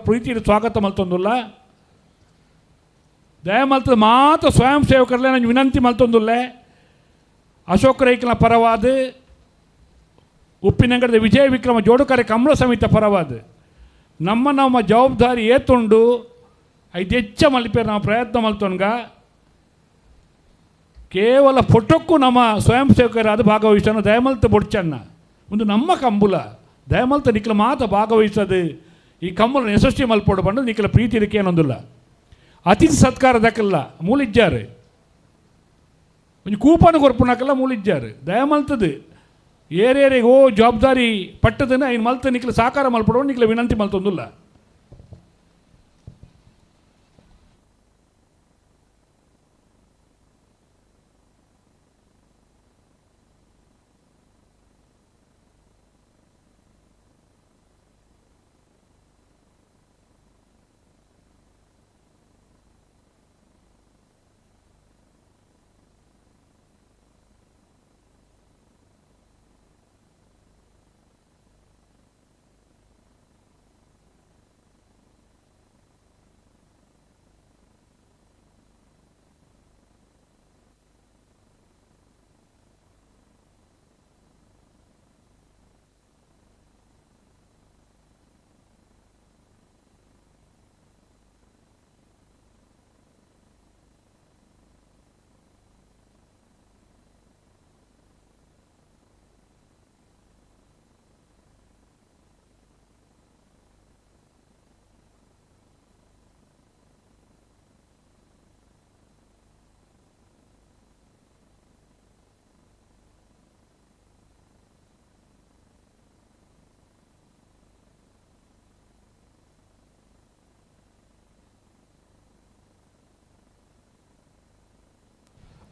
ಪ್ರೀತಿ ಸ್ವಾಗತ ಮಲ್ತೊಂದುಲ್ಲ ದಯಮಲ್ತದ ಮಾತ್ರ ಸ್ವಯಂ ಸೇವಕರಲ್ಲೇ ನಾನು ವಿನಂತಿ ಮಲ್ತೊಂದುಲ್ಲೆ ಅಶೋಕ್ ರೈಕಲ್ನ ಪರವಾದ ಉಪ್ಪಿನಂಗಡದ ವಿಜಯ ವಿಕ್ರಮ ಜೋಡುಕರೆ ಕಮಲ ಸಮಿತ ಪರವಾದ ನಮ್ಮ ಜವಾಬ್ದಾರಿ ಏತುಂಡು ಐದು ಹೆಚ್ಚ ಮಲ್ಪೇರು ನಾವು ಪ್ರಯತ್ನ ಮಲ್ತೊನ್ಗ ಕೇವಲ ಫೋಟೋಕ್ಕೂ ನಮ್ಮ ಸ್ವಯಂ ಸೇವಕರಾದ ಭಾಗವಹಿಸೋಣ ದಯಮಲ್ತ ಬೊಡ್ಚಣ್ಣ ಒಂದು ನಮ್ಮ ಕಂಬುಲ ದಯಮಲ್ತ ನಿಖಲ ಮಾತ ಭಾಗವಹಿಸೋದು ಈ ಕಂಬುಲ ಯಶಸ್ವಿ ಮಲ್ಪೋಡು ಬಂದು ನಿಖಲ ಪ್ರೀತಿ ಇದಕ್ಕೆ ಏನೊಂದಿಲ್ಲ ಅತಿಥಿ ಸತ್ಕಾರ ದಕ್ಕಲ್ಲ ಮೂಲಿಜ್ಜಾರು ಒಂದು ಕೂಪನ್ ಕೊರ್ಪುನಕಲ್ಲ ಮೂಲಿಜ್ಜಾರು ದಯಮಲ್ತದು ಏರೇರಿಗೆ ಜವಾಬ್ದಾರಿ ಪಟ್ಟದನ್ನ ಐನು ಮಲ್ತ ನಿಖಲ ಸಾಕಾರ ಮಲ್ಪಡೋ ನಿಖಲ ವಿನಂತಿ ಮಲ್ತೊಂದಿಲ್ಲ.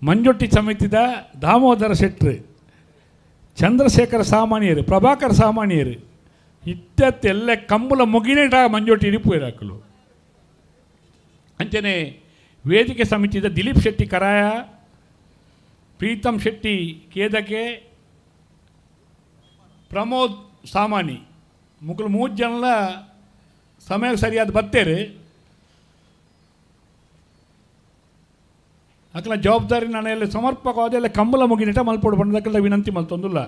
ಮಂಜೊಟ್ಟಿ ಸಮಿತಿದ ದಾಮೋದರ ಶೆಟ್ರು, ಚಂದ್ರಶೇಖರ ಸಾಮಾನ್ಯರು, ಪ್ರಭಾಕರ ಸಾಮಾನ್ಯರು ಇತ್ತೆಲ್ಲ ಕಂಬುಲ ಮುಗಿನೇಟ ಮಂಜೊಟ್ಟಿ ಇರಿಪುರಾಕಲು ಅಂಚನೆ ವೇದಿಕೆ ಸಮಿತಿದ ದಿಲೀಪ್ ಶೆಟ್ಟಿ ಕರಾಯ, ಪ್ರೀತಮ್ ಶೆಟ್ಟಿ ಕೇದಕೆ, ಪ್ರಮೋದ್ ಸಾಮಾನಿ ಮುಗ್ಲು 3 ಜನಲ ಸಮಯ ಸರಿಯಾದ ಬತ್ತೇರು ಅಕಲ ಜವಾಬ್ದಾರಿ ನಾನು ಎಲ್ಲ ಸಮರ್ಪಕವಾದ ಕಂಬಲ ಮುಗಿನಿಟ ಮಲ್ಪೋಡು ಬಂದಕ್ಕೆಲ್ಲ ವಿನಂತಿ ಮಲ್ತೊಂದಿಲ್ಲ.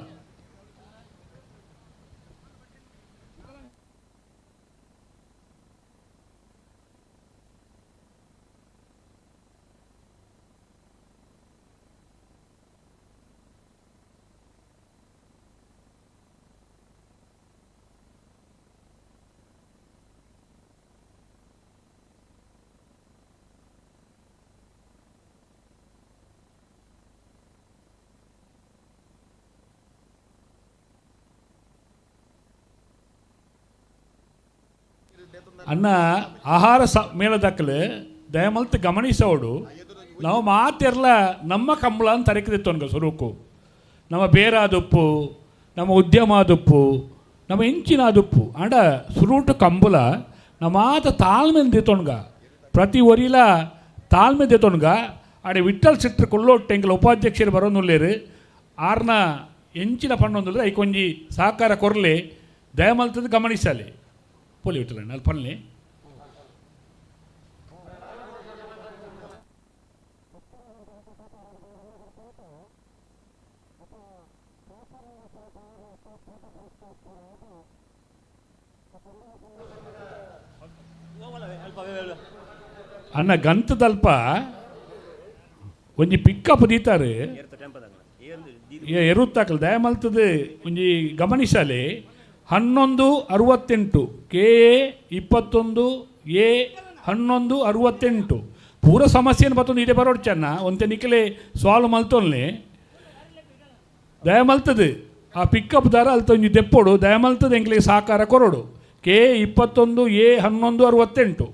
ಅನ್ನ ಆಹಾರ ಮೇಳದಕ್ಕಲೆ ದಯಮಲ್ತು ಗಮನಿಸೋಡು ನಾವು ಮಾತೆರ್ಲ ನಮ್ಮ ಕಂಬಳ ಅಂತ ತರಕಿದಿತ್ತು ಸ್ವರೂಪು ನಮ್ಮ ಬೇರಾದುಪ್ಪು, ನಮ್ಮ ಉದ್ಯಮಾದುಪ್ಪು, ನಮ್ಮ ಇಂಚಿನಾದುಪ್ಪು ಅಂಡ ಸುರುಟು ಕಂಬುಲ ನಮ್ಮ ಮಾತ ತಾಳ್ಮೆ ದಿತ್ತೊಣ್ಗ ಪ್ರತಿ ಒರಿಲ ತಾಳ್ಮೆ ದಿತ್ತೊಣ್ಗ ಆಡೆ ವಿಠಲ್ ಸಿಟ್ರು ಕೊಲ್ಲೊಟ್ಟೆಂಗಿಲ ಉಪಾಧ್ಯಕ್ಷರು ಬರೋನುಲ್ಲೇರು ಆರ್ನ ಎಂಚಿನ ಪಣ್ಣೊಂದಿಲ್ಲ ಐಕೊಂಜಿ ಸಹಕಾರ ಕೊರಲೆ ದಯಮಲ್ತದ ಗಮನಿಸಲಿ ಪೋಲಿ ವಿಠಲ ಅಲ್ಲಿ ಪನ್ಲಿ ಅನ್ನ ಗಂತದಲ್ಪ ಒಂಜಿ ಪಿಕ್ಕಪ್ ದೀತಾರೆ ಎರುತ್ತಾಕಲ್ ದಯಮಲ್ತದ ಒಂಜಿ ಗಮನಿಸಲಿ 1168 KA 21 A 1168 ಪೂರ ಸಮಸ್ಯೆಯನ್ನು ಬತ್ತೊಂದು ಇದೇ ಬರೋಡು ಚೆನ್ನ ಒಂತೆ ನಿಖಲೆ ಸಾಲ್ವ್ ಮಲ್ತೊನ್ಲೆ ದಯಮಲ್ತದು ಆ ಪಿಕಪ್ ದಾರ ಅಲ್ತೊಂಜಿ ದೆಪ್ಪೋಡು ದಯಮಲ್ತದ ಎಂಕ್ಲಿಗೆ ಸಹಕಾರ ಕೊರೋಡು KA 21 A 1168.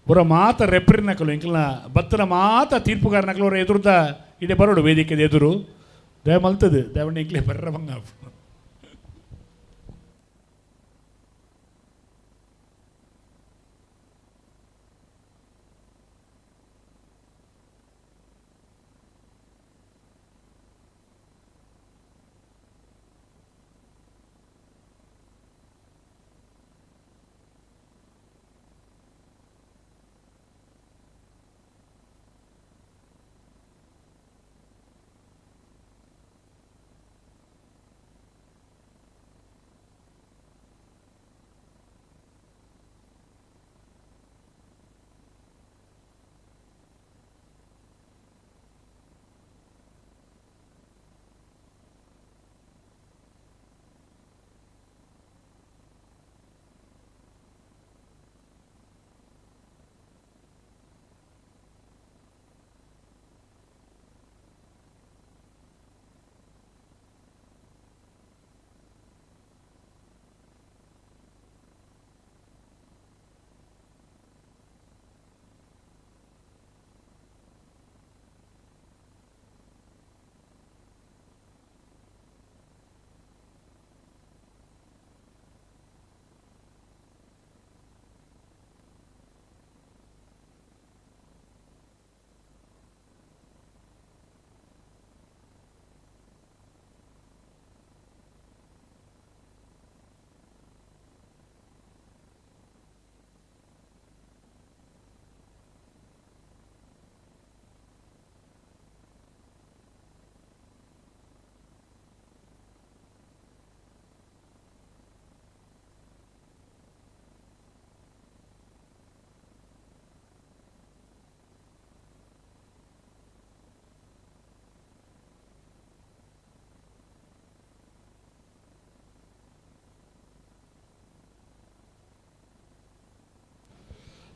ಅವರ ಮಾತ ರೆಪ್ರಿನಕಲು ಇಂಕಲ್ನ ಬತ್ತನ ಮಾತ ತೀರ್ಪುಗಾರನಕಲು ಅವರ ಎದುರುದ ಇಡೆ ಬರೋಡು ವೇದಿಕೆದ ಎದುರು ದಯ ಮಲ್ತದು ದಯವಿಟ್ಟು ಇಂಕ್ಲೇ ಬರ್ರ ಬಂಗ.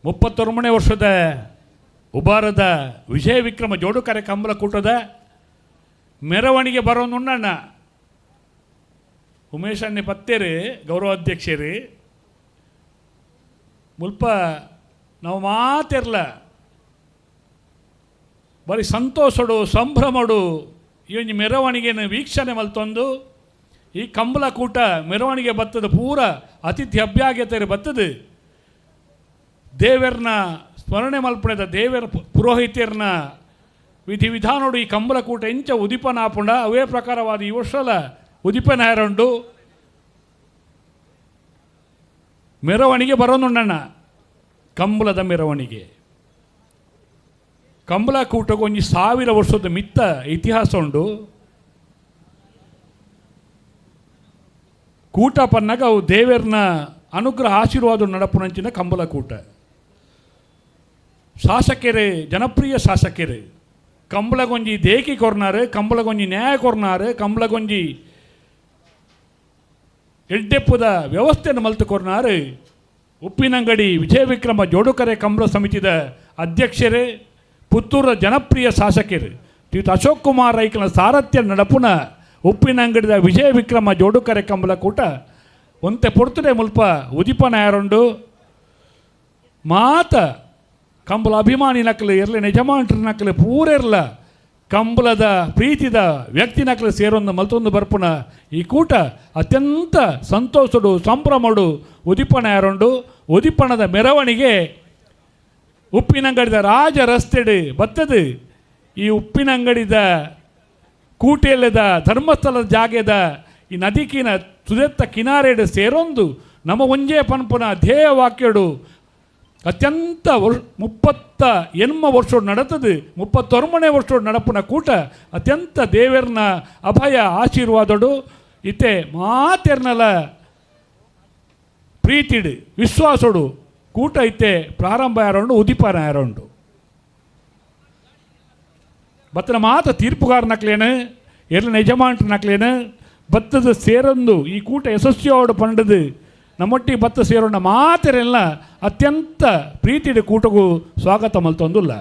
ಮುಪ್ಪತ್ತೊಂಬನೇ ವರ್ಷದ ಉಬಾರದ ವಿಜಯ ವಿಕ್ರಮ ಜೋಡುಕರೆ ಕಂಬಳ ಕೂಟದ ಮೆರವಣಿಗೆ ಬರೋನುಣ್ಣಣ್ಣ ಉಮೇಶ್ ಅಣ್ಣೆ ಪತ್ತೇರು ಗೌರವಾಧ್ಯಕ್ಷರು ಮುಲ್ಪ ನಾವು ಮಾತಿರಲ ಬರೀ ಸಂತೋಷಡು ಸಂಭ್ರಮಡು ಈ ಒಂದು ಮೆರವಣಿಗೆನ ವೀಕ್ಷಣೆ ಮಲ್ತೊಂದು ಈ ಕಂಬಳ ಕೂಟ ಮೆರವಣಿಗೆ ಬತ್ತದ ಪೂರ ಅತಿಥಿ ಅಭ್ಯಾಗತೆರು ಬತ್ತದು ದೇವರನ್ನ ಸ್ಮರಣೆ ಮಲ್ಪಣದ ದೇವರ ಪುರೋಹಿತರನ್ನ ವಿಧಿ ವಿಧಾನೋಡು ಈ ಕಂಬಳ ಕೂಟ ಇಂಚ ಉದಿಪನ ಆಪುಂಡ ಅವೇ ಪ್ರಕಾರವಾದ ಈ ವರ್ಷಲ ಉದಿಪನ ಹೇರಂಡು ಮೆರವಣಿಗೆ ಬರೋನುಣ್ಣಣ್ಣ ಕಂಬಳದ ಮೆರವಣಿಗೆ ಕಂಬಳ ಕೂಟಕ್ಕೆ 1000 ವರ್ಷದ ಮಿತ್ತ ಇತಿಹಾಸ ಉಂಡು. ಕೂಟ ಪನ್ನಾಗ ಅವು ದೇವರನ್ನ ಅನುಗ್ರಹ ಆಶೀರ್ವಾದ ನಡಪುನಂಚಿನ ಕಂಬಳ ಕೂಟ ಶಾಸಕರೇ ಜನಪ್ರಿಯ ಶಾಸಕರೇ ಕಂಬಳಗೊಂಜಿ ದೇಕಿ ಕೊರ್ನಾರು ಕಂಬಳಗೊಂಜಿ ನ್ಯಾಯ ಕೊರ್ನಾರು ಕಂಬಳಗೊಂಜಿ ಎಡ್ಡೆಪ್ಪುದ ವ್ಯವಸ್ಥೆಯನ್ನು ಮಲ್ತು ಕೊರ್ನಾರು ಉಪ್ಪಿನಂಗಡಿ ವಿಜಯ ವಿಕ್ರಮ ಜೋಡುಕರೆ ಕಂಬಳ ಸಮಿತಿದ ಅಧ್ಯಕ್ಷರೇ ಪುತ್ತೂರ ಜನಪ್ರಿಯ ಶಾಸಕರು ಶ್ರೀಯುತ ಅಶೋಕ್ ಕುಮಾರ್ ರೈಕನ ಸಾರಥ್ಯ ನಡಪುನ ಉಪ್ಪಿನಂಗಡಿದ ವಿಜಯ ವಿಕ್ರಮ ಜೋಡುಕರೆ ಕಂಬಳ ಕೂಟ ಒಂತೆ ಪೊರ್ತುಡೆ ಮುಲ್ಪ ಉದಿಪನ ಯಾರುಂಡು ಮಾತ ಕಂಬಳ ಅಭಿಮಾನಿ ನಕಲು ಇರಲಿ ಯಜಮಾನ್ರ ನಕಲು ಪೂರಿರಲ ಕಂಬಳದ ಪ್ರೀತಿದ ವ್ಯಕ್ತಿ ನಕಲು ಸೇರೊಂದು ಮಲ್ತೊಂದು ಬರ್ಪುನ ಈ ಕೂಟ ಅತ್ಯಂತ ಸಂತೋಷಡು ಸಂಭ್ರಮಡು ಉದಿಪನ ಯಾರುಂಡು ಉದಿಪಣದ ಮೆರವಣಿಗೆ ಉಪ್ಪಿನಂಗಡಿದ ರಾಜ ರಸ್ತೆಡು ಬತ್ತದು ಈ ಉಪ್ಪಿನಂಗಡಿದ ಕೂಟೆಯಲ್ಲದ ಧರ್ಮಸ್ಥಳದ ಜಾಗೆದ ಈ ನದಿಕಿನ ಸುದೆತ್ತ ಕಿನಾರೆಡು ಸೇರೊಂದು ನಮ್ಮ ಒಂಜೇ ಪನ್ಪುನ ಧ್ಯೇಯ ವಾಕ್ಯಡು ಅತ್ಯಂತ 38 ವರ್ಷೋಡು ನಡತದು 39ನೇ ವರ್ಷೋಡು ನಡಪುನ ಕೂಟ ಅತ್ಯಂತ ದೇವರನ್ನ ಅಭಯ ಆಶೀರ್ವಾದಡು ಇತ್ತೆ ಮಾತೆರ್ನಲ ಪ್ರೀತಿಡು ವಿಶ್ವಾಸಡು ಕೂಟ ಇತ್ತೆ ಪ್ರಾರಂಭ ಯಾರೋಂಡು ಉದಿಪಾನ ಯಾರೋಂಡು ಬತ್ತನ ಮಾತ ತೀರ್ಪುಗಾರ ನಕ್ಲೇನು ಎಲ್ಲ ಯಜಮಾನ್ರ ನಕ್ಲೇನು ಬತ್ತದ ಸೇರೊಂದು ಈ ಕೂಟ ಯಶಸ್ವಿಯೋಡು ಪಂಡದು ನಮ್ಮೊಟ್ಟಿಗೆ ಬತ್ತ ಸೇರೋಣ ಮಾತೆರೆಲ್ಲ ಅತ್ಯಂತ ಪ್ರೀತಿಯ ಕೂಟಗೂ ಸ್ವಾಗತ ಮಲ್ತೊಂದುಲ್ಲ.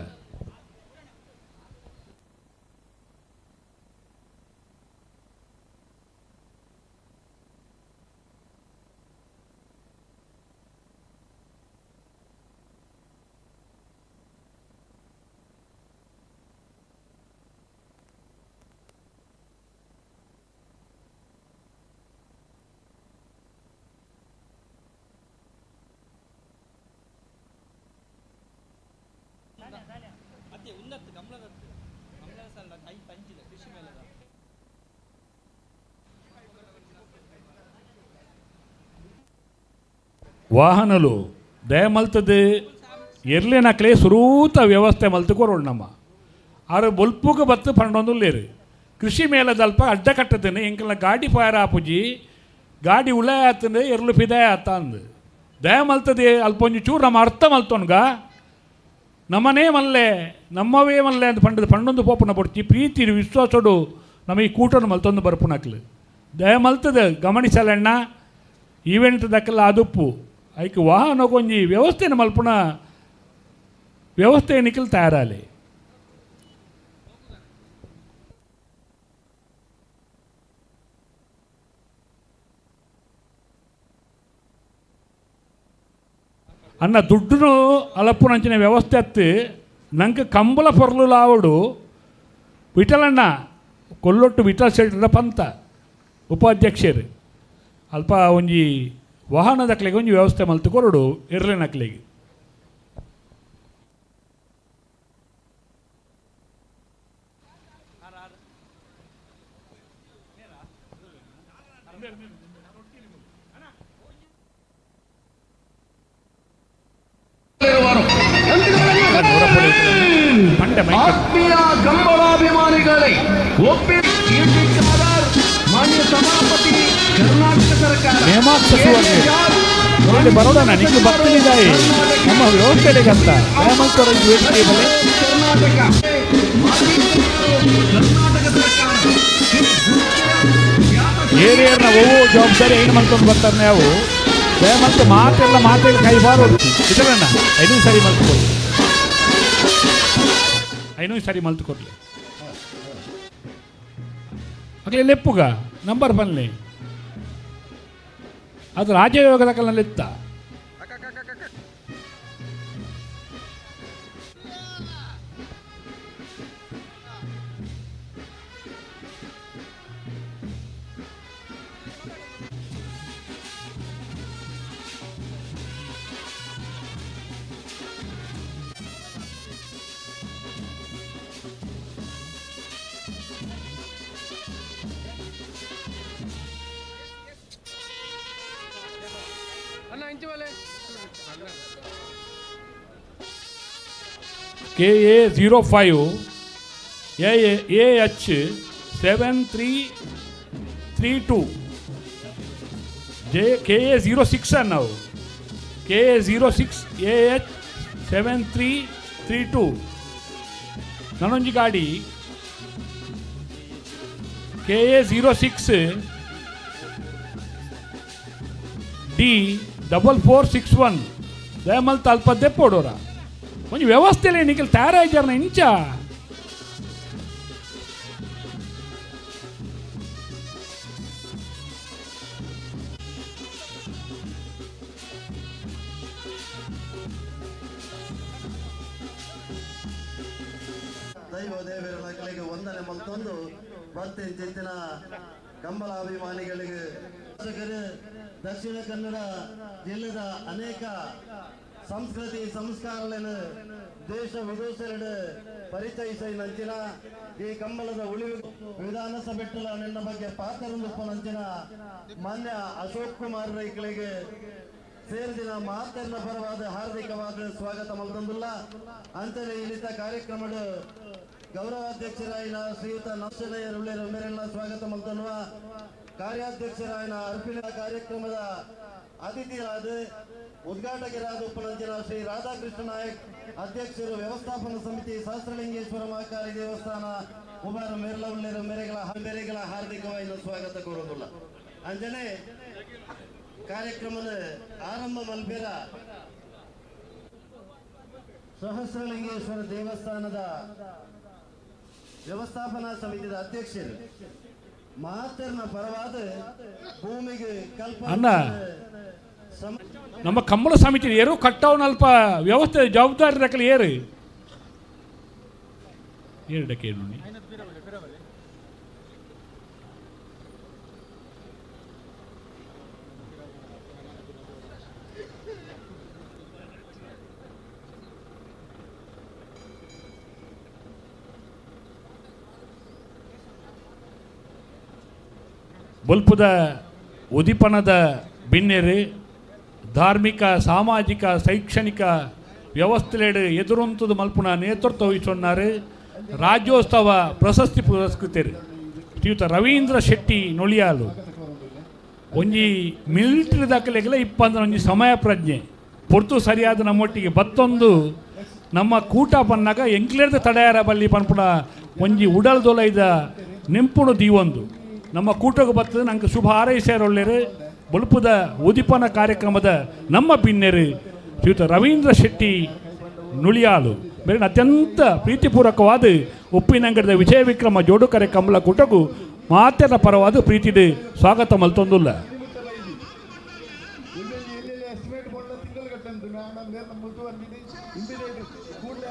ವಾಹನಲು ದಯ ಮಲ್ತದು ಎರ್ಲಿನಕ್ಲೆ ಸುರೂತ ವ್ಯವಸ್ಥೆ ಮಲ್ತು ಕೊರೋಡು ನಮ್ಮ ಆರು ಬೊಲ್ಪುಗ ಬತ್ತು ಪಂಡೊಂದುಲ್ಲೇರು ಕೃಷಿ ಮೇಲದಲ್ಪ ಅಡ್ಡ ಕಟ್ಟತೇನೆ ಎಂಕಲ್ನ ಗಾಡಿ ಫೈರ್ ಆಪುಜಿ ಗಾಡಿ ಉಳಾಯ ಆತಂದು ಎರ್ಲು ಪಿದಾಯ ಆತ ಅಂದು ದಯ ಮಲ್ತದೆ ಅಲ್ಪೊಂಜಿ ಚೂರು ನಮ್ಮ ಅರ್ಥ ಮಲ್ತೊನ್ಗ ನಮ್ಮನೇ ಮಲ್ಲೆ ನಮ್ಮವೇ ಮಲ್ಲೆ ಅಂತ ಪಂಡೊಂದು ಪೋಪುನ ಪಡ್ತಿ ಪ್ರೀತಿ ವಿಶ್ವಾಸಡು ನಮಗೆ ಕೂಟನ್ನು ಮಲ್ತೊಂದು ಬರ್ಪುನಕ್ಲು ದಯ ಮಲ್ತದೆ ಗಮನಿಸಲಣ್ಣ ಈವೆಂಟ್ ದಕ್ಕಲ್ಲ ಅದುಪ್ಪು ಐಕ್ ವಾಹನಗೊಂಜಿ ವ್ಯವಸ್ಥೆನ ಮಲ್ಪುನ ವ್ಯವಸ್ಥೆ ನಿಖಿಲ್ ತಯಾರಾಲಿ ಅನ್ನ ದುಡ್ಡು ಅಲಪ್ಪುನಂಚಿನ ವ್ಯವಸ್ಥೆ ಅತ್ತು ನಂಗೆ ಕಂಬಳ ಪೊರ್ಲು ಲಾವಡು ವಿಠಲಣ್ಣ ಕೊಲ್ಲೊಟ್ಟು ವಿಠಲ್ ಶೆಟ್ಟರ ಪಂತ ಉಪಾಧ್ಯಕ್ಷರು ಅಲ್ಪ ಒಂಜಿ ವಾಹನದಕ್ಲೆಗೆ ಒಂಜಿ ವ್ಯವಸ್ಥೆ ಮಲ್ತು ಕೊರಡು ಇರ್ಲಿನಕ್ಲೆಗೆ ಆತ್ಮೀಯ ಕಂಬಳಾಭಿಮಾನಿಗಳೇ ಮಾನ್ಯ ಸಭಾಪತಿ ಕರ್ನಾಟಕ ಸರ್ಕಾರ ಬರೋಣ ನಿಮಗೆ ಬರ್ತಿದ್ದಾಯಿ ನಮ್ಮ ವ್ಯವಸ್ಥೆಗಂತ ಏರಿಯರ್ನ ಓವು ಜವಾಬ್ದಾರಿ ಏನು ಮಾಡ್ಕೊಂಡು ಬರ್ತಾರೆ ನಾವು ದಯಮಂತ ಮಾತೆಲ್ಲ ಕೈ ಬಾರು ಇದರಣ್ಣ 5 ಸಾರಿ ಮಲ್ತ್ಕೊಡ್ಲಿ 5 ಸಾರಿ ಮಲ್ತ್ಕೊಡ್ಲಿ ಅಗಲೇ ಲೆಪ್ಪುಗ ನಂಬರ್ ಬನ್ನಿ ಅದು ರಾಜಯೋಗದ ಕಲ್ಲಲ್ಲಿತ್ತ KA05 AH 7332 KA06 ನಾವು KA06 AH 7332 ನನ್ನೊಂಜಿ ಗಾಡಿ KA06 D4461 ದಯಮಲ್ತ ಅಲ್ಪ ದೆಪ್ಪೋಡೋರ ಒಂಜಿ ವ್ಯವಸ್ಥೆಯಲ್ಲಿ ನಿಖಿಲ್ ತಯಾರಾಯ್ತಾರನ ಇಂಚ ದೈವ ದೇವರ ಮಕ್ಕಳಿಗೆ ವಂದನೆ ಮತ್ತೊಂದು ಬರ್ತೀನಿ ಚಿಂತಿನ ಕಂಬಳಾಭಿಮಾನಿಗಳಿಗೆ ದಕ್ಷಿಣ ಕನ್ನಡ ಜಿಲ್ಲೆದ ಅನೇಕ ಸಂಸ್ಕೃತಿ ಸಂಸ್ಕಾರಗಳನ್ನು ದೇಶ ವಿದೇಶದ ಪರಿಚಯಿಸಿ ನಂಚಿನ ಈ ಕಂಬಳದ ಉಳಿವು ವಿಧಾನಸಭೆಟ್ಟಲ ನಿನ್ನ ಬಗ್ಗೆ ಪಾತ್ರರೊಂದು ನಂಚಿನ ಮಾನ್ಯ ಅಶೋಕ್ ಕುಮಾರ್ ರೈಗಳಿಗೆ ಸೇರಿದಿನ ಮಾತನ್ನ ಪರವಾದ ಹಾರ್ದಿಕವಾದ ಸ್ವಾಗತ ಮಲ್ತಂದುಲ್ಲ ಅಂತಲೇ ಇಲ್ಲಿತ ಕಾರ್ಯಕ್ರಮದ ಗೌರವಾಧ್ಯಕ್ಷರಾಯಿನ ಶ್ರೀಯುತ ನಕ್ಷನಯ್ಯರ್ ಮೇರೆಲ್ಲ ಸ್ವಾಗತ ಮಲ್ತನ್ನುವ ಕಾರ್ಯಾಧ್ಯಕ್ಷರಾಯಿನ ಅರ್ಪಿನ ಕಾರ್ಯಕ್ರಮದ ಅತಿಥಿಗಳಾದ ಉದ್ಘಾಟಕರಾದ ಉಪನಂಜನ ಶ್ರೀ ರಾಧಾಕೃಷ್ಣ ನಾಯಕ್ ಅಧ್ಯಕ್ಷರು ವ್ಯವಸ್ಥಾಪನಾ ಸಮಿತಿ ಸಹಸ್ರಲಿಂಗೇಶ್ವರ ಮಹಾಕಾಳಿ ದೇವಸ್ಥಾನ ಉಬಾರ ಮೇರೆಲ್ಲ ಮೇರೆಗಳ ಹಾರ್ದಿಕವಾಗಿ ಸ್ವಾಗತ ಕೋರುವುದಿಲ್ಲ ಅಂಜನೆ ಕಾರ್ಯಕ್ರಮದ ಆರಂಭ ಮಲ್ಬೇರ ಸಹಸ್ರಲಿಂಗೇಶ್ವರ ದೇವಸ್ಥಾನದ ವ್ಯವಸ್ಥಾಪನಾ ಸಮಿತಿಯ ಅಧ್ಯಕ್ಷರು ಮಾತರ್ನ ಪರವಾದ ಭೂಮಿಗೆ ಕಲ್ಪನೆ ನಮ್ಮ ಕಂಬಳ ಸಮಿತಿ ಏರು ಕಟ್ಟವನಲ್ಪ ವ್ಯವಸ್ಥೆ ಜವಾಬ್ದಾರಿ ರಕಲಿ ಏರು ಏರಡಕ್ಕೆ ನೋಡಿ ಬೊಲ್ಪುದ ಉದಿಪನದ ಬಿನ್ನೆರು ಧಾರ್ಮಿಕ ಸಾಮಾಜಿಕ ಶೈಕ್ಷಣಿಕ ವ್ಯವಸ್ಥೆಲೆಡು ಎದುರೊಂತದು ಮಲ್ಪುನ ನೇತೃತ್ವ ವಹಿಸೊన్నారు ರಾಜ್ಯೋತ್ಸವ ಪ್ರಶಸ್ತಿ ಪುರಸ್ಕೃತರು ಶ್ರೀಯುತ ರವೀಂದ್ರ ಶೆಟ್ಟಿ ನೊಳಿಯಾಲು ಒಂಜಿ ಮಿಲಿಟರಿ ದಾಖಲೆಗೆಲ್ಲ ಇಪ್ಪಂದ್ರೆ ಒಂಜಿ ಸಮಯ ಪ್ರಜ್ಞೆ ಪೊರ್ತು ಸರಿಯಾದ ನಮ್ಮೊಟ್ಟಿಗೆ ಬತ್ತೊಂದು ನಮ್ಮ ಕೂಟ ಪನ್ನಾಗ ಎಂಕ್ಲೇರ್ದ ತಡೆಯಾರ ಬಲ್ಲಿ ಪನ್ಪುಡ ಒಂಜಿ ಉಡಲ್ ದೊಲೈದ ನೆಂಪುಣು ದೀವೊಂದು ನಮ್ಮ ಕೂಟಕ್ಕೆ ಬರ್ತದೆ ನಂಗೆ ಶುಭ ಹಾರೈಸ್ಯಾರೊಳ್ಳೆರು ಬೊಲ್ಪುದ ಉದಿಪನ ಕಾರ್ಯಕ್ರಮದ ನಮ್ಮ ಬಿನ್ನೆರು ಶ್ರೀಯುತ ರವೀಂದ್ರ ಶೆಟ್ಟಿ ನುಳಿಯಾಲು ಬೇರೆ ಅತ್ಯಂತ ಪ್ರೀತಿಪೂರ್ವಕವಾದ ಉಪ್ಪಿನಂಗಡದ ವಿಜಯ ವಿಕ್ರಮ ಜೋಡುಕರೆ ಕಮಲ ಕೂಟಗೂ ಮಾತೆರ ಪರವಾದ ಪ್ರೀತಿದು ಸ್ವಾಗತ ಮಲ್ತೊಂದುಲ್ಲ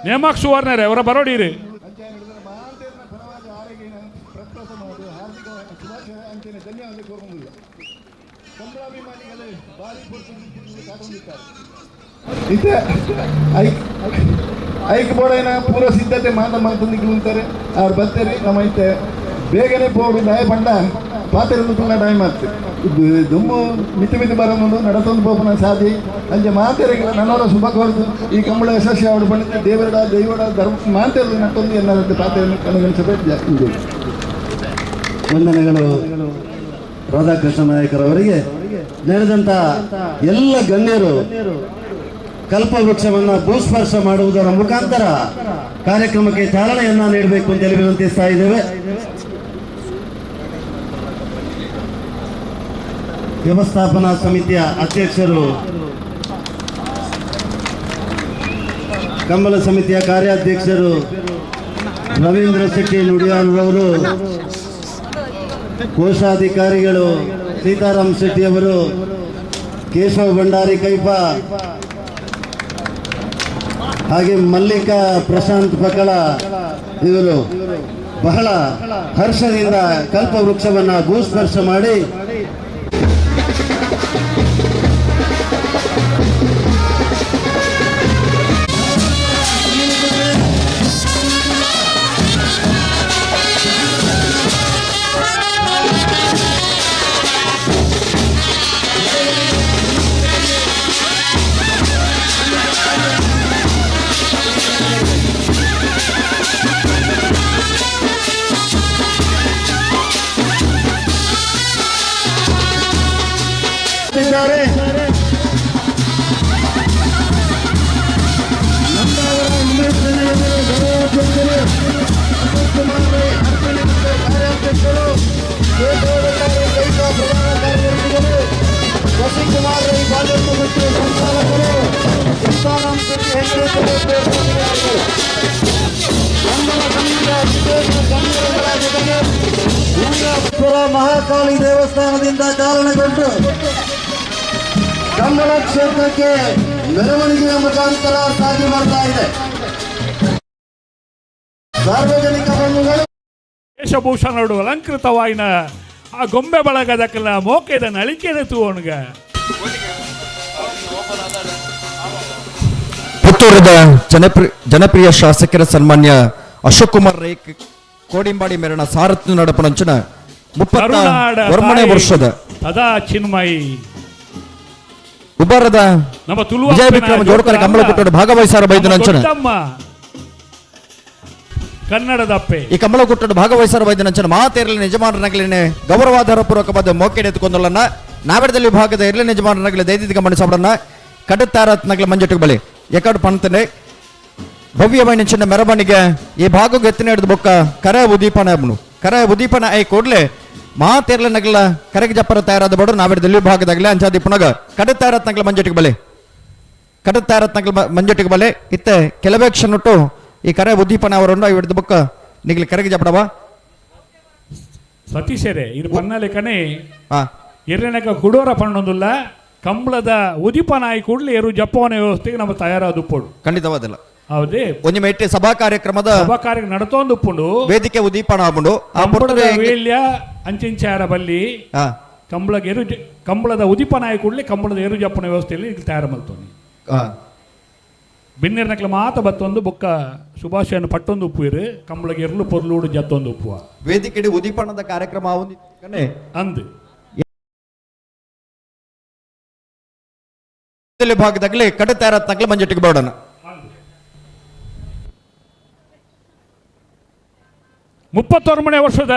ನೇಮಕ್ ಸುವರ್ಣರೇ ಅವರ ಬರೋಡಿರಿ ಐಕ್ ಬೋಡೈನ ಪೂರ ಸಿದ್ಧತೆ ಮಾತಂದಿಕ್ಕಿಂತಾರೆ ಅವ್ರು ಬರ್ತಾರೆ ನಮ್ಮ ಐತೆ ಬೇಗನೆ ಪೋಡು ದಯ ಪಂಡ ಪಾತ್ರೆ ತುಂಬ ಟೈಮ್ ಆಗ್ತದೆ ದುಮ್ಮು ಮಿತಿ ಬರೋದು ನಡತೊಂದು ಪೋಪನ ಸಾಧಿ ಅಂಚೆ ಮಾತೆರೆಗಳ ನನ್ನವರ ಶುಭ ಕೋರ್ದು ಈ ಕಂಬಳ ಯಶಸ್ವಿ ಅವಳು ಪಂಡಿತ ದೇವರ ಧರ್ಮ ಮಾತೆರಲು ನಟ್ಟೊಂದು ಎನ್ನದಂತೆ ಪಾತ್ರೆಯನ್ನು ಕಣಗಣಿಸಬೇಕು ಜಾಸ್ತಿ ವಂದನೆಗಳು ರಾಧಾಕೃಷ್ಣ ನಾಯಕರವರಿಗೆ. ನಡೆದಂಥ ಎಲ್ಲ ಗಣ್ಯರು ಕಲ್ಪವೃಕ್ಷವನ್ನು ಭೂಸ್ಪರ್ಶ ಮಾಡುವುದರ ಮುಖಾಂತರ ಕಾರ್ಯಕ್ರಮಕ್ಕೆ ಚಾಲನೆಯನ್ನ ನೀಡಬೇಕು ಅಂತ ಹೇಳಿ ವಿನಂತಿಸ್ತಾ ಇದ್ದೇವೆ. ವ್ಯವಸ್ಥಾಪನಾ ಸಮಿತಿಯ ಅಧ್ಯಕ್ಷರು, ಕಂಬಳ ಸಮಿತಿಯ ಕಾರ್ಯಾಧ್ಯಕ್ಷರು ರವೀಂದ್ರ ಶೆಟ್ಟಿ ನುಡಿಯಾಲರವರು, ಕೋಶಾಧಿಕಾರಿಗಳು ಸೀತಾರಾಮ್ ಶೆಟ್ಟಿಯವರು, ಕೇಶವ ಭಂಡಾರಿ ಕೈಪ, ಹಾಗೆ ಮಲ್ಲಿಕಾ ಪ್ರಶಾಂತ್ ಪಕಳ, ಇವರು ಬಹಳ ಹರ್ಷದಿಂದ ಕಲ್ಪವೃಕ್ಷವನ್ನು ಭೂಸ್ಪರ್ಶ ಮಾಡಿ ಮಹಾಕಾಳಿ ದೇವಸ್ಥಾನದಿಂದ ಚಾಲನೆಗೊಂಡು ಕಂಬಳ ಕ್ಷೇತ್ರಕ್ಕೆ ಮೆರವಣಿಗೆಯ ಮುಖಾಂತರ ಸಾಗಿ ಬರ್ತಾ ಇದೆ. ಸಾರ್ವಜನಿಕ ಬಂಧುಗಳು ವೇಷಭೂಷಣಗಳು ಅಲಂಕೃತವಾಯಿನ ಆ ಗೊಂಬೆ ಬಳಗದಕ್ಕೆಲ್ಲ ಮೋಕೆದ ನಳಿಕೆದ ತೂವಣ್ಗ ಪುತ್ತೂರದ ಜನಪ್ರಿಯ ಶಾಸಕರ ಸನ್ಮಾನ್ಯ ಅಶೋಕ್ ಕುಮಾರ್ ರೈ ಕೋಡಿಂಬಾಡಿ ಮೇರಣ ಸಾರಥ್ಯ ನಡಪನಂಚನ 30ನೇ ವರ್ಷದ ಅದಾ ಚಿನ್ಮಯಿ ಉಬ್ಬರದ ನಮ್ಮ ವಿಜಯ ವಿಕ್ರಮ ಜೋಡುಕರೆ ಕಂಬಳ ಕೂಟದ ಭಾಗವಹಿಸಾರ ಬೈದನಂಚನ ಕನ್ನಡದಪ್ಪೆ ಈ ಕಂಬಳ ಕೂಟದ ಭಾಗವಹಿಸಾರ ಬೈದನಂಚನ ಮಾತೇರಲಿ ಯಜಮಾನರನಗಲಿನ ಗೌರವಾಧಾರ ಪೂರ್ವಕವಾದ ಮೋಕೆಡೆ ಎತ್ಕೊಂಡಲ್ಲನ್ನ ನಾವೆಡದಲ್ಲಿ ವಿಭಾಗದ ಇರ್ಲಿ ಯಜಮಾನರನಗಲಿ ದೈದಿಕ ಗಮನಿಸಬಡನ್ನ ಕಡತಾರತ್ನಗಲ ಮಂಜಟ್ಟು ಬಳಿ ಎಕಡು ಪಂತನೆ ಭವ್ಯವಾಯಿನ ಚಿನ್ನ ಮೆರವಣಿಗೆ ಈ ಭಾಗಕ್ಕೆ ಎತ್ತಿನ ಹಿಡಿದು ಬೊಕ್ಕ ಕರ ಉದೀಪನ ಐ ಕೂಡಲೇ ಮಾತೇರ್ಲ ನಗಲ ಕರೆಗೆ ಜಪ್ಪರ ತಯಾರಾದ ಬಡು ನಾವೆಡದಲ್ಲಿ ವಿಭಾಗದಾಗಲೇ ಅಂಚಾದಿ ಪುನಗ ಕಡತಾರತ್ನಗಲ ಮಂಜಟ್ಟಿಗೆ ಬಲೆ ಇತ್ತೆ ಕೆಲವೇ ಕ್ಷಣಟ್ಟು ಈ ಕರೆ ಉದ್ದೀಪನ ಅವರನ್ನು ಹಿಡಿದು ಬೊಕ್ಕ ನಿಗಲಿ ಕರೆಗೆ ಜಪ್ಪಡವ ಸತೀಶರೇ ಇದು ಪನ್ನಲೆ ಕನೆ ಎರ್ರನಕ ಕುಡೋರ ಪಣ್ಣೊಂದುಲ್ಲ ಕಂಬಳದ ಉದಿಪನ ಆಯಿ ಕೂಡಲೇ ಎರು ಜಪ್ಪವನ ವ್ಯವಸ್ಥೆಗೆ ನಮ್ಮ ತಯಾರಾದ ಉಪ್ಪುಡು ಖಂಡಿತವಾದಿಲ್ಲ ಹೌದೇ ಒಂಜಿ ಮೇಟೆ ಸಭಾ ಕಾರ್ಯಕ್ರಮದ ನಡತೊಂದು ಉಪ್ಪುಂಡು ವೇದಿಕೆ ಉದ್ದೀಪನ ಆಗ್ಬಿಡು ವೇಳ್ಯ ಅಂಚಿಂಚಾರ ಬಲ್ಲಿ ಕಂಬಳದ ಉದಿಪನ ಆಯಿ ಕೂಡಲೇ ಕಂಬಳದ ಎರು ಜಪ್ಪನ ವ್ಯವಸ್ಥೆಯಲ್ಲಿ ತಯಾರು ಮಾಡ್ತೋನಿ ಬಿನ್ನಿರ್ನಕ್ಲ ಮಾತ ಬತ್ತೊಂದು ಬೊಕ್ಕ ಶುಭಾಶಯನ ಪಟ್ಟೊಂದು ಉಪ್ಪುಯಿರು ಕಂಬಳಗೆ ಎರಲು ಪೊರ್ಲೂಡು ಜತ್ತೊಂದು ಉಪ್ಪುವ ವೇದಿಕೆ ಉದ್ದೀಪನದ ಕಾರ್ಯಕ್ರಮ ಅಂದು ಭಾಗದಾಗಲಿ ಕಡುತ್ತಾ ಇರತ್ನಾಗ್ಲಿ ಮಂಜಟ್ಟಿಗೆ ಬೋಡೋಣ. ಮುಪ್ಪತ್ತೊರ್ಮನೇ ವರ್ಷದ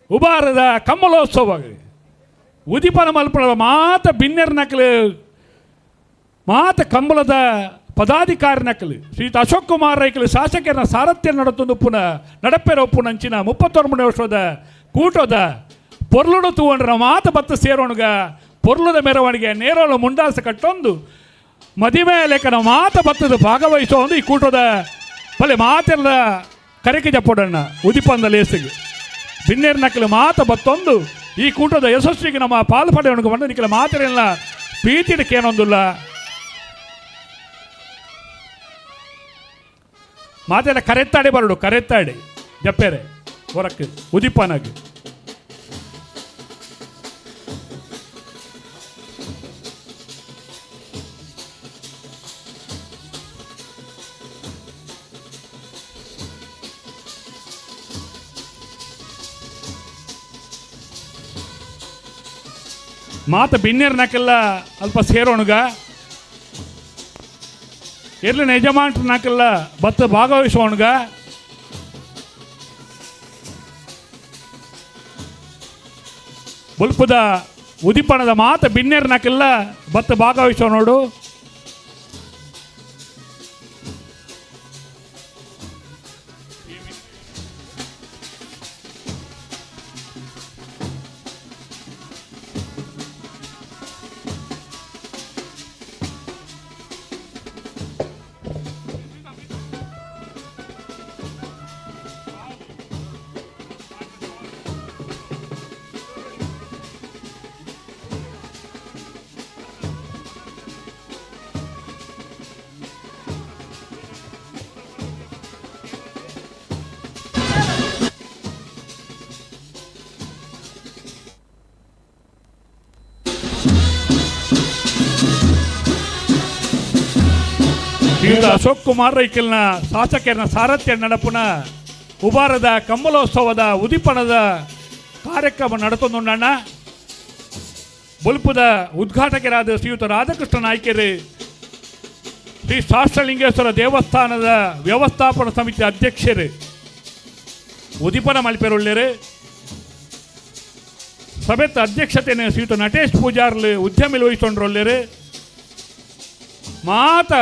ಉಬಾರದ ಕಮಲೋತ್ಸವ ಉದಿಪನ ಮಲ್ಪಡ ಮಾತ ಬಿನ್ನೆರ್ ನಕಲು ಮಾತ ಕಂಬಳದ ಪದಾಧಿಕಾರಿ ನಕಲು ಶ್ರೀಯುತ ಅಶೋಕ್ ಕುಮಾರ್ ರೈಕಲು ಶಾಸಕರ ಸಾರಥ್ಯ ನಡತೊಂದು ಪುನಃ ನಡಪೆರ ಒಪ್ಪುನಂಚಿನ 31 ವರ್ಷದ ಕೂಟದ ಪೊರ್ಲುಡು ತೂವಂಡ್ರ ಮಾತ ಬತ್ತ ಸೇರೋಣಗ ಪೊರ್ಲುದ ಮೆರವಣಿಗೆ ನೇರೋಳ ಮುಂಡಾಸ ಕಟ್ಟೊಂದು ಮದಿಮೆ ಲೆಕ್ಕನ ಮಾತ ಬತ್ತದ ಭಾಗವಹಿಸೋ ಒಂದು ಈ ಕೂಟದ ಪಲೆ ಮಾತೆಲ್ಲ ಕರೆಕೆ ಜಪ್ಪಡಣ್ಣ ಉದಿಪಂದ ಲೇಸಿಗೆ ಬಿನ್ನೇರ್ ನಕಲು ಮಾತ ಬತ್ತೊಂದು ಈ ಕೂಟದ ಯಶಸ್ವಿಗೆ ನಮ್ಮ ಪಾಲು ಪಡೆಯೊಣಗ ಬಂದು ನಿಕ್ಕಲ ಮಾತೆಲ್ಲ ಪ್ರೀತಿಡಕ್ಕೇನೊಂದಿಲ್ಲ ಮಾತೆಲ್ಲ ಕರೆತ್ತಾಡಿ ಬರಡು ಕರೆತ್ತಾಡಿ ಜಪ್ಪೆರೆ ಹೊರಕ್ಕೆ ಉದಿಪನಾಗಿ ಮಾತ ಬಿನ್ನೇರ್ನಾಕೆಲ್ಲ ಅಲ್ಪ ಸೇರೋಣಗ ಇರ್ಲಿನ ಯಜಮಾನ್ರನಾಕೆಲ್ಲ ಬತ್ತ ಭಾಗವಹಿಸೋಣಗ ಬುಲ್ಪದ ಉದಿಪಣದ ಮಾತ ಬಿನ್ನೇರ್ನಾಕೆಲ್ಲ ಬತ್ತ ಭಾಗವಹಿಸೋ ನೋಡು ಶ್ರೀಯುತ ಅಶೋಕ್ ಕುಮಾರ್ ರೈಕಲ್ನ ಶಾಸಕರ ಸಾರಥ್ಯ ನಡಪುನ ಉಬಾರದ ಕಮಲೋತ್ಸವದ ಉದಿಪಣದ ಕಾರ್ಯಕ್ರಮ ನಡೆತೊಂದುಂಡಣ್ಣ ಬುಲ್ಪದ ಉದ್ಘಾಟಕರಾದ ಶ್ರೀಯುತ ರಾಧಾಕೃಷ್ಣ ನಾಯ್ಕರು ಶ್ರೀ ಶಾಸ್ತ್ರಲಿಂಗೇಶ್ವರ ದೇವಸ್ಥಾನದ ವ್ಯವಸ್ಥಾಪನಾ ಸಮಿತಿ ಅಧ್ಯಕ್ಷರು ಉದಿಪನ ಮಲ್ಪೆರುಳ್ಳರು ಸಭೆತ ಅಧ್ಯಕ್ಷತೆಯನ್ನು ಶ್ರೀಯುತ ನಟೇಶ್ ಪೂಜಾರ್ಲು ಉದ್ಯಮಿ ವಹಿಸಿಕೊಂಡ್ರೊಳ್ಳರು ಮಾತ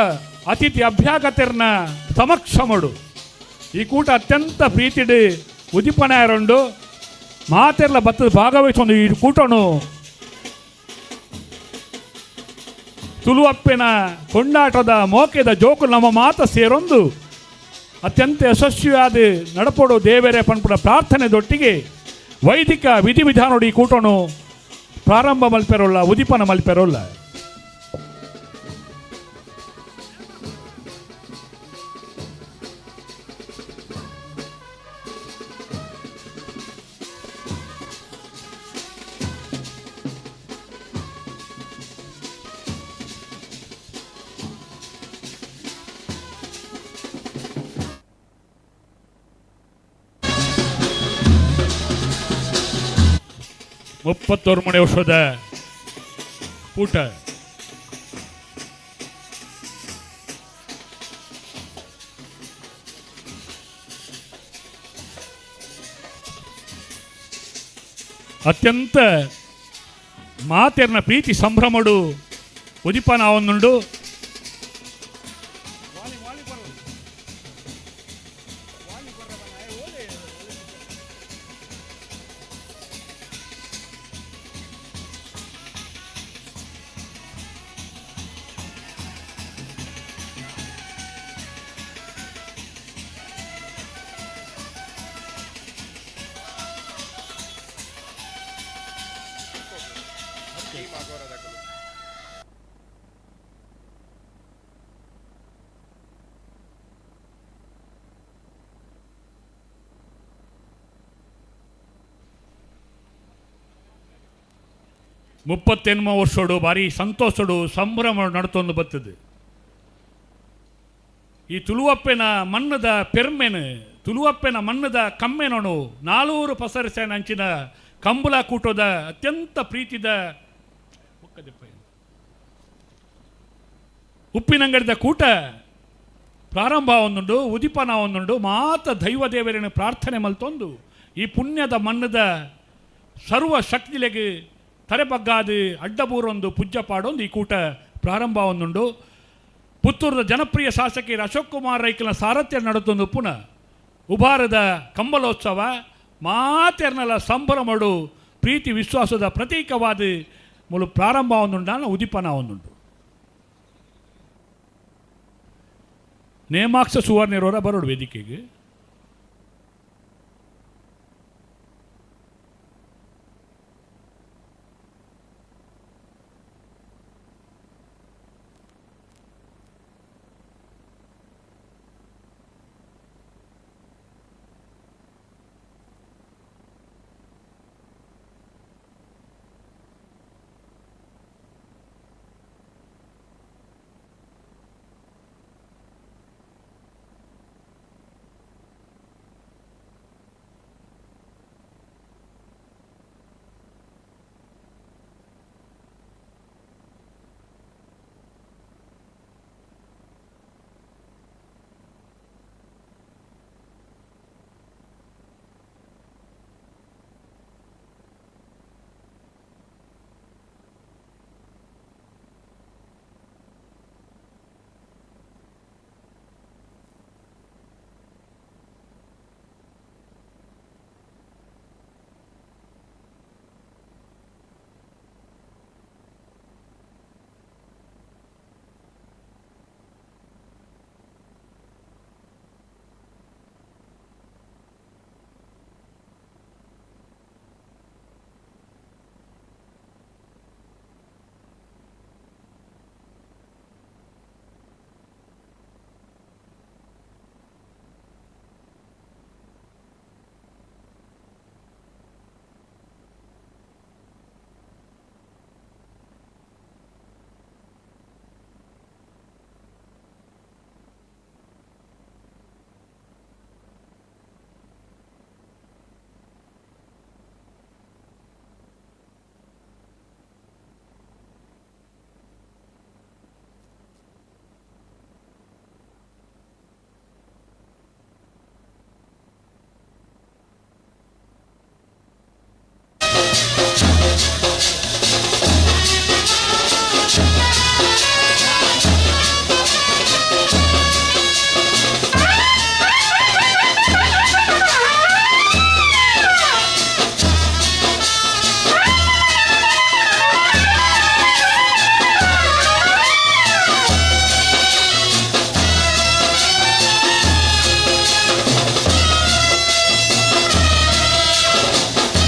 ಅತಿಥಿ ಅಭ್ಯಾಗತರ್ನ ಸಮಕ್ಷಮಡು ಈ ಕೂಟ ಅತ್ಯಂತ ಪ್ರೀತಿಡು ಉದಿಪನ ಯಾರುಂಡು ಮಾತೆರ್ಲ ಬತ್ತದ ಭಾಗವಹಿಸೊಂದು ಈ ಕೂಟನು ತುಳುವಪ್ಪೆನ ಕೊಂಡಾಟದ ಮೋಕೆದ ಜೋಕು ನಮ್ಮ ಮಾತ ಸೇರೊಂದು ಅತ್ಯಂತ ಯಶಸ್ವಿಯಾದ ನಡಪೋಡು ದೇವರೇ ಪನ್ಪುಡ ಪ್ರಾರ್ಥನೆದೊಟ್ಟಿಗೆ ವೈದಿಕ ವಿಧಿವಿಧಾನೋಡು ಈ ಕೂಟನು ಪ್ರಾರಂಭ ಮಲ್ಪೆರೋಲ್ಲ ಉದಿಪನ ಮಲ್ಪೆರೋಲ್ಲ. ಮುಪ್ಪತ್ತೊರ್ಮನೇ ವರ್ಷದ ಕೂಟ ಅತ್ಯಂತ ಮಾತೆರ್ನ ಪ್ರೀತಿ ಸಂಭ್ರಮಡು ಉದಿಪನ ಅವನುಂಡು ಮುಪ್ಪತ್ತೆನ್ಮ ವರ್ಷೋಡು ಭಾರಿ ಸಂತೋಷಡು ಸಂಭ್ರಮ ನಡ್ತೊಂದು ಬರ್ತದೆ. ಈ ತುಳುವಪ್ಪೆನ ಮಣ್ಣದ ಪೆರ್ಮೆನು ತುಳುವಪ್ಪೆನ ಮಣ್ಣದ ಕಮ್ಮೆನೋನು 400 ಪಸರಿಸೇನ ಅಂಚಿನ ಕಂಬಳ ಕೂಟದ ಅತ್ಯಂತ ಪ್ರೀತಿದ ಉಪ್ಪಿನಂಗಡಿದ ಕೂಟ ಪ್ರಾರಂಭ ಒಂದುಂಡು ಉದಿಪನ ಒಂದುಂಡು ಮಾತ ದೈವ ದೇವರಿನ ಪ್ರಾರ್ಥನೆ ಮಲ್ತೊಂದು ಈ ಪುಣ್ಯದ ಮಣ್ಣದ ಸರ್ವ ಶಕ್ತಿಲೆಗೆ ತರೆಬಗ್ಗಾದು ಅಡ್ಡಬೂರೊಂದು ಪೂಜ್ಯ ಪಾಡೊಂದು ಈ ಕೂಟ ಪ್ರಾರಂಭ ಒಂದುಂಡು ಪುತ್ತೂರದ ಜನಪ್ರಿಯ ಶಾಸಕಿ ಅಶೋಕ್ ಕುಮಾರ್ ರೈಕಲ್ನ ಸಾರಥ್ಯ ನಡುತ್ತೊಂದು ಪುನಃ ಉಭಾರದ ಕಂಬಲೋತ್ಸವ ಮಾತೆರ್ನಲ ಸಂಭ್ರಮಡು ಪ್ರೀತಿ ವಿಶ್ವಾಸದ ಪ್ರತೀಕವಾದ ಮೂಲ ಪ್ರಾರಂಭ ಒಂದುಂಡ ಉದಿಪನ ಒಂದುಂಡು ನೇಮಾಕ್ಷ ಸುವರ್ಣರವರ ಬರೋಡು ವೇದಿಕೆಗೆ.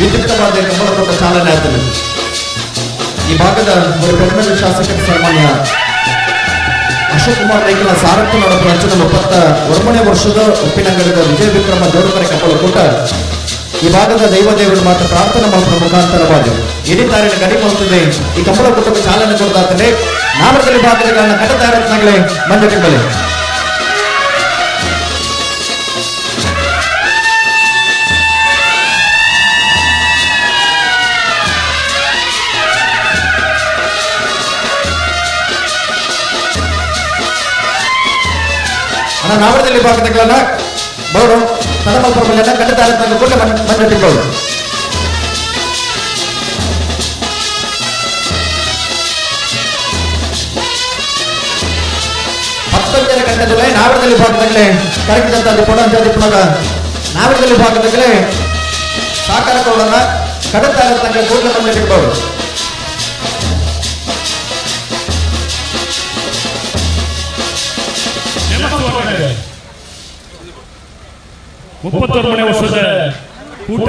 ವಿದ್ಯುಕ್ತವಾದ ಕಂಬಳಕೊಟ್ಟ ಚಾಲನೆ ಆಗ್ತದೆ. ಈ ಭಾಗದ ಒಂದು ಬೆಂಗಳೂರು ಶಾಸಕರ ಸನ್ಮಾನ್ಯ ಅಶೋಕ್ ಕುಮಾರ್ ರೈಕಲ್ನ ಸಾರಥ್ಯ ನಡೆದ ಅಂಚದ 31ನೇ ವರ್ಷದ ಉಪ್ಪಿನಂಗಡದ ವಿಜಯ ವಿಕ್ರಮ ಜೋಡುಕರೆ ಕಂಬಳಕೊಟ್ಟ ಈ ಭಾಗದ ದೈವದೇವರು ಮಾತ್ರ ಪ್ರಾರ್ಥನೆ ಮಾಡುವ ಮುಖಾಂತರವಾಗಿ ಇಡೀ ತಾರಿನ ಗಡಿ ಮಾಡುತ್ತದೆ. ಈ ಕಂಬಳಕೊಟ್ಟಕ್ಕೆ ಚಾಲನೆ ಕೊಡ್ತಾತಂದ್ರೆ ನಾಮದಲ್ಲಿ ಭಾಗದ ಕಟತಾರತ್ನಗಳೇ ಮಂಜಟಿಂಬಲೆ ನಾವರದಲ್ಲಿ ಭಾಗದಗಳನ್ನ ಬರೋರು ತಡಮಲ್ಪುರಮಲ್ಲ ಕಟ್ಟತಾರತ್ನ ಕೂಡ ಮಂಜಟ್ಟಿಗಳು 19 ಗಂಟೆಗಳೇ ನಾವರದಲ್ಲಿ ಭಾಗದಗಳೇ ಕರೆಕ್ಟಂತ ಪುನಃ ನಾವರದಲ್ಲಿ ಭಾಗದಗಳೇ ಸಾಕಾರಗಳನ್ನ ಕಟ್ಟತಾರತ್ನ ಕೂಡ ಮಂಜಟ್ಟಿಗಳು ಮುಪ್ಪತ್ತೊಂದನೇ ವರ್ಷದ ಕೂಟ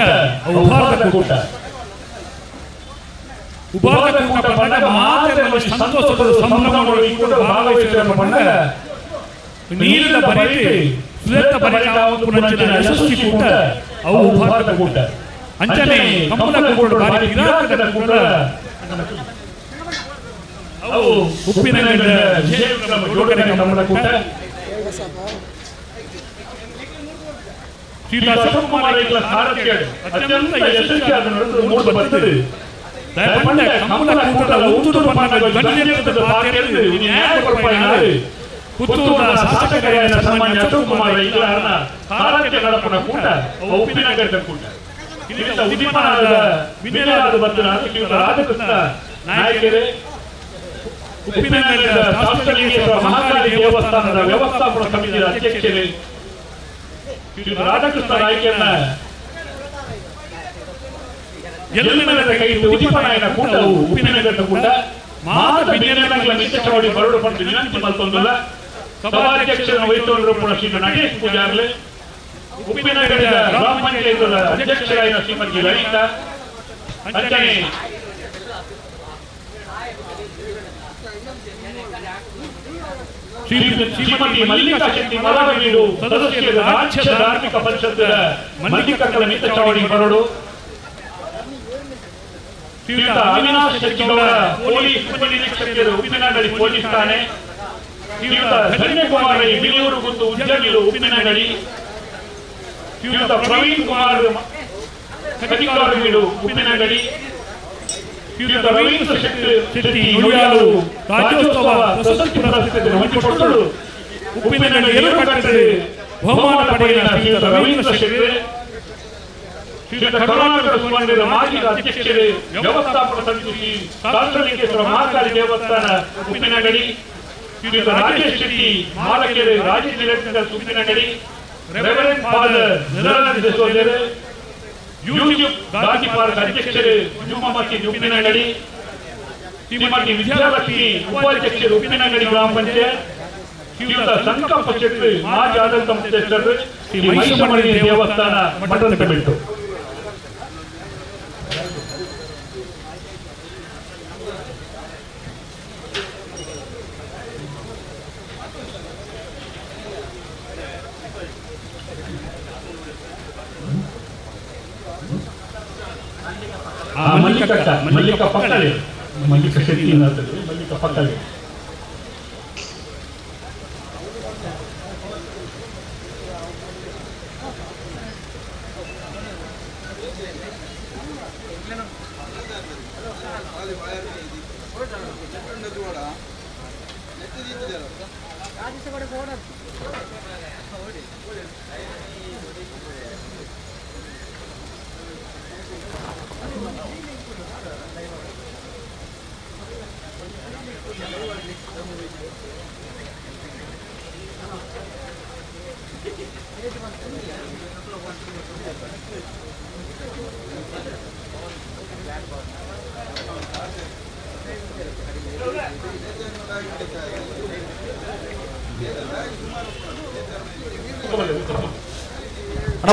ಉಭಾರದ ಕೂಟ ಬಂದಾಗ ಮಾತ್ರ ಸಂತೋಷದ ಸಂಭ್ರಮಗಳು ಈ ಕೂಟ ಭಾಗವಹಿಸಿದ ಬಂದಾಗ ನೀರಿನ ಬರೀತಿ ಸುದತ್ತ ಬರೀ ಯಶಸ್ವಿ ಕೂಟ ಅವು ಉಭಾರದ ಕೂಟ ಅಂಚನೆ ಕಂಬಳ ಕೂಟ ಬಾರಿ ಇರಾಕದ ಕೂಟ ಅವು ಉಪ್ಪಿನಂಗಡ ಜೋಡಣೆ ಕಂಬಳ ಕೂಟ ಶ್ರೀ ಅಶೋಕ್ ಕುಮಾರ್ ರೈಕಲ ಸಾರಥ್ಯ ಅತ್ಯಂತ ಯಶಸ್ವಿಯಾದ ನಡೆದು ಮೂಡಿ ಬರ್ತದೆ. ದಯಪಂಡ ಕಂಬಳ ಕೂಟದ ಉತ್ತುದು ಪನ್ನಗ ಗಣ್ಯತ್ವದ ಪಾತ್ರೆಯಲ್ಲಿ ನ್ಯಾಯ ಕೊಡ್ಪಾಯಿನಾರು ಪುತ್ತೂರಿನ ಶಾಸಕರಾದ ಸನ್ಮಾನ್ಯ ಅಶೋಕ್ ಕುಮಾರ್ ಇಲ್ಲರನ್ನ ಕಾರ್ಯ ನಡಪನ ಕೂಟ ಉಪ್ಪಿನಗರದ ಕೂಟ ಇದರಿಂದ ಉದ್ಯಮದ ವಿನಯವಾದ ಬಂಧನ ರಾಜಕೃಷ್ಣ ನಾಯಕರೇ ಉಪ್ಪಿನಗರದ ಶಾಸ್ತ್ರಲಿಂಗೇಶ್ವರ ಮಹಾಕಾಳಿ ದೇವಸ್ಥಾನದ ವ್ಯವಸ್ಥಾಪನಾ ಸಮಿತಿಯ ಅಧ್ಯಕ್ಷರೇ ರಾಧಾಕೃಷ್ಣ ನಾಯಕರನ್ನ ಎಲ್ಲರ ಕೈಯಲ್ಲಿ ಉದ್ಯಮನಾಯಕ ಕೂಟವು ಉಪ್ಪಿನಗರದ ಕೂಟ ಮಾತ ಬಿನ್ಯಾನಗಳ ನಿತ್ಯವಾಗಿ ಬರಡು ಪಡೆದು ವಿನಂತಿ ಮಲ್ತೊಂದಲ್ಲ ಸಭಾಧ್ಯಕ್ಷರನ್ನು ವಹಿಸಿಕೊಂಡರು ಕೂಡ ಶ್ರೀ ನಟೇಶ್ ಪೂಜಾರ್ಲೆ ಉಪ್ಪಿನಗರದ ಗ್ರಾಮ ಪಂಚಾಯತ್ ಅಧ್ಯಕ್ಷರಾದ ಶ್ರೀಮತಿ ಲಲಿತಾ ಅಂಚನೆ ಶ್ರೀಮತಿ ಮಲ್ಲಿಕಾ ಶೆಟ್ಟಿ ಮರವೀಡು ಸದಸ್ಯರು ರಾಜ್ಯ ಧಾರ್ಮಿಕ ಪರಿಷತ್ತಿನ ಮಲ್ಲಿಕಕ್ಕಳ ನಿತ್ಯವಾಗಿ ಬರಡು ಶ್ರೀಯುತ ಅವಿನಾಶ್ ಶೆಟ್ಟಿಗೌಡ ಪೊಲೀಸ್ ಉಪನಿರೀಕ್ಷಕರು ಉಪ್ಪಿನಗಡಿ ಪೊಲೀಸ್ ಠಾಣೆ ಶ್ರೀಯುತ ಧನ್ಯಕುಮಾರ ಬಿಳಿಯೂರು ಗುಂದು ಉದ್ಯಮಿಗಳು ಉಪ್ಪಿನಗಡಿ ಶ್ರೀಯುತ ಪ್ರವೀಣ್ ಕುಮಾರ್ ಕದಿಕಾರವೀಡು ಉಪ್ಪಿನಗಡಿ ಶ್ರೀಯುತ ರವೀಂದ್ರ ಶೆಟ್ಟಿ ನುಡಿಯಾಳು ರಾಜ್ಯೋತ್ಸವ ಪ್ರಶಸ್ತಿ ಪುರಸ್ಕೃತರು ಹಂಚಿಕೊಟ್ಟರು ಉಪ್ಪಿನಗಡಿ ಏರುಕಟ್ಟೆ ಬಹುಮಾನ ಪಡೆದ ಶ್ರೀಯುತ ರವೀಂದ್ರ ಶೆಟ್ಟಿ ಶ್ರೀಯುತ ಕರುಣಾಕರ ಸುವರ್ಣರ ಮಾಜಿ ಅಧ್ಯಕ್ಷರೇ ವ್ಯವಸ್ಥಾಪನಾ ಸಮಿತಿ ಶಾಸ್ತ್ರಲಿಂಗೇಶ್ವರ ಮಹಾಕಾಳಿ ದೇವಸ್ಥಾನ ಉಪ್ಪಿನಗಡಿ ಶ್ರೀಯುತ Rajesh Shetty Malakere Rajesh electrical Uppinangadi reverend father Nirananda ಸೋದರ ಯೂಟ್ಯೂಬ್ ಗಾಂಧಿ ಪಾರ್ಕ್ ಅಧ್ಯಕ್ಷರೇ ಜುಮ್ಮಮಕ್ಕಿ ಉಪ್ಪಿನಗಡಿ ಶ್ರೀಮತಿ ವಿದ್ಯಾಲಕ್ಷ್ಮಿ ಉಪಾಧ್ಯಕ್ಷರು ಉಪ್ಪಿನಗಡಿ ಗ್ರಾಮ ಪಂಚಾಯತ್ ಶ್ರೀಯುತ ಸಂಕಲ್ಪ ಶೆಟ್ಟಿ ಮಾಜಿ ಆಡಳಿತ ಮುಖ್ಯಸ್ಥರು ಶ್ರೀ ಮಹಿಷಮಣಿ ದೇವಸ್ಥಾನ ಮಠದ ಕಮಿಟಿ ಮಲ್ಲಿಕ ಪಕ್ಕಲೆ ಮಲ್ಲಿಕ ಶೆಟ್ಟಿ ಮಲ್ಲಿಕ ಪಕ್ಕಲೆ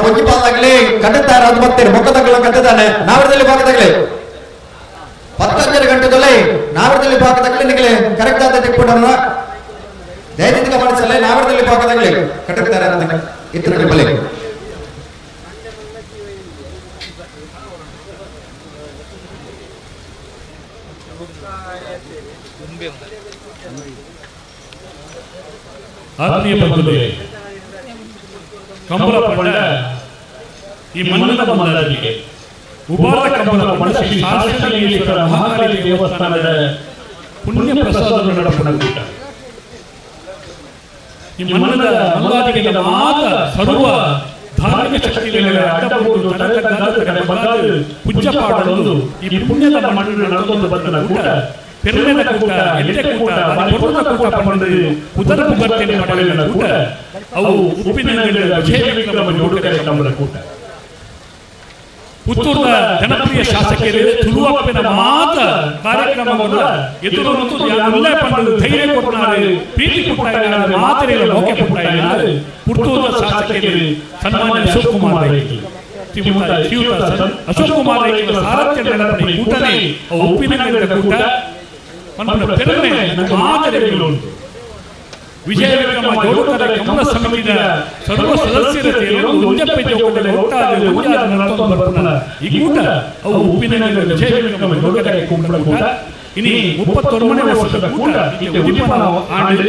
ಬುಕ್ಕಿ ಪಾದಾಗಲಿ ಕಟ್ಟುತ್ತಾರೆ ಅದು ಮತ್ತೆ ಮುಖದಗಳ ಕಟ್ಟಿದ್ದಾನೆ ನಾವರದಲ್ಲಿ ಭಾಗದಾಗಲಿ 15 ಗಂಟೆದಲ್ಲಿ ನಾವರದಲ್ಲಿ ಭಾಗದಾಗಲಿ ನಿಗಲಿ ಕರೆಕ್ಟ್ ಆದ ತೆಕ್ಕೊಂಡವನ್ನ ದಯದಿಂದ ಗಮನಿಸಲ್ಲ ನಾವರದಲ್ಲಿ ಭಾಗದಾಗಲಿ ಕಟ್ಟುತ್ತಾರೆ ಅಂತ ಇತರ ಬಲೆ ಆತ್ಮೀಯ ಬಂಧುಗಳೇ ಕಂಬಳ ಪಂಡ ಈ ಮನ್ನದ ಬಂದಾದಿಗೆ ಉಪಾರ ಕಂಬಳ ಪಂಡ ಶ್ರೀ ಶಾಸ್ತ್ರಲಿಂಗೇಶ್ವರ ಮಹಾಕಾಳಿ ದೇವಸ್ಥಾನದ ಪುಣ್ಯ ಪ್ರಸಾದ ನಡಪನ ಕೂಟ ಈ ಮನ್ನದ ಮಂಗಾದಿಗೆ ಮಾತ ಸರ್ವ ಧಾರ್ಮಿಕ ಶಕ್ತಿಗಳ ಅಡ್ಡಬೂರು ತನಕ ಬಂಗಾರು ಪೂಜ್ಯ ಪಾಡಲೊಂದು ಈ ಪುಣ್ಯದ ಮಂಡಳ ನಡೆದೊಂದು ಬಂದನ ಕೂಟ ಪೆರ್ಮೆನ ಕೂಟ ಎಟ್ಟೆ ಕೂಟ ಪೊರ್ಣ ಕೂಟ ಪಂಡು ಉದರ ಪುಗರ್ತೆನೆ ಪಡೆಯಲಿನ ಕೂಟ ಅವು ಉಪ್ಪಿನಗರದ ವಿಜಯ ವಿಕ್ರಮ ಜೋಡುಕರೆ ಕಂಬಳ ಕೂಟ ಪುತ್ತೂರಿನ ಜನಪ್ರಿಯ ಶಾಸಕರು ತುಳುವಪ್ಪನ ಮಾತ ಕಾರ್ಯಕ್ರಮವನ್ನು ಎದುರು ಯಾರಲ್ಲೇ ಪಂಡು ಧೈರ್ಯ ಕೊಟ್ಟಾರೆ ಪ್ರೀತಿ ಕೊಟ್ಟಾರೆ ಮಾತರೆಲ್ಲ ಲೋಕೆ ಕೊಟ್ಟಾರೆ ಪುತ್ತೂರಿನ ಶಾಸಕರು ಸನ್ಮಾನ್ಯ ಅಶೋಕ್ ಕುಮಾರ್ ಅಶೋಕ್ ಕುಮಾರ್ ಸಾರಥ್ಯ ನಡೆಪಡಿ ಕೂಟನೇ ಉಪ್ಪಿನಗರದ ಕೂಟ ಪೆರ್ಮೆ ಮಾತರೆಗಳು ವಿಜಯ ವಿಕ್ರಮ ಜೋಡುಕರ ಕಂಬಳ ಸಮಿತಿಯ ಸರ್ವ ಸದಸ್ಯರು ಒಂದೆಪ್ಪೆ ಒಟ್ಟಾಗಿ ನಡೆದುಕೊಂಡು ಬರುತ್ತಾನೆ ಈ ಕೂಟ ಅವು ಉಪ್ಪಿನಗರ ವಿಜಯ ವಿಕ್ರಮ ಜೋಡುಕರ ಕಂಬಳ ಕೂಟ ಇನಿ 31ನೇ ವರ್ಷದ ಕೂಟ ಇದು ಉದ್ಯಮನ ಆಂಡು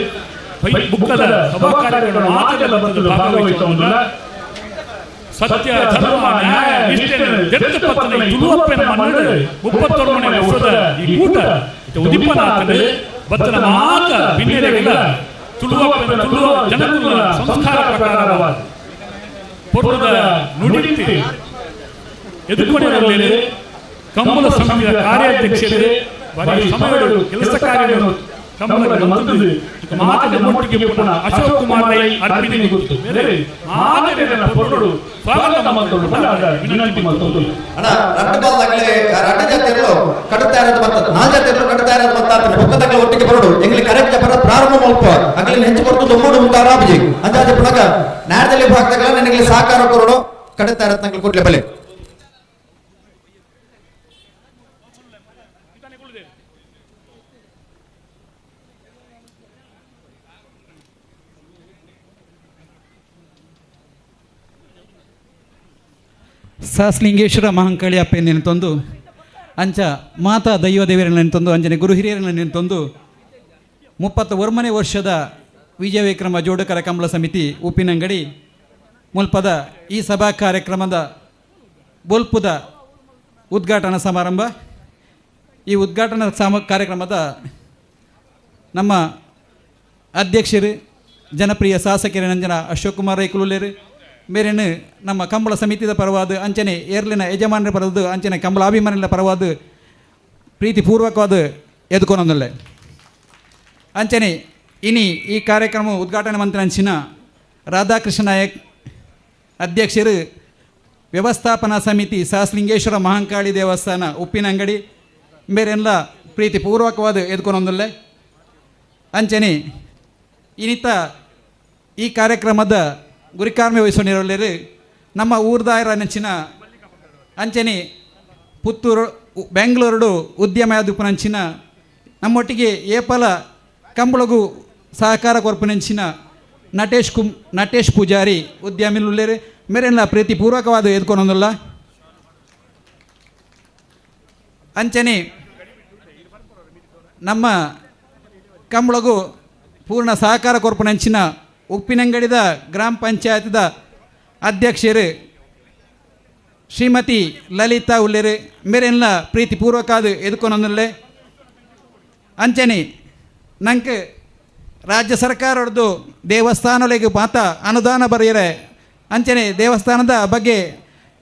ಬುಕ್ಕದ ಸಭಾ ಕಾರ್ಯಕ್ರಮ ಮಾತುಗಳ ಬಂದು ಭಾಗವಹಿಸುವುದಿಲ್ಲ ಸತ್ಯ ಧರ್ಮ ನ್ಯಾಯ ನಿಷ್ಠೆನ ದೆತ್ತು ಪತ್ತನ ಈ ತುಳುವಪ್ಪನ ಮನ್ನಡು 31 ಮನೆ ವರ್ಷದ ಈ ಕೂಟ ಉದಿಪ್ಪನಾತನು ಬತ್ತನ ಮಾತ ಭಿನ್ನತೆಗಳ ತುಳುವಪ್ಪನ ತುಳುವ ಜನಕುಲ ಸಂಸ್ಕಾರ ಪ್ರಕಾರವಾದ ಪೂರ್ವದ ನುಡಿತಿ ಎದುಕೊಂಡಿರಲಿದೆ ಕಂಬಳ ಸಮಿತಿಯ ಕಾರ್ಯಾಧ್ಯಕ್ಷರೇ ಬರೀ ಸಮಯಗಳು ಕೆಲಸ ಕಾರ್ಯಗಳು ಕಂಬಳ ಮಂತ್ರಿ ಮಾತಿನ ಮೊಟ್ಟಿಗೆ ಪುನಃ ಅಶೋಕ್ ಕುಮಾರ್ ರೈ ಅರ್ಪಿನಿ ಗೊತ್ತು ಬೇರೆ ಮಾತಿನ ಪೊರಡು ಸ್ವಾಗತ ಮಂತ್ರುಗಳು ಬಂದಾಗ ವಿನಂತಿ ಮಂತ್ರುಗಳು ಅಣ್ಣ ರಟ್ಟಬಾದಾಗಲೇ ರಟ್ಟ ಜಾತಿಯರು ಕಟ್ಟುತ್ತಾ ಇರೋದು ಮತ್ತೆ ನಾಲ್ ಜಾತಿಯರು ಕಟ್ಟುತ್ತಾ ಇರೋದು ಮತ್ತೆ ಅದನ್ನ ಪಕ್ಕದಾಗಲೇ ಒಟ್ಟಿಗೆ ಬರೋಡು ಎಂಗ್ಲಿ ಕರೆಕ್ಟ್ ಬರ ಪ್ರಾರಂಭ ಮಲ್ಪ ಅಗಲಿ ಹೆಂಚು ಬರ್ತು ದೊಮ್ಮಡು ಮುಂತಾರಾಬಜಿ ಅಂದಾಜು ಪುನಗ ನಾಡದಲ್ಲಿ ಭಾಗದಾಗಲ ನನಗೆ ಸಹಕಾರ ಕೊರೋಡು ಕಟ್ಟುತ್ತಾ ಇರೋದು ನಂಗೆ ಕೊಡ್ಲೆ ಬಲೆ ಸಹಸ್ಲಿಂಗೇಶ್ವರ ಮಹಾಂಕಾಳಿ ಅಪ್ಪೆ ನೆನೆತೊಂದು ಅಂಚ ಮಾತಾ ದೈವ ದೇವರ ನೆನೆತೊಂದು ಅಂಜನೆ ಗುರು ಹಿರಿಯರ ನೆನೆತೊಂದು 31 ವರ್ಷದ ವಿಜಯ ವಿಕ್ರಮ ಜೋಡಕರ ಕಂಬಳ ಸಮಿತಿ ಉಪ್ಪಿನಂಗಡಿ ಮುಲ್ಪದ ಈ ಸಭಾ ಕಾರ್ಯಕ್ರಮದ ಬೊಲ್ಪುದ ಉದ್ಘಾಟನಾ ಸಮಾರಂಭ. ಈ ಉದ್ಘಾಟನಾ ಕಾರ್ಯಕ್ರಮದ ನಮ್ಮ ಅಧ್ಯಕ್ಷರು ಜನಪ್ರಿಯ ಶಾಸಕರು ನಂಜನ ಅಶೋಕ್ ಕುಮಾರ್ ರೈ ಕುಲುಲೇರು ಮೇರೇನು ನಮ್ಮ ಕಂಬಳ ಸಮಿತಿಯ ಪರವಾದ ಅಂಚನೆ ಏರ್ಲಿನ ಯಜಮಾನರ ಪರವಾದ ಅಂಚನೆ ಕಂಬಳ ಅಭಿಮಾನಿಗಳ ಪರವಾದ ಪ್ರೀತಿಪೂರ್ವಕವಾದ ಎದುಕೊಂದೊಂದಲ್ಲೇ ಅಂಚನೆ ಇನಿ ಈ ಕಾರ್ಯಕ್ರಮ ಉದ್ಘಾಟನೆ ಮಂತ್ರ ಅಂಚಿನ ರಾಧಾಕೃಷ್ಣ ನಾಯಕ್ ಅಧ್ಯಕ್ಷರು ವ್ಯವಸ್ಥಾಪನಾ ಸಮಿತಿ ಸಹಸ್ಲಿಂಗೇಶ್ವರ ಮಹಾಂಕಾಳಿ ದೇವಸ್ಥಾನ ಉಪ್ಪಿನಂಗಡಿ ಮೇರೆಲ್ಲ ಪ್ರೀತಿಪೂರ್ವಕವಾದ ಎದುಕೊಂದೊಂದಲ್ಲೇ ಅಂಚನೆ ಇನ್ನಿತ ಈ ಕಾರ್ಯಕ್ರಮದ ಗುರಿಕಾರ್ಮೆ ವಹಿಸಿಕೊಂಡಿರಲಿರು ನಮ್ಮ ಊರ್ದಾಯರ ನೆಚ್ಚಿನ ಅಂಚನೆ ಪುತ್ತೂರು ಬೆಂಗಳೂರು ಉದ್ಯಮ ಯಾದುಪುನಂಚಿನ ನಮ್ಮೊಟ್ಟಿಗೆ ಏಪಲ ಕಂಬಳಗು ಸಹಕಾರ ಕೊರ್ಪುನಂಚಿನ ನಟೇಶ್ ಪೂಜಾರಿ ಉದ್ಯಮಿಲುಲ್ಲೇರು ಮೇರೆಲ್ಲ ಪ್ರೀತಿಪೂರ್ವಕವಾದ ಎದ್ಕೊಂಡೊಂದಲ್ಲ ಅಂಚನೆ ನಮ್ಮ ಕಂಬಳಗು ಪೂರ್ಣ ಸಹಕಾರ ಕೊರ್ಪುನಂಚಿನ ಉಪ್ಪಿನಂಗಡಿದ ಗ್ರಾಮ ಪಂಚಾಯತ್ದ ಅಧ್ಯಕ್ಷರು ಶ್ರೀಮತಿ ಲಲಿತಾ ಉಲ್ಲೇರು ಮೇರೆಲ್ಲ ಪ್ರೀತಿಪೂರ್ವಕಾದ ಎದುಕೊಂದಲ್ಲೇ ಅಂಚನೆ ನಂಗೆ ರಾಜ್ಯ ಸರ್ಕಾರದ್ದು ದೇವಸ್ಥಾನಗಳಿಗೆ ಮಾತ ಅನುದಾನ ಬರೆಯರೆ ಅಂಚನೆ ದೇವಸ್ಥಾನದ ಬಗ್ಗೆ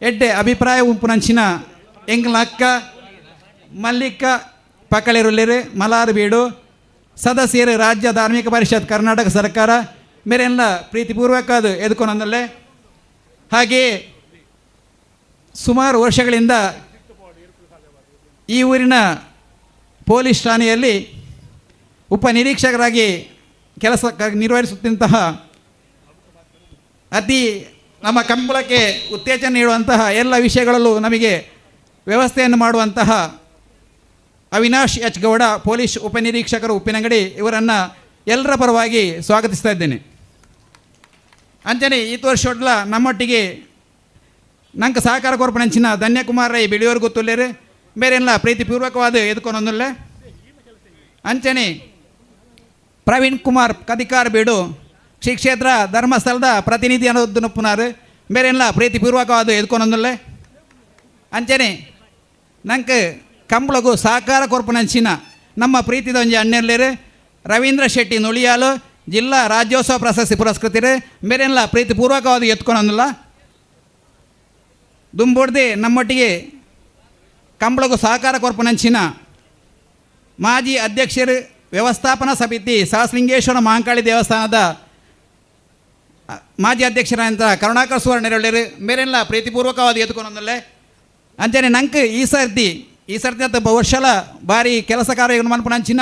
ಎಡ್ಡೆ ಅಭಿಪ್ರಾಯ ಉಂಪುನಂಚಿನ ಎಂಗ್ಲಕ್ಕ ಮಲ್ಲಿಕ ಪಕಳಿರುಲ್ಲೇರು ಮಲಾರು ಬೀಡು ಸದಸ್ಯರು ರಾಜ್ಯ ಧಾರ್ಮಿಕ ಪರಿಷತ್ ಕರ್ನಾಟಕ ಸರ್ಕಾರ ಮೇರೆಲ್ಲ ಪ್ರೀತಿಪೂರ್ವಕವಾದ ಎದುಕೊಂದಲ್ಲೇ ಹಾಗೆಯೇ ಸುಮಾರು ವರ್ಷಗಳಿಂದ ಈ ಊರಿನ ಪೊಲೀಸ್ ಠಾಣೆಯಲ್ಲಿ ಉಪನಿರೀಕ್ಷಕರಾಗಿ ಕೆಲಸ ನಿರ್ವಹಿಸುತ್ತಿದ್ದಂತಹ ಅತಿ ನಮ್ಮ ಕಂಬಳಕ್ಕೆ ಉತ್ತೇಜನ ನೀಡುವಂತಹ ಎಲ್ಲ ವಿಷಯಗಳಲ್ಲೂ ನಮಗೆ ವ್ಯವಸ್ಥೆಯನ್ನು ಮಾಡುವಂತಹ ಅವಿನಾಶ್ ಎಚ್ ಗೌಡ ಪೊಲೀಸ್ ಉಪನಿರೀಕ್ಷಕರು ಉಪ್ಪಿನಂಗಡಿ ಇವರನ್ನು ಎಲ್ಲರ ಪರವಾಗಿ ಸ್ವಾಗತಿಸ್ತಾ ಇದ್ದೇನೆ. ಅಂಚನೆ ಈ ವರ್ಷೊಡ್ಲ ನಮ್ಮೊಟ್ಟಿಗೆ ನಂಗೆ ಸಹಕಾರ ಕೊರ್ಪಣಂಚಿನ ಧನ್ಯಕುಮಾರ್ ರೈ ಬೆಳೆಯೋರು ಗೊತ್ತುಲ್ಲೇರು ಬೇರೆಲ್ಲ ಪ್ರೀತಿಪೂರ್ವಕವಾದ ಎದುಕೊಂದೊಂದಲ್ಲೇ ಅಂಚನೆ ಪ್ರವೀಣ್ ಕುಮಾರ್ ಕದಿಕಾರ್ ಬೀಡು ಶ್ರೀ ಕ್ಷೇತ್ರ ಧರ್ಮಸ್ಥಳದ ಪ್ರತಿನಿಧಿ ಅನ್ನೋದನ್ನು ಪುನರ್ ಬೇರೆಲ್ಲ ಪ್ರೀತಿಪೂರ್ವಕವಾದ ಎದುಕೊಂದೊಂದಲ್ಲೇ ಅಂಚನೆ ನಂಗೆ ಕಂಬಳಗು ಸಹಕಾರ ಕೊರ್ಪಣಂಚಿನ ನಮ್ಮ ಪ್ರೀತಿದ ಒಂಜಿ ಅಣ್ಣೆರ್ಲೇರು ರವೀಂದ್ರ ಶೆಟ್ಟಿ ನುಳಿಯಾಲು ಜಿಲ್ಲಾ ರಾಜ್ಯೋತ್ಸವ ಪ್ರಶಸ್ತಿ ಪುರಸ್ಕೃತರು ಮೇರೆಲ್ಲ ಪ್ರೀತಿಪೂರ್ವಕವಾದ ಎತ್ಕೊಂಡಲ್ಲ ದುಂಬುಡ್ದೆ ನಮ್ಮೊಟ್ಟಿಗೆ ಕಂಬಳಗು ಸಹಕಾರ ಕೊರ್ಪಣಂಚಿನ ಮಾಜಿ ಅಧ್ಯಕ್ಷರು ವ್ಯವಸ್ಥಾಪನಾ ಸಮಿತಿ ಸಹಸ್ಲಿಂಗೇಶ್ವರ ಮಹಾಂಕಾಳಿ ದೇವಸ್ಥಾನದ ಮಾಜಿ ಅಧ್ಯಕ್ಷರಾದಂಥ ಕರುಣಾಕರ್ ಸುವರ್ಣರೆಳ್ಳರು ಮೇರೆಲ್ಲ ಪ್ರೀತಿಪೂರ್ವಕವಾದ ಎತ್ಕೊಂಡಲ್ಲೇ ಅಂಚನೆ ನಂಗೆ ಈ ಸರ್ತಿ ಅಂತ ವರ್ಷಲ ಭಾರಿ ಕೆಲಸ ಕಾರ್ಯವನ್ನು ಮನ್ಪುನಂಚಿನ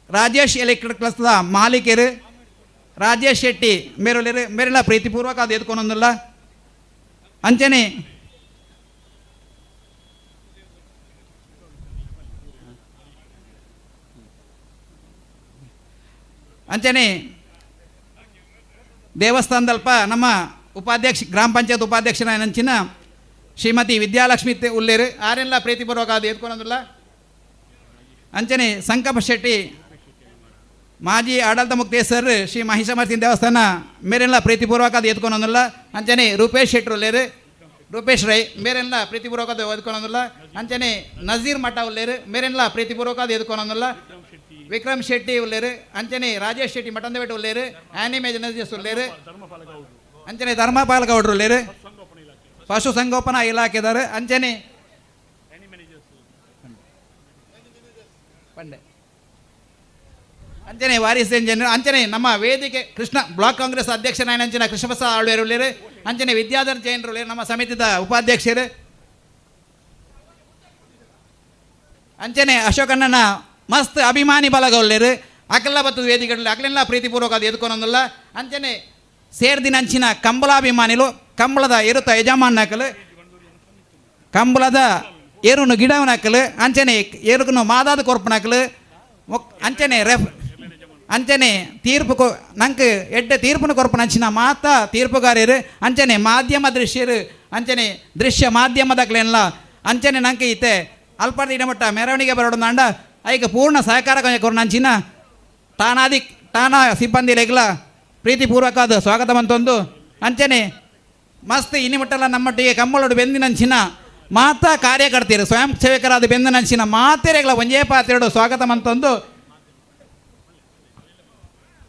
ರಾಜೇಶ್ ಎಲೆಕ್ಟ್ರಿಕಲ್ಸ್ದ ಮಾಲೀಕರು ರಾಜೇಶ್ ಶೆಟ್ಟಿ ಮೇರೆಲ್ಲರು ಮೇರೆಲ್ಲ ಪ್ರೀತಿಪೂರ್ವಕವಾದ ಎತ್ಕೊಂಡಲ್ಲ ಅಂಚನೆ ಅಂಚನೆ ದೇವಸ್ಥಾನದಲ್ಪ ನಮ್ಮ ಉಪಾಧ್ಯಕ್ಷ ಗ್ರಾಮ ಪಂಚಾಯತ್ ಉಪಾಧ್ಯಕ್ಷರ ನಂಚಿನ ಶ್ರೀಮತಿ ವಿದ್ಯಾಲಕ್ಷ್ಮಿ ಉಲ್ಲೇರು ಆರೆಲ್ಲ ಪ್ರೀತಿಪೂರ್ವಕ ಅದು ಎತ್ಕೊಂಡಲ್ಲ ಅಂಚನೆ ಸಂಕಪ್ಪ ಶೆಟ್ಟಿ ಮಾಜಿ ಆಡಳಿತ ಮುಕ್ತೇಶ್ವರ ಶ್ರೀ ಮಹಿಷಮರ್ತಿನ ದೇವಸ್ಥಾನ ಮೇರೆಲ್ಲ ಪ್ರೀತಿಪೂರ್ವಕದ ಎತ್ಕೊಳೋದಿಲ್ಲ ಅಂಚನೆ ರೂಪೇಶ್ ಶೆಟ್ರು ಉಲ್ಲೇರು ರೂಪೇಶ್ ರೈ ಮೇರೆಲ್ಲ ಪ್ರೀತಿಪೂರ್ವಕದ ಎದ್ಕೊಳೋದಿಲ್ಲ ಅಂಚನೆ ನಜೀರ್ ಮಠ ಉಲ್ಲೇರು ಮೇರೆಲ್ಲ ಪ್ರೀತಿಪೂರ್ವಕದ ಎದ್ಕೊಳೋದಿಲ್ಲ ವಿಕ್ರಮ್ ಶೆಟ್ಟಿ ಉಲ್ಲೇರು ಅಂಚನೆ ರಾಜೇಶ್ ಶೆಟ್ಟಿ ಮಠಂದಬೇಟು ಉಲ್ಲೇರು ಆನಿಮೇಜ್ ನಜೀಸ್ ಉಲ್ಲೇರು ಅಂಚನೆ ಧರ್ಮಪಾಲ ಗೌಡ್ರು ಉಲ್ಲೇರು ಪಶು ಸಂಗೋಪನಾ ಇಲಾಖೆದವರು ಅಂಚನೆ ಪಂಡೆ ಅಂಚನೆ ವಾರಿಸ್ ಎಂಜಿನಿಯರ್ ಅಂಚನೆ ನಮ್ಮ ವೇದಿಕೆ ಕೃಷ್ಣ ಬ್ಲಾಕ್ ಕಾಂಗ್ರೆಸ್ ಅಧ್ಯಕ್ಷನಾಯನ ಅಂಚನೆ ಕೃಷ್ಣಪ್ರಸಾದ್ ಆಳ್ವೇರು ಉಳ್ಳೇರು ಅಂಚನೆ ವಿದ್ಯಾಧರ್ ಜೈನರು ಉಳ್ಳೇರು ನಮ್ಮ ಸಮಿತಿದ ಉಪಾಧ್ಯಕ್ಷರು ಅಂಚನೆ ಅಶೋಕಣ್ಣನ ಮಸ್ತ್ ಅಭಿಮಾನಿ ಬಲಗ ಉಳ್ಳೇರು ಅಕಲ್ಲ ಬತ್ತದ ವೇದಿಕೆಗಳಲ್ಲಿ ಅಕಲೆಲ್ಲ ಪ್ರೀತಿಪೂರ್ವಕ ಅದು ಎದ್ಕೊನೊಂದಿಲ್ಲ ಅಂಚನೆ ಸೇರ್ದಿನ ಅಂಚಿನ ಕಂಬಳಾಭಿಮಾನಿಲು ಕಂಬಳದ ಏರುತ್ತ ಯಜಮಾನಕಲು ಕಂಬಳದ ಏರುನು ಗಿಡವನಕಲು ಅಂಚನೆ ಏರುಕನು ಮಾದಾದ ಕೊರ್ಪನಕಲು ಅಂಚನೆ ಅಂಚನೆ ತೀರ್ಪು ನಂಗೆ ಎಡ್ಡೆ ತೀರ್ಪುನ ಕೊರಪನ ಅಂಚಿನ ಮಾತ ತೀರ್ಪುಗಾರರು ಅಂಚನೆ ಮಾಧ್ಯಮ ದೃಶ್ಯರು ಅಂಚನೆ ದೃಶ್ಯ ಮಾಧ್ಯಮದಕ್ಲೆಲ್ಲ ಅಂಚನೆ ನಂಗೆ ಈತೆ ಅಲ್ಪದ ಇಡಮಟ್ಟ ಮೆರವಣಿಗೆ ಬರೋಡು ಅಂಡ ಐಕ ಪೂರ್ಣ ಸಹಕಾರ ಕೊರನ ಅಂಚಿನ ಠಾಣಾ ಸಿಬ್ಬಂದಿ ಲೆಗ್ಲ ಪ್ರೀತಿಪೂರ್ವಕವಾದ ಸ್ವಾಗತ ಬಂತೊಂದು ಅಂಚನೆ ಮಸ್ತ್ ಇನ್ನಿಮಟ್ಟಲ್ಲ ನಮ್ಮೊಟ್ಟಿಗೆ ಕಮ್ಮಳೋಡು ಬೆಂದಿನಂಚಿನ ಮಾತಾ ಕಾರ್ಯಕರ್ತೆಯರು ಸ್ವಯಂ ಸೇವಕರಾದ ಬೆಂದಿನಂಚಿನ ಮಾತೆರೆಗಳ ಒಂಜೇ ಪಾತ್ರೆಡು ಸ್ವಾಗತ ಬಂತೊಂದು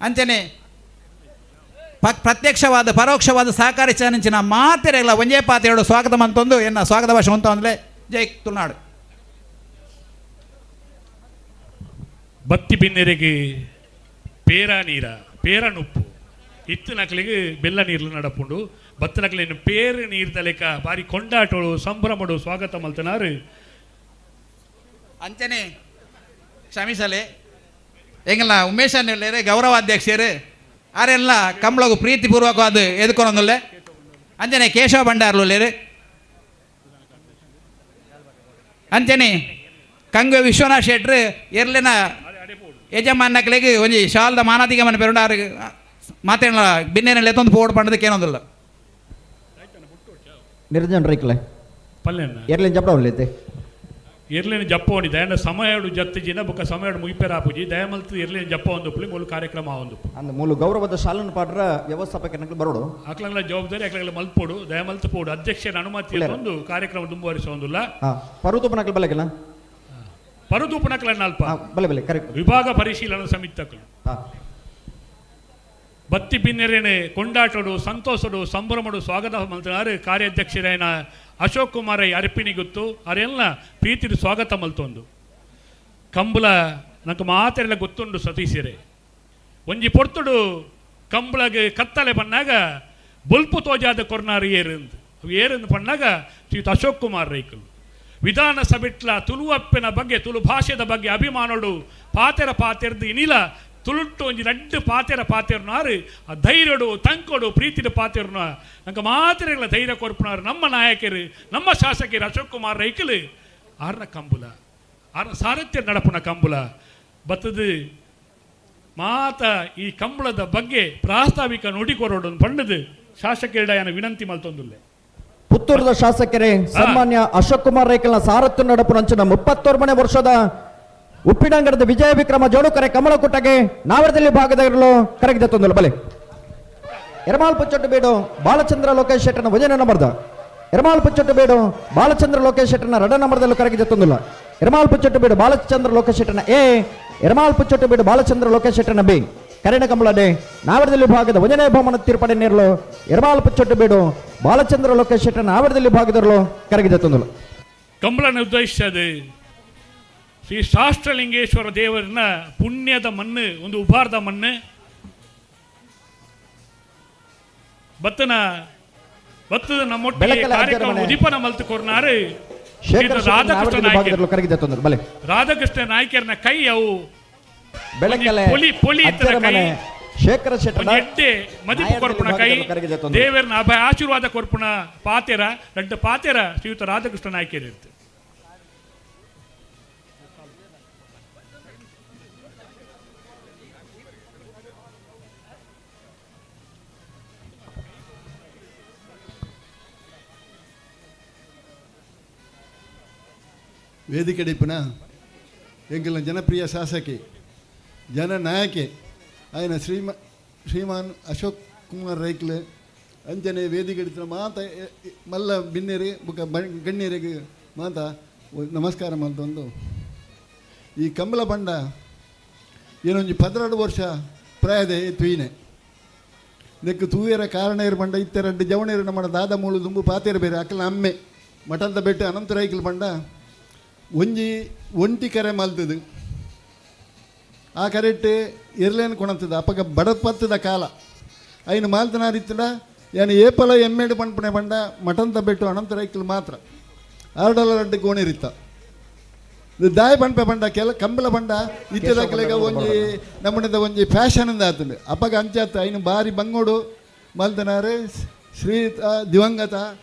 ಅಂಚನೆ ಪ್ರತ್ಯಕ್ಷವಾದ ಪರೋಕ್ಷವಾದ ಸಹಕಾರಿ ಚಾನಿಂಚಿನ ಮಾತೆರೆಗಳ ಒಂಜೇ ಪಾತ್ರೆಡು ಸ್ವಾಗತ ಬಂತೊಂದು ಎನ್ನ ಸ್ವಾಗತ ಭಾಷೆ ಅಂತ ಅಂದಲೇ ಜೈ ತುಳುನಾಡು ಬತ್ತಿ ಬಿನ್ನೆರೆಗೆ ಪೇರ ನೀರ ಪೇರ ನುಪ್ಪು ಇತ್ತು ನಕಲಿಗೆ ಬೆಲ್ಲ ನೀರ್ಲು ನಡಪುಂಡು ಬತ್ತ ನಕಲಿನ ಪೇರು ನೀರು ತಲೆಕ ಬಾರಿ ಕೊಂಡಾಟೋಳು ಸಂಭ್ರಮಡು ಸ್ವಾಗತ ಮಲ್ತನಾರು ಅಂಚನೆ ಕ್ಷಮಿಸಲೆ ಎಂಗಲ್ಲ ಉಮೇಶ್ ಅನ್ನೇ ಗೌರವಾಧ್ಯಕ್ಷರು ಆರೆಲ್ಲ ಕಂಬಳಗು ಪ್ರೀತಿಪೂರ್ವಕವಾದ ಎದ್ಕೊಳೊಂದಲ್ಲೇ ಅಂಚನೆ ಕೇಶವ ಭಂಡಾರ್ಲೇರು ಅಂಚನೆ ಕಂಗು ವಿಶ್ವನಾಥ್ ಶೆಟ್ರು ಎರ್ಲಿನ ಯಜಮಾನಕ್ಲೆಗೆ ಒಂಜಿ ಶಾಲದ ಮಾನಾದಿಗಮನ ಪೆರುಂಡಾರು ಮಾತೇನ ಬಿನ್ನೇನಲ್ಲಿ ಎತ್ತೊಂದು ಪೋಡ್ ಪಂಡದಕ್ಕೆ ಏನೊಂದಿಲ್ಲ ನಿರಂಜನ್ ರೈಕ್ಲೆ ಪಲ್ಲೆನ್ನ ಎರ್ಲಿನ ಜಪ್ಪ ಉಳ್ಳೈತೆ ಇರ್ಲಿನ ಜಪ್ಪ ಒಂದು ದಯಂಡ ಸಮಯಡು ಜತ್ತಿಜಿನ ಬೊಕ್ಕ ಸಮಯಡು ಮುಗಿಪೇರಾಪುಜಿ ದಯಮಲ್ತು ಇರ್ಲಿನ ಜಪ್ಪ ಒಂದು ಪುಳಿ ಮೂಲ ಕಾರ್ಯಕ್ರಮ ಒಂದು ಅಂದ ಮೂಲ ಗೌರವದ ಶಾಲನ ಪಾಡ್ರ ವ್ಯವಸ್ಥಾಪಕನಕ್ಕೆ ಬರೋಡು ಅಕ್ಲಂಗ್ಲ ಜವಾಬ್ದಾರಿ ಅಕ್ಲಂಗ್ಲ ಮಲ್ಪೋಡು ದಯಮಲ್ತು ಪೋಡು ಅಧ್ಯಕ್ಷರ ಅನುಮತಿ ಒಂದು ಕಾರ್ಯಕ್ರಮ ತುಂಬುವರಿಸೋದಿಲ್ಲ ಪರುತುಪನಕ್ಕೆ ಬಲಗಿಲ್ಲ ಪರುದೂಪನಕ್ಲ ಅಲ್ಪ ಬಲೆ ಬಲೆ ಕರೆಕ್ಟ್ ವಿಭಾಗ ಪರಿಶೀಲನಾ ಸಮಿತಕ್ಲು ಬತ್ತಿ ಬಿನ್ನೆರೇನೆ ಕೊಂಡಾಟೋಡು ಸಂತೋಷಡು ಸಂಭ್ರಮಡು ಸ್ವಾಗತ ಮಲ್ತನಾರು ಕಾರ್ಯಾಧ್ಯಕ್ಷರೇನ ಅಶೋಕ್ ಕುಮಾರ್ ಅರ್ಪಿಣಿ ಗೊತ್ತು ಅವರೆಲ್ಲ ಪ್ರೀತಿದು ಸ್ವಾಗತ ಮಲ್ತೊಂದು ಕಂಬಳ ನಂಗೆ ಮಾತೆಲ್ಲ ಗೊತ್ತುಂಡು ಸತೀಶರೇ ಒಂಜಿ ಪೊರ್ತುಡು ಕಂಬಳಗೆ ಕತ್ತಲೆ ಪನ್ನಾಗ ಬೊಲ್ಪು ತೋಜಾದ ಕೊರ್ನಾರು ಏರಂದು ಪನ್ನಾಗ ಶ್ರೀಯುತ ಅಶೋಕ್ ಕುಮಾರ್ ರೈಕಲು ವಿಧಾನಸಭೆಟ್ಲ ತುಳುವಪ್ಪಿನ ಬಗ್ಗೆ ತುಳು ಭಾಷೆದ ಬಗ್ಗೆ ಅಭಿಮಾನೋಡು ಪಾತೆರದು ಇನಿಲ ತುಳುಟ್ಟು ಒಂಜಿ ರಡ್ಡು ಪಾತೆರನಾರು ಆ ಧೈರ್ಯಡು ತಂಕೊಡು ಪ್ರೀತಿದ ಪಾತೆರನ ನಂಗೆ ಮಾತೆರೆಗಳ ಧೈರ್ಯ ಕೊರ್ಪನಾರು ನಮ್ಮ ನಾಯಕರು ನಮ್ಮ ಶಾಸಕರು ಅಶೋಕ್ ಕುಮಾರ್ ರೈಕಲು ಆರ್ನ ಕಂಬುಲ ಆರ್ನ ಸಾರಥ್ಯ ನಡಪುನ ಕಂಬುಲ ಬತ್ತದು ಮಾತ ಈ ಕಂಬಳದ ಬಗ್ಗೆ ಪ್ರಾಸ್ತಾವಿಕ ನುಡಿ ಕೊರೋಡು ಪಂಡದು ಶಾಸಕರಿಡ ವಿನಂತಿ ಮಲ್ತೊಂದುಲ್ಲೆ ಪುತ್ತೂರದ ಶಾಸಕರೇ ಸನ್ಮಾನ್ಯ ಅಶೋಕ್ ಕುಮಾರ್ ರೈಕಲ್ನ ಸಾರಥ್ಯ ನಡಪು ನಂಚಿನ 31ನೇ ವರ್ಷದ ಉಪ್ಪಿನಂಗಡದ ವಿಜಯ ವಿಕ್ರಮ ಜೋಡುಕರೆ ಕಮಲಕುಟ್ಟಗೆ ನಾವರದಲ್ಲಿ ಭಾಗದಲ್ಲಿರಲು ಕರಗಿದ ತೊಂದಲು ಬಲೆ ಎರಮಾಲ್ ಪುಚ್ಚೊಟ್ಟು ಬೇಡು ಬಾಲಚಂದ್ರ ಲೋಕೇಶ್ ಶೆಟ್ಟನ ವಜನ ನಂಬರ್ದ ಎರಮಾಲ್ ಪುಚ್ಚೊಟ್ಟು ಬೇಡು ಬಾಲಚಂದ್ರ ಲೋಕೇಶ್ ಶೆಟ್ಟನ ರಡ ನಂಬರ್ದಲ್ಲೂ ಕರಗಿದ ತೊಂದಲ ಎರಮಾಲ್ ಪುಚ್ಚೊಟ್ಟು ಬೇಡು ಬಾಲಚಂದ್ರ ಲೋಕೇಶ್ ಶೆಟ್ಟನ ಎ ಎರಮಾಲ್ ಪುಚ್ಚೊಟ್ಟು ಬೇಡು ಬಾಲಚಂದ್ರ ಲೋಕೇಶ್ ಶೆಟ್ಟನ ಬಿ ಕರೆಣ ಕಂಬಳಡೆ ನಾವರದಲ್ಲಿ ಭಾಗದ ವಜನೆ ಬಹುಮಾನ ತೀರ್ಪಡೆ ನೇರಲು ಎರಮಾಲ್ ಪುಚ್ಚೊಟ್ಟು ಬೇಡು ಬಾಲಚಂದ್ರ ಲೋಕೇಶ್ ಶೆಟ್ಟನ ನಾವರದಲ್ಲಿ ಭಾಗದಲ್ಲೂ ಕರಗಿದ ತೊಂದಲು ಕಂಬಳನ ಉದ್ದೇಶಿಸದು ಶ್ರೀ ಶಾಸ್ತ್ರಲಿಂಗೇಶ್ವರ ದೇವರನ್ನ ಪುಣ್ಯದ ಮಣ್ಣು ಒಂದು ಉಪಾರ್ದ ಮಣ್ಣು ಬತ್ತದ ನಮ್ಮೊಟ್ಟಿಗೆ ಕಾರ್ಯಕ್ರಮ ಉದೀಪನ ಮಲ್ತು ಕೊರ್ನಾರು ರಾಧಾಕೃಷ್ಣ ನಾಯ್ಕರ್ನ ಕೈ ಅವು ಪೊಲಿ ಶೇಖರ ಶೆಟ್ಟನ ಎಡ್ಡೆ ಮದಿಪು ಕೊರ್ಪುನ ಕೈ ದೇವರನ ಅಭಯ ಆಶೀರ್ವಾದ ಕೊರ್ಪುನ ಪಾತೆರ ರೆಡ್ಡ ಪಾತೆರ ಶ್ರೀಯುತ ರಾಧಾಕೃಷ್ಣ ನಾಯ್ಕರ್ ಇರುತ್ತೆ ವೇದಿಕೆ ಡಿಪ್ಪನ ಎಂಕಲ್ನ ಜನಪ್ರಿಯ ಶಾಸಕಿ ಜನನಾಯಕೆ ఆయన ಶ್ರೀಮಾನ್ ಅಶೋಕ್ ಕುಮಾರ್ ರೈಕ್ಲೆ ಅಂಚನೆ ವೇದಿಕೆ ಮಾತ ಮಲ್ಲ ಬಿನ್ನೇರಿ ಬುಕ್ಕ ಗಣ್ಯರಿಗೆ ಮಾತ ನಮಸ್ಕಾರ ಮಾಡ್ತೊಂದು ಈ ಕಂಬಳ ಬಂಡ ಏನೊಂದು 12 ವರ್ಷ ಪ್ರಾಯದ ತುಯಿನೆ ನೆಕ್ಕು ತೂಯರ ಕಾರಣ ಬಂಡ ಇತ್ತೆರಡು ಜವಣೇರು ನಮ್ಮ ದಾದ ಮೂಳು ದುಂಬು ಪಾತೇರು ಬೇರೆ ಅಕ್ಕಲ ಅಮ್ಮೆ ಮಠದ ಬೆಟ್ಟ ಅನಂತ ರೈಕಲ್ ಬಂಡ ಒಂಜಿ ಒಂಟಿ ಕರೆ ಮಲ್ತದು ಆ ಕರೆಟ್ಟು ಇರ್ಲೇನು ಕೊಣತದ ಅಪ್ಪಗ ಬಡಪತ್ತದ ಕಾಲ ಐನು ಮಾಲ್ತನಾರಿತ್ತಡ ಏನು ಏಪಲ ಎಮ್ಮೆಡು ಪಂಪಣೆ ಬಂಡ ಮಠಂತ ಬೆಟ್ಟು ಅನಂತ ರೈಕಲ್ ಮಾತ್ರ $6 ಗೋಣಿರಿತ್ತ ದಾಯ ಪಂಪೆ ಬಂಡ ಕಂಬಳ ಬಂಡ ಇತ್ತದ ಕೆಳಗೆ ಒಂಜಿ ನಮ್ಮನೆದ ಒಂಜಿ ಫ್ಯಾಷನ್ ಆತಂದು ಅಪ್ಪಗ ಅಂಚಾತ ಐನು ಬಾರಿ ಬಂಗೋಡು ಮಲ್ತನಾರೆ ಶ್ರೀತ ದಿವಂಗತ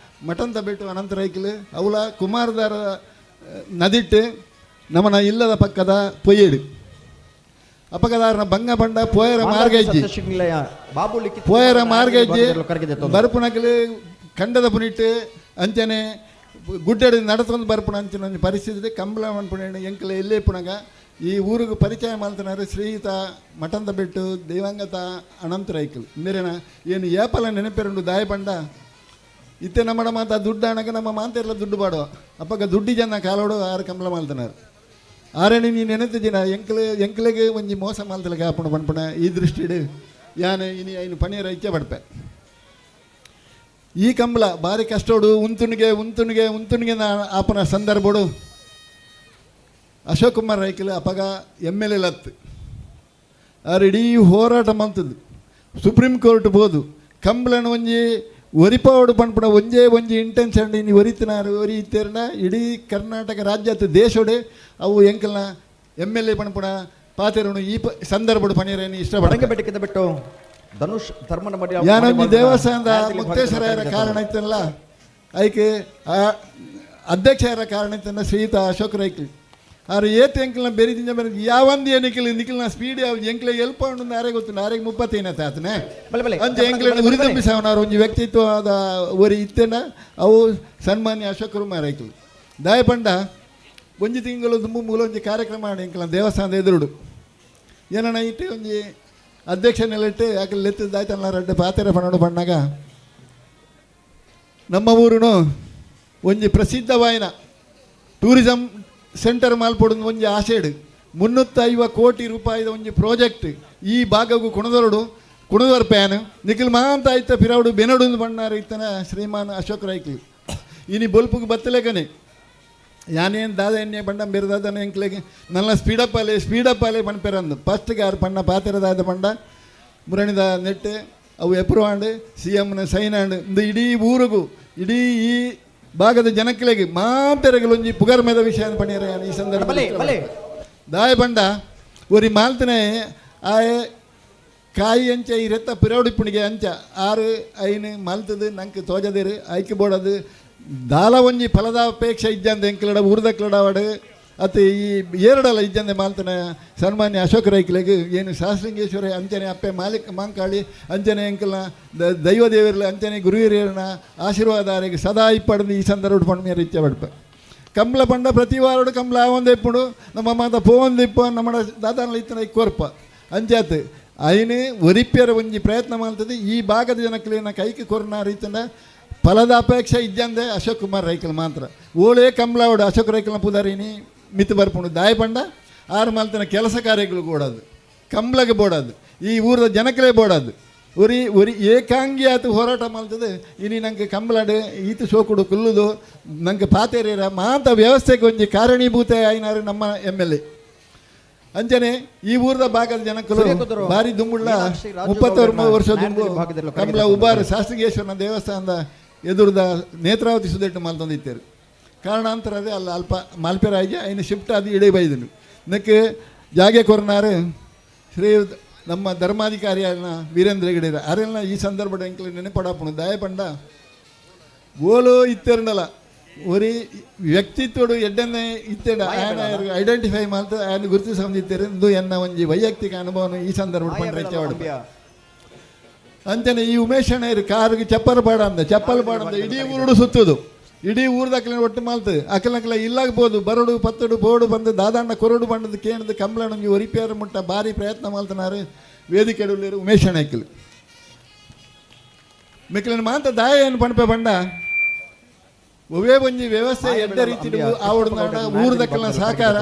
ಮಠಂತ ಬೆಟ್ಟು ಅನಂತ ರೈಕಲ್ ಅವಳ ಕುಮಾರದಾರ ನದಿಟ್ಟು ನಮ್ಮನ ಇಲ್ಲದ ಪಕ್ಕದ ಪೊಯ್ಯಡು ಅಪಕದಾರನ ಬಂಗ ಬಂಡ ಪೋಯರ ಮಾರ್ಗಜ್ಜಿ ಪೋಯರ ಮಾರ್ಗಜ್ಜಿ ಬರ್ಪುನಕಲು ಕಂಡದ ಪುನಿಟ್ಟು ಅಂಚನೆ ಗುಡ್ಡಡಿ ನಡ್ಕೊಂಡು ಬರ್ಪುಣ ಅಂಚಿನ ಒಂದು ಪರಿಸ್ಥಿತಿ ಕಂಬಳ ಅನ್ಪುಣ ಎಂಕಲ ಎಲ್ಲೇ ಪುಣಗ ಈ ಊರಿಗೆ ಪರಿಚಯ ಮಾಡ್ತಾರ ಶ್ರೀಯುತ ಮಠಂತ ಬೆಟ್ಟು ದಿವಂಗತ ಅನಂತ ರೈಕಲ್ ಇಂದಿರೇನ ಏನು ಏಪಲ ನೆನಪೆರಂಡು ದಾಯ ಬಂಡ ಇತ್ತೆ ನಮ್ಮ ಮಾತ ದುಡ್ಡು ಹಣಕ್ಕೆ ನಮ್ಮ ಮಾತೆಲ್ಲ ದುಡ್ಡು ಬಾಡುವ ಅಪ್ಪಗ ದುಡ್ಡಿ ಜನ ಕಾಲೋಡು ಆರು ಕಂಬಳ ಮಾಡ್ತಾರ ಆರೇಣಿ ನೀನು ನೆನೆತಿದ್ದೀನ ಎಂಕ್ಲೆಗೆ ಒಂಜಿ ಮೋಸ ಮಾಲ್ತಲೆಗೆ ಆಪಣ ಪಣ್ಪಣ ಈ ದೃಷ್ಟಿಡು ಯಾನು ಇನಿ ಐನು ಪಣಿಯರ ಇಚ್ಛೆ ಪಡ್ಪೆ ಈ ಕಂಬಳ ಭಾರಿ ಕಷ್ಟೋಡು ಉಂತುನಿಗೆ ಆಪನ ಸಂದರ್ಭಡು ಅಶೋಕ್ ಕುಮಾರ್ ರೈಕಲ್ ಅಪಗ MLA ಲತ್ತು ಆರು ಇಡೀ ಹೋರಾಟ ಮಂತದ್ದು ಸುಪ್ರೀಂ ಕೋರ್ಟ್ ಬೋದು ಕಂಬಳನ ಒಂಜಿ ಒರಿಪಾವಡು ಪಂಪಣ ಒಂಜಿ ಇಂಟೆನ್ಷನ್ ಇನ್ನು ಒರಿತಿನಾರು ಒರಿ ಇತ್ತೇರನ ಇಡೀ ಕರ್ನಾಟಕ ರಾಜ್ಯದ ದೇಶೋಡೆ ಅವು ಎಂಕಲ್ನ MLA ಪಂಪಣ ಪಾತೆರನು ಈ ಸಂದರ್ಭಡು ಪಣಿಯರೇನು ಇಷ್ಟಪಡ ಬಿಟ್ಟು ಧನುಷ್ ಧರ್ಮನ ಯಾನೊಂದು ದೇವಸ್ಥಾನದ ಮುಕ್ತೇಶ್ವರ ಕಾರಣ ಇತ್ತಲ್ಲ ಐಕೆ ಅಧ್ಯಕ್ಷರ ಕಾರಣ ಇತ್ತಲ್ಲ ಶ್ರೀಯುತ ಅಶೋಕ್ ರೈಕಲ್ ಆರು ಏತ್ ಎಂಕಲ್ನ ಬೆರಿದಿಂದ ಬೆರಿ ಯಾವಂದು ನಿಖಿಲ್ನ ಸ್ಪೀಡ್ ಎಂಕ್ಲೆ ಎಲ್ಪ ಉಂಡು ಆರೆ ಗೊತ್ತು ಆರೆಗೆ 35 ಆತನೆ ಅಂಚೆ ಎಂಕ್ಲೆ ಉರಿದಂಬಿಸವನಾರು ಒಂಜಿ ವ್ಯಕ್ತಿತ್ವದ ಒರಿ ಇತ್ತೇನ ಅವು ಸನ್ಮಾನ್ಯ ಅಶೋಕ್ ಕುಮಾರ್ ರೈಕಲ್ ದಾಯ ಪಂಡ ಒಂಜಿ ತಿಂಗಳು ಮೂಲ ಒಂಜಿ ಕಾರ್ಯಕ್ರಮ ಮಾಡಿ ಎಂಕಲ್ನ ದೇವಸ್ಥಾನದ ಎದುರುಡು ಏನಣ್ಣ ಇಟ್ಟು ಒಂಜಿ ಅಧ್ಯಕ್ಷನೆಲ್ಲ ಇಟ್ಟು ಯಾಕಲ್ಲಿ ಲೆತ್ತದಾಯ್ತಲ್ಲ ರೆಡ್ಡೆ ಪಾತೆರ ಪಣೋಡು ಬಣ್ಣಾಗ ನಮ್ಮ ಊರುನು ಒಂಜಿ ಪ್ರಸಿದ್ಧವಾಯಿನ ಟೂರಿಸಂ ಸೆಂಟರ್ ಮಾಲ್ಪೊಡು ಒಂಜಿ ಆಸೆಡು 350 ಕೋಟಿ ರೂಪಾಯಿದ ಒಂಜಿ ಪ್ರಾಜೆಕ್ಟ್ ಈ ಭಾಗಗೂ ಕುಣದವರ ಪ್ಯಾನ್ ನಿಖಿಲ್ ಮಾಂತ ಆಯ್ತ ಪಿರಾವುಡು ಬೆನಡು ಬಣ್ಣಾರ ಇತ್ತನ ಶ್ರೀಮಾನ್ ಅಶೋಕ್ ರೈಕಲ್ ಇನಿ ಬೊಲ್ಪುಗೆ ಬತ್ತಲೇಕನೆ ಯಾನೇನು ದಾದ ಎಣ್ಣೆ ಬಂಡ ಬೆರೆದಾದನ ಎಂಕ್ಲೆಗೆ ನನ್ನ ಸ್ಪೀಡಪ್ ಆಲೆ ಪಣ್ಪೆರಂದು ಫಸ್ಟ್ಗೆ ಯಾರು ಪಣ್ಣ ಪಾತೆರದಾದ ಪಂಡ ಮುರಣಿದ ನೆಟ್ಟೆ ಅವು ಎಪ್ರುವಾಂಡು CMನ ಸೈನಾಂಡು ಇಂದು ಇಡೀ ಊರಿಗೂ ಇಡೀ ಈ ಭಾಗದ ಜನಕ್ಲೆಗೆ ಮಾತೆರೆಗಳೊಂಜಿ ಪುಗರ್ಮೆದ ವಿಷಯ ಪಣಿಯರ ಈ ಸಂದರ್ಭದಲ್ಲಿ ದಾಯ ಬಂಡ ಒರಿ ಮಾಲ್ತನೆ ಆಯೆ ಕಾಯಿ ಅಂಚ ಈ ರತ್ತ ಪಿರೌಡಿಪ್ಪುಣಿಗೆ ಅಂಚ 6-5 ಮಾಲ್ತದು ನಂಗೆ ತೋಜದಿರು ಆಯ್ಕೆ ಬೋಡದು ದಾಲ ಒಂಜಿ ಫಲದಾಪೇಕ್ಷೆ ಇಜ್ಜಂದೆ ಎಂಕ್ಲಡ ಊರ್ದಕ್ಲಡವಾಡು ಅತ್ತು ಈ ಏರಡಲ್ಲ ಇಜ್ಜಂದೆ ಮಾಲ್ತನ ಸನ್ಮಾನ್ಯ ಅಶೋಕ್ ರೈಕ್ಲೆಗೆ ಏನು ಶಾಸ್ತ್ರಿಂಗೇಶ್ವರ ಅಂಚನೆ ಅಪ್ಪೆ ಮಾಂಕಾಳಿ ಅಂಚನೆ ಎಂಕಲ್ನ ದೈವ ದೇವರಲ್ಲಿ ಅಂಚನೆ ಗುರು ಹಿರಿಯರನ್ನ ಆಶೀರ್ವಾದಾರಿಗೆ ಸದಾ ಇಪ್ಪಡು ಈ ಸಂದರ್ಭ ಪಣ್ಮೇರ ಇಚ್ಛೆ ಪಡ್ಪೆ ಕಂಬಳ ಪಂಡ ಪ್ರತಿ ವಾರೋಡು ಕಂಬಳ ಆವೊಂದು ಇಪ್ಪುಡು ನಮ್ಮ ಮಾತ ಪೋವೊಂದು ಇಪ್ಪ ನಮ್ಮ ದಾದಾನಲ್ಲಿ ಇತ್ತನ ಇಕ್ಕೋರ್ಪ ಅಂಚಾತು ಐನು ಒರಿಪ್ಯರ ಒಂಜಿ ಪ್ರಯತ್ನ ಮಾಡ್ತದೆ ಈ ಭಾಗದ ಜನಕ್ಲೇನ ಕೈಗೆ ಕೊರ್ನ ರೀತಿಯಿಂದ ಫಲದ ಅಪೇಕ್ಷೆ ಇಜ್ಜಂದೆ ಅಶೋಕ್ ಕುಮಾರ್ ರೈಕಲ್ ಮಾತ್ರ ಓಳೇ ಕಂಬಳಾವಡು ಅಶೋಕ್ ರೈಕಲ್ನ ಪುದಾರಿನಿ ಮಿತ್ತು ಬರ್ಪುಂಡು ದಾಯ ಪಂಡ ಆರು ಮಾಲ್ತನ ಕೆಲಸ ಕಾರ್ಯಗಳು ಬೋಡೋದು ಕಂಬಳಗೆ ಬೋಡೋದು ಈ ಊರದ ಜನಕಲೇ ಬೋಡೋದು ಒರಿ ಏಕಾಂಗಿ ಆತು ಹೋರಾಟ ಮಾಡ್ತದೆ ಇನಿ ನಂಗೆ ಕಂಬಳಾಡು ಈತು ಸೋಕುಡು ಕುಲ್ಲುದು ನಂಗೆ ಪಾತೆರೇರ ಮಾತ ವ್ಯವಸ್ಥೆಗೆ ಒಂಜಿ ಕಾರಣೀಭೂತ ಆಯ್ನಾರು ನಮ್ಮ MLA ಅಂಚನೆ ಈ ಊರದ ಭಾಗದ ಜನಕಲು ಭಾರಿ ದುಂಬುಳ್ಳ 33 ವರ್ಷ ದುಂಬು ಕಂಬಳ ಉಬಾರ ಶಾಸ್ತ್ರಿಗೇಶ್ವರನ ದೇವಸ್ಥಾನದ ಎದುರುದ ನೇತ್ರಾವತಿ ಸುದೆಟ್ಟು ಮಾಲ್ತೊಂದಿತ್ತೇರು ಕಾರಣಾಂತರ ಅದೇ ಅಲ್ಲ ಅಲ್ಪ ಮಾಲ್ಪೆರಾಗಿ ಐನು ಶಿಫ್ಟ್ ಆದಿ ಇಡೀ ಬೈದನು ನೆಕ್ಕೆ ಜಾಗೆ ಕೊರ್ನಾರು ಶ್ರೀ ನಮ್ಮ ಧರ್ಮಾಧಿಕಾರಿಯನ್ನ ವೀರೇಂದ್ರ ಹೆಗಡೆ ಅರೆಲ್ಲ ಈ ಸಂದರ್ಭದ ಎಂಕ್ಲೆ ನೆನಪಡಾಪುಣ ದಾಯ ಪಂಡ ಓಲು ಇತ್ತೇರನಲ್ಲ ಒರಿ ವ್ಯಕ್ತಿತ್ವಡು ಎಡ್ಡನ್ನೇ ಇತ್ತೇಡ ಆಯನ ಐಡೆಂಟಿಫೈ ಮಾಡ್ತು ಆಯನ ಗುರುತಿಸಂದಿತ್ತೇರು ಇಂದು ಎನ್ನ ಒಂಜಿ ವೈಯಕ್ತಿಕ ಅನುಭವನ ಈ ಸಂದರ್ಭ ಪಂಡ ಅಂಚನೆ ಈ ಉಮೇಶ್ ಅಣ್ಣ ಕಾರಿಗೆ ಚಪ್ಪಲ್ ಪಾಡಂದ ಇಡೀ ಊರುಡು ಸುತ್ತುದು ಇಡೀ ಊರ್ದಕ್ಕಲಿನ ಒಟ್ಟು ಮಾಲ್ತು ಅಕ್ಕಲಕ್ಕಲ ಇಲ್ಲಾಗ್ಬೋದು ಬರಡು ಪತ್ತಡು ಬೋಡು ಬಂದು ದಾದಾಂಡ ಕೊರಡು ಬಂಡದು ಕೇಣದು ಕಂಬಳ ನಮಗೆ ಒರಿಪೇರು ಮುಟ್ಟ ಭಾರಿ ಪ್ರಯತ್ನ ಮಾಡ್ತಾರು ವೇದಿಕೆ ಉಮೇಶ್ ಅಣ್ಣಕ್ಕಲು ಮಿಕ್ಕಲಿನ ಮಾತ ದಾಯ ಏನು ಪಣಪೆ ಬಂಡ ಒವೇ ಒಂಜಿ ವ್ಯವಸ್ಥೆ ಎಡ್ಡ ರೀತಿ ಆವಡ್ನಾಡ ಊರ್ದಕ್ಕಲ ಸಹಕಾರ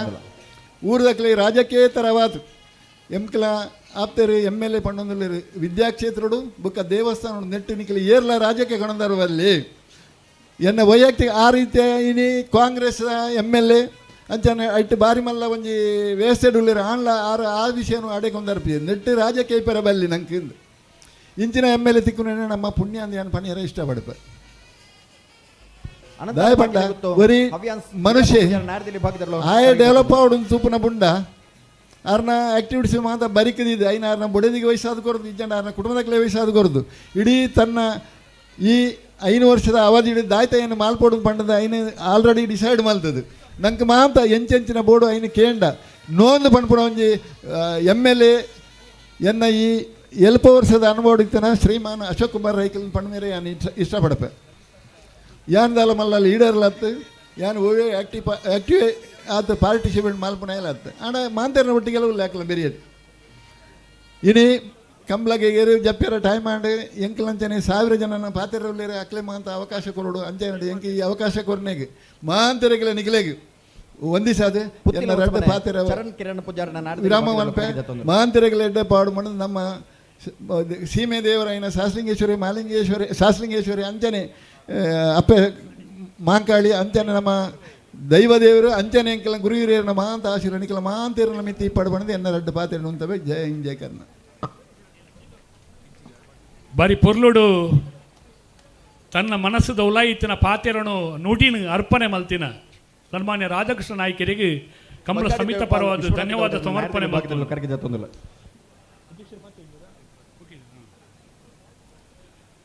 ಊರ್ದಕ್ಕಲಿ ರಾಜಕೀಯೇತರವಾತು ಎಂಕಲ ಆಪ್ತರು MLA ಪಂಡೊಂದುಲ್ಲೇರು ವಿದ್ಯಾಕ್ಷೇತ್ರಡು ಬೊಕ್ಕ ದೇವಸ್ಥಾನ ನೆಟ್ಟು ನಿಕ್ಕಲಿ ಏರ್ಲ ರಾಜ್ಯಕ್ಕೆ ಕಣದಾರು ಅಲ್ಲಿ ಎನ್ನ ವೈಯಕ್ತಿಕ ಆ ರೀತಿಯ ಇನಿ ಕಾಂಗ್ರೆಸ್ MLA ಅಂಚನೆ ಐಟ್ ಬಾರಿ ಮಲ್ಲ ಒಂಜಿ ವ್ಯವಸ್ಥೆ ಉಳ್ಳೇರು ಆನ್ಲ ಆ ವಿಷಯನು ಅಡೆಕೊಂಡರ್ಪಿ ನೆಟ್ಟು ರಾಜಕೀಯ ಪರ ಬಲ್ಲಿ ನಂಗೆ ಇಂಚಿನ MLA ತಿಕ್ಕುನೇ ನಮ್ಮ ಪುಣ್ಯ ಅಂದ ಏನು ಪಣಿಯರ ಇಷ್ಟಪಡಪ ದಯಪಂಡ ಬರೀ ಮನುಷ್ಯ ಆಯ ಡೆವಲಪ್ ಆವಡು ತೂಪುನ ಬುಂಡ ಆರ್ನ ಆಕ್ಟಿವಿಟೀಸ್ ಮಾತ್ರ ಬರಿಕದಿದೆ ಐನ ಆರ್ನ ಬುಡದಿಗೆ ವಯಸ್ಸಾದ ಕೊರದು ಇಜ್ಜಂಡ ಆರ್ನ ಕುಟುಂಬದಕ್ಕೆ ವಯಸ್ಸಾದ ಕೊರದು ಇಡೀ ತನ್ನ ಈ 5 ವರ್ಷದ ಅವಧಿ ಹಿಡಿದು ದಾಯ್ತ ಏನು ಮಾಲ್ಪೋಡು ಪಂಡದ ಐನು ಆಲ್ರೆಡಿ ಡಿಸೈಡ್ ಮಾಡ್ತದೆ ನಂಗೆ ಮಾತ್ರ ಎಂಚೆಂಚಿನ ಬೋರ್ಡು ಐನು ಕೇಂಡ ನೋಂದು ಪಂಡ್ಪುಣ ಒಂಜಿ MLA ಎನ್ನ ಈ ಎಲ್ಪ ವರ್ಷದ ಅನುಭವ ಇತ್ತನ ಶ್ರೀಮಾನ್ ಅಶೋಕ್ ಕುಮಾರ್ ರೈಕಲ್ ಪಂಡ ಯಾನು ಇಷ್ಟಪಡಪೆ ಯಾನ್ದಾಲ ಮಲ್ಲ ಲೀಡರ್ಲತ್ತು ಯಾನು ಓವೇ ಆಕ್ಟಿವ್ ಆತ ಪಾರ್ಟಿಸಿಪೇಟ್ ಮಾಲ್ಪನ ಎಲ್ಲ ಆತ ಆಣ ಮಾಂತೇರನ ಒಟ್ಟಿಗೆಲ್ಲ ಲೆಕ್ಕಲ ಬೆರಿಯದು ಇನಿ ಕಂಬ್ಲಗೆ ಏರು ಜಪ್ಪ್ಯಾರ ಟೈಮ್ ಆಂಡ್ ಎಂಕಲಂಚನೆ 1000 ಜನನ ಪಾತೆರಲ್ಲೇರೆ ಅಕ್ಲೆ ಮಾಂತ ಅವಕಾಶ ಕೊರೋಡು ಅಂಚೆ ನಡಿ ಎಂಕಿ ಈ ಅವಕಾಶ ಕೊರ್ನೆಗೆ ಮಾಂತೆರೆಗೆಲ್ಲ ನಿಗಲೆಗೆ ಒಂದಿಸಾದೆ ಎನ್ನ ರಡ್ಡ ಪಾತೆರ ವಿರಾಮ ಮಲ್ಪೆ ಮಾಂತೆರೆಗೆಲ್ಲ ಎಡ್ಡೆ ಪಾಡು ಮಣ್ಣು ನಮ್ಮ ಸೀಮೆ ದೇವರಾಯನ ಶಾಸ್ಲಿಂಗೇಶ್ವರಿ ಅಂಚನೆ ಅಪ್ಪೆ ಮಾಂಕಾಳಿ ಅಂಚನೆ ನಮ್ಮ ದೈವ ದೇವರು ಅಂಚನೆ ಎಂಕೆಲ್ಲ ಗುರು ಹಿರಿಯರನ್ನ ಮಾಂತ ಆಶೀರ್ವನಿಕೆಲ್ಲ ಮಾಂತೇರನ ಮಿತಿ ಪಡಬಣದು ಎನ್ನ ರಡ್ಡ ಪಾತೆರ ಉಂತವೆ ಜಯ ಹಿಂದ್ ಜಯ ಕರ್ನ ಬಾರಿ ಪೊರ್ಲುಡು ತನ್ನ ಮನಸ್ಸದ ಉಲಾಯಿತಿನ ಪಾತೆರನು ನುಡಿನ ಅರ್ಪಣೆ ಮಲ್ತಿನ ಸನ್ಮಾನ್ಯ ರಾಧಾಕೃಷ್ಣ ನಾಯ್ಕರಿಗೆ ಕಮಲ ಸಮಿತ ಪರವಾದ ಧನ್ಯವಾದ ಸಮರ್ಪಣೆ ಮಾಡ್ತಾರೆ.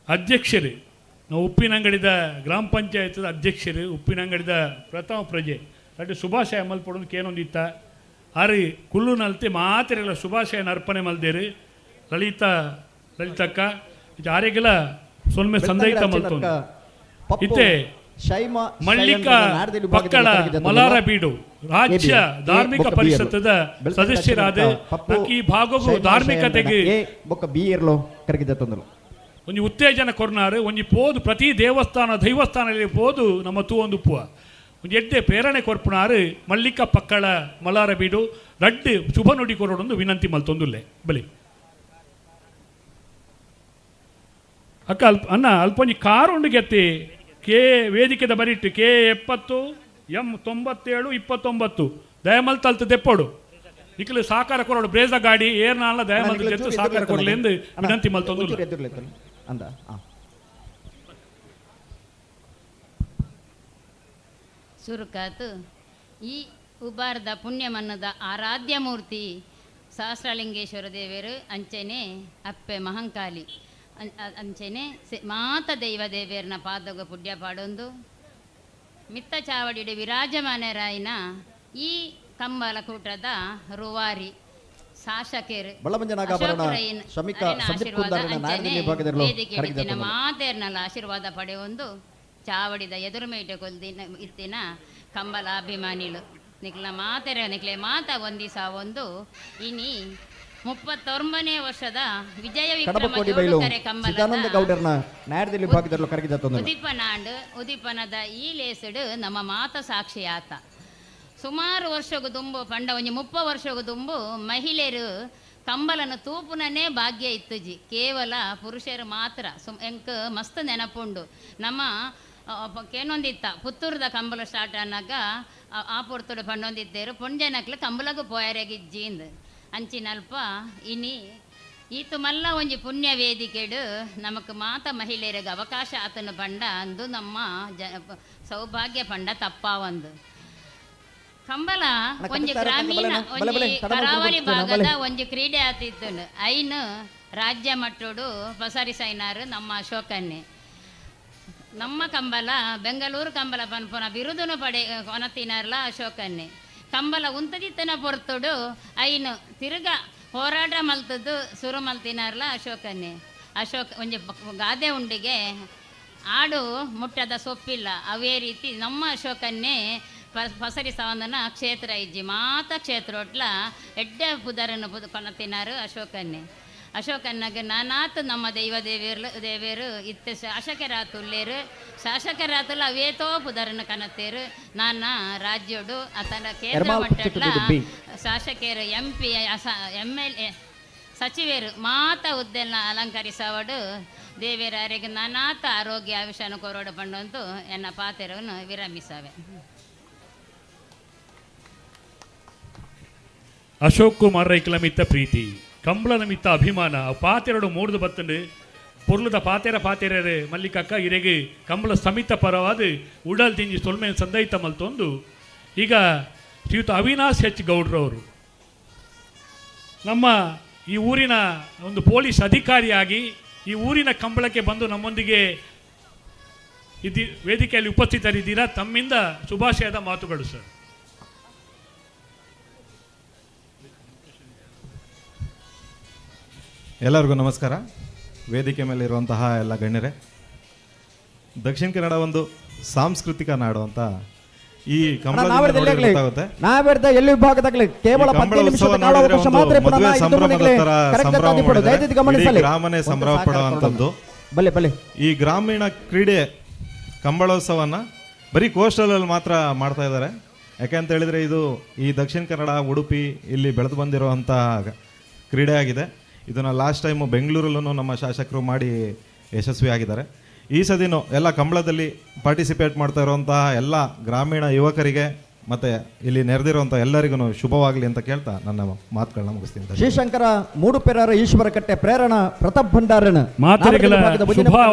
ಅಧ್ಯಕ್ಷರು ನಾವು ಉಪ್ಪಿನಂಗಡಿದ ಗ್ರಾಮ ಪಂಚಾಯತ್ ಅಧ್ಯಕ್ಷರು ಉಪ್ಪಿನಂಗಡಿದ ಪ್ರಥಮ ಪ್ರಜೆ ಅಡ್ಡು ಶುಭಾಶಯ ಮಲ್ಪಡೋದು ಏನೊಂದಿತ್ತ ಆರಿ ಕುಲ್ಲು ನಲ್ತಿ ಮಾತೆರೆಲ್ಲ ಶುಭಾಶಯನ ಅರ್ಪಣೆ ಮಲ್ದೇರಿ ಲಲಿತಕ್ಕ ಆರೆಗೆಲ್ಲ ಸೊಲ್ಮೆ ಸಂದೈತ ಮಲ್ತೊಂದು ಇತ್ತೆ ಮಲ್ಲಿಕ ಪಕ್ಕಳ ಮಲಾರ ಬೀಡು ರಾಜ್ಯ ಧಾರ್ಮಿಕ ಪರಿಷತ್ತದ ಸದಸ್ಯರಾದ ಈ ಭಾಗವು ಧಾರ್ಮಿಕತೆಗೆ ಒಂಜಿ ಉತ್ತೇಜನ ಕೊರ್ನಾರು ಒಂಜಿ ಪೋದು ಪ್ರತಿ ದೈವಸ್ಥಾನದಲ್ಲಿ ಪೋದು ನಮ್ಮ ತೂವೊಂದು ಉಪ್ಪುವ ಒಂಜಿ ಎಡ್ಡೆ ಪ್ರೇರಣೆ ಕೊರ್ಪುನಾರು ಮಲ್ಲಿಕ ಪಕ್ಕಳ ಮಲಾರ ಬೀಡು ರಡ್ಡು ಶುಭ ನುಡಿ ಕೊರೋಡೊಂದು ವಿನಂತಿ ಮಲ್ತೊಂದುಲ್ಲೆ ಬಲಿ ಅಕ್ಕ ಅನ್ನ ಅಲ್ಪೊಂಜಿ ಕಾರುಂಡು ಗೆತ್ತಿ ವೇದಿಕೆದ ಬರಿಟ್ಟು K70 M97 29 ದಯಮಲ್ತಲ್ತು ತೆಪ್ಪೋಡು ನಿಖಲು ಸಾಕಾರ ಕೊರೋಡು ಬ್ರೇಜ ಗಾಡಿ ಏರ್ನಾಳ ದಯಮಲ್ತು ತೆತ್ತು ಸಾಕಾರ ಕೊರಲಿ ಎಂದು ವಿನಂತಿ ಮಲ್ತೊಂದು ಅಂದ ಸುರುಕಾತು ಈ ಉಬಾರದ ಪುಣ್ಯಮನ್ನದ ಆರಾಧ್ಯ ಮೂರ್ತಿ ಸಹಸ್ರಲಿಂಗೇಶ್ವರ ದೇವರು ಅಂಚೆನೆ ಅಪ್ಪೆ ಮಹಂಕಾಲಿ ಅಂಚೆನೆ ಮಾತ ದೈವ ದೇವೇರ್ನ ಪಾದಗ ಪುಡ್ಯ ಪಾಡೊಂದು ಮಿತ್ತ ಚಾವಡಿയുടെ ವಿರಾಜಮಾನರಾಯಿನ ಈ ಕಂಬಲ ಕೂಟದ ರುವಾರಿ ಶಾಸಕರು ವೇದಿಕೆ ಮಾತೇರ್ನಲ್ಲ ಆಶೀರ್ವಾದ ಪಡೆಯೊಂದು ಚಾವಡಿದ ಎದುರುಮೇಟೆ ಕೊಲ್ದಿನ ಇತ್ತಿನ ಕಂಬಲ ಅಭಿಮಾನಿಗಳು ನಿಕ್ಲ ಮಾತೆರೆ ನಿಕ್ಲೆ ಮಾತ ಒಂದಿಸ ಒಂದು ಇನಿ 39ನೇ ವರ್ಷದ ವಿಜಯ ವಿಕ್ರಮ ಉದಿಪನದ ಈ ಲೇಸಡು ನಮ್ಮ ಮಾತ ಸಾಕ್ಷಿ ಆತ ಸುಮಾರು ವರ್ಷಗೂ ತುಂಬು ಪಂಡ ಒಂಜಿ 30 ವರ್ಷಗೂ ತುಂಬು ಮಹಿಳೆಯರು ಕಂಬಲನ್ನು ತೂಪುನನೇ ಭಾಗ್ಯ ಇತ್ತುಜಿ ಕೇವಲ ಪುರುಷರು ಮಾತ್ರ ಎಂಕ್ ಮಸ್ತ್ ನೆನಪುಂಡು ನಮ್ಮ ಕೇನೊಂದಿತ್ತ ಪುತ್ತೂರದ ಕಂಬಲ ಸ್ಟಾರ್ಟ್ ಅನ್ನಾಗ ಆ ಪುರ್ತುಡು ಪಂಡೊಂದಿದ್ದೇರು ಪುಂಜನಕ್ಲು ಕಂಬಲಗೂ ಪೋಯರೆಗಿಜ್ಜಿಂದು ಅಂಚಿನಲ್ಪ ಇನಿ ಈತು ಮಲ್ಲ ಒಂಜಿ ಪುಣ್ಯ ವೇದಿಕೆಡು ನಮಕ್ ಮಾತ ಮಹಿಳೆಯರಿಗೆ ಅವಕಾಶ ಆತನು ಪಂಡ ಅಂದು ನಮ್ಮ ಸೌಭಾಗ್ಯ ಪಂಡ ತಪ್ಪಾವಂದು ಕಂಬಲ ಒಂಜಿ ಗ್ರಾಮೀಣ ಒಂಜಿ ಕರಾವಳಿ ಭಾಗದ ಒಂಜಿ ಕ್ರೀಡೆ ಆತಿತ್ತು ಐನು ರಾಜ್ಯ ಮಟ್ಟೋಡು ಪಸರಿಸೈನಾರು ನಮ್ಮ ಅಶೋಕನ್ನೇ ನಮ್ಮ ಕಂಬಲ ಬೆಂಗಳೂರು ಕಂಬಲ ಪನ್ಪುನ ಬಿರುದುನು ಪಡೆ ಕೊನತಿನಾರ್ಲ ಅಶೋಕನ್ನೇ ಕಂಬಲ ಉಂತದಿತ್ತನ ಪೊರ್ತುಡು ಐನು ತಿರುಗ ಹೋರಾಟ ಮಲ್ತದ್ದು ಸುರು ಮಲ್ತಿನಾರ್ಲ ಅಶೋಕನ್ನೇ ಅಶೋಕ್ ಒಂಜಿ ಗಾದೆ ಉಂಡಿಗೆ ಆಡು ಮುಟ್ಟದ ಸೊಪ್ಪಿಲ್ಲ ಅವೇ ರೀತಿ ನಮ್ಮ ಅಶೋಕನ್ನೇ ಪಸರಿ ಸವಂದನ ಕ್ಷೇತ್ರ ಇಜ್ಜಿ ಮಾತ ಕ್ಷೇತ್ರ ಒಟ್ಲ ಎಡ್ಡೆ ಪುದರನ್ನು ಕೊನತಿನಾರು ಅಶೋಕನ್ನೇ ಅಶೋಕನ್ನಾಗ ನಾನಾತ್ ನಮ್ಮ ದೈವ ದೇವಿಯರು ಇತ್ತು ಶಾಸಕರಾತುಲ್ಲೇರು ಶಾಸಕರಾತುಲ್ಲ ಅವೇತೋ ಪುದರನ್ನು ಕನತೇರು ನಾನ ರಾಜ್ಯೋಡು ಅತನ ಕೇಂದ್ರ ಮಟ್ಟಡ್ಲ ಶಾಸಕರು MP MLA ಸಚಿವರು ಮಾತ ಹುದ್ದೆಲ್ಲ ಅಲಂಕರಿಸವಡು ದೇವಿಯರಿಗೆ ನಾನಾತ ಆರೋಗ್ಯ ಆಯುಷನು ಕೊರೋಡು ಪಂಡಂತೂ ಎನ್ನ ಪಾತೆರವನ್ನು ವಿರಮಿಸವೆ. ಅಶೋಕ್ ಕುಮಾರ್ ರೈಕಲ ಮಿತ್ತ ಪ್ರೀತಿ ಕಂಬಳನ ಮಿತ್ತ ಅಭಿಮಾನ ಪಾತೆರಡು ಮೂಡ್ದು ಬತ್ತಂಡು ಪೊರ್ಲುದ ಪಾತೆರೆ ಮಲ್ಲಿಕಕ್ಕ ಇರೆಗೆ ಕಂಬಳ ಸಮಿತ ಪರವಾದ ಉಡಲ್ ತಿಂಜಿ ಸೊಲ್ಮೇನ್ ಸಂದೈತ ಮಲ್ತೊಂದು ಈಗ ಶ್ರೀಯುತ ಅವಿನಾಶ್ H ಗೌಡ್ರವರು ನಮ್ಮ ಈ ಊರಿನ ಒಂದು ಪೊಲೀಸ್ ಅಧಿಕಾರಿಯಾಗಿ ಈ ಊರಿನ ಕಂಬಳಕ್ಕೆ ಬಂದು ನಮ್ಮೊಂದಿಗೆ ವೇದಿಕೆಯಲ್ಲಿ ಉಪಸ್ಥಿತರಿದ್ದೀರಾ. ತಮ್ಮಿಂದ ಶುಭಾಶಯದ ಮಾತುಗಳು ಸರ್. ಎಲ್ಲರಿಗೂ ನಮಸ್ಕಾರ. ವೇದಿಕೆ ಮೇಲೆ ಇರುವಂತಹ ಎಲ್ಲ ಗಣ್ಯರೇ, ದಕ್ಷಿಣ ಕನ್ನಡ ಒಂದು ಸಾಂಸ್ಕೃತಿಕ ನಾಡು ಅಂತ ಈ ಗೊತ್ತಾಗುತ್ತೆ. ಎಲ್ಲಿ ವಿಭಾಗದಾಗಲಿ ಕೇವಲ 15 ನಿಮಿಷದ ಕಾಲಾವಕಾಶ ಮಾತ್ರ ಗ್ರಾಮನೇ ಸಂಭ್ರಮ ಪಡುವಂಥದ್ದು. ಈ ಗ್ರಾಮೀಣ ಕ್ರೀಡೆ ಕಂಬಳೋತ್ಸವನ ಬರೀ ಕೋಸ್ಟಲಲ್ಲಿ ಮಾತ್ರ ಮಾಡ್ತಾ ಇದ್ದಾರೆ. ಯಾಕೆ ಅಂತ ಹೇಳಿದ್ರೆ ಇದು ಈ ದಕ್ಷಿಣ ಕನ್ನಡ ಉಡುಪಿ ಇಲ್ಲಿ ಬೆಳೆದು ಬಂದಿರುವಂತಹ ಕ್ರೀಡೆ ಆಗಿದೆ. ಇದನ್ನು ಲಾಸ್ಟ್ ಟೈಮು ಬೆಂಗಳೂರಲ್ಲೂ ನಮ್ಮ ಶಾಸಕರು ಮಾಡಿ ಯಶಸ್ವಿಯಾಗಿದ್ದಾರೆ. ಈ ಸದಿನೂ ಎಲ್ಲ ಕಂಬಳದಲ್ಲಿ ಪಾರ್ಟಿಸಿಪೇಟ್ ಮಾಡ್ತಾ ಇರುವಂತಹ ಎಲ್ಲ ಗ್ರಾಮೀಣ ಯುವಕರಿಗೆ ಮತ್ತು ಇಲ್ಲಿ ನೆರೆದಿರುವಂಥ ಎಲ್ಲರಿಗೂ ಶುಭವಾಗಲಿ ಅಂತ ಕೇಳ್ತಾ ನನ್ನ ಮಾತುಗಳನ್ನ ಮುಗಿಸ್ತೀನಿ. ಶ್ರೀಶಂಕರ ಮೂಡುಪೆರಾರ ಈಶ್ವರ ಕಟ್ಟೆ ಪ್ರೇರಣ ಪ್ರತಾಪ್ ಭಂಡಾರನ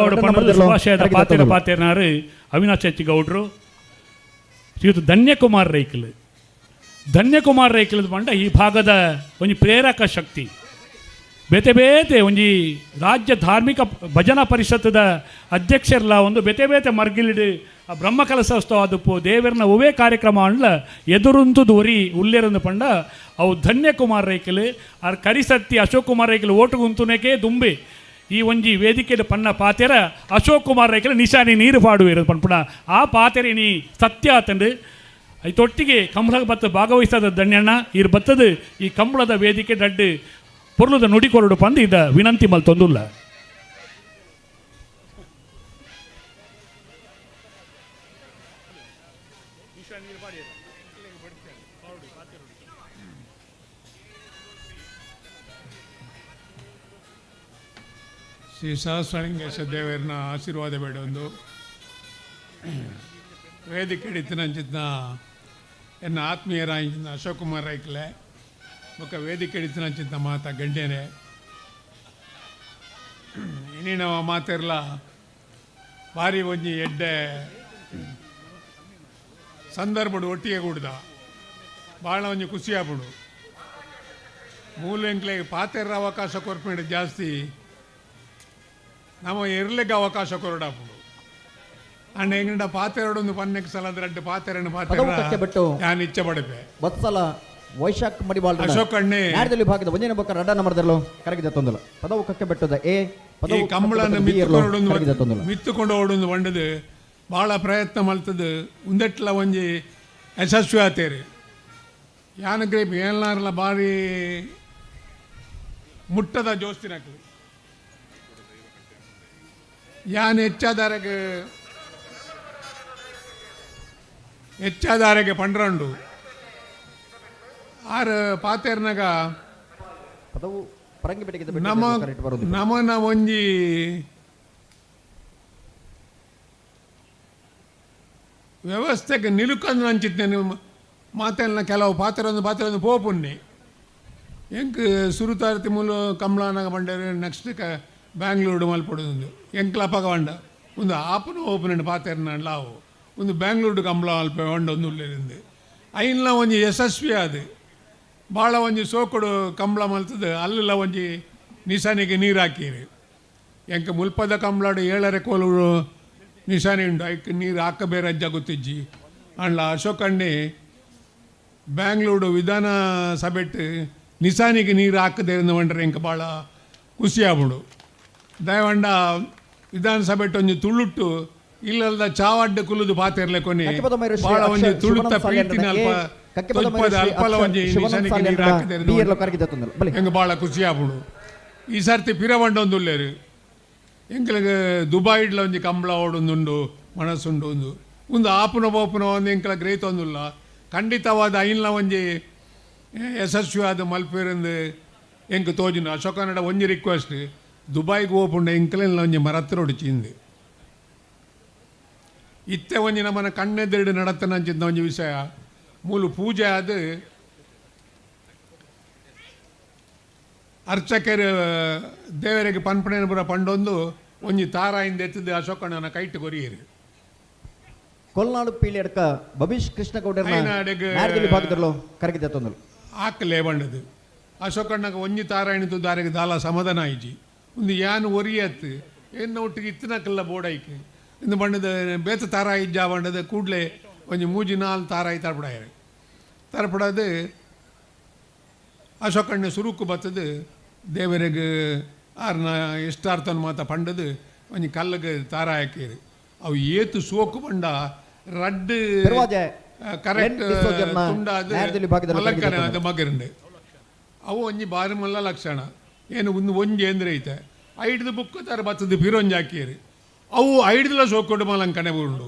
ಪಾತೆರನಾರು ಅವಿನಾಶ್ H ಗೌಡ್ರು ಶ್ರೀಯುತ ಧನ್ಯಕುಮಾರ್ ರೈಕಲ್ ಬಂಡ ಈ ಭಾಗದ ಒಂದು ಪ್ರೇರಕ ಶಕ್ತಿ ಬೇತೆ ಬೇತೆ ಒಂಜಿ ರಾಜ್ಯ ಧಾರ್ಮಿಕ ಭಜನಾ ಪರಿಷತ್ತದ ಅಧ್ಯಕ್ಷರಲ್ಲ ಒಂದು ಬೇತೆ ಬೇತೆ ಮರ್ಗಿಲಿಡು ಆ ಬ್ರಹ್ಮಕಲಶೋತ್ಸವ ಅದಪ್ಪು ದೇವರನ್ನ ಒವೇ ಕಾರ್ಯಕ್ರಮ ಅಂಡ್ಲ ಎದುರುಂತು ದೂರಿ ಉಲ್ಲೇರಂದು ಪಂಡ ಅವು ಧನ್ಯಕುಮಾರ್ ರೈಕಲ್ ಆರ್ ಕರಿಸತ್ತಿ ಅಶೋಕ್ ಕುಮಾರ್ ರೈಕಲ್ ಓಟುಗುಂತುನೇಕೆ ದುಂಬೆ ಈ ಒಂಜಿ ವೇದಿಕೆಯಲ್ಲಿ ಪನ್ನ ಪಾತೆರ ಅಶೋಕ್ ಕುಮಾರ್ ರೈಕಲ್ ನಿಶಾನಿ ನೀರು ಪಾಡುವೇರು ಪಂಪುಣ ಆ ಪಾತೆರೆ ನೀ ಸತ್ಯ ಆತಂಡು ಐತೊಟ್ಟಿಗೆ ಕಂಬಳ ಬತ್ತ ಭಾಗವಹಿಸದ ಧನ್ಯಣ್ಣ ಇರ್ ಬತ್ತದು ಈ ಕಂಬಳದ ವೇದಿಕೆ ದಡ್ಡು ಪೊರ್ಲುದ ನುಡಿಕೊರಡು ಪಂದು ಇದ್ದ ವಿನಂತಿ ಮಲ್ ತೊಂದುಲ್ಲ. ಶ್ರೀ ಸಹಸ್ರಲಿಂಗೇಶ ದೇವರನ್ನ ಆಶೀರ್ವಾದ ಬೇಡೊಂದು ವೇದಿಕೆ ಹಿಡಿತಿನಂಚಿದ್ನ ಎನ್ನ ಆತ್ಮೀಯರಾಂಚಿನ ಅಶೋಕ್ ಕುಮಾರ್ ರೈಕಲೆ ಬೊಕ್ಕ ವೇದಿಕೆ ಹಿಡಿತಿನಂಚಿದ್ನ ಮಾತ ಗಂಟೆನೆ ಇನ್ನಿನ ಮಾತಿರಲ ಭಾರಿ ಒಂಜಿ ಎಡ್ಡೆ ಸಂದರ್ಭಡು ಒಟ್ಟಿಗೆ ಕೂಡ್ದ ಭಾಳ ಒಂಜಿ ಖುಷಿ ಆಗ್ಬಿಡು ಮೂಲೆಂಕ್ಲೆಗೆ ಪಾತೆರ ಅವಕಾಶ ಕೊರ್ಪಿಡು ಜಾಸ್ತಿ ನಮ್ಮ ಇರ್ಲಿಕ್ಕೆ ಅವಕಾಶ ಕೊರಡಾಪುಡು ಅಂಡ್ ಹೆಂಗಂಡ ಪಾತೆರಡೊಂದು ಪನ್ನೆಕ್ಕೆ ಸಲ ಅದ್ರಡ್ಡು ಪಾತೆರನ್ನು ಪಾತೆರ ನಾನು ಇಚ್ಛೆ ಪಡಬೆ ವತ್ಸಲ ವೈಶಾಖ ಮಡಿವಾಳ ಅಶೋಕ್ ಅಣ್ಣೆ ನಾಡದಲ್ಲಿ ಭಾಗದ ಒಂಜನೇ ಬೊಕ್ಕ ರಡ್ಡ ನಮರ್ದಲ್ಲೋ ಕರಗಿದ ತೊಂದಲ ಪದವು ಕಕ್ಕೆ ಬೆಟ್ಟದ ಎ ಈ ಕಂಬಳನ್ನು ಮಿತ್ತುಕೊಂಡು ಓಡೊಂದು ಬಂಡದು ಭಾಳ ಪ್ರಯತ್ನ ಮಲ್ತದು ಉಂದೆಟ್ಲ ಒಂಜಿ ಯಶಸ್ವಿ ಆತೇರಿ ಯಾನಗ್ರೆ ಏಳ್ನಾರಲ್ಲ ಭಾರಿ ಮುಟ್ಟದ ಜೋಸ್ತಿನಕ್ಲಿ ಯಾನ್ ಹೆಚ್ಚಾದಾರೆಗೆ ಪಂಡ್ರಂಡು ಆರು ಪಾತೆರ್ನಾಗ ನಮನ ಒಂಜಿ ವ್ಯವಸ್ಥೆಗೆ ನಿಲುಕಂದು ಅಂಚಿತ್ತೇನೆ ಮಾತೆಲ್ಲ ಕೆಲವು ಪಾತೆರೊಂದು ಪೋಪುನ್ನಿ ಎಂಕ್ ಸುರುತಾರತಿ ಮೂಲ ಕಂಬಳನಾಗ ಬಂಡೇರು ನೆಕ್ಸ್ಟ್ ಬ್ಯಾಂಗ್ಳೂರು ಮಲ್ಪಡೋದು ಎಂಕ್ಲಪ್ಪಗ ಬಂಡ ಒಂದು ಆಪನು ಓಪನ್ ಪಾತೆರ್ನ ಲಾವು ಒಂದು ಬ್ಯಾಂಗ್ಳೂರು ಕಂಬಳ ಅಲ್ಪ ಹೊಂಡ ಒಂದು ಉಳ್ಳೇರಿಂದ ಐನ್ಲ ಒಂಜಿ ಯಶಸ್ವಿ ಅದು ಭಾಳ ಒಂಜಿ ಸೋಕುಡು ಕಂಬಳ ಮಲ್ತದ ಅಲ್ಲೆಲ್ಲ ಒಂಜಿ ನಿಶಾನಿಗೆ ನೀರು ಹಾಕಿರಿ ಎಂಕ ಮುಲ್ಪದ ಕಂಬಳಾಡು 7 ಕೋಲು ನಿಶಾನಿ ಉಂಡು ಐಕ್ ನೀರು ಹಾಕಬೇರೆ ಅಜ್ಜ ಗೊತ್ತಿಜ್ಜಿ ಅಂಡ್ಲ ಅಶೋಕ್ ಅಣ್ಣೆ ಬ್ಯಾಂಗ್ಳೂರು ವಿಧಾನಸಭೆಟ್ಟು ನಿಶಾನಿಗೆ ನೀರು ಹಾಕದೆ ಬಂಡ್ರೆ ಎಂಕ ಭಾಳ ಖುಷಿ ಆಗ್ಬಿಡು ದಯವಂಡ ವಿಧಾನಸಭೆ ಒಂಜಿ ತುಳುಟ್ಟು ಇಲ್ಲದ ಚಾವಡ್ಡ ಕುಲುದು ಪಾತೆರ್ಲೆ ಕೊನೆ ಬಾಳ ಒಂಜಿ ತುಳುತ್ತ ಪ್ರೀತಿನ ಅಲ್ಪಲ ಒಂಜಿ ನಿಶಾನಿಗೆ ನೀರು ಹಾಕಿದರೆ ಹೆಂಗೆ ಭಾಳ ಖುಷಿ ಆಪುಡು. ಈ ಸರ್ತಿ ಪಿರವಂಡ ಒಂದುಲ್ಲೇರು ಎಂಕಲಿಗೆ ದುಬೈಡ್ಲ ಒಂಜಿ ಕಂಬಳ ಓಡೊಂದುಂಡು ಮನಸ್ಸುಂಡು ಒಂದು ಆಪುನ ಬೋಪುನ ಒಂದು ಎಂಕಲ ಗ್ರೇತ್ ಒಂದುಲ್ಲ ಖಂಡಿತವಾದ ಐನ್ಲ ಒಂಜಿ ಯಶಸ್ವಿಯಾದ ಮಲ್ಪೇರೆಂದು ಎಂಕ್ ತೋಜಿನ ಅಶೋಕನಡ ಒಂಜಿ ರಿಕ್ವೆಸ್ಟ್ ದುಬೈಗೆ ಹೋಗ್ಪುಂಡ ಎಂಕಲೆಲ್ಲ ಒಂಜಿ ಮರತ್ರ ಚಿಂದು ಇತ್ತೆ ಒಂಜಿ ನಮ್ಮನ ಕಣ್ಣೆದೆರಡು ನಡತನಂಚಿದ್ದ ಒಂಜಿ ವಿಷಯ ಮೂಲು ಪೂಜೆ ಅದು ಅರ್ಚಕರು ದೇವರಿಗೆ ಪನ್ಪಣೆನ ಪುರ ಪಂಡೊಂದು ಒಂಜಿ ತಾರಾಯಿಂದ ಎತ್ತದು ಅಶೋಕಣ್ಣನ ಕೈಟ್ ಕೊರಿಯರು ಕೊಲ್ನಾಡು ಪೀಳಿಯಡ್ಕ ಬಬೀಶ್ ಕೃಷ್ಣ ಭಾಗದಲ್ಲೋ ಕರಗಿದ ತೊಂದಲು ಆಕಲೇ ಬಂಡದು ಅಶೋಕಣ್ಣಗೆ ಒಂಜಿ ತಾರಾಯಣದ್ದು ದಾರಿಗೆ ದಾಲ ಸಮಾಧಾನ ಆಯ್ಜಿ ಒಂದು ಯಾನು ಒರಿಯತ್ತು ಏನು ಒಟ್ಟಿಗೆ ಇತ್ತಿನಕ್ಕೆಲ್ಲ ಬೋಡಾಯ್ಕೆ ಇಂದು ಬಣ್ಣದ ಬೇತ ತಾರಾಯಿ ಜಾ ಬಂಡದ ಕೂಡಲೇ ಒಂಜಿ ಮೂಜಿ ನಾಲ್ ತಾರಾಯಿ ತರಪಡಾಯ ತರಪಡದು ಅಶೋಕಣ್ಣ ಸುರುಕು ಬತ್ತದು ದೇವರಿಗೆ ಆರ್ನ ಎಷ್ಟಾರ್ಥನ ಮಾತ ಪಂಡದು ಒಂಜಿ ಕಲ್ಲಿಗೆ ತಾರಾಯಕೇರು ಅವು ಏತು ಸೋಕು ಬಂಡ ರಡ್ಡು ಕರೆಕ್ಟ್ ತುಂಡಾದ ಮಲಕ್ಕನ ಅದು ಮಗರಂಡು ಅವು ಒಂಜಿ ಬಾರಿ ಮಲ್ಲ ಲಕ್ಷಣ ಏನು ಒಂದು ಒಂಜಿ ಅಂದ್ರೆ ಐತೆ ಐಡ್ದು ಬುಕ್ ತರ ಬತ್ತದು ಪಿರೊಂಜಿ ಹಾಕಿರು ಅವು ಐಡ್ದಲ ಸೋಕೊಂಡು ಮಲಂಕಣೆ ಬುರುಂಡು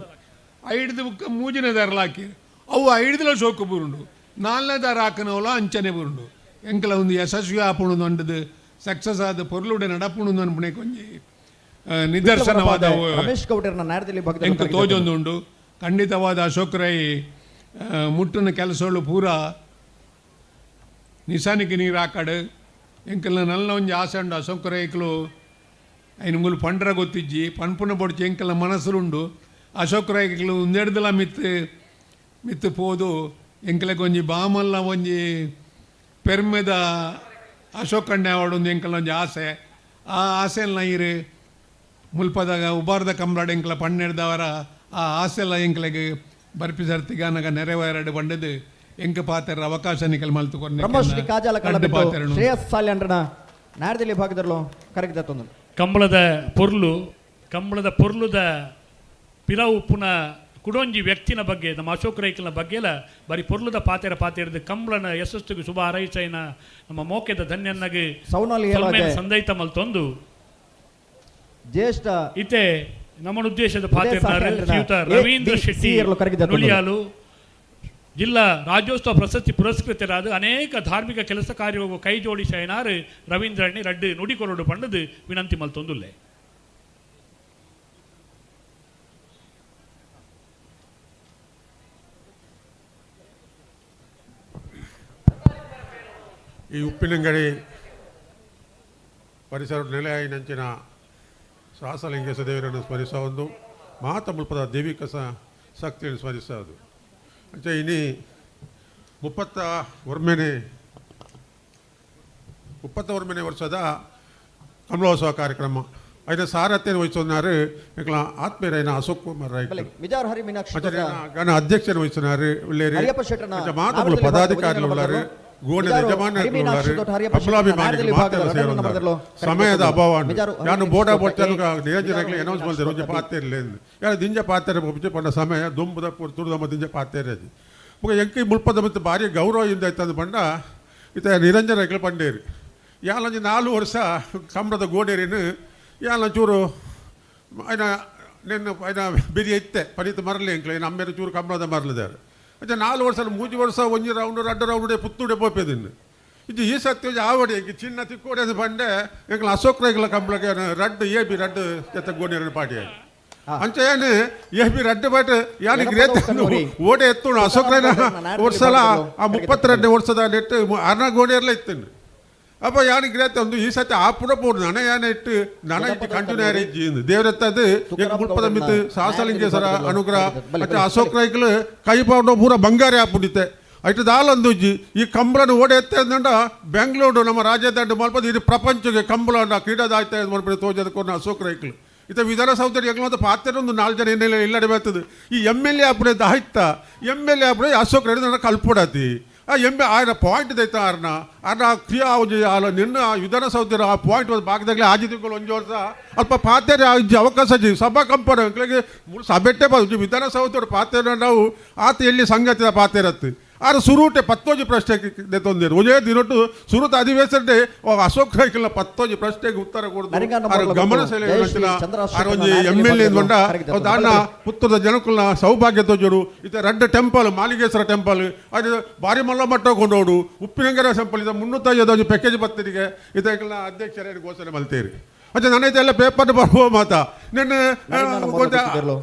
ಐಡ್ದು ಬುಕ್ ಮೂಜಿನ ದಾರಲ ಹಾಕಿರು ಅವು ಐಡ್ದಲ ಸೋಕು ಬುರುಂಡು ನಾಲ್ನೇ ದಾರ ಹಾಕನವಲ್ಲ ಅಂಚನೆ ಬುರುಂಡು ಎಂಕಲ ಒಂದು ಯಶಸ್ವಿ ಆಪುಣದು ಅಂಡದು ಸಕ್ಸಸ್ ಆದ ಪೊರ್ಲುಡೆ ನಡಪುಣದು ಅನ್ಪಣೆ ಕೊಂಜಿ ನಿದರ್ಶನವಾದ ಎಂಕ ತೋಜೊಂದುಂಡು ಖಂಡಿತವಾದ ಅಶೋಕರೈ ಮುಟ್ಟಿನ ಕೆಲಸಗಳು ಪೂರ ನಿಶಾನಿಗೆ ನೀರು ಹಾಕಾಡು ಎಂಕಲ್ನ ನಲ್ಲ ಒಂಜಿ ಆಸೆ ಉಂಡು ಅಶೋಕರೈಕ್ಲು ಐನು ಮುಲು ಪಂಡ್ರ ಗೊತ್ತಿಜ್ಜಿ ಪನ್ಪುನ ಬೊಡ್ಚಿ ಎಂಕಲ್ನ ಮನಸ್ಸುಂಡು ಅಶೋಕರೈಕ್ಲು ಒಂದೆಡ್ದಲ ಮಿತ್ತು ಪೋದು ಎಂಕಲಕ್ಕೆ ಒಂಜಿ ಬಾಮಲ್ಲ ಒಂಜಿ ಪೆರ್ಮೆದ ಅಶೋಕಣ್ಣ ಅವಡೊಂದು ಎಂಕಲ್ನ ಒಂಜಿ ಆಸೆ ಆ ಆಸೆಲ್ಲ ಇರು ಮುಲ್ಪದಾಗ ಉಬಾರ್ದ ಕಂಬಾಡ ಎಂಕಲ ಪನ್ನೆಡ್ದವರ ಆ ಆಸೆಲ್ಲ ಎಂಕಲೆಗೆ ಬರ್ಪಿ ಸರ್ತಿಗ ನಗ ನೆರವೇರಡು ಬಂಡದು ಎಂಕ ಪಾತ್ರ ಅವಕಾಶ ನಿಕಲ್ ಮಲ್ತುಕೊಂಡು ಭಾಗದಲ್ಲೋ ಕರಗಿದ ಕಂಬಳದ ಪೊರ್ಲುದ ಪಿರವು ಪುನ ಕುಡೊಂಜಿ ವ್ಯಕ್ತಿನ ಬಗ್ಗೆ ನಮ್ಮ ಅಶೋಕ ರೈಕಲ್ನ ಬಗ್ಗೆ ಎಲ್ಲ ಬರೀ ಪೊರ್ಲುದ ಪಾತೆರದು ಕಂಬಳನ ಯಶಸ್ಸಿಗೆ ಶುಭ ಹಾರೈಸೈನ ನಮ್ಮ ಮೋಕೆದ ಧನ್ಯನ್ನಾಗಿ ಸಂದೈತ ಮಲ್ತೊಂದು ಜ್ಯೇಷ್ಠ ಇತ್ತೆ ನಮ್ಮ ಉದ್ದೇಶದ ಪಾತೆರ್ದಾರ ಶ್ರೀಯುತ ರವೀಂದ್ರ ಶೆಟ್ಟಿ ನುಳಿಯಾಲು ಜಿಲ್ಲಾ ರಾಜ್ಯೋತ್ಸವ ಪ್ರಶಸ್ತಿ ಪುರಸ್ಕೃತರಾದ ಅನೇಕ ಧಾರ್ಮಿಕ ಕೆಲಸ ಕಾರ್ಯವು ಕೈ ಜೋಡಿಸೈನಾರು ರವೀಂದ್ರಣ್ಣಿ ರಡ್ಡು ನುಡಿಕೊರಡು ಪಂಡದು ವಿನಂತಿ ಮಲ್ತೊಂದುಲ್ಲೆ. ಈ ಉಪ್ಪಿನಂಗಡಿ ಪರಿಸರ ನೆಲೆಯಾಯಿನಂಚಿನ ಸಹಸ್ರಲಿಂಗೇಶ ದೇವರನ್ನು ಸ್ಮರಿಸೋ ಒಂದು ಮಾತ ಮುಲ್ಪದ ದೈವಿಕ ಶಕ್ತಿಯನ್ನು ಸ್ಮರಿಸೋದು ಅಂಚೆ ಇನಿ 31 ವರ್ಷದ ಕಮಲೋತ್ಸವ ಕಾರ್ಯಕ್ರಮ അതിന്റെ സാരഥ്യം വഹിച്ചൊന്നാറ് ഞങ്ങൾ ആത്മീയരായ അശോക് കുമാർ ഗണ അധ്യക്ഷൻ വഹിച്ചനാറ് മാതൃ പദാധികാരികളുള്ളാറ് ಗೋಣದ ಯಜಮಾನರುಳ್ಳಾರು ಅಮಲಾಭಿಮಾನಿಗಳು ಮಾತೆಲ್ಲ ಸೇರೋದು ಸಮಯದ ಅಭಾವ ನಾನು ಬೋಡಾ ಬೋಡ್ತಾನು ನಿರಂಜನಗಳು ಅನೌನ್ಸ್ ಮಾಡಿದೆ ರೋಜು ಪಾತೇರ್ಲೆ ಯಾರು ದಿಂಜ ಪಾತೇರ ಪಂಡ ಸಮಯ ದುಂಬದ ತುರ್ದಮ್ಮ ದಿಂಜ ಪಾತೇರದು ಮುಗ ಎಂಕಿ ಮುಲ್ಪದ ಮತ್ತು ಭಾರಿ ಗೌರವದಿಂದ ಆಯ್ತಂದು ಪಂಡ ಇತ ನಿರಂಜನಗಳು ಪಂಡೇರು ಯಾಲಂಜಿ 4 ವರ್ಷ ಕಂಬಳದ ಗೋಡೇರಿನ ಯಾಲ ಚೂರು ಐನ ನಿನ್ನ ಐನ ಬಿರಿ ಇತ್ತೆ ಪನಿತ ಮರಲಿ ಎಂಕ್ಲೆ ಅಮ್ಮೇರು ಚೂರು ಕಂಬಳದ ಮರಲಿದ್ದಾರೆ ಮತ್ತೆ 4 ವರ್ಷ 3 ವರ್ಷ 1 ರೌಂಡ್ 2 ರೌಂಡ್ ಪುತ್ತೂಡೆ ಪೋಪೇದಿನ್ನು ಇದು ಈ ಸತ್ಯ ಆವಡಿ ಎಂಕಿ ಚಿನ್ನ ತಿಕ್ಕೋಡೆ ಬಂಡೆ ಎಂಕ್ಲ ಅಶೋಕ್ ರೈಗಳ ಕಂಬಳಕ್ಕೆ ರಡ್ಡು ಎಬಿ ರಡ್ಡು ಜೊತೆ ಗೋಣಿರ ಪಾಟಿ ಅಂಚ ಏನು ಎಬಿ ರಡ್ಡು ಬಟ್ ಯಾನಿಗೆ ರೇತ ಓಡೆ ಎತ್ತು ಅಶೋಕ್ ರೈನ ವರ್ಷಲ ಆ 32ನೇ ವರ್ಷದ ನೆಟ್ಟು ಅರ್ನ ಗೋಣಿಯರ್ಲ ಇತ್ತು ಅಪ್ಪ ಯಾನಿಗೆ ರೇತ ಒಂದು ಈ ಸತ್ಯ ಆ ಪುಡ ಪೋಡು ನನ ಯಾನ ಇಟ್ಟು ನನ ಇಟ್ಟು ಕಂಟಿನ್ಯೂ ಆರಿಜ್ಜಿ ದೇವರತ್ತದು ಮುಲ್ಪದ ಮಿತ್ತು ಸಹಸ್ರಲಿಂಗೇಶ್ವರ ಅನುಗ್ರಹ ಮತ್ತೆ ಅಶೋಕ್ ರೈಕಲು ಕೈ ಪಾಡು ಪೂರ ಬಂಗಾರಿ ಆಪುಡಿತೆ ಐಟು ದಾಲೊಂದುಜ್ಜಿ ಈ ಕಂಬಳನ್ನು ಓಡೆ ಎತ್ತಂದ ಬೆಂಗಳೂರು ನಮ್ಮ ರಾಜ್ಯದಂಡು ಮಲ್ಪದ ಇದು ಪ್ರಪಂಚಕ್ಕೆ ಕಂಬಳ ಕ್ರೀಡಾದಾಯ್ತ ಮಲ್ಪಡೆ ತೋಜದಕ್ಕೊಂಡು ಅಶೋಕ್ ರೈಕಲು ಇತ ವಿಧಾನಸೌಧ ಎಗ್ಲಂತ ಪಾತ್ರ ಒಂದು 4 ಜನ ಏನೆಲ್ಲ ಇಲ್ಲಡೆ ಬರ್ತದೆ ಈ MLA ಅಪ್ಪಡೆ ಆಯ್ತಾ MLA ಅಪ್ಪಡೆ ಅಶೋಕ್ ರೈಡ್ ನನ್ನ ಕಲ್ಪೊಡತಿ ಎಂಬೆ ಆಯ್ನ ಪಾಯಿಂಟ್ ದೈತ ಅರ್ನ ಕ್ರಿಯಾ ಒಂಜಿ ನಿನ್ನ ವಿಧಾನಸೌಧ ಆ ಪಾಯಿಂಟ್ ಒಂದು ಭಾಗದಾಗಲೇ ಆಜಿ ತಿಂಗಳು ಒಂಜಿ ವರ್ಷ ಅಲ್ಪ ಪಾತ್ರೆ ಅವಕಾಶ ಸಭಾ ಕಂಪನಿ ಸಭೆಟ್ಟೆ ವಿಧಾನಸೌಧ ಪಾತ್ರೆ ನಾವು ಆತ ಎಲ್ಲಿ ಸಂಗತಿದ ಪಾತ್ರೆರತ್ತು ಆರು ಸುರುಟೆ ಪತ್ತೋಜಿ ಪ್ರಶ್ನೆಗೆ ತೊಂದಿರು ಒಂದೇ ದಿನೊಟ್ಟು ಸುರುತ ಅಧಿವೇಶನ ಅಶೋಕ್ ರೈಕಲ್ನ ಪತ್ತೋಜಿ ಪ್ರಶ್ನೆಗೆ ಉತ್ತರ ಕೊಡುದು ಗಮನ ಸೆಳೆಯುವಂತಿನ ಒಂಜಿ MLA ಎಂದುಕೊಂಡ ದಾನ ಪುತ್ತೂರದ ಜನಕ್ಕಲ್ನ ಸೌಭಾಗ್ಯ ತೋಜರು ಇತ ರೆಡ್ ಟೆಂಪಲ್ ಮಾಲಿಗೇಶ್ವರ ಟೆಂಪಲ್ ಅದು ಬಾರಿ ಮಲ್ಲ ಮಟ್ಟ ಕೊಂಡೋಡು ಉಪ್ಪಿನಂಗರ ಟೆಂಪಲ್ ಇದು 350 ಒಂದು ಪ್ಯಾಕೇಜ್ ಬತ್ತಿಗೆ ಇದಕ್ಕೆಲ್ಲ ಅಧ್ಯಕ್ಷರೇ ಘೋಷಣೆ ಮಲ್ತೇರಿ ಮತ್ತೆ ನನ್ನದೆಲ್ಲ ಪೇಪರ್ ಬರುವ ಮಾತಾ ನಿನ್ನ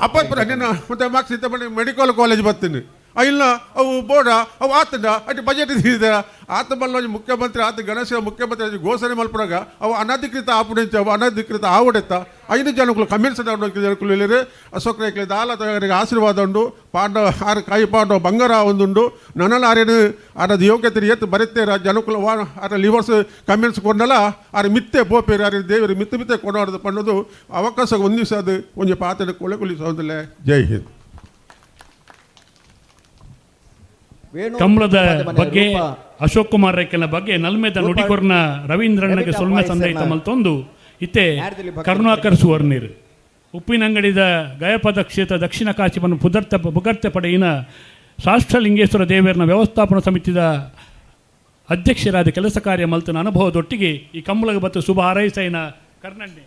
ಅಪ್ಪ ನಿನ್ನ ಮತ್ತೆ ಮಾರ್ಕ್ಸ್ ಇತ್ತ ಮೆಡಿಕಲ್ ಕಾಲೇಜ್ ಬರ್ತೀನಿ ಇಲ್ಲ ಅವು ಬೋರ್ಡ ಅವು ಆತಂಡ ಅಟ್ಟು ಬಜೆಟ್ ಇದ್ದಿದ್ದಾರೆ ಆತ ಬಲ್ಲ ಮುಖ್ಯಮಂತ್ರಿ ಆತ ಗಣೇಶ ಮುಖ್ಯಮಂತ್ರಿ ಘೋಷಣೆ ಮಲ್ಪಡಾಗ ಅವು ಅನಧಿಕೃತ ಆಪುಡೆಂಚ ಅವು ಅನಧಿಕೃತ ಆವುಡೆತ್ತ 5 ಜನಗಳು ಕಮೆಂಟ್ಸ್ ಜನಗಳು ಹೇಳಿರಿ ಅಶೋಕ್ ರೈಕ್ಲೆ ದಾಲ ತಗರಿಗೆ ಆಶೀರ್ವಾದ ಉಂಡು ಪಾಂಡವ ಆರು ಕಾಯಿ ಪಾಂಡವ ಬಂಗಾರ ಒಂದುಂಡು ನನ್ನಲ್ಲ ಆರೇನು ಅರದ ಯೋಗ್ಯತೆ ಎತ್ತು ಬರುತ್ತೆ ಜನಕುಲ ಆರ ಲಿವರ್ಸ್ ಕಮೆಂಟ್ಸ್ ಕೊಂಡಲ್ಲ ಆರ ಮಿತ್ತೆ ಬೋಪೇರಿ ಆರ ದೇವರು ಮಿತ್ತೆ ಕೊಂಡಾಡೋದು ಪಣ್ಣೋದು ಅವಕಾಶ ಹೊಂದಿಸೋದು ಒಂಜಿ ಪಾತ್ರೆ ಕೊಲೆಗೊಳಿಸೋದಿಲ್ಲ. ಜೈ ಹಿಂದ್. ಕಂಬಳದ ಬಗ್ಗೆ ಅಶೋಕ್ ಕುಮಾರ್ ರೈಕಲ್ನ ಬಗ್ಗೆ ನಲ್ಮೆದ ನುಡಿಕೊರ್ನ ರವೀಂದ್ರಣ್ಣಗೆ ಸೊಲ್ಮೆ ಸಂದೈತ ಮಲ್ತೊಂದು ಇತ್ತೆ ಕರುಣಾಕರ್ ಸುವರ್ಣೀರ್ ಉಪ್ಪಿನಂಗಡಿದ ಗಯಪದ ಕ್ಷೇತ್ರ ದಕ್ಷಿಣ ಕಾಶಿವನ್ನು ಪುಗರ್ತೆ ಪಡೆಯಿನ ಶಾಸ್ತ್ರಲಿಂಗೇಶ್ವರ ದೇವರನ ವ್ಯವಸ್ಥಾಪನಾ ಸಮಿತಿದ ಅಧ್ಯಕ್ಷರಾದ ಕೆಲಸ ಕಾರ್ಯ ಮಲ್ತನ ಅನುಭವದೊಟ್ಟಿಗೆ ಈ ಕಂಬಳಗೆ ಬತ್ತು ಶುಭ ಹಾರೈಸೈನ ಕರ್ನಣ್ಣೆ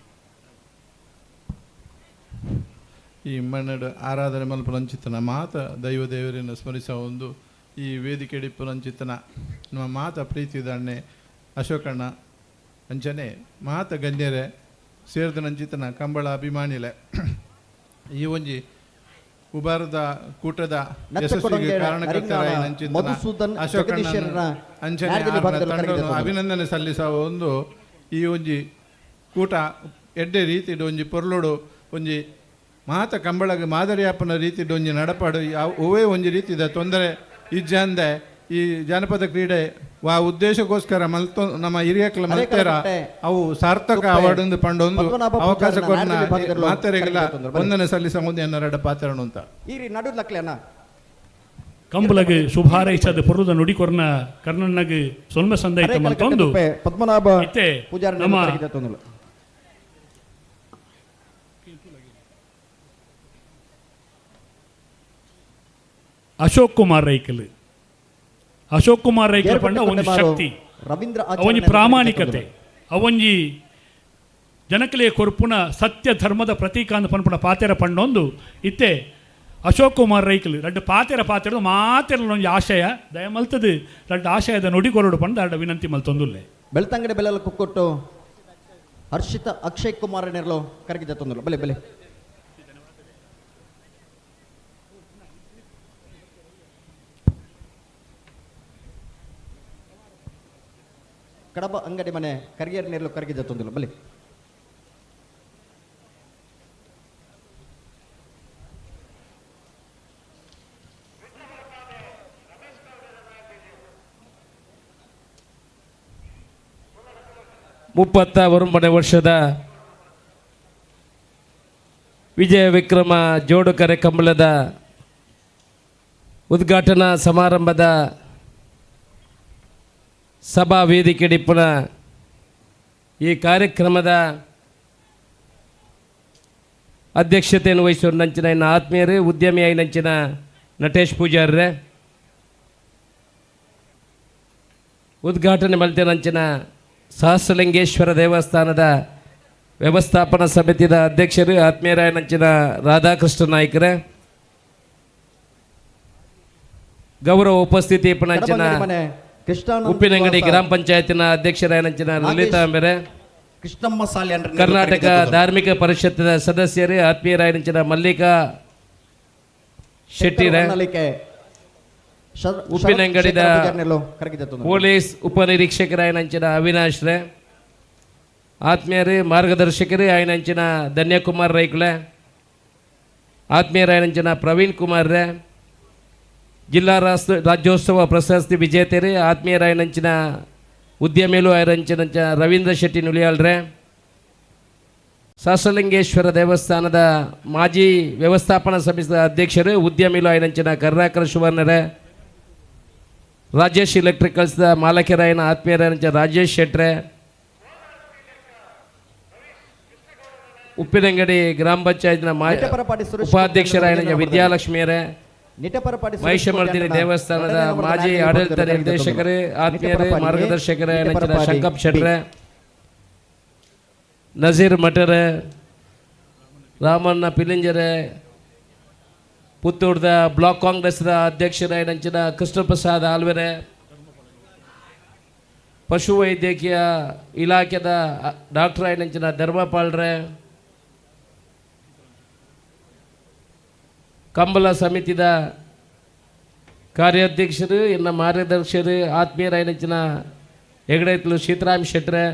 ಈ ಮಣ್ಣಡು ಆರಾಧನೆ ಮಲ್ಪನಂಚಿತನ ಮಾತ ದೈವ ದೇವರನ್ನು ಸ್ಮರಿಸುವ ಒಂದು ಈ ವೇದಿಕೆ ಡಿಪ್ಪುನಂಚಿತನ ನಮ್ಮ ಮಾತ ಪ್ರೀತಿದಣ್ಣೆ ಅಶೋಕಣ್ಣ ಅಂಚನೆ ಮಾತ ಗಣ್ಯರೇ ಸೇರಿದನಂಚಿತನ ಕಂಬಳ ಅಭಿಮಾನಿಲೆ ಈ ಒಂಜಿ ಉಬಾರದ ಕೂಟದ ಯಶಸ್ವಿಗೆ ಕಾರಣಕರ್ತರಾಯಿನಂಚಿತನ ಅಶೋಕಣ್ಣ ಅಂಚನೆ ಅಭಿನಂದನೆ ಸಲ್ಲಿಸುವ ಒಂದು ಈ ಒಂಜಿ ಕೂಟ ಎಡ್ಡೆ ರೀತಿ ಒಂಜಿ ಪೊರ್ಲೋಡು ಒಂಜಿ ಮಾತ ಕಂಬಳಗೆ ಮಾದರಿ ಆಪನ ರೀತಿ ಒಂಜಿ ನಡಪಾಡು ಒವೇ ಒಂಜಿ ರೀತಿದ ತೊಂದರೆ ಇಜ್ಜಂದೆ ಈ ಜಾನಪದ ಕ್ರೀಡೆ ಆ ಉದ್ದೇಶಕ್ಕೋಸ್ಕರ ಮಲ್ತೊ ನಮ್ಮ ಹಿರಿಯಕ್ಕಲ ಮಲ್ತೇರ ಅವು ಸಾರ್ಥಕ ಅವಾರ್ಡ್ ಪಂಡೊಂದು ಅವಕಾಶ ಕೊನ್ನ ಮಾತೆರೆಗೆಲ್ಲ ವಂದನೆ ಸಲ್ಲಿಸ ಮುಂದೆ ಎನ್ನರಡ ಪಾತ್ರನು ಅಂತ ಈ ನಡುಲಕ್ಲೆನ ಕಂಬಳಗೆ ಶುಭ ಹಾರೈಸದ ಪುರದ ನುಡಿಕೊರ್ನ ಕರ್ನಣ್ಣಗೆ ಸೊಲ್ಮೆ ಸಂದೈತ ಮಲ್ತೊಂದು ಪದ್ಮನಾಭ ಇತ್ತೆ ನಮ್ಮ ಅಶೋಕ್ ಕುಮಾರ್ ರೈಕಲ್ ಪಂಡ ಒಂಜಿ ಶಕ್ತಿ ಅವೊಂಜಿ ಪ್ರಾಮಾಣಿಕತೆ ಅವೊಂಜಿ ಜನಕಲೆಯ ಕೊರ್ಪುನ ಸತ್ಯ ಧರ್ಮದ ಪ್ರತೀಕ ಅಂದ ಪನ್ಪುನ ಪಾತೆರ ಪಂಡೊಂದು ಇತ್ತೆ ಅಶೋಕ್ ಕುಮಾರ್ ರೈಕಲ್ ರಡ್ಡು ಪಾತೆರ ಮಾತೆರ ಒಂಜಿ ಆಶಯ ದಯಮಲ್ತದು ರಡ್ಡು ಆಶಯದ ನುಡಿಕೊರಡು ಪಂಡ ಅಡ್ಡ ವಿನಂತಿ ಮಲ್ತೊಂದುಲ್ಲೆ ಬೆಳ್ತಂಗಡಿ ಬೆಲ್ಲ ಕುಕ್ಕೊಟ್ಟು ಹರ್ಷಿತ ಅಕ್ಷಯ್ ಕುಮಾರ್ ನೆರಳು ಕರಗಿದ ತೊಂದುಲ್ಲ ಬಲೆ ಬಲೆ ಕಡಬ ಅಂಗಡಿ ಮನೆ ಕರಿಯರ್ ನೆರಳು ಕರಗಿದ ತೊಂದಿಲ್ಲ ಬಲಿ ಒಂಬನೇ ವರ್ಷದ ವಿಜಯ ವಿಕ್ರಮ ಜೋಡುಕರೆ ಕಂಬಳದ ಉದ್ಘಾಟನಾ ಸಮಾರಂಭದ ಸಭಾ ವೇದಿಕೆ ಡಿಪ್ಪುನ ಈ ಕಾರ್ಯಕ್ರಮದ ಅಧ್ಯಕ್ಷತೆಯನ್ನು ವಹಿಸುವ ನಂಚಿನ ಇನ್ನು ಆತ್ಮೀಯರೇ ಉದ್ಯಮಿಯಾಗಿ ನಂಚಿನ ನಟೇಶ್ ಪೂಜಾರ್ರೆ ಉದ್ಘಾಟನೆ ಮಲ್ತೆ ನಂಚಿನ ಸಹಸ್ರಲಿಂಗೇಶ್ವರ ದೇವಸ್ಥಾನದ ವ್ಯವಸ್ಥಾಪನಾ ಸಮಿತಿಯ ಅಧ್ಯಕ್ಷರು ಆತ್ಮೀಯರಾಯ ನಂಚಿನ ರಾಧಾಕೃಷ್ಣ ನಾಯ್ಕರೇ ಗೌರವ ಉಪಸ್ಥಿತಿ ನಂಚಿನ ಉಪ್ಪಿನಂಗಡಿ ಗ್ರಾಮ ಪಂಚಾಯತಿನ ಅಧ್ಯಕ್ಷರಾಯನಂಚಿನ ಲಲಿತಾ ಅಂಬೆರೆ ಕೃಷ್ಣಮ್ಮ ಸಾಲಿ ಕರ್ನಾಟಕ ಧಾರ್ಮಿಕ ಪರಿಷತ್ತಿನ ಸದಸ್ಯರೇ ಆತ್ಮೀಯರಾಯನಂಚಿನ ಮಲ್ಲಿಕಾ ಶೆಟ್ಟಿರೆ ಉಪ್ಪಿನಂಗಡಿದ ಪೊಲೀಸ್ ಉಪನಿರೀಕ್ಷಕರಾಯನಂಚಿನ ಅವಿನಾಶ್ ರೇ ಆತ್ಮೀಯರೇ ಮಾರ್ಗದರ್ಶಕರೇ ಆಯನಂಚಿನ ಧನ್ಯಕುಮಾರ್ ರೈಕುಳೆ ಆತ್ಮೀಯರಾಯನಂಚಿನ ಪ್ರವೀಣ್ ಕುಮಾರ್ ರೇ ಜಿಲ್ಲಾ ರಾಜ್ಯೋತ್ಸವ ಪ್ರಶಸ್ತಿ ವಿಜೇತರೇ ಆತ್ಮೀಯರಾಯನಂಚಿನ ಉದ್ಯಮಿಲು ಆಯರಂಚಿನ ರವೀಂದ್ರ ಶೆಟ್ಟಿ ನುಲಿಯಾಳ್ರೆ ಸಹಸ್ರಲಿಂಗೇಶ್ವರ ದೇವಸ್ಥಾನದ ಮಾಜಿ ವ್ಯವಸ್ಥಾಪನಾ ಸಮಿತಿಯ ಅಧ್ಯಕ್ಷರು ಉದ್ಯಮಿಲು ಆಯರಂಚಿನ ಕರುಣಾಕರ ಸುವರ್ಣರೇ ರಾಜೇಶ್ ಎಲೆಕ್ಟ್ರಿಕಲ್ಸ್ದ ಮಾಲಕೆರಾಯನ ಆತ್ಮೀಯರಾಯನ ರಾಜೇಶ್ ಶೆಟ್ರೆ, ಉಪ್ಪಿನಂಗಡಿ ಗ್ರಾಮ ಪಂಚಾಯತ್ನ ಉಪಾಧ್ಯಕ್ಷರಾಯನ ವಿದ್ಯಾಲಕ್ಷ್ಮಿಯರೇ, ಮಹಿಷಮರ್ದಿನಿ ದೇವಸ್ಥಾನದ ಮಾಜಿ ಆಡಳಿತ ನಿರ್ದೇಶಕರೇ, ಆತ್ಮೀಯರೇ, ಮಾರ್ಗದರ್ಶಕರೇ ಶಂಕಪ್ ಶೆಟ್ರೆ, ನಜೀರ್ ಮಠರೆ, ರಾಮಣ್ಣ ಪಿಲಿಂಜರೆ, ಪುತ್ತೂರ್ದ ಬ್ಲಾಕ್ ಕಾಂಗ್ರೆಸ್ದ ಅಧ್ಯಕ್ಷರಾಯನಂಚಿನ ಕೃಷ್ಣ ಪ್ರಸಾದ್ ಆಲ್ವೆರೆ, ಪಶುವೈದ್ಯಕೀಯ ಇಲಾಖೆದ ಡಾಕ್ಟರ್ ಆಯನಂಚಿನ ಧರ್ಮಪಾಲ್ರೆ, ಕಂಬಳ ಸಮಿತಿದ ಕಾರ್ಯಾಧ್ಯಕ್ಷರು, ಇನ್ನು ಮಾರ್ಗದರ್ಶಕರು, ಆತ್ಮೀಯರಾಯನಂಚಿನ ಹೆಗಡೆತ್ಲು ಸೀತಾರಾಮ್ ಶೆಟ್ರೆ,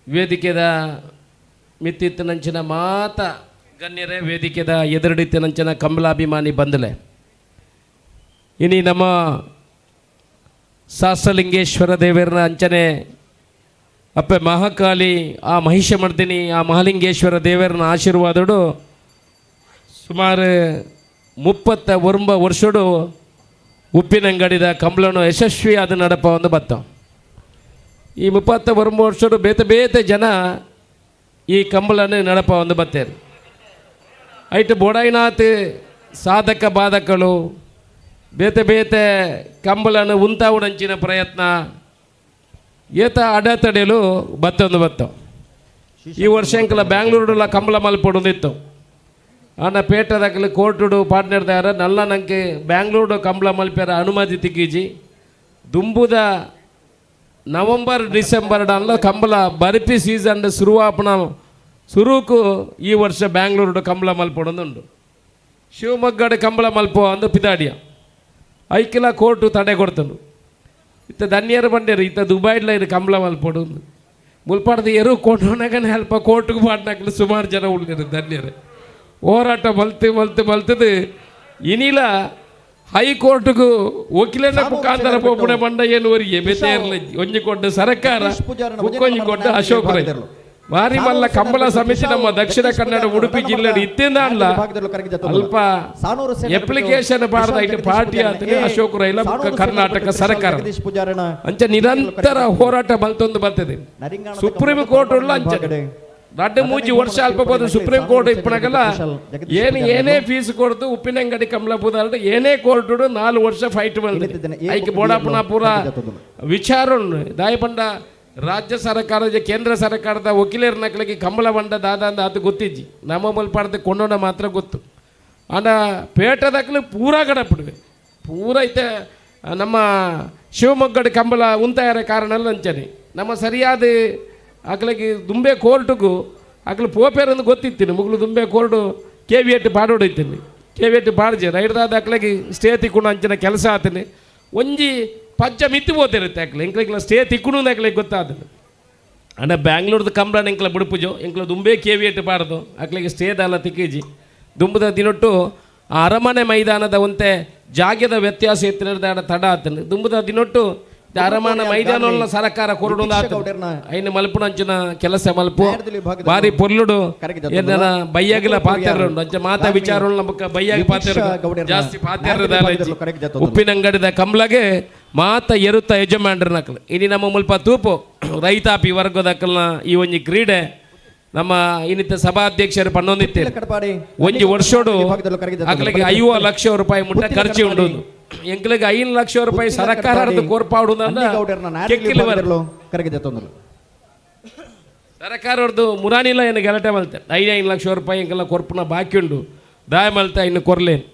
ವೇದಿಕೆದ ಮಿತ್ತಿತ್ತಿನಂಚಿನ ಮಾತ ಗಣ್ಯರೇ, ವೇದಿಕೆದ ಎದುರುಡಿತ್ತಿನಂಚಿನ ಕಂಬಲಾಭಿಮಾನಿ ಬಂದಲೆ. ಇನಿ ನಮ್ಮ ಸಾಸಲಿಂಗೇಶ್ವರ ದೇವರನ ಅಂಚನೆ ಅಪ್ಪೆ ಮಹಾಕಾಳಿ ಆ ಮಹಿಷಮರ್ದಿನಿ ಆ ಮಹಾಲಿಂಗೇಶ್ವರ ದೇವರನ ಆಶೀರ್ವಾದಡು ಸುಮಾರು 39 ವರ್ಷಡು ಉಪ್ಪಿನಂಗಡಿದ ಕಂಬಳನು ಯಶಸ್ವಿ ಆದ ನಡಪ ಒಂದು ಬತ್ತ. ಈ 39 ವರ್ಷಡು ಬೇತೆ ಬೇತೆ ಜನ ಈ ಕಂಬಳನ್ನು ನಡಪ ಒಂದು ಬತ್ತೇರು. ಐಟು ಬೋಡಾಯಿನಾಥ್ ಸಾಧಕ ಬಾಧಕಗಳು ಬೇತೆ ಬೇತೆ ಕಂಬಳನ್ನು ಉಂತಾವುಡಂಚಿನ ಪ್ರಯತ್ನ ಏತ ಅಡೆತಡೆಯಲು ಬತ್ತೊಂದು ಬತ್ತ. ಈ ವರ್ಷ ಅಂಕಲ ಬ್ಯಾಂಗ್ಳೂರುಲ ಕಂಬಳ ಮಲ್ಪೊಡೊಂದಿತ್ತು. ಆನ ಪೇಟದಾಗಲಿ ಕೋರ್ಟುಡು ಪಾಟ್ನೆರ್ದಾರ ನಲ್ಲ ನಂಗೆ ಬ್ಯಾಂಗ್ಳೂರು ಕಂಬಳ ಮಲ್ಪ್ಯಾರ ಅನುಮತಿ ತಿಕ್ಕಿಜಿ ದುಂಬುದ ನವಂಬರ್ ಡಿಸೆಂಬರ್ ಡಾನ್ಲ ಕಂಬಳ ಬರ್ಪಿ ಸೀಸನ್ ಶುರುವಾಪನ ಶುರುಕು ಈ ವರ್ಷ ಬ್ಯಾಂಗ್ಳೂರು ಕಂಬಳ ಮಲ್ಪೊಡೊಂದುಂಡು. ಶಿವಮೊಗ್ಗಡ ಕಂಬಳ ಮಲ್ಪೋ ಅಂದು ಪಿದಾಡಿಯ ಐಕಿಲ ಕೋರ್ಟು ತಡೆ ಕೊಡ್ತಂಡು. ಇತ್ತ ಧನ್ಯರು ಬಂಡ್ಯರು ಇತ್ತ ದುಬೈಡ್ಲ ಇದು ಕಂಬಳ ಮಲ್ಪೊಡು ಮುಲ್ಪಾಡ್ದು ಎರು ಕೊಂಡೋನಾಗನೇ ಅಲ್ಪ ಕೋರ್ಟ್ಗೆ ಪಾಟ್ನಾಗ್ಲು ಸುಮಾರು ಜನ ಉಳಿದಿರು ಧನ್ಯರು. ಹೋರಾಟ ಮಲ್ತದು ಇನಿಲ ಹೈಕೋರ್ಟ್ಗೂ ವಕೀಲನ ಮುಖಾಂತರ ಪೋಪುಣೆ ಬಂಡ ಏನುವರಿಗೆ ಬೆತೆಯರ್ಲ ಒಂಜಿಕೊಂಡು ಸರ್ಕಾರ ಮುಕ್ಕೊಂಜಿಕೊಂಡು ಅಶೋಕ್ ರೈ ಮಾರಿ ಮಲ್ಲ ಕಂಬಳ ಸಮಿತಿ ನಮ್ಮ ದಕ್ಷಿಣ ಕನ್ನಡ ಉಡುಪಿ ಜಿಲ್ಲೆ ಇತ್ತಿಂದ ಅಲ್ಲ ಅಲ್ಪ ಅಪ್ಲಿಕೇಶನ್ ಬಾರದ ಐಟು ಪಾರ್ಟಿ ಆತನೆ ಅಶೋಕ್ ರೈಲ ಕರ್ನಾಟಕ ಸರ್ಕಾರ ಅಂಚ ನಿರಂತರ ಹೋರಾಟ ಮಲ್ತೊಂದು ಬರ್ತದೆ. ಸುಪ್ರೀಂ ಕೋರ್ಟ್ ಉಳ್ಳ ಅಂಚ ದಡ್ಡ ಮೂಜಿ ವರ್ಷ ಅಲ್ಪ ಬೋದು ಸುಪ್ರೀಂ ಕೋರ್ಟ್ ಇಪ್ಪನಾಗಲ್ಲ ಏನೇ ಫೀಸ್ ಕೊಡ್ದು ಉಪ್ಪಿನಂಗಡಿ ಕಂಬಳ ಬುದಾರ್ದು ಏನೇ ಕೋರ್ಟ್ 4 ವರ್ಷ ಫೈಟ್ ಬಂದಿದೆ. ಐಕೆ ಬೋಡಾಪುನ ಪೂರ ವಿಚಾರ ದಾಯಪಂಡ ರಾಜ್ಯ ಸರ್ಕಾರದ ಕೇಂದ್ರ ಸರ್ಕಾರದ ವಕೀಲರ ನಕಲಿಗೆ ಕಂಬಳ ಬಂಡ ದಾದ ಅಂದ ಅದು ಗೊತ್ತಿಜ್ಜಿ ನಮ್ಮ ಮಲ್ಪಾಡ್ದು ಕೊಂಡೋಣ ಮಾತ್ರ ಗೊತ್ತು. ಆಂಡ ಪೇಟದಾಗಲು ಪೂರ ಗಡಪಿಡುವೆ ಪೂರ ಐತೆ ನಮ್ಮ ಶಿವಮೊಗ್ಗದ ಕಂಬಳ ಉಂತಾಯರ ಕಾರಣ ಅಲ್ಲ ಅಂಚನೆ ನಮ್ಮ ಸರಿಯಾದ ಅಕ್ಲಿಗೆ ದುಂಬೆ ಕೋರ್ಟ್ಗೂ ಅಕ್ಲು ಪೋಪೇರನ್ನು ಗೊತ್ತಿತ್ತೀನಿ ಮುಗ್ಲು ದುಂಬೆ ಕೋರ್ಟು KV8 ಪಾಡೋಡೈತೀನಿ KV8 ಪಾಡ್ಜೆ ರೈಡ್ದಾದ ಅಕ್ಲಿಗೆ ಸ್ಟೇ ತಿಕ್ಕೊಂಡು ಅಂಚಿನ ಕೆಲಸ ಆತೀನಿ ಒಂಜಿ ಪಂಚ ಮಿತ್ತು ಹೋತಿರುತ್ತೆ ಅಕ್ಲೆ ಎಂಕ್ಲ ಸ್ಟೇ ತಿಕ್ಕುನು ಅಕ್ಲಿಗೆ ಗೊತ್ತಾದನು. ಅಣ್ಣ ಬ್ಯಾಂಗ್ಳೂರ್ದು ಕಂಬಳ ಎಂಕ್ಲ ಬಿಡುಪುಜೋ ಎಂಕ್ಲ ದುಂಬೆ KV8 ಪಾಡ್ದು ಅಕ್ಲಿಗೆ ಸ್ಟೇದಲ್ಲ ತಿಕ್ಕಿಜಿ ದುಂಬದ ದಿನೊಟ್ಟು ಆ ಅರಮನೆ ಮೈದಾನದ ಒಂತೆ ಜಾಗ್ಯದ ವ್ಯತ್ಯಾಸ ಎತ್ತಿನ ತಡ ಆತನು ದುಂಬದ ದಿನೊಟ್ಟು ಅರಮನೆ ಮೈದಾನ ಸರ್ಕಾರ ಕೊರಡು ಐನು ಮಲ್ಪುನಂಚಿನ ಕೆಲಸ ಮಲ್ಪು ಬಾರಿ ಪೊರ್ಲುಡು ಏನ ಬಯ್ಯಾಗಿಲ ಪಾತ್ರೆ ಅಂಚ ಮಾತಾ ವಿಚಾರ ನಮಕ ಬಯ್ಯಾಗಿ ಪಾತ್ರೆ ಜಾಸ್ತಿ ಪಾತ್ರೆ ಉಪ್ಪಿನಂಗಡಿದ ಕಂಬಳಗೆ ಮಾತ ಎರುತ್ತ ಯಜಮಾನ್ರ ನಕಲು ಇನಿ ನಮ್ಮ ಮುಲ್ಪ ತೂಪು ರೈತಾಪಿ ವರ್ಗದಕ್ಕಲ್ನ ಈ ಒಂಜಿ ಕ್ರೀಡೆ ನಮ್ಮ ಇನ್ನಿತ ಸಭಾಧ್ಯಕ್ಷರು ಪನ್ನೊಂದಿತ್ತೇವೆ ಒಂಜಿ ವರ್ಷೋಡು ಅಕ್ಲಿಗೆ 50 ಲಕ್ಷ ರೂಪಾಯಿ ಮುಟ್ಟ ಖರ್ಚು ಉಂಡು ಎಂಕ್ಲಿಗೆ 5 ಲಕ್ಷ ರೂಪಾಯಿ ಸರ್ಕಾರದ ಕೋರ್ಪಾಡುದು ಸರ್ಕಾರದ್ದು ಮುರಾನಿಲ್ಲ ಏನು ಗಲಾಟೆ ಮಲ್ತೆ 5 ಲಕ್ಷ ರೂಪಾಯಿ ಎಂಕೆಲ್ಲ ಕೊರ್ಪುನ ಬಾಕಿ ಉಂಡು ದಾಯ ಮಲ್ತೆ ಇನ್ನು ಕೊರ್ಲೇನು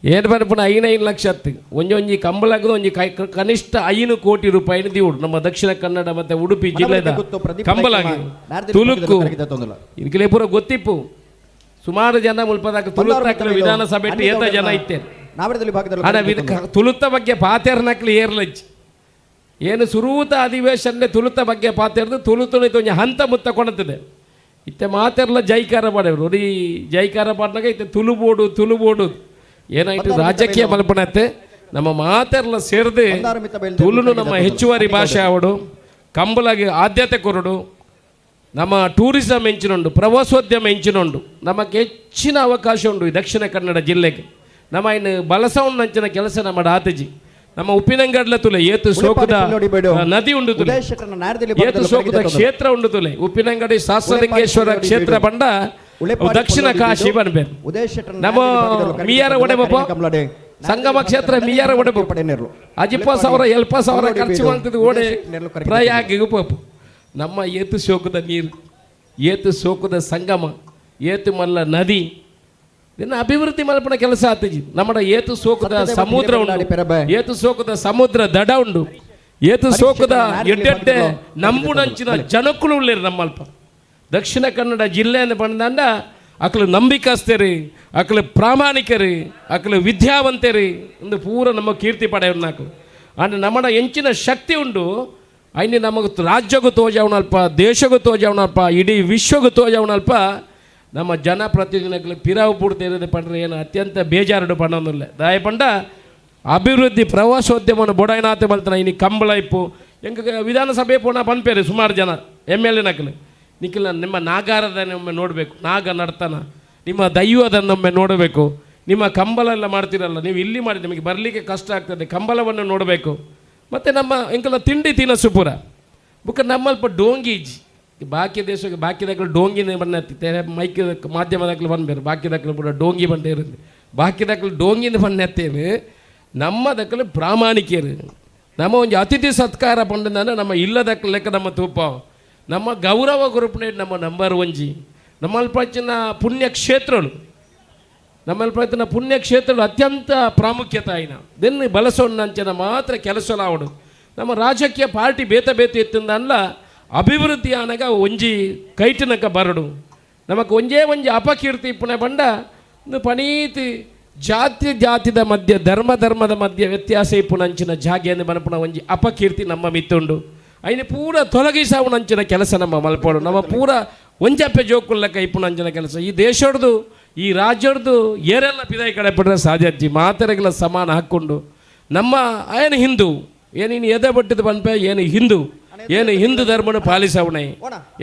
ಏನು ಬರ್ಪುನ 5 ಲಕ್ಷ ಹತ್ತು ಒಂಜಿ ಕಂಬಳಗದು ಒಂಜಿ ಕನಿಷ್ಠ 5 ಕೋಟಿ ರೂಪಾಯಿನ ದೀವುಡು ನಮ್ಮ ದಕ್ಷಿಣ ಕನ್ನಡ ಮತ್ತೆ ಉಡುಪಿ ಜಿಲ್ಲೆದ ಕಂಬಳಾಗಿ ತುಳುಕು ಇದಕ್ಕೆ ಪೂರ ಗೊತ್ತಿಪ್ಪು ಸುಮಾರು ಜನ ಮುಲ್ಪದಾಗ ತುಳುತ್ತಾಕಲು ವಿಧಾನಸಭೆ ಏತ ಜನ ಇತ್ತೇನೆ ತುಳುತ್ತ ಬಗ್ಗೆ ಪಾತೇರ್ ನಕ್ಲಿ ಏರ್ಲಜ್ಜಿ ಏನು ಸುರೂತ ಅಧಿವೇಶನ ತುಳುತ ಬಗ್ಗೆ ಪಾತೇರ್ದು ತುಳುತುಣಿತ ಒಂಜಿ ಹಂತ ಮುತ್ತ ಕೊಣತಿದೆ ಇತ್ತೆ ಮಾತೆರ್ಲ ಜೈಕಾರ ಪಡೆಯವರು ನೋಡಿ ಜೈಕಾರ ಪಾಡ್ನಾಗ ಇತ್ತೆ ತುಳುಬೋಡು ಏನಾಯ್ತು ರಾಜಕೀಯ ಮಲ್ಪಣತೆ ನಮ್ಮ ಮಾತೆರ್ಲ ಸೇರಿದು ತುಳುನು ನಮ್ಮ ಹೆಚ್ಚುವರಿ ಭಾಷೆ ಆವಡು ಕಂಬಳಗೆ ಆದ್ಯತೆ ಕೊರಡು ನಮ್ಮ ಟೂರಿಸಂ ಹೆಂಚಿನುಂಡು ಪ್ರವಾಸೋದ್ಯಮ ಹೆಂಚಿನುಂಡು ನಮಗೆ ಹೆಚ್ಚಿನ ಅವಕಾಶ ಉಂಟು ಈ ದಕ್ಷಿಣ ಕನ್ನಡ ಜಿಲ್ಲೆಗೆ ನಮ್ಮ ಇನ್ನು ಬಲಸವನ್ನ ಅಂಚಿನ ಕೆಲಸ ನಮ್ಮ ಆತಜಿ ನಮ್ಮ ಉಪ್ಪಿನಂಗಡ್ಲ ತುಲೆ ಏತು ಸೋಕುದ ನದಿ ಉಂಡು ತುಲೆ ಏತು ಸೋಕುದ ಕ್ಷೇತ್ರ ಉಂಡು ತುಲೆ ಉಪ್ಪಿನಂಗಡಿ ಶಾಸ್ತ್ರಲಿಂಗೇಶ್ವರ ಕ್ಷೇತ್ರ ಬಂಡ ದಕ್ಷಿಣ ಕಾಶಿ ಬನ್ಬೇರು ನಮ್ಮ ಮಿಯಾರ ಒಡೆಬಪ್ಪ ಸಂಗಮ ಕ್ಷೇತ್ರ ಮಿಯಾರ ಒಡೆಬಪ್ಪ 10,000 7,000 ಖರ್ಚು ಮಾಡ್ತಿದ್ದು ಓಡೆ ಪ್ರಯಾಗಿಗೂ ಪಪ್ಪು ನಮ್ಮ ಏತು ಸೋಕುದ ನೀರು ಏತು ಸೋಕುದ ಸಂಗಮ ಏತು ಮಲ್ಲ ನದಿ ಇದನ್ನ ಅಭಿವೃದ್ಧಿ ಮಲ್ಪನ ಕೆಲಸ ಆತಜಿ ನಮ್ಮ ಏತು ಸೋಕುದ ಸಮುದ್ರ ಉಂಟು ಏತು ಸೋಕುದ ಸಮುದ್ರ ದಡ ಉಂಡು ಏತು ಸೋಕುದ ಎಡ್ಡೆಡ್ಡೆ ನಂಬುನಂಚಿನ ಜನಕ್ಕಳು ಉಳ್ಳೇರು ನಮ್ಮಲ್ಪ ದಕ್ಷಿಣ ಕನ್ನಡ ಜಿಲ್ಲೆಯನ್ನು ಬಂದಂಡ ಅಕ್ಲು ನಂಬಿಕಸ್ತೇರಿ ಅಕ್ಲು ಪ್ರಾಮಾಣಿಕರಿ ಅಕ್ಲು ವಿದ್ಯಾವಂತರಿ ಒಂದು ಪೂರ ನಮ್ಮ ಕೀರ್ತಿ ಪಡೆಯವ್ರು ನಾಕು ಅಂದ್ರೆ ನಮ್ಮ ಹೆಂಚಿನ ಶಕ್ತಿ ಉಂಡು ಐನಿ ನಮಗೆ ರಾಜ್ಯಗೂ ತೋಜವನಲ್ಪ ದೇಶಗೂ ತೋಜವನಲ್ಪ ಇಡೀ ವಿಶ್ವಗೂ ತೋಜವನಲ್ಪ ನಮ್ಮ ಜನಪ್ರತಿನಿಧಿಗಳು ಪಿರಾವು ಪೂಡ್ತಿರೋದು ಪಂಡ್ರೆ ಏನು ಅತ್ಯಂತ ಬೇಜಾರು ಪಣ್ಣೊಂದಿಲ್ಲ ದಯ ಪಂಡ ಅಭಿವೃದ್ಧಿ ಪ್ರವಾಸೋದ್ಯಮವನ್ನು ಬೊಡಾಯಿನಾತೆ ಬಲ್ತಾನೆ ಇನ್ನು ಕಂಬಳ ಇಪ್ಪು ಹೆಂಗೆ ವಿಧಾನಸಭೆ ಪುನಃ ಪನ್ಪೇರಿ ಸುಮಾರು ಜನ MLA ನಕಲು ನಿಖಿಲ ನಿಮ್ಮ ನಾಗಾರದನ್ನೊಮ್ಮೆ ನೋಡಬೇಕು ನಾಗ ನಡ್ತಾನ ನಿಮ್ಮ ದೈವದನ್ನೊಮ್ಮೆ ನೋಡಬೇಕು ನಿಮ್ಮ ಕಂಬಳ ಎಲ್ಲ ಮಾಡ್ತೀರಲ್ಲ ನೀವು ಇಲ್ಲಿ ಮಾಡಿ ನಿಮಗೆ ಬರಲಿಕ್ಕೆ ಕಷ್ಟ ಆಗ್ತದೆ ಕಂಬಳವನ್ನು ನೋಡಬೇಕು ಮತ್ತು ನಮ್ಮ ಎಂಕಲ ತಿಂಡಿ ತಿನಸು ಪೂರ ಬುಕ್ಕ ನಮ್ಮಲ್ಪ ಡೋಂಗೀಜ್ ಬಾಕಿ ದೇಶಕ್ಕೆ ಬಾಕಿದಾಗಲು ಡೋಂಗಿನೇ ಬಣ್ಣತ್ತಿ ಮೈಕ್ ಮಾಧ್ಯಮದಾಗಲು ಬಂದ್ಬೇರು ಬಾಕಿದಾಗಲು ಕೂಡ ಡೋಂಗಿ ಬಂದೇ ಇರುತ್ತೆ ಬಾಕಿದಾಗಲು ಡೋಂಗಿನ ಬಣ್ಣತ್ತೇವೆ ನಮ್ಮದಕ್ಕಲು ಪ್ರಾಮಾಣಿಕರು ನಮ್ಮ ಒಂದು ಅತಿಥಿ ಸತ್ಕಾರ ಬಂದಂದ್ರೆ ನಮ್ಮ ಇಲ್ಲದಕ್ಕ ಲೆಕ್ಕ ನಮ್ಮ ತೂಪ ನಮ್ಮ ಗೌರವ ಗ್ರೂಪ್ನೇ ನಮ್ಮ ನಂಬರ್ 1 ನಮ್ಮಲ್ಪಚ್ಚಿನ ಪುಣ್ಯಕ್ಷೇತ್ರಗಳು ನಮ್ಮಲ್ಪಚ್ಚಿನ ಪುಣ್ಯಕ್ಷೇತ್ರಗಳು ಅತ್ಯಂತ ಪ್ರಾಮುಖ್ಯತೆ ಆಯ್ನ ದೆನ್ನು ಬಳಸೋಣ್ಣಂಚನ ಮಾತ್ರ ಕೆಲಸಲಾವಡು ನಮ್ಮ ರಾಜಕೀಯ ಪಾರ್ಟಿ ಬೇತ ಎತ್ತಿಂದಲ್ಲ ಅಭಿವೃದ್ಧಿ ಆನಾಗ ಒಂಜಿ ಕೈಟಿನಕ ಬರಡು ನಮಕ್ ಒಂಜೇ ಒಂಜಿ ಅಪಕೀರ್ತಿ ಪುನಃ ಬಂಡ ಪನೀತಿ ಜಾತಿದ ಮಧ್ಯೆ ಧರ್ಮದ ಮಧ್ಯೆ ವ್ಯತ್ಯಾಸ ಇಪ್ಪುನಂಚಿನ ಜಾಗೆಯನ್ನು ಬನಪುಣ ಒಂಜಿ ಅಪಕೀರ್ತಿ ನಮ್ಮ ಮಿತ್ತುಂಡು ಐನು ಪೂರ ತೊಲಗಿಸಾವುನಂಚಿನ ಕೆಲಸ ನಮ್ಮ ಮಲ್ಪೋಡು ನಮ್ಮ ಪೂರ ಒಂಜಪ್ಪೆ ಜೋಕುಲ್ಲಕ ಇಪ್ಪುನಂಚಿನ ಕೆಲಸ ಈ ದೇಶದ್ದು ಈ ರಾಜ್ಯದ್ದು ಏರೆಲ್ಲ ಪಿದಾಯಿ ಕಡೆ ಬಿಡ್ರೆ ಸಾಧ್ಯಜ್ಜಿ ಮಾತೆರೆಗಳ ಸಮಾನ ಹಾಕ್ಕೊಂಡು ನಮ್ಮ ಏನು ಹಿಂದೂ ಏನಿನ್ನು ಎದೆ ಬಟ್ಟಿದ ಬನ್ಪೆ ಏನು ಹಿಂದೂ ಧರ್ಮನು ಪಾಲಿಸವಣೆ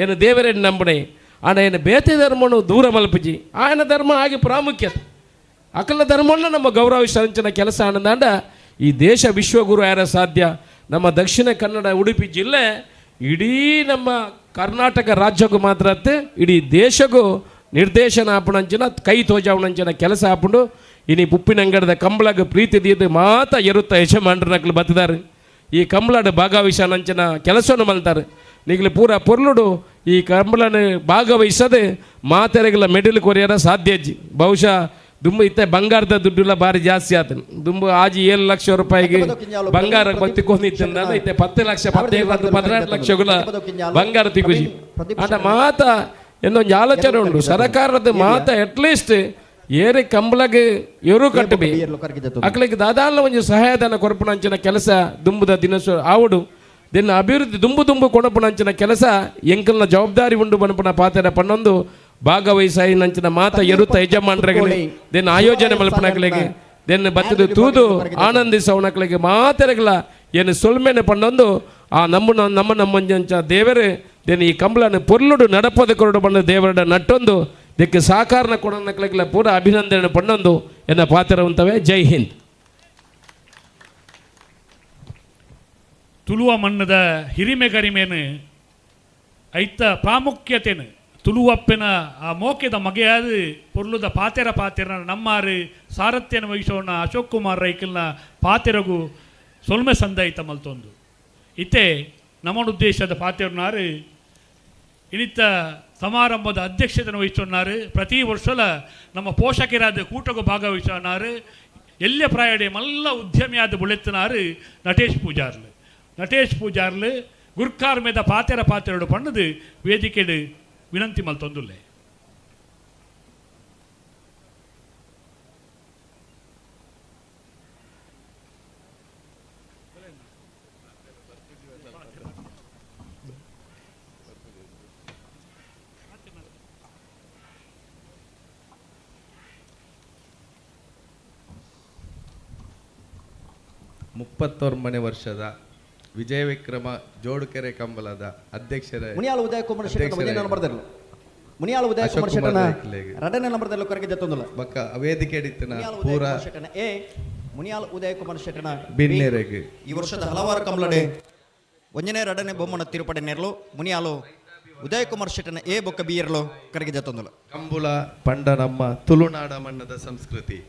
ಏನು ದೇವರನ್ನು ನಂಬಣೆ ಆನ ಏನು ಬೇತೆ ಧರ್ಮನು ದೂರ ಮಲ್ಪಜಿ ಆಯನ ಧರ್ಮ ಹಾಗೆ ಪ್ರಾಮುಖ್ಯತೆ ಅಕಲ ಧರ್ಮವನ್ನು ನಮ್ಮ ಗೌರವಿಸಂಚಿನ ಕೆಲಸ ಅನ್ನದಾಂಡ ಈ ದೇಶ ವಿಶ್ವಗುರು ಯಾರ ಸಾಧ್ಯ ನಮ್ಮ ದಕ್ಷಿಣ ಕನ್ನಡ ಉಡುಪಿ ಜಿಲ್ಲೆ ಇಡೀ ನಮ್ಮ ಕರ್ನಾಟಕ ರಾಜ್ಯಕ್ಕೂ ಮಾತ್ರ ಇಡೀ ದೇಶಕ್ಕೂ ನಿರ್ದೇಶನ ಆಪಣಂಚಿನ ಕೈ ತೋಜಾವಣಂಚಿನ ಕೆಲಸ ಆಪುಂಡು ಇನಿ ಉಪ್ಪಿನಂಗಡದ ಕಂಬಳಗ ಪ್ರೀತಿ ದೀದು ಮಾತ ಎರುತ್ತ ಯಜಮಾನರಕ್ಲು ಬತ್ತಿದ್ದಾರೆ ಈ ಕಂಬಳದ ಭಾಗವಹಿಸನಂಚಿನ ಕೆಲಸವನ್ನು ಮಲ್ತಾರೆ ನಿಗಲು ಪೂರ ಪೊರ್ಲುಡು ಈ ಕಂಬಳನ ಭಾಗವಹಿಸದೆ ಮಾತೆರೆಗಳ ಮೆಡಲ್ ಕೊರಿಯರ ಸಾಧ್ಯಜ್ಜಿ ಬಹುಶಃ ದುಂಬು ಇತ್ತೆ ಬಂಗಾರದ ದುಡ್ಡುಲ್ಲ ಭಾರಿ ಜಾಸ್ತಿ ಆತನು ದುಂಬು ಆಜಿ 7 ಲಕ್ಷ ರೂಪಾಯಿಗೆ ಬಂಗಾರ ಬತ್ತಿಕೊಂಡಿದ್ದ ಇತ್ತೆ 10 ಲಕ್ಷ 15 ಲಕ್ಷಗಳ ಬಂಗಾರ ತಿಗುಜಿ ಆಟ ಮಾತ ಇನ್ನೊಂದು ಆಲೋಚನೆ ಉಂಟು ಸರ್ಕಾರದ ಮಾತ ಅಟ್ಲೀಸ್ಟ್ ಏರಿ ಕಂಬಳಗೆ ಎರು ಕಟ್ಟಬಿ ಅಕ್ಲಿಗೆ ದಾದಾಲ ಒಂದು ಸಹಾಯಧನ ಕೊರಪುನಂಚಿನ ಕೆಲಸ ದುಂಬುದ ದಿನಸು ಆವುಡು ದಿನ ಅಭಿವೃದ್ಧಿ ದುಂಬು ಕೊಡಪುನಂಚಿನ ಕೆಲಸ ಎಂಕಲ್ನ ಜವಾಬ್ದಾರಿ ಉಂಡು ಬನಪುನ ಪಾತ್ರ ಪನ್ನೊಂದು ಭಾಗವಹಿಸಿ ನಂಚಿನ ಮಾತ ಎರುತ್ತ ಯಜಮಾನರಿಗೆ ದೆನ್ ಆಯೋಜನೆ ಮಲ್ಪನಗಳಿಗೆ ದೆನ್ ಬತ್ತದು ತೂದು ಆನಂದಿಸವನಗಳಿಗೆ ಮಾತೆರೆಗಳ ಏನು ಸೊಲ್ಮೆನೆ ಪನ್ನೊಂದು ಆ ನಮ್ಮಂಚ ದೇವರೇ ದೆನ್ ಈ ಕಂಬಳನ್ನು ಪೊರ್ಲುಡು ನಡಪದ ಕೊರಡು ಬಂದ ದೇವರ ನಟ್ಟೊಂದು ಇದಕ್ಕೆ ಸಹಕಾರನ ಕೊಡೋನಕ್ಲೆಲ್ಲ ಪೂರ ಅಭಿನಂದನೆ ಪಣ್ಣೊಂದು ಎನ್ನ ಪಾತ್ರ ಉಂಟವೆ. ಜೈ ಹಿಂದ್. ತುಳುವ ಮಣ್ಣದ ಹಿರಿಮೆ ಗರಿಮೆನು ಐತ ಪ್ರಾಮುಖ್ಯತೆನು ತುಳುವಪ್ಪನ ಆ ಮೋಕೆದ ಮಗೆಯಾದ ಪೊರ್ಲುದ ಪಾತೆರ ನಮ್ಮಾರು ಸಾರಥ್ಯನ ವಹಿಸೋಣ ಅಶೋಕ್ ಕುಮಾರ್ ರೈಕಲ್ನ ಪಾತೆರಗು ಸೊಲ್ಮೆ ಸಂದಾಯಿತ ಮಲ್ತೊಂದು ಇತ್ತೆ ನಮ್ಮ ಉದ್ದೇಶದ ಪಾತೆರನಾರು ಇನಿತ್ತ ಸಮಾರಂಭದ ಅಧ್ಯಕ್ಷತೆಯನ್ನು ವಹಿಸೋನಾರು ಪ್ರತಿ ವರ್ಷಲ ನಮ್ಮ ಪೋಷಕರಾದ ಕೂಟಗೂ ಭಾಗವಹಿಸೋನಾರು ಎಲ್ಲ ಪ್ರಾಯಡೆ ಮಲ್ಲ ಉದ್ಯಮಿಯಾದ ಬುಳೆತ್ತನಾರು ನಟೇಶ್ ಪೂಜಾರ್ಲು ಗುರ್ಕಾರ್ ಮೇದ ಪಾತೆರಡು ಪಣ್ಣದು ವೇದಿಕೆಡು ವಿನಂತಿ ಮಲ್ತೊಂದುಲ್ಲೆ. ಮುಪ್ಪತ್ತೊಂಬನೇ ವರ್ಷದ ವಿಜಯ ವಿಕ್ರಮ ಜೋಡುಕೆರೆ ಕಂಬಳದ ಅಧ್ಯಕ್ಷರ ಉದಯ ಕುಮಾರ್ ಮುನಿಯಾಲ ಉದಯ ಕುಮಾರ್ ಅಶೋಕ್ ಶೆಟ್ಟನ ಕುಮಾರ್ ರೈಕ್ಲೆಗೆ. ಎರಡನೇ ನಂಬರ್ದಲ್ಲಿ ಕರೆಗೆ ಜತ್ತೊಂದಲ್ಲ ಬಕ್ಕ ವೇದಿಕೆ ಎಡಿತನ ಮುನಿಯಾಲ ಉದಯ ಪೂರ ಕುಮಾರ್ ಶೆಟ್ಟನ ಎ ಮುನಿಯಾಲ ಉದಯ ಕುಮಾರ್ ಶೆಟ್ಟನ ಬಿನ್ನೆರೆಗೆ ಈ ವರ್ಷದ ಹಲವಾರು ಕಮಲಡೆ ಒಂಜನೇ ಎರಡನೇ ಬೊಮ್ಮನ ತಿರುಪಡೆ ನೆರಲು ಮುನಿಯಾಲು ಉದಯ ಕುಮಾರ್ ಶೆಟ್ಟನ ಎ ಬೊಕ್ಕ ಬಿ ಎರಲು ಕರೆಗೆ ಜತ್ತೊಂದಲ್ಲ ಕಂಬುಲ ಪಂಡ ನಮ್ಮ ತುಳುನಾಡ ಮಣ್ಣದ ಸಂಸ್ಕೃತಿ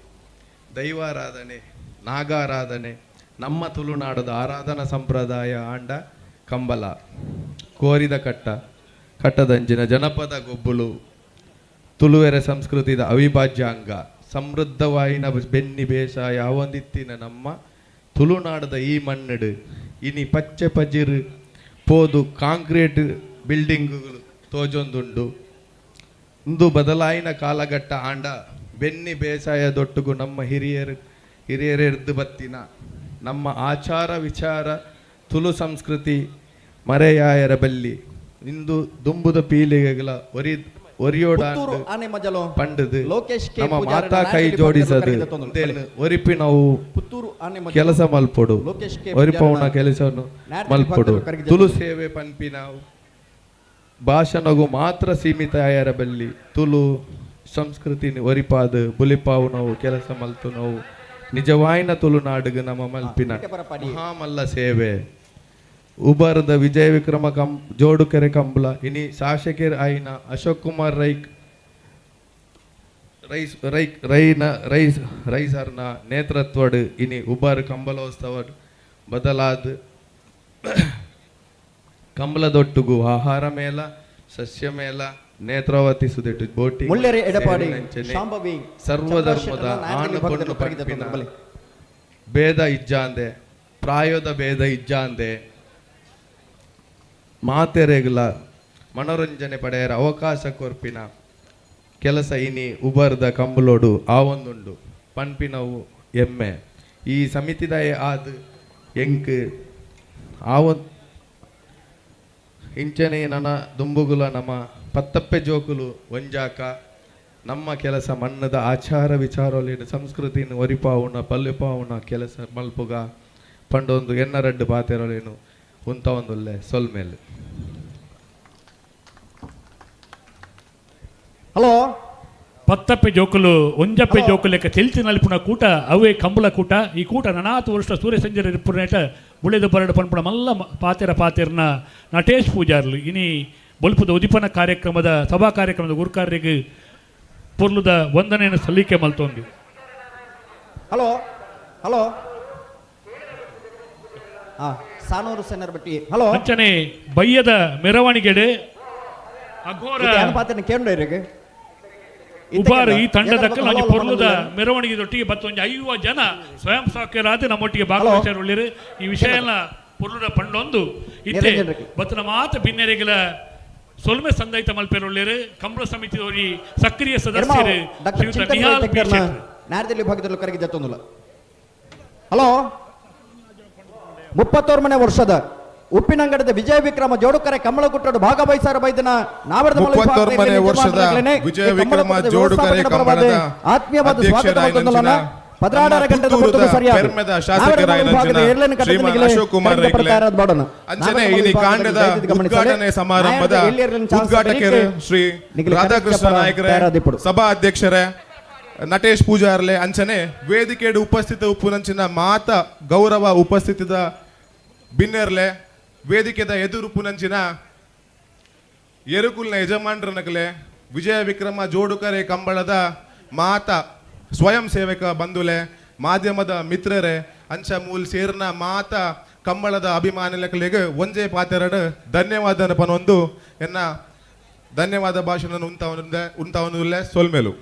ದೈವಾರಾಧನೆ ನಾಗಾರಾಧನೆ ನಮ್ಮ ತುಳುನಾಡದ ಆರಾಧನಾ ಸಂಪ್ರದಾಯ ಆಂಡ ಕಂಬಲ ಕೋರಿದ ಕಟ್ಟದಂಜಿನ ಜನಪದ ಗೊಬ್ಬುಲು ತುಳುವೆರೆ ಸಂಸ್ಕೃತಿದ ಅವಿಭಾಜ್ಯ ಅಂಗ ಸಮೃದ್ಧವಾಯಿನ ಬೆನ್ನಿ ಬೇಸಾಯ ಯಾವೊಂದಿತ್ತಿನ ನಮ್ಮ ತುಳುನಾಡದ ಈ ಮಣ್ಣಡು ಇನಿ ಪಚ್ಚೆ ಪಜಿರು ಪೋದು ಕಾಂಕ್ರೀಟ್ ಬಿಲ್ಡಿಂಗ್ಗಳು ತೋಜೊಂದುಂಡು ಇಂದು ಬದಲಾಯಿನ ಕಾಲಘಟ್ಟ ಆಂಡ ಬೆನ್ನಿ ಬೇಸಾಯದೊಟ್ಟಿಗೂ ನಮ್ಮ ಹಿರಿಯರೆರ್ದು ಬತ್ತಿನ ನಮ್ಮ ಆಚಾರ ವಿಚಾರ ತುಳು ಸಂಸ್ಕೃತಿ ಮರೆಯಾಯರ ಬಲ್ಲಿ ಇಂದು ದುಂಬುದ ಪೀಳಿಗೆಗಳ ಒರಿಯೋಡಾಂಡು ಆನೆ ಮಜಲು ಪಂಡದು ಲೋಕೇಶ್ ಕೆ ನಮ್ಮ ಪೂಜಾರನ ಮಾತಾ ಕೈ ನಾಯಕರಿಗೆ ಜೋಡಿಸದು ಕರೆಗೆ ಜತ್ತೊಂದಲ್ಲ. ಅಂತೇಳಿ ಒರಿಪಿ ನಾವು ಪುತ್ತೂರು ಆನೆ ಮಜಲು ಕೆಲಸ ಮಲ್ಪೊಡು ಲೋಕೇಶ್ ಕೆ ಒರಿಪವನ ಪೂಜಾರನ ಕೆಲಸವನ್ನು ನಾಯಕರಿಗೆ ಮಲ್ಪೊಡು ಕರೆಗೆ ತುಳು ಸೇವೆ ಪನ್ಪಿ ನಾವು ಭಾಷಣಗೂ ಮಾತ್ರ ಸೀಮಿತ ಆಯರ ಬಲ್ಲಿ ತುಳು ಸಂಸ್ಕೃತಿ ಒರಿಪಾದು ಬುಲಿಪಾವು ನಾವು ಕೆಲಸ ಮಲ್ತು ನಾವು ನಿಜವಾಯಿನ ತುಳುನಾಡಿಗೆ ನಮ್ಮ ಮಲ್ಪಿನ ಮಹಾಮಲ್ಲ ಸೇವೆ ಉಬರ್ದ ವಿಜಯ ವಿಕ್ರಮ ಜೋಡುಕೆರೆ ಕಂಬಳ ಇನಿ ಶಾಸಕರ್ ಆಯ್ನ ಅಶೋಕ್ ಕುಮಾರ್ ರೈಸರ್ನ ನೇತೃತ್ವಡ್ ಇನಿ ಉಬರ್ ಕಂಬಳೋತ್ಸವ ಬದಲಾದ ಕಂಬಳದೊಟ್ಟುಗು ಆಹಾರ ಮೇಳ ಸಸ್ಯ ಮೇಳ ನೇತ್ರಾವತಿ ಸುದೆಟ್ಟು ಬೋಟಿಂಗ್ ಮುಳ್ಳೆರೆ ಎಡಪಾಡಿ ಶಾಂಭವಿ ಸರ್ವಧರ್ಮದ ಆಣು ಪೊಣ್ಣು ಪಂಪಿನ ಭೇದ ಇಜ್ಜಾಂದೆ ಪ್ರಾಯೋದ ಭೇದ ಇಜ್ಜಾಂದೆ ಮಾತೆರೆಗಳ ಮನೋರಂಜನೆ ಪಡೆಯರ ಅವಕಾಶ ಕೊರ್ಪಿನ ಕೆಲಸ ಇನಿ ಉಬರ್ದ ಕಂಬಳೋಡು ಆವೊಂದುಂಡು ಪನ್ಪಿನವು ಎಮ್ಮೆ ಈ ಸಮಿತಿದಾಯ ಆದ್ ಎಂಕ್ ಇಂಚನೆ ನನ್ನ ದುಂಬುಗುಲ ನಮ್ಮ ಪತ್ತಪ್ಪೆ ಜೋಕುಲು ಒಂಜಾಕ ನಮ್ಮ ಕೆಲಸ ಮಣ್ಣದ ಆಚಾರ ವಿಚಾರಲಿನ ಸಂಸ್ಕೃತಿನ ಒರಿಪಾವುನ ಪಲ್ಯಪಾವುನ ಕೆಲಸ ಮಲ್ಪುಗ ಪಂಡೊಂದು ಎನ್ನರಡ್ಡು ಬಾತೆರಲೇನು ಉಂತ ಒಂದುಲ್ಲೆ ಸೊಲ್ಮೇಲೆ ಹಲೋ ಪತ್ತಪ್ಪೆ ಜೋಕುಲು ಒಂಜಪ್ಪೆ ಜೋಕುಲೆಕ್ಕ ತೆಲ್ತಿ ನಲ್ಪುನ ಕೂಟ ಅವೇ ಕಂಬಳ ಕೂಟ ಈ ಕೂಟ ನನಾತು ವರ್ಷ ಸೂರ್ಯ ಸಂಜೆ ರಿಪುರ್ನೇಟ ಬುಳೆದು ಬರಡು ಪನ್ಪುಣ ಮಲ್ಲ ಪಾತೆರನ ನಟೇಶ್ ಪೂಜಾರ್ಲು ಇನಿ ಬೊಲ್ಪುದ ಉದಿಪನ ಕಾರ್ಯಕ್ರಮದ ಸಭಾ ಕಾರ್ಯಕ್ರಮದ ಗುರುಕಾರ್ಯಗೆ ಪೊರ್ಲುದ ವಂದನೆಯನ್ನು ಸಲ್ಲಿಕೆ ಮಲ್ತೊಂದು ಹಲೋ ಹಲೋ ಸಾನೂರು ಸೆನ್ನರ್ ಬಟ್ಟಿ ಹಲೋ ಅಂಚನೆ ಬಯ್ಯದ ಮೆರವಣಿಗೆಡೆ ಅಘೋರ ಪಾತ್ರ ಕೇಂದ್ರ ಉಬಾರ್ ಈ ತಂಡದಕ್ಕೆ ಒಂಜಿ ಪೊರ್ಲುದ ಮೆರವಣಿಗೆದೊಟ್ಟಿಗೆ ಬತ್ತೊಂಜಿ 50 ಜನ ಸ್ವಯಂ ಸೇವಕರಾದ ನಮ್ಮೊಟ್ಟಿಗೆ ಭಾಗವಹಿಸಿರುಳ್ಳಿರು ಈ ವಿಷಯ ಎಲ್ಲ ಪೊರ್ಲುದ ಪಂಡೊಂದು ಇತ್ತೆ ಬತ್ತನ ಮಾತ ಭಿನ್ನರೆಗಳ ಸೊಲ್ಮೆ ಸಂದೈತ ಮಲ್ಪೆರುಳ್ಳಿರು ಕಂಬಳ ಸಮಿತಿಯವರು ಸಕ್ರಿಯ ಸದಸ್ಯರು ಶ್ರೀಯುತ ನಿಹಾಲ್ ಪಿ. ಶೆಟ್ಟಿ. ನಾರದಲ್ಲಿ ಭಾಗದಲ್ಲಿ ಕರೆಗೆ ಜತ್ತೊಂದಿಲ್ಲ ಹಲೋ 31 ವರ್ಷದ ಉಪ್ಪಿನಂಗಡದ ವಿಜಯ ವಿಕ್ರಮ ಜೋಡುಕರೆ ಕಮಲ ಕುಟ್ಟಡು ಭಾಗವಹಿಸಾರ ಬೈದನ ನಾವರದ 31 ವರ್ಷದ ವಿಜಯ ವಿಕ್ರಮ ಜೋಡುಕರೆ ಕಂಬಳದ ಆತ್ಮೀಯವಾದ ಸ್ವಾಗತ ಮತ್ತೊಂದಲ್ಲ 16 ಗಂಟೆದ ಹೊತ್ತಿಗೆ ಸರಿಯಾದ ಶ್ರೀಮಾನ್ ಅಶೋಕ್ ಕುಮಾರ್ ರೈಕ್ಲೆ ಅಂಚನೆ ಈ ಕಾಂಡದ ಉದ್ಘಾಟನೆ ಸಮಾರಂಭದ ಉದ್ಘಾಟಕರು ಶ್ರೀ ರಾಧಾಕೃಷ್ಣ ನಾಯಕರೇ ಸಭಾ ಅಧ್ಯಕ್ಷರೇ ನಟೇಶ್ ಪೂಜಾರ್ಲೆ ಅಂಚನೆ ವೇದಿಕೆಡು ಉಪಸ್ಥಿತ ಉಪ್ಪುನಂಚಿನ ಮಾತ ಗೌರವ ಉಪಸ್ಥಿತದ ಬಿನ್ನೆರ್ಲೆ ವೇದಿಕೆದ ಎದುರುಪುನಂಚಿನ ಎರುಕುಲ್ನ ಯಜಮಾನರನಗಲೆ ವಿಜಯ ವಿಕ್ರಮ ಜೋಡುಕರೆ ಕಂಬಳದ ಮಾತ ಸ್ವಯಂ ಸೇವಕ ಬಂಧುಲೆ ಮಾಧ್ಯಮದ ಮಿತ್ರರೇ ಅಂಚ ಮೂಲ್ ಸೇರ್ನ ಮಾತ ಕಂಬಳದ ಅಭಿಮಾನಿಗಳಿಗೆ ಒಂಜೇ ಪಾತೆರಡು ಧನ್ಯವಾದ ಪನೊಂದು ಎನ್ನ ಧನ್ಯವಾದ ಭಾಷಣ ಉಂತವನುಲ್ಲೆ ಸೊಲ್ಮೇಲು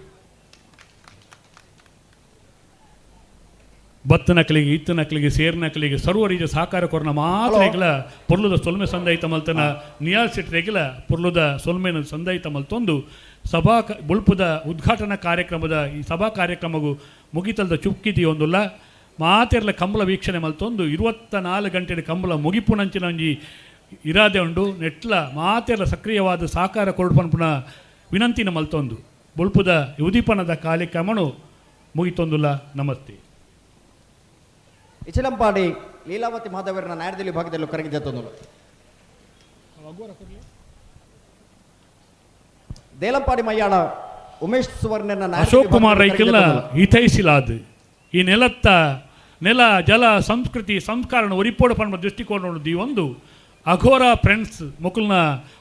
ಬತ್ತನಕಲಿಗೆ ಇತ್ತನಕಲಿಗೆ ಸೇರ್ನಕಲಿಗೆ ಸರ್ವ ರೀತಿಯ ಸಹಕಾರ ಕೊರನ ಮಾತ್ರ ಪೊರ್ಲುದ ಸೊಲ್ಮೆ ಸಂದೈತ ಮಲ್ತನ ನಿಯಾಲ್ ಸಿಟ್ರೆಗಿಲ ಪೊರ್ಲುದ ಸೊಲ್ಮೆನ ಸಂದೈತ ಮಲ್ತೊಂದು ಸಭಾ ಬುಲ್ಪುದ ಉದ್ಘಾಟನಾ ಕಾರ್ಯಕ್ರಮದ ಈ ಸಭಾ ಕಾರ್ಯಕ್ರಮಗೂ ಮುಗಿತಲ್ದ ಚುಕ್ಕಿತಿ ಒಂದುಲ್ಲ ಮಾತೆರ್ಲ ಕಂಬಳ ವೀಕ್ಷಣೆ ಮಲ್ತೊಂದು 24 ಗಂಟೆ ಕಂಬಳ ಮುಗಿಪುನಂಚಿನ ಒಂಜಿ ಇರಾದೆ ಉಂಡು ನೆಟ್ಲ ಮಾತೆರ್ಲ ಸಕ್ರಿಯವಾದ ಸಹಕಾರ ಕೊಡ್ಪನ್ಪುನ ವಿನಂತಿನ ಮಲ್ತೊಂದು ಬುಲ್ಪುದ ಉದೀಪನದ ಕಾರ್ಯಕ್ರಮನು ಮುಗಿತೊಂದುಲ್ಲ. ನಮಸ್ತೆ. ಇಚಲಂಪಾಡಿ ಲೀಲಾವತಿ ಮಾಧವರನ ನಾಯರದಲ್ಲಿ ಭಾಗದಲ್ಲೂ ಕರೆಗೆ ಜತ್ತೊಂದು ದೇಲಂಪಾಡಿ ಮಯ್ಯಾಳ ಉಮೇಶ್ ಸುವರ್ಣನ ಅಶೋಕ್ ಕುಮಾರ್ ರೈಕಲ್ನ ಹಿತೈಸಿಲಾದು ಈ ನೆಲ ಜಲ ಸಂಸ್ಕೃತಿ ಸಂಸ್ಕಾರನ ಒರಿಪೋಡು ಪನ್ಮ ದೃಷ್ಟಿಕೋನ ಈ ಒಂದು ಅಘೋರ ಫ್ರೆಂಡ್ಸ್ ಮೊಕಲ್ನ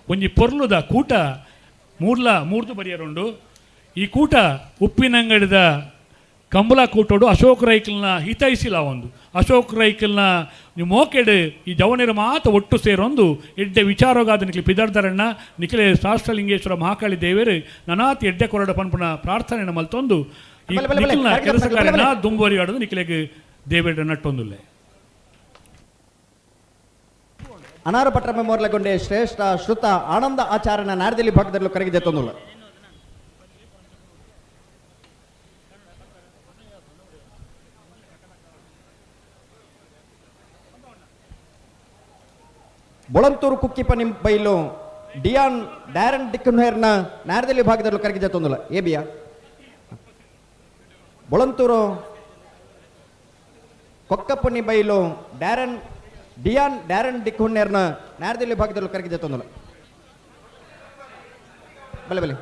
ಒಂಜಿ ಪೊರ್ಲುದ ಕೂಟ ಮೂರ್ದು ಬರಿಯರುಂಡು ಈ ಕೂಟ ಉಪ್ಪಿನಂಗಡಿದ ಕಂಬಳ ಕೂಟೋಡು ಅಶೋಕ್ ರೈಕಲ್ನ ಹಿತೈಸಿಲ ಒಂದು ಅಶೋಕ್ ರೈಕಲ್ನ ಮೋಕೆಡು ಈ ಜವನೇರ ಮಾತ ಒಟ್ಟು ಸೇರೊಂದು ಎಡ್ಡೆ ವಿಚಾರಗಾದ ನಿಖಿಲೆ ಪಿದರ್ದರಣ್ಣ ನಿಖಿಲೆ ಶಾಸ್ತ್ರಲಿಂಗೇಶ್ವರ ಮಹಾಕಾಳಿ ದೇವರು ನನಾತಿ ಎಡ್ಡೆ ಕೊರಡ ಪನ್ಪುನ ಪ್ರಾರ್ಥನೆಯನ್ನು ಮಲ್ತೊಂದು ಈ ನಿಖಿಲ್ನ ಕೆಲಸ ಕಾರ್ಯನ ದುಂಬುವರಿ ಆಡೋದು ನಿಖಿಲೆಗೆ ದೇವೇಡ ನಟ್ಟೊಂದುಲ್ಲೆ ಅನಾರ ಪಟ್ಟ ಮೆಮೋರಿಯಲ್ಗೊಂಡೆ ಶ್ರೇಷ್ಠ ಶ್ರುತ ಆನಂದ ಆಚಾರ್ಯನ ನಾಡದಲ್ಲಿ ಭಾಗದಲ್ಲೂ ಕರಗಿದೆ ತೊಂದುಲ್ಲ ಬೊಳಂತೂರು ಕುಕ್ಕಿಪನಿ ಬೈಲು ಡಿಯಾನ್ ಡ್ಯಾರನ್ ಡಿಕ್ಕನ್ಹೇರ್ನ ನಾರದಲ್ಲಿ ಭಾಗದಲ್ಲೂ ಕರಗಿದೆ ತೊಂದುಲ್ಲ ಏಬಿಯಾ ಬೊಳಂತೂರು ಕೊಕ್ಕಪ್ಪನಿ ಬೈಲು ಡಿಯಾನ್ ಡ್ಯಾರನ್ ಡಿಕ್ಕನ್ಹೇರ್ನ ನಾರದಲ್ಲಿ ಭಾಗದಲ್ಲೂ ಕರಗಿದೆ ತೊಂದುಲ್ಲ ಬಲೆ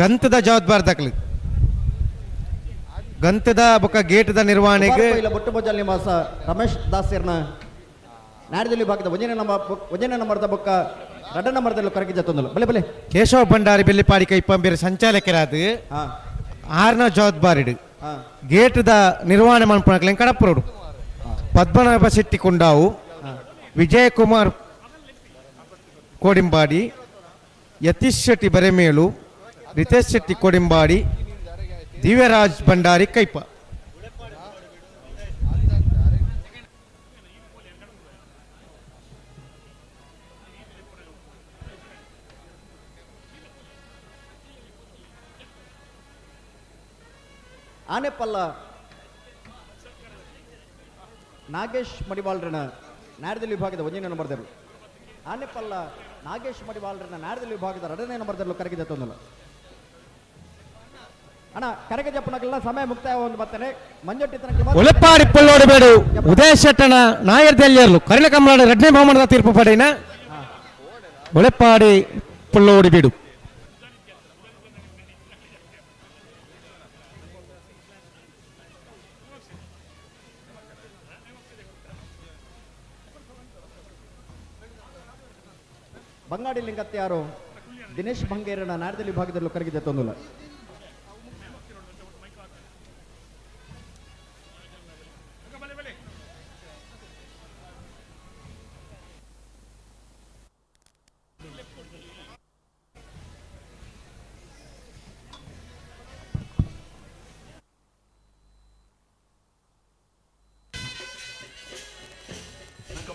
ಗಂತದ ಜವಾಬ್ದಾರಿ ತಕ್ಲಿ ಗಂತದ ಬೊಕ್ಕ ಗೇಟ್ದ ನಿರ್ವಹಣೆಗೆ ಬೊಟ್ಟು ಬೊಜ್ಜಲ್ ನಿವಾಸ ರಮೇಶ್ ದಾಸ್ಯರ್ನ ನಾಡದಲ್ಲಿ ಭಾಗದ ಒಂಜನೇ ನಂಬರ್ದ ಬೊಕ್ಕ ರಡ್ಡ ನಂಬರ್ದಲ್ಲೂ ಕರಗಿಜ ತೊಂದಲು ಬಲೆ ಕೇಶವ ಭಂಡಾರಿ ಬೆಲ್ಲಿಪಾಡಿಕ ಇಪ್ಪಂಬೇರು ಸಂಚಾಲಕರಾದ ಆರ್ನ ಜವಾಬ್ದಾರಿಡು ಗೇಟ್ದ ನಿರ್ವಹಣೆ ಮನ್ಪುಣಕ್ಲೆನ್ ಕಡಪುರೋಡು ಪದ್ಮನಾಭ ಶೆಟ್ಟಿ ಕೊಂಡಾವು ವಿಜಯಕುಮಾರ್ ಕೋಡಿಂಬಾಡಿ ಯತೀಶ್ ಶೆಟ್ಟಿ ಬರೆಮೇಲು ರಿತೇಶ್ ಶೆಟ್ಟಿ ಕೋಡಿಂಬಾಡಿ ದಿವ್ಯರಾಜ್ ಭಂಡಾರಿ ಕೈಪ ಆನೆಪಲ್ಲ ನಾಗೇಶ್ ಮಡಿವಾಳ್ರನ ನಾಡದಲ್ಲಿ ವಿಭಾಗದ ಒಂದನೇ ನಂಬರ್ದರು ಆನೆಪಲ್ಲ ನಾಗೇಶ್ ಮಡಿವಾಳ್ರನ ನಾಡದಲ್ಲಿ ವಿಭಾಗದ ಎರಡನೇ ನಂಬರ್ದಲ್ಲೂ ಕರಗಿದೆ ತೊಂದಲ್ಲ ಅಣ್ಣ ಕರಗೆ ಜಪ್ಪನಕ್ಕೆಲ್ಲ ಸಮಯ ಮುಕ್ತಾಯ ಒಂದು ಬರ್ತೇನೆ ಮಂಜೊಟ್ಟಿ ಒಲೆಪ್ಪಾಡಿ ಪಳ್ಳೋಡಬೇಡು ಉದಯ ಶೆಟ್ಟಣ ನಾಯರ್ದೆಲ್ಲಿಯರ್ಲು ಕರಿಲ ಕಮಲಾಡ ಎರಡನೇ ಬಹುಮಾನದ ತೀರ್ಪು ಪಡೆಯಿನ ಒಲೆಪ್ಪಾಡಿ ಪಳ್ಳೋಡಿಬೇಡು ಬಂಗಾಡಿ ಲಿಂಗತ್ಯಾರು ದಿನೇಶ್ ಬಂಗೇರನ ನಾಡದಲ್ಲಿ ವಿಭಾಗದಲ್ಲೂ ಕರಗಿದೆ ತೊಂದಲ್ಲ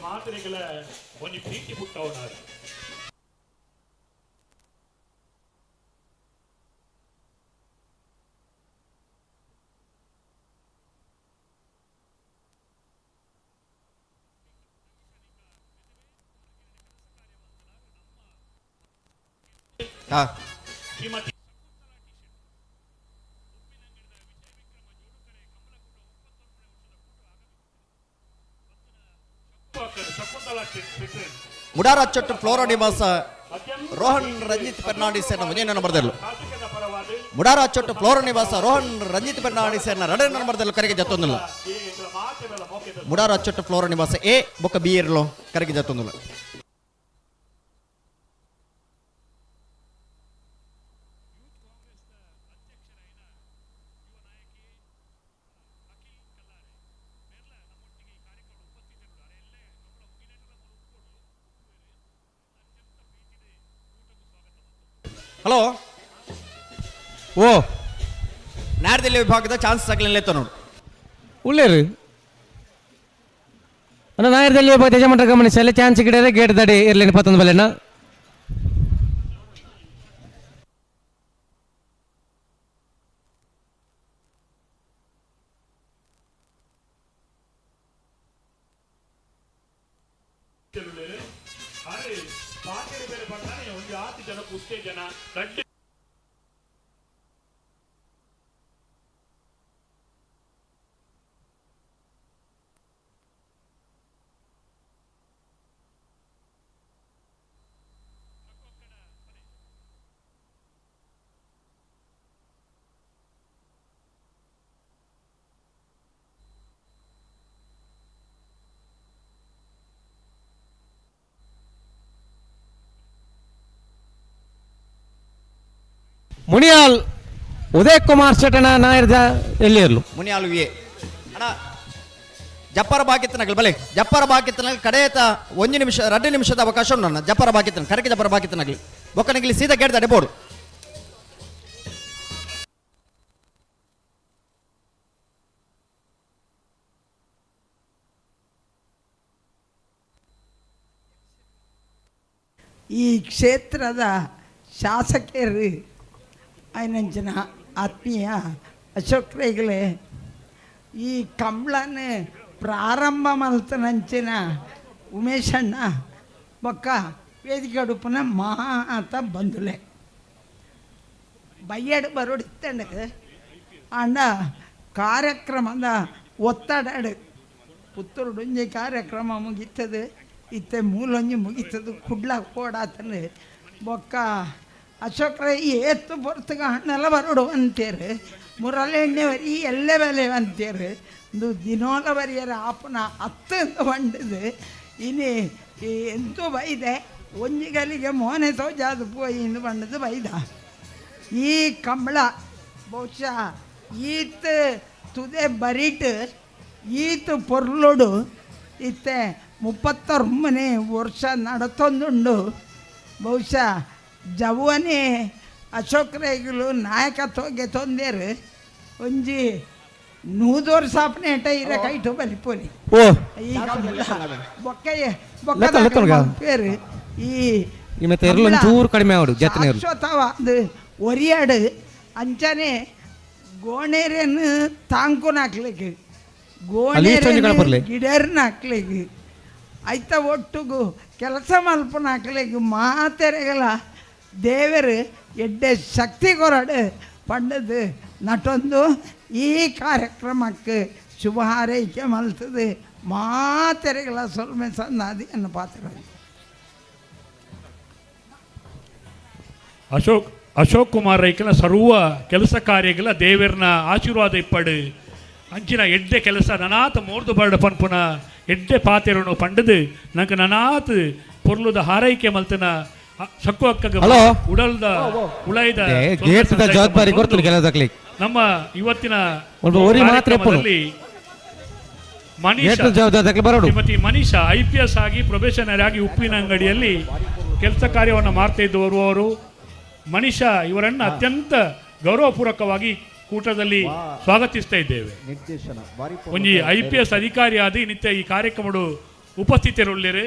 ಮಾತರೆಗಳ ಒಂದು ಪ್ರೀತಿ ಪುಟ್ಟವನಾರು ಮುಡಾರ ಚೊಟ್ಟು ಫ್ಲೋರಾ ನಿವಾಸ ರೋಹನ್ ರಂಜಿತ್ ಫೆರ್ನಾಂಡಿಸ್ ಒಂದನೇ ನಂಬರ್ದಲ್ಲೂ ಮುಡಾರ ಚೊಟ್ಟು ಫ್ಲೋರಾ ನಿವಾಸ ರೋಹನ್ ರಂಜಿತ್ ಫೆರ್ನಾಂಡಿಸ್ ಎರಡನೇ ನಂಬರ್ದಲ್ಲೂ ಕರೆಗೆ ಜತ್ತೊಂದಿಲ್ಲ ಮುಡಾರ ಚೊಟ್ಟು ಫ್ಲೋರಾ ನಿವಾಸ ಎ ಬೊಕ್ಕ ಬಿ ಇರ್ಲು ಕರೆಗೆ ಜತ್ತೊಂದಿಲ್ಲ ಹಲೋ ಓ ನಾಡದಲ್ಲಿ ವಿಭಾಗದ ಚಾನ್ಸಸ್ ಆಗಲಿಲ್ಲ ನೋಡು ಉಳ್ಳೇರು ಅಣ್ಣ ನಾಯರ್ದಲ್ಲಿ ಯಜಮಾನ ಗಮನಿಸಿ ಎಲ್ಲ ಚಾನ್ಸ್ ಗಿಡ ಗೇಟ್ ದಡಿ ಇರಲಿ 21 ಬಲೆನ ಮುನಿಯಾಲ್ ಉದಯ್ ಕುಮಾರ್ ಶೆಟ್ಟನ ನಾಯರ್ದ ಎಲ್ಲಿಯರ್ಲು ಮುನಿಯಾಲು ವಿಯೆ ಅಣ್ಣ ಜಪ್ಪರ ಬಾಕಿತ್ತನಗಳು ಬಲೆ ಜಪ್ಪರ ಬಾಕಿತ್ತನಗಳು ಕಡೆಯತ 1 ನಿಮಿಷ 2 ನಿಮಿಷದ ಅವಕಾಶ ಉಂಟು ನನ್ನ ಜಪ್ಪರ ಬಾಕಿತ್ತನ ಕರೆಗೆ ಜಪ್ಪರ ಬಾಕಿತ್ತನಗಳು ಬೊಕ್ಕನಿಗೆ ಸೀದಾ ಕೇಳ್ತಾ ಡೆಬೋಡು ಈ ಕ್ಷೇತ್ರದ ಶಾಸಕರು ಐನಂಚಿನ ಆತ್ಮೀಯ ಅಶೋಕ್ ರೈಗಲೆ ಈ ಕಂಬಳನ ಪ್ರಾರಂಭ ಮಲ್ತನಂಚಿನ ಉಮೇಶಣ್ಣ ಬೊಕ್ಕ ವೇದಿಕೆ ಅಡುಪನ ಮಾತ ಬಂದುಲೆ ಬಯ್ಯಡು ಬರೋಡಿತ್ತಂಡ ಅಂಡ ಕಾರ್ಯಕ್ರಮದ ಒತ್ತಡ ಪುತ್ತೂರುಡೊಂಜಿ ಕಾರ್ಯಕ್ರಮ ಮುಗಿತದೆ ಇತ್ತೆ ಮೂಲೊಂಜಿ ಮುಗಿತದು ಕುಡ್ಲ ಓಡಾತಂದು ಬೊಕ್ಕ ಅಶೋಕ್ ರೈ ಏತ್ತು ಪೊರ್ತಗ ಹಣ್ಣೆಲ್ಲ ಬರೋಡು ಅಂತೇರು ಮುರಳೆಣ್ಣೆ ವರಿ ಎಲ್ಲೆ ಬೆಲೆ ಅಂತೇರು ಒಂದು ದಿನೋಲ ಬರಿಯರ ಆಪನ 10 ಬಂಡದು ಇನ್ನು ಎಂತೂ ಬೈದೆ ಒಂಜಿಗಲಿಗೆ ಮೋನೆ ತೋಜಾದು ಪೋಯಿ ಇಂದು ಬಂಡದು ಬೈದ ಈ ಕಂಬಳ ಬಹುಶಃ ಈತ್ ತುದೆ ಬರಿಟ್ ಈತ್ ಪೊರ್ಲುಡು ಇತ್ತೆ 39 ವರ್ಷ ನಡತೊಂದುಂಡು ಬಹುಶಃ ಜವನೇ ಅಶೋಕ್ ರೈಗಳು ನಾಯಕತ್ವಗೆ ತೊಂದೇರು ಒಂಜಿ 100 ವರ್ಷ ಆಪನೆ ಏಟ ಇರ ಕೈಟು ಬಲಿಪೋನಿ ಓ ಈ ಬೊಕ್ಕ ಪೇರು ಈ ಮತ್ತೆ ಎರಲು ಒಂಚೂರು ಕಡಿಮೆ ಆವಡು ಜತನೆ ಶಾಶ್ವತವಾದ ಒರಿಯಾಡು ಅಂಚನೆ ಗೋಣೇರೇನು ತಾಂಕುನ ಹಾಕ್ಲಿಕ್ಕೆ ಗೋಣೇರೇನು ಗಿಡರ್ನ ಹಾಕ್ಲಿಕ್ಕೆ ಐತ ಒಟ್ಟುಗು ಕೆಲಸ ಮಲ್ಪನ ಹಾಕ್ಲಿಕ್ಕೆ ಮಾತೆರೆಗಳ ದೇವರು ಎಡ್ಡೆ ಶಕ್ತಿ ಕೊರಡು ಪಂಡದು ನಟೊಂದು ಈ ಕಾರ್ಯಕ್ರಮಕ್ಕೆ ಶುಭ ಹಾರೈಕೆ ಮಲ್ತದೆ ಮಾತೆರೆಗಳ ಸೊಲ್ಮೆ ಸನ್ನಾದಿಯನ್ನು ಪಾತ್ರ ಅಶೋಕ್ ಕುಮಾರ್ ರೈಕನ ಸರ್ವ ಕೆಲಸ ಕಾರ್ಯಗಳ ದೇವರನ ಆಶೀರ್ವಾದ ಇಪ್ಪಡು ಅಂಚಿನ ಎಡ್ಡೆ ಕೆಲಸ ನನಾತ್ ಮೋರ್ದು ಬರ್ಡ ಪನ್ಪುನ ಎಡ್ಡೆ ಪಾತೆರನು ಪಂಡದು ನಂಗೆ ನನಾತ್ ಪೊರ್ಲುದ ಹಾರೈಕೆ ಮಲ್ತನ ಸಕ್ಕು ಅಕ್ಕಗ ಉಡಲ್ದ ಉಳೈದ ಜವಾಬ್ದಾರಿ ಕೊಡ್ತೀನಿ ಕೆಲಸಕ್ಕೆ ನಮ್ಮ ಇವತ್ತಿನ ಶ್ರೀಮತಿ ಮನೀಷಾ IPS ಆಗಿ ಪ್ರೊಬೇಷನರಿ ಆಗಿ ಉಪ್ಪಿನ ಅಂಗಡಿಯಲ್ಲಿ ಕೆಲಸ ಕಾರ್ಯವನ್ನು ಮಾಡ್ತಾ ಇದ್ದವರು ಅವರು ಮನೀಷಾ ಇವರನ್ನು ಅತ್ಯಂತ ಗೌರವಪೂರ್ವಕವಾಗಿ ಕೂಟದಲ್ಲಿ ಸ್ವಾಗತಿಸ್ತಾ ಇದ್ದೇವೆ. ಒಂಜಿ IPS ಅಧಿಕಾರಿ ಆದಿ ನಿತ್ಯ ಈ ಕಾರ್ಯಕ್ರಮಡು ಉಪಸ್ಥಿತರುಳ್ಳಿರು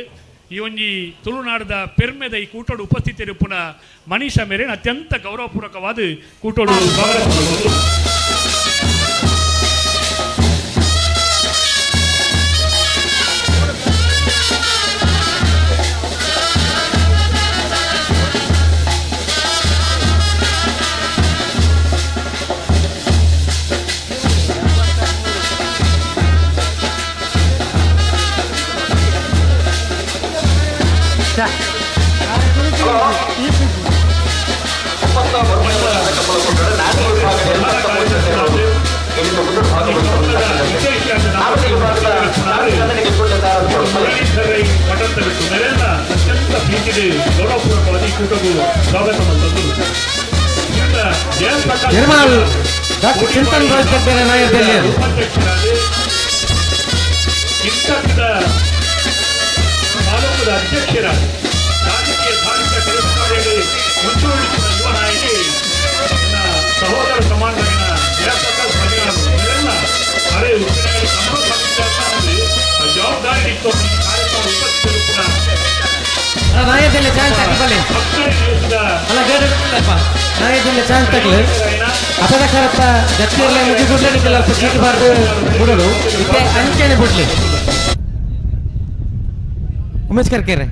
ಈ ಒಂಜಿ ತುಳುನಾಡದ ಪೆರ್ಮೆದ ಈ ಕೂಟೋಡು ಉಪಸ್ಥಿತರು ಪುನಃ ಮನೀಷಾ ಮೇರೆ ಅತ್ಯಂತ ಗೌರವಪೂರ್ವಕವಾದ ಕೂಟೋಡು ಸ್ವಾಗತಿಸಬಹುದು. ನಿರ್ಮಲ್ ಡಾಕ್ಟರ್ ಚಿಂತನ್ ರಾಜ್ ಕರ್ತೇನೆ ನಾಯಕದಲ್ಲಿ ಅಧ್ಯಕ್ಷರಾಗಿ ರಾಜಕೀಯ ಧಾರ್ಮಿಕ ಕೆಲಸ ಕಾರ್ಯಗಳಲ್ಲಿ ಮುಂಚೂಣಿಸಿದ ಯುವ ನಾಯಕಿ ಸಹೋದರ ಸಮಾನమైన ಜಯಪ್ರಕಾಶ್ ಮನೆಯವರೆಲ್ಲ ಅರೆ ಉದ್ದಿಮೆಗಳು ಜವಾಬ್ದಾರಿ ಇತ್ತು ಕಾರ್ಯಕ್ರಮ ಉಪಸ್ಥಿತರು ಕೂಡ ನಾಯಕದಲ್ಲಿ ಚಾನ್ಸ್ ತಗೊಳ್ಳಿ ಅಲ್ಲ ಗೇಡಪ್ಪ ನಾಯಕದಲ್ಲಿ ಚಾನ್ಸ್ ತಗೊಳ್ಳಿ ಅಪದಕರಪ್ಪ ಜತ್ತಿರಲ್ಲ ಮುಗಿಗುಡ್ಲಿಕ್ಕೆಲ್ಲ ಸಿಗಬಾರ್ದು ಬಿಡಲು ಇತ್ತೆ ಅಂಚೆನೆ ಬಿಡ್ಲಿ ಉಮೇಶ್ ಕರ್ಕೇರೆ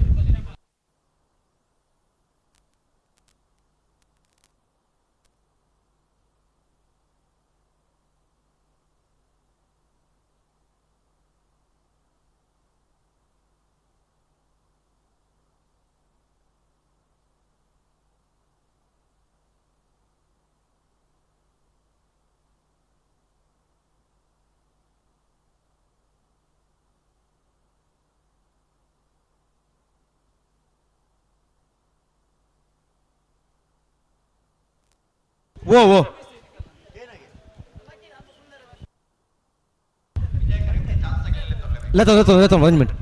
ಓ ಓ ಲೆತ್ತ 1 ಮಿನಿಟ್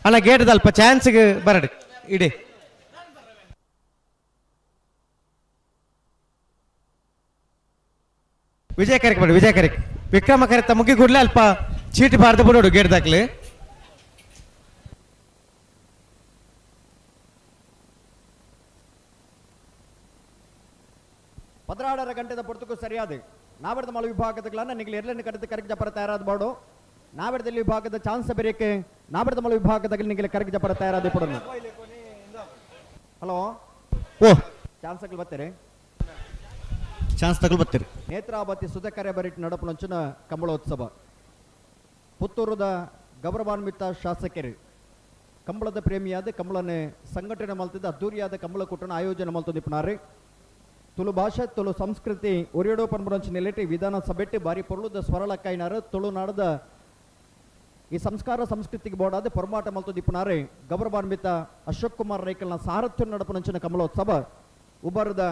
ಅಣ್ಣ ಗೇಟ್ ಅಲ್ಪ ಚಾನ್ಸ್ಗೆ ಬರಡಿ ಇಡಿ ವಿಜಯ ಕರೆಕ್ ಬಡಿ ವಿಜಯ ಕರೆಕ್ ವಿಕ್ರಮ ಕರೆಕ್ತ ಮುಗಿ ಕೂಡಲೇ ಅಲ್ಪ ಚೀಟಿ ಬಾರ್ದು ಬಿಡೋಡು ಗೇಟ್ ದಾಖಲೆ ಪದ್ರಾಡರ ಗಂಟೆದ ಪೊರ್ತುಕು ಸರಿಯಾದ ನಾವೆಡ್ದ ಮಳ ವಿಭಾಗದ ನಿಗಲಿ ಎರಡನೇ ಕರೆದು ಕರೆಕ್ ಜಪರ ತಯಾರಾದ ಬಾಡು ನಾವೆಡ್ದಲ್ಲಿ ವಿಭಾಗದ ಚಾನ್ಸ್ ಬೇರೆಕ್ಕೆ ನಾವೆಡ್ದ ಮಳ ವಿಭಾಗದಲ್ಲಿ ನಿಗಲಿ ಕರೆಕ್ ಜಪರ ತಯಾರಾದ ಪಡೋಣ ಹಲೋ ಓ ಚಾನ್ಸ್ ತಗಲ್ ಬರ್ತೀರಿ ಚಾನ್ಸ್ ತಗಲ್ ಬರ್ತೀರಿ ನೇತ್ರಾವತಿ ಸುಧಾಕರ್ಯ ಬರಿಟ್ ನಡಪನಂಚಿನ ಕಂಬಳೋತ್ಸವ ಪುತ್ತೂರದ ಗೌರವಾನ್ವಿತ ಶಾಸಕರು ಕಂಬಳದ ಪ್ರೇಮಿಯಾದ ಕಂಬಳನೆ ಸಂಘಟನೆ ಮಲ್ತಿದ್ದ ಅದ್ದೂರಿಯಾದ ಕಂಬಳ ಕೂಟನ ಆಯೋಜನೆ ಮಲ್ತೊಂದಿಪ್ಪನಾರಿ ತುಳು ಭಾಷೆ ತುಳು ಸಂಸ್ಕೃತಿ ಒರಿಯಡೋ ಪನ್ಬುರಂಚ ನೆಲೆಟಿ ವಿಧಾನಸಭೆಟ್ಟಿ ಬಾರಿ ಪೊರ್ಲುದ ಸ್ವರಳಕ್ಕಾಯಿನಾರ ತುಳುನಾಡದ ಈ ಸಂಸ್ಕಾರ ಸಂಸ್ಕೃತಿಗೆ ಬೋಡಾದ ಪೊರ್ಮಾಟ ಮಲ್ತೊಂದಿಪ್ಪನಾರಿ ಗೌರವಾನ್ವಿತ ಅಶೋಕ್ ಕುಮಾರ್ ರೈಕಲ್ನ ಸಾರಥ್ಯ ನಡಪನಂಚಿನ ಕಮಲೋತ್ಸವ ಉಬರದ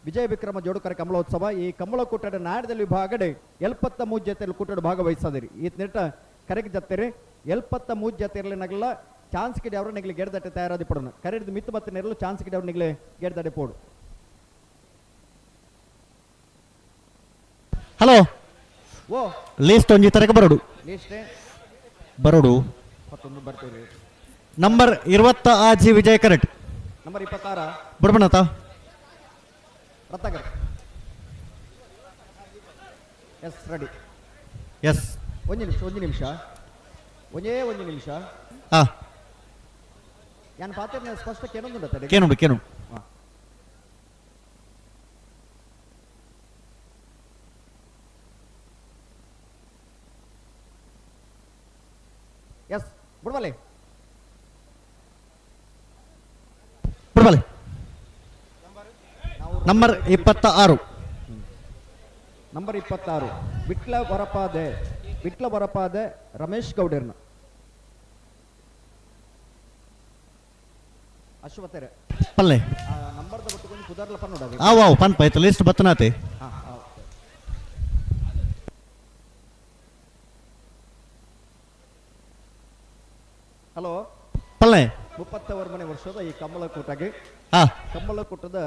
ವಿಜಯ ವಿಕ್ರಮ ಜೋಡುಕರ ಕಮಲೋತ್ಸವ ಈ ಕಮಲ ಕೂಟದ ನಾಡದಲ್ಲಿ ವಿಭಾಗಡೆ 73 ಜೊತೆಯಲ್ಲಿ ಕೂಟದ ಭಾಗವಹಿಸದಿರಿ ಈ ನಿಟ್ಟ ಕರೆಗೆ ಜತ್ತೇರಿ 73 ಜೊತೆಯಲ್ಲಿ ನಗಲ ಚಾನ್ಸ್ ಕಿಡಿ ಅವರು ನಿಗಲಿ ಗೆಡ್ದಟ್ಟೆ ತಯಾರಾದಿ ಪಡೋಣ ಕರೆದು ಮಿತ್ತು ಮತ್ತೆ ನೆರಳು ಚಾನ್ಸ್ ಕಿಡಿ ಅವರು ನಿಗಲಿ ಗೆಡ್ದಡೆ ಪೋಡು ಹಲೋ ಓ ಲೀಸ್ಟ್ ಒಂಜಿ ತರಕ ಬರೋಡು ಲೀಸ್ಟ್ ಬರೋಡು ಮತ್ತೊಂದು ಬರ್ತೀವಿ ನಂಬರ್ 20 ಆಜಿ ವಿಜಯ್ ಕರೆಕ್ಟ್ ನಂಬರ್ 26 ಬಿಡ್ಬಣತ ರತ್ನಾಕರ್ ಎಸ್ ರೆಡಿ ಎಸ್ ಒಂದು ನಿಮಿಷ ಒಂದು ನಿಮಿಷ ಹಾಂ ನಾನು ಪಾತ್ರ ಸ್ಪಷ್ಟ ಕೇನೊಂದು ಎಸ್ ಬಿಡ್ಬಲೆ ನಂಬರ್ 26 ನಂಬರ್ 26 ವಿಟ್ಲ ಹೊರಪಾದೆ ರಮೇಶ್ ಗೌಡರ್ನ ಅಶ್ವತೆರೆ ಪಲ್ಲೆ ನಂಬರ್ದ ಬಿಟ್ಟುಕೊಂಡು ಕುದರ್ಲ ಪನ್ ನೋಡೋದು ಆವ್ ಪನ್ ಪೈತ ಲಿಸ್ಟ್ ಬತ್ತನಾತೆ ಹಲೋ ಪಲ್ಲೆ 31ನೇ ವರ್ಷದ ಈ ಕಮಲಕೂಟಗೆ ಕಮಲಕೂಟದ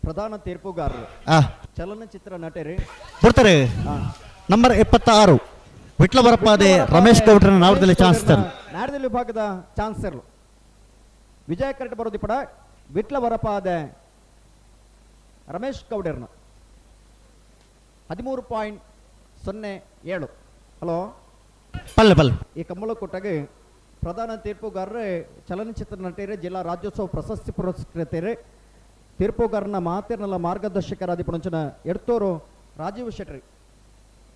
ಪ್ರಧಾನ ತೀರ್ಪುಗಾರರು ಚಲನಚಿತ್ರ ನಟರು ಬರ್ತಾರೆ ನಂಬರ್ 76 ವಿಟ್ಲ ಬರಪಾದೆ ರಮೇಶ್ ಗೌಡ್ರ ನಾಡದಲ್ಲಿ ಚಾನ್ಸರ್ ನಾಡದಲ್ಲಿ ವಿಭಾಗದ ಚಾನ್ಸರ್ ವಿಜಯ ಕರೆಕ್ಟ್ ಬರೋದಿ ಪಡ ವಿಟ್ಲ ಬರಪಾದೆ ರಮೇಶ್ ಗೌಡರ್ನ 13.07 ಹಲೋ ಪಲ್ಲೆ ಈ ಕಮಲಕೂಟಗೆ ಪ್ರಧಾನ ತೀರ್ಪುಗಾರರೇ ಚಲನಚಿತ್ರ ನಟರೇ ಜಿಲ್ಲಾ ರಾಜ್ಯೋತ್ಸವ ಪ್ರಶಸ್ತಿ ಪುರಸ್ಕೃತರೇ ತೀರ್ಪುಗಾರನ ಮಾತಿರ್ನಲ್ಲ ಮಾರ್ಗದರ್ಶಕರಾದಿಪುಣಂಚನ ಎಡ್ತೂರು ರಾಜೀವ್ ಶೆಟ್ಟಿ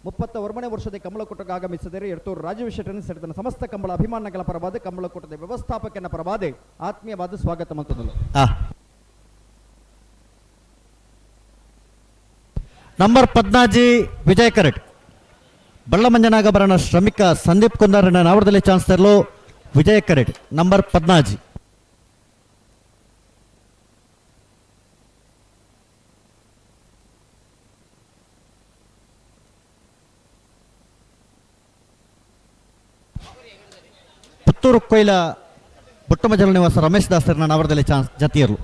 31ನೇ ವರ್ಷದ ಕಮಲಕೂಟಕ್ಕೆ ಆಗಮಿಸಿದರೆ ಎಡ್ತೂರು ರಾಜೀವ್ ಶೆಟ್ಟರನ್ನು ಸೇರಿದ ಸಮಸ್ತ ಕಂಬಳ ಅಭಿಮಾನಗಳ ಪರವಾದ ಕಮಲಕೂಟದ ವ್ಯವಸ್ಥಾಪಕನ ಪರವಾದ ಆತ್ಮೀಯವಾದ ಸ್ವಾಗತ ಮಂತದಲು ನಂಬರ್ 14 ವಿಜಯ್ ಕರೆಟ್ ಬಳ್ಳಮಂಜನಾಗಭರಣ ಶ್ರಮಿಕ ಸಂದೀಪ್ ಕುಂದಾರನ ನಾವಡದಲ್ಲಿ ಚಾನ್ಸರ್ಲು ವಿಜಯ್ ಕರೆಟ್ ನಂಬರ್ 14 ಪುತ್ತೂರು ಕೊಯ್ಲ ಬುಟ್ಟಮಜಲ ನಿವಾಸ ರಮೇಶ್ ದಾಸರನ ನಾವಡದಲ್ಲಿ ಚಾನ್ಸ್ ಜತಿಯರ್ಲು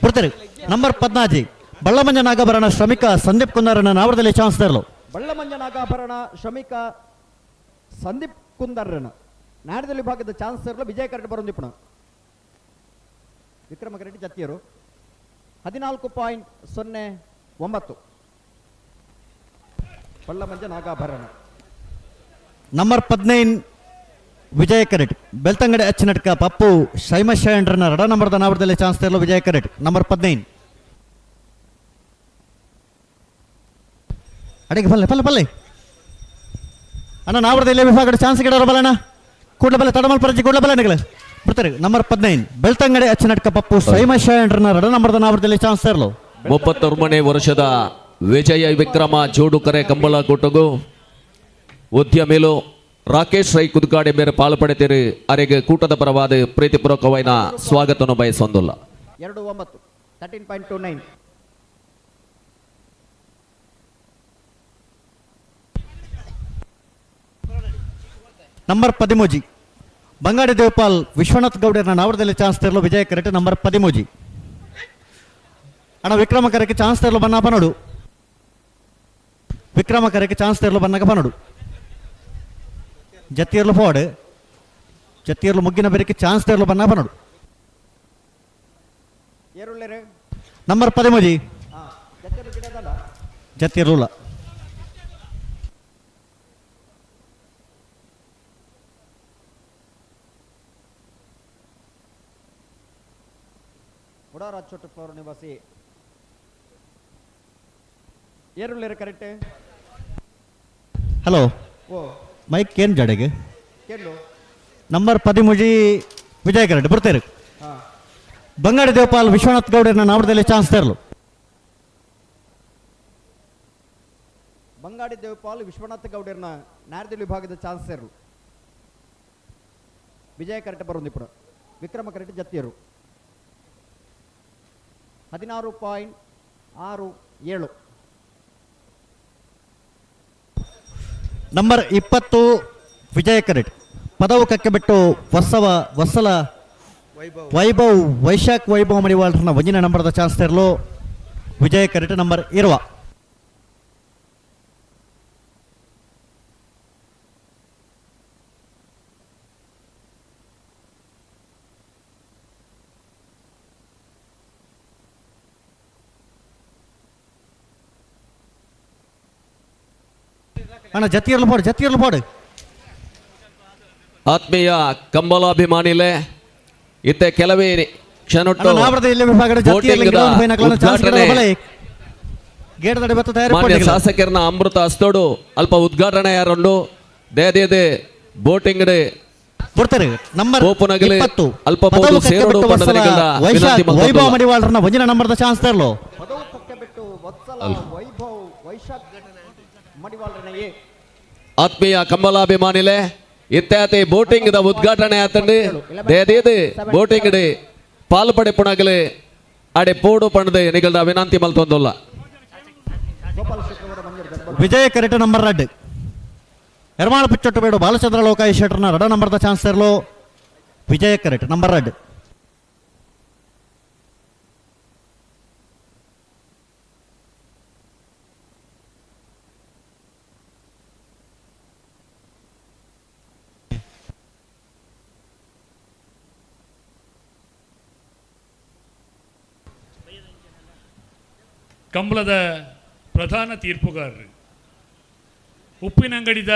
ಬರ್ತಾರೆ ನಂಬರ್ 14 ಬಳ್ಳಮಂಜನಾಗಭರಣ ಶ್ರಮಿಕ ಸಂದೀಪ್ ಕುಂದಾರನ ನಾವಡದಲ್ಲಿ ಚಾನ್ಸ್ ತರಲು ಬಳ್ಳಮಂಜನಾಗಭರಣ ಶ್ರಮಿಕ ಸಂದೀಪ್ ಕುಂದಾರನ ನಾಡದಲ್ಲಿ ಭಾಗದ ಚಾನ್ಸ್ ತರಲು ವಿಜಯ ಕರೆಕ್ಟ್ ಬರೋದಿಪ್ಪಣ ವಿಕ್ರಮ ಕರೆಕ್ಟ್ ಜತಿಯರು 14.09 ಬಳ್ಳಮಂಜನಾಗಭರಣ ನಂಬರ್ 15 ವಿಜಯ ಕರೆಟ್ ಬೆಳ್ತಂಗಡಿ ಅಚ್ಚನಟ್ಕ ಪಪ್ಪು ಶೈಮಶಯಂಡ್ರನ ರಡ ನಂಬರ್ದ ನಾವಡದಲ್ಲಿ ಚಾನ್ಸ್ ತರಲು ವಿಜಯ ಕರೆಟ್ ನಂಬರ್ 15 ಅಡಿಗೆ ಪಲ್ಲೆ ಅಣ್ಣ ನಾವಡದಲ್ಲಿ ವಿಭಾಗದ ಚಾನ್ಸ್ ಗಿಡ ಬಲ್ಲಣ್ಣ ಕೂಡಬಲ್ಲ ತಡಮಲ್ ಪರಜಿ ಕೂಡಬಲ್ಲ ನಿಗಲ ಬರ್ತಾರೆ ನಂಬರ್ 15 ಬೆಳ್ತಂಗಡಿ ಅಚ್ಚನಟ್ಕ ಪಪ್ಪು ಶೈಮಶಯಂಡ್ರನ ರಡ ನಂಬರ್ದ ನಾವಡದಲ್ಲಿ ಚಾನ್ಸ್ ತರಲು 31ನೇ ವರ್ಷದ ವಿಜಯ ವಿಕ್ರಮ ಜೋಡುಕರೆ ಕಂಬಳ ಕೊಟ್ಟಗು ಉದ್ಯಮಿಲು ರಾಕೇಶ್ ರೈ ಕುದುಕಾಡೆ ಮೇರೆ ಪಾಲ್ಪಡುತ್ತೀರಿ ಅವರಿಗೆ ಕೂಟದ ಪರವಾದ ಪ್ರೀತಿಪೂರ್ವಕವಾದ ಸ್ವಾಗತವನ್ನು ಬಯಸೊಂದಿಲ್ಲ. 2-9 13.29. ನಂಬರ್ 13 ಬಂಗಾಡಿ ದೇವಪಾಲ್ ವಿಶ್ವನಾಥ್ ಗೌಡರ್ನ ನಾವರದಲ್ಲಿ ಚಾನ್ಸ್ ತೆರಲು ವಿಜಯ ಕರೆಕ್ಟ್ ನಂಬರ್ 13 ಅಣ್ಣ ವಿಕ್ರಮಕರಕ್ಕೆ ಚಾನ್ಸ್ ತೆರಲು ಬನ್ನ ಪನೋಡು ವಿಕ್ರಮಕರಕ್ಕೆ ಚಾನ್ಸ್ ತೆರಲು ಬನ್ನಕ ಪನೋಡು ಜತ್ತಿಯರ್ಲು ಫೋರ್ಡ್ ಜತ್ತಿಯರ್ಲು ಮುಗ್ಗಿನ ಬೆರಕ್ಕೆ ಚಾನ್ಸ್ ತೆರಲು ಬನ್ನ ಪನೋಡು ನಂಬರ್ 13 ಜತ್ತಿಯರ್ಲ ಚೋಟಪ್ಪವರು ನಿವಾಸಿ ಏರುಳ್ಳೇರು ಕರೆಕ್ಟ್. ಹಲೋ ಮೈಕ್ ಏನು ಜಡೆಗೆ ನಂಬರ್ 13 ವಿಜಯ್ ಕರೆಕ್ಟ್ ಬರ್ತಾರೆ. ಬಂಗಾಡಿ ದೇವಪಾಲ್ ವಿಶ್ವನಾಥ್ ಗೌಡರ್ನ ನಾವರದಲ್ಲಿ ಚಾನ್ಸ್ ತೆರಲು ಬಂಗಾಡಿ ದೇವಪಾಲ್ ವಿಶ್ವನಾಥ್ ಗೌಡರ್ನ ನಾರದಲ್ಲಿ ವಿಭಾಗದ ಚಾನ್ಸ್ ತೆರಲು ವಿಜಯ ಕರೆಕ್ಟ್ ಬರೋದು ఇప్పుడు Vikrama correct ಜತ್ತಿಯರು 16.67. Number 20 Vijaya correct ಪದವು ಕಕ್ಕೆ ಬಿಟ್ಟು ವತ್ಸಲ ವೈಭವ್ ವೈಶಾಖ್ ವೈಭವ್ ಮಡಿವಾಳ್ರನ್ನ ಒಂಜಿನ ನಂಬರ್ದ ಚಾನ್ಸ್ ತೆರಲು ವಿಜಯ ಕರೆಕ್ಟ್ ನಂಬರ್ 20. ಅಣ್ಣ ಜತ್ತಿಯರ್ಲು ಪಾಡು ಆತ್ಮೀಯ ಕಂಬಲಾಭಿಮಾನಿಲೆ ಇತ್ತೆ ಕೆಲವೇ ಕ್ಷಣೊಟ್ಟು ಮಾನ್ಯ ಶಾಸಕರನ್ನ ಅಮೃತ ಹಸ್ತೋಡು ಅಲ್ಪ ಉದ್ಘಾಟನೆ ಯಾರುಂಡು ದೇದೇ ಬೋಟಿಂಗ್ ಅಲ್ಪ ಸೇರೋಡು ವೈಭವ ಮಡಿವಾಳ್ರನ್ನ ಒಂಜಿನ ನಂಬರ್ದ ಚಾನ್ಸ್ ತರಲು ಆತ್ಮೀಯ ಕಂಬಲಾಭಿಮಾನಿಲೆ ಇತ್ಯಾತಿ ಬೋಟಿಂಗ್ ಉದ್ಘಾಟನೆ ಆತಂಡು ದೇದೇ ಬೋಟಿಂಗ್ ಪಾಲ್ಪಡೆ ಪುಣಗಲೆ ಅಡೆ ಪೋಡು ಪಣದೆ ನಿಗಲ್ದ ವಿನಂತಿ ಮಲ್ತೊಂದಲ್ಲ. ವಿಜಯ ಕರೆಕ್ಟ್ ನಂಬರ್ 2 ಎರ್ಮಾಳ ಪಿಚ್ಚೊಟ್ಟು ಬೇಡು ಬಾಲಚಂದ್ರ ಲೋಕಾಯಿ ಶೆಟ್ರನ 2 ನಂಬರ್ದ ಚಾನ್ಸ್ ತೆರಲು ವಿಜಯ ಕರೆಕ್ಟ್ ನಂಬರ್ 2. ಕಂಬಳದ ಪ್ರಧಾನ ತೀರ್ಪುಗಾರರು ಉಪ್ಪಿನಂಗಡಿದ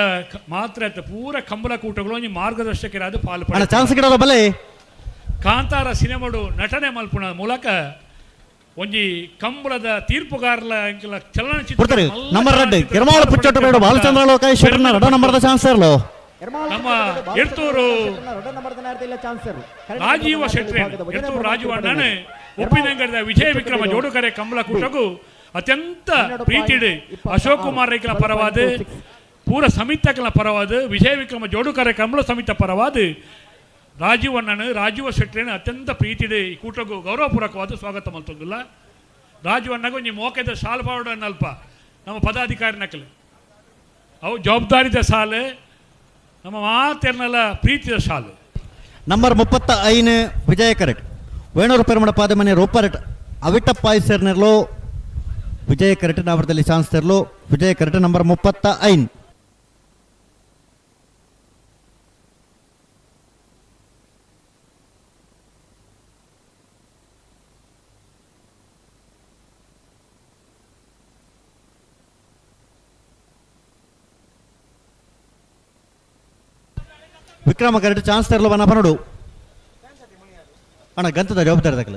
ಮಾತ್ರ ಪೂರ ಕಂಬಳ ಕೂಟಗಳು ಒಂಜಿ ಮಾರ್ಗದರ್ಶಕರಾದ ಪಾಲ್ಪಡೆ ಕಾಂತಾರ ಸಿನಿಮಾಡು ನಟನೆ ಮಲ್ಪುಣ ಮೂಲಕ ಒಂಜಿ ಕಂಬಳದ ತೀರ್ಪುಗಾರಲ ಚಲನಚಿತ್ರ ನಂಬರ್ 2 ಎರ್ಮಾಳ ಪಿಚ್ಚೊಟ್ಟು ಬೇಡು ಬಾಲಚಂದ್ರ ಲೋಕಾಯಿ ಶೆಟ್ರನ 2 ನಂಬರ್ದ ಚಾನ್ಸ್ ತೆರಲು ನಮ್ಮ ಎರ್ತೂರು ರಾಜೀವ ಶೆಟ್ಟಿ ಎರ್ತೂರು ರಾಜೀವ ಅಣ್ಣನ ಉಪ್ಪಿನಂಗಡಿದ ವಿಜಯ ವಿಕ್ರಮ ಜೋಡುಕರೆ ಕಂಬಳ ಕೂಟಗೂ ಅತ್ಯಂತ ಪ್ರೀತಿಡು ಅಶೋಕ್ ಕುಮಾರ್ ರೈಕಲ ಪರವಾದ ಪೂರ ಸಮಿತಕಲ ಪರವಾದ ವಿಜಯ ವಿಕ್ರಮ ಜೋಡುಕರೆ ಕಂಬಳ ಸಮಿತ ಪರವಾದ ರಾಜೀವ್ ಅಣ್ಣನ ರಾಜೀವ ಶೆಟ್ಟಿನ ಅತ್ಯಂತ ಪ್ರೀತಿಡು ಈ ಕೂಟಗೂ ಗೌರವಪೂರ್ವಕವಾದ ಸ್ವಾಗತ ಮಲ್ತೊಂದಿಲ್ಲ. ರಾಜೀವ್ ಅಣ್ಣಗೂ ನೀವು ಮೋಕೆದ ಶಾಲ್ ಪಾವಡ ಅಲ್ಪ ನಮ್ಮ ಪದಾಧಿಕಾರಿ ನಕಲು ಅವು ಜವಾಬ್ದಾರಿದ ಸಾಲು ನಮ್ಮ ಮಾತೆರ್ನಲ್ಲ ಪ್ರೀತಿಯ ಶಾಲು. ನಂಬರ್ 35 ವಿಜಯ ಕರೆಕ್ಟ್ ವೇಣೂರು ಪೆರುಮಡ ಪಾದಮನೆ ರೋಪರ್ಟ್ ಅವಿಟ್ಟಪ್ಪಾಯಿ ಸೇರ್ನಿರ್ಲು ವಿಜಯ ಕರೆಕ್ಟ್ ನಾವರದಲ್ಲಿ ಚಾನ್ಸ್ ತೆರಲು ವಿಜಯ ಕರೆಕ್ಟ್ ನಂಬರ್ 35. ವಿಕ್ರಮ ಕರೆಕ್ಟ್ ಚಾನ್ಸ್ ತೆರಲು ಬನ್ನ ಪನೋಡು ಅಣ್ಣ ಗಂತದ ಜವಾಬ್ದಾರಿ ತಗಲ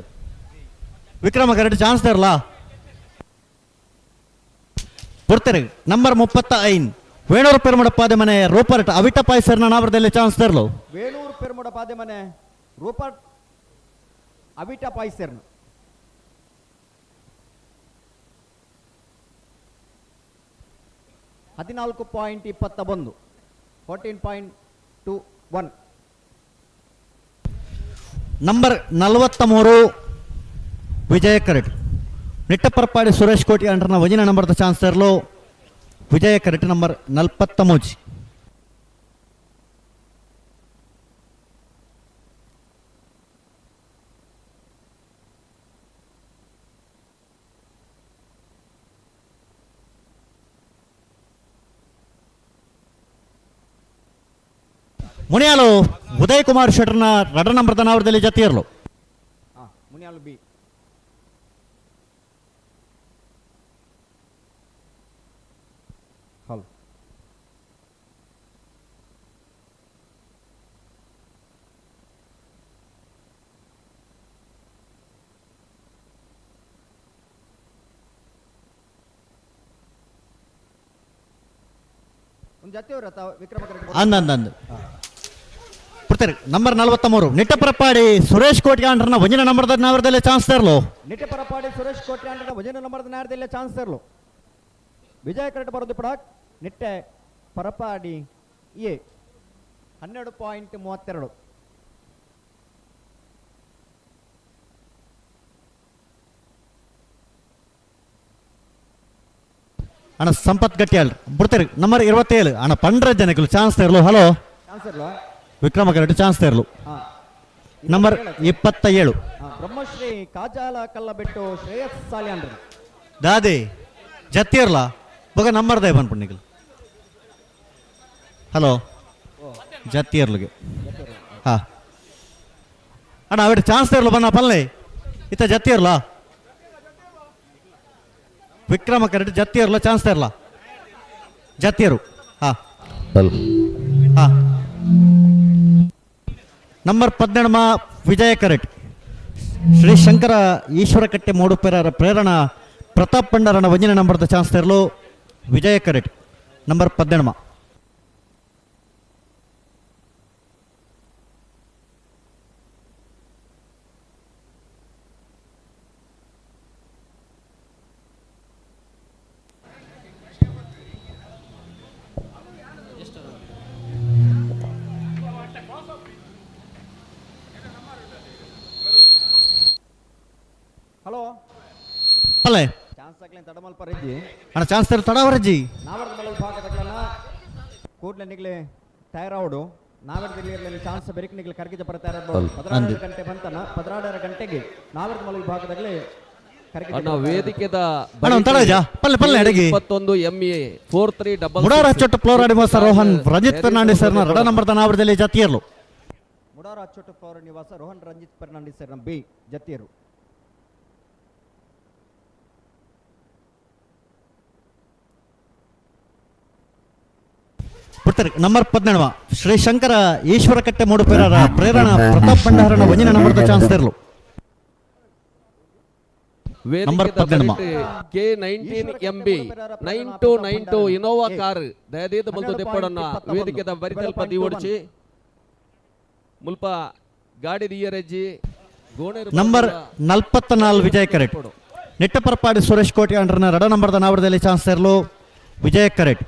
ವಿಕ್ರಮ ಕರೆಕ್ಟ್ ಚಾನ್ಸ್ ತೆರಲ ಕೊಡ್ತಾರೆ ನಂಬರ್ 35 ವೇಣೂರು ಪೆರುಮಡ ಪಾದೆಮನೆ ರೋಪರ್ಟ್ ಅವಿಟ್ಟಪ್ಪಾಯಿ ಸರ್ನ ನಾವರದಲ್ಲಿ ಚಾನ್ಸ್ ತೆರಲು ವೇಣೂರು ಪೆರುಮಡ ಪಾದೆಮನೆ ರೋಪರ್ಟ್ ಅವಿಟ್ಟಪ್ಪಾಯಿ ಸರ್ನ 14.21 14.21. ನಂಬರ್ 43 ವಿಜಯ ಕರೆಟ್ ನಿಟ್ಟಪರಪಾಡಿ ಸುರೇಶ್ ಕೋಟಿ ಅಂಟರ್ನ ವಜಿನ ನಂಬರ್ದ ಚಾನ್ಸರ್ಲು ವಿಜಯ ಕರೆಟ್ ನಂಬರ್ 43. ಮುನಿಯಾಲು ಉದಯ್ ಕುಮಾರ್ ಶೆಟ್ಟರ್ನ ರಡ ನಂಬರ್ದ ನಾವರದಲ್ಲಿ ಜತಿಯರ್ಲು ಮುನಿಯಾಲು ಬಿ. ಹಲೋ ಅಂದಂದು ಪುರ್ತರಿ ನಂಬರ್ 43 ನಿಟ್ಟಪರಪಾಡಿ ಸುರೇಶ್ ಕೋಟಿ ಅಂಡ್ರನ ವಜಿನ ನಂಬರ್ದ ನಾವರದಲ್ಲಿ ಚಾನ್ಸ್ ತರ್ಲು ನಿಟ್ಟಪರಪಾಡಿ ಸುರೇಶ್ ಕೋಟಿ ಅಂಡ್ರನ ವಜಿನ ನಂಬರ್ದ ನಾವರದಲ್ಲಿ ಚಾನ್ಸ್ ತರ್ಲು ವಿಜಯ ಕರೆಕ್ಟ್ ಬರೋದು ಪಡಾಕ್ ನಿಟ್ಟೆ ಪರಪಾಡಿ ಎ 12.32. ಅಣ್ಣ ಸಂಪತ್ ಗಟ್ಟಿ ಅಲ್ರಿ ಬಿಡ್ತೀರಿ ನಂಬರ್ 27 ಅಣ್ಣ ಪಂಡ್ರ ಜನಗಳು ಚಾನ್ಸ್ ತರ್ಲು. ಹಲೋ ವಿಕ್ರಮ ಕರೆಕ್ಟ್ ಚಾನ್ಸ್ ತರ್ಲು ನಂಬರ್ 27 ಬ್ರಹ್ಮಶ್ರೀ ಕಾಜಾಲ ಕಲ್ಲಬೆಟ್ಟು ಶ್ರೇಯಸ್ ಸಾಲಿಯಾನ್ರಿ ದಾದಿ ಜತ್ತಿರ್ಲ ಬಗ ನಂಬರ್ ದೇ ಬಂದ್ಬಿಟ್ಟು ಹಲೋ ಜತ್ತಿರ್ಲಿಗೆ ಹಾ ಅಣ್ಣ ಅವಟ್ಟು ಚಾನ್ಸ್ ತರ್ಲು ಬನ್ನ ಪಲ್ಲೆ ಇತ್ತ ಜತ್ತಿರ್ಲ ವಿಕ್ರಮ ಕರೆಕ್ಟ್ ಜತ್ತಿಯರ್ಲ ಚಾನ್ಸ್ ತರಲ್ಲ ಜತ್ತಿಯರು ಹಾ ಹಾ ನಂಬರ್ 17 ವಿಜಯ ಕರೆಕ್ಟ್ ಶ್ರೀ ಶಂಕರ ಈಶ್ವರ ಕಟ್ಟೆ ಮೂಡುಪೆರರ ಪ್ರೇರಣಾ ಪ್ರತಾಪ್ ಪಂಡರನ ವಜಿನ ನಂಬರ್ದ ಚಾನ್ಸ್ ತರಲು ವಿಜಯ ಕರೆಕ್ಟ್ ನಂಬರ್ 17. ಹಲೋ ಪಲ್ಲೆ ಚಾನ್ಸ್ ಆಗ್ಲಿ ತಡಮಲ್ಪ ರಜ್ಜಿ ಅಣ್ಣ ಚಾನ್ಸ್ ತರ ತಡವರಜ್ಜಿ ನಾವರ್ದ ಮಲ ಭಾಗದಗಳನ್ನ ಕೂಡ್ಲೆ ನಿಗ್ಲೆ ತಯಾರಾವಡು ನಾವರ್ದಲ್ಲಿ ಇರಲಿ ಚಾನ್ಸ್ ಬೆರಿಕ್ ನಿಗ್ಲೆ ಕರ್ಗಿಜ ಬರ್ತಾ ಇರೋದು 16 ಗಂಟೆ ಬಂತನ 16 ಗಂಟೆಗೆ ನಾವರ್ದ ಮಲ ಭಾಗದಲ್ಲಿ ಅಣ್ಣ ವೇದಿಕೆದ ಪಲ್ಲೆ ಪಲ್ಲೆ ಅಡಗಿ 21 MA 43 ಮುಡಾರ ಚೊಟ್ಟು ಫ್ಲೋರಾಡಿ ಮಾಸ ರೋಹನ್ ರಂಜಿತ್ ಫರ್ನಾಂಡಿಸ್ ಸರ್ನ ರಡ ನಂಬರ್ದ ನಾವರ್ದಲ್ಲಿ ಜತಿಯರ್ಲು ಮುಡಾರ ಚೊಟ್ಟು ಫ್ಲೋರ ನಿವಾಸ ರೋಹನ್ ರಂಜಿತ್ ಫರ್ನಾಂಡಿಸ್ ಸರ್ನ ಬಿ ಜತಿಯರು. ನಂಬರ್ 17 ಶ್ರೀ ಶಂಕರ ಈಶ್ವರ ಕಟ್ಟೆ ಮೂಡುಪೆರರ ಪ್ರೇರಣಾ ಪ್ರತಾಪ್ ಭಂಡಾರನ ವಜಿನ ನಂಬರ್ದ ಚಾನ್ಸ್ ತರಲು number 17 K19 MB 9292 Innova car ದಯದೀದ ಬಲ್ತು ದೆಪ್ಪಡನ್ನ ವೇದಿಕೆದ ಬರಿತಲ್ಪ ದಿವಡ್ಚಿ ಮುಲ್ಪ ಗಾಡಿ ದಿಯರಜ್ಜಿ ಗೋಣೇರು ನಂಬರ್ 44 ವಿಜಯ ಕರೆಕ್ಟ್ ನಿಟ್ಟಪರಪಾಡಿ ಸುರೇಶ್ ಕೋಟಿ ಅಂಡ್ರನ ರಡ ನಂಬರ್ದ ನಾವರದಲ್ಲಿ ಚಾನ್ಸ್ ತರಲು ವಿಜಯ ಕರೆಕ್ಟ್.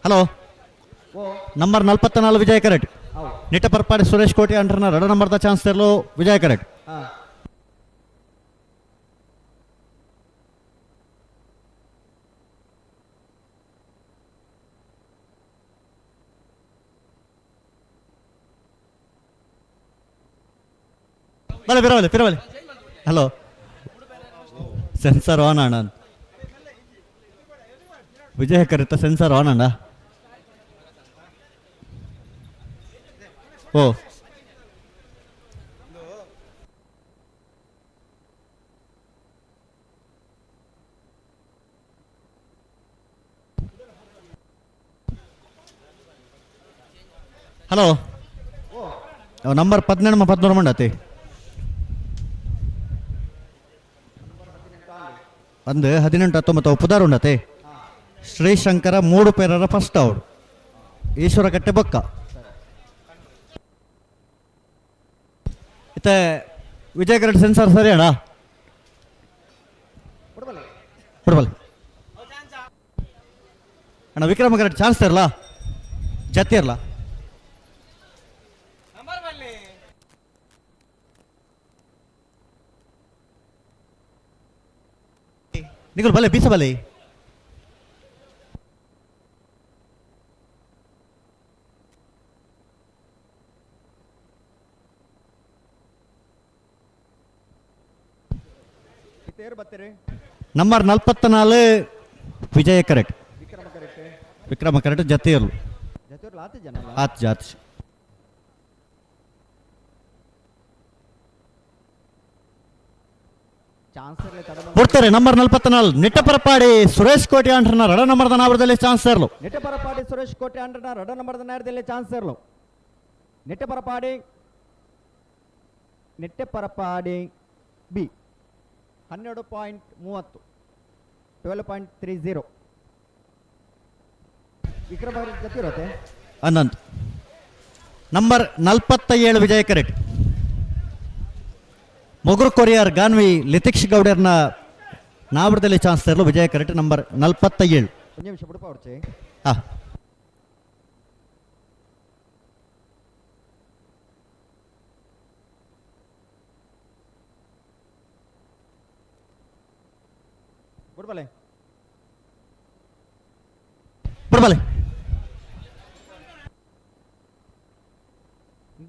ಹಲೋ ನಂಬರ್ 44 ವಿಜಯ ಕರೆಕ್ಟ್ ನಿಟ್ಟಪರಪಾಡಿ ಸುರೇಶ್ ಕೋಟಿ ಅಂಡ್ರನ ರಡ ನಂಬರ್ದ ಚಾನ್ಸ್ ತರಲು ವಿಜಯ ಕರೆಕ್ಟ್. ಬಲೆ ಪಿರವಲೆ ಹಲೋ ಸೆನ್ಸರ್ ಆನ್ ಅಣ್ಣ ವಿಜಯ ಕರೆಕ್ಟ್ ಸೆನ್ಸರ್ ಆನ್ ಅಣ್ಣ ಓ హలో నంబర్ 17 మండతి ಅಂದು 18 19 ಪುದಾರ್ ಉಂಡತೆ ಶ್ರೀಶಂಕರ ಮೂಡು ಪೇರರ ಫಸ್ಟ್ ಔಟ್ ಈಶ್ವರ ಕಟ್ಟೆ ಬೊಕ್ಕ ಇತ್ತ ವಿಜಯ ಕರೆಕ್ಟ್ ಸೆನ್ಸರ್ ಸರಿ ಅಣ್ಣ ಕೊಡ್ಬಲ್ಲ ಅಣ್ಣ ವಿಕ್ರಮ ಕರೆಕ್ಟ್ ಚಾನ್ಸ್ ಇರಲ್ಲ ಜತಿ ಇರಲ್ಲ ನಿಗಳು ಬಲೆ ಬೀಸ ಬಲೆ ನಂಬರ್ 44 ವಿಜಯ ಕರೆಕ್ಟ್ ವಿಕ್ರಮ ಕರೆಕ್ಟ್ ಜತಿ ಇರಲು ಆತ್ ಜಾತ್ ಕೊಡ್ತಾರೆ ನಂಬರ್ 44 ನಿಟ್ಟಪರಪಾಡಿ ಸುರೇಶ್ ಕೋಟಿ ಅಂಡ್ರನ ರಡ ನಂಬರ್ದ ನಾವರದಲ್ಲಿ ಚಾನ್ಸ್ ಇರಲು ನಿಟ್ಟಪರಪಾಡಿ ಸುರೇಶ್ ಕೋಟಿ ಅಂಡ್ರನ ರಡ ನಂಬರ್ದ ನೇರದಲ್ಲಿ ಚಾನ್ಸ್ ಇರಲು ನಿಟ್ಟಪರಪಾಡಿ ಬಿ 12.30 12.30 ವಿಕ್ರಮ ಜೊತೆ ಇರುತ್ತೆ ಅನಂತ್ ನಂಬರ್ 47 ವಿಜಯ ಕರೆಕ್ಟ್ ಮೊಗರು ಕೊರಿಯರ್ ಗಾನ್ವಿ ಲಿತಿಕ್ಷ್ ಗೌಡರ್ನ ನಾವರದಲ್ಲಿ ಚಾನ್ಸ್ ಇರಲು ವಿಜಯ ಕರೆಕ್ಟ್ ನಂಬರ್ 47 ಒಂದು ನಿಮಿಷ ಬಿಡಪ್ಪ ಹೊಡ್ಚೆ ಹಾಂ ಬಿಡ್ಬಲೆ ಬಿಡ್ಬಲೆ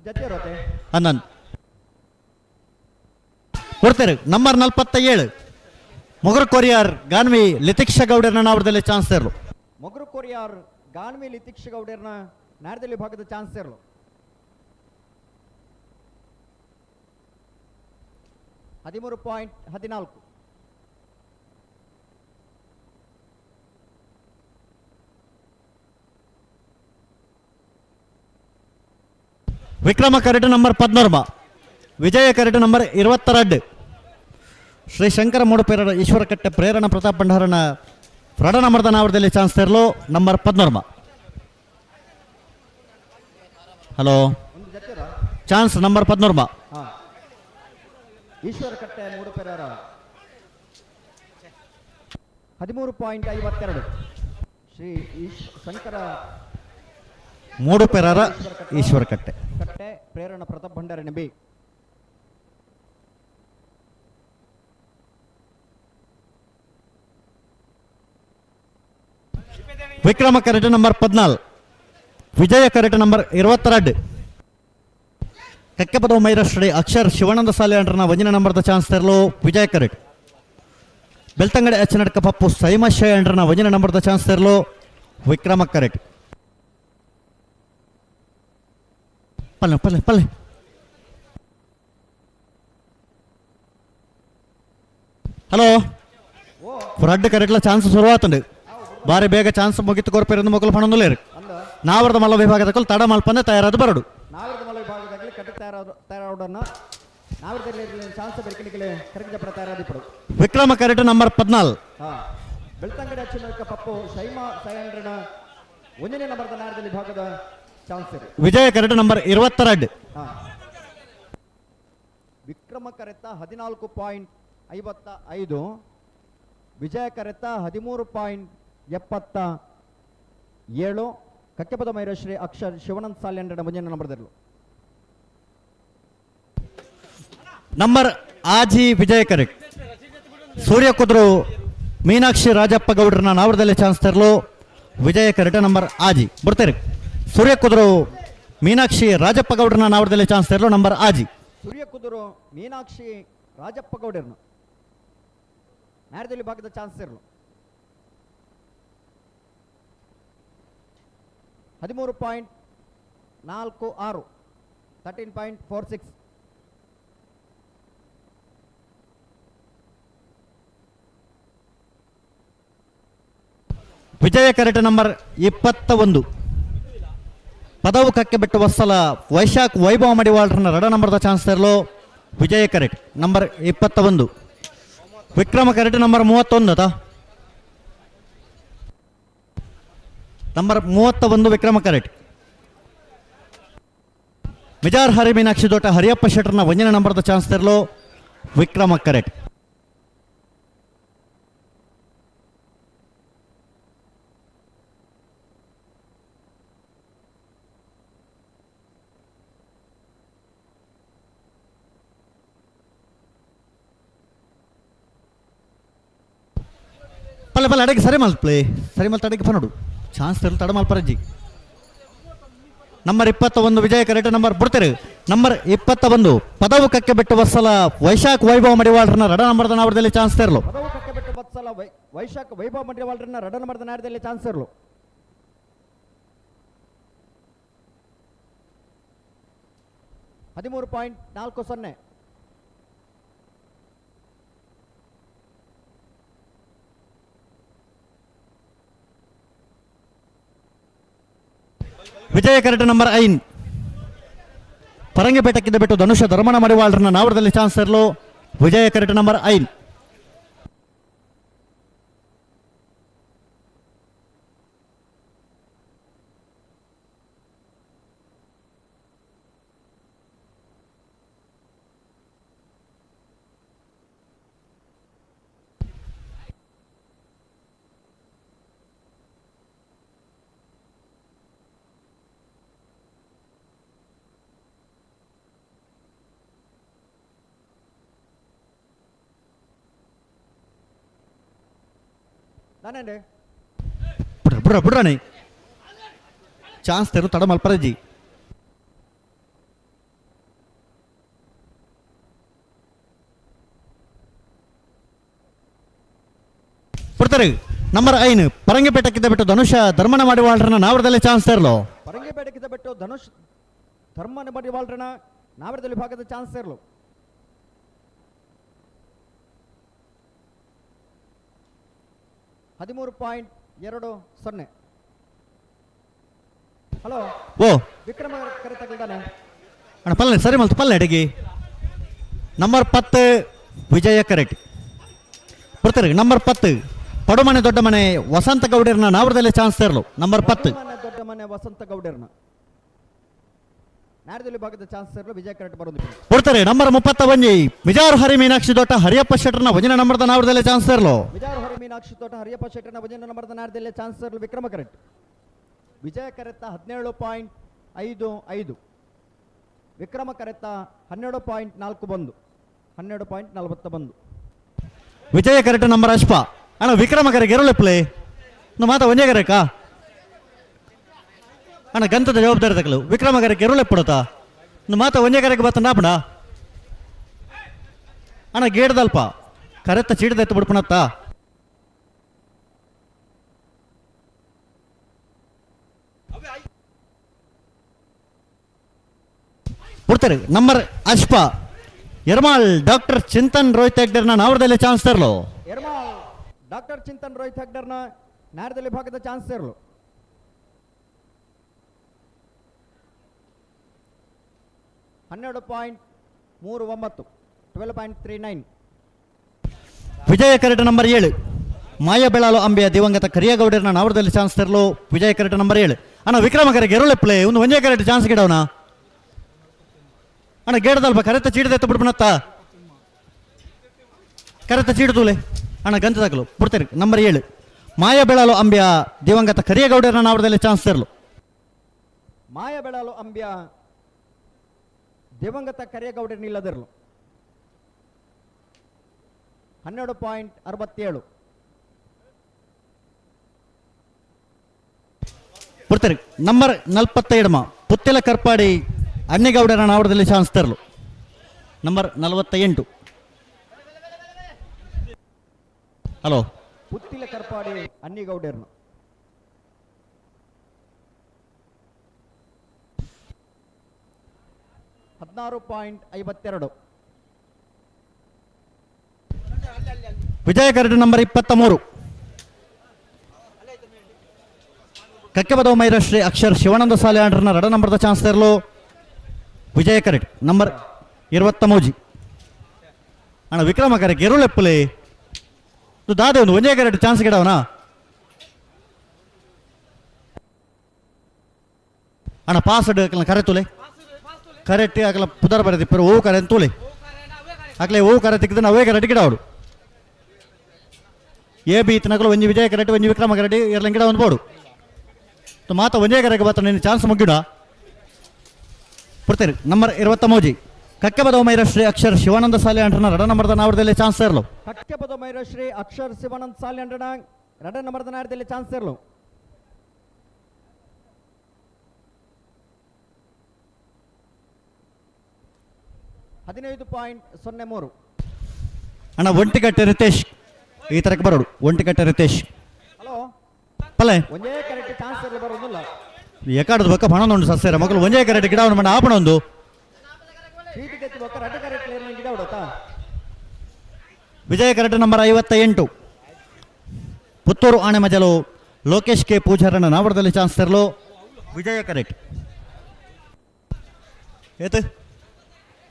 ಜೊತೆ ಇರುತ್ತೆ ಅನಂತ್ ಕೊಡ್ತಾರೆ ನಂಬರ್ 47 ಮೊಗರು ಕೊರಿಯರ್ ಗಾನ್ವಿ ಲಿತಿಕ್ಷ ಗೌಡರ್ನ ನಾವರದಲ್ಲಿ ಚಾನ್ಸ್ ಇರಲು ಮೊಗರು ಕೊರಿಯಾರ್ ಗಾನ್ವಿ ಲಿತಿಕ್ಷ ಗೌಡರ್ನ ನ್ಯಾರದಲ್ಲಿ ಭಾಗದ ಚಾನ್ಸ್ ಇರಲು 13.14 ವಿಕ್ರಮ ಕರೆಕ್ಟ್ ನಂಬರ್ 14 ವಿಜಯ ಕರೆಕ್ಟ್ ನಂಬರ್ 22 ಶ್ರೀ ಶಂಕರ ಮೂಡುಪೇರ ಈಶ್ವರ ಕಟ್ಟೆ ಪ್ರೇರಣ ಪ್ರತಾಪ್ ಭಂಡಾರನ ರಡ ನಂಬರ್ದ ನಾವರದಲ್ಲಿ ಚಾನ್ಸ್ ಇರಲು number 14 hello chance number 14 Eshwara ಕಟ್ಟೆ ಮೂಡುಪೇರ 13.52 ಶ್ರೀ ಶಂಕರ ಮೂಡುಪೇರಾರ ಈಶ್ವರ ಕಟ್ಟೆ ಪ್ರೇರಣ ಪ್ರತಾಪ್ ಭಂಡಾರನ ಬಿ ವಿಕ್ರಮ ಕರೆಕ್ಟ್ ನಂಬರ್ 14 ವಿಜಯ ಕರೆಕ್ಟ್ ನಂಬರ್ 22 ಕಕ್ಕೆಪದ ಮೈರಶ್ರೀ ಅಕ್ಷರ್ ಶಿವಾನಂದ ಸಾಲೆ ಅಂಡ್ರನ ಒಂಜಿನ ನಂಬರ್ದ ಚಾನ್ಸ್ ಇರಲು ವಿಜಯ ಕರೆಕ್ಟ್ ಬೆಳ್ತಂಗಡಿ ಎಚ್ ನಡ್ಕ ಪಪ್ಪು ಸೈಮಶಯ ಅಂಡ್ರನ ಒಂಜಿನ ನಂಬರ್ದ ಚಾನ್ಸ್ ಇರಲು ವಿಕ್ರಮ ಕರೆಕ್ಟ್ ಪಲ್ಲೆ ಪಲ್ಲೆ ಪಲ್ಲೆ ಹಲೋ ಫ್ರಡ್ ಕರೆಕ್ಟ್ಲ ಚಾನ್ಸ್ ಶುರುವಾತಂಡು ಬಾರಿ ಬೇಗ ಚಾನ್ಸ್ ಮುಗಿತು ಕೊರ್ಪೇರಿಂದ ಮೊಕಲು ಪಣೊಂದುಲೇ ನಾವರದ ಮಲ್ಲ ವಿಭಾಗದ ಕೊಲ್ ತಡ ಮಲ್ಪಂದೆ ತಯಾರಾದ ಬರಡು ನಾವರದ ಮಲ್ಲ ವಿಭಾಗದಲ್ಲಿ ಕಟ್ಟಿ ತಯಾರಾದನ್ನ ನಾವರದಲ್ಲಿ ಚಾನ್ಸ್ ಬೆಳಕಲಿಕ್ಕೆ ಕರೆಕ್ಟ್ ಜಪಡ ತಯಾರಾದಿಪಡು ವಿಕ್ರಮ ಕರೆಕ್ಟ್ ನಂಬರ್ 14 ಬೆಳ್ತಂಗಡಿ ಅಚ್ಚನಕ ಪಪ್ಪು ಶೈಮಾ ಸಯಾಂಡ್ರನ ಒಂದನೇ ನಂಬರ್ದ ನಾರದಲ್ಲಿ ಭಾಗದ ಚಾನ್ಸ್ ಇದೆ ವಿಜಯ ಕರೆಕ್ಟ್ ನಂಬರ್ 22 ವಿಕ್ರಮ ಕರೆತ 14.55 ವಿಜಯ ಕರೆತ 13.77 ಕಕ್ಕೆಪದ ಮೈರಶ್ರೀ ಅಕ್ಷರ್ ಶಿವಾನಂದ ಸಾಲ್ಯಂಡ್ರನ ಮುಂದಿನ ನಂಬರ್ದಲ್ಲೂ ನಂಬರ್ ಆಜಿ ವಿಜಯ ಕರೆಕ್ಟ್ ಸೂರ್ಯ ಕುದ್ರು ಮೀನಾಕ್ಷಿ ರಾಜಪ್ಪ ಗೌಡ್ರನ ನಾವರದಲ್ಲಿ ಚಾನ್ಸ್ ತರಲು ವಿಜಯ ಕರೆಕ್ಟ್ ನಂಬರ್ ಆಜಿ ಬರ್ತಾರೆ ಸೂರ್ಯ ಕುದ್ರು ಮೀನಾಕ್ಷಿ ರಾಜಪ್ಪ ಗೌಡ್ರನ ನಾವರದಲ್ಲಿ ಚಾನ್ಸ್ ತರಲು ನಂಬರ್ ಆಜಿ ಸೂರ್ಯ ಕುದುರು ಮೀನಾಕ್ಷಿ ರಾಜಪ್ಪ ಗೌಡರ್ನ ನ್ಯಾರದಲ್ಲಿ ಭಾಗದ ಚಾನ್ಸ್ ಇರಲು 13.46 13.46 ವಿಜಯ ಕರೆಕ್ಟ್ ನಂಬರ್ 21 ಪದವು ಕಕ್ಕೆ ಬಿಟ್ಟು ವತ್ಸಲ ವೈಶಾಖ್ ವೈಭವ ಮಡಿವಾಳ್ರನ್ನ ರಡ ನಂಬರ್ದ ಚಾನ್ಸ್ ತರಲು ವಿಜಯ ಕರೆಕ್ಟ್ ನಂಬರ್ 21 ವಿಕ್ರಮ ಕರೆಕ್ಟ್ ನಂಬರ್ 31 ನಂಬರ್ 31 ವಿಕ್ರಮ ಕರೆಕ್ಟ್ ಮಿಜಾರ್ ಹರಿ ಮೀನಾಕ್ಷಿ ದೊಡ್ಡ ಹರಿಯಪ್ಪ ಶೆಟ್ಟರ್ನ 1ನೇ ನಂಬರ್ದ ಚಾನ್ಸ್ ತೆರಲು ವಿಕ್ರಮ ಕರೆಕ್ಟ್. ಪಲ್ಲೆ ಪಲ್ಲೆ ಅಡಗಿ ಸರಿ ಮಲ್ಪ್ಲೇ ಸರಿ ಮಲ್ತ ಅಡಗಿ ಪನೋಡು ಚಾನ್ಸ್ ತೆರಲು ತಡ ಮಲ್ಪರಜ್ಜಿ. ನಂಬರ್ 21 ವಿಜಯ ಕರೆಕ್ಟ್ ನಂಬರ್ ಬಿಡ್ತೀರಿ. ನಂಬರ್ 21 ಪದವು ಕಕ್ಕೆ ಬಿಟ್ಟು ವತ್ಸಲ ವೈಶಾಖ್ ವೈಭವ ಮಡಿವಾಳ್ರನ್ನ ರಡ ನಂಬರ್ದ ನಾವರದಲ್ಲಿ ಚಾನ್ಸ್ ತೆರಲು. ಪದವು ಕಕ್ಕೆ ಬಿಟ್ಟು ವತ್ಸಲ ವೈಶಾಖ್ ವೈಭವ ಮಡಿವಾಳ್ರನ್ನ ರಡ ನಂಬರ್ದ ನಾವರದಲ್ಲಿ ಚಾನ್ಸ್ ತೆರಲು. $13.40. ವಿಜಯ ಕರೆಕ್ಟ್ ನಂಬರ್ 5 ಪರಂಗಿಪೇಟಕ್ಕಿದ್ದ ಬಿಟ್ಟು ಧನುಷ ಧರ್ಮಣ ಮಡಿವಾಳ್ರನ್ನ ನಾವರದಲ್ಲಿ ಚಾನ್ಸ್ ತೆರಲು. ವಿಜಯ ಕರೆಕ್ಟ್ ನಂಬರ್ 5. ಬಿಡ್ರಾಣಿ ಚಾನ್ಸ್ ತೆರು ತಡ ಮಲ್ಪರಜ್ಜಿ. ಬಿಡ್ತಾರೆ ನಂಬರ್ 5 ಪರಂಗಿಪೇಟಕ್ಕಿದ್ದ ಬಿಟ್ಟು ಧನುಷ ಧರ್ಮಣ ಮಡಿವಾಳ್ರನ್ನ ನಾವರದಲ್ಲಿ ಚಾನ್ಸ್ ತೆರಲು. ಪರಂಗಿಪೇಟಕ್ಕಿದ್ದ ಬಿಟ್ಟು ಧನುಷ್ ಧರ್ಮಣ ಮಡಿವಾಳ್ರನ್ನ ನಾವರದಲ್ಲಿ ಭಾಗದ ಚಾನ್ಸ್ ತೆರಲು. $13.20. ಹಲೋ ಓ ವಿಕ್ರಮ ಕರೆ ತಗಲ್ದಾನೆ ಅಣ್ಣ ಪಲ್ಲೆ ಸರಿ ಮಲ್ತು ಪಲ್ಲೆ ಅಡಿಗೆ. ನಂಬರ್ 10 ವಿಜಯ ಕರೆಕ್ಟ್ ಬರ್ತಾರೆ. ನಂಬರ್ 10 ಪಡುಮನೆ ದೊಡ್ಡ ಮನೆ ವಸಂತ ಗೌಡರ್ನ ನಾವರದಲ್ಲಿ ಚಾನ್ಸ್ ತೆರಲು. ನಂಬರ್ 10 ದೊಡ್ಡ ಮನೆ ವಸಂತ ಗೌಡರ್ನ ನಾರದಲ್ಲಿ ಭಾಗದ ಚಾನ್ಸ್ ತೆರಲು. ವಿಜಯ ಕರೆಕ್ಟ್ ಬರೋದು ಕೊಡ್ತಾರೆ. ನಂಬರ್ 31 ಮಿಜಾರ್ ಹರಿ ಮೀನಾಕ್ಷಿ ದೊಡ್ಡ ಹರಿಯಪ್ಪ ಶೆಟ್ಟರ್ನ 1ನೇ ನಂಬರ್ದ ನಾವರದಲ್ಲಿ ಚಾನ್ಸ್ ತೆರಲು. ಮಿಜಾರ್ ಹರಿ ಮೀನಾಕ್ಷಿ ದೊಡ್ಡ ಹರಿಯಪ್ಪ ಶೆಟ್ಟರ್ನ 1ನೇ ನಂಬರ್ದ ನಾರದಲ್ಲಿ ಚಾನ್ಸ್ ತೆರಲು. ವಿಕ್ರಮ ಕರೆಕ್ಟ್. ವಿಜಯ ಕರೆತ್ತ 17.55. ವಿಕ್ರಮ ಕರೆತ್ತ 12.41. 12.40 ವಿಜಯ ಕರೆಕ್ಟ್ ನಂಬರ್ ಅಶ್ಪ ಅಣ್ಣ ವಿಕ್ರಮ ಕರೆಗೆ ಎರಳು ಪ್ಲೇ ಮಾತಾ ಒಂದೇ ಕರೆಕಾ ಅಣ್ಣ ಗಂತದ ಜವಾಬ್ದಾರಿ ತಗಲು. ವಿಕ್ರಮ ಕರೆಗೆ ಎರಳು ಎಪ್ಪಡತಾ ಮಾತಾ ಒಂದೇ ಕರೆಗೆ ಬತ್ತ ಪಡ ಅಣ್ಣ ಗೇಡ್ದಲ್ಪ ಕರೆತ್ತ ಚೀಡದ ಎತ್ತು ಬಿಡ್ಪಣತ್ತ. ಬಿಡ್ತಾರೆ. ನಂಬರ್ ಅಶ್ಪ ಎರ್ಮಾಳ್ ಡಾಕ್ಟರ್ ಚಿಂತನ್ ರೋಹಿತ್ ಹೆಗ್ಡರ್ನ ನಾವರದಲ್ಲಿ ಚಾನ್ಸ್ ತೆರಲು. ಎರ್ಮಾಳ್ ಡಾಕ್ಟರ್ ಚಿಂತನ್ ರೋಹಿತ್ ಹೆಗ್ಡರ್ನ ನಾರದಲ್ಲಿ ಭಾಗದ ಚಾನ್ಸ್ ತೆರಲು. $12.39. ವಿಜಯ ಕರೆಕ್ಟ್ ನಂಬರ್ 7 ಮಾಯ ಬೆಳಾಲು ಅಂಬೆಯ ದಿವಂಗತ ಕರಿಯಗೌಡರ್ನ ನಾವರದಲ್ಲಿ ಚಾನ್ಸ್ ತೆರಲು. ವಿಜಯ ಕರೆಕ್ಟ್ ನಂಬರ್ 7 ಅಣ್ಣ ವಿಕ್ರಮ ಕರೆಗೆ ಎರಳೆ ಪ್ಲೇ ಒಂದು ಒಂದೇ ಕರೆಕ್ಟ್ ಚಾನ್ಸ್ ಗಿಡವನ ಅಣ್ಣ ಗೇಡದಲ್ಪ ಕರೆತ್ತ ಚೀಡದ ಎತ್ತ ಬಿಡ್ಬಿಡತ್ತ ಕರೆತ್ತ ಚೀಡದೂಲೆ ಅಣ್ಣ ಗಂತ ತಗಲು ಬಿಡ್ತಾರೆ. ನಂಬರ್ 7 ಮಾಯ ಬೆಳಾಲು ಅಂಬೆಯ ದಿವಂಗತ ಕರಿಯಗೌಡರ್ನ ನಾವರದಲ್ಲಿ ಚಾನ್ಸ್ ತೆರಲು. ಮಾಯ ಬೆಳಾಲು ಅಂಬೆಯ ದಿವಂಗತ ಕರಿಯಗೌಡರ್ನ ಇಲ್ಲದಿರಲು. 12.67 ಬಿಡ್ತಾರೆ. ನಂಬರ್ 47 ಪುತ್ತಿಲ ಕರ್ಪಾಡಿ ಅನ್ನಿಗೌಡರ ನಾವರದಲ್ಲಿ ಚಾನ್ಸ್ ತರಲು. ನಂಬರ್ 48 ಹಲೋ ಪುತ್ತಿಲ ಕರ್ಪಾಡಿ ಅನ್ನಿಗೌಡರ್ನ 16.52. ವಿಜಯ ಕರೆಕ್ಟ್ ನಂಬರ್ 23 ಕಕ್ಕೆಬದವ ಮೈರಶ್ರೀ ಅಕ್ಷರ್ ಶಿವಾನಂದ ಸಾಲೆ ಆಂಡ್ರನ್ನ ರಡ ನಂಬರ್ದ ಚಾನ್ಸ್ ತೆರಲು. ವಿಜಯ ಕರೆಕ್ಟ್ ನಂಬರ್ 23 ಅಣ್ಣ ವಿಕ್ರಮ ಕರೆಕ್ಟ್ ಎರಳೆಪ್ಪಲೆ ದಾದೆ ಒಂದು ಒಂದೇ ಕರೆಕ್ಟ್ ಚಾನ್ಸ್ ಗಿಡವನ ಅಣ್ಣ ಪಾಸ್ ಕರೆತುಲೆ ಕರೆಕ್ಟ್ ಆಗಲ ಪುದರ್ ಬರದಿಪ್ಪರು ಹೂ ಕರೆ ಅಂತ ತೋಳಿ ಆಗಲೇ ಹೂ ಕರೆ ತೆಗೆದು ಅವೇ ಕರೆಕ್ಟ್ ಗಿಡ ಅವಳು ಎ ಬಿ ಇತ್ತನಗಳು ಒಂಜಿ ವಿಜಯ ಕರೆಕ್ಟ್ ಒಂಜಿ ವಿಕ್ರಮ ಕರೆಕ್ಟ್ ಎರಡ ಗಿಡ ಒಂದು ಬೋಡು ಮಾತ ಒಂಜೇ ಕರೆಗೆ ಬರ್ತಾನೆ ನಿನ್ನ ಚಾನ್ಸ್ ಮುಗಿಡ ಕೊಡ್ತೀರಿ ನಂಬರ್ 23 ಕಕ್ಕೆಬದ ಮೈರಶ್ರೀ ಅಕ್ಷರ್ ಶಿವಾನಂದ ಸಾಲಿ ಅಂಟನ ರಡ ನಂಬರ್ದ ನಾವರದಲ್ಲಿ ಚಾನ್ಸ್ ಇರಲು ಕಕ್ಕೆಬದ ಮೈರಶ್ರೀ ಅಕ್ಷರ್ ಶಿವಾನಂದ ಸಾಲಿ ಅಂಟನ ರಡ ನಂಬರ್ದ ನಾವರದಲ್ಲಿ ಚಾನ್ಸ್ ಇರಲು 15.03 ಅಣ್ಣ ಒಂಟಿಕಟ್ಟೆ ರಿತೇಶ್ ಈ ತರಕ್ಕೆ ಬರೋಡು ಒಂಟಿಕಟ್ಟೆ ರಿತೇಶ್ ಹಲೋ ಪಲ್ಲೆ ಒಂದೇ ಕರೆಕ್ಟ್ ಚಾನ್ಸ್ ಇರಲಿ ಬರೋದಿಲ್ಲ ಎಕಾಡದ ಬಕ್ಕ ಹಣ ಉಂಟು ಸಸ್ಯರ ಮಕ್ಕಳು ಒಂದೇ ಕರೆಕ್ಟ್ ಗಿಡ ಅವನು ಆಪಣ ಒಂದು ವಿಜಯ ಕರೆಕ್ಟ್ ನಂಬರ್ 58 ಪುತ್ತೂರು ಆಣೆ ಮಜಲು ಲೋಕೇಶ್ ಕೆ ಪೂಜಾರನ ನಾವರದಲ್ಲಿ ಚಾನ್ಸ್ ತರಲು ವಿಜಯ ಕರೆಕ್ಟ್ ಏತು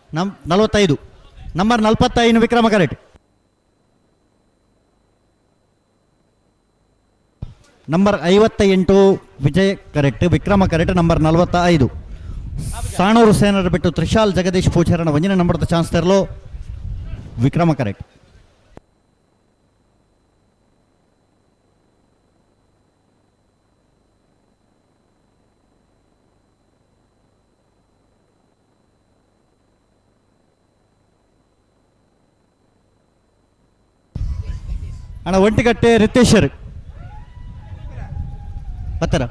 45 ನಂಬರ್ 45 ವಿಕ್ರಮ ಕರೆಕ್ಟ್ ನಂಬರ್ 58 ವಿಜಯ್ ಕರೆಕ್ಟ್ ವಿಕ್ರಮ ಕರೆಕ್ಟ್ ನಂಬರ್ 45 ಸಾಣೂರು ಸೇನರ ಬಿಟ್ಟು ತ್ರಿಶಾಲ್ ಜಗದೀಶ್ ಪೂಜಾರನ ಒಂಜಿನ ನಂಬರ್ದ ಚಾನ್ಸ್ ತರಲು ವಿಕ್ರಮ ಕರೆಕ್ಟ್ ಅಣ್ಣ ಒಂಟಿಗಟ್ಟೆ ರಿತೇಶರ್ ಬತ್ತರ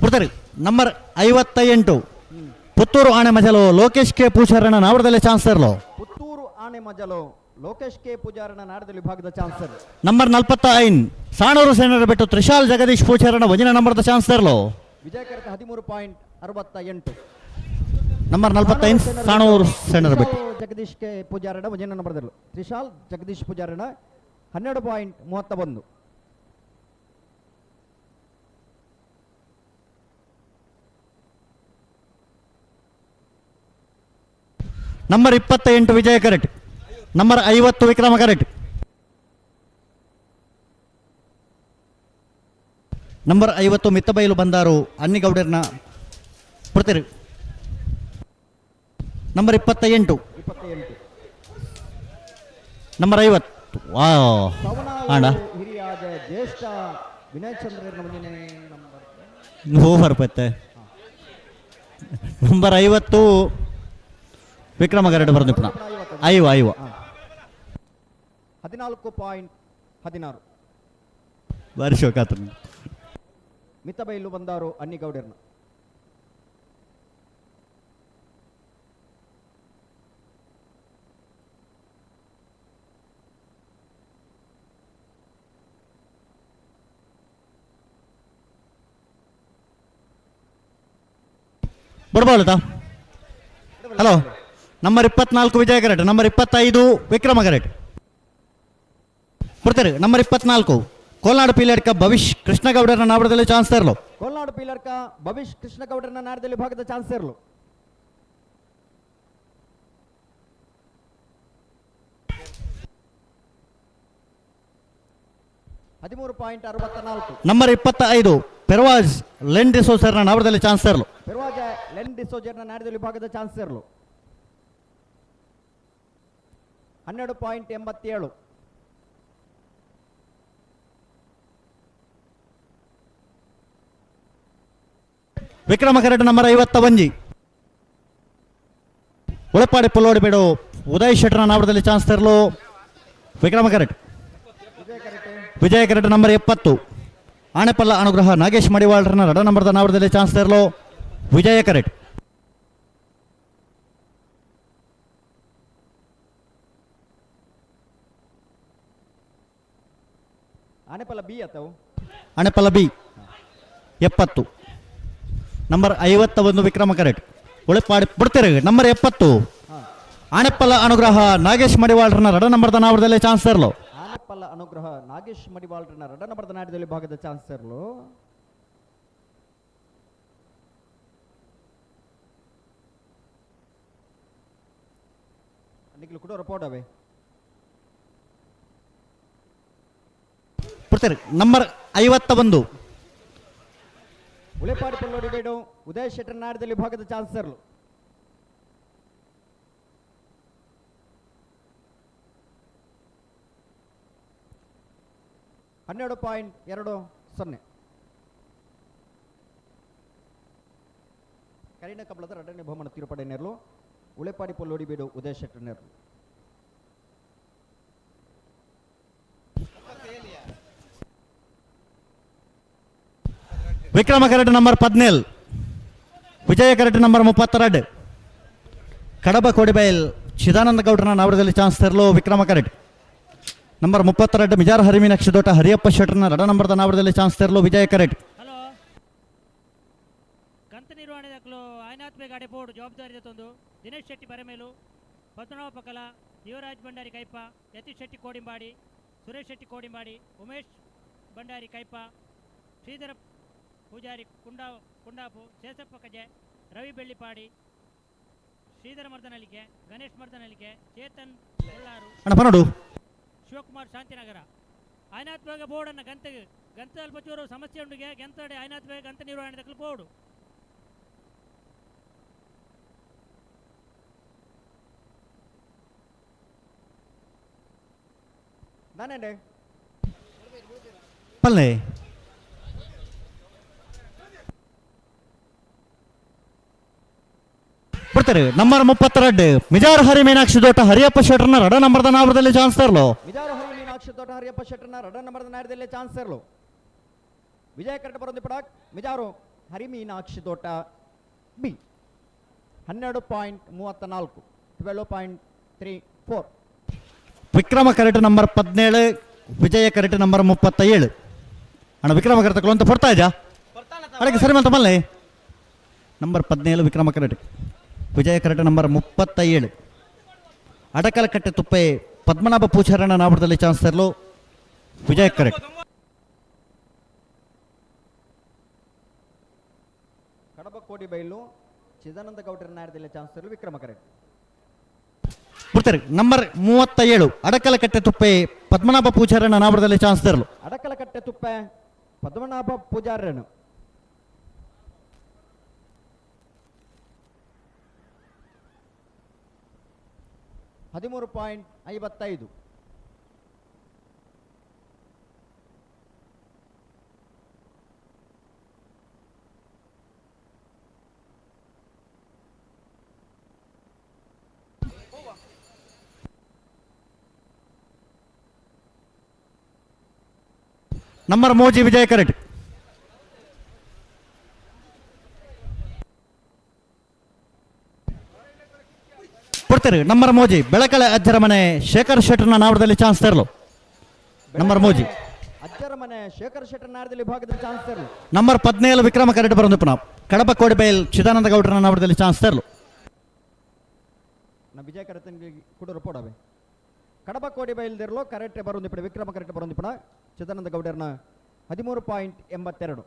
ಬಿಡ್ತಾರೆ ನಂಬರ್ 58 ಪುತ್ತೂರು ಆಣೆ ಮಜಲು ಲೋಕೇಶ್ ಕೆ ಪೂಜಾರನ ನಾವರದಲ್ಲಿ ಚಾನ್ಸ್ ಇರಲು ಪುತ್ತೂರು ಆಣೆ ಮಜಲು ಲೋಕೇಶ್ ಕೆ ಪೂಜಾರನ ನಾಡದಲ್ಲಿ ವಿಭಾಗದ ಚಾನ್ಸ್ ನಂಬರ್ 45 ಸಾಣೂರು ಸೇನರ ಬಿಟ್ಟು ತ್ರಿಶಾಲ್ ಜಗದೀಶ್ ಪೂಜಾರನ ಒಂಜಿನ ನಂಬರ್ದ ಚಾನ್ಸ್ ಇರಲು ವಿಜಯ ಕರೆಕ್ಟ್ 13.68 ನಂಬರ್ 45 ಸಾಣೂರು ಸೇನರ ಬಿಟ್ಟು ಜಗದೀಶ್ ಕೆ ಪೂಜಾರನ ಒಂಜಿನ ನಂಬರ್ದಲ್ಲೂ ತ್ರಿಶಾಲ್ ಜಗದೀಶ್ ಪೂಜಾರನ 12.31 ನಂಬರ್ 28 ವಿಜಯ ಕರೆಕ್ಟ್ ನಂಬರ್ 50 ವಿಕ್ರಮ ಕರೆಕ್ಟ್ ನಂಬರ್ 50 ಮಿತ್ತಬೈಲು ಬಂದಾರು ಅನ್ನಿಗೌಡರ್ನ ಕೊಡ್ತೀರಿ ನಂಬರ್ 28 ನಂಬರ್ 50 ವಾವ್ ಆಂಡ ಹಿರಿಯಾದ ಜ್ಯೇಷ್ಠ ವಿನಯ್ ಚಂದ್ರನ ಮುಂದಿನ ನಂಬರ್ ಓವರ್ ಪತ್ತೆ ನಂಬರ್ 50 ವಿಕ್ರಮ ಕರೆಕ್ಟ್ ಬರೆದು ಪುನಃ 5 14.16 ಬಾರಿ ಶೋಕಾತ ಮಿತ್ತಬೈಲು ಬಂದಾರು ಅನ್ನಿಗೌಡರ್ನ ಬರ್ಬೋದಾ ಹಲೋ ನಂಬರ್ 24 ವಿಜಯ ಕರೆಕ್ಟ್ ನಂಬರ್ 25 ವಿಕ್ರಮ ಕರೆಕ್ಟ್ ಕೊಡ್ತಾರೆ ನಂಬರ್ 24 ಕೋಲ್ನಾಡು ಪೀಲರ್ಕ ಭವಿಷ್ ಕೃಷ್ಣಗೌಡರನ ನಾವರದಲ್ಲಿ ಚಾನ್ಸ್ ತರಲು ಕೋಲ್ನಾಡು ಪೀಲರ್ಕ ಭವಿಷ್ ಕೃಷ್ಣಗೌಡರನ ನಾಡದಲ್ಲಿ ವಿಭಾಗದ ಚಾನ್ಸ್ ಇರಲು ನಂಬರ್ 25 ಪೆರ್ವಾಜ್ ಲೆನ್ ಡಿಸೋಜರ್ನ ನಾವರದಲ್ಲಿ ಚಾನ್ಸ್ ತರಲು ಪೆರ್ವಾಜ್ ಲೆನ್ ಡಿಸೋಜರ್ನ ನಾಡದಲ್ಲಿ ವಿಭಾಗದ ಚಾನ್ಸ್ ಇರಲು 12.87 ವಿಕ್ರಮ ಕರೆಕ್ಟ್ ನಂಬರ್ 51 ಉಳಪಾಡಿ ಪುಲ್ಲೋಡಿಬೇಡು ಉದಯ್ ಶೆಟ್ಟರ್ನ ನಾವರದಲ್ಲಿ ಚಾನ್ಸ್ ತರಲು ವಿಕ್ರಮ ಕರೆಕ್ಟ್ ವಿಜಯ ಕರೆಕ್ಟ್ ನಂಬರ್ 70 ಆಣೆಪಲ್ಲ ಅನುಗ್ರಹ ನಾಗೇಶ್ ಮಡಿವಾಳರನ್ನ ರಡ ನಂಬರ್ದ ನಾವರದಲ್ಲಿ ಚಾನ್ಸ್ ತರಲು ವಿಜಯ ಕರೆಕ್ಟ್ ಆನೆಪಲ್ಲ ಬಿ ಅಥವಾ ಆಣೆಪಲ್ಲ ಬಿ 70 ನಂಬರ್ 51 ವಿಕ್ರಮ ಕರೆಕ್ಟ್ ಉಳಿಪಾಡಿ ಬಿಡ್ತೀರಿ ನಂಬರ್ 70 ಆಣೆಪ್ಪಲ್ಲ ಅನುಗ್ರಹ ನಾಗೇಶ್ ಮಡಿವಾಳರನ್ನ ರಡ ನಂಬರ್ದ ನಾವರದಲ್ಲಿ ಚಾನ್ಸ್ ತರಲು ಆನೆಪಲ್ಲ ಅನುಗ್ರಹ ನಾಗೇಶ್ ಮಡಿವಾಳರನ್ನ ರಡ ನಂಬರ್ದ ನಾಡದಲ್ಲಿ ಭಾಗದ ಚಾನ್ಸ್ ಇರಲು ನಿಖಿಲ್ ಕೂಡ ರಿಪೋರ್ಟ್ ಅವೇ ಬರ್ತೀರಿ ನಂಬರ್ 51 ಉಳೆಪಾಡಿ ಪಲ್ಲೋಡಿಬೇಡು ಉದಯ್ ಶೆಟ್ಟರ್ ನಾಡದಲ್ಲಿ ವಿಭಾಗದ ಚಾನ್ಸಲರ್ 12.20 ಕರೀನ ಕಬ್ಬಳದ ಎರಡನೇ ಬಹುಮಾನ ತಿರುಪಡೆ ನೆರಳು ಉಳೆಪಾಡಿ ಪಲ್ಲೋಡಿಬೇಡು ಉದಯ್ ಶೆಟ್ಟರ್ ನೆರಳು ವಿಕ್ರಮ ಕರೆಕ್ಟ್ ನಂಬರ್ 17 ವಿಜಯ ಕರೆಕ್ಟ್ ನಂಬರ್ 32 ಕಡಬ ಕೋಡಿಬೈಲ್ ಚಿದಾನಂದ ಗೌಡ್ರನ ನಾವಡದಲ್ಲಿ ಚಾನ್ಸ್ ತೆರಲು ವಿಕ್ರಮ ಕರೆಕ್ಟ್ ನಂಬರ್ 32 ಮಿಜಾರ್ ಹರಿಮೀನಾಕ್ಷಿ ದೋಟ ಹರಿಯಪ್ಪ ಶೆಟ್ಟರ್ನ ರಡ ನಂಬರ್ದ ನಾವಡದಲ್ಲಿ ಚಾನ್ಸ್ ತೆರಲು ವಿಜಯ ಕರೆಕ್ಟ್ ಹಲೋ ಕಂತ ನಿರ್ವಹಣೆ ದಾಖಲು ಆಯ್ನಾತ್ಮೆ ಗಾಡಿ ಬೋರ್ಡ್ ಜವಾಬ್ದಾರಿ ತಂದು ದಿನೇಶ್ ಶೆಟ್ಟಿ ಬರೆಮೇಲು ಪದ್ಮನಾಭ ಪಕಲ ಯುವರಾಜ್ ಭಂಡಾರಿ ಕೈಪ ಯತೀಶ್ ಶೆಟ್ಟಿ ಕೋಡಿಂಬಾಡಿ ಸುರೇಶ್ ಶೆಟ್ಟಿ ಕೋಡಿಂಬಾಡಿ ಉಮೇಶ್ ಭಂಡಾರಿ ಕೈಪ ಶ್ರೀಧರ ಪೂಜಾರಿ ಕುಂಡಾಪು ಶೇಷಪ್ಪ ಕಜೆ ರವಿ ಬೆಳ್ಳಿಪಾಡಿ ಶ್ರೀಧರ ಮರ್ದನಲಿಕೆ ಗಣೇಶ್ ಮರ್ದನಲಿಕೆ ಚೇತನ್ ಕೊಲ್ಲಾರು ಶಿವಕುಮಾರ್ ಶಾಂತಿನಗರ ಆಯ್ನಾತ್ಮಕ ಬೋರ್ಡ್ ಅನ್ನ ಗಂತದಲ್ಲಿ ಬಚ್ಚೂರು ಸಮಸ್ಯೆ ಉಂಡಿಗೆ ಗಂತಡೆ ಆಯ್ನಾತ್ಮಕ ಗಂತ ನಿರ್ವಹಣೆ ದಕ್ಕಲು ಬೋರ್ಡು ನಾನೇನೆ ಪಲ್ಲೆ ಬರ್ತಾರೆ ನಂಬರ್ 32 ಮಿಜಾರ್ ಹರಿ ಮೀನಾಕ್ಷಿ ದೋಟ ಹರಿಯಪ್ಪ ಶೆಟ್ಟರ್ನ ರಡ ನಂಬರ್ದ ನಾವಡದಲ್ಲಿ ಚಾನ್ಸ್ ತೆರಲು ಮಿಜಾರ್ ಹರಿ ಮೀನಾಕ್ಷಿ ದೋಟ ಹರಿಯಪ್ಪ ಶೆಟ್ಟರ್ನ ರಡ ನಂಬರ್ದ ನಾಡದಲ್ಲಿ ಚಾನ್ಸ್ ತೆರಲು ವಿಜಯ ಕರೆಕ್ಟ್ ಬರೋದು ಪಡಕ್ ಮಿಜಾರು ಹರಿ ಮೀನಾಕ್ಷಿ ದೋಟ ಬಿ 12.34 12.34 ವಿಕ್ರಮ ಕರೆಕ್ಟ್ ನಂಬರ್ 17 ವಿಜಯ ಕರೆಕ್ಟ್ ನಂಬರ್ 37 ಅಣ್ಣ ವಿಕ್ರಮ ಕರೆಕ್ಟ್ ಅಂತ ಕೊಡ್ತಾ ಇದ್ಯಾ ಅಡಕ್ಕೆ ಸರಿ ಮತ್ತ ಮಲ್ಲೆ ನಂಬರ್ 17 ವಿಕ್ರಮ ಕರೆಕ್ಟ್ ವಿಜಯ ಕರೆಕ್ಟ್ ನಂಬರ್ 37 ಅಡಕಲಕಟ್ಟೆ ತುಪ್ಪೆ ಪದ್ಮನಾಭ ಪೂಜಾರಣ್ಣ ನಾವಡದಲ್ಲಿ ಚಾನ್ಸ್ ತೆರಲು ವಿಜಯ ಕರೆಕ್ಟ್ ಕಡಬ ಕೋಡಿಬೈಲು ಚಿದಾನಂದ ಗೌಡರ ನಾಡದಲ್ಲಿ ಚಾನ್ಸ್ ತೆರಲು ವಿಕ್ರಮ ಕರೆಕ್ಟ್ ಬಿಡ್ತಾರೆ ನಂಬರ್ 37 ಅಡಕಲಕಟ್ಟೆ ತುಪ್ಪೆ ಪದ್ಮನಾಭ ಪೂಜಾರಣ್ಣ ನಾವಡದಲ್ಲಿ ಚಾನ್ಸ್ ತೆರಲು ಅಡಕಲಕಟ್ಟೆ ತುಪ್ಪೆ ಪದ್ಮನಾಭ ಪೂಜಾರಣ್ಣ 13.55 ನಂಬರ್ ಮೋಜಿ ವಿಜಯ ಕರೆಕ್ಟ್ ಕೊಡ್ತಾರೆ ನಂಬರ್ ಮೋಜಿ ಬೆಳಕಳೆ ಅಜ್ಜರ ಮನೆ ಶೇಖರ್ ಶೆಟ್ಟರ್ನ ನಾವಡದಲ್ಲಿ ಚಾನ್ಸ್ ತೆರಲು ನಂಬರ್ ಮೋಜಿ ಅಜ್ಜರ ಮನೆ ಶೇಖರ್ ಶೆಟ್ಟರ್ ನಾಡದಲ್ಲಿ ಭಾಗದಲ್ಲಿ ಚಾನ್ಸ್ ತೆರಲು ನಂಬರ್ 17 ವಿಕ್ರಮ ಕರೆಕ್ಟ್ ಬರೋದು ಪುನಃ ಕಡಬ ಕೋಡಿಬೈಲ್ ಚಿದಾನಂದ ಗೌಡ್ರನ ನಾವಡದಲ್ಲಿ ಚಾನ್ಸ್ ತೆರಲು ನಾ ವಿಜಯ ಕರೆಕ್ಟ್ ಕುಡರು ಪೋಡವೆ ಕಡಬ ಕೋಡಿಬೈಲ್ದಿರಲು ಕರೆಕ್ಟ್ ಬರೋದು ಪಡ ವಿಕ್ರಮ ಕರೆಕ್ಟ್ ಬರೋದು ಪಡ ಚಿದಾನಂದ ಗೌಡರ್ನ 13.82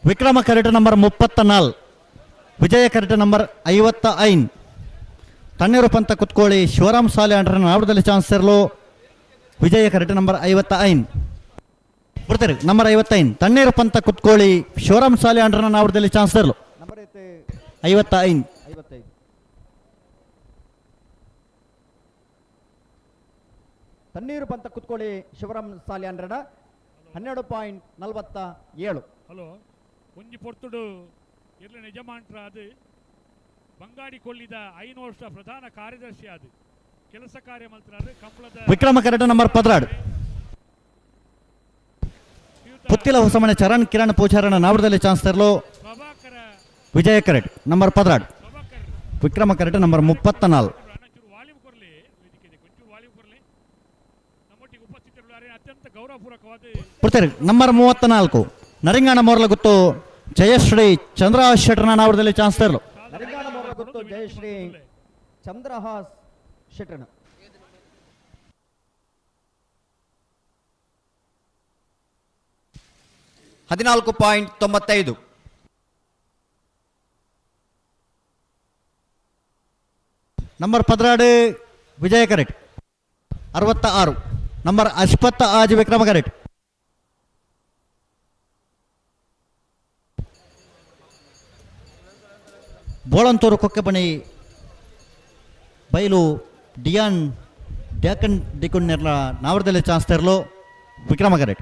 ವಿಕ್ರಮ ಕರೆಕ್ಟ್ ನಂಬರ್ 34 ವಿಜಯ ಕರೆಕ್ಟ್ ನಂಬರ್ 55 ತಣ್ಣೀರು ಪಂತ ಕುತ್ಕೋಳಿ ಶಿವರಾಮ್ ಸಾಲೆ ಅಂಡ್ರ ನಾವಡದಲ್ಲಿ ಚಾನ್ಸ್ ತೆರಲು ವಿಜಯ ಕರೆಕ್ಟ್ ನಂಬರ್ 55 ಬರ್ತಾರೆ ನಂಬರ್ 55 ತಣ್ಣೀರು ಪಂತ ಕುತ್ಕೋಳಿ ಶಿವರಾಮ್ ಸಾಲೆ ಅಂಡ್ರ ನಾವಡದಲ್ಲಿ ಚಾನ್ಸ್ ತೆರಲು ನಂಬರ್ 55 ತಣ್ಣೀರು ಪಂತ ಕುತ್ಕೋಳಿ ಶಿವರಾಮ್ ಸಾಲೆ ಅಂಡ್ರಡ 12.47 ಹಲೋ ಒಂಜಿ ಪೊರ್ತುಡು ಇರ್ಲ ಯಜಮಾನ್ರ ಅದು ಬಂಗಾಡಿ ಕೊಲ್ಲಿದ 5 ವರ್ಷ ಪ್ರಧಾನ ಕಾರ್ಯದರ್ಶಿ ಅದು ಕೆಲಸ ಕಾರ್ಯ ಮಲ್ತರಾದ ಕಂಬಳದ ವಿಕ್ರಮ ಕರೆಕ್ಟ್ ನಂಬರ್ 16 ಪುತ್ತಿಲ ಹೊಸಮನೆ ಚರಣ್ ಕಿರಣ್ ಪೂಜಾರಣ್ಣ ನಾವಡದಲ್ಲಿ ಚಾನ್ಸ್ ತೆರಲು ವಿಜಯ ಕರೆಕ್ಟ್ ನಂಬರ್ 16 ವಿಕ್ರಮ ಕರೆಕ್ಟ್ ನಂಬರ್ 34 ಅತ್ಯಂತ ಗೌರವಪೂರ್ವಕವಾದ ಪುತ್ತರಿ ನಂಬರ್ 34 ನರಿಂಗಾಣ ಮೋರ್ಲ ಗೊತ್ತು ಜಯಶ್ರೀ ಚಂದ್ರಹಾಸ್ ಶೆಟ್ಟರ್ನ ನಾವಡದಲ್ಲಿ ಚಾನ್ಸ್ ತೆರಲು ನರಿಂಗಾಣ ಮೋರ್ಲ ಗೊತ್ತು ಜಯಶ್ರೀ ಚಂದ್ರಹಾಸ್ ಶೆಟ್ಟರ್ನ 14.95 ನಂಬರ್ 16 ವಿಜಯ ಕರೆಟ್ 66. ನಂಬರ್ ಅಶ್ಪತ್ತ ಆಜ್ ವಿಕ್ರಮ ಕರೆಟ್. ಬೋಳಂತೂರು ಕೊಕ್ಕೆಪಣಿ ಬೈಲು ಡಿಯಾನ್ ಡ್ಯಾಕನ್ ಡಿಕುನ್ನೆರ್ಲ ನಾವರದಲ್ಲಿ ಚಾನ್ಸ್ ತೆರಲು ವಿಕ್ರಮ ಕರೆಟ್.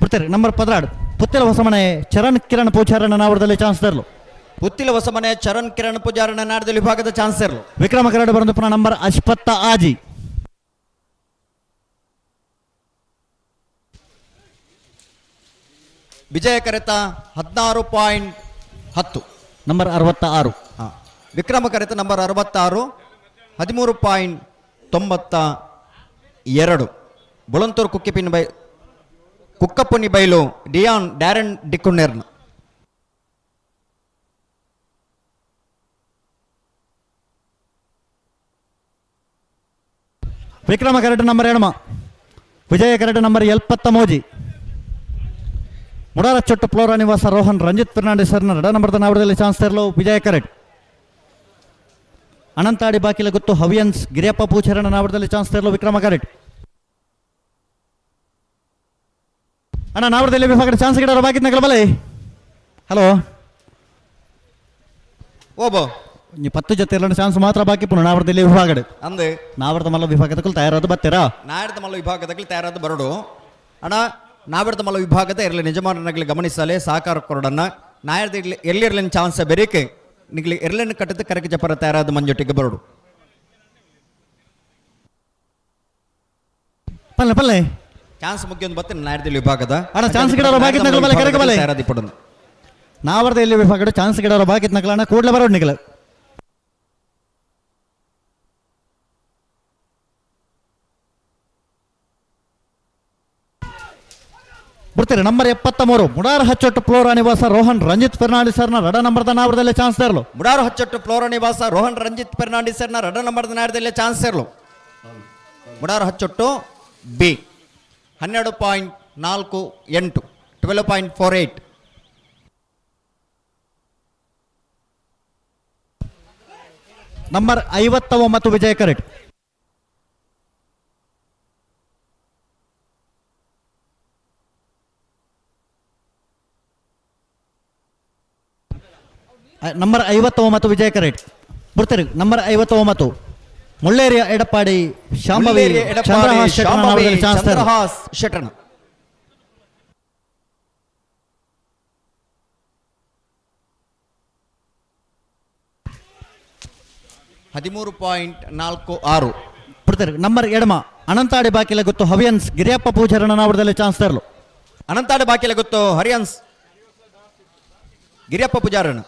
ಬಿಡ್ತಾರೆ. ನಂಬರ್ 16 ಪುತ್ತಿಲ ಹೊಸಮನೆ ಚರಣ್ ಕಿರಣ್ ಪೂಜಾರನ ನಾವರದಲ್ಲಿ ಚಾನ್ಸ್ ತೆರಲು ಪುತ್ತಿಲ ಹೊಸಮನೆ ಚರಣ್ ಕಿರಣ್ ಪೂಜಾರನ ನಾಡದಲ್ಲಿ ವಿಭಾಗದ ಚಾನ್ಸ್ ತೆರಲು ವಿಕ್ರಮ ಕರೆಟ್ ಬರೆದು ಪುನಃ ನಂಬರ್ ಅಶ್ಪತ್ತ ಆಜಿ. ವಿಜಯ ಕರೆತ 16.10 ನಂಬರ್ 66. ವಿಕ್ರಮ ಕರೆತ ನಂಬರ್ 66 13.92. ಬುಳಂತೂರು ಕುಕ್ಕಪ್ಪುನಿ ಬೈಲು ಡಿಯಾನ್ ಡ್ಯಾರನ್ ಡಿಕುನ್ನೆರ್ನ. ವಿಕ್ರಮ ಕರೆಟ್ ನಂಬರ್ 7. ವಿಜಯ ಕರೆಟ್ ನಂಬರ್ 73. ಮುಡಾರ ಚೊಟ್ಟು ಫ್ಲೋರಾ ನಿವಾಸ ರೋಹನ್ ರಂಜಿತ್ ಫೆರ್ನಾಂಡಿಸ್ ಸರ್ನ ರಡ ನಂಬರ್ದ ನಾವರದಲ್ಲಿ ಚಾನ್ಸ್ ತೆರಲು ವಿಜಯ ಕರೆಟ್. ಅನಂತಾಡಿ ಬಾಕಿಲ ಗೊತ್ತು ಹವಿಯನ್ಸ್ ಗಿರಿಯಪ್ಪ ಪೂಚರಣ ನಾವರದಲ್ಲಿ ಚಾನ್ಸ್ ತೆರಲು ವಿಕ್ರಮ ಕರೆಟ್. ಅಣ್ಣ ನಾವರದಲ್ಲಿ ವಿಭಾಗದ ಚಾನ್ಸ್ ಗಿಡರ ಬಾಕಿದ್ನ ಬಲೆ. ಹಲೋ ಓಬೋ 10 ಜೊತೆ ಎಲ್ಲ ಚಾನ್ಸ್ ಮಾತ್ರ ಬಾಕಿ ಪುನಃ ನಾವರದಲ್ಲಿ ವಿಭಾಗದ ಅಂದೆ ನಾವರದ ಮಲ್ಲ ವಿಭಾಗದಕ್ಕೂ ತಯಾರಾದ ಬರ್ತೀರಾ ನಾಡದ ಮಲ್ಲ ವಿಭಾಗದಲ್ಲಿ ತಯಾರಾದ ಬರಡು ಅಣ್ಣ. ನಾವಿಡ್ದ ಮಲ್ಲ ವಿಭಾಗದ ಇರಲಿ ನಿಜಮಾನಗಳಿಗೆ ಗಮನಿಸಲೇ ಸಹಕಾರ ಕೊರಡನ್ನ ನಾಯರ್ದ ಎಲ್ಲಿರ್ಲಿನ ಚಾನ್ಸ್ ಬೆರೇಕೆ ನಿಗ್ಲಿ ಎರ್ಲಿನ ಕಟ್ಟದ ಕರಕ ಜಪರ ತಯಾರಾದ ಮಂಜೊಟ್ಟಿಗೆ ಬರಡು ಪಲ್ಲೆ ಪಲ್ಲೆ ಚಾನ್ಸ್ ಮುಗಿಯೊಂದು ಬರ್ತೇನೆ ನಾಯರ್ದಲ್ಲಿ ವಿಭಾಗದ ಅಣ್ಣ ಚಾನ್ಸ್ ಗಿಡರ ಬಾಕಿತ್ ನಗಲ ಬಲೆ ಕರಕ ಬಲೆ ತಯಾರಾದಿ ಪಡೋದು ನಾವರ್ದ ಎಲ್ಲಿ ವಿಭಾಗದ ಚಾನ್ಸ್ ಗಿಡರ ಬಾಕಿತ್ ನಗಲಣ್ಣ ಕೂಡಲೇ ಬರೋಡು ನಿಗಲ ಬಿಡ್ತೀರಿ. ನಂಬರ್ 73 ಮುಡಾರ ಹಚ್ಚೊಟ್ಟು ಫ್ಲೋರಾ ನಿವಾಸ ರೋಹನ್ ರಂಜಿತ್ ಫೆರ್ನಾಂಡಿಸ್ ಸರ್ನ ರಡ ನಂಬರ್ದ ನಾವರದಲ್ಲಿ ಚಾನ್ಸ್ ತೆರಲು ಮುಡಾರು ಹಚ್ಚೊಟ್ಟು ಫ್ಲೋರಾ ನಿವಾಸ ರೋಹನ್ ರಂಜಿತ್ ಫೆರ್ನಾಂಡಿಸ್ ಸರ್ನ ರಡ ನಂಬರ್ದ ನಾಡದಲ್ಲಿ ಚಾನ್ಸ್ ತೆರಲು ಮುಡಾರು ಹಚ್ಚೊಟ್ಟು ಬಿ 12.48 12.48. ನಂಬರ್ 59 ವಿಜಯ ಕರೆಟ್. ನಂಬರ್ 59 ವಿಜಯ ಕರೆಟ್. ಬಿಡ್ತೀರಿ. ನಂಬರ್ 59 ಮುಳ್ಳೇರಿಯ ಎಡಪಾಡಿ ಶಾಂಭವಿ ಚಂದ್ರಹಾಸ್ ಶೆಟ್ಟಣ 13.46. ಬಿಡ್ತಾರೆ. ನಂಬರ್ 2 ಅನಂತಾಡಿ ಬಾಕಿಲ ಗೊತ್ತು ಹವಿಯನ್ಸ್ ಗಿರಿಯಪ್ಪ ಪೂಜಾರನ ನಾವರದಲ್ಲಿ ಚಾನ್ಸ್ ತೆರಲು ಅನಂತಾಡಿ ಬಾಕಿಲ ಗೊತ್ತು ಹರಿಯನ್ಸ್ ಗಿರಿಯಪ್ಪ ಪೂಜಾರನ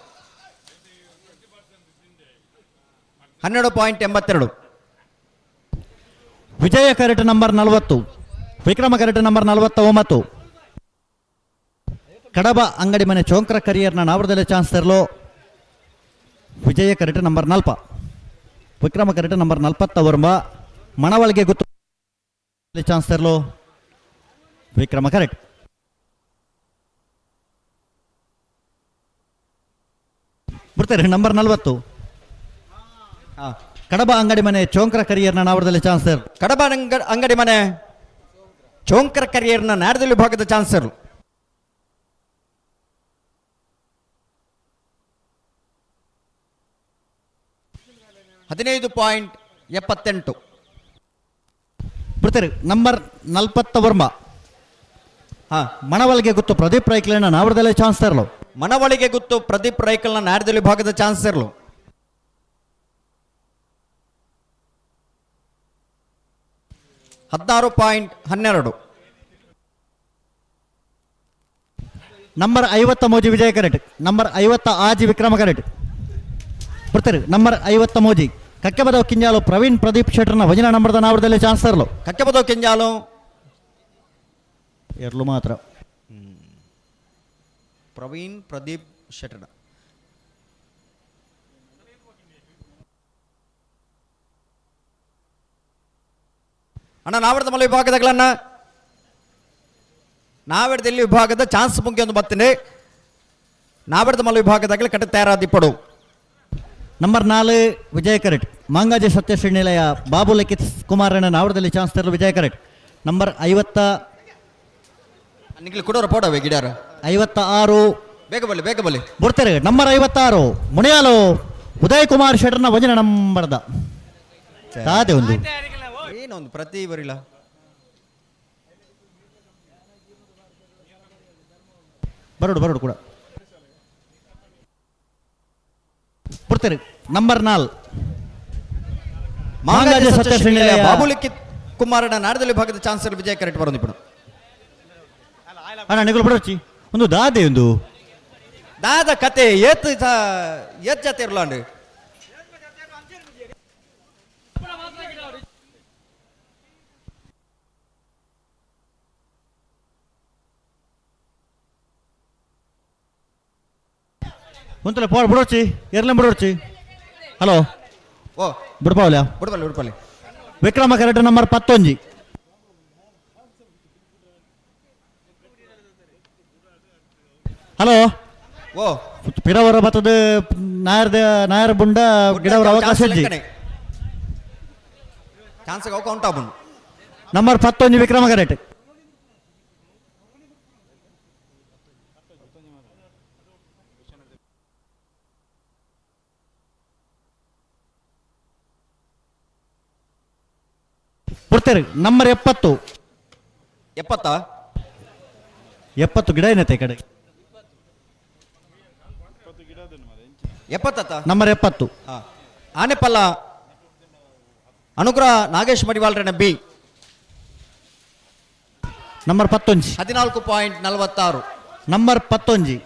12.82. ವಿಜಯ ಕರೆಟ್ ನಂಬರ್ 40. ವಿಕ್ರಮ ಕರೆಟ್ ನಂಬರ್ 49. ಕಡಬ ಅಂಗಡಿ ಮನೆ ಚೋಂಕ್ರ ಕರಿಯರ್ನ ನಾವರದಲ್ಲಿ ಚಾನ್ಸ್ ತೆರಲು ವಿಜಯ ಕರೆಟ್ ನಂಬರ್ 40. ವಿಕ್ರಮ ಕರೆಟ್ ನಂಬರ್ 40 ಮಣವಳಿಗೆ ಗೊತ್ತು ಚಾನ್ಸ್ ತೆರಲು ವಿಕ್ರಮ ಕರೆಟ್. ಬಿಡ್ತಾರೆ. ನಂಬರ್ 40 ಕಡಬ ಅಂಗಡಿ ಮನೆ ಚೋಂಕ್ರ ಕರಿಯರ್ನ ನಾವರದಲ್ಲಿ ಚಾನ್ಸ್ ತೆರಲು ಕಡಬ ಅಂಗಡಿ ಮನೆ ಚೋಂಕ್ರ ಕರಿಯರ್ನ ನಾಡದಲ್ಲಿ ವಿಭಾಗದ ಚಾನ್ಸ್ ತೆರಲು 15.78. ಬಿಡ್ತಾರೆ. ನಂಬರ್ 40 ಮಣವಳಿಗೆ ಗೊತ್ತು ಪ್ರದೀಪ್ ರೈಕಲ್ನ ನಾವರದಲ್ಲಿ ಚಾನ್ಸ್ ತೆರಲು ಮನವಳಿಗೆ ಗೊತ್ತು ಪ್ರದೀಪ್ ರೈಕಲ್ನ ನಾಡದಲ್ಲಿ ವಿಭಾಗದ ಚಾನ್ಸ್ ತೆರಲು 16.12. ನಂಬರ್ 50 ವಿಜಯ ಕರೆಟ್. ನಂಬರ್ 50 ಆಜಿ ವಿಕ್ರಮ ಕರೆಟ್. ಬಿಡ್ತಾರೆ. ನಂಬರ್ 50 ಕಕ್ಕೆಬದವ್ ಕಿಂಜಾಲು ಪ್ರವೀಣ್ ಪ್ರದೀಪ್ ಶೆಟ್ಟರ್ನ ವಜನ ನಂಬರ್ದ ನಾವರದಲ್ಲಿ ಚಾನ್ಸ್ ತರಲು ಕಕ್ಕೆಬದವ್ ಕಿಂಜಾಲು ಎರಲು ಮಾತ್ರ ಪ್ರವೀಣ್ ಪ್ರದೀಪ್ ಶೆಟ್ಟರ್ ಅಣ್ಣ ನಾವರದ ಮಲ ವಿಭಾಗದಗಳನ್ನ ನಾವೆಡ್ದಲ್ಲಿ ವಿಭಾಗದ ಚಾನ್ಸ್ ಮುಖ್ಯ ಒಂದು ಬರ್ತೇನೆ ನಾವೆಡ್ದ ಮಲ್ಲ ವಿಭಾಗದಾಗಲೇ ಕಟ್ಟ ತಯಾರಾದಿಪ್ಪಡು ನಂಬರ್ 4 ವಿಜಯ ಕರೆಟ್ ಮಾಂಗಾಜೆ ಸತ್ಯಶ್ರೀ ನಿಲಯ ಬಾಬು ಲಿಖಿತ್ ಕುಮಾರಣ್ಣ ನಾವಡದಲ್ಲಿ ಚಾನ್ಸ್ ತರಲು ವಿಜಯ ಕರೆಟ್ ನಂಬರ್ 50 ನಿಖಿಲ್ ಕೊಡೋರ ಪೋಡವೆ ಗಿಡಾರ 56 ಬೇಗ ಬಲ್ಲಿ ಬರ್ತಾರೆ ನಂಬರ್ 56 ಮುಣಿಯಾಲು ಉದಯ್ ಕುಮಾರ್ ಶೆಟ್ಟರ್ನ ವಂಜನ ನಂಬರ್ದ ತಾದೆ ಒಂದು ಏನೊಂದು ಪ್ರತಿ ಬರಿಲ್ಲ ಬರೋಡು ಕೂಡ ಬರ್ತಾರೆ ನಂಬರ್ 4 ಮಾಂಗಾಜೆ ಸತ್ಯಶ್ರೀ ನಿಲಯ ಬಾಬು ಲಿಖಿತ್ ಕುಮಾರಣ್ಣ ನಾಡದಲ್ಲಿ ಭಾಗದ ಚಾನ್ಸರ್ ವಿಜಯ ಕರೆಕ್ಟ್ ಬರೋದಿಪ್ಪಡು ಅಣ್ಣ ನಿಗುಲು ಬಿಡೋಚಿ ಒಂದು ದಾದೆ ಒಂದು ದಾದ ಕತೆ ಏತ್ ಜತೆ ಇರ್ಲಾಂಡು ಒಂತಲ ಪೋಡ್ ಬಿಡೋಚಿ ಎರ್ಲೆ ಬಿಡೋಚಿ ಹಲೋ ಓ ಬಿಡ್ಪಾವಲ್ಯ ಬಿಡ್ಬಲ್ಲಿ ವಿಕ್ರಮ ಕರೆಕ್ಟ್ ನಂಬರ್ 11 ಹಲೋ ಓ ಪಿರವರ ಬತ್ತದ ನಾಯರ್ ಬುಂಡ ಗಿಡವರ ಅವಕಾಶ ಇಜ್ಜಿ ಚಾನ್ಸ್ ಕೌಂಟ್ ಆಪುಂಡು ನಂಬರ್ 11 ವಿಕ್ರಮ ಕರೆಕ್ಟ್ ಬರ್ತಾರೆ ನಂಬರ್ 70 ಗಿಡ ಏನೈತೆ ಕಡೆ 70 ನಂಬರ್ 70 ಆನೆಪಲ್ಲ ಅನುಗ್ರಹ ನಾಗೇಶ್ ಮಡಿವಾಳ್ರನ ಬಿ ನಂಬರ್ 11 14.46 ನಂಬರ್ 11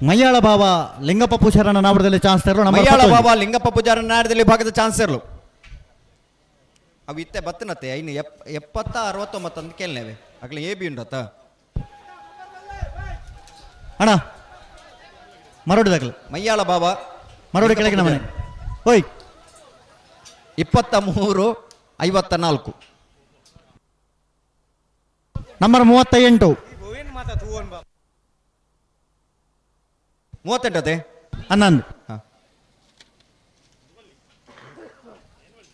ಮಯ್ಯಾಳ ಬಾಬಾ ಲಿಂಗಪ್ಪ ಪೂಜಾರನ ನಾಡದಲ್ಲಿ ಚಾನ್ಸ್ ತರಲು ಮಯ್ಯಾಳ ಬಾಬಾ ಲಿಂಗಪ್ಪ ಪೂಜಾರನ ನಾಡದಲ್ಲಿ ಭಾಗದ ಚಾನ್ಸ್ ಇರಲು ಅವು ಇತ್ತೆ ಬತ್ತನತ್ತೆ ಇನ್ನು 70 69 ಅಂತ ಕೇಳನೇವೆ ಆಗ್ಲೇ ಎ ಬಿ ಉಂಡತ್ತ ಅಣ್ಣ ಮರೋಡಿದಾಗಲಿ ಮಯ್ಯಾಳ ಬಾಬಾ ಮರೋಡಿ ಕೆಳಗಿನ ಮನೆ ಓಯ್ 23 54 ನಂಬರ್ 38 38 ಹನ್ನೊಂದು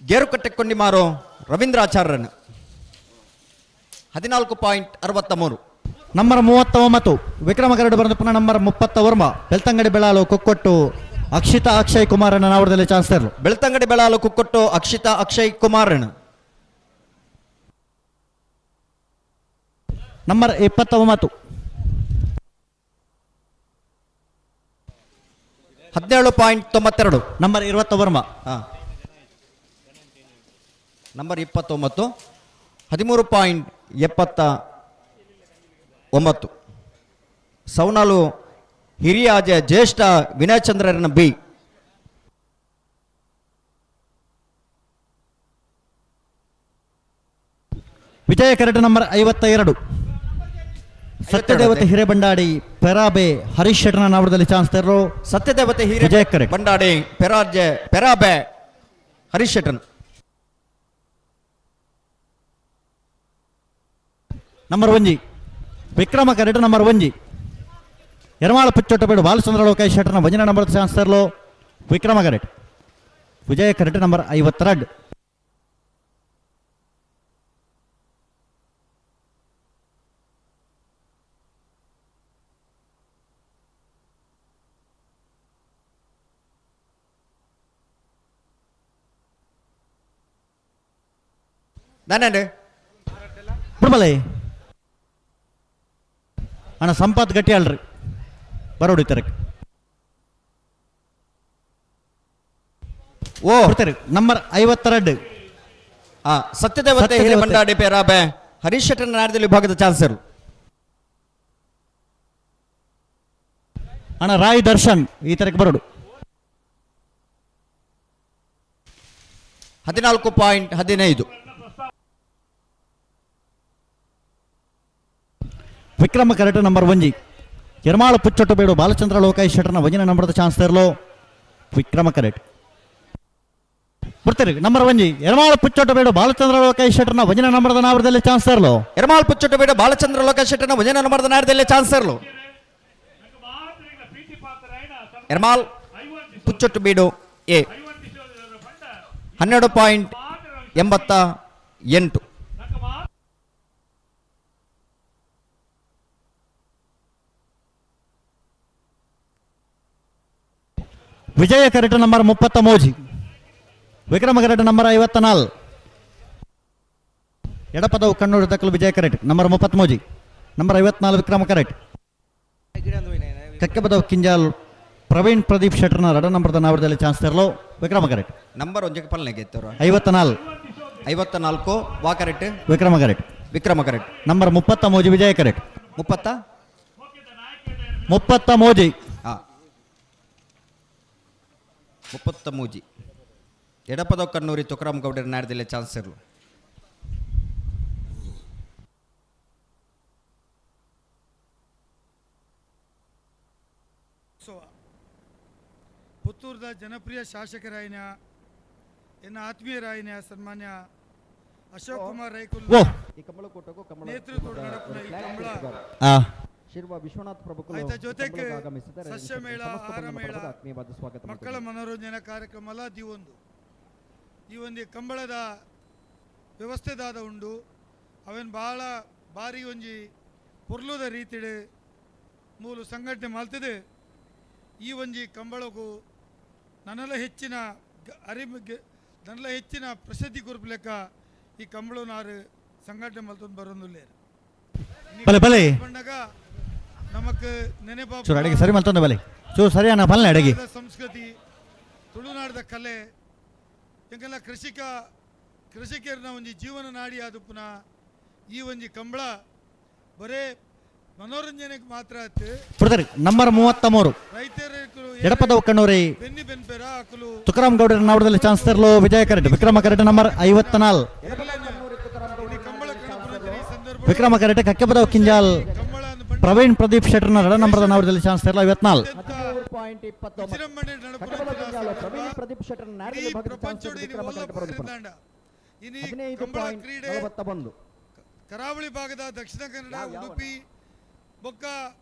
ಗೇರು ಕಟ್ಟೆಕೊಂಡಿ ಮಾರೋ ರವೀಂದ್ರಾಚಾರ್ಯನ್ 14.63 ನಂಬರ್ 39 ವಿಕ್ರಮ ಕರಡು ಬರೆದ ಪುನಃ ನಂಬರ್ 30 ವರ್ಮ ಬೆಳ್ತಂಗಡಿ ಬೆಳಾಲು ಕೊಕ್ಕೊಟ್ಟು ಅಕ್ಷಿತಾ ಅಕ್ಷಯ್ ಕುಮಾರನ ನಾವಡದಲ್ಲಿ ಚಾನ್ಸ್ ತರಲು ಬೆಳ್ತಂಗಡಿ ಬೆಳಾಲು ಕುಕ್ಕೊಟ್ಟು ಅಕ್ಷಿತಾ ಅಕ್ಷಯ್ ಕುಮಾರನ್ ನಂಬರ್ 29 17.92 ನಂಬರ್ 20 ವರ್ಮ ನಂಬರ್ 29 13.79 ಸೌನಾಲು ಹಿರಿಯ ಜ್ಯೇಷ್ಠ ವಿನಯ್ ಚಂದ್ರನ ಬಿ ವಿಜಯ ಕರಡು ನಂಬರ್ 52 ಸತ್ಯದೇವತೆ ಹಿರೇಬಂಡಾಡಿ ಪೆರಾಬೆ ಹರೀಶ್ ಶೆಟ್ಟರ್ನ ನಾವಡದಲ್ಲಿ ಚಾನ್ಸ್ ತರಲು ಸತ್ಯದೇವತೆ ವಿಜಯ ಕರೆಕ್ಟ್ ಬಂಡಾಡಿ ಪೆರಾಬೆ ಹರೀಶ್ ಶೆಟ್ಟರ್ ನಂಬರ್ 1 ವಿಕ್ರಮ ಕರೆಕ್ಟ್ ನಂಬರ್ 1 ಯರಮಾಳ ಪುಚ್ಚೊಟ್ಟಬೇಡು ಬಾಲಚಂದ್ರ ಲೋಕಾಯ್ ಶೆಟ್ಟರ್ನ ವಂಜನ ನಂಬರ್ ಚಾನ್ಸ್ ತರಲು ವಿಕ್ರಮ ಕರೆಕ್ಟ್ ವಿಜಯ ಕರೆಕ್ಟ್ ನಂಬರ್ 52 ನಾನೇ ಬಿಡ್ಬಲೆ ಅಣ್ಣ ಸಂಪತ್ ಗಟ್ಟಿ ಅಲ್ರಿ ಬರೋಡಿತಾರೆ ಓ ಬರ್ತಾರೆ ನಂಬರ್ 52 ಸತ್ಯದೇವತೆ ಹಿರೇಬಂಡಾಡಿ ಪೆರಾಬೆ ಹರೀಶ್ ಶೆಟ್ಟರ್ ನಾಡದಲ್ಲಿ ಭಾಗದ ಚಾನ್ಸರು ಅಣ್ಣ ರಾಯ್ ದರ್ಶನ್ ಈ ತರಕ್ಕೆ ಬರೋಡು 14.15 ವಿಕ್ರಮ ಕರೆಕ್ಟ್ ನಂಬರ್ 1 ಯರಮಾಳ ಪುಚ್ಚೊಟ್ಟಬೇಡು ಬಾಲಚಂದ್ರ ಲೋಕಾಯ್ ಶೆಟ್ಟರ್ನ ವಂಜನ ನಂಬರ್ದ ಚಾನ್ಸ್ ತರಲು ವಿಕ್ರಮ ಕರೆಕ್ಟ್ ಬರ್ತೀರಿ ನಂಬರ್ ಒಂಜಿ ಎರ್ಮಾಳ್ ಪುಚ್ಚೊಟ್ಟ ಬೇಡ ಬಾಲಚಂದ್ರ ಲೋಕೇಶ್ ಶೆಟ್ಟರ್ನ ವಜನ ನಂಬರ್ದ ನಾವರದಲ್ಲಿ ಚಾನ್ಸ್ ತರಲು ಎರ್ಮಾಳ್ ಪುಚ್ಚೊಟ್ಟ ಬೇಡ ಬಾಲಚಂದ್ರ ಲೋಕೇಶ್ ಶೆಟ್ಟರ್ನ ವಜನ ನಂಬರ್ದ ನಾರದಲ್ಲಿ ಚಾನ್ಸ್ ತರಲು ಎರ್ಮಾಳ್ ಪುಚ್ಚೊಟ್ಟು ಬೀಡು ಎ 12.88. ವಿಜಯ ಕರೆಕ್ಟ್ ನಂಬರ್ 33, ವಿಕ್ರಮ ಕರೆಕ್ಟ್ ನಂಬರ್ 54. ಎಡಪದವು ಕಣ್ಣೂರು ದಕ್ಕಲು ವಿಜಯ ಕರೆಕ್ಟ್ ನಂಬರ್ 33, ನಂಬರ್ 54 ವಿಕ್ರಮ ಕರೆಕ್ಟ್. ಕಕ್ಕೆಪದವು ಕಿಂಜಾಲ್ ಪ್ರವೀಣ್ ಪ್ರದೀಪ್ ಶೆಟ್ಟರ್ನ ರಡ ನಂಬರ್ದ ನಾವರದಲ್ಲಿ ಚಾನ್ಸ್ ತರಲು ವಿಕ್ರಮ ಕರೆಕ್ಟ್ ನಂಬರ್ ಒಂಜಕ್ಕೆ ಪಲ್ನೆಗೆ ಇತ್ತವರು 54 ವಾ ಕರೆಕ್ಟ್ ವಿಕ್ರಮ ಕರೆಕ್ಟ್. ನಂಬರ್ 33 ವಿಜಯ ಕರೆಕ್ಟ್ 33 33. ಎಡಪದ ಕಣ್ಣೂರಿ ತುಕರಾಮ್ ಗೌಡರ ನಾಡದಲ್ಲಿ ಚಾನ್ಸ್ ಇರಲು ಪುತ್ತೂರದ ಜನಪ್ರಿಯ ಶಾಸಕರಾಯಿನ ಎನ್ನ ಆತ್ಮೀಯರಾಯಿನ ಸನ್ಮಾನ್ಯ ಅಶೋಕ್ ಕುಮಾರ್ ರೈಕುಲ್ ನೇತೃತ್ವದ ನಡಪುನ ಈ ಕಂಬಳ ಶಿರ್ವ ವಿಶ್ವನಾಥ್ ಪ್ರಭುಗಳು ಆಯ್ತ ಜೊತೆಗೆ ಸಸ್ಯ ಮೇಳ, ಆಹಾರ ಮೇಳ, ಮಕ್ಕಳ ಮನೋರಂಜನಾ ಕಾರ್ಯಕ್ರಮ ಈ ಒಂದು ಕಂಬಳದ ವ್ಯವಸ್ಥೆದಾದ ಉಂಡು ಅವೇನು ಭಾಳ ಭಾರಿ ಒಂಜಿ ಪೊರ್ಲುದ ರೀತಿಡ್ ಮೂಲು ಸಂಘಟನೆ ಮಾಡ್ತಿದೆ. ಈ ಒಂಜಿ ಕಂಬಳಗೂ ನನ್ನೆಲ್ಲ ಹೆಚ್ಚಿನ ನನ್ನೆಲ್ಲ ಹೆಚ್ಚಿನ ಪ್ರಸಿದ್ಧಿ ಕುರುಪಲೆಕ್ಕ ಈ ಕಂಬಳನಾರು ಸಂಘಟನೆ ಮಲ್ತೊಂದು ಬರೋದಿಲ್ಲ ಬಂದಾಗ ನಮಕ್ ಅಡಿಗೆ ಸರಿ ಮಲ್ತೊಂದು ಬಲೆ ಸರಿಯಾನ ಫಲನೆ ಅಡಿಗೆ ಸಂಸ್ಕೃತಿ ತುಳುನಾಡದ ಕಲೆ ಎಂಗೆಲ್ಲ ಕೃಷಿಕರನ್ನ ಒಂಜಿ ಜೀವನ ನಾಡಿ ಆದ ಪುನಃ ಈ ಒಂಜಿ ಕಂಬಳ ಬರೇ ಮನೋರಂಜನೆಗೆ ಮಾತ್ರ ನಂಬರ್ 33 ಎಡಪದವು ಕಣ್ಣೂರಿ ತುಕರಾಮ್ ಗೌಡರ ನಾವರದಲ್ಲಿ ಚಾನ್ಸ್ ತರಲು ವಿಜಯ ಕರೆಕ್ಟ್ ವಿಕ್ರಮ ಕರೆಕ್ಟ್ ನಂಬರ್ 54 ವಿಕ್ರಮ ಕರೆಕ್ಟ್ ಕಕ್ಕೆಪದವು ಕಿಂಜಾಲ್ ಪ್ರವೀಣ್ ಪ್ರದೀಪ್ ಶೆಟ್ಟರ್ನ ರಡ ನಂಬರ್ದ ನಾವರದಲ್ಲಿ ಚಾನ್ಸ್ ತರಲು 54. ಕರಾವಳಿ ಭಾಗದ ದಕ್ಷಿಣ ಕನ್ನಡ, ಉಡುಪಿ ಬೊಕ್ಕ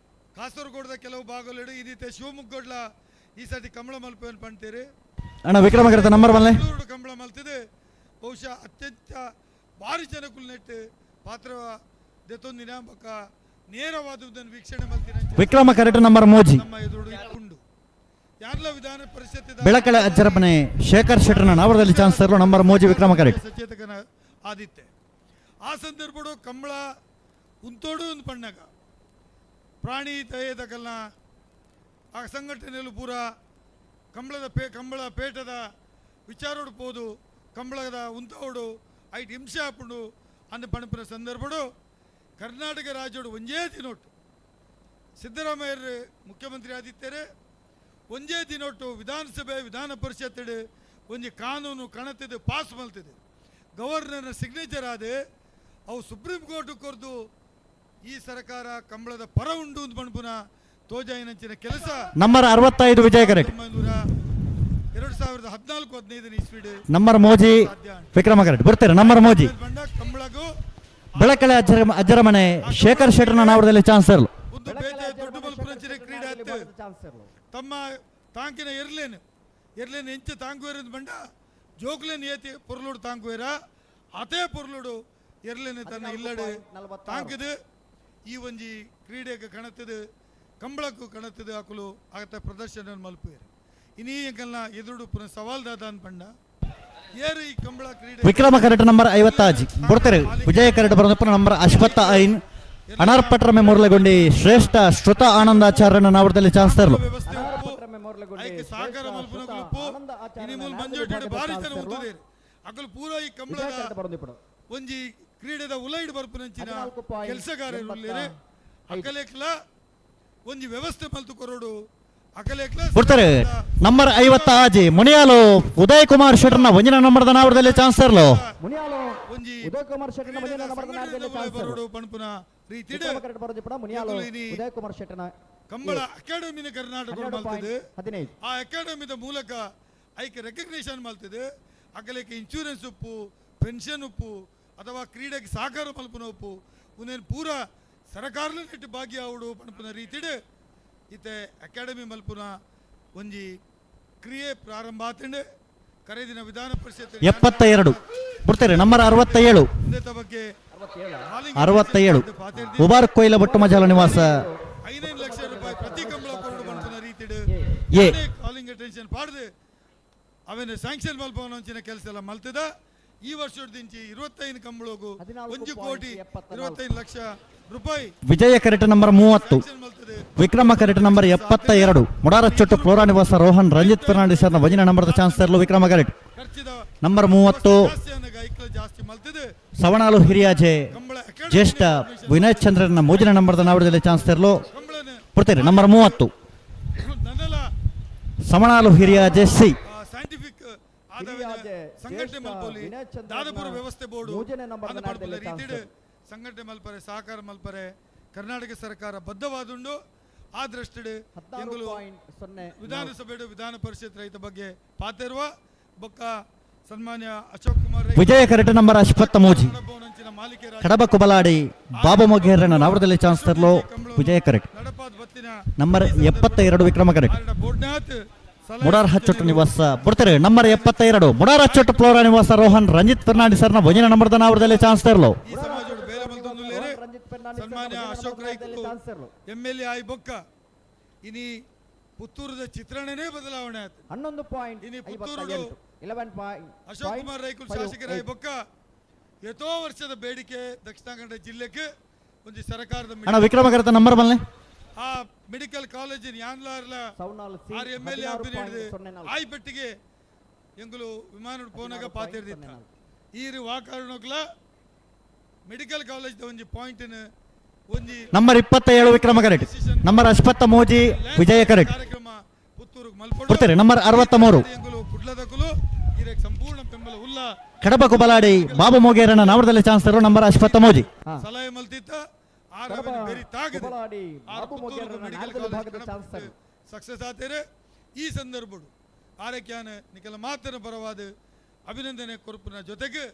ಕಾಸರಗೋಡದ ಕೆಲವು ಭಾಗಗಳು ಈ ರೀತಿ ಶಿವಮೊಗ್ಗಡ್ಲ ಈ ಸರ್ತಿ ಕಂಬಳ ಮಲ್ಪೇನು ಪಂಡ್ತೀರಿ ಅಣ್ಣ ವಿಕ್ರಮ ಕರೆಕ್ಟ್ ನಂಬರ್ ಬಲ್ಲೆ ಕಂಬಳ ಮಲ್ತಿದೆ ಬಹುಶಃ ಅತ್ಯಂತ ಭಾರಿ ಜನಕ್ಕೂ ನೆಟ್ಟು ಪಾತ್ರ ದೆತ್ತೊಂದಿನ ಬೊಕ್ಕ ನೇರವಾದುದನ್ನು ವೀಕ್ಷಣೆ ಮಲ್ತಿನ ವಿಕ್ರಮ ಕರೆಕ್ಟ್ ನಂಬರ್ 3 ನಮ್ಮ ಎದುರು ಇಟ್ಕೊಂಡು ಯಾರ್ಲ ವಿಧಾನ ಪರಿಷತ್ ಬೆಳಕಳೆ ಅಜ್ಜರಪ್ಪನೆ ಶೇಖರ್ ಶೆಟ್ಟರ್ನ ನಾವರದಲ್ಲಿ ಚಾನ್ಸ್ ತರಲು ನಂಬರ್ 3 ವಿಕ್ರಮ ಕರೆಕ್ಟ್ ಸಚೇತಕನ ಆದಿತ್ಯ ಆ ಸಂದರ್ಭಡು ಕಂಬಳ ಉಂತೋಡು ಒಂದು ಪಣ್ಣಗ ಪ್ರಾಣಿ ದಯೆದಕಲ್ನ ಆ ಸಂಘಟನೆಯಲ್ಲೂ ಪೂರ ಕಂಬಳ ಪೇಟದ ವಿಚಾರೋಡು ಪೋದು ಕಂಬಳದ ಉಂತೋಡು ಐಟ್ ಹಿಂಸೆ ಹಾಪುಂಡು ಅಂದು ಪಣಪಿನ ಸಂದರ್ಭಡು ಕರ್ನಾಟಕ ರಾಜ್ಯೋಡು ಒಂಜೇ ದಿನೊಟ್ಟು ಸಿದ್ದರಾಮಯ್ಯರು ಮುಖ್ಯಮಂತ್ರಿ ಆದಿತ್ಯರೇ ಒಂಜೇ ದಿನೊಟ್ಟು ವಿಧಾನಸಭೆ ವಿಧಾನ ಪರಿಷತ್ ಒಂಜಿ ಕಾನೂನು ಕಣತಿದ್ದು ಪಾಸ್ ಮಲ್ತಿದೆ ಗವರ್ನರ್ನ ಸಿಗ್ನೇಚರ್ ಆದೆ ಅವು ಸುಪ್ರೀಂ ಕೋರ್ಟ್ ಕೊರ್ದು ಈ ಸರ್ಕಾರ ಕಂಬಳದ ಪರ ಉಂಡು ಅಂತ ಪಣಪುನ ತೋಜಾಯಿನಂಚಿನ ಕೆಲಸ ನಂಬರ್ 65 ವಿಜಯ ಕರೆಕ್ಟ್ 2014-15 ಇಸ್ವಿಡ್ ನಂಬರ್ 3 ವಿಕ್ರಮ ಕರೆಕ್ಟ್ ಬರ್ತಾರೆ ನಂಬರ್ 3 ಕಂಬಳಗೂ ಬೆಳಕಳೆ ಅಜ್ಜರಮನೆ ಶೇಖರ್ ಶೆಟ್ಟರ್ನ ನಾವರದಲ್ಲಿ ಚಾನ್ಸ್ ತರಲು ಒಂದು ದೊಡ್ಡ ಮಲ್ಪುರಂಚಿನ ಕ್ರೀಡೆ ತಮ್ಮ ತಾಂಕಿನ ಎರ್ಲೇನು ಎಂಚ ತಾಂಕುವೇರ ಬಂಡ ಜೋಕ್ಲೇನ್ ಏತಿ ಪೊರ್ಲುಡು ತಾಂಕುವೇರ ಅದೇ ಪೊರ್ಲುಡು ಎರ್ಲೇನು ತನ್ನ ಇಲ್ಲಡು ತಾಂಕಿದು ಈ ಒಂಜಿ ಕ್ರೀಡೆಗೆ ಕಣತದು ಕಂಬಳಕ್ಕೂ ಕಣತದು ಹಾಕಲು ಆಗತ್ತ ಪ್ರದರ್ಶನ ಮಲ್ಪುವೇರು ಇನ್ನೀ ಎಂಕಲ್ನ ಎದುರು ಪುನಃ ಸವಾಲ್ ದಾದ ಅನ್ಪಂಡ ಏರು ಈ ಕಂಬಳ ಕ್ರೀಡೆ ವಿಕ್ರಮ ಕರೆಕ್ಟ್ ನಂಬರ್ 55 ಬರ್ತಾರೆ ವಿಜಯ ಕರೆಕ್ಟ್ ಬರೋದಪ್ಪ ನಂಬರ್ 55 ಅನಾರ್ಪಟ್ರ ಮೆಮೋರಿಯಲ್ಗೊಂಡಿ ಶ್ರೇಷ್ಠ ಶ್ರುತ ಆನಂದಾಚಾರ್ಯನ ನಾವರದಲ್ಲಿ ಚಾನ್ಸ್ ತರಲು ಸಾಕಾರ ಮಲ್ಪುನ ಗ್ರೂಪು ಇನಿಮೂಲ್ ಮಂಜೋಟಿ ಭಾರಿ ಜನ ಉಂಟುದೇರು ಅಕಲು ಪೂರ ಈ ಕಂಬಳದ ಒಂಜಿ ಕ್ರೀಡೆದ ಉಲೈಡ್ ಬರ್ಪುನಂಚಿನ ಕೆಲಸಗಾರರು ಅಕಲೇಕ್ಲ ಒಂಜಿ ವ್ಯವಸ್ಥೆ ಮಲ್ತು ಕೊರೋಡು ಬರ್ತಾರೆ ನಂಬರ್ 56 ಮುನಿಯಾಲು ಉದಯ್ ಕುಮಾರ್ ಶೆಟ್ಟರ್ನ ಒಂಜಿನ ನಂಬರ್ದ ನಾವರದಲ್ಲಿ ಚಾನ್ಸ್ ತರಲು ಒಂಜಿ ಉದಯ್ ಕುಮಾರ್ ಶೆಟ್ಟರ್ನ ಒಂಜಿನ ನಂಬರ್ದ ನಾವರದಲ್ಲಿ ಚಾನ್ಸ್ ತರಲು ಪಣಪುನ ರೀತಿಡೆ ಕರೆಕ್ಟ್ ಬರೋದಿಪಡ ಮುನಿಯಾಲು ಉದಯ್ ಕುಮಾರ್ ಶೆಟ್ಟರ್ನ ಕಂಬಳ ಅಕಾಡೆಮಿನ ಕರ್ನಾಟಕ ಮಲ್ತಿದೆ ಆ ಅಕಾಡೆಮಿದ ಮೂಲಕ ಐಕೆ ರೆಕಗ್ನಿಷನ್ ಮಲ್ತಿದೆ ಅಕಲೆಗೆ ಇನ್ಶೂರೆನ್ಸ್ ಉಪ್ಪು ಪೆನ್ಷನ್ ಉಪ್ಪು ಅಥವಾ ಕ್ರೀಡೆಗೆ ಸಹಕಾರ ಮಲ್ಪನ ಉಪ್ಪು ಉನೇನು ಪೂರ ಸರಕಾರಲ ನೆಟ್ಟು ಭಾಗ್ಯ ಅವಡು ಪಣಪನ ರೀತಿಡ್ ಇತ್ತೆ ಅಕಾಡೆಮಿ ಮಲ್ಪುನ ಒಂಜಿ ಕ್ರಿಯೆ ಪ್ರಾರಂಭ ಆತಂಡೆ ಕರೆದಿನ ವಿಧಾನ ಪರಿಷತ್ 72 ಬಿಡ್ತಾರೆ ನಂಬರ್ 67 ಬಗ್ಗೆ 67 ಉಬಾರ್ ಕೊಯ್ಲ ಬೊಟ್ಟು ಮಜಾಲ ನಿವಾಸ 5 ಲಕ್ಷ ರೂಪಾಯಿ ಪ್ರತಿ ಕಂಬಳ ಕೊರಡು ಪಣಪನ ರೀತಿಡ್ ಕಾಲಿಂಗ್ ಅಟೆನ್ಷನ್ ಪಾಡ್ದು ಅವನ ಸ್ಯಾಂಕ್ಷನ್ ಮಲ್ಪವನ ಒಂಚಿನ ಕೆಲಸ ಎಲ್ಲ ಮಲ್ತದ ಈ ವರ್ಷದಿಂಚಿ 25 ಕಂಬಳೋಗು 1 ಕೋಟಿ 25 ಲಕ್ಷ ರೂಪಾಯಿ ವಿಜಯ ಕರೆಟ್ ನಂಬರ್ 30 ವಿಕ್ರಮ ಕರೆಟ್ ನಂಬರ್ 72 ಮುಡಾರಚ್ಚೊಟ್ಟು ಫ್ಲೋರಾ ನಿವಾಸ ರೋಹನ್ ರಂಜಿತ್ ಫರ್ನಾಂಡಿಸ್ ನ ವಜಿನ ನಂಬರ್ ಚಾನ್ಸ್ ತರಲು ವಿಕ್ರಮ ಕರೆಟ್ ನಂಬರ್ 30 ಸವಣಾಲು ಹಿರಿಯಾಜೆ ಜ್ಯೇಷ್ಠ ವಿನಯ್ ಚಂದ್ರನ ಮೋಜಿನ ನಂಬರ್ ನಾವಡದಲ್ಲಿ ಚಾನ್ಸ್ ತರಲು ಕೊಡ್ತಾರೆ ನಂಬರ್ 30 ಸವಣಾಲು ಹಿರಿಯಾಜೆ ಸಿ ಸಂಘಟನೆ ಮಲ್ಪೋಲಿ ದಾದಪುರ ವ್ಯವಸ್ಥೆ ಬೋರ್ಡು ರೀತಿಡ್ ಸಂಘಟನೆ ಮಲ್ಪರೆ ಸಹಕಾರ ಮಲ್ಪರೆ ಕರ್ನಾಟಕ ಸರ್ಕಾರ ಬದ್ಧವಾದುಂಡು ಆ ದೃಷ್ಟಿಡ್ ಎಂಗುಲು ವಿಧಾನಸಭೆ ವಿಧಾನ ಪರಿಷತ್ ರೈತ ಬಗ್ಗೆ ಪಾತಿರುವ ಬೊಕ್ಕ ಸನ್ಮಾನ್ಯ ಅಶೋಕ್ ಕುಮಾರ್ ವಿಜಯ ಕರೆಟ್ ನಂಬರ್ 53 ಕಡಬ ಕುಬಲಾಡಿ ಬಾಬು ಮೊಗೇರನ ನಾವಡದಲ್ಲಿ ಚಾನ್ಸ್ ತರಲು ವಿಜಯ ಕರೆಟ್ ನಂಬರ್ 72 ವಿಕ್ರಮ ಕರೆಟ್ ಮುಡಾರ್ ಹಚ್ಚೊಟ್ಟು ನಿವಾಸ ಬಿಡ್ತಾರೆ ನಂಬರ್ 72 ಮುಡಾರ್ ಹಚ್ಚೊಟ್ಟು ಫ್ಲೋರಾ ನಿವಾಸ ರೋಹನ್ ರಂಜಿತ್ ಫರ್ನಾಂಡಿಸ್ ನ ವಜಿನ ನಂಬರ್ ನಾವಡದಲ್ಲಿ ಚಾನ್ಸ್ ತರಲು ಸನ್ಮಾನ್ಯ ಅಶೋಕ್ ರೈತರು MLA ಆಯ್ ಬೊಕ್ಕ ಇನಿ ಪುತ್ತೂರದ ಚಿತ್ರಣನೇ ಬದಲಾವಣೆ ಆಯ್ತು 11.11 ಅಶೋಕ್ ಕುಮಾರ್ ರೈಕುಲ್ ಶಾಸಕರಾಯ್ ಬೊಕ್ಕ ಎಷ್ಟೋ ವರ್ಷದ ಬೇಡಿಕೆ ದಕ್ಷಿಣ ಕನ್ನಡ ಜಿಲ್ಲೆಗೆ ಒಂದು ಸರ್ಕಾರದ ವಿಕ್ರಮ ಕರೆತ ನಂಬರ್ ಬಲ್ಲೆ ಆ ಮೆಡಿಕಲ್ ಕಾಲೇಜ್ ಯಾನ್ಲಾರ್ಲ ಆರ್ MLA ಅಭಿನಯಿಸಿದೆ ಆಯ್ ಪೆಟ್ಟಿಗೆ ಎಂಗುಲು ವಿಮಾನ ಪೋನಾಗ ಪಾತಿರ್ದಿತ್ತ ಈ ವಾಕಾರಣಕ್ಲ ಮೆಡಿಕಲ್ ಕಾಲೇಜ್ ಒಂಜಿ ಪಾಯಿಂಟ್ ಒಂಜಿ ನಂಬರ್ 27 ವಿಕ್ರಮ ಕರೆಟ್ ನಂಬರ್ 53 ವಿಜಯ ಕರೆಟ್ ಕಾರ್ಯಕ್ರಮ ಪುತ್ತೂರು ಮಲ್ಪಡು ಕೊಡ್ತಾರೆ ನಂಬರ್ 63 ಎಂಗುಲು ಕುಡ್ಲದಕುಲು ಇರೆ ಸಂಪೂರ್ಣ ಬೆಂಬಲ ಉಲ್ಲ ಕಡಬ ಕುಬಲಾಡಿ ಬಾಬು ಮೊಗೇರನ ನಾವಡದಲ್ಲಿ ಚಾನ್ಸ್ ತರೋ ನಂಬರ್ 53 ಸಲಹೆ ಮಲ್ತಿತ್ತ ಆರವನ ಬೆರಿ ತಾಗದೆ ಬಾಬು ಮೊಗೇರನ ಮೆಡಿಕಲ್ ಕಾಲೇಜ್ ಚಾನ್ಸ್ ಸಕ್ಸಸ್ ಆತೇರೆ ಈ ಸಂದರ್ಭಡು ಆರಕ್ಯಾನ ನಿಕಲ ಮಾತನ ಪರವಾದ ಅಭಿನಂದನೆ ಕೊರಪನ ಜೊತೆಗೆ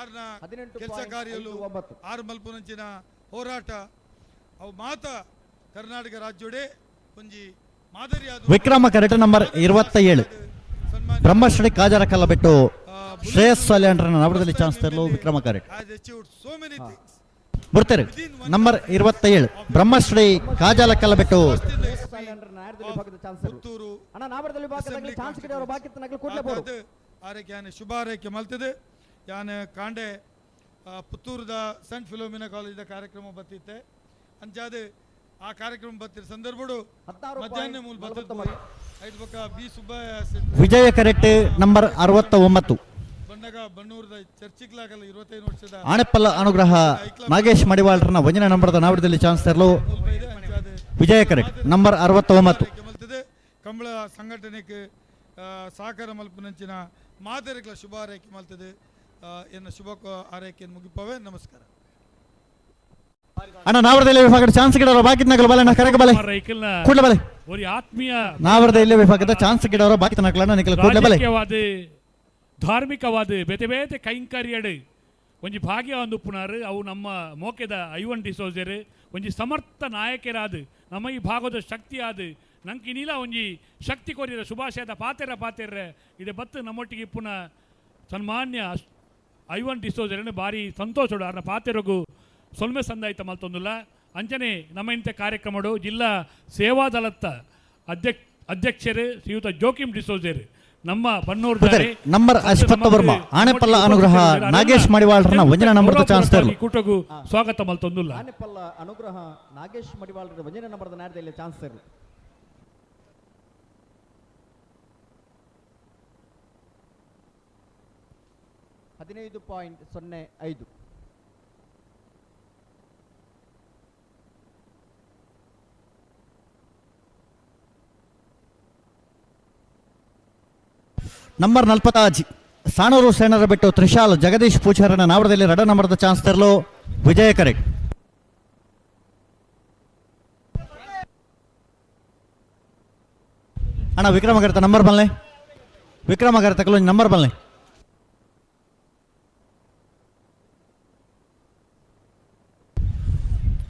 ಆರ್ನ ಕೆಲಸ ಕಾರ್ಯಲು ಆರು ಮಲ್ಪುನಂಚಿನ ಹೋರಾಟ ಅವು ಮಾತ ಕರ್ನಾಟಕ ರಾಜ್ಯೋಡೆ ಒಂಜಿ ಮಾದರಿಯಾದ ವಿಕ್ರಮ ಕರೆಟ್ ನಂಬರ್ 27 ಬ್ರಹ್ಮಶ್ರೀ ಕಾಜರ ಕಲ್ಲಬೆಟ್ಟು ಶ್ರೇಯಸ್ ಸಾಲ್ಯಾಂಡ್ರನ ನಾವಡದಲ್ಲಿ ಚಾನ್ಸ್ ತರಲು ವಿಕ್ರಮ ಕರೆಟ್ ಬಿಡ್ತಾರೆ ನಂಬರ್ 27 ಬ್ರಹ್ಮಶ್ರೀ ಕಾಜಾಲ ಕಲ್ಲಬೆಟ್ಟು ಆರೈಕೆ ಶುಭ ಆರೈಕೆ ಮಲ್ತದೆ ಯಾನ್ ಕಾಂಡೆ ಪುತ್ತೂರದ ಸೆಂಟ್ ಫಿಲೋಮಿನಾ ಕಾಲೇಜ್ ಕಾರ್ಯಕ್ರಮ ಬತ್ತಿತ್ತೆ ಅಂಚಾದೆ ಆ ಕಾರ್ಯಕ್ರಮ ಬತ್ತಿರ ಸಂದರ್ಭಡು ಮಧ್ಯಾಹ್ನ ಮೂಲ ಬತ್ತದ ಐದು ಬಕ್ಕ ಬಿ ಸುಬ್ಬಯ್ಯ ವಿಜಯ ಕರೆಟ್ ನಂಬರ್ 69 ಬಣ್ಣಗ ಬಣ್ಣೂರದ ಚರ್ಚಿಕ್ಲಾಗಲ್ಲ 25 ವರ್ಷದ ಆಣೆಪ್ಪಲ್ಲ ಅನುಗ್ರಹ ನಾಗೇಶ್ ಮಡಿವಾಳ್ರನ ವಜಿನ ನಂಬರ್ ನಾವಡದಲ್ಲಿ ಚಾನ್ಸ್ ತರಲು ವಿಜಯ ಕರೆಟ್ ನಂಬರ್ 69 ಕಂಬಳ ಸಂಘಟನೆಗೆ ಸಹಕಾರ ಮಲ್ಪನಂಚಿನ ಮಾದರಿಗಳ ಶುಭ ಆರೈಕೆ ಮಲ್ತದೆ ಎನ್ನ ಶುಭ ಆರೈಕೆಯನ್ನು ಮುಗಿಪವೆ ನಮಸ್ಕಾರ ಅಣ್ಣ ನಾವಡದಲ್ಲಿ ವಿಭಾಗದ ಚಾನ್ಸ್ ಗಿಡವರು ಬಾಕಿತ್ನಗಲು ಬಲೆ ಕರೆಕ ಬಲೆ ಕೂಡಲೇ ಬಲೆ ஒரு ಆತ್ಮೀಯ ನಾವಡದಲ್ಲಿ ವಿಭಾಗದ ಚಾನ್ಸ್ ಗಿಡವರು ಬಾಕಿತ್ನಗಲನ್ನ ನಿಕಲ ಕೂಡಲೇ ಬಲೆ ಧಾರ್ಮಿಕವಾದ ಬೇತೆ ಬೇತೆ ಕೈಂಕರ್ಯಡು ಒಂಜಿ ಭಾಗ್ಯ ಒಂದುಪ್ಪುನಾರು ಅವು ನಮ್ಮ ಮೋಕೆದ ಐವನ್ ಡಿಸೋಜರು ಒಂಜಿ ಸಮರ್ಥ ನಾಯಕರಾದು ನಮ್ಮ ಈ ಭಾಗದ ಶಕ್ತಿ ಆದು ನಂಗೆ ಇನ್ನಿಲ್ಲ ಒಂಜಿ ಶಕ್ತಿ ಕೊರಿರ ಶುಭಾಶಯದ ಪಾತೆರ ಇದೆ ಬತ್ತು ನಮ್ಮೊಟ್ಟಿಗೆ ಇಪ್ಪುನ ಸನ್ಮಾನ್ಯ ಐವನ್ ಡಿಸೋಜರನ್ನು ಭಾರಿ ಸಂತೋಷಡು ಅರ್ನ ಪಾತೆರಗು ಸೊಲ್ಮೆ ಸಂದಾಯಿತ ಮಲ್ತೊಂದುಲ್ಲ ಅಂಚನೆ ನಮ್ಮ ಇಂಥ ಕಾರ್ಯಕ್ರಮಡು ಜಿಲ್ಲಾ ಸೇವಾದಳದ ಅಧ್ಯಕ್ಷರು ಶ್ರೀಯುತ ಜೋಕಿಮ್ ಡಿಸೋಜರು ನಮ್ಮ ಬನ್ನೂರು ನಂಬರ್ 51 ವರ್ಮ ಆಣೆಪಲ್ಲ ಅನುಗ್ರಹ ನಾಗೇಶ್ ಮಡಿವಾಳ್ರನ ವಂಜನ ನಂಬರ್ ಚಾನ್ಸ್ ತರಲು ಕೂಟಗೂ ಸ್ವಾಗತ ಮಲ್ತೊಂದುಲ್ಲ ಆಣೆಪಲ್ಲ ಅನುಗ್ರಹ ನಾಗೇಶ್ ಮಡಿವಾಳ್ರ ವಂಜನ ನಂಬರ್ ನಾಡದಲ್ಲಿ ಚಾನ್ಸ್ ತರಲು 15.05 ನಂಬರ್ 40 ಸಾಣೂರು ಸೇನರ ಬಿಟ್ಟು ತ್ರಿಶಾಲ್ ಜಗದೀಶ್ ಪೂಜಾರನ ನಾವಡದಲ್ಲಿ ರಡ ನಂಬರ್ದ ಚಾನ್ಸ್ ತರಲು ವಿಜಯ ಕರೆಕ್ಟ್ ಅಣ್ಣ ವಿಕ್ರಮ ಕರೆತ ನಂಬರ್ ಬಲ್ಲೆ ವಿಕ್ರಮ ಕರೆತ ನಂಬರ್ ಬಲ್ಲೆ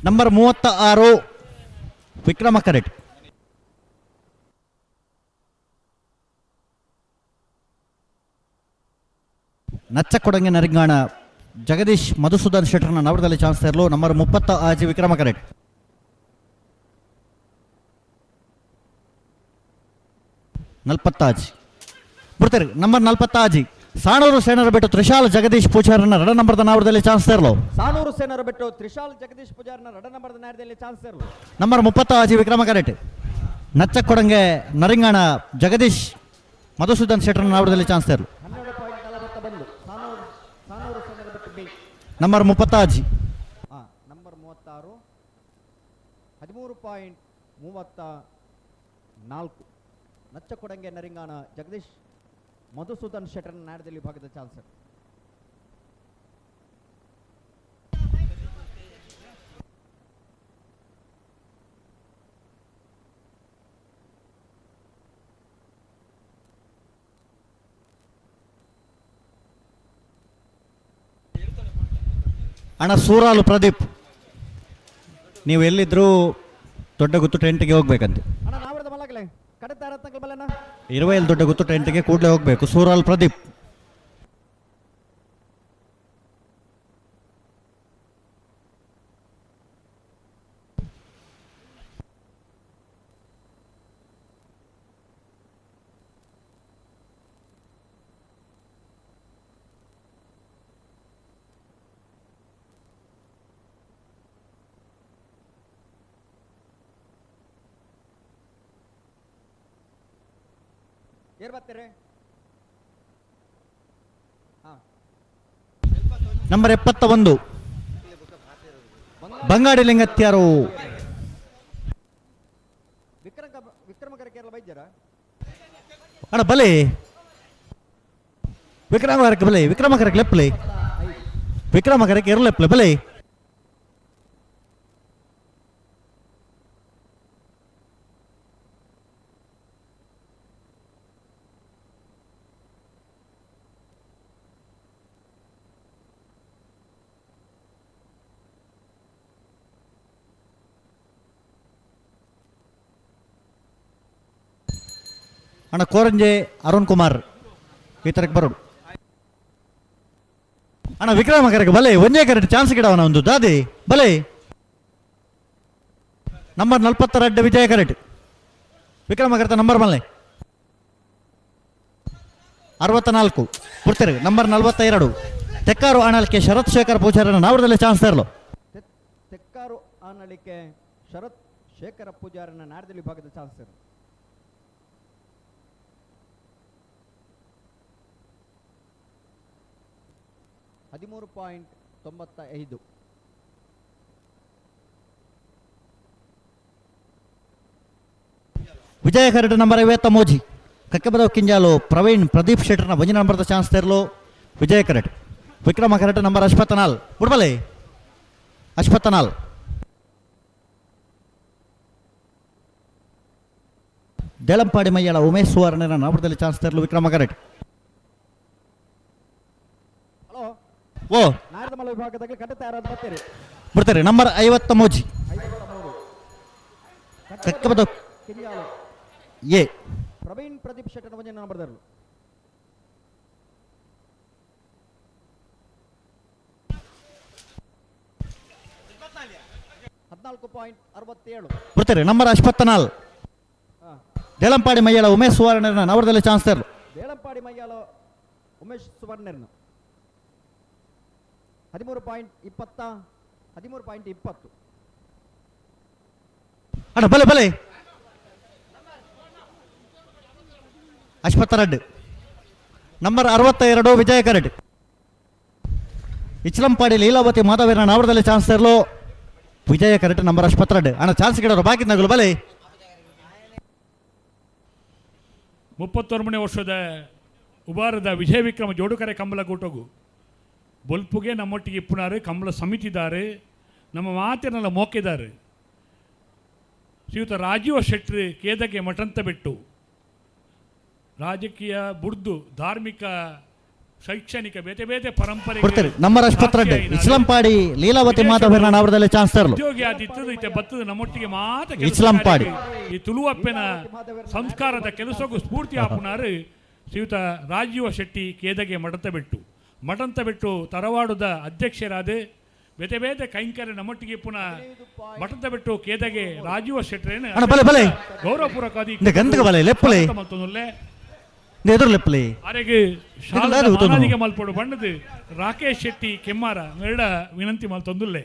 ನಂಬರ್ 36 ವಿಕ್ರಮ ಕರೆಟ್. ನಚ್ಚಕೊಡಂಗೆ ನರಿಂಗಾಣ ಜಗದೀಶ್ ಮಧುಸೂದನ್ ಶೆಟ್ಟರ್ನ ನವರದಲ್ಲಿ ಚಾನ್ಸ್ ಇರಲು. ನಂಬರ್ 30 ವಿಕ್ರಮ ಕರೆಟ್. ಬಿಡ್ತಾರೆ. ನಂಬರ್ 40 ಸಾಣೂರು ಸೇನರ ಬಿಟ್ಟು ತ್ರಿಶಾಲ್ ಜಗದೀಶ್ ಪೂಜಾರನ 2 ನಂಬರ್ದ ನಾವರದಲ್ಲಿ ಚಾನ್ಸ್ ಇರಲು. ಸಾಣೂರು ಸೇನರ ಬಿಟ್ಟು ತ್ರಿಶಾಲ್ ಜಗದೀಶ್ ಪೂಜಾರನ 2 ನಂಬರ್ದ ನಾರದಲ್ಲಿ ಚಾನ್ಸ್ ಇರಲು. ನಂಬರ್ 30 ವಿಕ್ರಮ ಕರೆಟ್. ನಚ್ಚಕೊಡಂಗೆ ನರಿಂಗಾಣ ಜಗದೀಶ್ ಮಧುಸೂದನ್ ಶೆಟ್ಟರ್ನ ನಾವರದಲ್ಲಿ ಚಾನ್ಸ್ ಇರಲು. ನಂಬರ್ 30 ನಂಬರ್ 36 13.34 ನಚ್ಚಕೊಡಂಗೆ ನರಿಂಗಾಣ ಜಗದೀಶ್ ಮಧುಸೂದನ್ ಶೆಟ್ಟರ್ನ ನಾಡದಲ್ಲಿ ಭಾಗದ ಚಾನ್ಸ್. ಅಣ್ಣ ಸೂರಾಲು ಪ್ರದೀಪ್, ನೀವು ಎಲ್ಲಿದ್ದರೂ ದೊಡ್ಡ ಗುತ್ತು ಟೆಂಟ್ಗೆ ಹೋಗ್ಬೇಕಂತೆ. 20 ದೊಡ್ಡ ಗುತ್ತು ಟೆಂಟ್ಗೆ ಕೂಡಲೇ ಹೋಗಬೇಕು. ಸೂರಾಲ್ ಪ್ರದೀಪ್. ನಂಬರ್ 71 ಬಂಗಾಡಿ ಲಿಂಗತ್ಯಾರು. ಅಣ್ಣ ಬಲೆ ವಿಕ್ರಮಕರಕ್ಕೆ ಬಲೆ ವಿಕ್ರಮಕರಕ್ಕೆ ಲೆಪ್ಪಲೆ ವಿಕ್ರಮಕರಕ್ಕೆ ಎರಲೆಪ್ಪಲೆ ಬಲೆ. ಅಣ್ಣ ಕೋರಂಜೆ ಅರುಣ್ ಕುಮಾರ್ ಈ ಥರಕ್ಕೆ ಬರೋಡು. ಅಣ್ಣ ವಿಕ್ರಮಕರಕ್ಕೆ ಬಲೆ ಒಂದೇ ಕರೆಕ್ಟ್ ಚಾನ್ಸ್ ಗಿಡವನ ಒಂದು ದಾದಿ ಬಲೆ. ನಂಬರ್ 42 ವಿಜಯ ಕರೆಕ್ಟ್. ವಿಕ್ರಮಕರ್ತ ನಂಬರ್ ಬಲ್ಲೆ 64 ಬಿಡ್ತಾರೆ. ನಂಬರ್ 42 ತೆಕ್ಕಾರು ಆಣಲಿಕೆ ಶರತ್ ಶೇಖರ್ ಪೂಜಾರನ ನಾವರದಲ್ಲಿ ಚಾನ್ಸ್ ತರಲು. ತೆಕ್ಕಾರು ಆಣಲಿಕೆ ಶರತ್ ಶೇಖರ ಪೂಜಾರನ ನಾಡದಲ್ಲಿ ಭಾಗದ ಚಾನ್ಸ್ ತರಲು. $13.95 ವಿಜಯ ಕರೆಕ್ಟ್. ನಂಬರ್ 50 ಮೋಜಿ ಕಕ್ಕೆಬದವ್ ಕಿಂಜಾಲು ಪ್ರವೀಣ್ ಪ್ರದೀಪ್ ಶೆಟ್ಟರ್ನ 1 ನಂಬರ್ದ ಚಾನ್ಸ್ ತರಲು. ವಿಜಯ ಕರೆಕ್ಟ್. ವಿಕ್ರಮ ಕರೆಕ್ಟ್. ನಂಬರ್ 54 ಬಿಡ್ಬಲೆ 54 ದೇಳಂಪಾಡಿ ಮಯ್ಯಾಳ ಉಮೇಶ್ ಸುವರ್ಣನ ನಾವರದಲ್ಲಿ ಚಾನ್ಸ್ ತರಲು. ವಿಕ್ರಮ ಕರೆಕ್ಟ್. ಓ ವಿಭಾಗದಲ್ಲಿ ಕಟ್ಟುತ್ತಾ ಯಾರಾದ್ರು ಬರ್ತೀರಿ ಬಿಡ್ತಾರೆ. ನಂಬರ್ 50 ಮೋಜಿ ಕಕ್ಕಬದ ಎ ಪ್ರವೀಣ್ ಪ್ರದೀಪ್ ಶೆಟ್ಟರ್ 1 ನಂಬರ್ದರು. ಬಿಡ್ತಾರೆ. ನಂಬರ್ 54 ದೇಳಂಪಾಡಿ ಮಯ್ಯಾಳ ಉಮೇಶ್ ಸುವರ್ಣನ ನಾವರದಲ್ಲಿ ಚಾನ್ಸ್ ತರಲು. ದೇಳಂಪಾಡಿ ಮಯ್ಯಾಳ ಉಮೇಶ್ ಸುವರ್ಣರ್ನ 13.20 ಅಣ್ಣ ಬಲೆ ಬಲೆ 52 ನಂಬರ್ 62 ವಿಜಯ ಕರೆಟ್. ಇಚ್ಲಂಪಾಡಿ ಲೀಲಾವತಿ ಮಾಧವೀರನ ನಾವರದಲ್ಲಿ ಚಾನ್ಸ್ ತರಲು. ವಿಜಯ ಕರೆಟ್ ನಂಬರ್ 52 ಅಣ್ಣ ಚಾನ್ಸ್ ಗಿಡವರು ಬಾಕಿ ನಗಲು ಬಲೆ. 31ನೇ ವರ್ಷದ ಉಬಾರದ ವಿಜಯ ವಿಕ್ರಮ ಜೋಡುಕರೆ ಕಂಬಳ ಕೂಟೋಗು ಬೊಲ್ಪುಗೆ ನಮ್ಮೊಟ್ಟಿಗೆ ಇಪ್ಪುನಾರು ಕಂಬಳ ಸಮಿತಿದ್ದಾರೆ. ನಮ್ಮ ಮಾತಿನೆಲ್ಲ ಮೋಕಿದ್ದಾರೆ. ಶ್ರೀಯುತ ರಾಜೀವ ಶೆಟ್ಟಿ ಕೇದಕ್ಕೆ ಮಠಂತ ಬಿಟ್ಟು ರಾಜಕೀಯ ಬುಡ್ದು ಧಾರ್ಮಿಕ ಶೈಕ್ಷಣಿಕ ಬೇತೆ ಬೇತೆ ಪರಂಪರೆ ಕೊಡ್ತೀರಿ ನಂಬರ್ ಆಸ್ಪತ್ರೆ ಇಸ್ಲಾಂಪಾಡಿ ಲೀಲಾವತಿ ಮಾಧವರ ನಾವರದಲ್ಲಿ ಚಾನ್ಸ್ಲರ್ಲು ಉದ್ಯೋಗಿ ಆದಿತ್ತದು ಇತ್ತೆ ಬತ್ತದ ನಮ್ಮೊಟ್ಟಿಗೆ ಮಾತ ಇಸ್ಲಾಂಪಾಡಿ ಈ ತುಳುವಪ್ಪನ ಸಂಸ್ಕಾರದ ಕೆಲಸಕ್ಕೂ ಸ್ಫೂರ್ತಿ ಆಪುನಾರು ಶ್ರೀಯುತ ರಾಜೀವ ಶೆಟ್ಟಿ ಕೇದಗೆ ಮಡಂತ ಬಿಟ್ಟು ತರವಾಡುದ ಅಧ್ಯಕ್ಷರಾದ ಬೇತೆ ಬೇತೆ ಕೈಂಕರ್ಯ ನಮ್ಮೊಟ್ಟಿಗೆ ಪುನಃ ಮಠದ ಬಿಟ್ಟು ಕೇದಗೆ ರಾಜೀವ ಶೆಟ್ಟರೇನು ಗೌರವಪೂರ್ವಕವಾಗಿ ಎದುರ್ಲೆಪ್ಪಲಿ ಅರೆಗೆ ಶಾಲೆಗೆ ಮಲ್ಪಡು ಬಣ್ಣದು ರಾಕೇಶ್ ಶೆಟ್ಟಿ ಕೆಮ್ಮಾರ ಎರಡ ವಿನಂತಿ ಮಲ್ತೊಂದುಲ್ಲೆ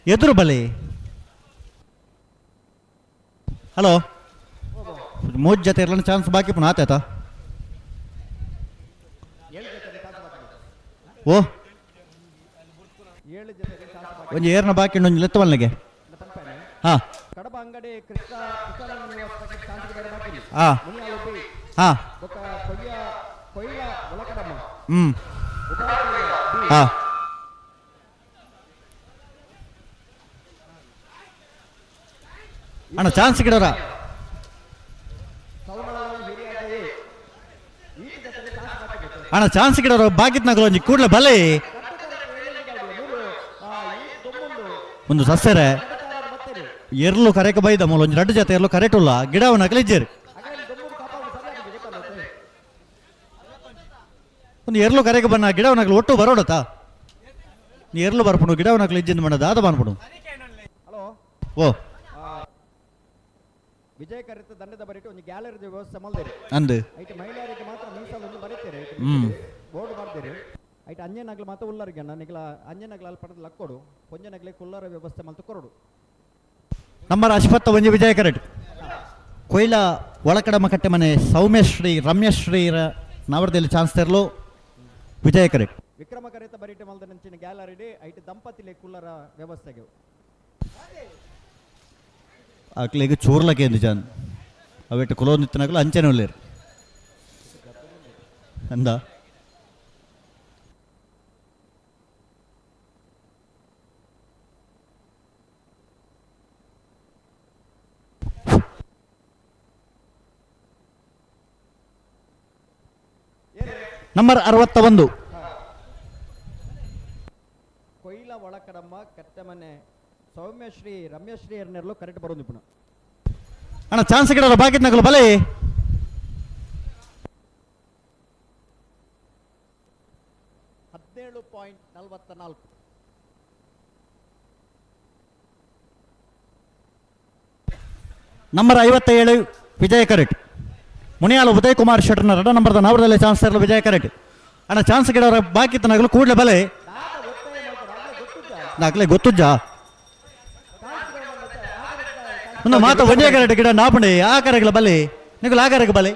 ಎದುರು ಬಲಿ ಹಲೋ ಮೂಜ್ ಜೊತೆ ಇರಲ್ಲ ಚಾನ್ಸ್ ಬಾಕಿ ಪುನಃ ಆತಾಯ್ತಾ ಓ ಒಂಜಿ ಏರ್ನ ಬಾಕಿ ಒಂಜಿ ಲೆತ್ತವಲ್ನಿಗೆ ಹಾಂ ಹಾಂ ಹಾಂ ಹಾಂ ಅಣ್ಣ ಚಾನ್ಸ್ ಗಿಡೋರ ಅಣ್ಣ ಚಾನ್ಸ್ ಗಿಡೋರ ಬಾಕಿತ್ನಾಗಲ್ಲ ಒಂಜಿ ಕೂಡಲೇ ಬಲೆ ಒಂದು ಸಸ್ಯರೆ ಎರ್ಲು ಕರೆಕ ಬೈದ ಮೂಲ ಒಂಜಿ ರಡ್ಡು ಜೊತೆ ಎರ್ಲು ಕರೆಟುಲ್ಲ ಗಿಡವನ್ನ ಕಲಿಜ್ಜೇರಿ ಒಂದು ಎರ್ಲು ಕರೆಗೆ ಬನ್ನ ಗಿಡವನ್ನಾಗಲಿ ಒಟ್ಟು ಬರೋಡತಾ ನೀ ಎರ್ಲು ಬರ್ಪುಡು ಗಿಡವನ್ನಾಗಲಿ ಇಜ್ಜಿಂದ ಬಣ್ಣ ದಾದ ಬಾನ್ಪುಡು ಓ ವಿಜಯ ಕರೆತ ದಂಡದ ಬರಿಟ್ಟು ಒಂದು ಗ್ಯಾಲರಿ ವ್ಯವಸ್ಥೆ ಮಲ್ದೇರಿ ಅಂದು ಐಟ್ ಮಹಿಳೆಯರಿಗೆ ಮಾತ್ರ ಮೀಸಲೊಂದು ಬರೀತೀರಿ ಬೋರ್ಡ್ ಮಾಡ್ತೀರಿ ಐಟ್ ಅಂಜನಗ್ಲು ಮಾತ್ರ ಉಲ್ಲರಿಗೆ ನಿಗ್ಲ ಅಂಜನಗ್ಲ ಅಲ್ಲಿ ಪಡೆದ ಲಕ್ಕೋಡು ಪೊಂಜನಗ್ಲೆ ಕುಲ್ಲರ ವ್ಯವಸ್ಥೆ ಮಲ್ತು ಕೊರಡು ನಂಬರ್ ಅಶ್ವತ್ಥ ಒಂಜಿ ವಿಜಯ ಕರೆಟ್ ಕೊಯ್ಲ ಒಳಕಡಮ ಕಟ್ಟೆ ಮನೆ ಸೌಮ್ಯಶ್ರೀ ರಮ್ಯಶ್ರೀರ ನವರದಲ್ಲಿ ಚಾನ್ಸ್ ತೆರಲು ವಿಜಯ ಕರೆಟ್ ವಿಕ್ರಮ ಕರೆತ ಬರಿಟ್ಟು ಮಲ್ದ ನಂಚಿನ ಗ್ಯಾಲರಿ ಐಟ್ ದಂಪತಿಲೆ ಕುಲ್ಲರ ವ್ಯವಸ್ಥೆಗೆ ಆಕ್ಲಿಗೆ ಚೂರ್ಲಕ್ಕೆ ಎಂದು ಜಾನ್ ಅವೆಟ್ಟು ಕುಲೋನಿತ್ತನಾಗಲು ಅಂಚನೆ ಒಳ್ಳೆರು ಅಂದ ನಂಬರ್ 61 ಕೊಯ್ಲ ಒಳಕಡಮ್ಮ ಕಟ್ಟಮನೆ ಸೌಮ್ಯಶ್ರೀ ರಮ್ಯಶ್ರೀ ಎರನೆರಲು ಕರೆಕ್ಟ್ ಬರೋದು ಪುನಃ ಅಣ್ಣ ಚಾನ್ಸ್ ಗಿಡೋರ ಬಾಕಿತ್ನಾಗಲು ಬಲೆ 17.44 ನಂಬರ್ 57 ವಿಜಯ ಕರೆಟ್ ಮುನಿಯಾಲ ಉದಯ್ ಕುಮಾರ್ ಶೆಟ್ಟರ್ನ ರಡ ನಂಬರ್ದ ನಾವರದಲ್ಲಿ ಚಾನ್ಸ್ ತೆರಲು ವಿಜಯ ಕರೆಟ್ ಅಣ್ಣ ಚಾನ್ಸ್ ಗಿಡೋರ ಬಾಕಿತ್ನಾಗಲು ಕೂಡಲೇ ಬಲೆ ನಾಗಲೇ ಗೊತ್ತುಜ್ಜ ಒಂದು ಮಾತ ಒಂದೇ ಕರೆಟ್ ಗಿಡ ನಾಪಣೆ ಆ ಕರೆಗಳ ಬಲೆ ನಿಗಲು ಆ ಕರೆಗೆ ಬಲೆ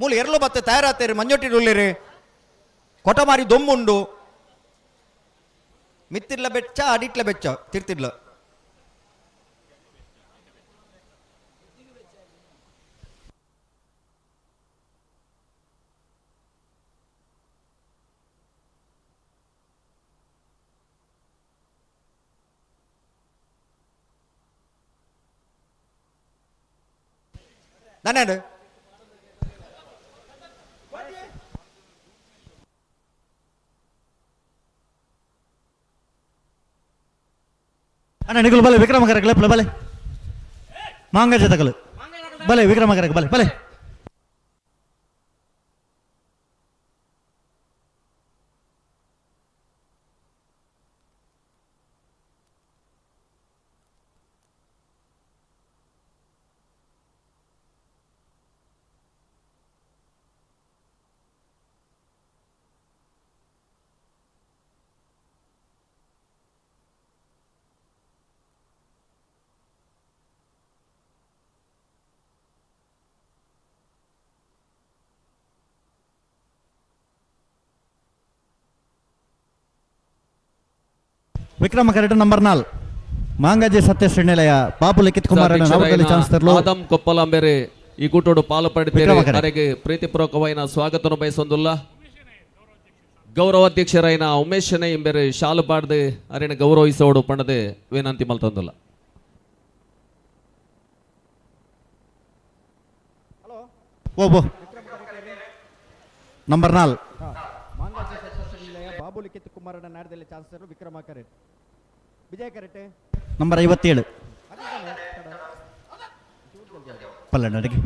ಮೂಲ ಎರಲು ಬತ್ತೆ ತಯಾರಾತೇರಿ ಮಂಜೊಟ್ಟಿಡುಲ್ಲಿರಿ ಕೊಟಮಾರಿ ದೊಮ್ಮುಂಡು ಮಿತ್ತಿರ್ಲ ಬೆಚ್ಚ ಅಡಿಟ್ಲ ಬೆಚ್ಚ ತಿರ್ತಿರ್ಲ ನಾನೇನು ಅಣ್ಣ ನಿಗಲು ಬಲೆ ವಿಕ್ರಮ ಕರೆಗೆ ಬಲೆ ಮಾಂಗ ಜತಕಲು ಬಲೆ ವಿಕ್ರಮ ಕರೆಗೆ ಬಲೆ ಬಲೆ ವಿಕ್ರಮ ಕರೆಕ್ಟ್ ನಂಬರ್ 4 ಮಾಂಗಾಜಿ ಸತ್ಯಶ್ರೀ ನಿಲಯ ಪಾಪು ಲಿಖಿತ್ ಕುಮಾರ್ ನವರದಲ್ಲಿ ಚಾನ್ಸ್ ತೆರಲು ಆದಂ ಕೊಪ್ಪಲಾಂಬೆರೆ ಈ ಕೂಟೋಡು ಪಾಲು ಪಡೆದಿದ್ದಾರೆ ಅವರಿಗೆ ಪ್ರೀತಿಪೂರ್ವಕವಾದ ಸ್ವಾಗತವನ್ನು ಬಯಸೊಂದುಲ್ಲ ಗೌರವಾಧ್ಯಕ್ಷರಾಯಿನ ಉಮೇಶನೇ ಎಂಬೆರೆ ಶಾಲು ಪಾಡ್ದು ಅರೆನ ಗೌರವಿಸೋಡು ಪಣದೆ ವಿನಂತಿ ಮಲ್ತೊಂದುಲ್ಲ ಓಬೋ ನಂಬರ್ 4 ಮಾಂಗಾಜಿ ಸಚಿವ ನಿಲಯ ಬಾಬು ಲಿಖಿತ್ ಕುಮಾರನ ನಾಡದಲ್ಲಿ ಚಾನ್ಸಲರ್ ವಿಕ್ರಮ ಕರೆಟ್ ವಿಜಯ ಕರೆಟ್ ನಂಬರ್ 57 ಪಲ್ಲ ನಡಿಗೆ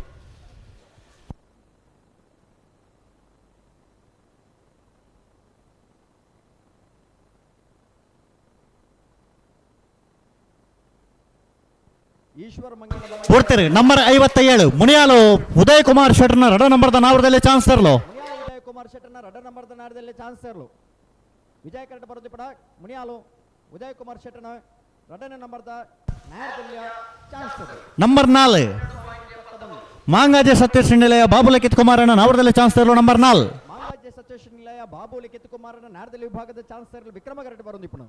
ಈಶ್ವರ ಮಂಗಲ ಕೊಡ್ತೀರಿ ನಂಬರ್ 57 ಮುನಿಯಾಲು ಉದಯ್ ಕುಮಾರ್ ಶೆಟ್ಟರ್ನ ರಡ ನಂಬರ್ದ ನಾವರದಲ್ಲಿ ಚಾನ್ಸ್ ತರಲು ಉದಯ್ ಕುಮಾರ್ ಶೆಟ್ಟರ್ನ ರಡ ನಂಬರ್ದ ನಾಡದಲ್ಲಿ ಚಾನ್ಸಲರ್ ವಿಜಯ ಕರೆಟ್ ಬರೋದು ಪಡ ಮುನಿಯಾಲು ಉದಯ್ ಕುಮಾರ್ ಶೆಟ್ಟರ್ನ ರಡನೇ ನಂಬರ್ದ ನಾಡದಲ್ಲಿ ಚಾನ್ಸಲರ್ ನಂಬರ್ 4 ಮಾಂಗಾಜೆ ಸತ್ಯೇಶ್ ನಿಲಯ ಬಾಬು ಲಿಖಿತ್ ಕುಮಾರನ ನಾವರದಲ್ಲಿ ಚಾನ್ಸ್ ತರಲು ನಂಬರ್ 4 ಮಾಂಗಾಜೆ ಸತ್ಯೇಶ್ ನಿಲಯ ಬಾಬು ಲಿಖಿತ್ ಕುಮಾರನ ನಾಡದಲ್ಲಿ ವಿಭಾಗದ ಚಾನ್ಸಲರ್ ವಿಕ್ರಮ ಕರೆಟ್ ಬರೋದು ಪಣ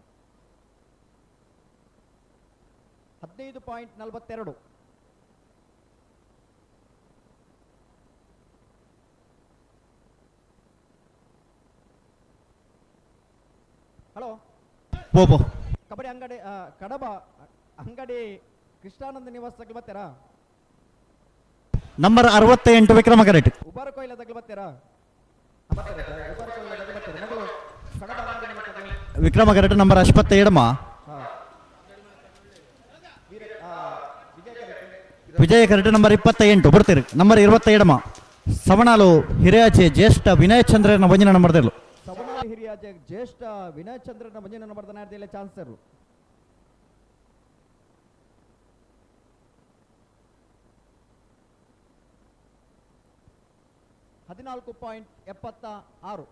15.42 ಹಲೋ ಓಬೋ ಕಬಡ್ಡಿ ಅಂಗಡಿ ಕಡಬ ಅಂಗಡಿ ಕೃಷ್ಣಾನಂದ ನಿವಾಸ ತಗ್ಲು ಬರ್ತೀರಾ ನಂಬರ್ 68 ವಿಕ್ರಮ ಕರೆಟ್ ಉಬಾರ ಕೊಯ್ಲ ತಗ್ಲು ಬರ್ತೀರಾ ವಿಕ್ರಮ ಕರೆಟ್ ನಂಬರ್ 57 ವಿಜಯ ಕರೆಟ್ ನಂಬರ್ 28 ಬರ್ತೀರಿ ನಂಬರ್ 27 ಸವಣಾಲು ಹಿರಿಯಾಚೆ ಜ್ಯೇಷ್ಠ ವಿನಯ್ ಚಂದ್ರನ ವಂಜನ ನಂಬರ್ದೆಲ್ಲ ಸವಣಾಲು ಹಿರಿಯ ಜ್ಯೇಷ್ಠ ವಿನಯ್ ಚಂದ್ರನ ವಂಜನ ನಂಬರ್ದ ನಾಡದಲ್ಲಿ ಚಾನ್ಸಲರ್ $14.76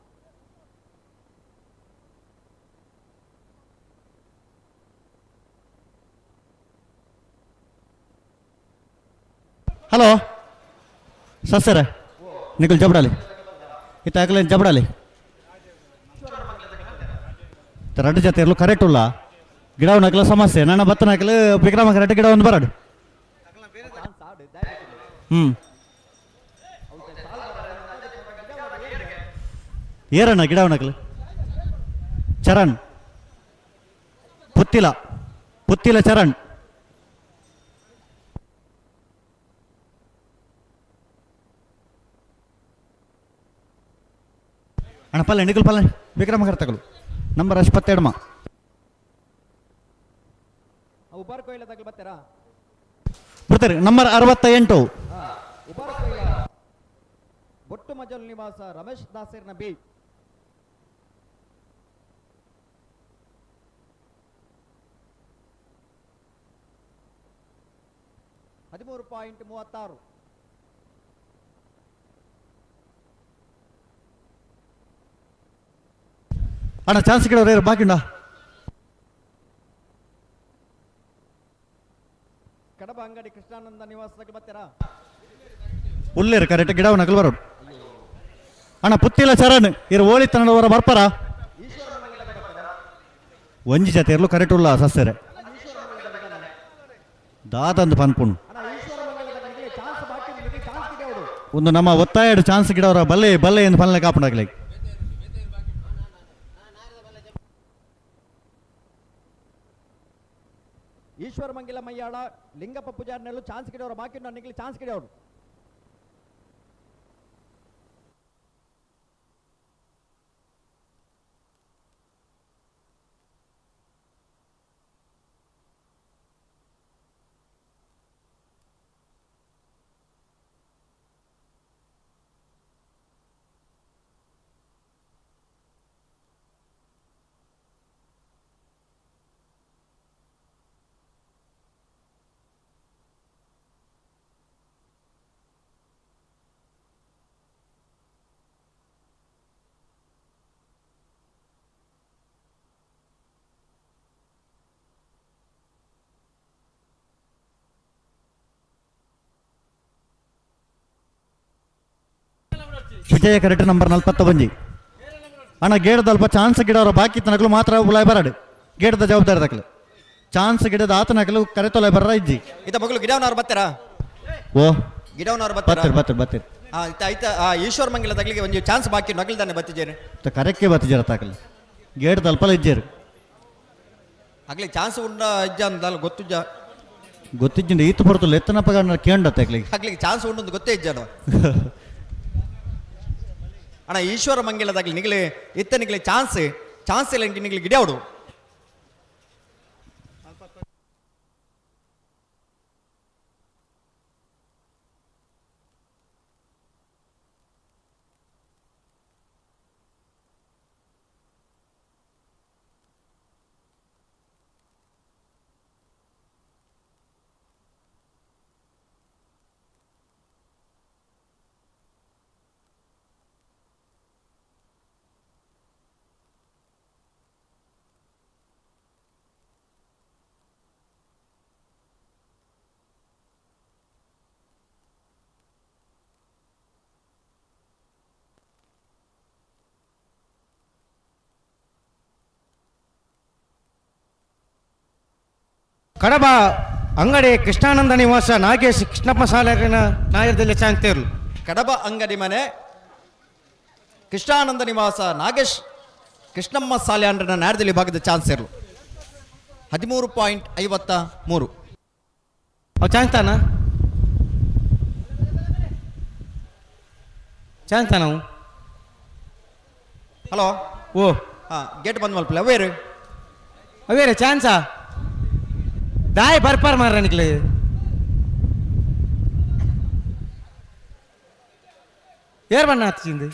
ಹಲೋ ಸರ್ ನಿಖಿಲ್ ಜಬಡಾಲಿ ಇತ್ತ ಆಗಲೇ ಜಬಡಾಲಿ ರಡ್ಡು ಜೊತೆ ಇರಲು ಕರೆಕ್ಟ್ ಇಲ್ಲ ಗಿಡ ನಕಲ ಸಮಸ್ಯೆ ನನ್ನ ಭತ್ತ ನಕಲು ವಿಕ್ರಮ ಕರೆಕ್ಟ್ ಗಿಡ ಒಂದು ಬರಡು ಏರಣ್ಣ ಗಿಡ ನಕಲು ಚರಣ್ ಪುತ್ತಿಲ ಚರಣ್ ಅಣ್ಣ ಪಲ್ಲೆ ನಿಖಿಲ್ ಪಲ್ಲೆ ವಿಕ್ರಮ ಕರೆ ತಗಲು ನಂಬರ್ 72 ಉಬಾರ ಕೊಯ್ಲ ತಗ್ಲು ಬರ್ತೀರಾ ಬರ್ತಾರೆ ನಂಬರ್ 68 ಉಬಾರ ಕೊಯ್ಲ ಬೊಟ್ಟು ಮಜಲ್ ನಿವಾಸ ರಮೇಶ್ ದಾಸೇರ್ನ ಬಿ $13.36 ಅಣ್ಣ ಚಾನ್ಸ್ ಗಿಡವ್ರು ಬಾಕಿ ಉಂಟಾ ಕಡಬ ಅಂಗಡಿ ಕೃಷ್ಣಾನಂದ ನಿವಾಸ ತಗ್ಲು ಬರ್ತೀರಾ ಉಳ್ಳೇರು ಕರೆಕ್ಟ್ ಗಿಡ ನಕಲು ಬರೋಡು ಅಣ್ಣ ಪುತ್ತಿಲ ಚರಣ್ ಇರು ಓಳಿ ತನ್ನವರ ಬರ್ಪಾರ ಒಂಜಿ ಜೊತೆ ಇರಲು ಕರೆಕ್ಟ್ ಉಲ್ಲ ಸಸ್ಯರೆ ದಾದಂದು ಪನ್ಪುಣ್ ಒಂದು ನಮ್ಮ ಒತ್ತಾಯಡು ಚಾನ್ಸ್ ಗಿಡವರ ಬಲ್ಲೆ ಎಂದು ಫಲನೆ ಕಾಪುಂಡಾಗ್ಲಿ ಈಶ್ವರ ಮಂಗಿಲ ಮಯ್ಯಾಳ ಲಿಂಗಪ್ಪ ಪೂಜಾರ್ನೆಲ್ಲು ಚಾನ್ಸ್ ಗಿಡವರ ಬಾಕಿ ನಿಖಿಲ್ ಚಾನ್ಸ್ ಗಿಡವರು ವಿಜಯ ಕರೆಕ್ಟ್ ನಂಬರ್ 41 ಅಣ್ಣ ಗೇಡದ ಅಲ್ಪ ಚಾನ್ಸ್ ಗಿಡವರ ಬಾಕಿ ತನಕಲು ಮಾತ್ರ ಉಲಾಯ್ ಬರಾಡು ಗೇಡದ ಜವಾಬ್ದಾರಿ ತಕಲು ಚಾನ್ಸ್ ಗಿಡದ ಆತನಕಲು ಕರೆತೊಲಾಯ್ ಬರ ಇಜ್ಜಿ ಇತ ಮಗಳು ಗಿಡವನವ್ರು ಬರ್ತಾರಾ ಓ ಗಿಡವನವ್ರು ಬರ್ತೀರಿ ಆಯ್ತಾ ಈಶ್ವರ ಮಂಗಿಲ ತಗ್ಲಿಗೆ ಒಂದು ಚಾನ್ಸ್ ಬಾಕಿ ನಗಲ್ದಾನೆ ಬತ್ತಿದ್ದೇನೆ ಕರೆಕ್ಟೇ ಬತ್ತಿಜಾರ ತಾಕಲಿ ಗೇಡದ ಅಲ್ಪಲ ಇಜ್ಜೇರು ಆಗ್ಲಿ ಚಾನ್ಸ್ ಉಂಡ ಇಜ್ಜ ಅಂದಲ್ಲ ಗೊತ್ತಿಜ್ಜಿಂದ ಈತ ಬರ್ತಲ್ಲ ಎತ್ತನಪ್ಪ ಕೇಂಡ ತಾಕ್ಲಿಗೆ ಆಗ್ಲಿಗೆ ಚಾನ್ಸ್ ಉಂಡು ಗೊತ್ತೇ ಇಜ್ಜಾನು ಅಣ್ಣ ಈಶ್ವರ ಮಂಗಲದಾಗಲಿ ನಿಗಲಿ ಇತ್ತ ನಿಗಲಿ ಚಾನ್ಸ್ ಇಲ್ಲ ನಿಗಲಿ ಗಿಡ್ಯಾವಡು ಕಡಬ ಅಂಗಡಿ ಕೃಷ್ಣಾನಂದ ನಿವಾಸ ನಾಗೇಶ್ ಕೃಷ್ಣಪ್ಪ ಸಾಲರಿನ ನಾಯಕದಲ್ಲಿ ಚಾಂತೇರು. ಕಡಬ ಅಂಗಡಿ ಮನೆ ಕೃಷ್ಣಾನಂದ ನಿವಾಸ ನಾಗೇಶ್ ಕೃಷ್ಣಮ್ಮ ಸಾಲ್ಯಾಂಡ್ರನ ನ್ಯಾಯದಲ್ಲಿ ಭಾಗದ ಚಾನ್ಸರು 13.53. ಅವು ಚಾನ್ತಾನ ನಾವು ಹಲೋ ಓ ಗೇಟ್ ಬಂದ್ ಮಲ್ಪಲೆ ಅವೇರೆ ಚಾನ್ಸಾ दाय बरपर मार निकले यार बनना चिंदे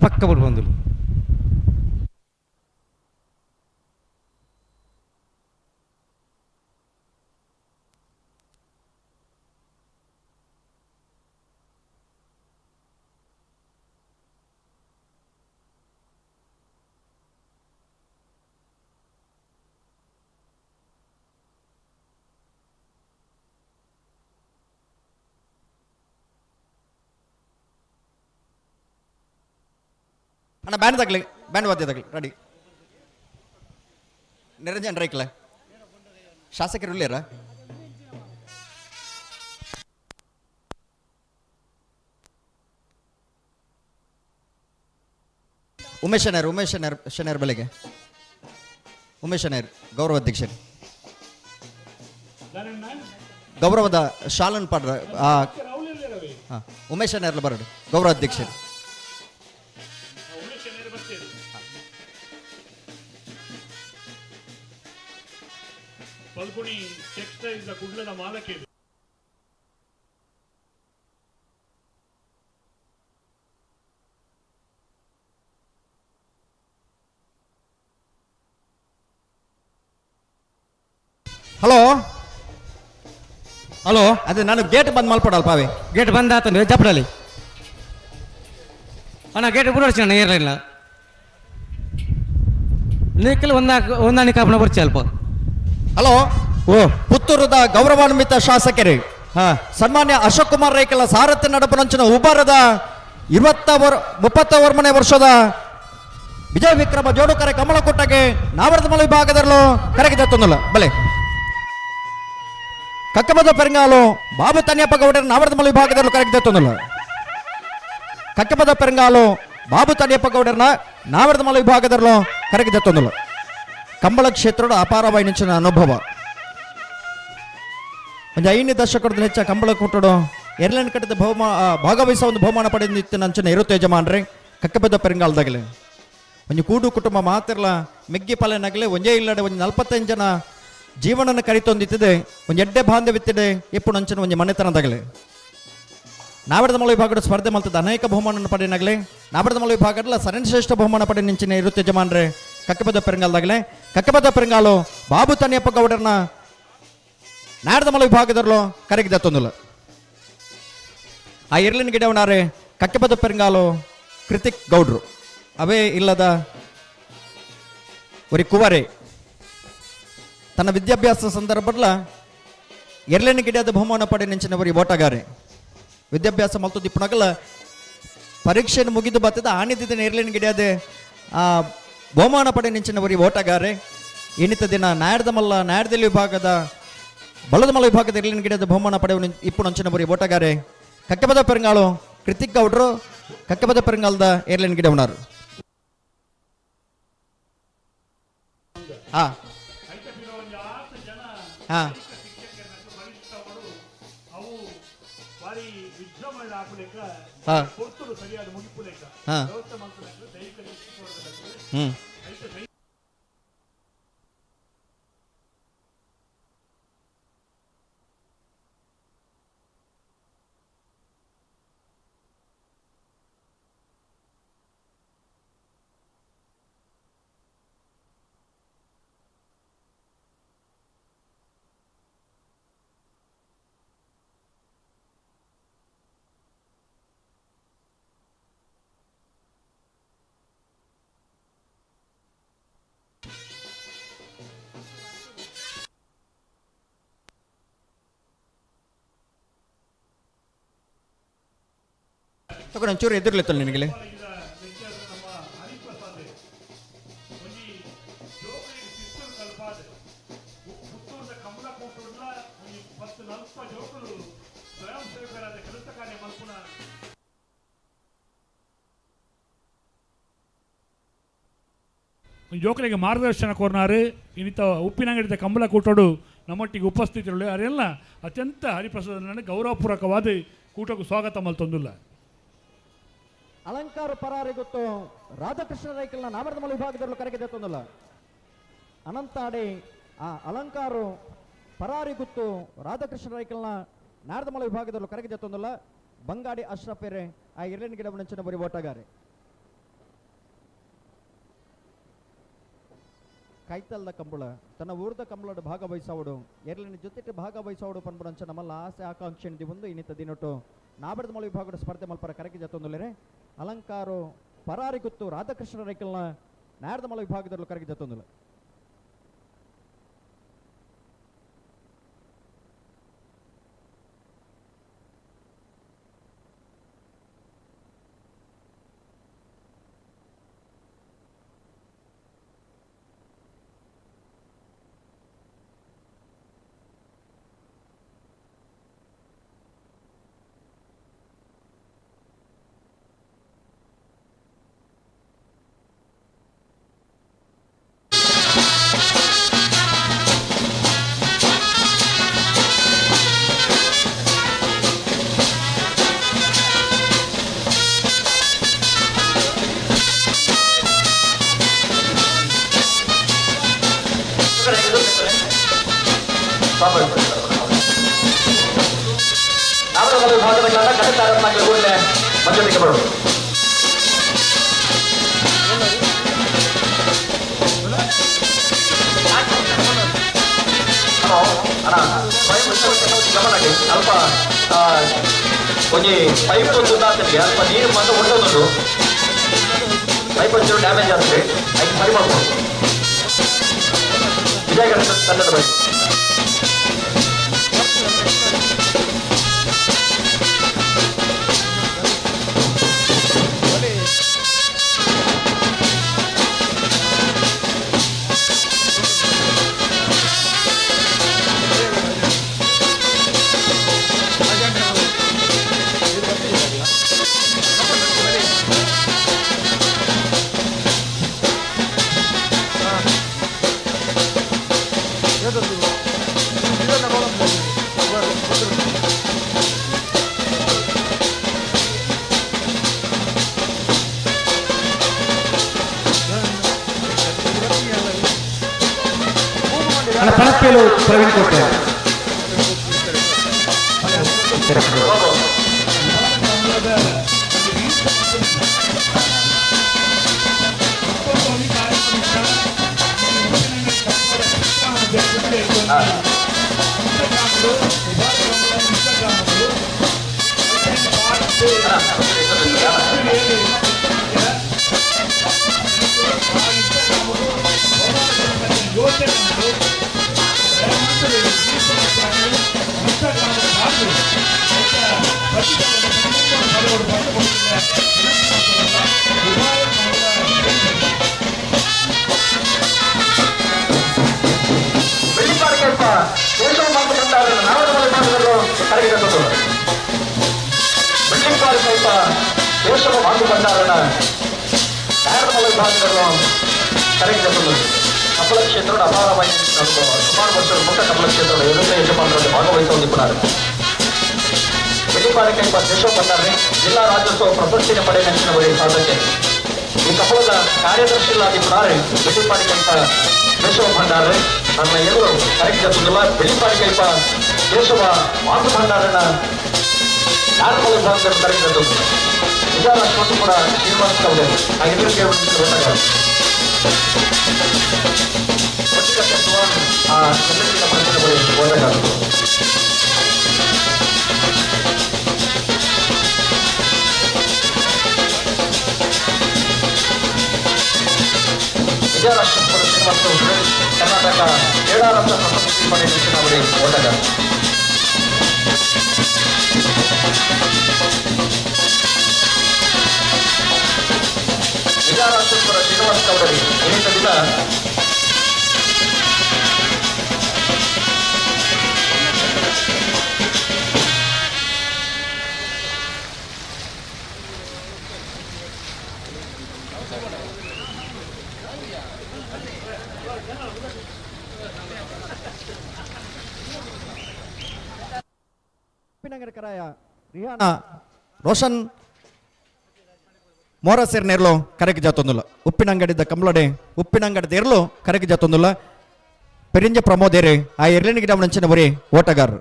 पक्का बोल बंदुल ಅಣ್ಣ ಬ್ಯಾಂಡ್ ವಾದ್ಯದಾಗಲಿ ರೆಡಿ. ನಿರಂಜನ್ ರೈಕ್ಲ ಶಾಸಕರು ಇಲ್ಲೇರ ಉಮೇಶ್ ಶನೇರ್ ಬೆಲೆಗೆ ಉಮೇಶ್ ಶನೇರ್ ಗೌರವ ಅಧ್ಯಕ್ಷರು ಗೌರವದ ಶಾಲನ್ ಪಾಡ್ರ ಉಮೇಶ್ ಶನೇರ್ಲ ಬರಡು ಗೌರವ ಅಧ್ಯಕ್ಷರು ಪಲ್ಗುಣಿ ಟೆಕ್ಸ್ಟೈಲ್ಸ್ ಕುಡ್ಲದ ಮಾಲಕ್ಕೆ ಹಲೋ ಹಲೋ ಅದೇ ನಾನು ಗೇಟ್ ಬಂದ್ ಮಲ್ಪಡಲ್ಲ ಪಾವೆ ಗೇಟ್ ಬಂದ್ ಆತಂದ್ರೆ ಜಪ್ಪಡಲ್ಲಿ ಅಣ್ಣ ಗೇಟ್ ಬಿಡೋರ್ಸಿ ಅಣ್ಣ ಇರಲಿಲ್ಲ ನೀಕಲ್ ಒಂದಾಣಿ ಕಾಪಣ ಬರ್ಚಿ ಅಲ್ಪ ಹಲೋ ಪುತ್ತೂರದ ಗೌರವಾನ್ವಿತ ಶಾಸಕರೇ ಸನ್ಮಾನ್ಯ ಅಶೋಕ್ ಕುಮಾರ್ ರೈಕಲ ಸಾರಥ್ಯ ನಡಪನಂಚಿನ ಉಬಾರದ 30ನೇ ವರ್ಷದ ವಿಜಯ ವಿಕ್ರಮ ಜೋಡುಕರೆ ಕಮಲಕೊಟ್ಟಗೆ ನಾವರದ ಮಲ ವಿಭಾಗದಲ್ಲೂ ಕರೆಗೆ ತತ್ತೊಂದಲ್ಲ ಬಲೆ ಕಕ್ಕಬದ ಪೆರಂಗಾಲು ಬಾಬು ತನ್ಯಪ್ಪ ಗೌಡರ ನಾವರದ ಮಲ ವಿಭಾಗದಲ್ಲೂ ಕರೆಗೆ ತತ್ತೊಂದಲ್ಲ ಕಕ್ಕಬದ ಪೆರಂಗಾಲು ಬಾಬು ತನ್ಯಪ್ಪ ಗೌಡರನ ನಾವರದ ಮಲ ವಿಭಾಗದಲ್ಲೂ ಕರೆಗೆ ತತ್ತೊಂದಲ್ಲ ಕಂಬಳ ಕ್ಷೇತ್ರದ ಅಪಾರವಾಯಿನ ಅನುಭವ ಒಂದು 5 ದಶಕದ ಹೆಚ್ಚ ಕಂಬಳ ಕೊಟ್ಟಡು ಎರಲನ್ ಕಟ್ಟದ ಭಾಗವಹಿಸ ಒಂದು ಬಹುಮಾನ ಪಡೆದಿತ್ತು ನಂಚನ ಇರುತ್ತೆ ಯಜಮಾನ್ರೆ ಕಕ್ಕಬೆದ್ದ ಪೆರಂಗಾಲದಾಗಲೇ ಒಂದು ಕೂಡು ಕುಟುಂಬ ಮಾತಿರಲ ಮೆಗ್ಗಿ ಪಾಲನಾಗಲೇ ಒಂದೇ ಇಲ್ಲಡೆ ಒಂದು 45 ಜನ ಜೀವನನ ಕರಿತೊಂದಿತ್ತಿದೆ ಒಂದು ಎಡ್ಡೆ ಬಾಂಧವ್ಯತ್ತಿದೆ ಎಪ್ಪು ನಂಚನ ಒಂದು ಮನೆತನದಾಗಲೇ ನಾವಡದ ಮಲ ವಿಭಾಗದ ಸ್ಪರ್ಧೆ ಮಲ್ತದ ಅನೇಕ ಬಹುಮಾನ ಪಡೆಯನಾಗಲೇ ನಾವಡದ ಮಲ ವಿಭಾಗದಲ್ಲ ಸರಣಿಶ್ರೇಷ್ಠ ಬಹುಮಾನ ಪಡೆ ನಿಂಚಿನ ಇರುತ್ತೆ ಯಜಮಾನ್ರೆ ಕಕ್ಕಬೆದ್ದ ಪೆರಂಗಾಲದಾಗಲೇ ಕಕ್ಕಬೆದ್ದ ಪೆರಂಗಾಲು ಬಾಬು ತನ್ಯಪ್ಪ ಗೌಡರನ ನಾಡದ ಮಲ ವಿಭಾಗದಲ್ಲೂ ಕರೆಗೆ ದತ್ತೊಂದಿಲ್ಲ ಆ ಇರ್ಲಿನ ಗಿಡವನಾರೆ ಕಕ್ಕಬೆದ್ದ ಪೆರಂಗಾಲು ಕೃತಿಕ್ ಗೌಡ್ರು ಅವೇ ಇಲ್ಲದ ಒರಿ ಕುವರೆ ತನ್ನ ವಿದ್ಯಾಭ್ಯಾಸ ಸಂದರ್ಭದಲ್ಲ ಎರಲಿನ ಗಿಡದ ಬಹುಮಾನ ಪಡೆ ನಿಂಚಿನವರಿ ಓಟಗಾರೆ ವಿದ್ಯಾಭ್ಯಾಸ ಮಲ್ತು ದಿಪ್ಪಣಗಲ್ಲ ಪರೀಕ್ಷೆಯನ್ನು ಮುಗಿದು ಬರ್ತದ ಆಣಿದಿದ್ದ ಎರಲಿನ ಗಿಡದ ಬಹುಮಾನ ಪಡೆ ನಿಂಚಿನವರಿ ಓಟಗಾರೆ ಇನ್ನಿತ ದಿನ ನ್ಯಾಯದಲ್ಲಿ ವಿಭಾಗದ ಬಲದ ಮಲ ವಿಭಾಗದ ಎರಲಿನ ಗಿಡದ ಬಹುಮಾನ ಪಡೆಯುವ ಇಪ್ಪು ನಂಚಿನವರಿ ಓಟಗಾರೆ ಕಕ್ಕಬೆದ್ದ ಪೆರಂಗಾಳು ಕೃತಿಕ್ ಗೌಡ್ರು ಕಕ್ಕಬೆದ್ದ ಪೆರಂಗಾಲದ ಎರಲಿನ ಗಿಡವನಾರು ಹಾ ಸರಿಯಾದ ಮುಗಿಪು ಲೆಕ್ಕ ಹಾ ವ್ಯವಸ್ಥೆ ಮಾಡ್ಕೊಳ್ಳೋದು ದೈಹಿಕ ಹ್ಮ್ ತಗೊಂಡು ಒಂಚೂರು ಎದುರ್ಲಿತ್ತಲ್ಲ ನಿನಗೆ ಜೋಕರಿಗೆ ಮಾರ್ಗದರ್ಶನ ಕೋರ್ನಾರು ಇನ್ನಿತ ಉಪ್ಪಿನಂಗಡಿದ ಕಂಬಳ ಕೂಟೋಡು ನಮ್ಮೊಟ್ಟಿಗೆ ಉಪಸ್ಥಿತರು ಅದೆಲ್ಲ ಅತ್ಯಂತ ಹರಿಪ್ರಸಾದ ಗೌರವಪೂರ್ವಕವಾದ ಕೂಟಕ್ಕೆ ಸ್ವಾಗತ ಮಲ್ತೊಂದಿಲ್ಲ. ಅಲಂಕಾರ ಪರಾರಿ ಗೊತ್ತು ರಾಧಾಕೃಷ್ಣ ರೈಕಲ್ನ ನಾಮರದ ಮಲ ವಿಭಾಗದಲ್ಲೂ ಕರೆಗೆ ತೊಂದಲ್ಲ ಅನಂತಾಡಿ ಆ ಅಲಂಕಾರು ಪರಾರಿ ಗುತ್ತು ರಾಧಾಕೃಷ್ಣ ರೈಕಲ್ನ ನಾರದ ಮಲ ವಿಭಾಗದಲ್ಲೂ ಕರೆಗೆ ತೊಂದಲ್ಲ ಬಂಗಾಡಿ ಅಶ್ರಫೇರೆ ಆ ಇರ್ಲಿನ ಗಿಡ ಮುಂಚಿನ ಬರಿ ಓಟಗಾರೆ ಕೈತಲ್ದ ಕಂಬಳ ತನ್ನ ಊರ್ದ ಕಂಬಳದ ಭಾಗವಹಿಸೋಡು ಎರ್ಲಿನ ಜೊತೆ ಭಾಗವಹಿಸೋಡು ಪನ್ಬುಡಂಚ ನಮ್ಮಲ್ಲ ಆಸೆ ಆಕಾಂಕ್ಷೆ ಒಂದು ಇನ್ನಿತ ದಿನೊಟ್ಟು ನಾಬರದ ಮಲ ವಿಭಾಗದ ಸ್ಪರ್ಧೆ ಮಲ್ಪರ ಕರೆಗೆ ಜತ್ತೊಂದುಲ್ಲರೆ ಅಲಂಕಾರು ಪರಾರಿ ಗುತ್ತು ರಾಧಾಕೃಷ್ಣ ರೈಕಲ್ನ ನಾರದ ಮಲ ವಿಭಾಗದಲ್ಲೂ ಕರೆಗೆ ಜತ್ತೊಂದುಲ್ಲ. ಅಲ್ಪ ಒಂಜಿ ಪೈಪ್ ತುಂದಾಗ್ತದೆ ಅಲ್ಪ ನೀರು ಬಂದು ಹೊಂಟೋದು ಪೈಪ್ ಒಂಚೂರು ಡ್ಯಾಮೇಜ್ ಆಗ್ತದೆ ಅದಕ್ಕೆ ಸರಿ ಮಾಡ್ಬೋದು ವಿಜಯಗಢ ತಂಡದ ಬಗ್ಗೆ ಪಣಸ್ಪೇಲು ಪ್ರವೀಣ್ ಕೋಟೆ ದೇಶದ ಮಾತು ಬಂದಾರಣ ನಾರದ ಮಲ ವಿಭಾಗದಲ್ಲೂ ಕರೆಗೆ ಜೊತೆ ಕಪಲ ಕ್ಷೇತ್ರದ ಅಪಾರವಾಗಿ ಸುಮಾರು ವರ್ಷದ ಮುಖ್ಯ ಕಪಲ ಕ್ಷೇತ್ರದ 7ನೇ ಯಜಮಾನರಲ್ಲಿ ಭಾಗವಹಿಸಿ ಹೊಂದಿದ್ದಾರೆ. ಬೆಳ್ಳಿಪಾಡಿ ಕೈಪ ಕೇಶವ ಭಂಡಾರಿ ಜಿಲ್ಲಾ ರಾಜ್ಯೋತ್ಸವ ಪ್ರಶಸ್ತಿಗೆ ಪಡೆ ನೆಚ್ಚಿನವರೇ ಸಾಧಕೆ ಈ ಕಪ್ಪಳದ ಕಾರ್ಯದರ್ಶಿಗಳಾಗಿ ಕೂಡ ಬೆಳ್ಳಿಪಾಡಿ ಕೈಪ ಕೇಶವ ಭಂಡಾರಿ ನನ್ನ ಎಲ್ಲರೂ ಕರೆಕ್ಟ್ ಜೊತೆಗಿಲ್ಲ ಬೆಳ್ಳಿಪಾಡಿ ಕೈಪ ಕೇಶವ ಮಾತು ಭಂಡಾರನ ಯಾರು ಕರೆಕ್ಟ್ ಜೊತೆ ವಿಚಾರ ಅಷ್ಟೊಂದು ಕೂಡ ಶ್ರೀನಿವಾಸ ಕೌಡೆ ಆ ಎದುರಿಗೆ ಆ ಎಲ್ಲರಿಗಿನ ಮನಸ್ಸಿನ ಓದಗಾರರು ವಿಜಯರಾಷ್ಟ್ರಪುರ ಶ್ರೀನಿವಾಸ ಕೌಡೆ ಕರ್ನಾಟಕ ಕ್ರೀಡಾರಂಗ ಪ್ರಶಸ್ತಿ ಪಡೆ ನೆಚ್ಚಿನವರೇ ಓಟಗಾರ ವಿಜಯರಾಷ್ಟ್ರಪುರ ಶ್ರೀನಿವಾಸ ಕೌಡರಿ ಏನಿಂದ ರೋಷನ್ ಮೋರ ಸೇರ್ನೇರ್ಲು ಕರೆಗೆ ಜಾತೊಂದುಲ್ಲ ಉಪ್ಪಿನಂಗಡಿದ ಕಂಬಳಡೆ ಉಪ್ಪಿನಂಗಡಿದ ಇರ್ಲು ಕರೆಗೆ ಜಾತೊಂದುಲ್ಲ ಪೆರಿಂಜ ಪ್ರಮೋದೇರೆ ಆ ಎರ್ಲಿನ ಗಿಡ ನಂಚಿನ ಬರೀ ಓಟಗಾರರು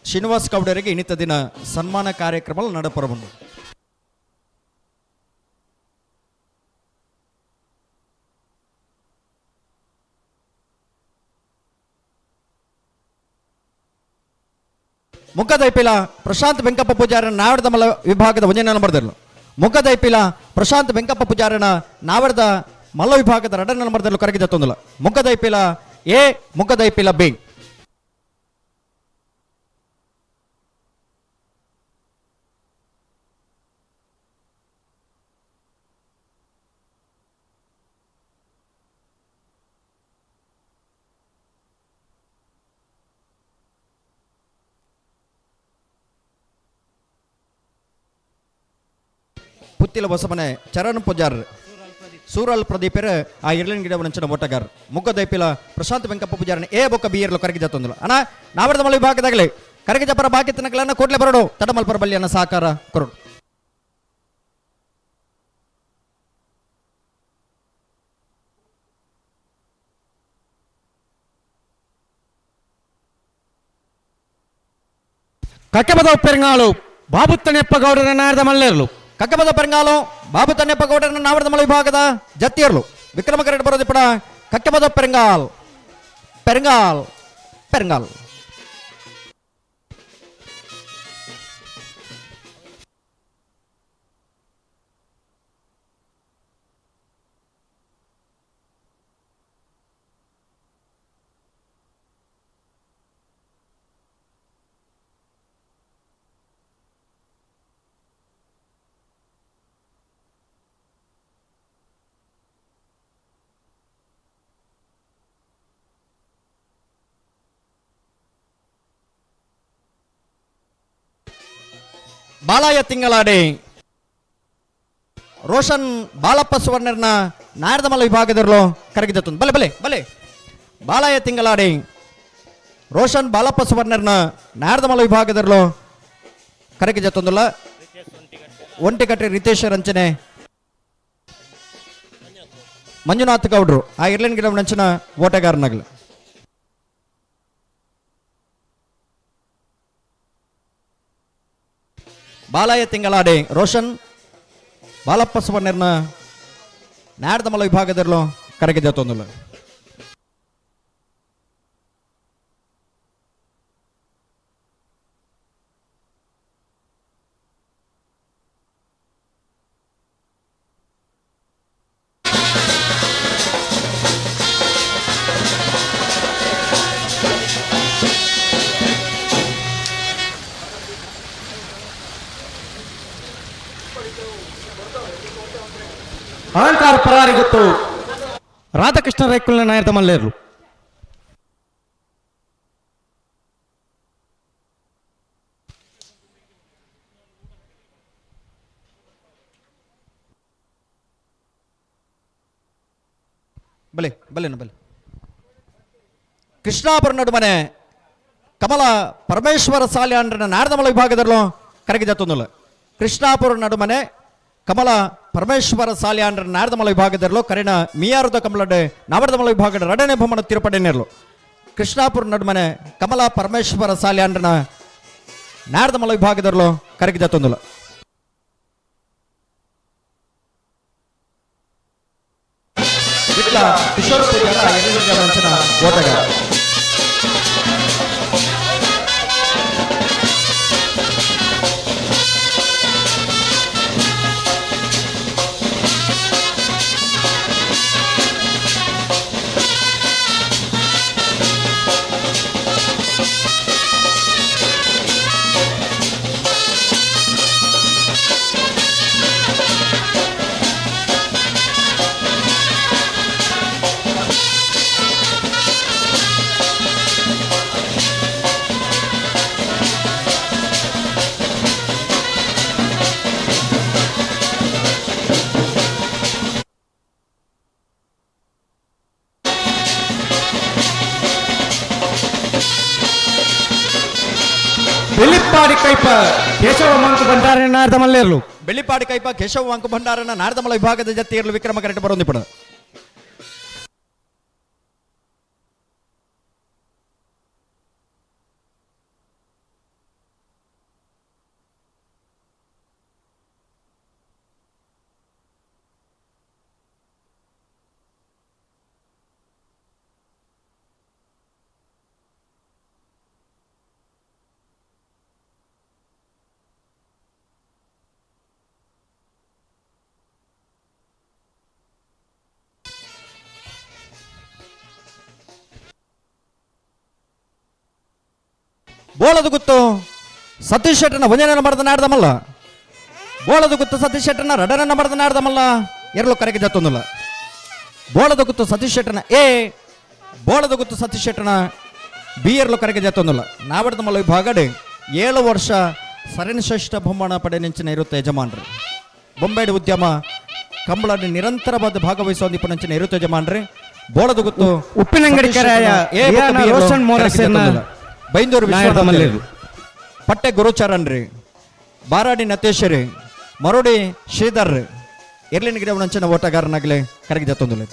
ಶ್ರೀನಿವಾಸ್ ಕೌಡರಿಗೆ ಇನ್ನಿತ ದಿನ ಸನ್ಮಾನ ಕಾರ್ಯಕ್ರಮ ನಡಪರಬಂದು ಮುಖದೈಪಿಲ ಪ್ರಶಾಂತ್ ವೆಂಕಪ್ಪ ಪೂಜಾರನ ನಾವಡದ ಮಲ್ಲ ವಿಭಾಗದ ಒಂದನೇ ನಂಬರ್ದಲ್ಲ ಮುಖದೈಪಿಲ ಪ್ರಶಾಂತ್ ವೆಂಕಪ್ಪ ಪೂಜಾರನ ನಾವಡದ ಮಲ್ಲ ವಿಭಾಗದ ಎರಡನೇ ನಂಬರ್ದಲ್ಲೂ ಕರೆಗೆ ಜತ್ತೊಂದಿಲ್ಲ ಮುಖದೈಪಿಲ ಎ ಮುಖದೈಪಿಲ ಬಿ ಪುತ್ತಿಲ ಬಸವನೆ ಚರಣ್ ಪೂಜಾರ್ ಸೂರಲ್ ಪ್ರದೀಪರ ಆ ಇರ್ಲಿನ ಗಿಡ ನಂಚಿನ ಓಟಗಾರ ಮುಖದೈಪಿಲ ಪ್ರಶಾಂತ್ ವೆಂಕಪ್ಪ ಪೂಜಾರನ ಎ ಬೊಕ್ಕ ಬಿ ಇರ್ಲು ಕರೆಗೆ ಜತ್ತೊಂದಿಲ್ಲ ಅಣ್ಣ ನಾವಡದ ಮಲ್ಲ ವಿಭಾಗದಾಗಲಿ ಕರೆಗೆ ಜಪರ ಬಾಕಿ ತನಕಲನ್ನ ಕೋಟ್ಲೆ ಬರೋಡು ತಡಮಲ್ಪರ ಬಲ್ಲಿಯನ್ನ ಸಹಕಾರ ಕೊರಡು ಕಕ್ಕೆಬದ ಉಪ್ಪೆರಂಗಾಳು ಬಾಬು ತಣ್ಣೆಪ್ಪ ಗೌಡರ ನಾರದ ಮಲ್ಲೇರ್ಲು ಕಕ್ಕಬದ ಪೆರಂಗಾಲು ಬಾಬು ತಣ್ಣೆಪ್ಪ ಗೌಡರನ ನಾವಡದ ಮಲ್ಲ ವಿಭಾಗದ ಜತ್ತಿಯರ್ಲು ವಿಕ್ರಮ ಕರೆಡ್ ಬರೋದು ಪಡ ಕಕ್ಕಬದ ಪೆರಂಗಾಲ್ ಪೆರಂಗಾಲ್ ಪೆರಂಗಾಲ್ ಬಾಲಾಯ ತಿಂಗಳಾಡಿ ರೋಷನ್ ಬಾಲಪ್ಪ ಸುವರ್ಣರ್ನ ನಾರದ ಮಲ್ಲ ವಿಭಾಗದಲ್ಲೂ ಕರಗಿದತ್ತು ಬಲೆ ಬಲೆ ಬಲೆ ಬಾಲಾಯ ತಿಂಗಳಾಡಿ ರೋಷನ್ ಬಾಲಪ್ಪ ಸುವರ್ಣರ್ನ ನಾರದ ಮಲ್ಲ ವಿಭಾಗದಲ್ಲೂ ಕರಗಿದತ್ತೊಂದಲ್ಲ ಒಂಟಿಕಟ್ಟೆ ರಿತೇಶ್ ರಂಚನೆ ಮಂಜುನಾಥ್ ಗೌಡ್ರು ಆ ಇರ್ಲಿನ ಗಿಡ ನಂಚಿನ ಓಟಗಾರನಾಗಲಿ ಬಾಲಾಯ ತಿಂಗಳಾಡೆ ರೋಷನ್ ಬಾಲಪ್ಪ ಸುವರ್ಣರ್ನ ನಾಡದ ಮಲ್ಲ ವಿಭಾಗದಲ್ಲೂ ಕರೆಗೆ ಜತ್ತೊಂದಿಲ್ಲ ಅಲಂಕಾರ ಪರಾರಿ ಗೊತ್ತು ರಾಧಾಕೃಷ್ಣ ರೈಕುಲ್ನ ನಾಯರದ ಮಲ್ಲೇರ್ಲು ಬಲ್ಲೆ ಕೃಷ್ಣಾಪುರ ನಡುಮನೆ ಕಮಲ ಪರಮೇಶ್ವರ ಸಾಲ್ಯಾಂಡ್ರನ ನಾಡದಮಲ ವಿಭಾಗದಲ್ಲೂ ಕರಗಿ ಜತ್ತೊಂದಲ್ಲ. ಕೃಷ್ಣಾಪುರ ನಡುಮನೆ ಕಮಲ ಪರಮೇಶ್ವರ ಸಾಲ್ಯಾಂಡ್ರನ ನಾಡದಮಲ ವಿಭಾಗದಲ್ಲೂ ಕರಿನ ಮಿಯಾರುದ ಕಮಲಡೆ ನವಡದಮಲ ವಿಭಾಗದ ರಡನೆ ಬೊಮ್ಮನ ತಿರುಪಡೆನೇರ್ಲು. ಕೃಷ್ಣಾಪುರ ನಡುಮನೆ ಕಮಲ ಪರಮೇಶ್ವರ ಸಾಲ್ಯಾಂಡ್ರನ ನಾಡದಮಲ ವಿಭಾಗದಲ್ಲೂ ಕರಗಿ ಜತ್ತೊಂದಲ್ಲ. ಕಿಶೋರ್ ಪೂಜಾರ ಓಟಗಾರ. ಬೆಳ್ಳಿಪ್ಪಾಡಿ ಕೈಪ ಕೇಶವ ಮಂಕು ಭಂಡಾರನ ನಾರದಮಲ್ಲೇರ್ಲು. ಬೆಳ್ಳಿಪಾಡಿ ಕೈಪ ಕೇಶವ ಮಂಕು ಭಂಡಾರನ ನಾರದಮಲ ವಿಭಾಗದ ಜೊತೆ ಇರಲು ವಿಕ್ರಮ ಕರೆಕ್ಟ್ ಬರೋದಿಪ್ಪಡು. ಬೋಳದು ಗುತ್ತು ಸತೀಶ್ ಶೆಟ್ಟನ ವಂಜನೆಯನ್ನು ಮಾಡಿದ ನಾಡ್ದಮಲ್ಲ. ಬೋಳದು ಗುತ್ತು ಸತೀಶ್ ಶೆಟ್ಟನ ರಡನನ್ನು ಮಾಡಿದ ನಾಡ್ದಮಲ್ಲ. ಎರಲು ಕರೆಗೆ ಜತ್ತೊಂದಲ್ಲ. ಬೋಳದು ಗುತ್ತು ಸತೀಶ್ ಶೆಟ್ಟನ ಎ, ಬೋಳದು ಗುತ್ತು ಸತೀಶ್ ಶೆಟ್ಟನ ಬಿ ಎರಲು ಕರೆಗೆ ಜತ್ತೊಂದಲ್ಲ. ನಾವಡದಮಲ್ಲ ವಿಭಾಗಡೆ 7 ವರ್ಷ ಸರಣಿಶ್ರೇಷ್ಠ ಬಹುಮಾನ ಪಡೆ ನೆಂಚಿನ ಇರುತ್ತೆ ಯಜಮಾನ್ರಿ. ಬೊಂಬೇಡಿ ಉದ್ಯಮ ಕಂಬಳದ ನಿರಂತರವಾದ ಭಾಗವಹಿಸುವ ನಿಪುಣಂಚಿನ ಇರುತ್ತೆ ಯಜಮಾನ್ರಿ. ಬೋಳದು ಗುತ್ತು ಉಪ್ಪಿನಂಗಡಿ ಕೆರೆಯ ರೋಷನ್ ಮೋರಸೇನ ಬೈಂದೂರು ಪಟ್ಟೆ ಗುರುಚರಣ್ ರೀ, ಬಾರಾಡಿ ನತೇಶ್ ರೀ, ಮರೋಡಿ ಶ್ರೀಧರ್ ರೀ, ಇರ್ಲಿನ ಗಿಡ ನಂಚಿನ ಓಟಗಾರನಾಗಲೇ ಕರಗಿ ಜತ್ತೊಂದು.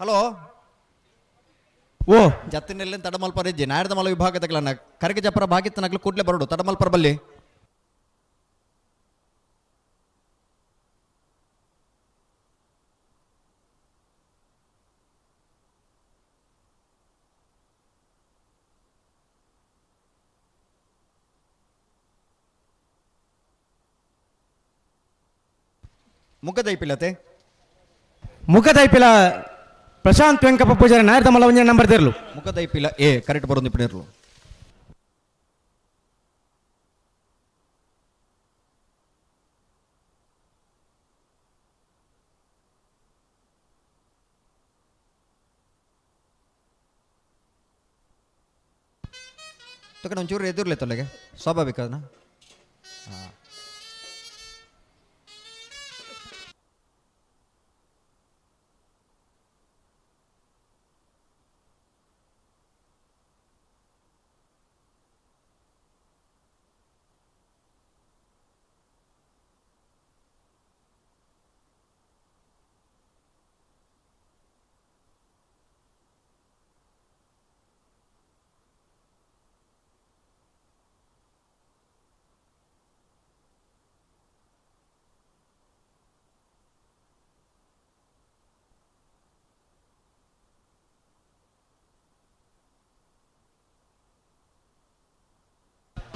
ಹಲೋ ಓ ಜತ್ತಿನಲ್ಲಿ ತಡಮಲ್ಪರ ಇಜ್ಜಿ ನಾಡ್ದ ಮಲ ವಿಭಾಗದಗಳನ್ನ ಕರಗೆ ಜಪ್ಪರ ಭಾಗಿತ್ತನಗ್ಲು ಕೂಡ್ಲೆ ಬರೋಡು ತಡಮಲ್ಪರ ಬಲ್ಲಿ ಮುಖದೈಪಿಲತೆ ಮುಖದೈಪಿಲ ಪ್ರಶಾಂತ್ ವೆಂಕಪ್ಪ ಪೂಜಾರಿ ನಾಯರ್ದ ಮಲ ಒಂಜೆ ನಂಬರ್ ತೆರಲು ಮುಖದೈಪಿಲ ಎ ಕರೆಕ್ಟ್ ಬರೋದು ಇಪ್ಪಿನಿರ್ಲು ತಗೊಂಡು ಒಂಚೂರು ಎದುರ್ಲೆ ತೊಲೆಗೆ ಸ್ವಾಭಾವಿಕ ಅದನ್ನ ಹಾಂ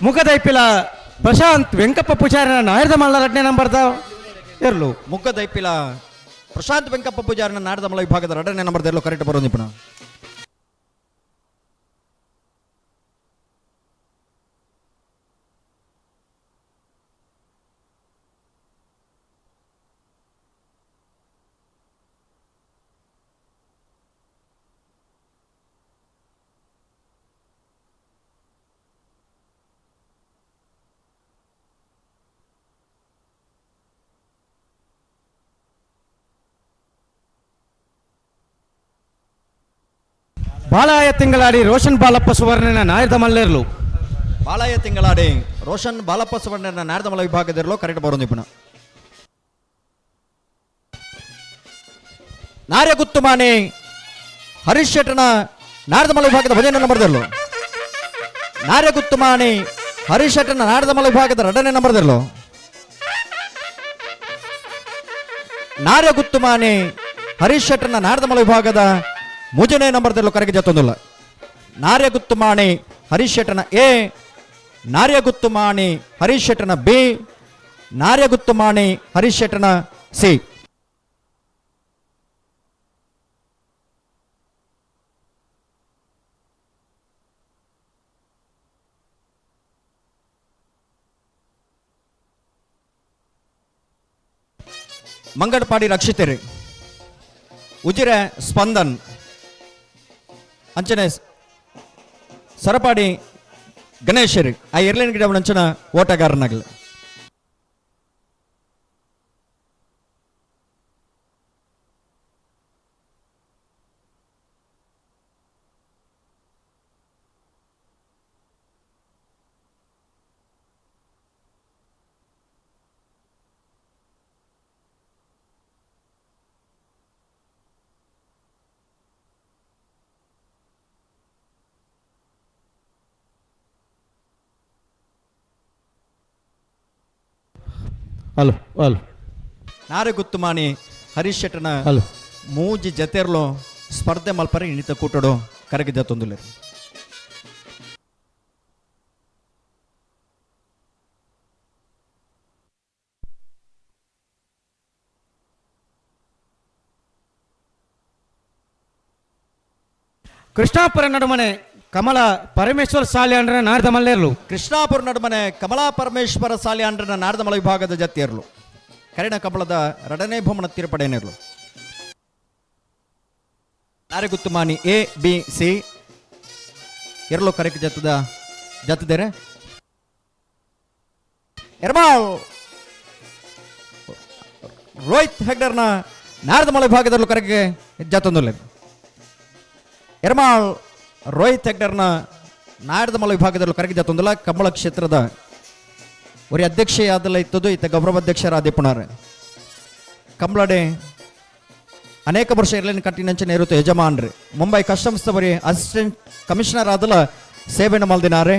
ಮುಖದೈಪಿಲ ಪ್ರಶಾಂತ್ ವೆಂಕಪ್ಪ ಪೂಜಾರಿನ ನಾಯರ್ದ ಮಲ್ಲರಡ್ನೆ ನಂಬರ್ದ ಇರ್ಲು ಮುಖದೈಪಿಲ ಪ್ರಶಾಂತ್ ವೆಂಕಪ್ಪ ಪೂಜಾರಿನ ನಾಡದ ಮಲ ವಿಭಾಗದ 2ನೇ ನಂಬರ್ದ ಎಲ್ಲೋ ಕರೆಕ್ಟ್ ಬರೋದಿಪ್ಪಣ ಬಾಲಾಯ ತಿಂಗಳಾಡಿ ರೋಷನ್ ಬಾಲಪ್ಪ ಸುವರ್ಣನ ನಾಯರ್ದ ಮಲ್ಲೇರ್ಲು ಬಾಲಾಯ ತಿಂಗಳಾಡಿ ರೋಷನ್ ಬಾಲಪ್ಪ ಸುವರ್ಣನ ನಾಡದ ಮಲ ವಿಭಾಗದಿರಲು ಕರೆಕ್ಟ್ ಬರೋದಿಪ್ಪಣ ನಾರ್ಯ ಗುತ್ತುಮಾನಿ ಹರೀಶ್ ಶೆಟ್ಟನ ನಾಡದ ಮಲ ವಿಭಾಗದ 15ನೇ ನಂಬರ್ದಲ್ಲೂ ನಾರ್ಯ ಗುತ್ತುಮಾನಿ ಹರೀಶ್ ಶೆಟ್ಟನ ನಾಡದ ಮಲ ವಿಭಾಗದ 2ನೇ ನಂಬರ್ದಲ್ಲೂ ನಾರ್ಯ ಗುತ್ತುಮಾನಿ ಹರೀಶ್ ಶೆಟ್ಟನ ನಾಡದ ಮಲ ವಿಭಾಗದ 3ನೇ ನಂಬರ್ದಲ್ಲೂ ಕರೆಗೆ ಜತ್ತೊಂದಿಲ್ಲ ನಾರ್ಯ ಗುತ್ತುಮಾಣಿ ಹರೀಶ್ ಶೆಟ್ಟನ ಎ ನಾರ್ಯ ಗುತ್ತುಮಾಣಿ ಹರೀಶ್ ಶೆಟ್ಟನ ಬಿ ನಾರ್ಯ ಗುತ್ತುಮಾಣಿ ಹರೀಶ್ ಶೆಟ್ಟನ ಸಿ ಮಂಗಡಪಾಡಿ ರಕ್ಷಿತರಿ ಉಜಿರೆ ಸ್ಪಂದನ್ ಅಂಚನೆ ಸರಪಾಡಿ ಗಣೇಶರಿ ಆ ಇರ್ಲಿನ ಗಿಡ ಅಂಚನ ಓಟಗಾರನಾಗಲಿ ಹಲೋ ಹಲೋ ನಾರೆ ಗುತ್ತುಮಾನಿ ಹರೀಶ್ ಶೆಟ್ಟನ ಹಲೋ ಮೂಜಿ ಜತೆರ್ಲು ಸ್ಪರ್ಧೆ ಮಲ್ಪರಿ ಇಣಿತ ಕೂಟಡು ಕರಗಿದ ತೊಂದುಲೆ ಕೃಷ್ಣಾಪುರ ನಡುಮನೆ ಕಮಲ ಪರಮೇಶ್ವರ ಸಾಲಿ ಅಂಡ್ರೆ ನಾಡ್ದ ಮಲ್ಲೇರ್ಲು ಕೃಷ್ಣಾಪುರ ನಡುಮನೆ ಕಮಲಾ ಪರಮೇಶ್ವರ ಸಾಲಿ ಅಂಡ್ರನ ನಾಡದ ಮಲ ವಿಭಾಗದ ಜತಿಯರ್ಲು ಕರಿಣ ಕಮಲದ 2ನೇ ಬಹುಮನ ತೀರ್ಪಡೆನೇರ್ಲು ನಾರೆ ಗುತ್ತುಮಾನಿ ಎ ಬಿ ಸಿ ಎರಲು ಕರೆಕ್ ಜತ್ತಿದ್ದಾರೆ ಎರ್ಮಾಳ್ ರೋಹಿತ್ ಹೆಗ್ಡರ್ನ ನಾಡದ ಮಲ ವಿಭಾಗದಲ್ಲೂ ಕರೆಗೆ ಜತ್ತೊಂದುಲ್ಲೆ ಎರ್ಮಾಳ್ ರೋಹಿತ್ ಹೆಗ್ಡರ್ನ ನಾಡದ ಮಲ ವಿಭಾಗದಲ್ಲೂ ಕರೆಗೆ ಜತ್ತೊಂದಿಲ್ಲ ಕಂಬಳ ಕ್ಷೇತ್ರದ ಒರಿ ಅಧ್ಯಕ್ಷೆಯಾದಲ್ಲ ಇತ್ತದು ಈತ ಗೌರವಾಧ್ಯಕ್ಷರಾದಿಪ್ಪುಣಾರೆ ಕಂಬಳಡೆ ಅನೇಕ ವರ್ಷ ಇರ್ಲಿನ ಕಟ್ಟಿನಂಚನೆ ಇರುತ್ತೆ ಯಜಮಾನ್ರಿ ಮುಂಬೈ ಕಸ್ಟಮ್ಸ್ ಬರಿ ಅಸಿಸ್ಟೆಂಟ್ ಕಮಿಷನರ್ ಆದಲ್ಲ ಸೇವೆನ ಮಲ್ದಿನಾರೆ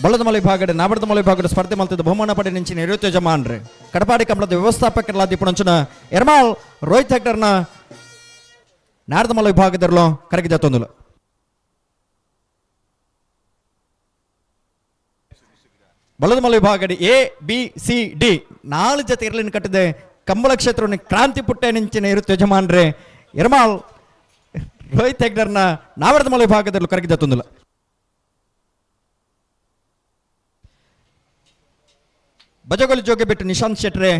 ಬಳ್ಳದ ಮಲ ವಿಭಾಗಡೆ ನಾಬಡದ ಮಲ ವಿಭಾಗದ ಸ್ಪರ್ಧೆ ಮಲ್ತಿದ್ದ ಬಹುಮಾನ ಪಡೆ ನಿಂಚಿನ ಇರುತ್ತೆ ಯಜಮಾನ್ರಿ ಕಡಪಾಡಿ ಕಂಬಳದ ವ್ಯವಸ್ಥಾಪಕರಾದಿಪ್ಪುಣಂಚನ ಎರ್ಮಾಳ್ ರೋಹಿತ್ ಹೆಗ್ಡರ್ನ ನಾಡದ ಮಲ ವಿಭಾಗದಲ್ಲೂ ಕರೆಗೆ ಜತ್ತೊಂದಿಲ್ಲ ಬಳ್ಳದ ಮಲ ವಿಭಾಗಡಿ ಎ ಬಿ ಸಿ ಡಿ 4 ಜತೆ ಇರ್ಲಿನ ಕಟ್ಟಿದೆ ಕಂಬಳ ಕ್ಷೇತ್ರವನ್ನು ಕ್ರಾಂತಿ ಪುಟ್ಟ ನಿಂಚಿನ ಇರುತ್ತೆ ಯಜಮಾನ್ರೆ ಎರ್ಮಾಳ್ ರೋಹಿತ್ ಹೆಗ್ಡರ್ನ ನಾವಡದ ಮಲ ವಿಭಾಗದಲ್ಲೂ ಕರಗಿದ ತೊಂದಿಲ್ಲ ಬಜಗೋಲಿ ಜೋಗೆ ಬಿಟ್ಟು ನಿಶಾಂತ್ ಶೆಟ್ರೆ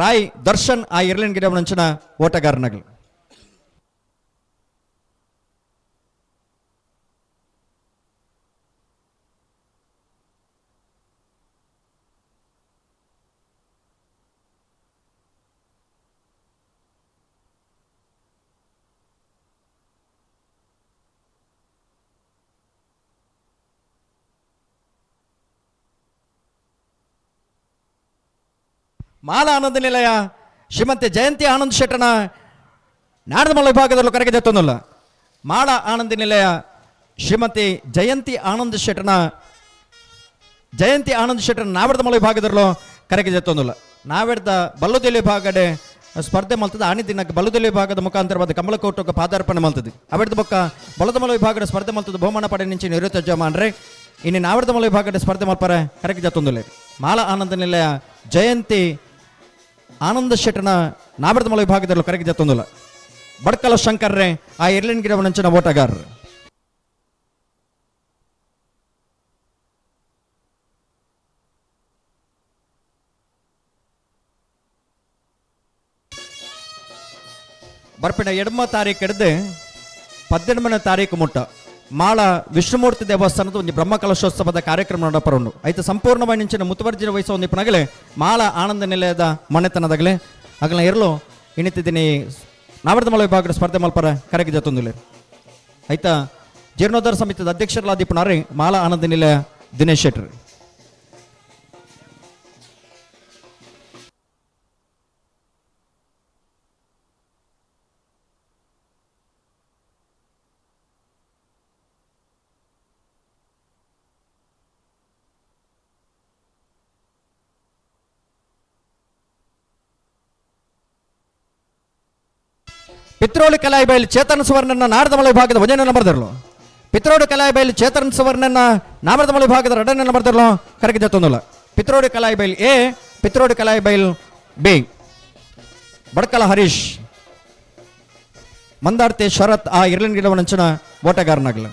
ರಾಯ್ ದರ್ಶನ್ ಆ ಇರ್ಲಿನ ಗಿಡ ನಂಚಿನ ಓಟಗಾರನಾಗಲಿ ಮಾಲಾ ಆನಂದ ನಿಲಯ ಶ್ರೀಮಂತಿ ಜಯಂತಿ ಆನಂದ್ ಶೆಟ್ಟನ ನಾಡದಮಲ್ಲ ವಿಭಾಗದಲ್ಲೂ ಕರೆಗೆ ಜತ್ತೊಂದಲ್ಲ. ಮಾಲಾ ಆನಂದ ನಿಲಯ ಶ್ರೀಮತಿ ಜಯಂತಿ ಆನಂದ್ ಶೆಟ್ಟನ ನಾವಡದಮಲ್ಲ ವಿಭಾಗದಲ್ಲೂ ಕರೆಗೆ ಜತ್ತೊಂದಲ್ಲ. ನಾವೆಡ್ದ ಬಲ್ಲುದಿಲ್ಲಿ ವಿಭಾಗಡೆ ಸ್ಪರ್ಧೆ ಮಲ್ತದ ಆಣಿ ದಿನಕ್ಕೆ ಬಲ್ಲುದಿಲ್ಲಿ ವಿಭಾಗದ ಮುಖಾಂತರವಾದ ಕಮಲಕೋಟಕ್ಕೆ ಪಾದಾರ್ಪಣೆ ಮಲ್ತದೆ. ಅವೆಡ್ದ ಬೊಕ್ಕ ಬಲದಮಲ್ಲ ವಿಭಾಗದ ಸ್ಪರ್ಧೆ ಮಲ್ತದ ಬಹುಮಾನ ಪಡೆ ನಿಂಚಿ ನಿವೃತ್ತ ಜಮಾನ್ರೆ ಇನ್ನು ನಾವಡದಮಲ್ಲ ವಿಭಾಗದ ಸ್ಪರ್ಧೆ ಮಲ್ಪರ ಕರೆಗೆ ಜತ್ತೊಂದಲೆ. ಮಾಲಾ ಆನಂದ ನಿಲಯ ಜಯಂತಿ ಆನಂದ ಶೆಟ್ಟನ ನಾವಡದಮಲ್ಲ ವಿಭಾಗದಲ್ಲೂ ಕರೆಗೆ ಜತ್ತೊಂದಲ್ಲ. ಬಡ್ಕಲ ಶಂಕರ್ರೆ ಆ ಇರ್ಲಿನ್ ಗಿಡವನಂಚಿನ ಓಟಗಾರರು. ಬರ್ಪಿನ 2ನೇ ತಾರೀಕು ಹಿಡಿದು 18ನೇ ತಾರೀಕು ಮುಟ್ಟ ಮಾಳ ವಿಷ್ಣುಮೂರ್ತಿ ದೇವಸ್ಥಾನದ ಒಂದು ಬ್ರಹ್ಮ ಕಲಶೋತ್ಸವದ ಕಾರ್ಯಕ್ರಮ ನಡಪರುಂಡು. ಐತೆ ಸಂಪೂರ್ಣವಾಗಿ ನಿಂಚಿನ ಮುತುವರ್ಜಿನ ವಹಿಸೋ ಒಂದು ಇಪ್ಪನಾಗಲೇ ಮಾಳ ಆನಂದ ನಿಲಯದ ಮನೆತನದಾಗಲೇ ಆಗಲ ಇರಲು ಇಣಿತಿದ್ದೀನಿ ನಾವಡದಮಲ್ಲ ವಿಭಾಗದ ಸ್ಪರ್ಧೆ ಮಲ್ಪರ ಕರೆಗೆ ಜತ್ತೊಂದಿಲ್ಲ. ಆಯ್ತಾ ಜೀರ್ಣೋದ್ಧಾರ ಸಮಿತಿಯ ಅಧ್ಯಕ್ಷರಾದ ಇಪ್ಪನಾರಿ ಮಾಳ ಆನಂದ ನಿಲಯ ದಿನೇಶ್ ಶೆಟ್ಟಿ. ಪಿತ್ರೋಳಿ ಕಲಾಯಿ ಬೈಲ್ ಚೇತನ್ ಸುವರ್ಣನ ನಾಡದಮಲ್ಲ ವಿಭಾಗದ 1ನೇ ನಂಬರ್ ದರ್ಲು. ಪಿತ್ರೋಡಿ ಕಲಾಯಿ ಬೈಲ್ ಚೇತನ್ ಸುವರ್ಣನ ನಾಡದಮಲ್ಲ ವಿಭಾಗದ 2ನೇ ನಂಬರ್ ದರ್ಲು ಕರೆಗೆ ಜತ್ತೊಂದಲ್ಲ. ಪಿತ್ರೋಡಿ ಕಲಾಯಿ ಬೈಲ್ ಎ, ಪಿತ್ರೋಡಿ ಕಲಾಯಿ ಬೈಲ್ ಬಿ. ಬಡ್ಕಲ ಹರೀಶ್ ಮಂದಾರ್ತಿ ಶರತ್ ಆ ಇರ್ಲಿನ್ ಗಿಡವನಂಚನ ಓಟಗಾರನಾಗಲ.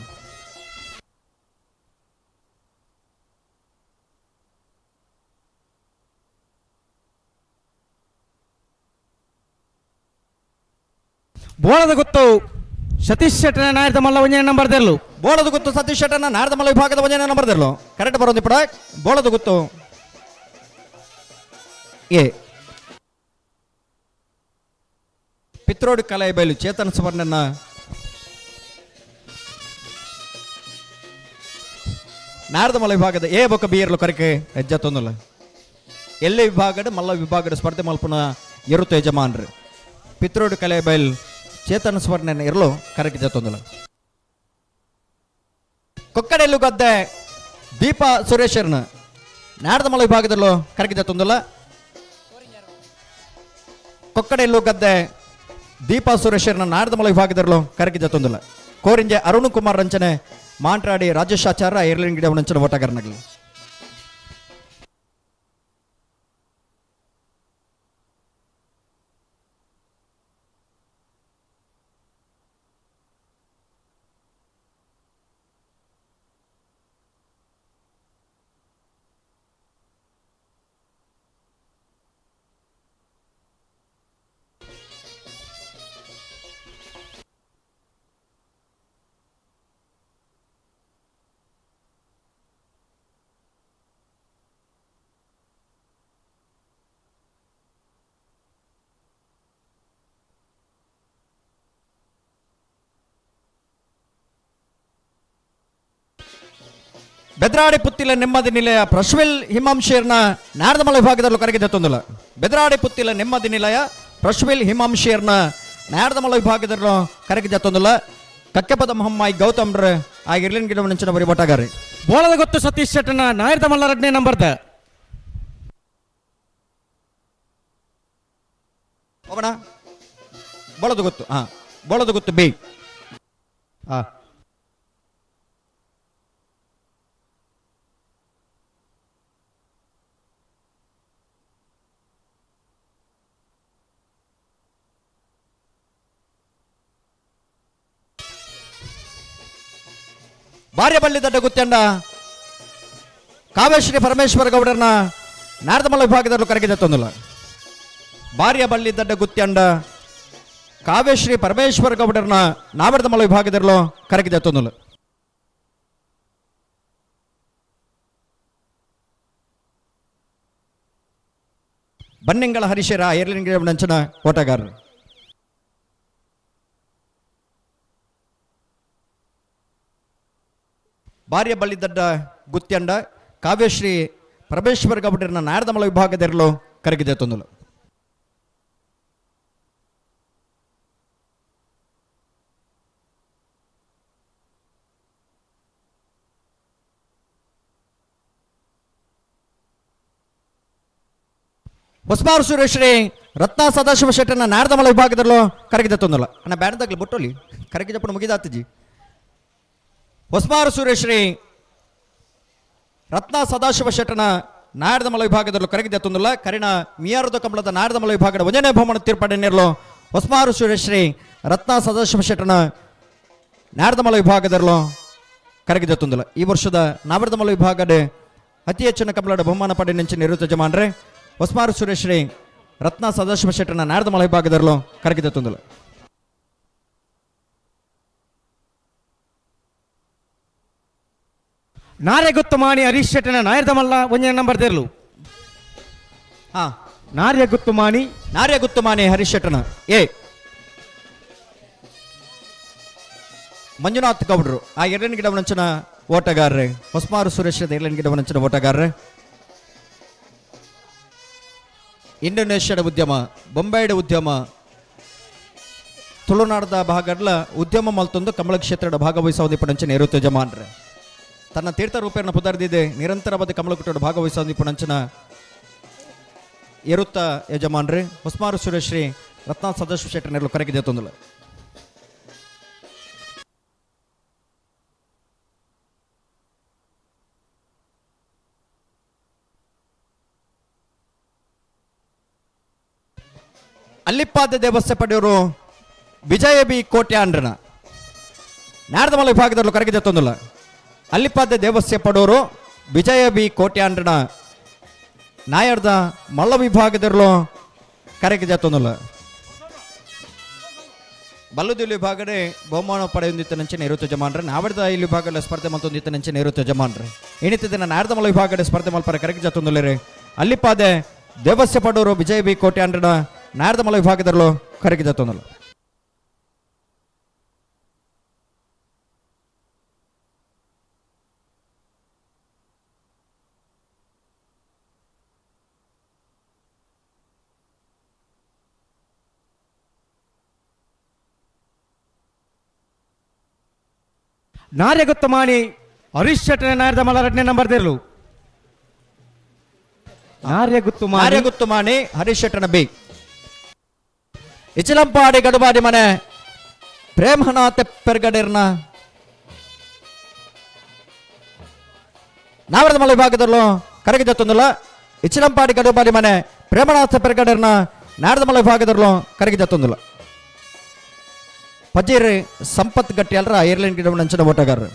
ಬೋಳದ ಗೊತ್ತು ಸತೀಶ್ ಶೆಟ್ಟನ ನಾಡದಮಲ್ಲ 1ನೇ ನಂಬರ್ ದರ್ಲು. ಬೋಳದ ಗೊತ್ತು ಸತೀಶ್ ಶೆಟ್ಟನ ನಾಡದಮಲ್ಲ ವಿಭಾಗದ 1ನೇ ನಂಬರ್ ದರ್ಲು ಕರೆಕ್ಟ್ ಬರೋದು ಪಡ. ಬೋಳದ ಗೊತ್ತು ಎ. ಪಿತ್ರೋಡಿ ಕಲಾಯಿ ಬೈಲು ಚೇತನ್ ಸುವರ್ಣನ ನಾಡದಮಲ್ಲ ವಿಭಾಗದ ಎ ಬೊಕ್ಕ ಬಿ ಇರಲು ಕರೆಕೆ ಹೆಜ್ಜತ್ತೊಂದಲ್ಲ. ಎಲ್ಲೆ ವಿಭಾಗದ ಮಲ್ಲ ವಿಭಾಗದ ಸ್ಪರ್ಧೆ ಮಲ್ಪನ ಇರುತ್ತ ಯಜಮಾನ್ರು ಪಿತ್ರೋಡಿ ಕಲಾಯಿ ಬೈಲ್ ಚೇತನ್ ಸುವರ್ಣನ ಇರಲು ಕರೆಗೆ ಜತ್ತೊಂದಲ್ಲ. ಕೊಕ್ಕಡೆಯಲ್ಲೂ ಗದ್ದೆ ದೀಪಾ ಸುರೇಶರ್ನ ನಾಡದಮಲ್ಲ ವಿಭಾಗದಲ್ಲೂ ಕರೆಗೆ ಜತ್ತೊಂದಲ್ಲ. ಕೊಕ್ಕಡೆಯಲ್ಲೂ ಗದ್ದೆ ದೀಪಾ ಸುರೇಶರ್ನ ನಾಡದಮಲ್ಲ ವಿಭಾಗದಲ್ಲೂ ಕರೆಗೆ ಜತ್ತೊಂದಲ್ಲ. ಕೋರಿಂಜೆ ಅರುಣ್ ಕುಮಾರ್ ರಂಚನೆ ಮಾಂಟ್ರಾಡಿ ರಾಜೇಶಾಚಾರ್ಯ ಏರ್ಲಿನ್ ಗಿಡವನಂಚನ ಓಟಗಾರನಾಗಲಿ. ಬೆದ್ರಾಡಿ ಪುತ್ತಿಲ ನೆಮ್ಮದಿ ನಿಲಯ ಪ್ರಶ್ವಿಲ್ ಹಿಮಾಂಶೀರ್ನ ನಾಡದಮಲ್ಲ ವಿಭಾಗದಲ್ಲೂ ಕರೆಗೆ ಜತ್ತೊಂದಲ್ಲ. ಬೆದ್ರಾಡಿ ಪುತ್ತಿಲ ನೆಮ್ಮದಿ ನಿಲಯ ಪ್ರಶ್ವಿಲ್ ಹಿಮಾಂಶೀರ್ನ ನಾಡದಮಲ್ಲ ವಿಭಾಗದಲ್ಲೂ ಕರೆಗೆ ಜತ್ತೊಂದಲ್ಲ. ಕಕ್ಕೆಪದ ಮೊಹಮ್ಮಾಯಿ ಗೌತಮ್ರ ಆ ಇರ್ಲಿನ್ ಗಿಡವನಂಚಿನ ಬರಿ ಬಟಗಾರಿ. ಬೋಳದ ಗೊತ್ತು ಸತೀಶ್ ಶೆಟ್ಟನ ನಾಡದಮಲ್ಲ 2ನೇ ನಂಬರ್ ದ ಹೋಗೋಣ. ಬೋಳದ ಗೊತ್ತು ಬೋಳದ ಗೊತ್ತು ಬಿ. ಭಾರ್ಯ ಬಳ್ಳಿ ದಡ್ಡ ಗುತ್ತಂಡ ಕಾವ್ಯಶ್ರೀ ಪರಮೇಶ್ವರ ಗೌಡರನ್ನ ನಾಡದಮಲ್ಲ ವಿಭಾಗದಲ್ಲೂ ಕರೆಗೆ ಜತ್ತೊಂದಲ್ಲ. ಭಾರ್ಯ ಬಳ್ಳಿ ದಡ್ಡ ಗುತ್ತಂಡ ಕಾವ್ಯಶ್ರೀ ಪರಮೇಶ್ವರ ಗೌಡರನ್ನ ನಾಡದಮಲ್ಲ ವಿಭಾಗದಲ್ಲೂ ಕರೆಗೆ ಜತ್ತೊಂದಲ್ಲ. ಬನ್ನಿಂಗಳ ಹರಿಶರ ಏರ್ಲಿನ್ ಗಿಡವನಂಚನ ಓಟಗಾರರು. ಭಾರ್ಯ ಬಳ್ಳಿ ದಡ್ಡ ಗುತ್ಯಂಡ ಕಾವ್ಯಶ್ರೀ ಪರಮೇಶ್ವರ ಗೌಡರನ್ನ ನಾಡದಮಲ್ಲ ವಿಭಾಗದಲ್ಲೂ ಕರಗಿದೆತ್ತೊಂದುಲ್ಲ. ಹೊಸಮಾರು ಸುರೇಶ್ರೀ ರತ್ನ ಸದಾಶಿವ ಶೆಟ್ಟನ ನಾರದಮಲ ವಿಭಾಗದಲ್ಲೂ ಕರಗಿದೆತ್ತೊಂದುಲ್ಲ. ಅಣ್ಣ ಬ್ಯಾಡ್ದಾಗ್ಲಿ ಬುಟ್ಟೋಲಿ ಕರಗಿದಪ್ಪನ ಮುಗಿದಾತಜಿ. ಹೊಸಮಾರು ಸುರೇಶ್ರೀ ರತ್ನ ಸದಾಶಿವ ಶೆಟ್ಟನ ನಾರದಮಲ ವಿಭಾಗದಲ್ಲೂ ಕರಗಿದೆತ್ತೊಂದುಲ್ಲ. ಕರಿಣ ಮಿಯಾರದ ಕಂಬಳದ ನಾರದಮಲ ವಿಭಾಗದ ಒಂದನೇ ಬಹುಮಾನ ತೀರ್ಪಡೆ ನೀಡಲು ಹೊಸಮಾರು ಸುರೇಶ್ರೀ ರತ್ನ ಸದಾಶಿವ ಶೆಟ್ಟನ ನಾರದಮಲ ವಿಭಾಗದಲ್ಲೂ ಕರಗಿದೆತ್ತೊಂದುಲ್ಲ. ಈ ವರ್ಷದ ನಾರದಮಲ ವಿಭಾಗದ ಅತಿ ಹೆಚ್ಚಿನ ಕಂಬಳದ ಬಹುಮಾನ ಪಡೆ ನೆಂಚಿನ ನಿವೃತ್ತ ಯಜಮಾನ್ರೆ ಹೊಸಮಾರು ಸುರೇಶ್ರೀ ರತ್ನ ಸದಾಶಿವ ಶೆಟ್ಟನ ನಾರದಮಲ ವಿಭಾಗದಲ್ಲೂ ಕರಗಿದೆತ್ತೊಂದುಲ್ಲ. ನಾರ್ಯಗುತ್ತಮಾನಿ ಹರೀಶ್ ಶೆಟ್ಟನ ನಾಯರ್ದಮಲ್ಲ ಒಂಜನೇ ನಂಬರ್ ತೆರಲು. ಹಾ ನಾರ್ಯಗುತ್ತಮಾನಿ ಹರೀಶ್ ಶೆಟ್ಟನ ಎ ಮಂಜುನಾಥ್ ಗೌಡ್ರು ಆ ಎರಡನೇ ಗಿಡವನಂಚನ ಓಟಗಾರರೇ. ಹೊಸಮಾರು ಸುರೇಶ್ ಎರಡನೇ ಗಿಡವನಂಚನ ಓಟಗಾರರೇ. ಇಂಡೋನೇಷ್ಯಾದ ಉದ್ಯಮ ಬೊಂಬೈಡ ಉದ್ಯಮ ತುಳುನಾಡದ ಭಾಗಡ್ಲ ಉದ್ಯಮ ಮಲ್ತೊಂದು ಕಮಲ ಕ್ಷೇತ್ರದ ಭಾಗವಹಿಸೋದಿ ಪಣಂಚನ ಇರುತ್ತೆ ಯಜಮಾನ್ರೆ. ತನ್ನ ತೀರ್ಥ ರೂಪೇಣ ಪುದರ್ದಿದೆ ನಿರಂತರವಾದ ಕಮಲ ಕುಟುಂಬ ಭಾಗವಹಿಸೋದಿ ಪಣಂಚನ ಇರುತ್ತ ಯಜಮಾನ್ರೆ. ಹೊಸಮಾರು ಸುರೇಶ್ರೀ ರತ್ನ ಸದಾಶಿವ ಶೆಟ್ಟನೆರಲು ಕರಗಿದೆ ತೊಂದಲ. ಅಲ್ಲಿಪ್ಪಾದ ದೇವಸ್ಥೆ ಪಡೆಯವರು ವಿಜಯ ಬಿ ಕೋಟ್ಯಾಂಡ್ರನ ನಾರದಮಲ ವಿಭಾಗದಲ್ಲೂ ಕರಗಿದೆ ತೊಂದಲ. ಅಲ್ಲಿಪ್ಪಾದ ದೇವಸ್ಥೆ ಪಡೆಯವರು ವಿಜಯ ಬಿ ಕೋಟ್ಯಾಂಡ್ರನ ನಾಯರ್ದ ಮಲ್ಲ ವಿಭಾಗದಲ್ಲೂ ಕರಗಿದೆ ತೊಂದಲ. ಬಲ್ಲುದಿಲ್ ವಿಭಾಗಡೆ ಬಹುಮಾನ ಪಡೆಯೊಂದಿತ್ತ ನಂಚಿನ ಇರುತ್ತೆ ಯಜಮಾನ್ರೆ. ನಾವಡ್ದ ಇಲ್ಲಿ ವಿಭಾಗದ ಸ್ಪರ್ಧೆ ಮತ್ತೊಂದಿತ್ತ ನಂಚಿನ ಇರುತ್ತೆ ಯಜಮಾನ್ರೆ. ಏನಿತ್ತ ದಿನ ನಾರದಮಲ ವಿಭಾಗದ ಸ್ಪರ್ಧೆ ಮಲ್ಪರ ಕರಗಿದೆ ತೊಂದಲೇ. ಅಲ್ಲಿಪ್ಪಾದೆ ದೇವಸ್ಥೆ ಪಡೆಯವರು ವಿಜಯ ಬಿ ಕೋಟ್ಯಾಂಡ್ರನ ನಾರದಮಲ ವಿಭಾಗದಲ್ಲೂ ಕರಗಿದೆ ತೊಂದಲ. ನಾರ್ಯಗುತ್ತಮಾನಿ ಹರೀಶ್ ಶೆಟ್ಟನ ನಾರದಮಲ ಎರಡನೇ ನಂಬರ್ ತೆರಲು. ನಾರ್ಯಗುತ್ತಮಾನಿ ಹರೀಶ್ ಶೆಟ್ಟನ ಬಿ ಇಚಲಂಪಾಡಿ ಗಡುಬಾಡಿ ಮನೆ ಪ್ರೇಮನಾಥ ಪೆರ್ಗಡೆರ್ನ ನಾರದಮಲ ವಿಭಾಗದಲ್ಲೂ ಕರಗಿದೆ ತೊಂದಲ. ಇಚಲಂಪಾಡಿ ಗಡುಬಾಡಿ ಮನೆ ಪ್ರೇಮನಾಥ ಪೆರ್ಗಡೆರ್ನ ನಾರದಮಲ ವಿಭಾಗದಲ್ಲೂ ಕರಗಿದೆ ತೊಂದಲ. ಪಜೀರಿ ಸಂಪತ್ ಗಟ್ಟಿ ಅಲ್ರ ಏರ್ಲೈನ್ ಗಿಡ ನಂಚಿನ ಓಟಗಾರರು.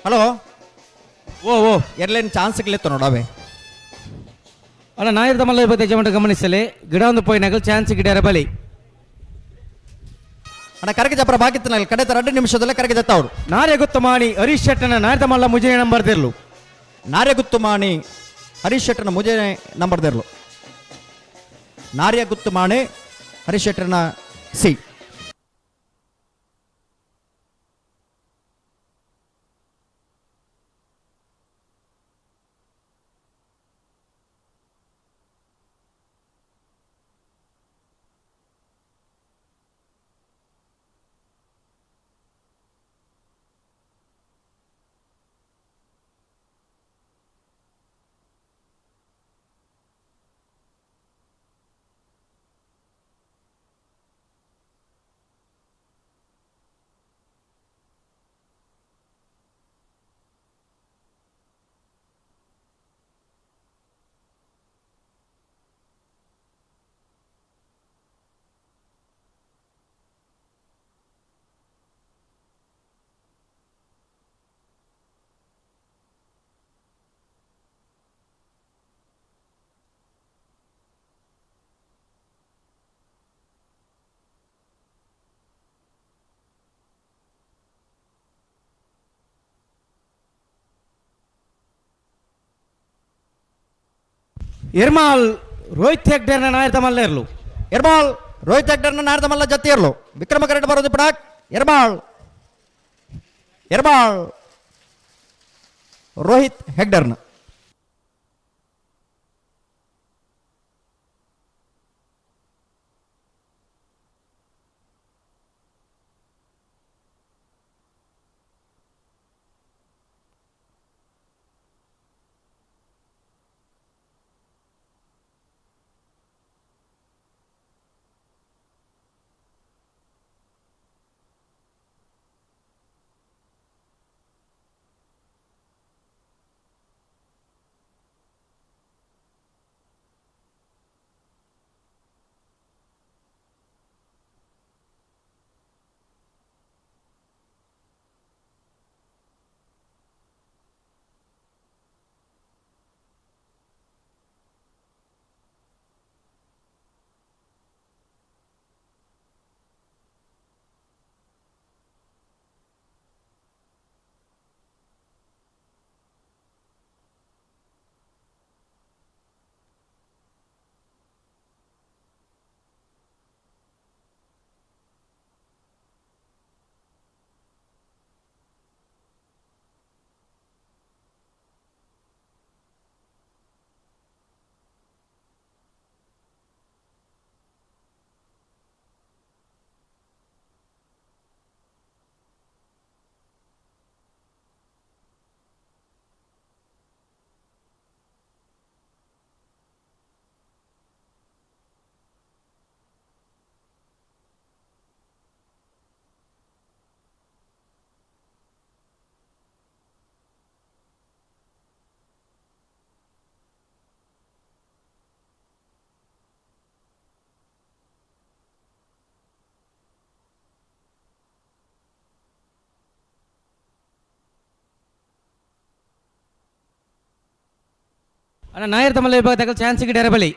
ಹಲೋ ಓ ಎರಲೇನು ಚಾನ್ಸ್ಗಳಿತ್ತು ನೋಡವೆ. ಅಲ್ಲ ನಾಯರ್ದಮಲ್ಲ ಯಜಮಾನ ಗಮನಿಸಲಿ ಗಿಡ ಒಂದು ಪೋಯಿನಾಗಲು ಚಾನ್ಸ್ ಗಿಡ ಬಲಿ ಅಣ್ಣ ಕರಗೆ ಜಪ್ರ ಬಾಕಿತ್ತನಲ್ಲಿ ಕಡೆ 2 ನಿಮಿಷದಲ್ಲೇ ಕರಗಿದತ್ತ ಅವರು. ನಾರ್ಯಗುತ್ತಮಾನಿ ಹರೀಶ್ ಶೆಟ್ಟನ ನಾಯರ್ದಮಲ್ಲ ಮುಜೆ ನಂಬರ್ ತೆರಲು. ನಾರ್ಯಗುತ್ತಮಾನಿ ಹರೀಶ್ ಶೆಟ್ಟನ ಮುಜೆ ನಂಬರ್ ತೆರಲು. ನಾರ್ಯಗುತ್ತಮಾನಿ ಹರೀಶ್ ಶೆಟ್ಟನ ಸಿ. ಇರ್ಮಾಲ್ ರೋಹಿತ್ ಹೆಗ್ಡೇರ್ನ ನಾಯರ್ದ ಮಲ್ಲ ಇರ್ಲು ಇರ್ಮಾಲ್ ರೋಹಿತ್ ಹೆಗ್ಡರ್ನ ನಾರ್ದ ಮಲ್ಲ ಜೊತೆ ಇರ್ಲು ವಿಕ್ರಮ ಕರೆಕ್ಟ್ ಬರೋದು ಪಡಾಕ್ ಇರ್ಮಾಲ್ ರೋಹಿತ್ ಹೆಗ್ಡರ್ನ ಅಣ್ಣ ನಾಯರ್ದ ಮಲ್ಲ ವಿಭಾಗ ತಗಲ್ ಚಾನ್ಸ್ ಗಿಡರ ಬಲಿ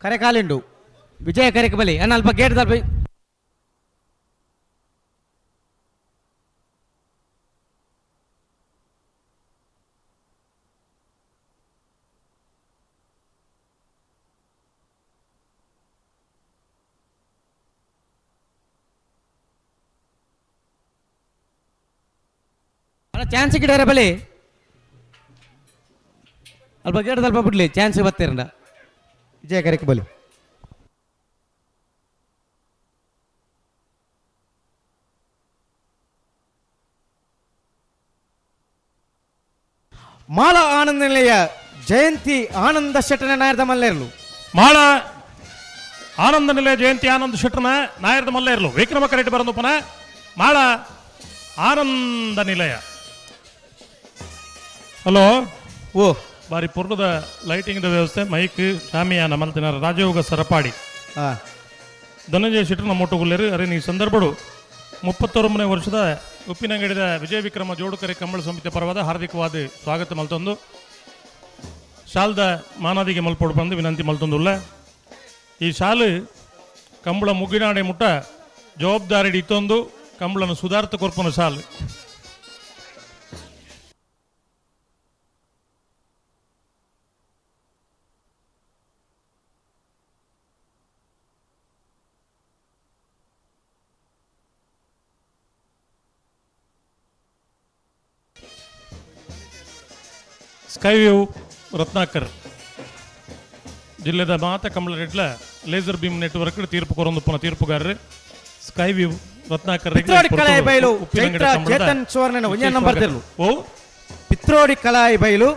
ಕರೆ ಕಾಲಿಂಡು ವಿಜಯ ಕರೆಗೆ ಬಲಿ ಅಣ್ಣ ಅಲ್ಪ ಗೇಟ್ ದಲ್ಪ ಅಣ್ಣ ಚಾನ್ಸ್ ಗಿಡರ ಬಲಿ ಅಲ್ಪ ಗೇಟ್ ದಲ್ಪ ಬಿಡ್ಲಿ ಚಾನ್ಸ್ ಬತ್ತೀರಂಡ ವಿಜಯ ಕರೆಗೆ ಬಲಿ ಮಾಳ ಆನಂದ ನಿಲಯ ಜಯಂತಿ ಆನಂದ ಶೆಟ್ಟನ ನಾಯರ್ದ ಮಲ್ಲ ಇರಲು ಮಾಳ ಆನಂದ ನಿಲಯ ಜಯಂತಿ ಆನಂದ ಶೆಟ್ಟನ ನಾಯರ್ದ ಮಲ್ಲ ಇರಲು ವಿಕ್ರಮ ಕರೆಕ್ಟ್ ಬರೋದು ಪುನಃ ಮಾಳ ಆನಂದ ನಿಲಯ. ಹಲೋ ಓ ಬಾರಿ ಪೂರ್ಣದ ಲೈಟಿಂಗ್ ವ್ಯವಸ್ಥೆ ಮೈಕ್ ಶಾಮಿಯಾನ ಮಲ್ತಿನ ರಾಜಯೋಗ ಸರಪಾಡಿ ಧನಂಜಯ ಶೆಟ್ಟರ್ ನಮ್ಮ ಒಟ್ಟುಗುಲ್ಲೇರು ಅರೆ ಈ ಸಂದರ್ಭಡು 31ನೇ ವರ್ಷದ ಉಪ್ಪಿನಂಗಡಿದ ವಿಜಯ ವಿಕ್ರಮ ಜೋಡುಕರೆ ಕಂಬಳ ಸಮಿತಿ ಪರವಾದ ಹಾರ್ದಿಕವಾದ ಸ್ವಾಗತ ಮಲ್ತೊಂದು ಶಾಲ್ದ ಮಾನಾದಿಗೆ ಮಲ್ಪೊಡು ಬಂದು ವಿನಂತಿ ಮಲ್ತೊಂದುಲ್ಲ ಈ ಶಾಲು ಕಂಬಳ ಮುಗ್ಗಿನಾಡೆ ಮುಟ್ಟ ಜವಾಬ್ದಾರಿ ಇತ್ತೊಂದು ಕಂಬಳನ ಸುಧಾರ್ಥ ಕೊರ್ಪನ ಶಾಲು ಸ್ಕೈವ್ಯೂ ರತ್ನಾಕರ್ ಜಿಲ್ಲೆದ ಮಾತ ಕಂಬಳ ರೆಡ್ಲ ಲೇಸರ್ ಬೀಮ್ ನೆಟ್ವರ್ಕ್ ತೀರ್ಪು ಕೊರೊಂದು ತೀರ್ಪುಗಾರರು ಸ್ಕೈವ್ಯೂ ರತ್ನಾಕರ್ ಕಲಾಯಿ ಬೈಲು ಚೈತ್ರ ಚೇತನ್ ಸುವರ್ಣನ ಒಂದೇ ನಂಬರ್ ತಿರ್ಲು ಓ ಪಿತ್ರೋಡಿ ಕಲಾಯಿ ಬೈಲು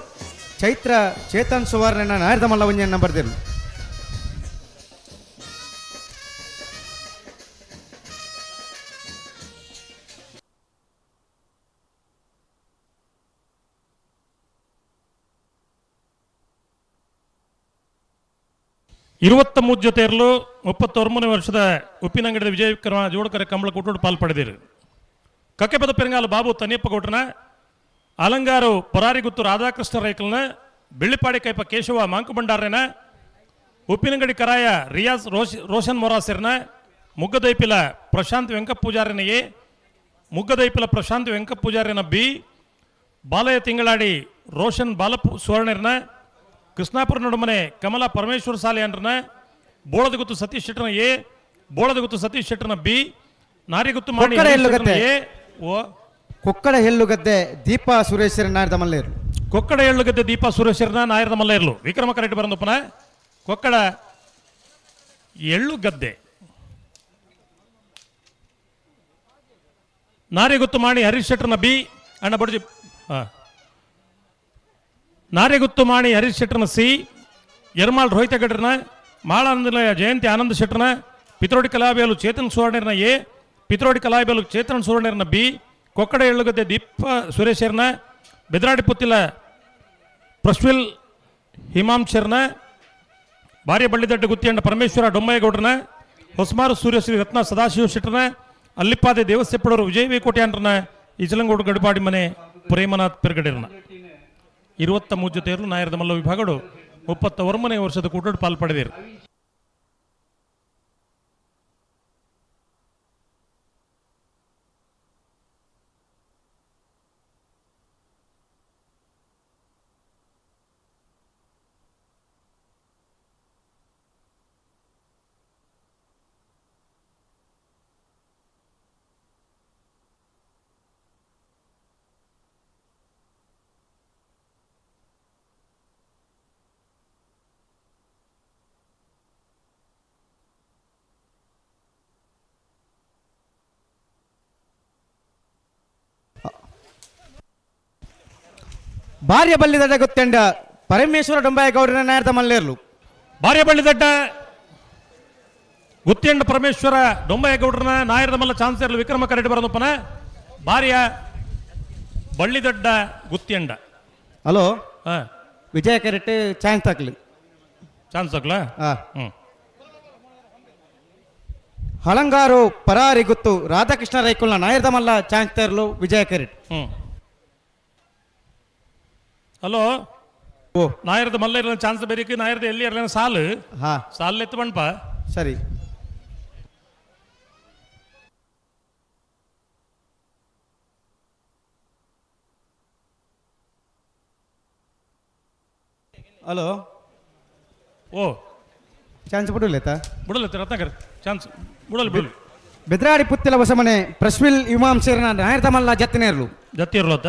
ಚೈತ್ರ ಚೇತನ್ ಸುವರ್ಣನ ನಾಯರ್ದ ಮಲ್ಲ ಒಂದೇ ನಂಬರ್ ತಿರ್ಲು ಜೊತೆ ಇರಲು 31ನೇ ವರ್ಷದ ಉಪ್ಪಿನಂಗಡಿದ ವಿಜಯ Vikrama ಜೋಡುಕರೆ Kambala ಕೂಟೋಡು ಪಾಲ್ಪಡೆದಿರು ಕಕ್ಕೆಪದ ಪೆರಂಗಾಲ Babu Taniyappa ಗೌಟನ Alangaru ಪರಾರಿಗುತ್ತು Radhakrishna ರೈಕಲ್ನ Bellipadi ಕೈಪ Keshava Monk ಭಂಡಾರನ Uppinangady Karaya Riyaz Roshan ಮೊರಾಸಿರ್ನ ಮುಗ್ಗದೈಪಿಲ Prashanth Venkappa ಪೂಜಾರಿನ A ಮುಗ್ಗದೈಪಿಲ Prashanth Venkappa ಪೂಜಾರಿನ B ಬಾಲಯ Thingaladi Roshan ಬಾಲ ಸುವರ್ಣರ್ನ ಕೃಷ್ಣಾಪುರ ನಡುಮನೆ ಕಮಲ ಪರಮೇಶ್ವರ ಸಾಲೆ ಅಂಡ್ರನ ಬೋಳದ ಗುತ್ತು ಸತೀಶ್ ಶೆಟ್ಟರ್ನ ಎ, ಬೋಳದ ಗುತ್ತು ಸತೀಶ್ ಶೆಟ್ಟರ್ನ ಬಿ, ನಾರಿಗುತ್ತು ಮಾಣಿ ಕೊಕ್ಕಡ ಹರೀಶ್ ಎಳ್ಳುಗದ್ದೆ. ಶೆಟ್ಟರ್ನ ಎ, ಓ ಕೊಕ್ಕಡ ಹೆಲ್ಲುಗದ್ದೆ ದೀಪಾ ಸುರೇಶ್ವರ ನಾಯರದ ಮಲ್ಲೇರು. ಕೊಕ್ಕಡ ಎಳ್ಳುಗದ್ದೆ ದೀಪಾ ಸುರೇಶ್ವರನ ನಾಯರದ ಮಲ್ಲ ಇರ್ಲು ವಿಕ್ರಮ ಕರೆಕ್ಟ್ ಬರಂದಪ್ಪನ ಕೊಕ್ಕಡ ಎಳ್ಳುಗದ್ದೆ ನಾರಿಗುತ್ತು ಮಾಣಿ ಹರೀಶ್ ಶೆಟ್ಟರ್ನ ಬಿ ಅಣ್ಣ ಬಡ್ಜಿ ನಾರಿಗುತ್ತು ಮಾಣಿ ಹರೀಶ್ ಶೆಟ್ಟರ್ನ ಸಿ, ಯರ್ಮಾಳ್ ರೋಹಿತ ಗಡ್ರನ ಮಾಳಾನಂದಲಯ ಜಯಂತಿ ಆನಂದ್ ಶೆಟ್ಟರ್ನ ಪಿತ್ರೋಡಿ ಕಲಾಬೇಲು ಚೇತನ್ ಸುವರ್ಣರ್ನ ಎ, ಪಿತ್ರೋಡಿ ಕಲಾಬೇಲು ಚೇತನ್ ಸುವರ್ಣರ್ನ ಬಿ, ಕೊಕ್ಕಡ ಎಳ್ಳುಗದ್ದೆ ದೀಪ ಸುರೇಶರ್ನ ಬೆದರಾಡಿ ಪುತ್ತಿಲ ಪ್ರಶ್ವಿಲ್ ಹಿಮಾಂಶರ್ನ ಬಾರ್ಯ ಬಳ್ಳಿದಡ್ಡ ಗುತ್ತಿಯಂಡ ಪರಮೇಶ್ವರ ಡೊಂಬಯ್ಯಗೌಡ್ರನ ಹೊಸಮಾರು ಸೂರ್ಯಶ್ರೀ ರತ್ನ ಸದಾಶಿವ ಶೆಟ್ಟರ್ನ ಅಲ್ಲಿಪ್ಪಾದೆ ದೇವಸ್ಥೆಪ್ಪಡವರು ವಿಜಯ್ ವೇಕೋಟ್ಯಾಂಡ್ರನ ಇಚಲಂಗೋಡು ಗಡಿಪಾಡಿ ಮನೆ ಪ್ರೇಮನಾಥ್ ಪೆರ್ಗಡೆರ್ನ 23 ಜೊತೆಯರು ನಾಯರದ ಮಲ್ಲ ವಿಭಾಗಗಳು 31ನೇ ವರ್ಷದ ಕೂಟೋಡು ಪಾಲ್ಪಡೆದಿರು. ಭಾರ್ಯ ಬಲ್ಲಿದಡ್ಡ ಗೊತ್ತಂಡ ಪರಮೇಶ್ವರ ಡೊಂಬಯ್ಯಗೌಡರ ನಾಯರದ ಮಲ್ಲೇರ್ಲು. ಬಾರ್ಯ ಬಳ್ಳಿದಡ್ಡ ಗುತ್ತಿಯಂಡ ಪರಮೇಶ್ವರ ಡೊಂಬಯ್ಯಗೌಡ್ರನ ನಾಯರದ ಮಲ್ಲ ಚಾನ್ಸರ್ಲು ವಿಕ್ರಮ ಕರೆಕ್ಟ್ ಬರಂದಪ್ಪನ ಬಾರ್ಯ ಬಳ್ಳಿದಡ್ಡ ಗುತ್ತಿಯಂಡ. ಹಲೋ ವಿಜಯ ಕೆರೆಟ್ ಚಾನ್ಸ್ ತಕ್ಲಿ ಚಾನ್ಸ್ ತಕ್ಲ ಹಳಂಗಾರು ಪರಾರಿ ಗುತ್ತು ರಾಧಾಕೃಷ್ಣ ರೈಕುಲ್ನ ನಾಯರದ ಮಲ್ಲ ಚಾನ್ಸ್ ತರ್ಲು ವಿಜಯ ಕೆರೆಟ್. ಹಲೋ ಓ ನಾಯರದ ಮಲ್ಲ ಇರಲ ಚಾನ್ಸ್ ಬೇರೆ ನಾಯರದ ಎಲ್ಲಿ ಇರಲ ಸಾಲು ಸಾಲ್ ಎತ್ತು ಬಣ್ಪ ಸರಿ. ಹಲೋ ಓ ಚಾನ್ಸ್ ಬಿಡಲೇತ ಬಿಡಲತ್ತ ರತ್ನಾಕರ್ ಚಾನ್ಸ್ ಬಿಡಲ್ ಬಿಡಲು ಬೆದ್ರಾಡಿ ಪುತ್ತಿಲ ಹೊಸಮನೆ ಪ್ರಶ್ವಿಲ್ ಇಮಾಂಶರ್ನ ನಾಯರದ ಮಲ್ಲ ಜತ್ತಿನೇರ್ಲು ಜತ್ತಿ ಇರ್ಲತ್ತ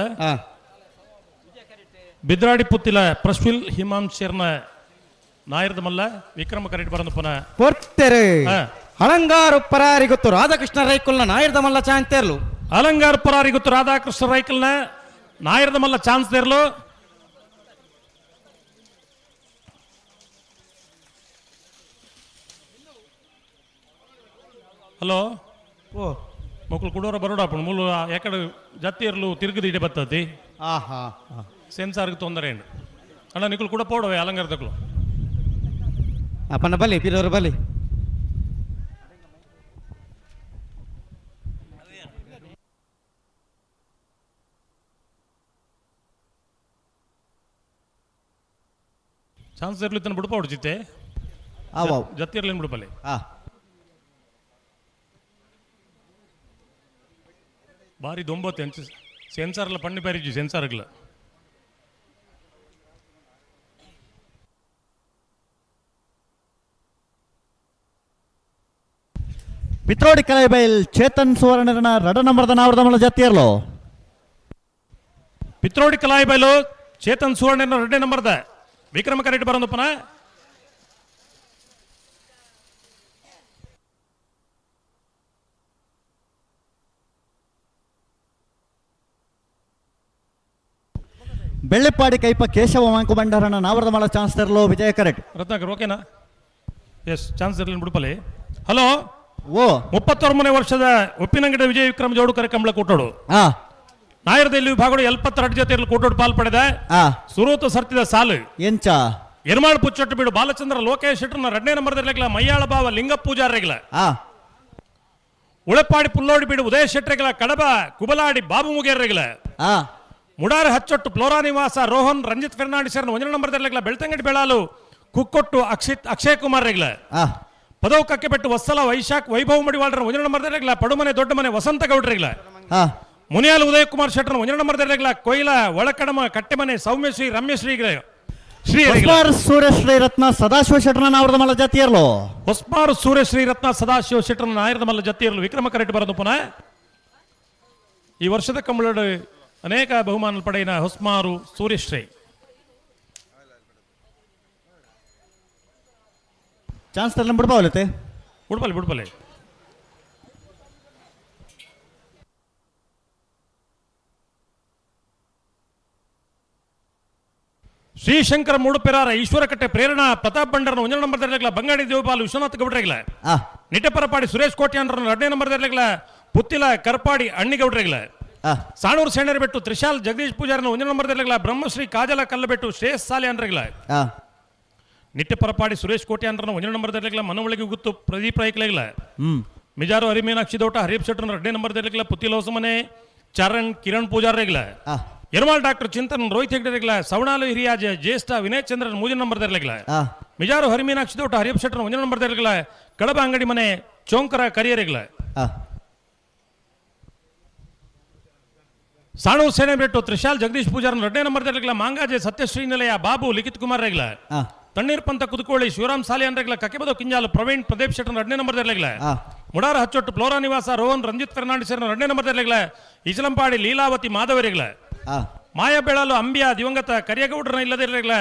ಬಿದ್ರಾಡಿ ಪುತ್ತಿಲ ಪ್ರಶ್ವಿಲ್ ಹಿಮಾಂಶರ್ನ ನಾಯರದ ಮಲ್ಲ ವಿಕ್ರಮ ಕರೆಕ್ಟ್ ಬರಂದಪ್ಪನ ಪೊರ್ತೆರೆ ಹಳಂಗಾರು ಪರಾರಿ ಗೊತ್ತು ರಾಧಾಕೃಷ್ಣ ರೈಕುಲ್ನ ನಾಯರದ ಮಲ್ಲ ಚಾನ್ಸ್ ತೇರ್ಲು. ಅಲಂಗಾರ ಪರಾರಿ ಗೊತ್ತು ರಾಧಾಕೃಷ್ಣ ರೈಕಲ್ನ ನಾಯರದ ಮಲ್ಲ ಚಾನ್ಸ್ ತೇರ್ಲು. ಹಲೋ ಓ ಮಕ್ಕಳು ಕುಡೋರ ಬರೋಡಪ್ಪ ಮೂಲ ಯಾಕಡೆ ಜತ್ತಿ ಇರ್ಲು ತಿರುಗದ ಇಡೆ ಬರ್ತತಿ ಸೆನ್ಸಾರ್ಗೆ ತೊಂದರೆ ಏನು ಅಣ್ಣ ನಿಕ್ಕಳು ಕೂಡ ಪೋಡವೆ ಅಲಂಗಾರ ತಕ್ಕಳು ಅಪ್ಪನ ಬಲಿ ಪಿರೋರು ಬಲಿ ಚಾನ್ಸ್ ಇರ್ಲಿತ್ತ ಬಿಡಪ ಹೊಡ್ಜಿತ್ತೆ ಜತ್ತಿ ಇರ್ಲಿನ್ ಬಿಡಪಲ್ಲಿ ಬಾರಿ ದೊಂಬತ್ತೆ ಸೆನ್ಸಾರ್ ಎಲ್ಲ ಪಣ್ಣಿ ಬಾರಿಜಿ ಸೆನ್ಸಾರ್ಗಳ ಪಿತ್ರೋಡಿ ಕಲೈಬೈಲ್ ಚೇತನ್ ಸುವರ್ಣನ ರಡ ನಂಬರ್ದ ನಾವರ್ದ ಮಲ್ಲ ಜತ್ತಿಯರ್ಲು. ಪಿತ್ರೋಡಿ ಕಲಾಯಿಬೈಲು ಚೇತನ್ ಸುವರ್ಣನ 2 ನಂಬರ್ದ ವಿಕ್ರಮ ಕರೆಕ್ಟ್ ಬರಂದಪ್ಪನ ಬೆಳ್ಳಿಪ್ಪಾಡಿ ಕೈಪ ಕೇಶವ ಮಾಂಕು ಬಂಡಾರನ ನಾವರ್ದ ಮಲ್ಲ ಚಾನ್ಸ್ ತರ್ಲು ವಿಜಯ ಕರೆಕ್ಟ್. ರತ್ನಾಕರ್ ಓಕೆನಾ ಎಸ್ ಚಾನ್ಸ್ ಇರಲಿ ಬಿಡಪಲ್ಲಿ. ಹಲೋ ಓ 31ನೇ ವರ್ಷದ ಉಪ್ಪಿನಂಗಡ ವಿಜಯ ವಿಕ್ರಮ ಜೋಡು ಕರೆ ಕಂಬಳ ಕೂಟೋಡು ನಾಯರದಲ್ಲಿ ವಿಭಾಗಗಳು 72 ಜೊತೆ ಕೂಟೋಡು ಪಾಲ್ಪಡೆದ ಸುರೂತ ಸರ್ತಿದ ಸಾಲು ಎಂಚ ಎರ್ಮಾಳ್ ಪುಚ್ಚೊಟ್ಟು ಬಿಡು ಬಾಲಚಂದ್ರ ಲೋಕೇಶ್ ಶೆಟ್ಟರ್ನ 2ನೇ ನಂಬರ್ದರ್ಲೆಗ್ಲ ಮಯ್ಯಾಳ ಭಾವ ಲಿಂಗ ಪೂಜಾರ್ರೆಗ್ಲ ಉಳಪಾಡಿ ಪುಲ್ಲೋಡಿ ಬಿಡು ಉದಯ ಶೆಟ್ರೆಗ್ಲ ಕಡಬ ಕುಬಲಾಡಿ ಬಾಬು ಮುಗೇರ್ರೆಗ್ಲ ಮುಡಾರ ಹಚ್ಚೊಟ್ಟು ಫ್ಲೋರಾ ನಿವಾಸ ರೋಹನ್ ರಂಜಿತ್ ಫೆರ್ನಾಂಡಿಸರ್ನ 1ನೇ ನಂಬರ್ದರ್ಲೆಗ್ಲ ಬೆಳ್ತಂಗಡಿ ಬೆಳಾಲು ಕುಕ್ಕೊಟ್ಟು ಅಕ್ಷಯ್ ಕುಮಾರ್ ರೆಗ್ಲ ಪದವು ಕಕ್ಕೆ ಬೆಟ್ಟು ವತ್ಸಲ ವೈಶಾಖ್ ವೈಭವ್ ಮಡಿವಾಳ್ರ 1ನೇ ನಂಬರ್ದರ್ಲೆಗ್ಲ ಪಡುಮನೆ ದೊಡ್ಡ ಮನೆ ವಸಂತ ಗೌಡ್ರೆಗ್ಲ ಮುನಿಯಾಲ್ ಉದಯ್ ಕುಮಾರ್ ಶೆಟ್ಟರ್ನ 1ನೇ ನಂಬರ್ದರ್ಲೆಗ್ಲ ಕೊಯ್ಲ ಒಳಕಡಮ ಕಟ್ಟೆಮನೆ ಸೌಮ್ಯಶ್ರೀ ರಮ್ಯಶ್ರೀ ಹೊಸ್ಮಾರ್ ಸೂರ್ಯ ಶ್ರೀ ರತ್ನ ಸದಾಶಿವ ಶೆಟ್ಟರ ನಾವರದ ಮಲ್ಲ ಜತಿಯರ್ಲು ಹೊಸ್ಮಾರು ಸೂರ್ಯ ಶ್ರೀ ರತ್ನ ಸದಾಶಿವ ಶೆಟ್ಟರ ನಾಯರದ ಮಲ್ಲ ಜತಿಯರ್ಲು ವಿಕ್ರಮ ಕರೆಕ್ಟ್ ಬರೋದು ಪುನಃ ಈ ವರ್ಷದ ಕಂಬಳದ ಅನೇಕ ಬಹುಮಾನ ಪಡೆಯಿನ ಹೊಸ್ಮಾರು ಸೂರ್ಯಶ್ರೀ ಚಾನ್ಸ್ ತರಲ ಬಿಡ್ಬಾವಲತೆ ಬಿಡ್ಬಲೆ ಶ್ರೀಶಂಕರ ಮೂಡುಪೆರಾರ ಈಶ್ವರಕಟ್ಟೆ ಪ್ರೇರಣಾ ಪ್ರತಾಪ್ ಬಂಡರ್ನ 1 ನಂಬರ್ ದರ್ಲೆಗ್ಲ ಬಂಗಾಡಿ ದೇವಪಾಲು ವಿಶ್ವನಾಥ್ ಗೌಡ್ರೆಗ್ಲ ನಿಟ್ಟಪರಪಾಡಿ ಸುರೇಶ್ ಕೋಟ್ಯಾನ್ರನ್ನ 2ನೇ ನಂಬರ್ ದರ್ಲೆಗ್ಲ ಪುತ್ತಿಲ ಕರ್ಪಾಡಿ ಅಣ್ಣಿಗೌಡ್ರೆಗ್ಲ ಸಾಣೂರು ಸೇಣರ್ ಬೆಟ್ಟು ತ್ರಿಶಾಲ್ ಜಗದೀಶ್ ಪೂಜಾರನ 1 ನಂಬರ್ ದರ್ಲೆಗ್ಲ ಬ್ರಹ್ಮಶ್ರೀ ಕಾಜಲ ಕಲ್ಲಬೆಟ್ಟು ಶ್ರೇಯಸ್ ಸಾಲೆ ಅನ್ರೆಗ್ಲ ನಿಟ್ಟಪರಪಾಡಿ ಸುರೇಶ್ ಕೋಟ್ಯಾನ್ರನ್ನ 1 ನಂಬರ್ ದರ್ಲೆಗ್ಲ ಮನವೊಳಗೆ ಗುತ್ತು ಪ್ರದೀಪ್ ರೈಕ್ಲೆಗ್ಲ ಮಿಜಾರು ಹರಿಮೀನಾಕ್ಷಿ ದೋಟ ಹರಿಪ್ ಶೆಟ್ಟರ್ನ 2ನೇ ನಂಬರ್ ದರ್ಲೆಗ್ಲ ಪುತ್ತಿಲ ಹೊಸಮನೆ ಚರಣ್ ಕಿರಣ್ ಪೂಜಾರ್ರೆಗ್ಲ ಯರ್ಮಾಲ್ ಡಾಕ್ಟರ್ ಚಿಂತನ್ ರೋಹಿತ್ ಹೆಗ್ಡೆರೆಗ್ಲ ಸವಣಾಲು ಹಿರಿಯಾಜ ಜ್ಯೇಷ್ಠ ವಿನಯ್ ಚಂದ್ರನ್ 3 ನಂಬರ್ ದರ್ಲೆಗ್ಲ ಮಿಜಾರು ಹರಿಮೀನಾಕ್ಷಿ ದೋಟ ಹರಿಪ್ ಶೆಟ್ಟರ್ನ 1 ನಂಬರ್ ದರ್ಲೆಗ್ಲ ಕಡಬ ಅಂಗಡಿ ಮನೆ ಚೋಂಕರ ಕರಿಯರೆಗ್ಲ ಸಾಣೂರು ಸೇನೆ ಬೆಟ್ಟು ತ್ರಿಶಾಲ್ ಜಗದೀಶ್ ಪೂಜಾರನ್ 2ನೇ ನಂಬರ್ ದರ್ಲೆಗ್ಲ ಮಾಂಗಾಜೆ ಸತ್ಯಶ್ರೀ ನಿಲಯ ಬಾಬು ಲಿಖಿತ್ ಕುಮಾರ್ ರೆಗ್ಲ ತಣ್ಣೀರ್ ಪಂತ ಕುದುಕೋಳಿ ಶಿವರಾಮ್ ಸಾಲಿ ಅನ್ರೆಗ್ಲ ಕಕ್ಕೆಬದು ಕಿಂಜಾಲು ಪ್ರವೀಣ್ ಪ್ರದೀಪ್ ಶೆಟ್ಟರ್ನ 2ನೇ ನಂಬರ್ ದರ್ಲೆಗ್ಲ ಮುಡಾರ ಹಚ್ಚೊಟ್ಟು ಫ್ಲೋರಾ ನಿವಾಸ ರೋಹನ್ ರಂಜಿತ್ ಫರ್ನಾಂಡಿಸ್ 2ನೇ ನಂಬರ್ ದರ್ಲೆಗ್ಲ ಇಚಲಂಪಾಡಿ ಲೀಲಾವತಿ ಮಾಧವರೆಗ್ಲ ಮಾಯ ಬೆಳಲು ಅಂಬಿಯ ದಿವಂಗತ ಕರಿಯಗೌಡರನ್ನ ಇಲ್ಲದಿರಲಿಲ್ಲ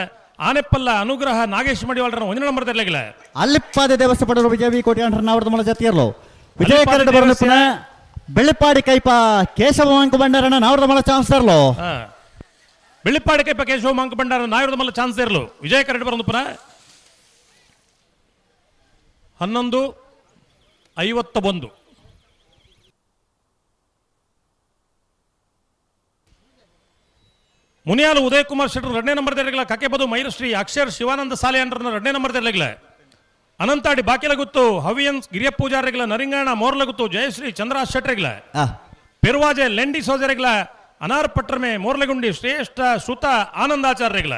ಆನೆಪ್ಪಲ್ಲ ಅನುಗ್ರಹ ನಾಗೇಶ್ ಮಡಿವಾಳರನ್ನ 1ನೇ ನಂಬರ್ ದರ್ಲೆಗ್ಲ ಅಲ್ಲಿಪ್ಪಾದೆ ದೇವಸ್ಥಾನ ಪಡೆದರು ವಿಜಯ ವಿ ಕೋಟ್ಯಾಂಡ್ರ ನಾವರದ ಮಲ ಜತಿಯರ್ಲು ವಿಜಯ ಕರಡು ಬರಲು ಪುನಃ ಬೆಳ್ಳಿಪ್ಪಾಡಿ ಕೈಪ ಕೇಶವ ಮಂಕ ಬಂಡಾರನ ನಾವರದ ಮಲ ಚಾನ್ಸ್ ತರಲು ಬೆಳ್ಳಿಪ್ಪಾಡಿ ಕೈಪ ಕೇಶವ ಮಂಕ ಬಂಡಾರ ನಾವರದ ಮಲ ಚಾನ್ಸ್ ಇರಲು ವಿಜಯ ಕರಡು ಬರಲು ಪುನಃ 11:51 ಮುನಿಯಾಲು ಉದಯ್ ಕುಮಾರ್ ಶೆಟ್ಟರ್ 2ನೇ ನಂಬರ್ ದರ್ಲೆಗ್ಲ ಕಕ್ಕೆಬದು ಮೈರಶ್ರೀ ಅಕ್ಷರ್ ಶಿವಾನಂದ ಸಾಲೆ ಅಂಡ್ರನ್ನ 2ನೇ ನಂಬರ್ ದರ್ಲೆಗ್ಲ ಅನಂತಾಡಿ ಬಾಕಿಲಗುತ್ತು ಹವಿಯನ್ಸ್ ಗಿರಿಯ ಪೂಜಾರೆಗ್ಲ ನರಿಂಗಾಣ ಮೋರ್ಲಗುತ್ತು ಜಯಶ್ರೀ ಚಂದ್ರ ಶೆಟ್ರೆಗ್ಲ ಪೆರುವಾಜೆ ಲೆಂಡಿ ಸೋಜರೆಗ್ಲ ಅನಾರ್ ಪಟ್ರಮೆ ಮೋರ್ಲೆಗುಂಡಿ ಶ್ರೇಷ್ಠ ಶ್ರುತ ಆನಂದಾಚಾರ್ಯಗ್ಲ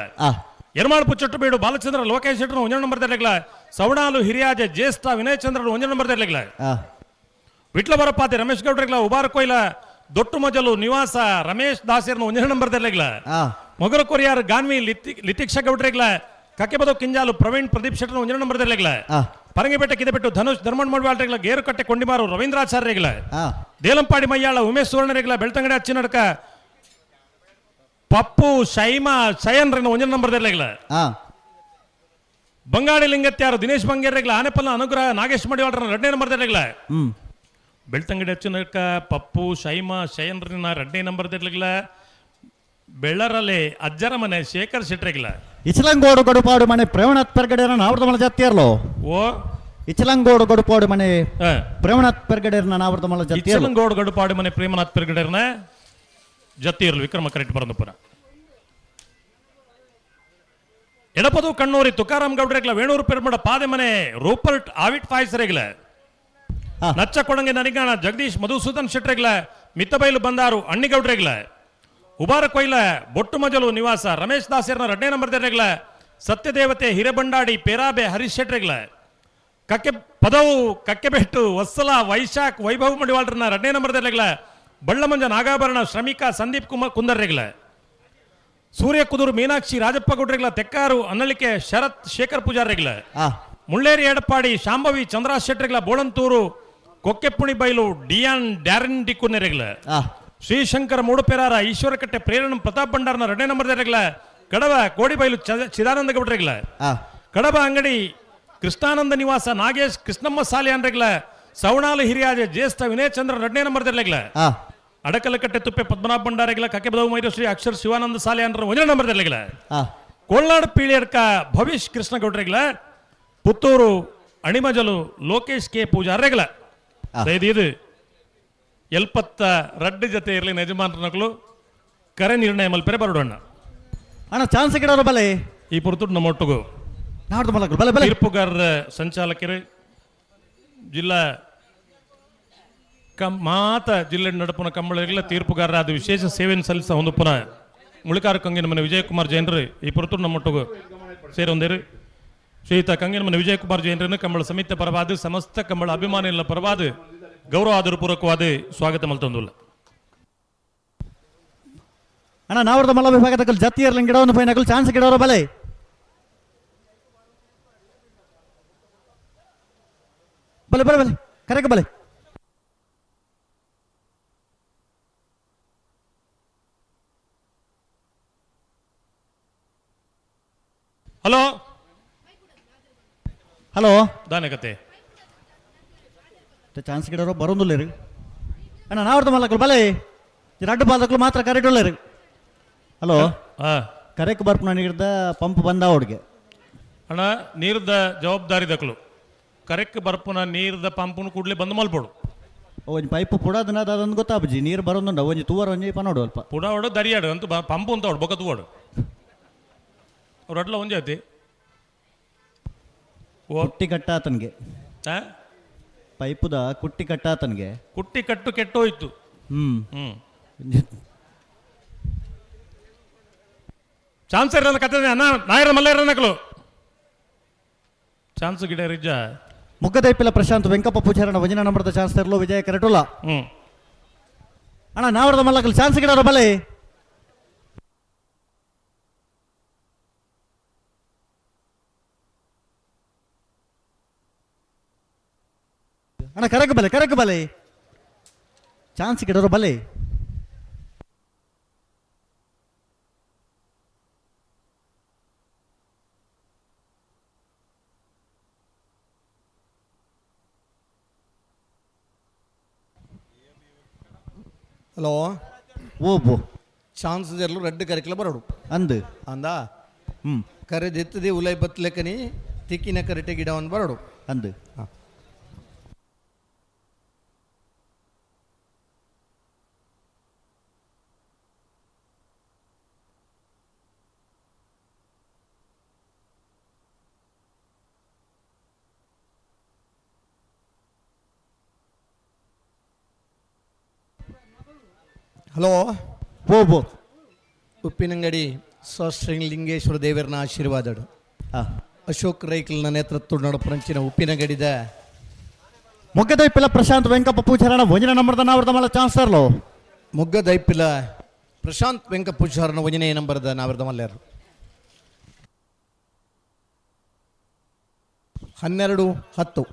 ಯರ್ಮಾಳ್ ಪುಚ್ಚಟ್ಟಬೇಡು ಬಾಲಚಂದ್ರ ಲೋಕೇಶ್ ಶೆಟ್ಟರ್ 1ನೇ ನಂಬರ್ ದರ್ಲೆಗ್ಲ ಸವಣಾಲು ಹಿರಿಯಾಜೆ ಜ್ಯೇಷ್ಠ ವಿನಯ್ ಚಂದ್ರ 1ನೇ ನಂಬರ್ ದರ್ಲೆಗ್ಲ ವಿಟ್ಲ ಬರಪಾತಿ ರಮೇಶ್ ಗೌಡ್ರೆಗ್ಲ ಉಬಾರ ಕೊಯ್ಲ ದೊಟ್ಟು ಮಜಲು ನಿವಾಸ ರಮೇಶ್ ದಾಸಿಯರ್ನ 1ನೇ ನಂಬರ್ ದರ್ಲೆಗ್ಲ ಮೊಗರ ಕೊರಿಯಾರ್ ಗಾನ್ವಿ ಲಿತಿಕ್ಷ ಗೌಡ್ರೆಗ್ಲ ಕಕ್ಕೆಬದು ಕಿಂಜಾಲು ಪ್ರವೀಣ್ ಪ್ರದೀಪ್ ಶೆಟ್ಟರ್ 1ನೇ ನಂಬರ್ ದರ್ಲೆಗ್ಲ ಪರಂಗಿಪೇಟೆ ಕಿದೆಬೆಟ್ಟು ಧನುಷ್ ಧರ್ಮಣ್ಣ ಮಾಡ್ವಾಳ್ರೆಗ್ಲ ಗೇರುಕಟ್ಟೆ ಕೊಂಡಿಮಾರು ರವೀಂದ್ರಾಚಾರ್ಯರೆಗ್ಲ ದೇಲಂಪಾಡಿ ಮಯ್ಯಾಳ ಉಮೇಶ್ ಸುವರ್ಣರೆಗ್ಲ ಬೆಳ್ತಂಗಡಿ ಅಚ್ಚಿನಡ್ಕ ಪಪ್ಪು ಶೈಮಾ ಶಯನ್ರನ್ನ 1ನೇ ನಂಬರ್ ದರ್ಲೆಗ್ಲ ಬಂಗಾಳಿ ಲಿಂಗತ್ಯಾರು ದಿನೇಶ್ ಬಂಗೇರ್ರೆಗ್ಲ ಆನೆಪಲ್ಲ ಅನುಗ್ರಹ ನಾಗೇಶ್ ಮಡಿವಾಳ್ರನ್ನ 2ನೇ ನಂಬರ್ ದರ್ಲೆಗ್ಲ ಬೆಳ್ತಂಗಡಿ ಅಚ್ಚುನಡ್ಕ ಪಪ್ಪು ಶೈಮಾ ಶಯನ್ರನ್ನ 2ನೇ ನಂಬರ್ ದರ್ಲೆಗ್ಲ ಬೆಳ್ಳರಲೆ ಅಜ್ಜರ ಮನೆ ಶೇಖರ್ ಶೆಟ್ರೆಗ್ಲ ಇಚಲಂಗೋಡು ಗಡುಪಾಡು ಮನೆ ಪ್ರೇಮನಾಥ್ ಪೆರ್ಗಡೆರ ನಾವರದ ಮಲ ಜತಿಯರ್ಲು ಇಚಲಂಗೋಡು ಗಡುಪಾಡು ಮನೆ ಪ್ರೇಮನಾಥ್ ಪೆರ್ಗಡೆರ್ನ ನಾವರದ ಮಲ ಜತಿಯರ್ಲು ಇಚಲಂಗೋಡು ಗಡುಪಾಡು ಮನೆ ಪ್ರೇಮನಾಥ್ ಪೆರ್ಗಡೆರ್ನ ಜತಿಯರ್ಲು ವಿಕ್ರಮ ಕರೆಕ್ಟ್ ಬರಂದಪುರ ಎಡಪದು ಕಣ್ಣೂರಿ ತುಕಾರಾಮ್ ಗೌಡ್ರೆಗ್ಲ ವೇಣೂರು ಪೆರ್ಮಡ ಪಾದೆ ಮನೆ ರೂಪರ್ಟ್ ಆವಿಟ್ ಫಾಯ್ಸರೆಗ್ಲ ನಚ್ಚ ಕೊಡಂಗೆ ನರಿಗಾಣ ಜಗದೀಶ್ ಮಧುಸೂದನ್ ಶೆಟ್ರೆಗ್ಲ ಮಿತ್ತಬೈಲು ಬಂದಾರು ಅಣ್ಣಿಗೌಡ್ರೆಗ್ಲ ಉಬಾರ ಕೊಯ್ಲ ಬೊಟ್ಟು ಮಜಲು ನಿವಾಸ ರಮೇಶ್ ದಾಸಿಯರ್ನ 2ನೇ ನಂಬರ್ ದರ್ಲೆಗ್ಲ ಸತ್ಯದೇವತೆ ಹಿರೇಬಂಡಾಡಿ ಪೇರಾಬೆ ಹರೀಶ್ ಶೆಟ್ರೆಗ್ಲ ಕಕ್ಕೆ ಪದವು ಕಕ್ಕೆಬೆಟ್ಟು ವತ್ಸಲ ವೈಶಾಖ್ ವೈಭವ್ ಮಡಿವಾಳ್ರನ್ನ 2ನೇ ನಂಬರ್ ದರ್ಲೆಗ್ಲ ಬಳ್ಳಮಂಜ ನಾಗಾಭರಣ ಶ್ರಮಿಕ ಸಂದೀಪ್ ಕುಮಾರ್ ಕುಂದರ್ರೆಗ್ಲ ಸೂರ್ಯ ಕುದೂರು ಮೀನಾಕ್ಷಿ ರಾಜಪ್ಪ ಗೌಡ್ರೆಗ್ಲ ತೆಕ್ಕಾರು ಅನ್ನಳಿಕೆ ಶರತ್ ಶೇಖರ್ ಪೂಜಾರ್ರೆಗ್ಲ ಮುಳ್ಳೇರಿ ಎಡಪಾಡಿ ಶಾಂಭವಿ ಚಂದ್ರ ಶೆಟ್ರೆಗ್ಲ ಬೋಳಂತೂರು ಕೊಕ್ಕೆಪ್ಪುಣಿ ಬೈಲು ಡಿಯಾನ್ ಡ್ಯಾರನ್ ಡಿಕುನೆರೆಗ್ಲ ಶ್ರೀಶಂಕರ ಮೂಡುಪೆರಾರ ಈಶ್ವರಕಟ್ಟೆ ಪ್ರೇರಣ ಪ್ರತಾಪ್ ಭಂಡಾರ್ನ 2ನೇ ನಂಬರ್ ದರ್ಲೆಗ್ಲ ಕಡವ ಕೋಡಿಬೈಲು ಚಿದಾನಂದ ಗೌಡ್ರೆಗ್ಲ ಕಡಬ ಅಂಗಡಿ ಕೃಷ್ಣಾನಂದ ನಿವಾಸ ನಾಗೇಶ್ ಕೃಷ್ಣಮ್ಮ ಸಾಲಿ ಅನ್ರೆಗ್ಲ ಸವಣಾಲು ಹಿರಿಯಾಜ ಜ್ಯೇಷ್ಠ ವಿನಯ್ ಚಂದ್ರ 2ನೇ ನಂಬರ್ ದರ್ಲೆಗ್ಲ ಅಡಕಲಕಟ್ಟೆ ತುಪ್ಪೆ ಪದ್ಮನಾಭ ಭಂಡಾರೆಗ್ಲ ಕಕ್ಕೆಬದವು ಮೈರಶ್ರೀ ಅಕ್ಷರ್ ಶಿವಾನಂದ ಸಾಲಿ ಅನ್ರ 1ನೇ ನಂಬರ್ ದರ್ಲೆಗ್ಲ ಕೋಲ್ನಾಡು ಪೀಳಿಯಡ್ಕ ಭವಿಷ್ ಕೃಷ್ಣ ಗೌಡ್ರೆಗ್ಲ ಪುತ್ತೂರು ಅಣಿಮಜಲು ಲೋಕೇಶ್ ಕೆ ಪೂಜಾರ್ರೆಗ್ಲ ಇದು ಎಲ್ಪತ್ತ ರಡ್ಡು ಜೊತೆ ಇರಲಿ ಯಜಮಾನರು ಕರೆ ನಿರ್ಣಯ ಮಲ್ಪೆರೆ ಬರೋಣ ಅಣ್ಣ ಚಾನ್ಸ್ ಗಿಡೋರು ಬಲೆ ಈ ಪುರ್ತುಡ್ ನಮ್ಮ ಒಟ್ಟಿಗೂ ತೀರ್ಪುಗಾರರ ಸಂಚಾಲಕರು ಜಿಲ್ಲಾ ಮಾತ ಜಿಲ್ಲೆ ನಡುಪುನ ಕಂಬಳಿಗೆಲ್ಲ ತೀರ್ಪುಗಾರರ ಅದು ವಿಶೇಷ ಸೇವೆಯನ್ನು ಸಲ್ಲಿಸ ಒಂದು ಪುನಃ ಮುಳಿಕಾರ ಕಂಗಿನ ಮನೆ ವಿಜಯಕುಮಾರ್ ಜೈನರು ಈ ಪುರ್ತುಡ್ ನಮ್ಮ ಒಟ್ಟಿಗೂ ಸೇರೊಂದೇರು ಶ್ರೀಯುತ ಕಂಗಿನ ಮನೆ ವಿಜಯಕುಮಾರ್ ಜೈನರನ್ನು ಕಂಬಳ ಸಮಿತಿ ಪರವಾದ ಸಮಸ್ತ ಕಂಬಳ ಅಭಿಮಾನಿಗಳ ಪರವಾದ ಗೌರವ ಆದರಪೂರ್ವಕವಾದ ಸ್ವಾಗತ ಮಲ್ತೊಂದುಲ್ಲ ಅಣ್ಣ ನಾವರದ ಮಲ್ಲ ವಿಭಾಗದ ಜತಿಯರ್ಲಿ ಗಿಡವನ್ನು ಪೈನಕಲ್ ಚಾನ್ಸ್ ಗಿಡೋರ ಬಲೆ ಬಲೆ ಬಲೆ ಬಲೆ ಕರೆಕ ಬಲೆ. ಹಲೋ ಹಲೋ ದಾನೆ ಕತೆ ಚಾನ್ಸ್ ಗಿಡರೋ ಬರೋದಿಲ್ಲ ರೀ ಅಣ್ಣ ನಾವ್ರದ್ದು ಮಲ್ಲಕ್ಕಳು ಬಲೆ ರಡ್ಡು ಬಾಲಕ್ಕಳು ಮಾತ್ರ ಕರೆಕ್ಟ್ ಇಲ್ಲ ರೀ. ಹಲೋ ಕರೆಕ್ಟ್ ಬರ್ಪ ನನಗಿಡ್ದ ಪಂಪ್ ಬಂದ ಅವ್ರಿಗೆ ಅಣ್ಣ ನೀರ್ದ ಜವಾಬ್ದಾರಿ ದಕ್ಲು ಕರೆಕ್ಟ್ ಬರ್ಪುನ ನೀರ್ದ ಪಂಪುನ ಕೂಡಲೇ ಬಂದು ಮಲ್ಪೋಡು ಒಂಜಿ ಪೈಪ್ ಪುಡದನ ಅದೊಂದು ಗೊತ್ತಾಬಜಿ ನೀರು ಬರೋದುಂಡ ಒಂಜಿ ತೂವರ ಒಂಜಿ ಪನೋಡು ಅಲ್ಪ ಪುಡ ಹೊಡು ದರಿಯಾಡು ಅಂತ ಪಂಪು ಅಂತ ಹೊಡು ಬೊಕ್ಕ ತೂವಾಡು ಅವ್ರಡ್ಲ ಒಂಜಿ ಐತಿ ಕುಟ್ಟಿ ಕಟ್ಟಾತನ್ಗೆ ಪೈಪುದ ಕುಟ್ಟಿ ಕಟ್ಟಾತನ್ಗೆ ಕುಟ್ಟಿ ಕಟ್ಟು ಕೆಟ್ಟೋಯ್ತು. ಚಾನ್ಸರ್ ಕತೆ ಅನ್ನ ನಾಯರ ಮಲ್ಲೇರ ನಕಲು ಚಾನ್ಸ್ ಗಿಡ ರಿಜ್ಜ ಮುಗ್ಗದೈಪಿಲ ಪ್ರಶಾಂತ್ ವೆಂಕಪ್ಪ ಪೂಜಾರಣ ವಜನ ನಂಬರ್ದ ಚಾನ್ಸ್ ತರಲು ವಿಜಯ ಕರೆಟುಲ್ಲ ಅಣ್ಣ ನಾವರ್ದ ಮಲ್ಲಕಲ್ ಚಾನ್ಸ್ ಗಿಡ ಬಲೆ ಅಣ್ಣ ಕರೆಕ ಬಲೆ ಚಾನ್ಸ್ ಗಿಡರು ಬಲೆ. ಹಲೋ ಓಬೋ ಚಾನ್ಸ್ ಜರ್ಲು ರೆಡ್ ಕರಿಕಲ ಬರೋಡು ಅಂದು ಅಂದಾ ಕರೆದೆತ್ತದೆ ಉಲೈ ಬತ್ಲೆಕನಿ ತಿಕ್ಕಿನ ಕರೆಟೆ ಗಿಡವನ್ನು ಬರೋಡು ಅಂದು ಹಲೋ ಓಬೋ ಉಪ್ಪಿನಂಗಡಿ ಲಿಂಗೇಶ್ವರ ದೇವರನ ಆಶೀರ್ವಾದಡು ಅಶೋಕ್ ರೈಕಲ್ನ ನೇತೃತ್ವ ನಡುಪರಂಚಿನ ಉಪ್ಪಿನಂಗಡಿದ ಮುಗ್ಗದೈಪಿಲ ಪ್ರಶಾಂತ್ ವೆಂಕಪ್ಪ ಪೂಜಾರಣ ವಂಜನ ನಂಬರ್ದ ನಾವರ್ದ ಮಲ್ಲ ಚಾನ್ಸ್ ತರಲು ಮುಗ್ಗದೈಪಿಲ ಪ್ರಶಾಂತ್ ವೆಂಕಪ್ಪ ಪೂಜಾರನ ವಂಜನೆ ನಂಬರ್ದ ನಾವರ್ದ ಮಲ್ಲಾರು 12-10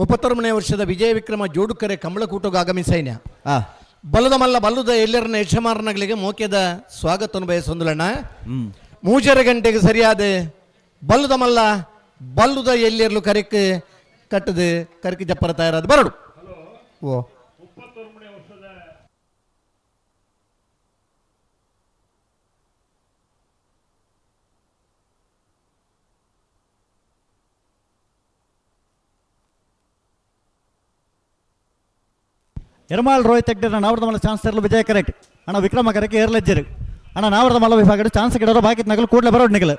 31ನೇ ವರ್ಷದ ವಿಜಯ ವಿಕ್ರಮ ಜೋಡುಕರೆ ಕಂಬಳಕೂಟಗೆ ಆಗಮಿಸೈನ್ಯ ಬಲ್ಲದ ಮಲ್ಲ ಬಲ್ಲುದ ಎಲ್ಲರನ್ನ ಯಜಮಾನಗಳಿಗೆ ಮೋಕ್ಯದ ಸ್ವಾಗತವನ್ನು ಬಯಸೊಂದುಲಣ್ಣ 3 ಗಂಟೆಗೆ ಸರಿಯಾದ ಬಲ್ಲದ ಮಲ್ಲ ಬಲ್ಲುದ ಎಲ್ಲಿರಲು ಕರೆಕ್ ಕಟ್ಟದು ಕರಿಕೆ ಜಪ್ಪರ ತಯಾರಾದ ಬರಡು ಓ ಎರ್ಮಾಲ್ ರೋಹಿತ್ ಹೆಗ್ಡೆ ನಾವರ್ದ ಮಲ್ಲ ಚಾನ್ಸ್ ತರಲು ವಿಜಯ ಕರೆಕ್ಟ್ ಅಣ್ಣ ವಿಕ್ರಮ ಕರೆಕ್ಕೆ ಏರ್ಲೆಜ್ಜರು ಅಣ್ಣ ನಾವರ್ದ ಮಲ್ಲ ವಿಭಾಗ ಚಾನ್ಸ್ ಗಿಡರೋ ಬಾಕಿ ನಗಲು ಕೂಡಲೇ ಬರೋಡು ನಿಗಲು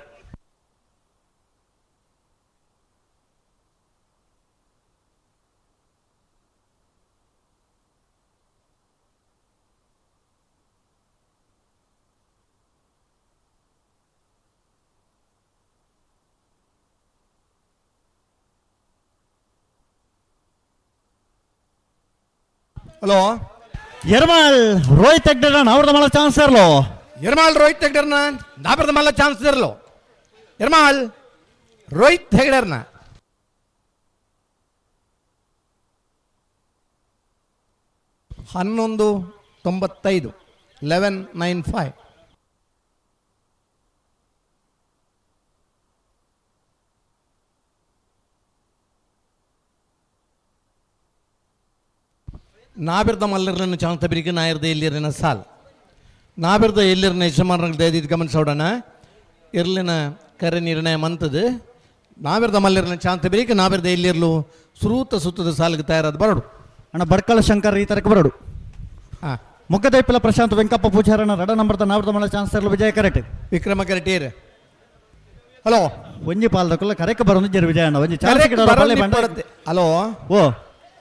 ಹಲೋ ಎರ್ಮಾಲ್ ರೋಹಿತ್ ಹೆಗ್ಡೆ ನಾವರ್ದ ಮಲ್ಲ ಚಾನ್ಸ್ ತರಲು ಎರ್ಮಾಲ್ ರೋಹಿತ್ ಹೆಗ್ಡರ್ನ ನಾಬರ್ದ ಮಲ್ಲ ಚಾನ್ಸ್ ತರಲು ಎರ್ಮಾಲ್ ರೋಹಿತ್ ಹೆಗ್ಡರ್ನ 11:95 11:95 ನಾಬಿರ್ದ ಮಲ್ಲರ್ನ ಚಾನ್ಸ್ ತಬರಿಗೆ ನಾಯರ್ದ ಎಲ್ಲಿರನ ಸಾಲ್ ನಾಬಿರ್ದ ಎಲ್ಲಿರನ ಯಜಮಾನರಿಗೆ ದಯದಿದ್ದು ಗಮನಿಸೋಡಣ ಇರ್ಲಿನ ಕರೆ ನಿರ್ಣಯ ಮಂತದು ನಾಬಿರ್ದ ಮಲ್ಲರ್ನ ಚಾನ್ಸ್ ತಬರಿಗೆ ನಾಬಿರ್ದ ಎಲ್ಲಿರಲು ಸುತ್ತದ ಸಾಲಿಗೆ ತಯಾರಾದ ಬರಡು ಅಣ್ಣ ಬಡ್ಕಳ ಶಂಕರ್ ಈ ತರಕ್ಕೆ ಬರೋಡು ಮುಗ್ಗದೈಪಿಲ ಪ್ರಶಾಂತ್ ವೆಂಕಪ್ಪ ಪೂಜಾರಣ ರಡ ನಂಬರ್ದ ನಾವರ್ದ ಮಲ್ಲ ಚಾನ್ಸ್ ತರಲು ವಿಜಯ ಕರೆಕ್ಟ್ ವಿಕ್ರಮ ಕರೆಟೇರ್ ಹಲೋ ಒಂಜಿ ಪಾಲ್ದಕ್ಕಲ್ಲ ಕರೆಕ್ಕೆ ಬರೋದು ವಿಜಯ ಅಣ್ಣ ಒಂಜಿ ಚಾನ್ಸ್ ಗಿಡ ಹಲೋ ಓ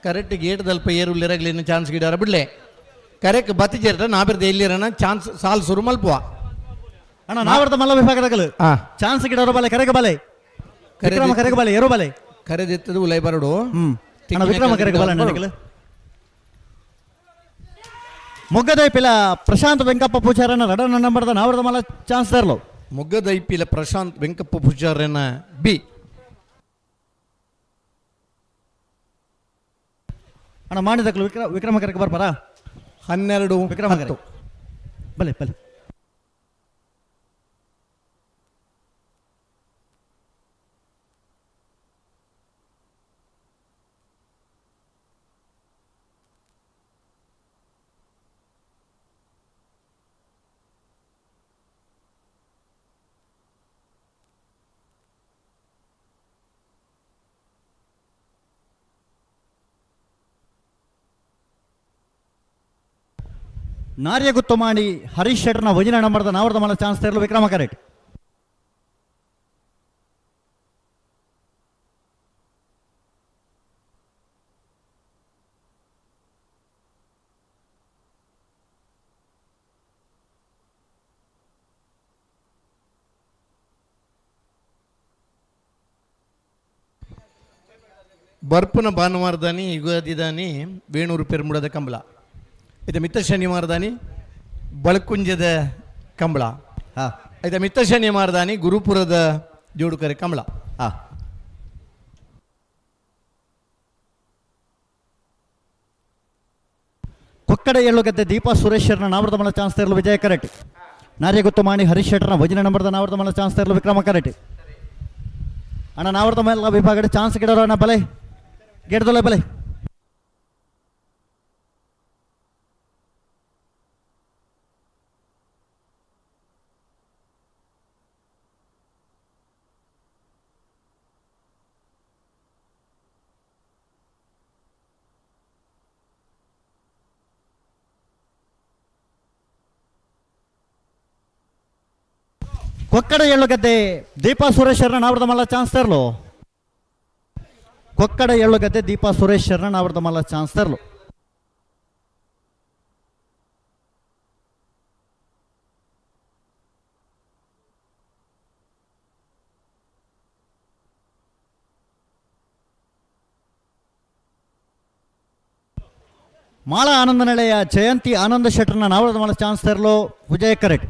ಕರೆಕ್ಟ್ ಗೇಟ್ ದಲ್ಪ ಏರುಲ್ಲಿರಗ್ಲಿನ ಚಾನ್ಸ್ ಗಿಡಾರ ಬಿಡ್ಲೆ ಕರೆಕ್ಟ್ ಬತ್ತಿಜೇರ ನಾಬಿರ್ದ ಎಲ್ಲಿರನ ಚಾನ್ಸ್ ಸಾಲ್ ಸುರು ಮಲ್ಪುವ ಅಣ್ಣ ನಾವರ್ದ ಮಲ್ಲ ವಿಭಾಗದಾಗಲು ಚಾನ್ಸ್ ಗಿಡ ಬಲೆ ಕರೆಗೆ ಬಲೆ ವಿಕ್ರಮ ಕರೆಗೆ ಬಲೆ ಏರೋ ಬಲೆ ಕರೆದೆತ್ತದು ಉಲೈ ಬರಡು ಅಣ್ಣ ವಿಕ್ರಮ ಕರೆಗೆ ಬಲೆ ನನಗೆ ಮುಗ್ಗದೈಪಿಲ ಪ್ರಶಾಂತ್ ವೆಂಕಪ್ಪ ಪೂಜಾರನ ರಡ ನಂಬರ್ದ ನಾವರ್ದ ಮಲ್ಲ ಚಾನ್ಸ್ ತರಲು ಮುಗ್ಗದೈಪಿಲ ಪ್ರಶಾಂತ್ ವೆಂಕಪ್ಪ ಪೂಜಾರನ ಬಿ ಅಣ್ಣ ಮಾಡಿದಕ್ಕಲು ವಿಕ್ರಮಕರಕ್ಕೆ ಬರ್ಬಾರಾ? 12 ವಿಕ್ರಮಕರ ಬಲೆ ಬಲೆ. ನಾರ್ಯ ಗುತ್ತು ಮಾಡಿ ಹರೀಶ್ ಶೆಟ್ಟರ್ನ ವಜಿನ ನಂಬರ್ದ ನಾವರ್ದ ಮಲ ಚಾನ್ಸ್ ತೆರಲು ವಿಕ್ರಮ ಕರೆಕ್ಟ್. ಬರ್ಪುನ ಭಾನುವಾರದಾನಿ ಯುಗಾದಿದಾನಿ ವೇಣೂರು ಪೆರ್ಮುಡದ ಕಂಬಳ. ಇದು ಮಿತ್ತ ಶನಿವಾರದಾನಿ ಬಳಕುಂಜದ ಕಂಬಳ. ಇದು ಮಿತ್ತ ಶನಿವಾರದಾನಿ ಗುರುಪುರದ ಜೋಡುಕರೆ ಕಂಬಳ. ಕೊಕ್ಕಡ ಏಳುಗದ್ದೆ ದೀಪಾ ಸುರೇಶ್ವರನ ನಾವರ್ದ ಮಲ ಚಾನ್ಸ್ ತೆರಲು ವಿಜಯ ಕರೆಕ್ಟ್. ನಾರ್ಯ ಗುತ್ತು ಮಾಡಿ ಹರೀಶ್ ಶೆಟ್ಟರ್ನ ವಜಿನ ನಂಬರ್ದ ನಾವರ್ದ ಮಲ ಚಾನ್ಸ್ ತೆರಲು ವಿಕ್ರಮ ಕರೆಕ್ಟ್. ಅಣ್ಣ ನಾವರ್ದ ಮೇಲೆ ವಿಭಾಗದ ಚಾನ್ಸ್ ಗಿಡರೋ ಅಣ್ಣ ಬಲೆ ಗೆಡ್ದೊಲೆ ಬಲೆ. ಕೊಕ್ಕಡ ಎಳ್ಳುಗದ್ದೆ ದೀಪಾ ಸುರೇಶ್ವರನ ನಾವರ್ದ ಮಲ್ಲ ಚಾನ್ಸ್ ತರಲು. ಕೊಕ್ಕಡ ಎಳ್ಳುಗದ್ದೆ ದೀಪಾ ಸುರೇಶ್ವರನ ನಾವರ್ದ ಮಲ್ಲ ಚಾನ್ಸ್ ತರಲು. ಮಾಳ ಆನಂದ ನೆಲೆಯ ಜಯಂತಿ ಆನಂದ ಶೆಟ್ಟರ್ನ ನಾವರ್ದ ಮಲ್ಲ ಚಾನ್ಸ್ ತರಲು ವಿಜಯ ಕರೆಕ್ಟ್.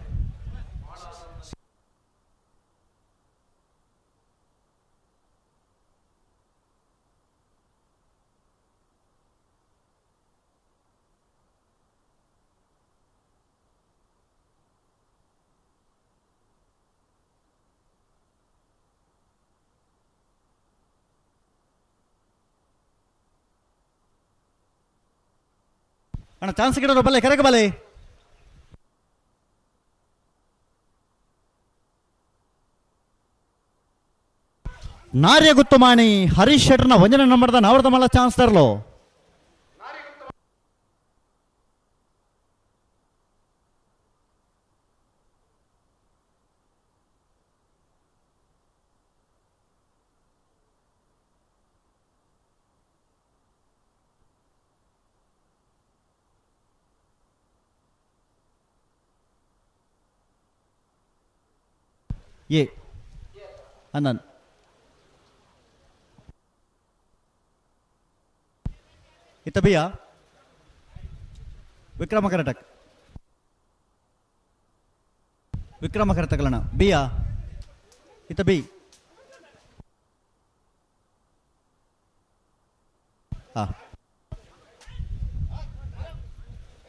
ಅಣ್ಣ ಚಾನ್ಸ್ ಗಿಡೋ ಬಲ್ಲೆ ಕರೆಗೆ ಬಲೆ. ನಾರ್ಯ ಗುತ್ತು ಮಾಣಿ ಹರೀಶ್ ಶೆಟ್ಟರ್ನ ವಂಜನ ನಂಬರ್ದ ನಾವರ್ದ ಮಲ್ಲ ಚಾನ್ಸ್ ತರಲು. ಅನ್ನ ಇತ್ತ ಬಿಯ ವಿಕ್ರಮ ಕರಟಕ್ ವಿಕ್ರಮ ಕರಟಕಲಣ ಬಿಯ ಇತ್ತ ಬಿ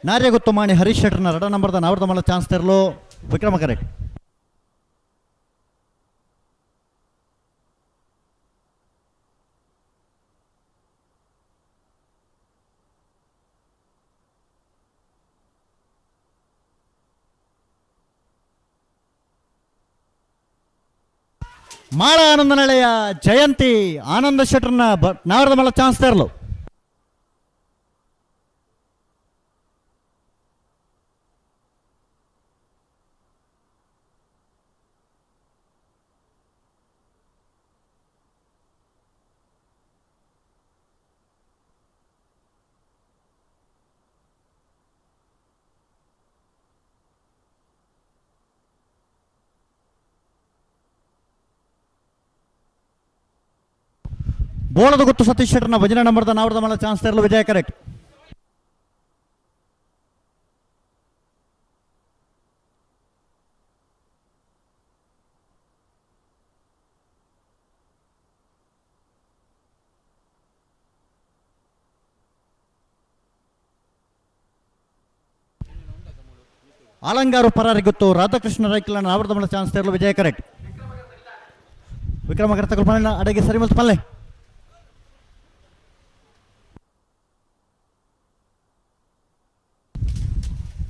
ನಾರ್ಯ ಗುತ್ತು ಮಾಡಿ ಹರೀಶ್ ಶೆಟ್ಟರ್ನ ರಡ ನಂಬರ್ದ ನಾವರ್ದ ಮಲ್ಲ ಚಾನ್ಸ್ ತೆರಲು ವಿಕ್ರಮ ಕರೆಕ್ಟ್. ಮಾಳ ಆನಂದ ನೆಲೆಯ ಜಯಂತಿ ಆನಂದ ಶೆಟ್ಟರ್ನ ನಾವರ್ದ ಮಲ್ಲ ಚಾನ್ಸ್ ತರಲು. ಬೋಳದ ಗುತ್ತು ಸತೀಶ್ ಶೆಟ್ಟರ್ನ ಭಜನೆ ನಂಬರ್ದ ನಾವರ್ದ ಮಲ್ಲ ಚಾನ್ಸ್ ತೆರಲು ವಿಜಯ ಕರೆಕ್ಟ್. ಆಲಂಗಾರು ಪರಾರಿ ಗೊತ್ತು ರಾಧಾಕೃಷ್ಣ ರೈಕಲನ್ನ ಆವೃತ ಮಾಡೋ ಚಾನ್ಸ್ ತೆರಲು ವಿಜಯ ಕರೆಕ್ಟ್ ವಿಕ್ರಮಕರ್ತ ಕಲ್ಪನೆ ಅಡೆಗೆ ಸರಿ ಮಲ್ತು ಪಲ್ಲೆ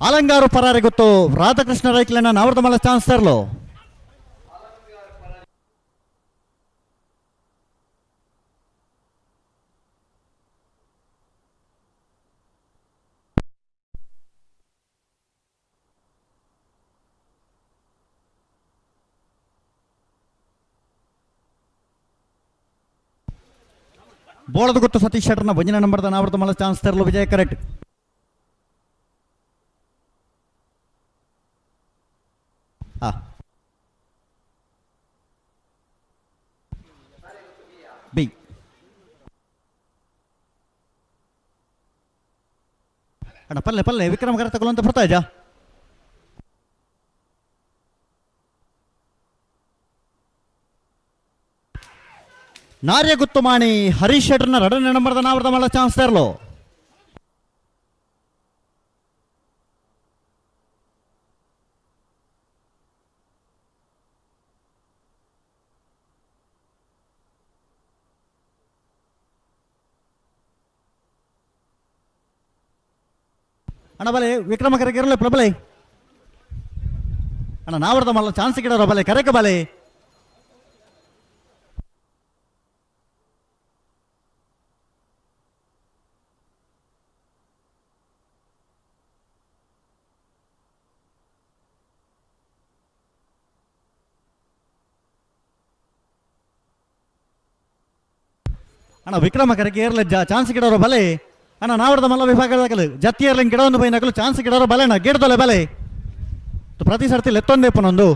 ಆಲಂಗಾರು ಪರಾರಿ ಗೊತ್ತು ರಾಧಾಕೃಷ್ಣ ರೈಕಲನ್ನ ಆವೃತ ಮಾಡೋ ಚಾನ್ಸ್ ತೆರಲು ಬೋಳದ ಗೊತ್ತು ಸತೀಶ್ ಶೆಟ್ಟರ್ನ ಭಂಜನ ನಂಬರ್ದ ಆವೃತ ಮಾಡೋ ಚಾನ್ಸ್ ತೆರಲು ವಿಜಯ ಕರೆಕ್ಟ್ ಬಿ ಅಣ್ಣ ಪಲ್ಲೆ ಪಲ್ಲೆ ವಿಕ್ರಮ ಕರೆ ತಗೊಳ್ಳುವಂತ ಬರ್ತಾ ಇದ್ಯಾ ನಾರ್ಯ ಗುತ್ತುಮಾಣಿ ಹರೀಶ್ ಶೆಟ್ಟರ್ನ ಎರಡನೇ ನಂಬರ್ದ ಆವೃತ ಮಾಡೋ ಚಾನ್ಸ್ ತೆರಲು ಅಣ್ಣ ಬಲೆ ವಿಕ್ರಮ ಕರೆಗೆ ಇರಲಿ ಪ್ರಬಲೆ ಅಣ್ಣ ನಾವರ್ದ ಮಾಡೋ ಚಾನ್ಸ್ ಗಿಡೋ ಬಲೆ ಕರೆಗೆ ಬಲೆ ಅಣ್ಣ ವಿಕ್ರಮ ಕರೆಗೆ ಏರ್ಲೆ ಚಾನ್ಸ್ ಗಿಡೋರು ಬಲೆ ಅಣ್ಣ ನಾವರ್ದ ಮಲ್ಲ ವಿಭಾಗದಾಗಲು ಜತ್ತಿ ಏರ್ಲಿ ಗಿಡವನ್ನು ಬೈ ನಗಲು ಚಾನ್ಸ್ ಗಿಡೋರು ಬಲೆ ಅಣ್ಣ ಗಿಡದೊಲೆ ಬಲೆ ಪ್ರತಿ ಸರ್ತಿ ಲೆತ್ತೊಂದೇಪನೊಂದು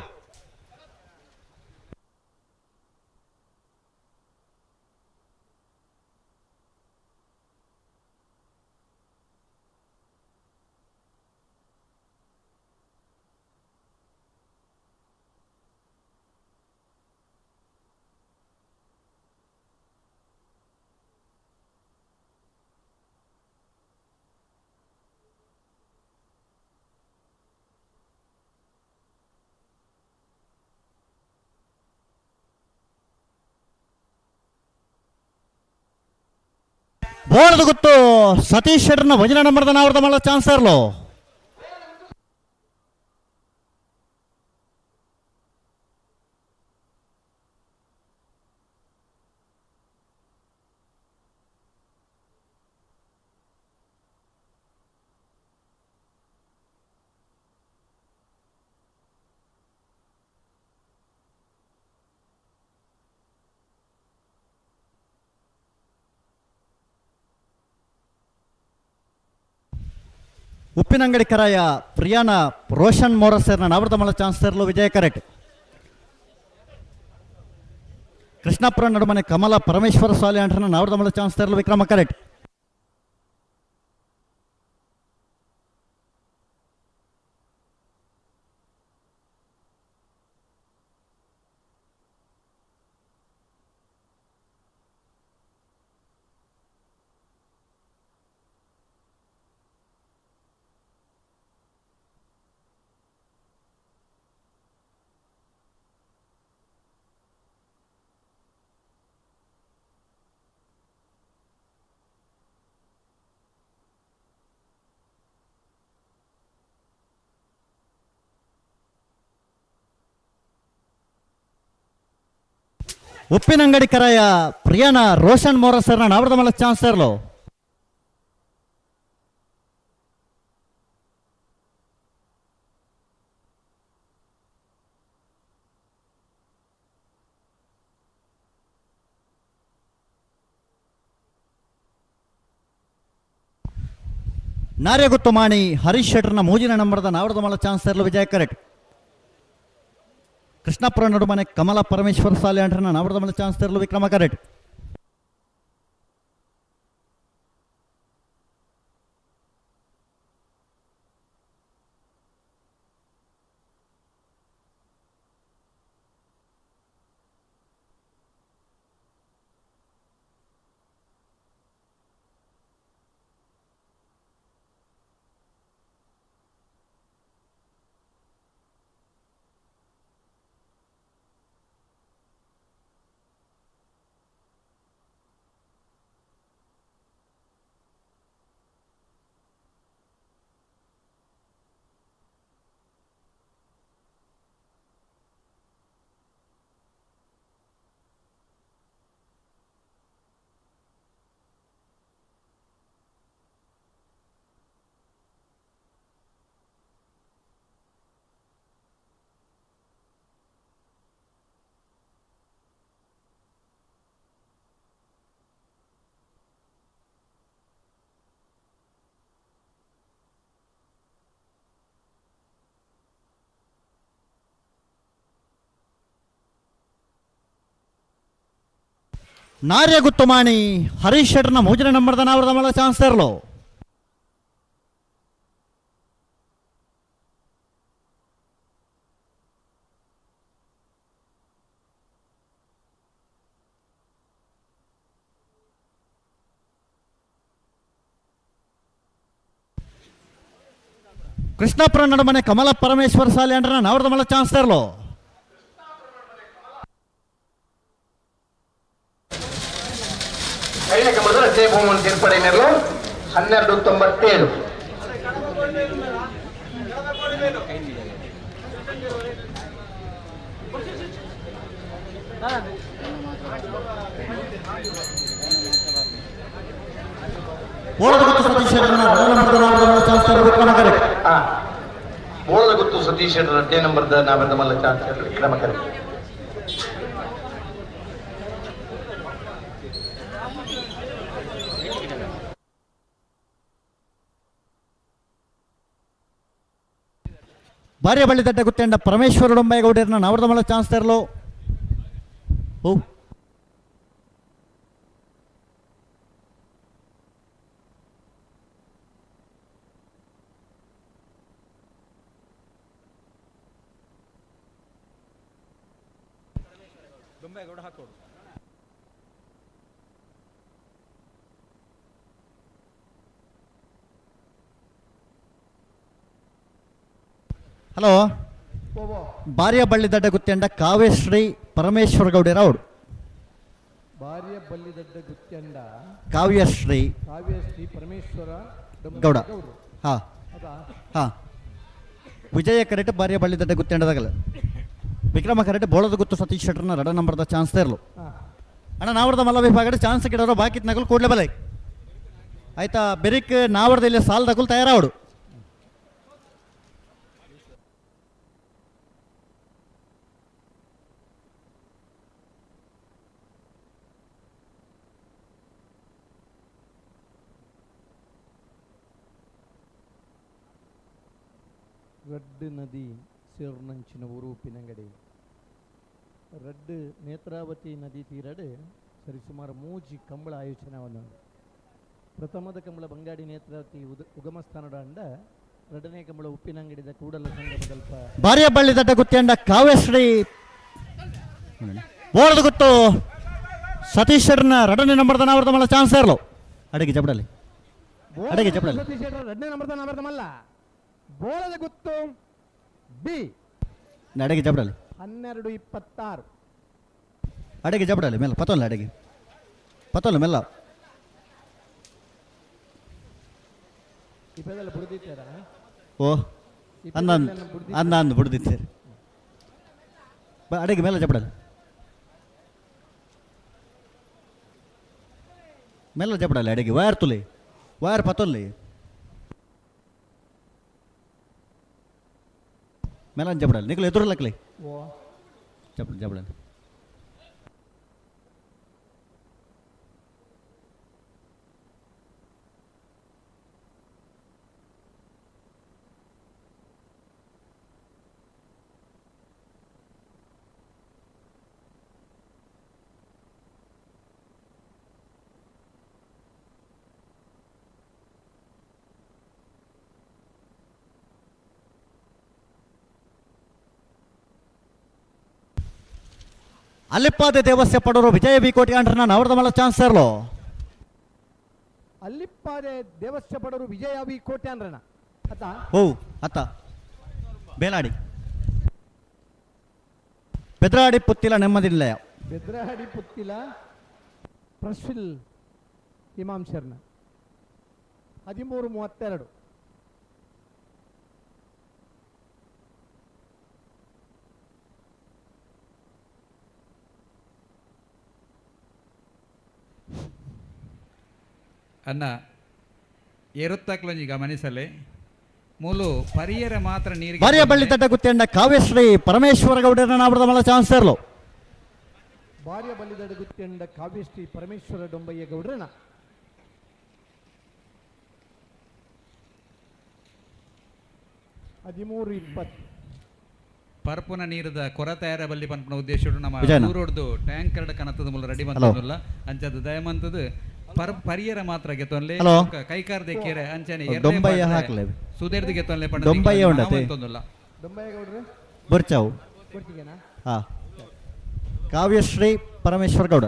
ಬೋಳದ ಗೊತ್ತು ಸತೀಶ್ ಶೆಟ್ಟರ್ನ ಭಜನಾ ನಂಬರ್ದ ಆವೃತ ಮಾಡೋ ಚಾನ್ಸ್ ಇರಲು ಉಪ್ಪಿನಂಗಡಿ ಕರಾಯ ಪ್ರಿಯಾನ ರೋಷನ್ ಮೋರಸರ್ನ ಆವೃತ ಮಾಡೋ ಚಾನ್ಸ್ ತೆರಲು ವಿಜಯ ಕರೆಕ್ಟ್ ಕೃಷ್ಣಾಪುರ ನಡುಮನೆ ಕಮಲ ಪರಮೇಶ್ವರ ಸ್ವಾಲಿ ಅಂಟನ ಆವೃತ ಮಾಡೋ ಚಾನ್ಸ್ ತೆರಲು ವಿಕ್ರಮ ಕರೆಕ್ಟ್ ಉಪ್ಪಿನಂಗಡಿ ಕರಾಯ ಪ್ರಿಯಾನ ರೋಷನ್ ಮೋರಸರ್ನ ಆವೃತ ಮಾಡೋ ಚಾನ್ಸ್ ಇರಲು ನಾರ್ಯಗುತ್ತು ಮಾಣಿ ಹರೀಶ್ ಶೆಟ್ಟರ್ನ ಮೂಜಿನ ನಂಬರ್ದ ಆವೃತ ಮಾಡೋ ಚಾನ್ಸ್ ಇರಲು ವಿಜಯ ಕರೆಕ್ಟ್ ಕೃಷ್ಣಾಪುರ ನಡುಮನೆ ಕಮಲ ಪರಮೇಶ್ವರ ಸಾಲಿ ಅಂಟನ ಆವೃತ ಮಾಡೋ ಚಾನ್ಸ್ ತೆರಲು ವಿಕ್ರಮ ಕರೆಕ್ಟ್ ನಾರ್ಯ ಗುತ್ತುಮಾಣಿ ಹರೀಶ್ ಶೆಟ್ಟರ್ನ 3ನೇ ನಂಬರ್ದ ನಾವರದ ಮಲ್ಲ ಚಾನ್ಸ್ ತರಲು ಕೃಷ್ಣಾಪುರ ನಡುಮನೆ ಕಮಲ ಪರಮೇಶ್ವರ ಸಾಲಿ ಅಂಡ್ರನ ನಾವರದ ಮಲ್ಲ ಚಾನ್ಸ್ ತರಲು ಐದಕ್ಕೆ ಮೊದಲ ಸೇಬುಮನ್ ಸೇರ್ಪಡೆ ಮೇಲೂ 1297. ಬೋಳದ ಗುತ್ತು ಸತೀಶ್ ಶೆಟ್ಟರ್ 2ನೇ ನಂಬರ್ದ ನಾವರದ ಮಲ್ಲ ಚಾನ್ಸ್ ಕ್ರಮ ಕರೆ. ಭಾರ್ಯ ಬಳ್ಳಿ ತಟ್ಟೆ ಗುತ್ತೇಂಡ ಪರಮೇಶ್ವರ ಡೊಂಬೈಗೌಡರನ್ನ ನಾವರದ ಮಲ್ಲ ಚಾನ್ಸ್ ತರಲು ಓ ಹಲೋ ಭಾರ್ಯ ಬಳ್ಳಿ ದಡ್ಡ ಗುತ್ತೇಂಡ ಕಾವ್ಯಶ್ರೀ ಪರಮೇಶ್ವರ ಗೌಡರ ಅವಡು ಭಾರ್ಯ ಬಲ್ಲಿದಡ್ಡ ಗುತ್ಯಂಡ ಕಾವ್ಯಶ್ರೀ ಪರಮೇಶ್ವರ ಗೌಡ ಹಾ ಹಾ ವಿಜಯ ಕರೆಕ್ಟ್ ಭಾರ್ಯ ಬಳ್ಳಿ ದಡ್ಡ ಗುತ್ತೇಂಡದಾಗಲ್ಲ ವಿಕ್ರಮ ಕರೆಕ್ಟ್ ಬೋಳದ ಗುತ್ತು ಸತೀಶ್ ಶೆಟ್ಟರ್ನ 2ನೇ ನಂಬರ್ದ ಚಾನ್ಸ್ ತರಲು ಅಣ್ಣ ನಾವರದ ಮಲ್ಲ ವಿಭಾಗದ ಚಾನ್ಸ್ ಕಿಡೋರು ಬಾಕಿತ್ ನಗಲು ಕೂಡಲೇ ಬಲ ಆಯ್ತಾ ಬೆರಿಕ್ ನಾವರದ ಇಲ್ಲಿ ಸಾಲ್ ತಗೊಲ್ ತಯಾರಾವಡು ರಡ್ಡು ನದಿ ಸೇರ್ನಂಚಿನ ಉರೂಪಿನಂಗಡಿ ರಡ್ಡು ನೇತ್ರಾವತಿ ನದಿ ತೀರಡು ಸರಿಸುಮಾರು 3 ಕಂಬಳ ಆಯೋಜನವನ್ನು ಪ್ರಥಮದ ಕಂಬಳ ಬಂಗಾಡಿ ನೇತ್ರಾವತಿ ಉಗಮ ಸ್ಥಾನದ ಅಂಡ 2ನೇ ಕಂಬಳ ಉಪ್ಪಿನಂಗಡಿದ ಕೂಡಲ ಸಂಗಮದಲ್ಪ ಭಾರ್ಯ ಬಳ್ಳಿ ದಡ್ಡ ಗುತ್ತೇಂಡ ಕಾವ್ಯಶ್ರೀ ಬೋಳದ ಗುತ್ತು ಸತೀಶ್ ಶೆಟ್ಟರ್ನ 2ನೇ ನಂಬರ್ದ ನಾವರದ ಮಲ್ಲ ಚಾನ್ಸ್ ತರಲು ಅಡಿಗೆ ಜಬಡಲ್ಲಿ ಅಡಿಗೆ ಜಬಡಲ್ಲಿ 2ನೇ ನಂಬರ್ದ ಮಲ್ಲ ಬೋಳದ ಗುತ್ತು ಬಿ ಅಡಿಗೆ ಜಬಡಲ್ಲಿ 1226 ಅಡಿಗೆ ಜಬಡಲ್ಲಿ ಮೆಲ್ಲ ಪತೋಲ್ಲ ಮೆಲ್ಲ ಇಪ್ಪದಲ್ಲ ಬುಡ್ದಿತ್ತಾರ ಓ ಅಂದ ಬುಡ್ದಿತ್ತೇರಿ ಅಡಿಗೆ ಮೆಲ್ಲ ಜಬಡಲ್ಲಿ ಮೆಲ್ಲ ಜಬಡಲ್ಲಿ ಅಡಿಗೆ ವಯರ್ ಪತೋಲ್ಲಿ ಮೇಲನ್ ಜಬಡಲ್ಲಿ ನಿಖಲ್ ಎದುರಲ್ಲಕ್ಲಿ ಜಬಡಲ್ಲಿ ಅಲ್ಲಿಪ್ಪಾದೆ ದೇವಸ್ಯ ಪಡೋರು ವಿಜಯ ಬಿ ಕೋಟಿ ಅಂಡ್ರನ ನಾವರದ ಮಲ್ಲ ಚಾನ್ಸ್ ತರಲು ಅಲ್ಲಿಪ್ಪಾದೆ ದೇವಸ್ಯ ಪಡೋರು ವಿಜಯ ಬಿ ಕೋಟಿ ಅಂದ್ರನ ಅತ್ತ ಬೇಲಾಡಿ ಬೆದ್ರಾಡಿ ಪುತ್ತಿಲ ನೆಮ್ಮದಿಲ್ಲ ಬೆದ್ರಾಡಿ ಪುತ್ತಿಲ ಪ್ರಶ್ವಿಲ್ ಇಮಾಮ್ ಶರ್ನ 1332 ಅನ್ನ ಎರುತ್ತಕ್ಲೊಂಜಿ ಗಮನಿಸಲೆ ಮೂಲು ಪರಿಯರ ಮಾತ್ರ ನೀರಿಗೆ ಭಾರ್ಯ ಬಳ್ಳಿ ತಟ್ಟ ಗುತ್ತೇಂಡ ಕಾವ್ಯಶ್ರೀ ಪರಮೇಶ್ವರ ಗೌಡರನ್ನ ನಾವರದ ಮಲ್ಲ ಚಾನ್ಸ್ ತರಲು ಭಾರ್ಯ ಬಲ್ಲಿದಡ ಗುತ್ತೇಂಡ ಕಾವ್ಯಶ್ರೀ ಪರಮೇಶ್ವರ ಡೊಂಬಯ್ಯ ಗೌಡ್ರನ 1320 ಪರ್ಪುನ ನೀರದ ಕೊರತೆಯಾರ ಬಲ್ಲಿ ಪನ್ಪುನ ಉದ್ದೇಶ ನಮ್ಮ ವಿಜಯನ. ಊರೋಡ್ದು ಟ್ಯಾಂಕರ್ಡ್ ಕನತದ ಮೂಲ ರೆಡಿ ಹಲೋ. ಬಂತಲ್ಲ ಅಂಚದ ದಯಮಂತದ ಪರಿಯರ ಮಾತ್ರ ಗೆತ್ತೊನ್ಲೆ ಹಲೋ. ಕೈಕಾರ್ ದೆಕ್ಕೇರೆ ಅಂಚನೆ ದೊಂಬಯ್ಯ ಹಾಕ್ಲೆ ಸುದೇರ್ದು ಗೆತ್ತೊನ್ಲೆ ಪಂಡ ದೊಂಬಯ್ಯ ಉಂಡತೆ ಬರ್ಚಾವು ಹಾ ಕಾವ್ಯಶ್ರೀ ಪರಮೇಶ್ವರ್ ಗೌಡ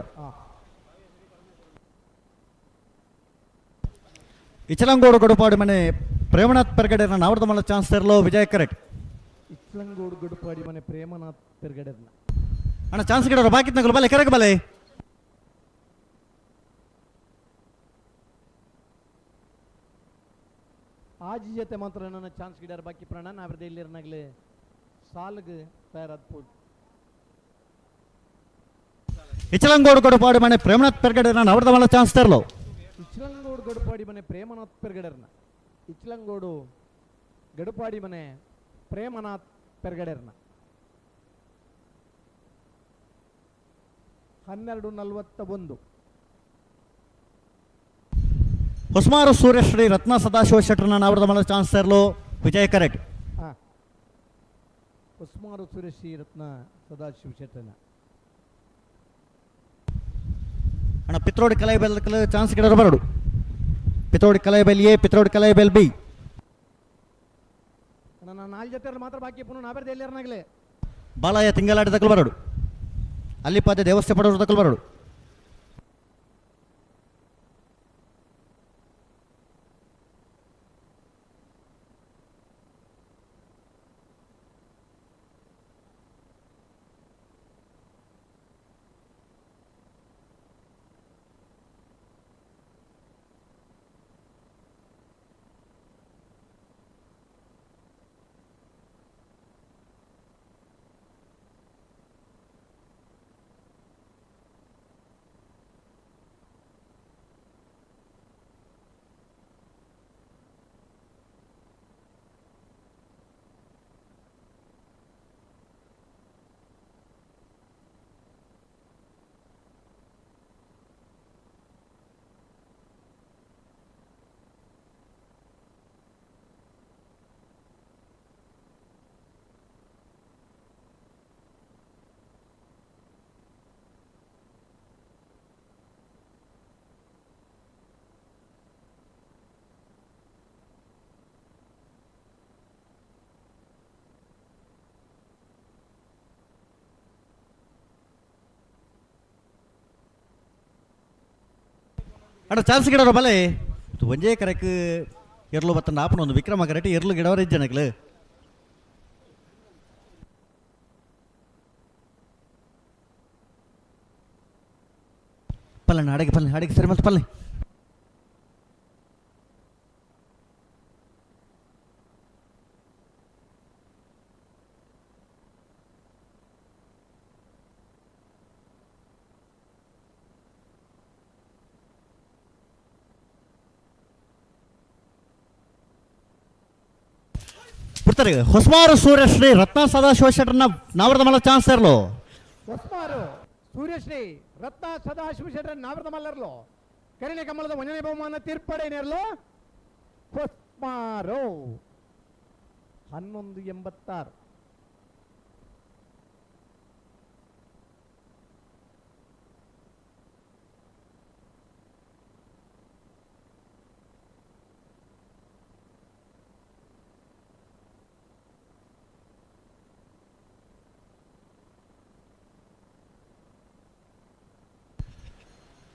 ಇಚಲಂಗೋಡು ಗಡುಪಾಡು ಮನೆ ಪ್ರೇಮನಾಥ್ ಪೆರ್ಗಡೆನ ನಾವರ್ದ ಮಲ್ಲ ಚಾನ್ಸ್ ತೆರಲೋ ವಿಜಯ್ ಕರೆಕ್ಟ್ ಇಚ್ಲಂಗೋಡು ಗಡುಪಾಡಿ ಮನೆ ಪ್ರೇಮನಾಥ್ ಪೆರ್ಗಡೆರ್ನ ಅಣ್ಣ ಚಾನ್ಸ್ ಗಿಡೋರು ಬಾಕಿ ನಗಲು ಬಲೆ ಕರೆಕ್ಟ್ ಬಲೆ ಆಜಿ ಜೊತೆ ಮಾತ್ರ ನನ್ನ ಚಾನ್ಸ್ ಗಿಡರ್ ಬಾಕಿ ಪ್ರಾಣ ನಾವ್ರದ್ದು ಇಲ್ಲಿರ್ನಾಗ್ಲೆ ಸಾಲ್ಗೆ ತಯಾರಾದ ಇಚಲಂಗೋಡು ಗಡುಪಾಡು ಮನೆ ಪ್ರೇಮನಾಥ್ ಪೆರ್ಗಡೆನ ನಾವರ್ದ ಮಲ್ಲ ಚಾನ್ಸ್ ತೆರಲೋ ಇಚ್ಲಂಗೋಡು ಗಡುಪಾಡಿ ಮನೆ ಪ್ರೇಮನಾಥ್ ಪೆರ್ಗಡೆರ್ನ ಇಚ್ಲಂಗೋಡು ಗಡುಪಾಡಿ ಮನೆ ಪ್ರೇಮನಾಥ್ ಪೆರ್ಗಡೆರ್ನ 12:41 ಹೊಸಮಾರು ಸೂರ್ಯಶ್ರೀ ರತ್ನ ಸದಾಶಿವ ಶೆಟ್ಟರ್ನ ನಾವರ್ದ ಮಲ್ಲ ಚಾನ್ಸ್ ತೆರಲೋ ವಿಜಯ್ ಕರೆಕ್ಟ್ ಹಾಂ ಉಸ್ಮಾರು ಸುರೇಶಿ ರತ್ನ ಸದಾಶಿವ ಶೆಟ್ಟರ್ನ ಅಣ್ಣ ಪಿತ್ರೋಡಿ ಕಲೈ ಬೆಲ್ ಚಾನ್ಸ್ ಗಿಡೋರು ಬರಡು ಪಿತ್ರೋಡಿ ಕಲೈ bell A Pitrodi Kalai bell B ನಾನು 4 ಜೊತೆ ಮಾತ್ರ ಬಾಕಿ ಪುನಃ ನಾವ್ರದ್ದು ಇಲ್ಲಿರ್ನಾಗ್ಲೆ ಬಾಳಯ್ಯ ತಿಂಗಳಾಟ ತಕಲ್ ಬರಡು ಅಲ್ಲಿ ಪಾದ ದೇವಸ್ಥೆ ಪಡೋರು ತಕಲ್ ಬರಡು ಅಣ್ಣ ಚಾನ್ಸ್ ಗಿಡೋರು ಬಲೆ ಒಂಜೇ ಕರೆಕ್ ಇರ್ಲು ಬತ್ತಂಡ ಆಪನ ಒಂದು ವಿಕ್ರಮ ಕರೆಕ್ಟ್ ಇರ್ಲು ಗಿಡವರ ಜನಕ್ಲು ಪಲ್ಲಣ್ಣ ಅಡಿಗೆ ಸರಿ ಮತ್ತೆ ಪಲ್ಲೆ ಬಿಡ್ತಾರೆ ಹೊಸಮಾರು ಸೂರ್ಯಶ್ರೀ ರತ್ನ ಸದಾಶಿವ ಶೆಟ್ಟರ್ನ ನಾವರ್ದ ಮಲ್ಲ ಚಾನ್ಸ್ ತೆರಲೋ ಹೊಸಮಾರು ಸೂರ್ಯಶ್ರೀ ರತ್ನ ಸದಾಶಿವ ಶೆಟ್ಟರ್ ನಾವ್ರದ್ದು ಮಲ್ಲರ್ಲು ಕರಿಣೆ ಕಮಲದ 1ನೇ ಬಹುಮಾನ ತೀರ್ಪಡೆನೇರ್ಲು ಹೊಸಮಾರು 11:86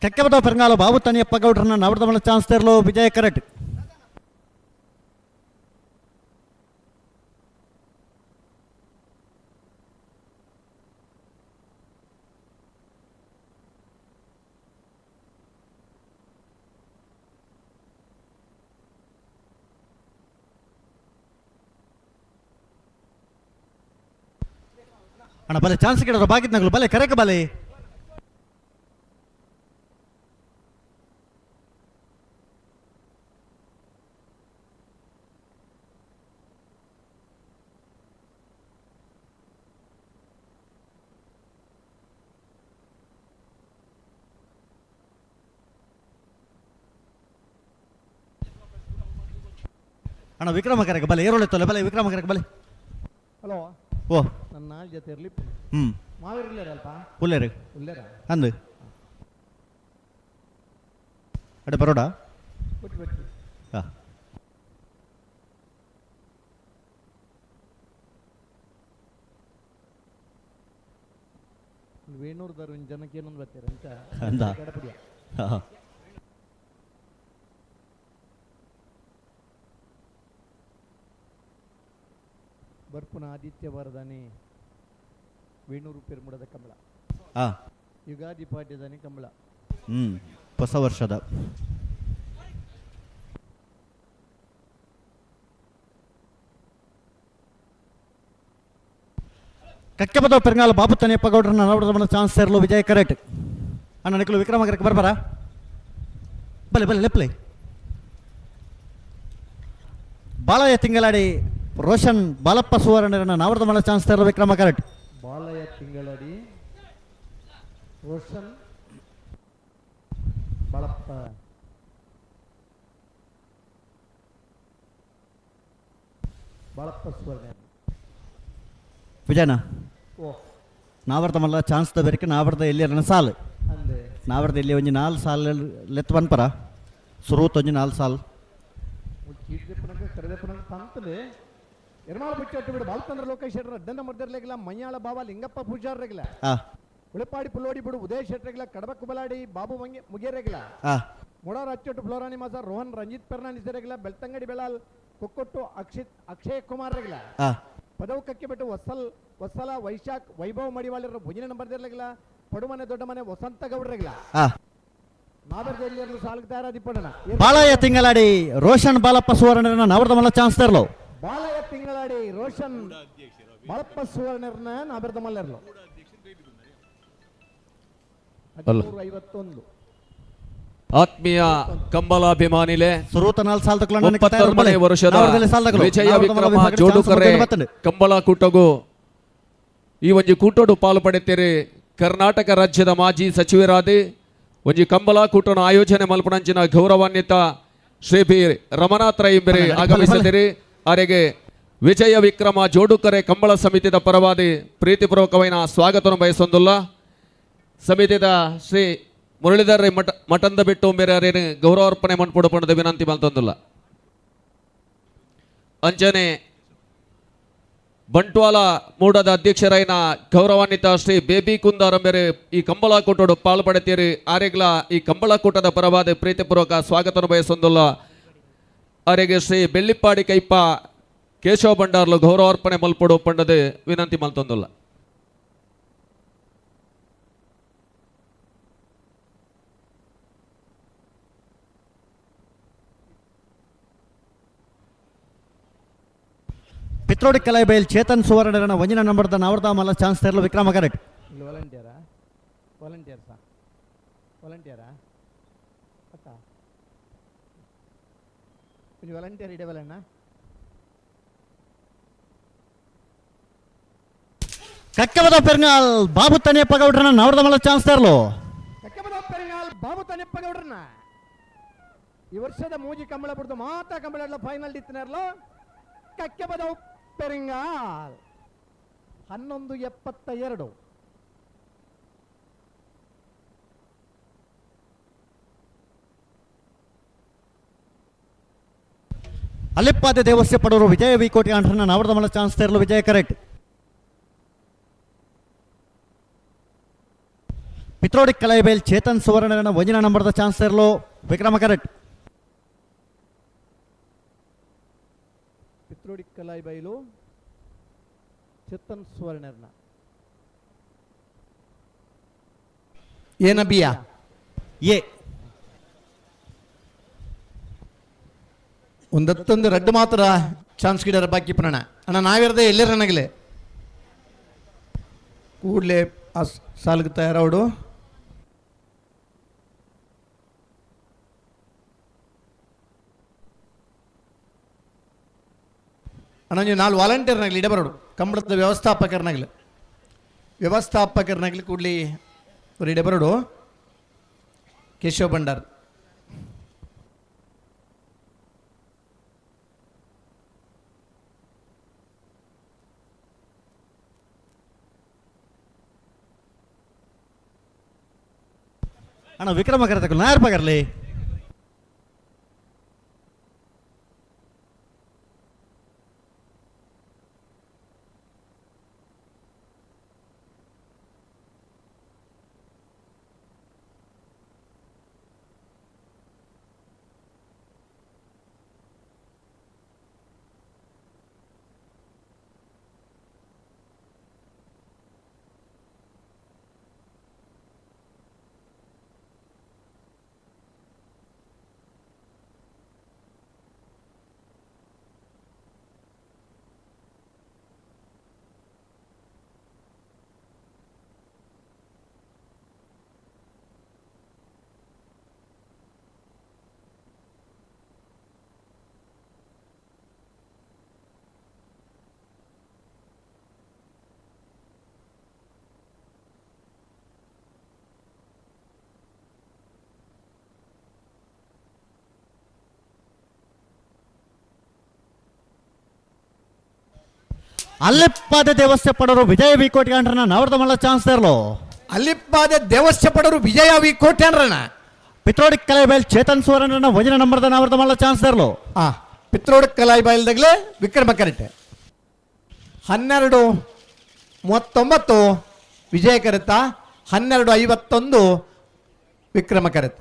ಕೆಕ್ಕಬದ ಪೆರಂಗಾಲ ಬಾಬು ತನಿಯಪ್ಪ ಗೌಡ್ರನ್ನ ನಾವರ್ದ ಮಲ್ಲ ಚಾನ್ಸ್ ತೆರಲೋ ವಿಜಯ್ ಕರೆಕ್ಟ್ ಅಣ್ಣ ಬಲೆ ಚಾನ್ಸ್ ಗಿಡೋರು ಬಾಕಿದ್ನಾಗ್ಲು ಬಲೆ ಕರೆಕ್ಟ್ ಬಲೆ ಅಣ್ಣ ವಿಕ್ರಮ ಕರೆಕ್ಟ್ ಬಲೆ ಏರೋಳೆತ್ತಲ್ಲ ಬಲೆ ವಿಕ್ರಮ ಕರೆಕ್ಟ್ ಬಲೆ ಹಲೋ ಓ ನನ್ನ ನಾಲ್ ಜೊತೆ ಇರಲಿ ಹ್ಞೂ ಮಾವಿರ್ಲೇರಲ್ಪ ಉಲ್ಲೇರು ಉಲ್ಲೇರ ಅಂದು ಅಡೆ ಬರೋಡಾ ಕೊಟ್ಟು ಕೊಟ್ಟು ಹಾಂ ವೇಣೂರ್ದಾರು ಜನಕ್ಕೆ ಏನೊಂದು ಬರ್ತೀರ ಅಂತ ಅಂದ ಗಡಪಡಿಯ ಹಾಂ ಬರ್ಪುನ ಆದಿತ್ಯ ವರದಾನೆ ವೇಣೂರು ಪೆರ್ಮುಡದ ಕಂಬಳ ಹಾಂ ಯುಗಾದಿ ಪಾಡ್ಯದಾನೆ ಕಂಬಳ ಹೊಸ ವರ್ಷದ ಕಕ್ಕೆಬದ ಪೆರಂಗಾಲ ಬಾಬು ತನಿಯಪ್ಪ ಗೌಡ್ರನ್ನ ನೋಡಿದ ಚಾನ್ಸ್ ಇರಲು ವಿಜಯ್ ಕರೆಕ್ಟ್ ಅಣ್ಣ ನಿಖಲು ವಿಕ್ರಮಕರಕ್ಕೆ ಬರ್ಬಾರ ಬಲೆ ಬಲೆ ಲೆಪ್ಲೆ ಬಾಳಯ್ಯ ತಿಂಗಳಾಡಿ ರೋಷನ್ ಬಾಲಪ್ಪ ಸುವರ್ಣರನ್ನ ನಾವರ್ದ ಮಾಡೋ ಚಾನ್ಸ್ ಇರಲು ವಿಕ್ರಮ ಕರೆಕ್ಟ್ ಬಾಲಯ್ಯ ತಿಂಗಳಡಿ ರೋಷನ್ ಬಾಳಪ್ಪ ಬಾಳಪ್ಪ ಸುವರ್ಣ ವಿಜಯನ ಓ ನಾವರ್ದ ಮಲ್ಲ ಚಾನ್ಸ್ ದ ಬೆರಕೆ ನಾವರ್ದ ಎಲ್ಲಿ ಸಾಲು ಅಂದೆ ನಾವರ್ದ ಇಲ್ಲಿ ಒಂಜಿ 4 ಸಾಲ್ ಲೆತ್ ಬನ್ಪರ ಸುರುತ್ ಒಂಜಿ 4 ಸಾಲ್ ಚೀಟ್ದೆಪ್ಪನಕ ಕರೆದೆಪ್ಪನಕ ತಂತಲೆ ಎರ್ಮಾಳ ಬಿಟ್ಟು ಬಿಡು ಬಾಲ್ಕಂದ್ರ ಲೋಕೇಶ್ ಶೆಟ್ಟರ್ ಅಡ್ಡಂದ ಮರ್ದರ್ಲೆಗಿಲ್ಲ ಮಯ್ಯಾಳ ಬಾಬಾ ಲಿಂಗಪ್ಪ ಪೂಜಾರ್ರೆಗಿಲ್ಲ ಆ ಉಳಿಪಾಡಿ ಪುಲ್ಲೋಡಿ ಬಿಡು ಉದಯ್ ಶೆಟ್ರೆಗಿಲ್ಲ ಕಡಬ ಕುಬಲಾಡಿ ಬಾಬು ಮುಗೇರೆಗಿಲ್ಲ ಆ ಮುಡಾರ್ ಅಚ್ಚೊಟ್ಟು ಫ್ಲೋರಾನಿ ಮಾಸ ರೋಹನ್ ರಂಜಿತ್ ಪೆರ್ನಾನಿಸರೆಗಿಲ್ಲ ಬೆಳ್ತಂಗಡಿ ಬೆಳಾಲ್ ಕೊಕ್ಕೊಟ್ಟು ಅಕ್ಷಯ್ ಕುಮಾರ್ ರೆಗಿಲ್ಲ ಆ ಪದವಕಕ್ಕೆ ಬಿಟ್ಟು ವತ್ಸಲ ವೈಶಾಖ್ ವೈಭವ್ ಮಡಿವಾಳಿರ ಭುಜನ ನಂಬರ್ ಇರಲಿಲ್ಲ ಪಡುಮನೆ ದೊಡ್ಡ ಮನೆ ವಸಂತ ಗೌಡ್ರಿಗಿಲ್ಲ ಆ ನಾದರ್ಜಲ್ಲಿ ಸಾಲಕ್ಕೆ ತಯಾರಾದಿಪ್ಪಡಣ ಬಾಳಯ್ಯ ತಿಂಗಳಾಡಿ ರೋಷನ್ ಬಾಲಪ್ಪ ಸುವರ್ಣರನ್ನ ನಾವರ್ದ ಮಲ್ಲ ಚಾನ್ಸ್ ಇರಲು ಬಾಲಯ್ಯ ತಿಂಗಳಾಡಿ ರೋಷನ್ ಬಾಳಪ್ಪ ಸುವರ್ಣರ್ನ ನಾಬರ್ದ ಮಲ್ಲರ್ಲು 51 ಆತ್ಮೀಯ ಕಂಬಲಾಭಿಮಾನಿಲೆ ಸುರುತ 4 ಸಾಲ್ ತಕ್ಲಣ್ಣ 34ನೇ ವರ್ಷದ ವಿಜಯ ವಿಕ್ರಮ ಜೋಡುಕರೆ ಕಂಬಳ ಕೂಟಗೂ ಈ ಒಂಜಿ ಕೂಟೋಡು ಪಾಲು ಪಡೆತೀರಿ ಕರ್ನಾಟಕ ರಾಜ್ಯದ ಮಾಜಿ ಸಚಿವರಾದ ಒಂಜಿ ಕಂಬಳ ಕೂಟನ ಆಯೋಜನೆ ಮಲ್ಪನಂಚಿನ ಗೌರವಾನ್ವಿತ ಶ್ರೀ ಬಿ ರಮನಾಥ್ ರೈ ಎಂಬರೆ ಆಗಮಿಸಿದಿರಿ ಅವರಿಗೆ ವಿಜಯ ವಿಕ್ರಮ ಜೋಡುಕರೆ ಕಂಬಳ ಸಮಿತಿದ ಪರವಾದಿ ಪ್ರೀತಿಪೂರ್ವಕమైన ಸ್ವಾಗತವನ್ನು ಬಯಸೊಂದುಲ್ಲ ಸಮಿತಿದ ಶ್ರೀ ಮುರಳೀಧರ್ ರೈ ಮಠಂದ ಬಿಟ್ಟು ಬೇರೆ ಗೌರವಾರ್ಪಣೆ ಮಣ್ಪುಡಪಣದ ವಿನಂತಿ ಮಲ್ತೊಂದುಲ್ಲ ಅಂಚನೆ ಬಂಟ್ವಾಳ ಮೂಡದ ಅಧ್ಯಕ್ಷರೈನ ಗೌರವಾನ್ವಿತ ಶ್ರೀ ಬೇಬಿ ಕುಂದಾರ್ ಬೇರೆ ಈ ಕಂಬಳ ಕೂಟೋಡು ಪಾಲು ಪಡೆತೀರಿ ಆರೆಗ್ಲ ಈ ಕಂಬಳ ಕೂಟದ ಪರವಾದ ಪ್ರೀತಿಪೂರ್ವಕ ಸ್ವಾಗತವನ್ನು ಬಯಸೊಂದುಲ್ಲ ಅವರಿಗೆ ಶ್ರೀ ಬೆಳ್ಳಿಪ್ಪಾಡಿ ಕೈಪ ಕೇಶವ ಭಂಡಾರ್ಲು ಗೌರವಾರ್ಪಣೆ ಮಲ್ಪಡು ಪಂಡದ ವಿನಂತಿ ಮಲ್ತೊಂದುಲ್ಲ ಪಿತ್ರೋಡಿ ಕಲಾಯಿ ಬೈಲ್ ಚೇತನ್ ಸುವರ್ಣರನ್ನ ಒಂಜಿನ ನಂಬರ್ದ ನಾವರ್ದ ಮಲ್ಲ ಚಾನ್ಸ್ ಇರಲು ವಿಕ್ರಮ ಕರೆಕ್ಟ್ ಇಲ್ಲಿ ವಾಲಂಟಿಯರಾ ಅತ್ತ ಇಲ್ಲಿ ವಾಲಂಟಿಯರ್ ಇಡವಲ್ಲಣ್ಣ ಕಕ್ಕೆಬದ ಪೆರಂಗಾಲ್ ಬಾಬು ತನಿಯಪ್ಪ ಗೌಡ್ರನ್ನ ನಾವರ್ದ ಮಲ್ಲ ಚಾನ್ಸ್ ಇರಲು ಕಕ್ಕೆಬದ ಪೆರಂಗಾಲ್ ಬಾಬು ತನಿಯಪ್ಪ ಗೌಡ್ರನ್ನ ಈ ವರ್ಷದ ಮೂಜಿ ಕಂಬಳ ಬಿಡ್ದು ಮಾತಾ ಕಂಬಳ ಫೈನಲ್ ಇತ್ತಿನರ್ಲು ಕಕ್ಕೆಬದ ಪೆರಿಂಗಾಲ್ 11:72 ಅಲ್ಲಿಪ್ಪಾದ ದೇವಸ್ಯ ಪಡೋರು ವಿಜಯ ವಿಕೋಟಿ ಆಂಡ್ರನ್ನ ನಾವರ್ದ ಮಲ್ಲ ಚಾನ್ಸ್ ಇರಲು ವಿಜಯ ಕರೆಕ್ಟ್ ಪಿತ್ರೋಡಿ ಕಲಾಯಿ ಬೈಲ್ ಚೇತನ್ ಸುವರ್ಣರನ್ನ ಒಂಜಿನ ನಂಬರ್ದ ಚಾನ್ಸ್ ಇರಲು ವಿಕ್ರಮ ಕರೆಕ್ಟ್ ಪಿತ್ರೋಡಿ ಕಲಾಯಿ ಬೈಲು ಚೇತನ್ ಸುವರ್ಣರ್ನ ಏನಬಿಯಾ ಎ ಒಂದತ್ತೊಂದು ರಡ್ಡು ಮಾತ್ರ ಚಾನ್ಸ್ ಗಿಡರ ಬಾಕಿ ಪಣ ಅಣ್ಣ ನಾವಿರದೆ ಎಲ್ಲರನಾಗಲೇ ಕೂಡಲೇ ಆ ಸಾಲಿಗೆ ತಯಾರವಡು ಅಣ್ಣ ನೀವು 4 ವಾಲಂಟಿಯರ್ನಾಗಲಿ ಇಡಬರೋಡು ಕಂಬಳದ ವ್ಯವಸ್ಥಾಪಕರನಾಗಲಿ ಕೂಡಲಿ ಅವ್ರು ಇಡಬರೋಡು ಕೇಶವ ಭಂಡಾರ್ ಅಣ್ಣ ವಿಕ್ರಮ ಕರೆತಕ್ಕಲ್ಲ ನಾ ಯಾರು ಪಗರ್ಲಿ ಅಲ್ಲಿಪ್ಪಾದ ದೇವಸ್ಥೆ ಪಡೋರು ವಿಜಯ ವಿ ಕೋಟಿ ಅಂಡ್ರನ ನಾವ್ರದ ಮಲ್ಲ ಚಾನ್ಸ್ ಇರಲು ಅಲ್ಲಿಪ್ಪಾದ ದೇವಸ್ಥೆ ಪಡೋರು ವಿಜಯ ವಿ ಕೋಟಿ ಅಂಡ್ರನ ಪಿತ್ರೋಡಿ ಕಲೆ ಬೈಲ್ ಚೇತನ್ ಸುವರ್ಣನ ವಜನ ನಂಬರ್ದ ನಾವ್ರದ ಮಲ್ಲ ಚಾನ್ಸ್ ಇರಲು ಪಿತ್ರೋಡಿ ಕಲಾಯಿ ಬಾಯಿಲ್ದಾಗಲೇ ವಿಕ್ರಮ ಕರೆಕ್ಟ್ 12:39 ವಿಜಯ ಕರೆತ 12:51 ವಿಕ್ರಮ ಕರೆತ.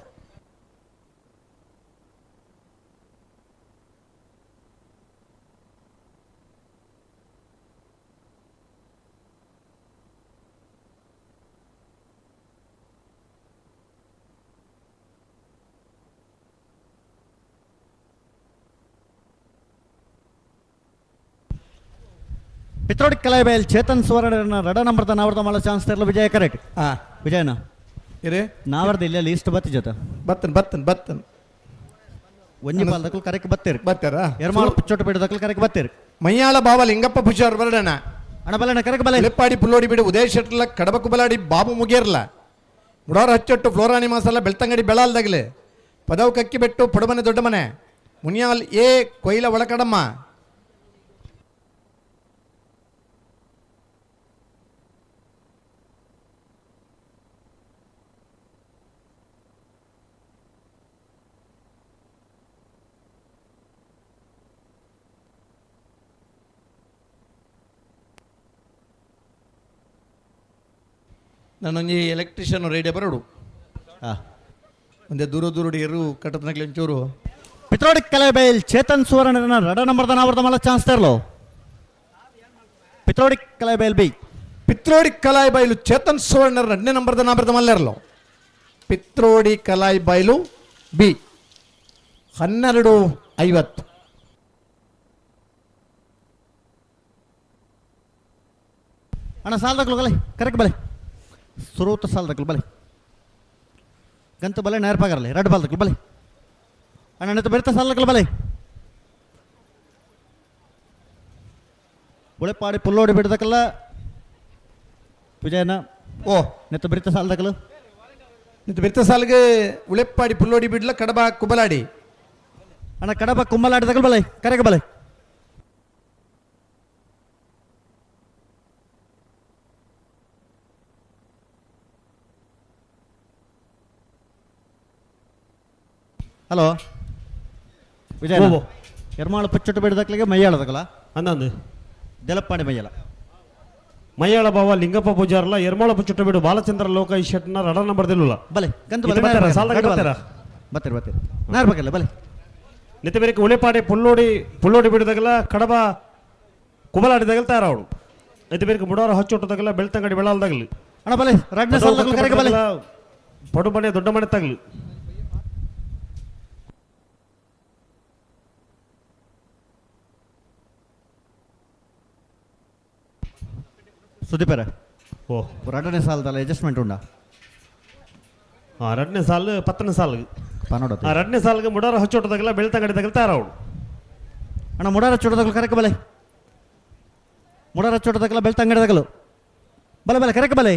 ಪಿತ್ರೋಡಿ ಕಲೆ ಬೈಲ್ ಚೇತನ್ ಸುವರ್ಣ ರಡ ನಂಬರ್ದ ನಾವ್ರದ ಮಲ್ಲ ಚಾನ್ಸ್ ಇರಲು ವಿಜಯ ಕರೆಕ್ಟ್ ವಿಜಯನ ಇರೇ ನಾವರ್ದ ಇಲ್ಲ ಲೀಸ್ಟ್ ಬತ್ತಿ ಜೊತೆ ಬತ್ತನ್ ಒಂಜಿ ಪಾಲದಕ್ಕೂ ಕರೆಕ್ಟ್ ಬತ್ತೀರಿ ಬತ್ತಾರ ಎರ್ಮಾಳ ಚೋಟು ಬಿಡದಕ್ಕೂ ಕರೆಕ್ಟ್ ಬತ್ತೀರಿ ಮಯ್ಯಾಳ ಬಾವ ಲಿಂಗಪ್ಪ ಪುಷಾರ್ ಬರಡಣ ಅಣ್ಣ ಬಲ್ಲಣ್ಣ ಕರೆಕ್ಟ್ ಬಲ ಲೆಪ್ಪಾಡಿ ಪುಲ್ಲೋಡಿ ಬಿಡು ಉದಯ ಶೆಟ್ಲ ಕಡಬ ಕುಬಲಾಡಿ ಬಾಬು ಮುಗಿಯರ್ಲ ಮುಡಾರ ಹಚ್ಚೊಟ್ಟು ಫ್ಲೋರಾನಿ ಮಾಸಲ್ಲ ಬೆಳ್ತಂಗಡಿ ಬೆಳಾಲ್ದಾಗಲಿ ಪದವು ಕಕ್ಕಿ ಬೆಟ್ಟು ಪಡುಮನೆ ದೊಡ್ಡ ಮನೆ ಮುನಿಯಾಲ್ ಎ ಕೊಯ್ಲ ಒಳಕಡಮ್ಮ ನಾನೊಂದು ಎಲೆಕ್ಟ್ರಿಷಿಯನ್ ರೇಡಿಯೋ ಬರೋಡು ಒಂದೇ ದೂರ ಇರು ಕಟ್ಟತ್ನಾಗ್ಲಿ ಒಂಚೂರು ಪಿತ್ರೋಡಿ ಕಲೆ ಬೈಲ್ ಚೇತನ್ ಸುವರ್ಣ ರಡ ನಂಬರ್ದ ನಾವ್ರದ ಮಲ್ಲ ಚಾನ್ಸ್ ಇರಲು ಪಿತ್ರೋಡಿ ಕಲೆ ಬೈಲ್ ಬಿ ಪಿತ್ರೋಡಿ ಕಲಾಯಿ ಬೈಲು ಚೇತನ್ ಸುವರ್ಣ 2ನೇ ನಂಬರ್ದ ಮಲ್ಲಿರಲು ಪಿತ್ರೋಡಿ ಕಲಾಯಿ ಬೈಲು ಬಿ 12:50 ಅಣ್ಣ ಸಾಲದಕ್ಕಲು ಬಲೆ ಕರೆಕ್ಟ್ ಬಲೆ ಸುರೂತ ಸಾಲದಕ್ಕಲು ಬಲೆ ಗಂತು ಬಲೆ ನೇರ್ಪಾಗರಲಿ ರೆಡ್ ಬಾಲ್ದಕ್ಕಲು ಬಲೆ ಅಣ್ಣ ನೆತ್ತು ಬೆರೆತ ಸಾಲದಕ್ಕಲು ಬಲೆ ಉಳೆಪಾಡಿ ಪುಲ್ಲೋಡಿ ಬಿಡದಕ್ಕಲ್ಲ ವಿಜಯನ ಓ ನೆತ್ತು ಬೆರೆತ ಸಾಲದಕ್ಕಲು ನಿಂತು ಬೆರ್ತ ಸಾಲಿಗೆ ಉಳೆಪ್ಪಾಡಿ ಪುಲ್ಲೋಡಿ ಬಿಡ್ಲ ಕಡಬ ಕುಬಲಾಡಿ ಅಣ್ಣ ಕಡಬ ಕುಂಬಲಾಡಿದಕ್ಕಲು ಬಲೆ ಕರೆಕ್ಟ್ ಬಲೆ ಹಲೋ ವಿಜಯ ಎರ್ಮಾಳು ಪುಚ್ಚೊಟ್ಟು ಬಿಡದಕ್ಲಿಗೆ ಮೈಯಾಳದಕ್ಕಲ್ಲ ಅಂದಂದು ದೆಲಪ್ಪಾಡಿ ಮೈಯಾಳ ಮೈಯಾಳ ಬಾವ ಲಿಂಗಪ್ಪ ಪೂಜಾರಲ್ಲ ಎರ್ಮಾಳ ಪುಚ್ಚೊಟ್ಟು ಬಿಡು ಬಾಲಚಂದ್ರ ಲೋಕ ಈ ಶೆಟ್ನ ರಡ ನಂಬರ್ದಿಲ್ಲ ಬಲೆ ಗಂತು ಬತ್ತೀರಿ ನಾರ್ಬೇಕಲ್ಲ ಬಲೆ ನಿತ್ಯ ಬೇರೆ ಉಳೆಪಾಡಿ ಪುಲ್ಲೋಡಿ ಬಿಡಿದಾಗಲ್ಲ ಕಡಬ ಕುಬಲಾಡಿದಾಗಲ್ಲ ತಯಾರವಳು ನಿತ್ಯ ಬೇರೆ ಮುಡೋರ ಹಚ್ಚೊಟ್ಟದಾಗಲ್ಲ ಬೆಳ್ತಂಗಡಿ ಬೆಳಾಲ್ದಾಗಲಿ ಅಣ್ಣ ಬಲೆ ರಡ್ನೆ ಸಾಲದಕ್ಕಲು ಕರೆಕ್ಟ್ ಬಲೆ ಪಡು ಮನೆ ದೊಡ್ಡ ಮನೆ ತಗಲಿ ಸುದೀಪರ ಓ ರಡ್ಡನೇ ಸಾಲದಲ್ಲ ಅಡ್ಜಸ್ಟ್ಮೆಂಟ್ ಉಂಡಾ ಎರಡನೇ ಸಾಲು 10ನೇ ಸಾಲಿಗೆ ಪನ್ನೋಡ ಎರಡನೇ ಸಾಲಿಗೆ ಮುಡಾರ ಹಚ್ಚೋಟದಾಗಲ್ಲ ಬೆಳ್ತಂಗಡಿದಾಗಲ್ಲ ತಯಾರವಳು ಅಣ್ಣ ಮುಡಾರ ಚೋಟದಾಗಲು ಕರೆಕ್ಟ್ ಬಲೆ ಮುಡಾರ ಚೋಟದಾಗಲ್ಲ ಬೆಳ್ತಂಗಡಿದಾಗಲು ಬಲೆ ಬಲೆ ಕರೆಕ್ಟ್ ಬಲೆ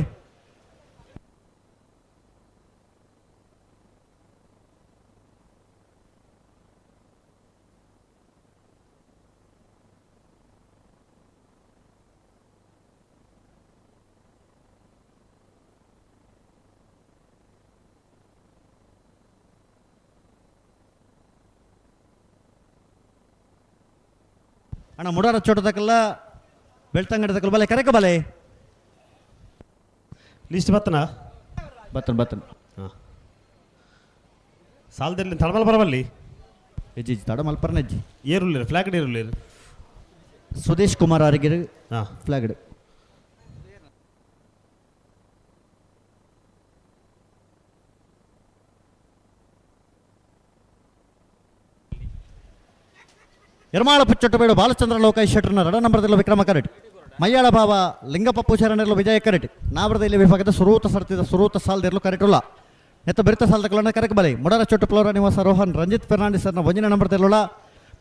ಅಣ್ಣ ಮುಡಾರ ಚೋಟದಕ್ಕಲ್ಲ ಬೆಳ್ತಂಗಡದಕ್ಕಲ್ಲ ಬಲೆ ಕರೆಕ ಬಲೆ ಲಿಸ್ಟ್ ಬತ್ತನ ಬತ್ತನ್ ಹಾಂ ಸಾಲದಲ್ಲಿ ತಡಮಲ್ ಬರಬಲ್ಲಿ ಹೆಜ್ಜಿ ತಡ ಮಲ್ಪರ್ನ ಹೆಜ್ಜಿ ಏರುಳ್ಳೇರು ಫ್ಲಾಗ್ಡ್ ಏರುಳ್ಳೇರು ಸುದೇಶ್ ಕುಮಾರ್ ಅವರಿಗೆ ಹಾಂ ಫ್ಲಾಗ್ಡ್ ಎರ್ಮಾಳಪ್ಪ ಚೊಟ್ಟಬೇಡು ಬಾಲಚಂದ್ರ ಲೋಕಾಯ್ ಶೆಟ್ರನ ರಡ ನಂಬರ್ದಲ್ಲ ವಿಕ್ರಮ ಕರಟ್ ಮಯ್ಯಾಳ ಭಾವ ಲಿಂಗಪಪ್ಪು ಶರಣರ್ಲು ವಿಜಯ ಕರಟ್ ನಾವರದಲ್ಲಿ ವಿಭಾಗದ ಸುರೂತ ಸಾಲ್ದಿರ್ಲು ಕರೆಟುಲ್ಲ ನೆತ್ತ ಬೆರೆತ ಸಾಲ್ದಗಳನ್ನ ಕರೆಕ್ ಬಲೆ ಮುಡರ ಚೊಟ್ಟು ಪ್ಲೋರ ನಿವಾಸ ರೋಹನ್ ರಂಜಿತ್ ಫೆರ್ನಾಂಡಿಸರ್ನ ಒಂಜಿನ ನಂಬರ್ದಲ್ಲ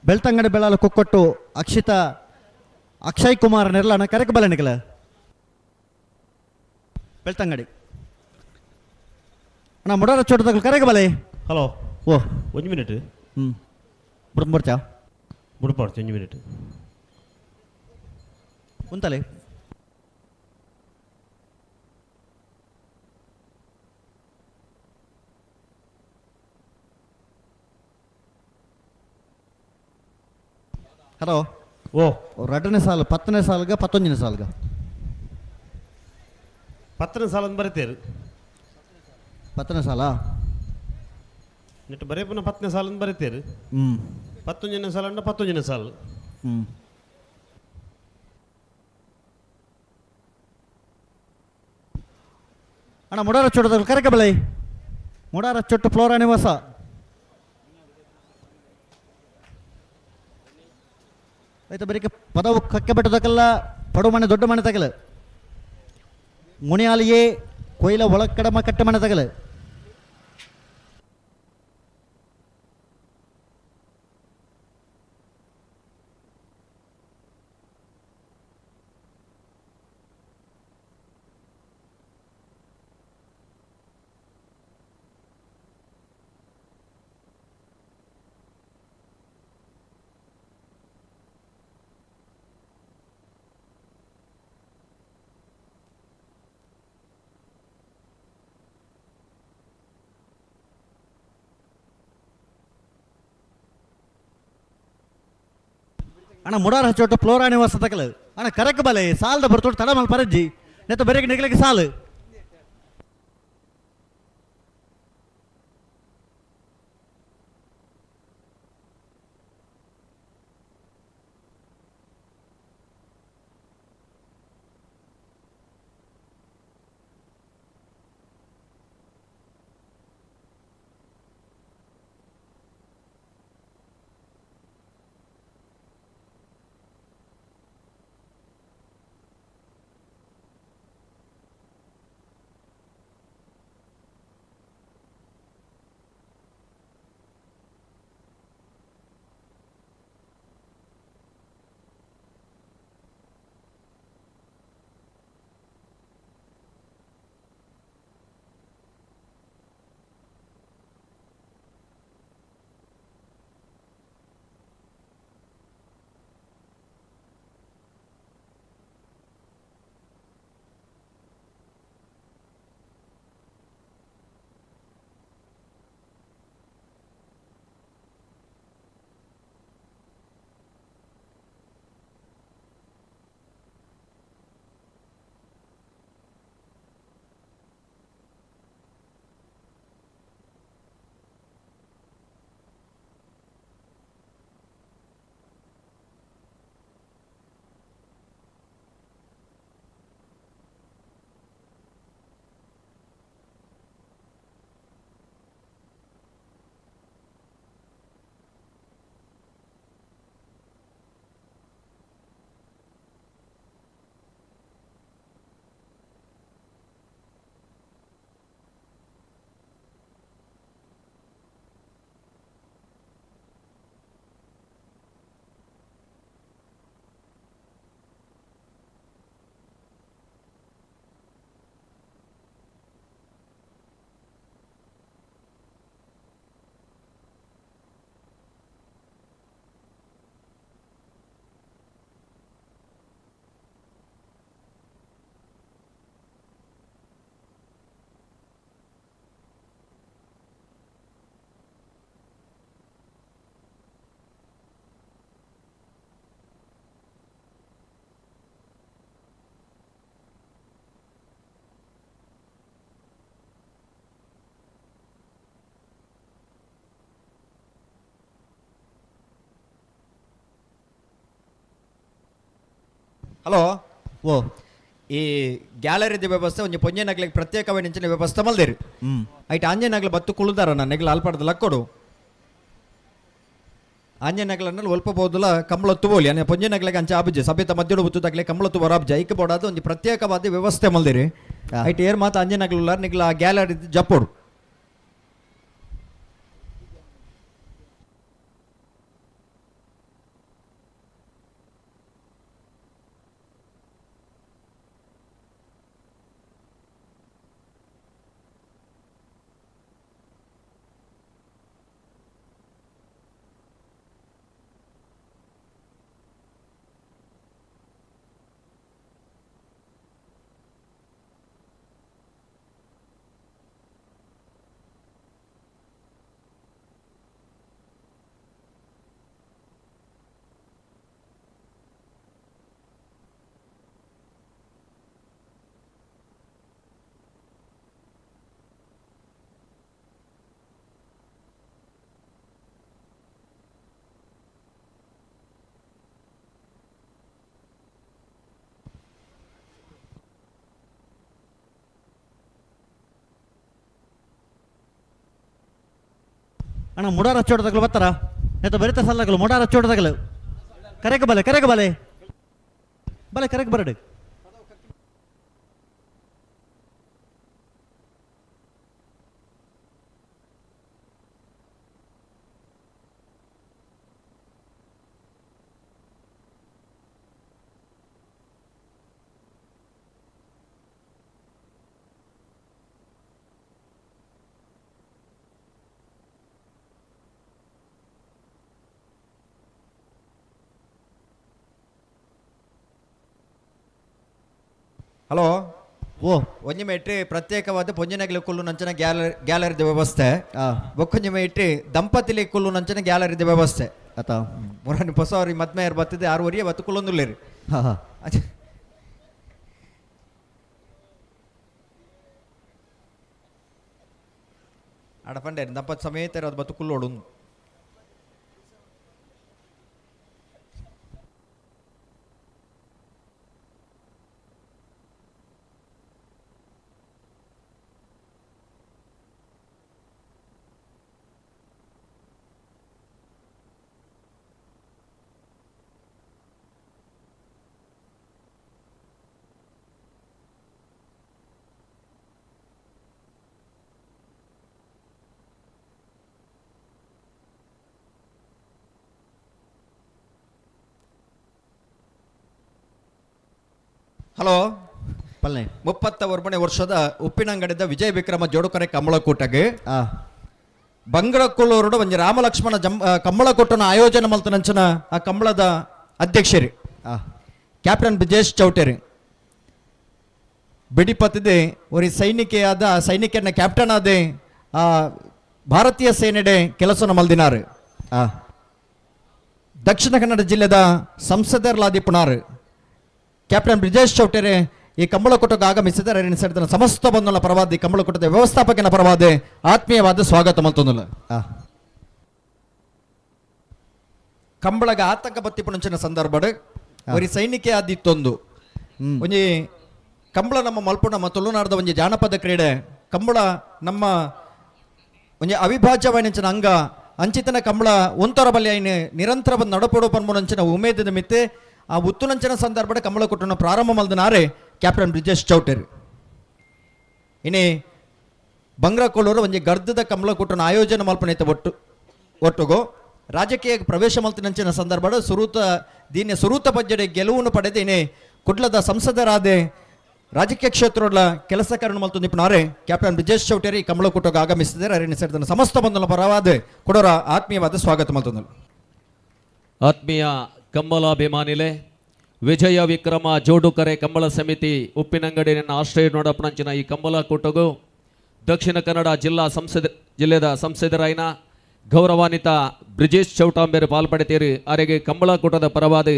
ಬೆಳ್ತಂಗಡಿ ಬೆಳಾಲು ಕುಕ್ಕೊಟ್ಟು ಅಕ್ಷಯ್ ಕುಮಾರ್ ನೆರ್ಲನ ಕರೆಕ್ ಬಲೆ ನಿಕಲ ಬೆಳ್ತಂಗಡಿ ಅಣ್ಣ ಮುಡರ ಚೋಟದಾಗ ಕರೆಕ್ ಬಲೆ ಹಲೋ ಓ 1 ಮಿನಿಟ್ ಬುಡ್ಚಾ ಬುಡ್ಪಾಡ್ತು 1 ಮಿನಿಟ್ ಉಂತಲೆ ಹಲೋ ಓ ಎರಡನೇ ಸಾಲು 10ನೇ ಸಾಲ್ಗ 11ನೇ ಸಾಲ್ಗ 10ನೇ ಸಾಲನ್ನು ಬರೀತೇರು 10ನೇ ಸಾಲಾ ನೆಟ್ಟು ಬರೀ ಪುನಃ 10ನೇ ಸಾಲನ್ನು ಬರೀತೇರು 11ನೇ ಸಾಲಂಡ 11ನೇ ಸಾಲು ಅಣ್ಣ ಮುಡಾರ ಚೋಟದಲ್ಲಿ ಕರೆಕ ಬೆಳೆ ಮುಡಾರ ಚೊಟ್ಟು ಫ್ಲೋರ ನಿವಾಸ ಆಯ್ತು ಬರೀ ಪದವು ಕಕ್ಕೆ ಬೆಟ್ಟದಕ್ಕೆಲ್ಲ ಪಡು ಮನೆ ದೊಡ್ಡ ಮನೆ ತಗಲ ಮುನಿಯಾಲಿಯೇ ಕೊಯ್ಲ ಒಳಕಡಮ ಕಟ್ಟೆ ಮನೆ ತಗಲ ಅಣ್ಣ ಮುಡಾರ ಚೋಟ ಫ್ಲೋರ ನಿವಾಸ ತಕಲ ಅಣ್ಣ ಕರೆಕ್ ಬಲೆ ಸಾಲ್ದ ಬರ್ತೋಡು ತಡ ಮಲ್ ಪರಜ್ಜಿ ನೆತ್ತ ಬೆರೆಗೆ ನಿಗಲಿಕ್ಕೆ ಸಾಲು ಹಲೋ ಓ ಈ ಗ್ಯಾಲರಿದ ವ್ಯವಸ್ಥೆ ಒಂಜಿ ಪೊಂಜೆನಗ್ಲಿಗೆ ಪ್ರತ್ಯೇಕವಾಗಿ ನಿಂಚಿನ ವ್ಯವಸ್ಥೆ ಮಲ್ದೇರಿ ಐಟ್ ಆಂಜನಗ್ಲ ಬತ್ತು ಕುಳಿದಾರ ನೆಗ್ಲ ಅಲ್ಪಾಡ್ದ ಲಕ್ಕೊಡು ಆಂಜನಗ್ಲನ್ನ ಒಲ್ಪಬಹುದುಲ ಕಂಬಳತ್ತು ಬೋಲಿ ಅನ್ನ ಪೊಂಜೆನಗ್ಲಿಗೆ ಅಂಚೆ ಆಬಿಜೆ ಸಭೆತ ಮಧ್ಯಡು ಬುತ್ತದಾಗ್ಲೆ ಕಂಬಳತ್ತು ಬರಾಬ್ಜ ಐಕ್ ಬೋಡಾದ ಒಂದು ಪ್ರತ್ಯೇಕವಾದ ವ್ಯವಸ್ಥೆ ಮಲ್ದೇರಿ ಐಟ್ ಏರ್ ಮಾತು ಆಂಜನಗ್ಲ ನಿಗ್ಲ ಗ್ಯಾಲರಿ ಜಪ್ಪೋಡು ಅಣ್ಣ ಮುಡಾರ ಹಚ್ಚೋಟದಾಗಲು ಬರ್ತಾರ ನೆತ್ತ ಬರಿತ ಸಲ್ಲಾಗಲು ಮುಡಾರ ಹಚ್ಚೋಟದಾಗಲು ಕರೆಗೆ ಬಲೆ ಬಲೆ ಕರೆಗೆ ಬರಡು ಹಲೋ ಓ ಒಂಜಿ ಮೇಟ್ರಿ ಪ್ರತ್ಯೇಕವಾದ ಪೊಂಜಿನಗ್ಲಿ ಕುಲ್ಲು ನಂಚನ ಗ್ಯಾಲರಿದ ವ್ಯವಸ್ಥೆ ಬೊಕ್ಕೊಂಜಿ ಮೇಟ್ರಿ ದಂಪತಿಲಿ ಕುಲ್ಲು ನಂಚನ ಗ್ಯಾಲರಿದ ವ್ಯವಸ್ಥೆ ಆತ ಮುರಾನಿ ಹೊಸವ್ರಿ ಮದ್ಮೇಯರ್ ಬತ್ತಿದೆ 6:30 ಬತ್ತು ಕುಲ್ಲೊಂದುಲ್ಲೇರಿ ಆಡಪಂಡೇರಿ ದಂಪತಿ ಸಮೇತ ಅದು ಬತ್ತು ಕುಲ್ಲೋಡು ಹಲೋ ಪಲ್ಲೆ 31ನೇ ವರ್ಷದ ಉಪ್ಪಿನಂಗಡಿದ ವಿಜಯ ವಿಕ್ರಮ ಜೋಡುಕರೆ ಕಂಬಳಕೂಟಗೆ ಬಂಗಡಕ್ಕೂಳೂರುಡು ಒಂಜಿ ರಾಮಲಕ್ಷ್ಮಣ ಕಂಬಳಕೂಟನ ಆಯೋಜನೆ ಮಲ್ತನಂಚನ ಆ ಕಂಬಳದ ಅಧ್ಯಕ್ಷರಿ ಕ್ಯಾಪ್ಟನ್ ಬ್ರಿಜೇಶ್ ಚೌಟೇರಿ ಬಿಡಿಪತ್ತಿದೆ ಒರಿ ಸೈನಿಕನ ಕ್ಯಾಪ್ಟನ್ ಆದೆ ಭಾರತೀಯ ಸೇನೆಡೆ ಕೆಲಸನ ಮಲ್ದಿನಾರು ದಕ್ಷಿಣ ಕನ್ನಡ ಜಿಲ್ಲೆದ ಸಂಸದರ್ಲಾದಿ ಪುಣಾರ್ ಕ್ಯಾಪ್ಟನ್ ಬ್ರಿಜೇಶ್ ಚೌಟೇರೆ ಈ ಕಂಬಳಕೂಟಕ್ಕೆ ಆಗಮಿಸಿದರೆ ಸೇರಿದ ಸಮಸ್ತ ಬಂಧುಗಳ ಪರವಾದಿ ಕಂಬಳಕೂಟದ ವ್ಯವಸ್ಥಾಪಕನ ಪರವಾದ ಆತ್ಮೀಯವಾದ ಸ್ವಾಗತ ಮಲ್ತೊಂದುಲ್ಲ ಕಂಬಳಗ ಆತಂಕ ಬತ್ತಿ ಪುಣಂಚಿನ ಸಂದರ್ಭಡ್ ಒರಿ ಸೈನಿಕೆ ಆದಿತ್ತೊಂದು ಒಂಜಿ ಕಂಬಳ ನಮ್ಮ ಮಲ್ಪು ನಮ್ಮ ತುಳುನಾಡದ ಒಂಜಿ ಜಾನಪದ ಕ್ರೀಡೆ ಕಂಬಳ ನಮ್ಮ ಒಂಜಿ ಅವಿಭಾಜ್ಯವಾಯಿನಂಚಿನ ಅಂಗ ಅಂಚಿತನ ಕಂಬಳ ಒಂತರ ಬಲ್ಯ ನಿರಂತರ ಬಂದು ನಡಪಡು ಪನ್ಮುನಂಚಿನ ಉಮೇದಿನ ಮಿತ್ತೆ ಆ ಉತ್ತುನಂಚನ ಸಂದರ್ಭದ ಕಂಬಳಕೂಟನ ಪ್ರಾರಂಭ ಮಲ್ದನಾರೆ ಕ್ಯಾಪ್ಟನ್ ಬ್ರಿಜೇಶ್ ಚೌಟೇರಿ ಇನ್ನೇ ಬಂಗ್ರಕೊಳ್ಳೂರು ಒಂಜಿ ಗರ್ಧದ ಕಂಬಳಕೂಟನ ಆಯೋಜನೆ ಮಲ್ಪನೈತೆ ಒಟ್ಟುಗೋ ರಾಜಕೀಯ ಪ್ರವೇಶ ಮಲ್ತಿನಂಚಿನ ಸಂದರ್ಭದ ಸುರೂತ ಪಜ್ಜಡೆ ಗೆಲುವನ್ನು ಪಡೆದು ಇನ್ನೇ ಕುಡ್ಲದ ಸಂಸದರಾದೆ ರಾಜಕೀಯ ಕ್ಷೇತ್ರದ ಕೆಲಸ ಕಾರಣ ಮಲ್ತು ನಿಪುಣಾರೆ ಕ್ಯಾಪ್ಟನ್ ಬ್ರಿಜೇಶ್ ಚೌಟೇರಿ ಕಂಬಳಕೂಟಕ್ಕೆ ಆಗಮಿಸಿದರೆ ಅರಣ್ಯ ಸೇರಿದ ಸಮಸ್ತ ಬಂಧುಗಳ ಪರವಾದ ಕೊಡೋರ ಆತ್ಮೀಯವಾದ ಸ್ವಾಗತ ಮಲ್ತೊಂದು ಆತ್ಮೀಯ ಕಂಬಲಾಭಿಮಾನಿಲೆ ವಿಜಯ ವಿಕ್ರಮ ಜೋಡುಕರೆ ಕಂಬಳ ಸಮಿತಿ ಉಪ್ಪಿನಂಗಡಿನ ಆಶ್ರಯ ನೋಡಪ್ಪನಂಚಿನ ಈ ಕಂಬಳಕೂಟಗೂ ದಕ್ಷಿಣ ಕನ್ನಡ ಜಿಲ್ಲೆದ ಸಂಸದರಾಯಿನ ಗೌರವಾನ್ವಿತ ಬ್ರಿಜೇಶ್ ಚೌಟಾಂಬೇರು ಪಾಲ್ಪಡಿತೀರಿ ಅವರಿಗೆ ಕಂಬಳಕೂಟದ ಪರವಾದ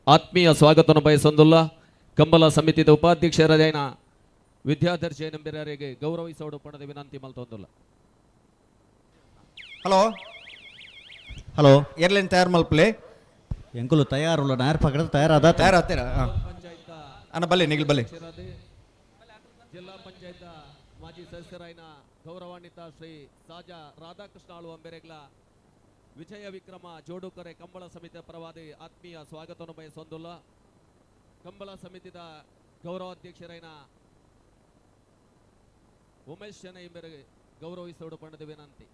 ಆತ್ಮೀಯ ಸ್ವಾಗತವನ್ನು ಬಯಸೊಂದುಲ್ಲ ಕಂಬಳ ಸಮಿತಿದ ಉಪಾಧ್ಯಕ್ಷರಾದ ವಿದ್ಯಾಧರ್ಶಿ ನಂಬಿರರಿಗೆ ಗೌರವಿಸೋಡು ಪಣದ ವಿನಂತಿ ಮಲ್ತೊಂದುಲ್ಲ ಹಲೋ ಏರ್ಲೈನ್ ತಯಾರು ಮಲ್ಪಲೆ ಎಂಕುಲು ತಯಾರುಲ್ಲ ನಾರ್ ಪಕಡ ತಯಾರಾದ ತಯಾರಾಗ್ತೀರಾ ಅಣ್ಣ ಬಲ್ಲಿ ನಿಖಿಲ್ ಬಲ್ಲಿ. ಜಿಲ್ಲಾ ಪಂಚಾಯತ್ ಮಾಜಿ ಸದಸ್ಯರಾಯಿನ ಗೌರವಾನ್ವಿತ ಶ್ರೀ ಸಾಜಾ ರಾಧಾಕೃಷ್ಣ ಆಳುವಂಬೆರೆಗ್ಲ ವಿಜಯ ವಿಕ್ರಮ ಜೋಡುಕರೆ ಕಂಬಳ ಸಮಿತಿಯ ಪರವಾದಿ ಆತ್ಮೀಯ ಸ್ವಾಗತವನ್ನು ಬಯಸೊಂದುಲ್ಲ. ಕಂಬಳ ಸಮಿತಿದ ಗೌರವಾಧ್ಯಕ್ಷರಾಯಿನ ಉಮೇಶ್ ಶೆನ ಎಂಬರಿಗೆ ಗೌರವಿಸೋಡು ಪಂಡದ ವಿನಂತಿ.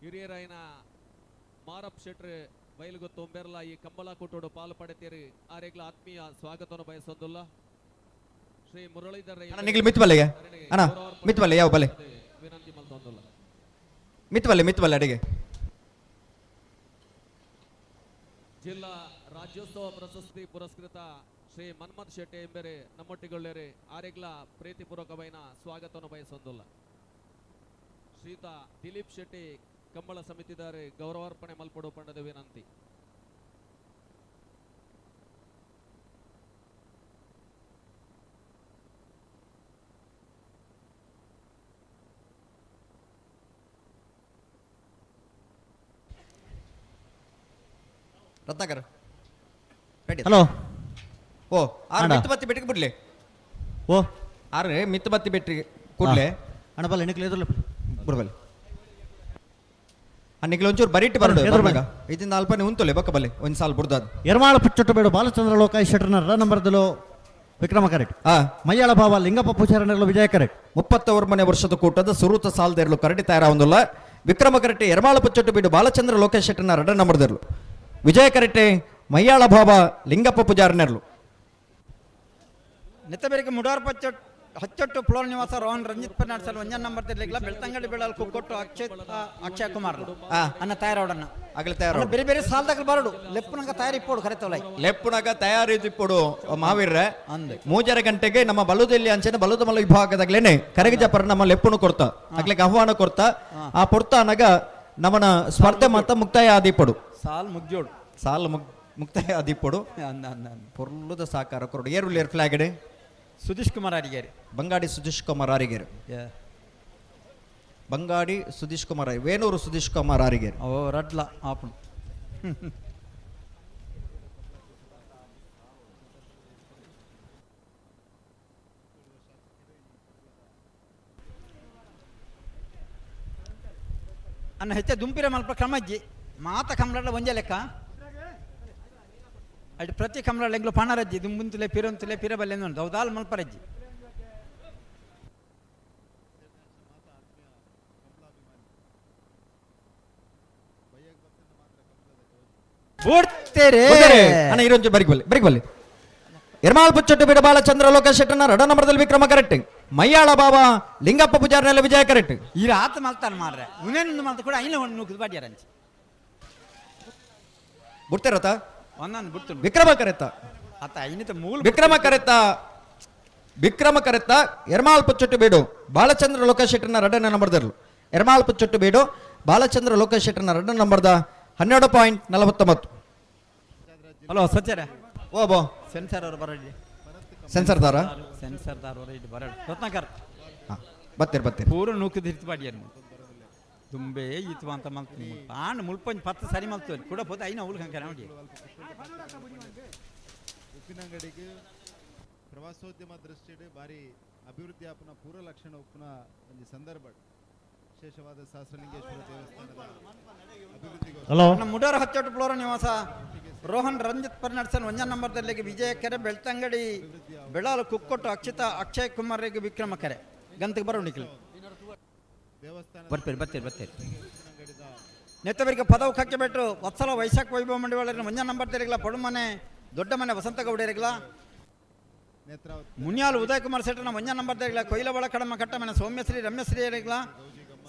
ಹಿರಿಯರಾಯಿನ ಮಾರಪ್ ಶೆಟ್ರ್ ಬಯಲುಗೊತ್ತು ಒಂಬೆರ್ಲ ಈ ಕಂಬಳ ಕೂಟೋಡು ಪಾಲು ಪಡೆತೀರಿ ಆರೆಗ್ಲ ಆತ್ಮೀಯ ಸ್ವಾಗತವನ್ನು ಬಯಸೊಂದುಲ್ಲ. ಶ್ರೀ ಮುರಳೀಧರ್ ನಿಖಿಲ್ ಮಿತ್ ಬಲ್ಲೆಗೆ ಅಣ್ಣ ಮಿತ್ ಬಲ್ಲೆ ಯಾವ ಬಲ್ಲೆ ವಿನಂತಿ ಮಲ್ತೊಂದುಲ್ಲ. ಮಿತ್ ಬಲ್ಲೆ ಅಡಿಗೆ. ಜಿಲ್ಲಾ ರಾಜ್ಯೋತ್ಸವ ಪ್ರಶಸ್ತಿ ಪುರಸ್ಕೃತ ಶ್ರೀ ಮನ್ಮಥ್ ಶೆಟ್ಟಿ ಎಂಬರೆ ನಮ್ಮೊಟ್ಟಿಗೊಳ್ಳೆರೆ ಆರೆಗ್ಲ ಪ್ರೀತಿಪೂರ್ವಕమైన ಸ್ವಾಗತವನ್ನು ಬಯಸೊಂದುಲ್ಲ. ಶ್ರೀತ ದಿಲೀಪ್ ಶೆಟ್ಟಿ ಕಂಬಳ ಸಮಿತಿದಾರೆ ಗೌರವಾರ್ಪಣೆ ಮಲ್ಪಡು ಪಂಡದ ವಿನಂತಿ. ರತ್ನಾಕರ್ ಹಲೋ ಓ ಆರು ಮಿತ್ ಬತ್ತಿ ಬೆಟ್ಟಿಗೆ ಬಿಡ್ಲಿ. ಓ ಆರು ಮಿತ್ ಬತ್ತಿ ಬೆಟ್ಟಿಗೆ ಕೊಡ್ಲೆ ಅಣ್ಣ ಬಲ್ಲ ನಿಖಿಲ್ ಎದುರ್ಲೆ ಬಿಡ್ಬಲ್ಲಿ. ನಿಖಿಲ್ ಒಂಚೂರು ಬರೀಟ್ ಬರೋದು ಇದರಿಂದ ಅಲ್ಪನೆ ಉಂತುಲೆ ಬಕ್ಕ ಬಲ್ಲಿ ಒಂದು ಸಾಲ ಬಿಡ್ದಾದ. ಎರ್ಮಾಳ ಪುಚ್ಚೊಟ್ಟು ಬೇಡು ಬಾಲಚಂದ್ರ ಲೋಕಾಯ್ ಶೆಟ್ರನ ನಂಬರ್ದಲು ವಿಕ್ರಮ ಕರೆಕ್ಟ್ ಮಯ್ಯಾಳ ಭಾವ ಲಿಂಗಪ್ಪ ಪೂಜಾರನೆರಲು ವಿಜಯ ಕರೆಕ್ಟ್ 31 ವರ್ಷದ ಕೂಟದ ಸುರೂತ ಸಾಲದೇರ್ಲು ಕರಡಿ ತಯಾರಾವಂದುಲ್ಲ. ವಿಕ್ರಮ ಕರೆಕ್ಟ್ ಎರ್ಮಾಳ ಪುಚ್ಚೊಟ್ಟು ಬೇಡು ಬಾಲಚಂದ್ರ ಲೋಕಾಯ್ ಶೆಟ್ರನ 2 ನಂಬರ್ದರ್ಲು ವಿಜಯ ಕರೆಕ್ಟೆ ಮಯ್ಯಾಳ ಭಾವ ಲಿಂಗಪ್ಪ ಪೂಜಾರನೆರ್ಲು. ನೆತ್ತಬೇರಿಗೆ ಮುಡಾರ್ ಪಚ್ಚೊಟ್ಟು ಹಚ್ಚೊಟ್ಟು ಫ್ಲೋರ್ ನಿವಾಸ ರೋಹನ್ ರಂಜಿತ್ ಪರ್ನಾಡ್ಸಲ್ ಒಂಜನ್ ನಂಬರ್ ತಿರ್ಲಿಗ್ಲ ಬೆಳ್ತಂಗಡಿ ಬೆಳಲ್ ಕುಕ್ಕೊಟ್ಟು ಅಕ್ಷಯ್ ಕುಮಾರ್ ಅನ್ನ ತಯಾರವಡನ್ನ ಆಗಲಿ ತಯಾರು ಬೇರೆ ಬೇರೆ ಸಾಲದಾಗ ಬರಡು ಲೆಪ್ಪುನಗ ತಯಾರಿಪ್ಪೋಡು ಕರೆತೋಲೈ ಲೆಪ್ಪುನಗ ತಯಾರಿದಿಪ್ಪೋಡು ಮಾವೀರ್ರೆ ಅಂದೆ 3:30 ಗಂಟೆಗೆ ನಮ್ಮ ಬಲುದಲ್ಲಿ ಅಂಚೆನ ಬಲುದ ಮಲ ವಿಭಾಗದಾಗ್ಲೇನೆ ಕರಗಿಜಪರ ನಮ್ಮ ಲೆಪ್ಪುನು ಕೊಡ್ತಾ ಆಗ್ಲಿಕ್ಕೆ ಆಹ್ವಾನ ಕೊಡ್ತಾ ಆ ಪೊರ್ತಾನಗ ನಮ್ಮನ ಸ್ಪರ್ಧೆ ಮತ್ತ ಮುಕ್ತಾಯ ಆದಿಪ್ಪಡು ಸಾಲ್ ಮುಕ್ತಾಯ ಆದಿಪ್ಪಡು ಪೊರ್ಲುದ ಸಾಕಾರ ಕೊರಡು ಏರುಲ್ ಏರ್ ಫ್ಲಾಗ್ ಸುದೀಶ್ ಕುಮಾರ್ ಅರಿಗೇರಿ ಬಂಗಾಡಿ ಸುದೀಶ್ ಕುಮಾರ್ ಆರಿಗೇರು ಬಂಗಾಡಿ ಸುದೀಶ್ ಕುಮಾರ್ ವೇಣೂರು ಸುದೀಶ್ ಕುಮಾರ್ ಆರಿಗೇರು ಓ ರಡ್ಲ ಆಪಣ್ ಅನ್ನ ಹೆಚ್ಚ ದುಂಪಿರ ಮಲ್ಪ ಕ್ರಮಜ್ಜಿ ಮಾತ ಕಮಲ ಒಂಜೆ ಲೆಕ್ಕ ಅಡಿ ಪ್ರತಿ ಕಮಲ ಎಂಗ್ಲು ಪಣರಜ್ಜಿ ದುಂಬುಂತುಲೆ ಪಿರಂತುಲೆ ಪಿರಬಲ್ಲೆ ಉಂಟು ಹೌದಾಲ್ ಮಲ್ಪರಜ್ಜಿ ಅಣ್ಣ ಇರೊಂಚು ಬರಿಕ್ ಬಲ್ಲಿ ಎರ್ಮಾಳ್ ಪುಚ್ಚೊಟ್ಟು ಬಿಡ ಬಾಲಚಂದ್ರ ಲೋಕ ಶೆಟ್ಟನ 2 ನಂಬರ್ದಲ್ಲಿ ವಿಕ್ರಮ ಕರೆಕ್ಟ್ ಮಯ್ಯಾಳ ಬಾಬಾ ಲಿಂಗಪ್ಪ ಪೂಜಾರನೆಲ್ಲ ವಿಜಯ ಕರೆಕ್ಟ್ ಈ ಆತ ಮಲ್ತಾನ ಮಾರ್ರೆ ಉನೇನು ಮಲ್ತ ಕೂಡ ಐನ ಒಂದು ನುಗ್ಗು ಬಾಡ್ಯಾರಂಚಿ ಬಿಡ್ತಿರತ್ತ ಒಂದೊಂದು ಬಿಡ್ತು ವಿಕ್ರಮ ಕರೆತ್ತ ಆತ ಐನಿತ ಮೂಲ ವಿಕ್ರಮ ಕರೆತ್ತ ಎರ್ಮಾಳ್ ಪುಚ್ಚೊಟ್ಟು ಬೇಡು ಬಾಲಚಂದ್ರ ಲೋಕ ಶೆಟ್ಟನ 2 ನಂಬರ್ದರ್ಲು ಎರ್ಮಾಳ್ ಪುಚ್ಚೊಟ್ಟು ಬೇಡು ಬಾಲಚಂದ್ರ ಲೋಕ ಶೆಟ್ಟನ 2 ನಂಬರ್ದ 12.49. ಹಲೋ ಸತ್ಯರ ಓ ಬೋ ಸೆನ್ಸರ್ ಅವರು ಬರಲಿ ಸೆನ್ಸರ್ ದಾರ ಅವರು ಇಲ್ಲಿ ಬರಲಿ ರತ್ನಾಕರ್ ಬತ್ತೀರಿ ಪೂರ ನೂಕು ತಿರ್ತಿ ಬಾಡಿಯರು ತುಂಬೆ ಈತು ಅಂತ ಮಲ್ತು ಆಂಡ್ ಮುಲ್ಪಂಜ್ 10 ಸರಿ ಮಲ್ತು ಕೂಡ ಪೋತ ಐನ ಅವಳು ಕಂಕರ ನೋಡಿ ಉಪ್ಪಿನಂಗಡಿಗೆ ಪ್ರವಾಸೋದ್ಯಮ ದೃಷ್ಟಿಡ್ ಬಾರಿ ಅಭಿವೃದ್ಧಿ ಆಪನ ಪೂರ್ವ ಲಕ್ಷಣ ಉಪ್ಪನ ಒಂದು ಸಂದರ್ಭ ವಿಶೇಷವಾದ ಸಹಸ್ರಲಿಂಗೇಶ್ವರ ದೇವಸ್ಥಾನದ ಅಭಿವೃದ್ಧಿಗೋಸ್ಕರ ಮುಡಾರ ಹಚ್ಚೋಟು ಫ್ಲೋರ ನಿವಾಸ ರೋಹನ್ ರಂಜಿತ್ ಪರ್ನಾಡ್ಸನ್ 1 ನಂಬರ್ದಲ್ಲಿ ವಿಜಯ ಕೆರೆ ಬೆಳ್ತಂಗಡಿ ಬೆಳಾಲು ಕುಕ್ಕೊಟ್ಟು ಅಕ್ಷಯ್ ಕುಮಾರ್ಗೆ ವಿಕ್ರಮ ಕೆರೆ ಗಂತಕ್ಕೆ ಬರೋ ನಿಖಿಲ್ ಬರ್ತೀರಿ ನೆತ್ತವರಿಗೆ ಪದವು ಕಕ್ಕೆ ಬಿಟ್ಟು ವತ್ಸಲ ವೈಶಾಖ ವೈಭವ ಮಂಡಳಿ 1 ನಂಬರ್ ತೆರಿಗಲ ಪಡುಮನೆ ದೊಡ್ಡ ಮನೆ ವಸಂತ ಗೌಡರಿಗಲ ಮುನ್ಯಾಲ್ ಉದಯ್ ಕುಮಾರ್ ಶೆಟ್ಟನ 1 ನಂಬರ್ ತೆರಿಗಲ ಕೊಯ್ಲಬಳ ಕಡಮ ಕಟ್ಟಮನೆ ಸೌಮ್ಯಶ್ರೀ ರಮ್ಯಶ್ರೀ ಅರಿಗಲ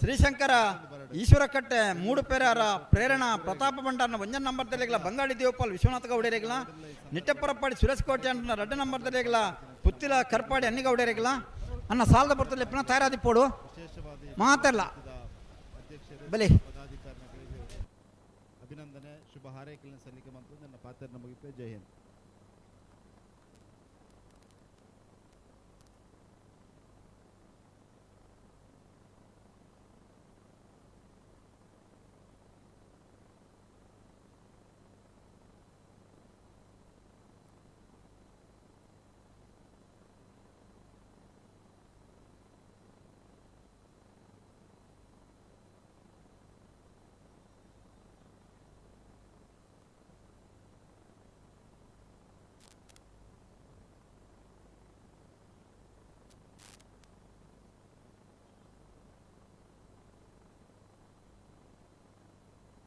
ಶ್ರೀಶಂಕರ ಈಶ್ವರ ಕಟ್ಟೆ 3 ಪೇರಾರ ಪ್ರೇರಣಾ ಪ್ರತಾಪ ಭಂಡಾರನ 1 ನಂಬರ್ ತೆರಿಗಲ ಬಂಗಾಳಿ ದೇವಪಾಲ್ ವಿಶ್ವನಾಥ ಗೌಡರಿಗಲ ನಿಟ್ಟಪ್ಪರಪ್ಪಾಡಿ ಸುರೇಶ್ ಕೋಟೆ ಅಂಟನ 2 ನಂಬರ್ ತೆರಿಗಲ ಪುತ್ತಿಲ ಕರ್ಪಾಡಿ ಅನ್ನಿಗೌಡರಿಗಲ ಅನ್ನ ಸಾಲದ ಬರ್ತಲ್ಲಿ ಪುನಃ ತಯಾರಾದಿಪ್ಪೋಡು ಮಾತಲ್ಲ ಬಲಿ ಅಭಿನಂದನೆ ಶುಭ ಹಾರೈಕೆಯನ್ನು ಸಲ್ಲಿಕೆ ಮತ್ತು ನನ್ನ ಪಾತ್ರ ಮುಗಿಪೆ ಜೈ ಹಿಂದ್.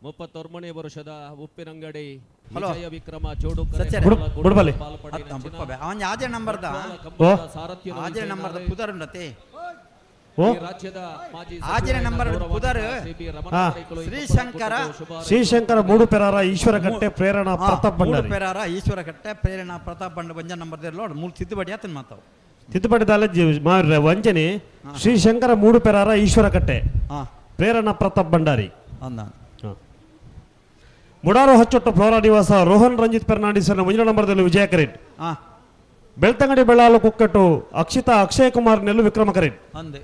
31ನೇ ವರ್ಷದ ಉಪ್ಪಿನಂಗಡಿ ಹಲೋ. ವಿಜಯ ವಿಕ್ರಮ ಜೋಡುಕರೆ ಸಚ್ಚರೆ. ಬುಡ್ಬಲೆ. ಅವನ್ ಯಾಜೆ ನಂಬರ್ದ ಆಜೆ ನಂಬರ್ದ ಪುದರ್ ಉಂಡತೆ ರಾಜ್ಯದ ಮಾಜಿ ಆಜೆ ನಂಬರ್ ಪುದರ್ ಶ್ರೀಶಂಕರ ಶ್ರೀಶಂಕರ ಮೂಡು ಪೆರಾರ ಈಶ್ವರ ಕಟ್ಟೆ ಪ್ರೇರಣಾ ಪ್ರತಾಪ್ ಭಂಡಾರಿ ಪೇರಾರ ಈಶ್ವರ ಕಟ್ಟೆ ಪ್ರೇರಣಾ ಪ್ರತಾಪ್ ಬಂಡ ಬಂಜ ನಂಬರ್ ಲೋಡ್ ಮೂರು ತಿದ್ದುಪಡಿ ಆತನ್ ಮಾತಾವು ತಿದ್ದುಪಡಿ ಮಾರ್ರೆ ವಂಚನೆ ಶ್ರೀಶಂಕರ ಮೂಡು ಪೆರಾರ ಈಶ್ವರ ಕಟ್ಟೆ ಪ್ರೇರಣಾ ಪ್ರತಾಪ್ ಭಂಡಾರಿ ಅಂದ ಮುಡಾರು ಹಚ್ಚೊಟ್ಟು ಫ್ಲೋರಾ ನಿವಾಸ ರೋಹನ್ ರಂಜಿತ್ ಫೆರ್ನಾಂಡಿಸನ ಮುಂದಿನ ನಂಬರ್ದಲ್ಲಿ ವಿಜಯ ಕರೆಟ್ ಬೆಳ್ತಂಗಡಿ ಬೆಳ್ಳಾಲು ಕುಕ್ಕಟ್ಟು ಅಕ್ಷಿತಾ ಅಕ್ಷಯ್ ಕುಮಾರ್ ನೆಲ್ಲು ವಿಕ್ರಮ ಕರೆಟ್ ಅಂದೆ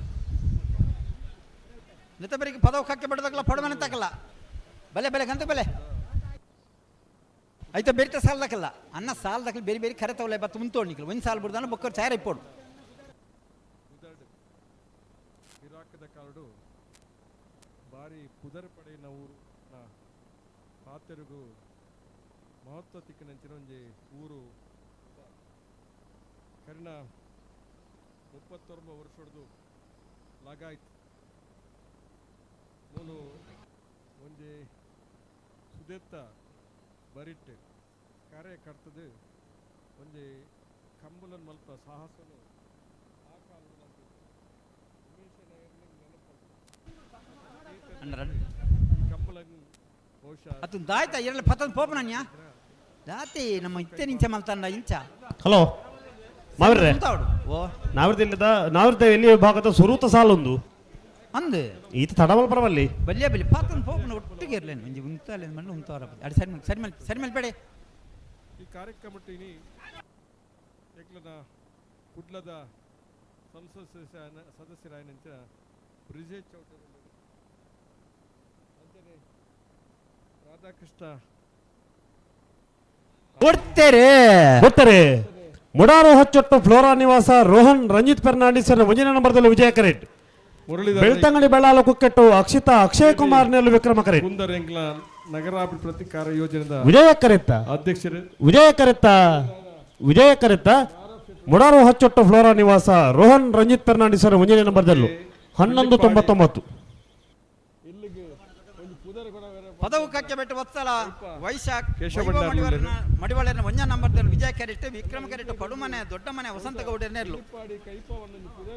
ನಿತಬರಿಗೆ ಪದವು ಕಕ್ಕೆ ಬಿಡದಕ್ಕಲ್ಲ ಪಡಮನೆ ತಕ್ಕಲ್ಲ ಬಲೆ ಬೆಲೆ ಗಂತ ಬೆಲೆ ಆಯ್ತು ಬೇರೆ ಸಾಲದಕ್ಕಲ್ಲ ಅನ್ನ ಸಾಲದಕ್ಕಲ್ಲ ಬೇರೆ ಬೇರೆ ಕರೆ ತಗೊಳ್ಳೆ ಬತ್ತು ಮುಂತೋಡ್ನಿಕ್ಕಲ್ಲ ಒಂದು ಸಾಲ ಬಿಡ್ದಾನ ಬೊಕ್ಕರ್ ಚಾಯರ್ ಇಪ್ಪೋಡು ಇರಾಕದ ಕಾಲಡು ಬಾರಿ ಪುದರ್ ಪಡೆಯಿನ ಊರು ಪಾತೆರುಗು ಮಹತ್ವ ತಿಕ್ಕಿನಂಚಿನ ಒಂಜಿ ಊರು ಕರಿನ 39 ವರ್ಷದ್ದು ಲಾಗಾಯ್ತು ಮೂಲು ಒಂಜಿ ಸುದೆತ್ತ ಬರಿಟ್ಟು ಕಾರ್ಯಕರ್ತದು ಒಂಜಿ ಕಂಬುಲನ್ ಮಲ್ಪ ಸಾಹಸನು ಆ ಕಾಲದಲ್ಲಿ ಕಂಬುಲನ್ ಬಹುಶಃ ಅದು ದಾಯ್ತಾ ಇರಲಿ ಪತ್ತೊಂದು ಪೋಪನನ್ಯ ದಾತಿ ನಮ್ಮ ಇತ್ತೆ ನಿಂಚ ಮಲ್ತಂಡ ಇಂಚ ಹಲೋ ಮಾವಿರ್ರೆ ಓ ನಾವಿರ್ದ ಎಲ್ಲಿ ಭಾಗದ ಸುರೂತ ಸಾಲೊಂದು ಅಂದು ಈತ ತಡವಲ್ ಪರವಲ್ಲಿ ಬಲ್ಯ ಬಲ್ಲಿ ಪತ್ತೊಂದು ಪೋಪನ ಒಟ್ಟಿಗೆ ಇರಲೇನು ಒಂಜಿ ಉಂತಾಲೆ ಮಣ್ಣು ಉಂತವರ ಅಡಿ ಸರಿ ಮೇಲೆ ಬೇಡೆ ಈ ಕಾರ್ಯಕ್ರಮಟ್ಟಿನಿ ಏಕ್ಲನ ಕುಡ್ಲದ ಸಂಸತ್ ಸದಸ್ಯರಾಯನಂಚ ಬ್ರಿಜೇಶ್ ಚೌಟರ್ ಅಂಚನೆ ರಾಧಾಕೃಷ್ಣ ಗೊತ್ತರೆ ಮುಡಾರು ಹಚ್ಚೊಟ್ಟು ಫ್ಲೋರಾ ನಿವಾಸ ರೋಹನ್ ರಂಜಿತ್ ಫೆರ್ನಾಂಡಿಸನ ಮುಂದಿನ ನಂಬರ್ದಲ್ಲಿ ವಿಜಯ ಕರೆಟ್ ಬೆಳ್ತಂಗಡಿ ಬೆಳ್ಳಾಲು ಕುಕ್ಕೆಟ್ಟು ಅಕ್ಷಿತಾ ಅಕ್ಷಯ್ ಕುಮಾರ್ ನೆಲ್ಲು ವಿಕ್ರಮ ಕರೆಟ್ ಕುಂದರ್ ಎಂಗ್ಲ ನಗರಾಭಿವೃದ್ಧಿ ಪ್ರತಿಕಾರ ಯೋಜನೆದ ವಿಜಯ ಕರೆತ್ತ ಅಧ್ಯಕ್ಷರು ವಿಜಯ ಕರೆತ್ತ ಮುಡಾರು ಹಚ್ಚೊಟ್ಟು ಫ್ಲೋರಾ ನಿವಾಸ ರೋಹನ್ ರಂಜಿತ್ ಫೆರ್ನಾಂಡಿಸನ ಮುಂದಿನ ನಂಬರ್ದಲ್ಲೂ 1199 ಪದವು ಕಕ್ಕೆ ಬೆಟ್ಟು ವತ್ಸಲ ವೈಶಾಖ್ ಮಡಿವಾಳನ ಒಂಜ ನಂಬರ್ದಲ್ಲಿ ವಿಜಯ ಕ್ಯಾರೆಟ್ ವಿಕ್ರಮ ಕ್ಯಾರೆಟ್ ಪಡುಮನೆ ದೊಡ್ಡ ಮನೆ ವಸಂತ ಗೌಡರ್ನೇರ್ಲು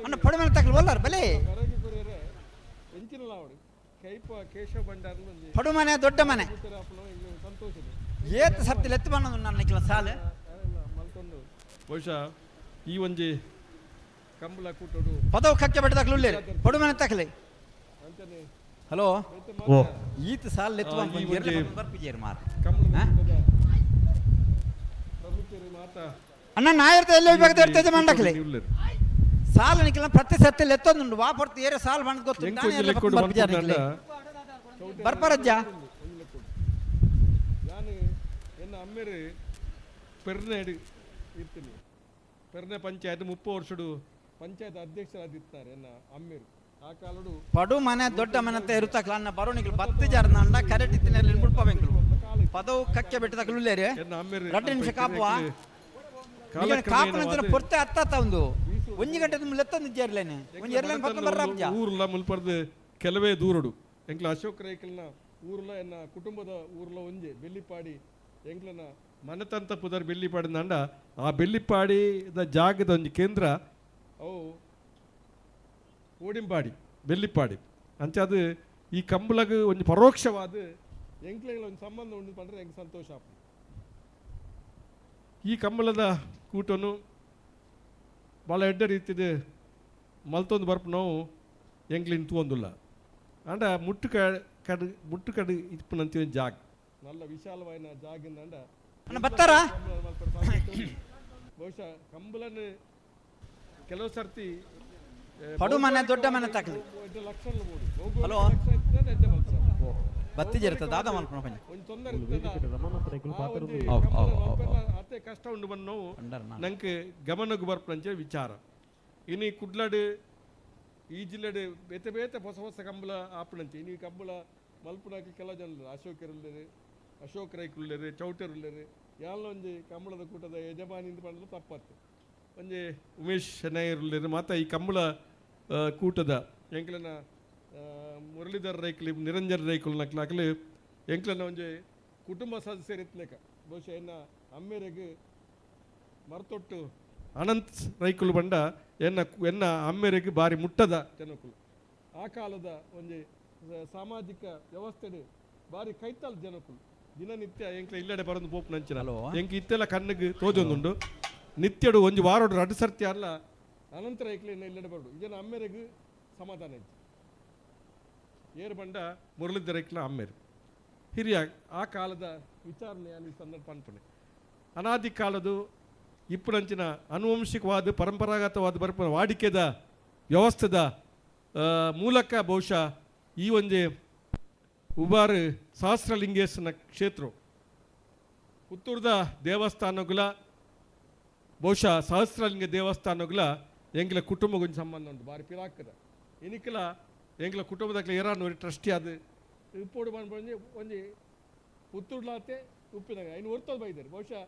ಅನ್ನ ಪಡುಮನೆ ತಗಲು ಒಲ್ಲಾರ ಬಲೆ ಪಡುಮನೆ ದೊಡ್ಡ ಮನೆ ಏತ್ ಸರ್ತಿ ಲೆತ್ತು ಬಣ್ಣದು ನನ್ನ ಸಾಲ ಬಹುಶಃ ಈ ಒಂಜಿ ಕಂಬಳ ಕೂಟೋಡು ಪದವು ಕಕ್ಕೆ ಬೆಟ್ಟು ತಗಲು ಪಡುಮನೆ ತಗಲಿ ಹಲೋ ಈತ ಸಾಲ ಲೆತ್ತು ಬರ್ಪಿಜೇರ್ ಮಾರ ಅಣ್ಣ ನಾ ಇರ್ತದೆ ಎಲ್ಲ ವಿಭಾಗದ ಇರ್ತದೆ ಮಂಡಕ್ಲೆ ಸಾಲ ನಿಕ್ಲ ಪ್ರತಿ ಸರ್ತಿ ಲೆತ್ತೊಂದುಂಡು ವಾಪರ್ತು ಏರೆ ಸಾಲ ಬಂದ್ ಗೊತ್ತು ಬರ್ಪರಜ್ಜ ನಾನು ಎನ್ನ ಅಮ್ಮೇರು ಪೆರ್ನೆಡು ಇರ್ತೀನಿ ಪೆರ್ನೆ ಪಂಚಾಯತ್ 30 ವರ್ಷಡು ಪಂಚಾಯತ್ ಅಧ್ಯಕ್ಷರಾದಿರ್ತಾರೆ ಎನ್ನ ಅಮ್ಮೇರು ಆ ಕಾಲಡು ಪಡು ಮನೆ ದೊಡ್ಡ ಮನೆ ಅಂತ ಇರುತ್ತಕ್ಲ ಅನ್ನ ಬರೋಣಿಗಳು 10 ಜನ ಅಂಡ ಕರೆಕ್ಟ್ ಇತ್ತಿನಲ್ಲಿ ಮುಡ್ಪವೆಂಗಳು ಪದವು ಕಕ್ಕೆ ಬೆಟ್ಟ ತಗಲುಲ್ಲೇರಿ 2 ನಿಮಿಷ ಕಾಪುವ ಕಾಪುನ ಪೊರ್ತೆ ಅತ್ತ ಒಂದು 1 ಗಂಟೆ ತುಂಬ ಲೆತ್ತೊಂದು ಇದ್ದೇರ್ಲೇನೆ ಒಂದು ಎರಲೇನು ಪಕ್ಕ ಬರ್ರಾಬ್ಜ ಊರ್ಲ ಮುಲ್ಪರ್ದು ಕೆಲವೇ ದೂರಡು ಎಂಕ್ಲ ಅಶೋಕ್ ರೈಕಲ್ನ ಊರ್ಲ ಎನ್ನ ಕುಟುಂಬದ ಊರ್ಲ ಒಂಜೆ ಬೆಳ್ಳಿಪಾಡಿ ಎಂಕ್ಲನ ಮನೆತಂತ ಪುದರ್ ಬೆಳ್ಳಿಪಾಡಿ ನಂಡ ಆ ಬೆಳ್ಳಿಪಾಡಿದ ಜಾಗದ ಒಂದು ಕೇಂದ್ರ ಅವು ಓಡಿಂಪಾಡಿ ಬೆಳ್ಳಿಪಾಡಿ ಅಂಚೆ ಅದು ಈ ಕಂಬಳಗ ಒಂದು ಪರೋಕ್ಷವಾದ ಎಂಕ್ಲೆಗಳ ಒಂದು ಸಂಬಂಧ ಉಂಟು ಪಂಡ್ರೆ ಎಂಗೆ ಸಂತೋಷ ಆಪ ಈ ಕಂಬಳದ ಕೂಟನು ಭಾಳ ಎಡ್ಡ ರೀತಿದ ಮಲ್ತೊಂದು ಬರ್ಪ ನಾವು ಎಂಕ್ಲಿನ್ ತೂಂದಿಲ್ಲ ಅಂಡ ಮುಟ್ಟು ಕಡು ಇಪ್ಪನಂತೀವಿ ಜಾಗ ನಲ್ಲ ವಿಶಾಲವಾದ ಜಾಗಿಂದ ಅಂಡ ಬರ್ತಾರ ಬಹುಶಃ ಕಂಬಳನ್ನು ಕೆಲವು ಸರ್ತಿ ಪಡು ಮನೆ ದೊಡ್ಡ ಮನೆ ತಕಲಿ ಹಲೋ ಬತ್ತಿಜಿರ್ತದೆ ದಾದ ಮಲ್ಕೊಂಡು ಅತ್ತೆ ಕಷ್ಟ ಉಂಡು ಬಂದು ನಾವು ನಂಗೆ ಗಮನಕ್ಕೆ ಬರ್ಪಂಚೆ ವಿಚಾರ ಇನ್ನು ಕುಡ್ಲಾಡು ಈ ಜಿಲ್ಲೆಡು ಬೇತೆ ಬೇತೆ ಹೊಸ ಹೊಸ ಕಂಬಳ ಆಪಣಂಚೆ ಇನ್ನು ಈ ಕಂಬಳ ಮಲ್ಪುನಾಕಿ ಕೆಲ ಜನರು ಅಶೋಕ್ ರೈಕುಳ್ಳರು ಚೌಟರುಳ್ಳರು ಎಲ್ಲ ಒಂಜಿ ಕಂಬಳದ ಕೂಟದ ಯಜಮಾನಿಂದ ಬಂದು ತಪ್ಪತ್ತು ಒಂಜಿ ಉಮೇಶ್ ಶೆನಾಯರುಳ್ಳರು ಮಾತ ಈ ಕಂಬಳ ಕೂಟದ ಎಂಕ್ಲನ ಮುರಳೀಧರ್ ರೈಕಲಿ ನಿರಂಜನ್ ರೈಕುಲ್ ನಕ್ಲಾಕಲಿ ಎಂಕ್ಲನ್ನ ಒಂಜಿ ಕುಟುಂಬ ಸದಸ್ಯರಿತ್ಲೇಕ ಬಹುಶಃ ಎನ್ನ ಅಮ್ಮೇರೆಗೆ ಮರ್ತೊಟ್ಟು ಅನಂತ್ ರೈಕುಲು ಬಂಡ ಎನ್ನ ಅಮ್ಮೇರೆಗೆ ಬಾರಿ ಮುಟ್ಟದ ಜನಕುಲು ಆ ಕಾಲದ ಒಂಜಿ ಸಾಮಾಜಿಕ ವ್ಯವಸ್ಥೆ ಬಾರಿ ಕೈತಾಲ್ ಜನಕುಲು ದಿನನಿತ್ಯ ಎಂಕ್ಲ ಇಲ್ಲಡೆ ಬರೋದು ಪೋಪ್ ನಂಚಿನ ಎಂಕ್ ಇತ್ತೆಲ್ಲ ಕಣ್ಣಿಗೆ ತೋಜೊಂದುಂಡು ನಿತ್ಯಡು ಒಂಜಿ ವಾರೋಡು ರಡ್ಡು ಸರ್ತಿ ಅಲ್ಲ ಅನಂತರ ಎಂಕ್ಲೆನ್ನ ಇಲ್ಲಡೆ ಬರೋಡು ಇದನ್ನ ಅಮ್ಮೇರೆಗೆ ಸಮಾಧಾನ ಇತ್ತು ಏರು ಬಂಡ ಮುರಳಿದ್ದರ ಐಕ್ಲ ಅಮ್ಮೇರು ಹಿರಿಯ ಆ ಕಾಲದ ವಿಚಾರಣೆ ಅಲ್ಲಿ ಸಂದರ್ಭ ಅನ್ಪಣೆ ಅನಾದಿ ಕಾಲದು ಇಪ್ಪುನಂಚಿನ ಆನುವಂಶಿಕವಾದ ಪರಂಪರಾಗತವಾದ ಬರ್ಪ ವಾಡಿಕೆದ ವ್ಯವಸ್ಥೆದ ಮೂಲಕ ಬಹುಶಃ ಈ ಒಂದೇ ಉಬಾರ್ ಸಹಸ್ರಲಿಂಗೇಶನ ಕ್ಷೇತ್ರ ಪುತ್ತೂರ್ದ ದೇವಸ್ಥಾನಗಳ ಬಹುಶಃ ಸಹಸ್ರಲಿಂಗ ದೇವಸ್ಥಾನಗಳ ಎಂಗ್ಲ ಕುಟುಂಬಗೊಂದು ಸಂಬಂಧ ಉಂಟು ಬಾರಿ ಪಿರಾಕದ ಇನಿಕಲ ಎಂಗ್ಲ ಕುಟುಂಬದಾಗಲ ಏರಾನು ಟ್ರಸ್ಟಿ ಅದು ಉಪ್ಪೋಡು ಬಂದು ಒಂಜಿ ಪುತ್ತೂರ್ಲಾತೆ ಉಪ್ಪಿನಾಗ ಇನ್ನು ಹೊರ್ತೋದು ಬೈದಾರೆ ಬಹುಶಃ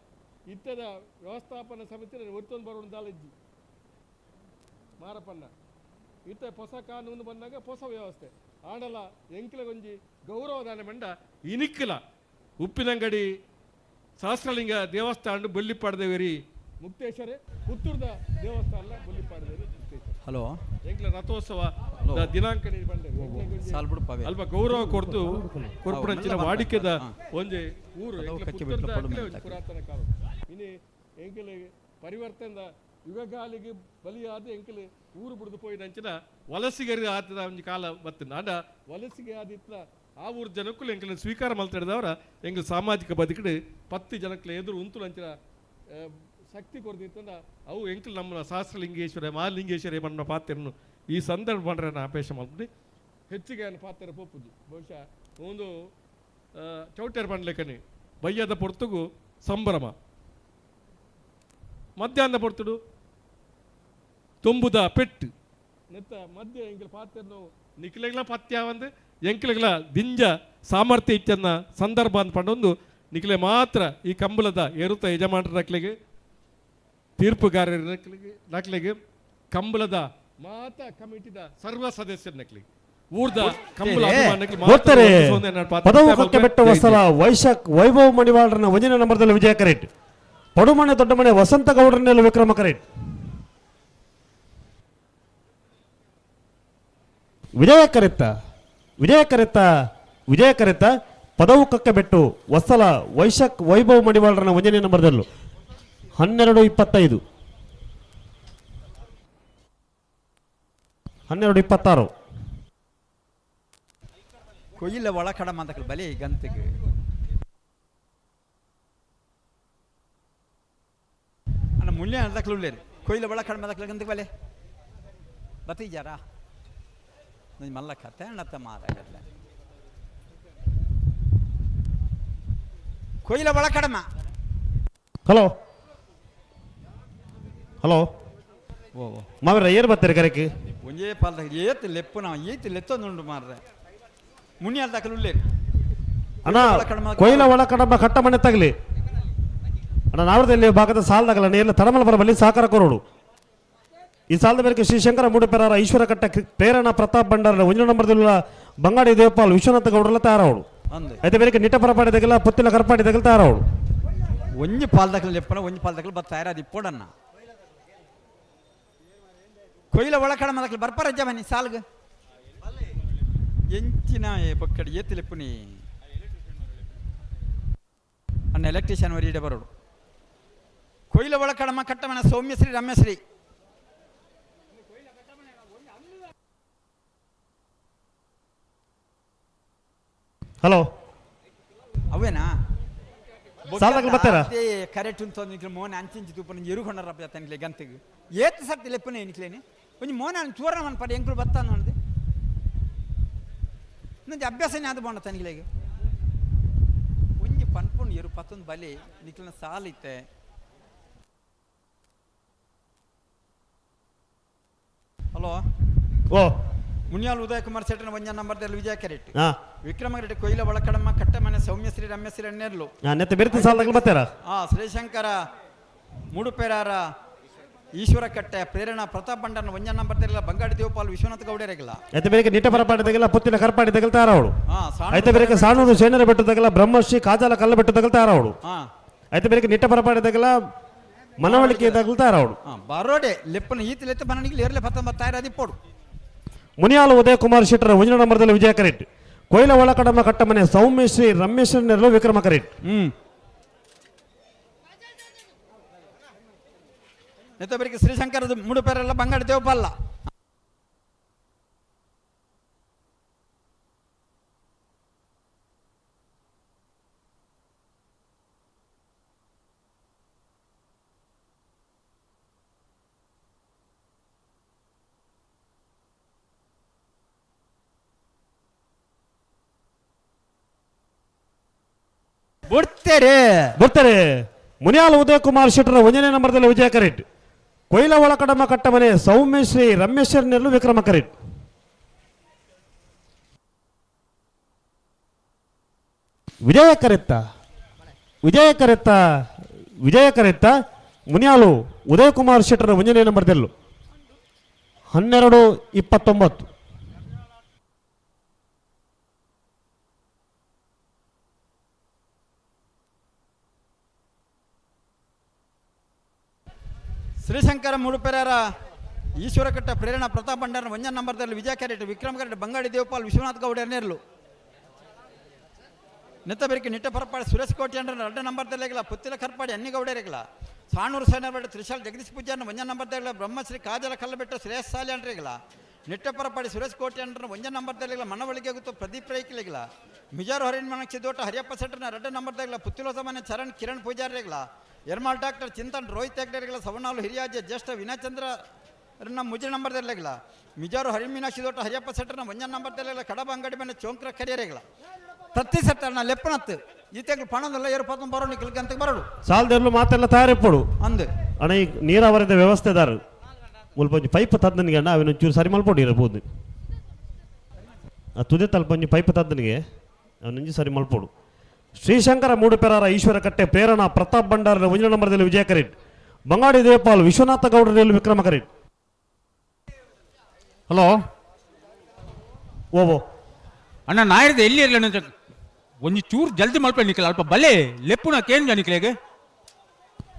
ಇತ್ತದ ವ್ಯವಸ್ಥಾಪನಾ ಸಮಿತಿ ಹೊರ್ತೊಂದು ಬರೋಣ ದಾಲಜ್ಜಿ ಮಾರಪ್ಪನ್ನ ಇತ್ತ ಹೊಸ ಕಾನೂನು ಬಂದಾಗ ಹೊಸ ವ್ಯವಸ್ಥೆ ಆಡಲ ಎಂಕ್ಲಗೊಂಜಿ ಗೌರವದಾನ ಮಂಡ ಇನಿಕ್ಕಲ ಉಪ್ಪಿನಂಗಡಿ ಸಹಸ್ರಲಿಂಗ ದೇವಸ್ಥಾನ ಬೊಲ್ಲಿಪಾಡ್ದೇವರಿ ಮುಕ್ತೇಶ್ವರೇ ಪುತ್ತೂರ್ದ ದೇವಸ್ಥಾನ ಬೊಲ್ಲಿಪಾಡ್ದೇವರಿ ಹಲೋ ಎಂಕ್ಲ ರಥೋತ್ಸವ ದಿನಾಂಕ ಬಂದೆ ಅಲ್ಪ ಗೌರವ ಕೊಡ್ತು ಕೊರ್ಪುರಂಚಿನ ವಾಡಿಕೆದ ಒಂಜಿ ಊರು ಪುರಾತನ ಕಾಲ ಇನಿ ಎಂಕಲ್ ಪರಿವರ್ತನದ ಯುಗಗಾಲಿಗೆ ಬಲಿಯಾದ ಎಂಕಲ್ ಊರು ಬಿಡ್ದು ಪೋಯಿದಂಚಿನ ವಲಸಿಗರಿ ಆತದ ಒಂಜಿ ಕಾಲ ಬರ್ತದ ಆಂಡ ವಲಸಿಗೆ ಆದಿತ್ತ ಆ ಊರು ಜನಕ್ಕೂ ಎಂಕಲ್ ಸ್ವೀಕಾರ ಮಲ್ತಾಡಿದವರ ಎಂಕಲ್ ಸಾಮಾಜಿಕ ಬದುಕಡೆ 10 ಜನಕ್ಕಲ ಎದುರು ಉಂತುಲಂಚಿನ ಶಕ್ತಿ ಕೊಡ್ದಿತ್ತಂದ ಅವು ಎಂಕಲ್ ನಮ್ಮ ಸಹಸ್ರಲಿಂಗೇಶ್ವರ ಮಹಾಲಿಂಗೇಶ್ವರ ಮನ್ನ ಪಾತ್ರನು ಈ ಸಂದರ್ಭ ಬಂದ್ರೆ ನಾ ಅಪೇಕ್ಷೆ ಮಾಡ್ತೀನಿ ಹೆಚ್ಚಿಗೆ ಪಾತ್ರ ಪೋಪುಜಿ ಬಹುಶಃ ಒಂದು ಚೌಟೇರ್ ಬಂಡ್ಲೆಕ್ಕನೆ ಬಯ್ಯದ ಪೊರ್ತುಗು ಸಂಭ್ರಮ ಮಧ್ಯಾಹ್ನ ಪೊರ್ತುಡು ತುಂಬುದ ಪೆಟ್ಟು ನೆತ್ತ ಮಧ್ಯ ಎಂಕಲ್ ಪಾತ್ರನು ನಿಖಿಲೆಗಳ ಪತ್ಯ ಒಂದು ಎಂಕಲೆಗಳ ದಿಂಜ ಸಾಮರ್ಥ್ಯ ಇತ್ಯನ್ನ ಸಂದರ್ಭ ಅಂದ್ಕೊಂಡೊಂದು ನಿಖಿಲೆ ಮಾತ್ರ ಈ ಕಂಬಳದ ಏರುತ್ತ ಯಜಮಾನರ ನಕ್ಲೆಗೆ ತೀರ್ಪುಗಾರರ ನಕ್ಲೆಗೆ ಕಂಬಳದ ಮಾತ ಕಮಿಟಿದ ಸರ್ವ ಸದಸ್ಯರ ನಕ್ಲೆಗೆ ಊರ್ದ ಕಂಬಳ ಪದವು ಕಕ್ಕೆ ಬೆಟ್ಟ ವಸಲ ವೈಭವ್ ಮಣಿವಾಳರನ್ನ 1ನೇ ನಂಬರ್ದಲ್ಲಿ ವಿಜಯ ಕರೆಟ್ ಪಡುಮನೆ ದೊಡ್ಡಮನೆ ವಸಂತ ಗೌಡರನ್ನೆಲ್ಲ ವಿಕ್ರಮ ಕರೆಟ್ ವಿಜಯ ಕರೆತ್ತ ಪದವು ಕಕ್ಕೆ ಬೆಟ್ಟು ವಸಲ ವೈಭವ್ ಮಣಿವಾಳರನ್ನ 1ನೇ ನಂಬರ್ದಲ್ಲೂ 12:25 12:26 ಕೊಯ್ಲ ಒಳಕಡ ಮಂದಕಲ್ ಬಲೆ ಗಂತಿಗೆ ಅಣ್ಣ ಮುಳ್ಳೆ ಅಂದಕಲು ಉಳ್ಳೇರು ಕೊಯ್ಲ ಒಳಕಡ ಮಂದಕಲ್ ಗಂತಿಗೆ ಬಲೆ ಬತ್ತೀಜಾರ ನನ್ನ ಮಲ್ಲ ಕತೆ ಅಣ್ಣತ್ತ ಮಾರಾಗಲ್ಲ ಕೊಯ್ಲ ಒಳಕಡಮ ಹಲೋ ಮಾವರ ಏರ್ ಬರ್ತಾರೆ ಕರೆಕ್ಕೆ ಒಂಜೇ ಪಾಲ್ದಾಗ ಏತ್ ಲೆಪ್ಪು ನಾವು ಏತ್ ಲೆತ್ತೊಂದುಂಡು ಮಾರ್ರೆ ಮುನಿ ಅಲ್ದಾಕಲು ಉಳ್ಳೇರು ಅಣ್ಣ ಕೊಯ್ಲ ಒಳ ಕಡಮ ಕಟ್ಟ ಮನೆ ತಗಲಿ ಅಣ್ಣ ನಾವರದಲ್ಲಿ ಭಾಗದ ಸಾಲದಾಗಲ್ಲ ನೇರ್ಲ ತಡಮಲ ಬರಬಲ್ಲಿ ಸಹಕಾರ ಕೊರೋಡು ಈ ಸಾಲದ ಮೇರೆಗೆ ಶ್ರೀ ಶಂಕರ ಮೂಡುಪೆರಾರ ಈಶ್ವರ ಕಟ್ಟ ಪ್ರೇರಣಾ ಪ್ರತಾಪ್ ಭಂಡಾರ 1ನೇ ನಂಬರ್ದಲ್ಲ ಬಂಗಾಡಿ ದೇವಪಾಲ್ ವಿಶ್ವನಾಥ ಗೌಡರೆಲ್ಲ ತಯಾರವಳು అయితే ಮೇರೆಗೆ ನಿಟ ಪರಪಾಡಿದಾಗಲ್ಲ ಪುತ್ತಿಲ ಕರಪಾಡಿದಾಗಲ್ಲ ತಯಾರವಳು ಒಂಜಿ ಪಾಲ್ದಾಕಲು ಲೆಪ್ಪನ ಒಂಜಿ ಪಾಲ್ದಾಕಲು ಬತ್ತ ತಯಾರಾದಿ ಪೋಡಣ್ಣ ಕೊಯ್ಲ ಒಳಕಡ ಮದಕಲು ಬರ್ಪಾರಜ್ಜ ಬನ್ನಿ ಸಾಲ್ಗ ಎಂಚಿನ ಪಕ್ಕಡಿ ಏತಿ ಲೆಪ್ಪುನಿ ಅಣ್ಣ ಎಲೆಕ್ಟ್ರಿಷಿಯನ್ ವರೀಡೆ ಬರೋಡು ಕೊಯ್ಲ ಒಳಕಡಮ ಕಟ್ಟಮನ ಸೌಮ್ಯಶ್ರೀ ರಮ್ಯಶ್ರೀ ಹಲೋ ಅವೇನಾ ಸಾಲದಾಗಲ್ಲ ಬರ್ತಾರ ಕರೆಕ್ಟ್ ಅಂತ ಮೋನ ಅಂಚಿಂಚಿ ತೂಪನ ಎರುಕೊಂಡರಪ್ಪ ತನಗೆ ಗಂತಿಗೆ ಏತ್ ಸರ್ತಿ ಲೆಪ್ಪನೆ ಎನಿಕ್ಲೇನೆ ಒಂಜಿ ಮೋನ ಚೂರಣ ಮನ್ ಪಡ ಎಂಕುಲು ಬತ್ತಾನ ನೋಡಿದೆ ನಂಗೆ ಅಭ್ಯಾಸನೇ ಆದ ಬೋಣ ತನಗಿಲೆಗೆ ಒಂಜಿ ಪನ್ಪುಂಡು ಎರು ಪತ್ತೊಂದು ಬಲೆ ನಿಕ್ಲಿನ ಸಾಲಿತ್ತೆ ಹಲೋ ಮುನಿಯಾಲ್ ಉದಯ ಕುಮಾರ್ ಶೆಟ್ಟನ 1ನೇ ನಂಬರ್ದಲ್ಲಿ ವಿಜಯ ಕೆರೆಟ್ ವಿಕ್ರಮ ರೆಡ್ಡಿ ಕೊಯ್ಲ ಒಳಕಡಮ್ಮ ಕಟ್ಟಮನೆ ಸೌಮ್ಯಶ್ರೀ ರಮ್ಯಶ್ರೀ ಅಣ್ಣೆರ್ಲು ನೆತ್ತ ಬೆರ್ತಿ ಸಾಲದಾಗಲ್ಲ ಬರ್ತಾರ ಶ್ರೀಶಂಕರ ಮೂಡುಪೇರಾರ ಈಶ್ವರ ಕಟ್ಟೆ ಪ್ರೇರಣಾ ಪ್ರತಾಪ್ ಭಂಡಾರನ ಒಂಜ ನಂಬರ್ ತೆರಲ ಬಂಗಾಡಿ ದೇವಪಾಲ್ ವಿಶ್ವನಾಥ ಗೌಡರೆಗಲ ಐತೆ ಬೇರೆ ನಿಟ್ಟ ಪರಪಾಡಿ ತೆಗಲ ಪುತ್ತಿನ ಕರ್ಪಾಡಿ ತೆಗಲ್ತಾ ಅವಳು ಹಾ ಐತೆ ಬೇರೆ ಸಾಣೂರು ಸೇನರ ಬೆಟ್ಟು ತೆಗಲ ಬ್ರಹ್ಮಶ್ರೀ ಕಾಜಾಲ ಕಲ್ಲ ಬೆಟ್ಟು ತೆಗಲ್ತಾ ಅವಳು ಹಾ ಐತೆ ಬೇರೆ ನಿಟ್ಟ ಪರಪಾಡಿ ತೆಗಲ ಮನವಳಿಕೆ ತೆಗಲ್ತಾ ಅವಳು ಬರೋಡೆ ಲೆಪ್ಪನ ಈತಿ ಲೆತ್ತ ಬನನಿಗೆ ಏರ್ಲೆ 19 ಅದಿಪ್ಪೋಡು ಮುನಿಯಾಲು ಉದಯ ಕುಮಾರ್ ಶೆಟ್ಟರ ಒಂಜನ ನಂಬರ್ದಲ್ಲಿ ವಿಜಯ ಕರೆಟ್ ಕೊಯ್ಲ ಒಳಕಡಮ ಕಟ್ಟಮನೆ ಸೌಮ್ಯಶ್ರೀ ರಮೇಶ್ವರನೆರಲು ವಿಕ್ರಮ ಕರೆಟ್ ನೆತ್ತಬರಿಗೆ ಶ್ರೀಶಂಕರದ 3 ಪೇರೆಲ್ಲ ಬಂಗಾಡಿ ದೇವಪಾಲ ಬರ್ತಾರೆ ಮುನಿಯಾಲು ಉದಯ ಕುಮಾರ್ ಶೆಟ್ಟರ ಒಂದನೇ ನಂಬರ್ದಲ್ಲಿ ವಿಜಯ ಕರೆಟ್ ಕೊಯ್ಲ ಒಳಕಡಮ ಕಟ್ಟಮನೆ ಸೌಮ್ಯಶ್ರೀ ರಮೇಶ್ವರನೆರಲು ವಿಕ್ರಮ ಕರೆಟ್ ವಿಜಯ ಕರೆತ್ತ ಮುನಿಯಾಲು ಉದಯ ಕುಮಾರ್ ಶೆಟ್ಟರ ಒಂದನೇ ನಂಬರ್ದಲ್ಲೂ 12-29 ಶ್ರೀಶಂಕರ 3 ಪೇರರ ಈಶ್ವರ ಕಟ್ಟ ಪ್ರೇರಣಾ ಪ್ರತಾಪ್ ಭಂಡಾರನ ಒಂಜ ನಂಬರ್ದಲ್ಲಿ ವಿಜಯ ಕರೆಟ್ ವಿಕ್ರಮ ಕರೆಟ್ ಬಂಗಾಡಿ ದೇವಪಾಲ್ ವಿಶ್ವನಾಥ ಗೌಡರ್ನೇರ್ಲು ನೆತ್ತಬೆರಿಕೆ ನಿಟ್ಟ ಪರಪಾಡಿ ಸುರೇಶ್ ಕೋಟಿ ಅಂಡ್ರ 2 ನಂಬರ್ದಲ್ಲೆಗಲ ಪುತ್ತಿಲ ಕರ್ಪಾಡಿ ಅನ್ನಿಗೌಡರೆಗಲ ಸಾಣೂರು ಸೇನಬೆಟ್ಟ ತ್ರಿಶಾಲ್ ಜಗದೀಶ್ ಪೂಜಾರನ ಒಂಜ ನಂಬರ್ದಲ್ಲ ಬ್ರಹ್ಮಶ್ರೀ ಕಾಜಲ ಕಲ್ಲಬೆಟ್ಟ ಶ್ರೇಯಸ್ ಸಾಲಿ ಅಂಡ್ರೆಗಲ ನಿಟ್ಟ ಪರಪಾಡಿ ಸುರೇಶ್ ಕೋಟಿ ಅಂಡ್ರ ಒಂಜ ನಂಬರ್ದಲ್ಲೆಗಲ ಮನವಳಿಗೆ ಗೊತ್ತು ಪ್ರದೀಪ್ ರೈಕಿಲೆಗಲ ಮಿಜಾರು ಹರಿನ್ ಮನಕ್ಷಿ ದೋಟ ಹರಿಯಪ್ಪ ಸೆಟ್ಟನ 2 ನಂಬರ್ದಾಗಲ ಪುತ್ತಿಲ ಸಾಮಾನ್ಯ ಚರಣ್ ಕಿರಣ್ ಪೂಜಾರಿರೆಗಲ ಯರ್ಮಾಲ್ ಡಾಕ್ಟರ್ ಚಿಂತನ್ ರೋಹಿತ್ ಹೆಗ್ಡೆರೆಗಲ ಸವನಾಲು ಹಿರಿಯಾಜ ಜ್ಯೇಷ್ಠ ವಿನಯಚಂದ್ರನ ಮುಜ ನಂಬರ್ದಲ್ಲೆಗಲ ಮಿಜಾರು ಹರಿನ್ ಮೀನಾಕ್ಷಿ ದೋಟ ಹರಿಯಪ್ಪ ಸೆಟ್ಟನ ಒಂಜ ನಂಬರ್ದಲ್ಲೆಗಲ ಕಡಬ ಅಂಗಡಿ ಮೇಲೆ ಚೋಂಕ್ರ ಕರಿಯರೆಗಲ ಪ್ರತಿ ಸೆಟ್ಟನ ಲೆಪ್ಪನತ್ತು ಈತೆಗಳು ಪಣದಲ್ಲ 20 ಬರೋ ನಿಖಲ್ಗೆ ಅಂತ ಬರೋಡು ಸಾಲದೆಲ್ಲೂ ಮಾತೆಲ್ಲ ತಯಾರಿಪ್ಪಡು ಅಂದು ಅಣ್ಣ ಈ ನೀರಾವರಿದ ವ್ಯವಸ್ಥೆದಾರರು ಮುಲ್ಪ ಪೈಪ್ ತದ್ದನಿಗೆ ಅಣ್ಣ ಅವನು ಚೂರು ಸರಿ ಮಲ್ಪೊಡಿರಬಹುದು ಆ ತುದೆ ತಲ್ಪಂಜಿ ಪೈಪ್ ತದ್ದನಿಗೆ ಅವನಂಜಿ ಸರಿ ಮಲ್ಪೋಡು ಶ್ರೀಶಂಕರ 3 ಪೇರರ ಈಶ್ವರ ಕಟ್ಟೆ ಪ್ರೇರಣಾ ಪ್ರತಾಪ್ ಭಂಡಾರನ ಒಂದನೇ ನಂಬರ್ದಲ್ಲಿ ವಿಜಯ ಕರೆಟ್ ಬಂಗಾಡಿ ದೇವಪಾಲ್ ವಿಶ್ವನಾಥ ಗೌಡರಲ್ಲಿ ವಿಕ್ರಮ ಕರೆಟ್ ಹಲೋ ಓವೋ ಅಣ್ಣ ನಾಯಿರ್ದು ಎಲ್ಲಿ ಇರಲಿ ಒಂಜಿ ಚೂರು ಜಲ್ದಿ ಮಲ್ಪ ನಿಕ್ಕಲ ಅಲ್ಪ ಬಲೆ ಲೆಪ್ಪುನ ಕೇಂದ್ರ ನಿಕ್ಲೆಗೆ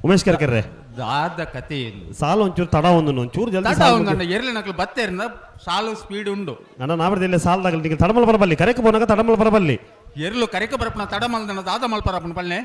ಉಮೇಶ್ ಕರ್ಕರ್ರೆ ದಾದ ಕತೆ ಸಾಲ ಒಂಚೂರು ತಡ ಒಂಚೂರು ಜಲ್ದಿ ಎರ್ಲಿ ನಕ್ಲು ಬತ್ತೇರಿನ ಸಾಲು ಸ್ಪೀಡ್ ಉಂಡು ಅಣ್ಣ ನಾವಿರ್ದಿಲ್ಲ ಸಾಲದಾಗ ನಿಮಗೆ ತಡಮಲ್ ಬರಬಲ್ಲಿ ಕರೆಕ್ ಬೋನಾಗ ತಡಮಲ್ ಬರಬಲ್ಲಿ ಎರ್ಲು ಕರೆಕ ಬರಪನ ತಡ ಮಲ್ದನ ದಾದ ಮಲ್ಪರಪ್ಪನ ಪಲ್ಲೆ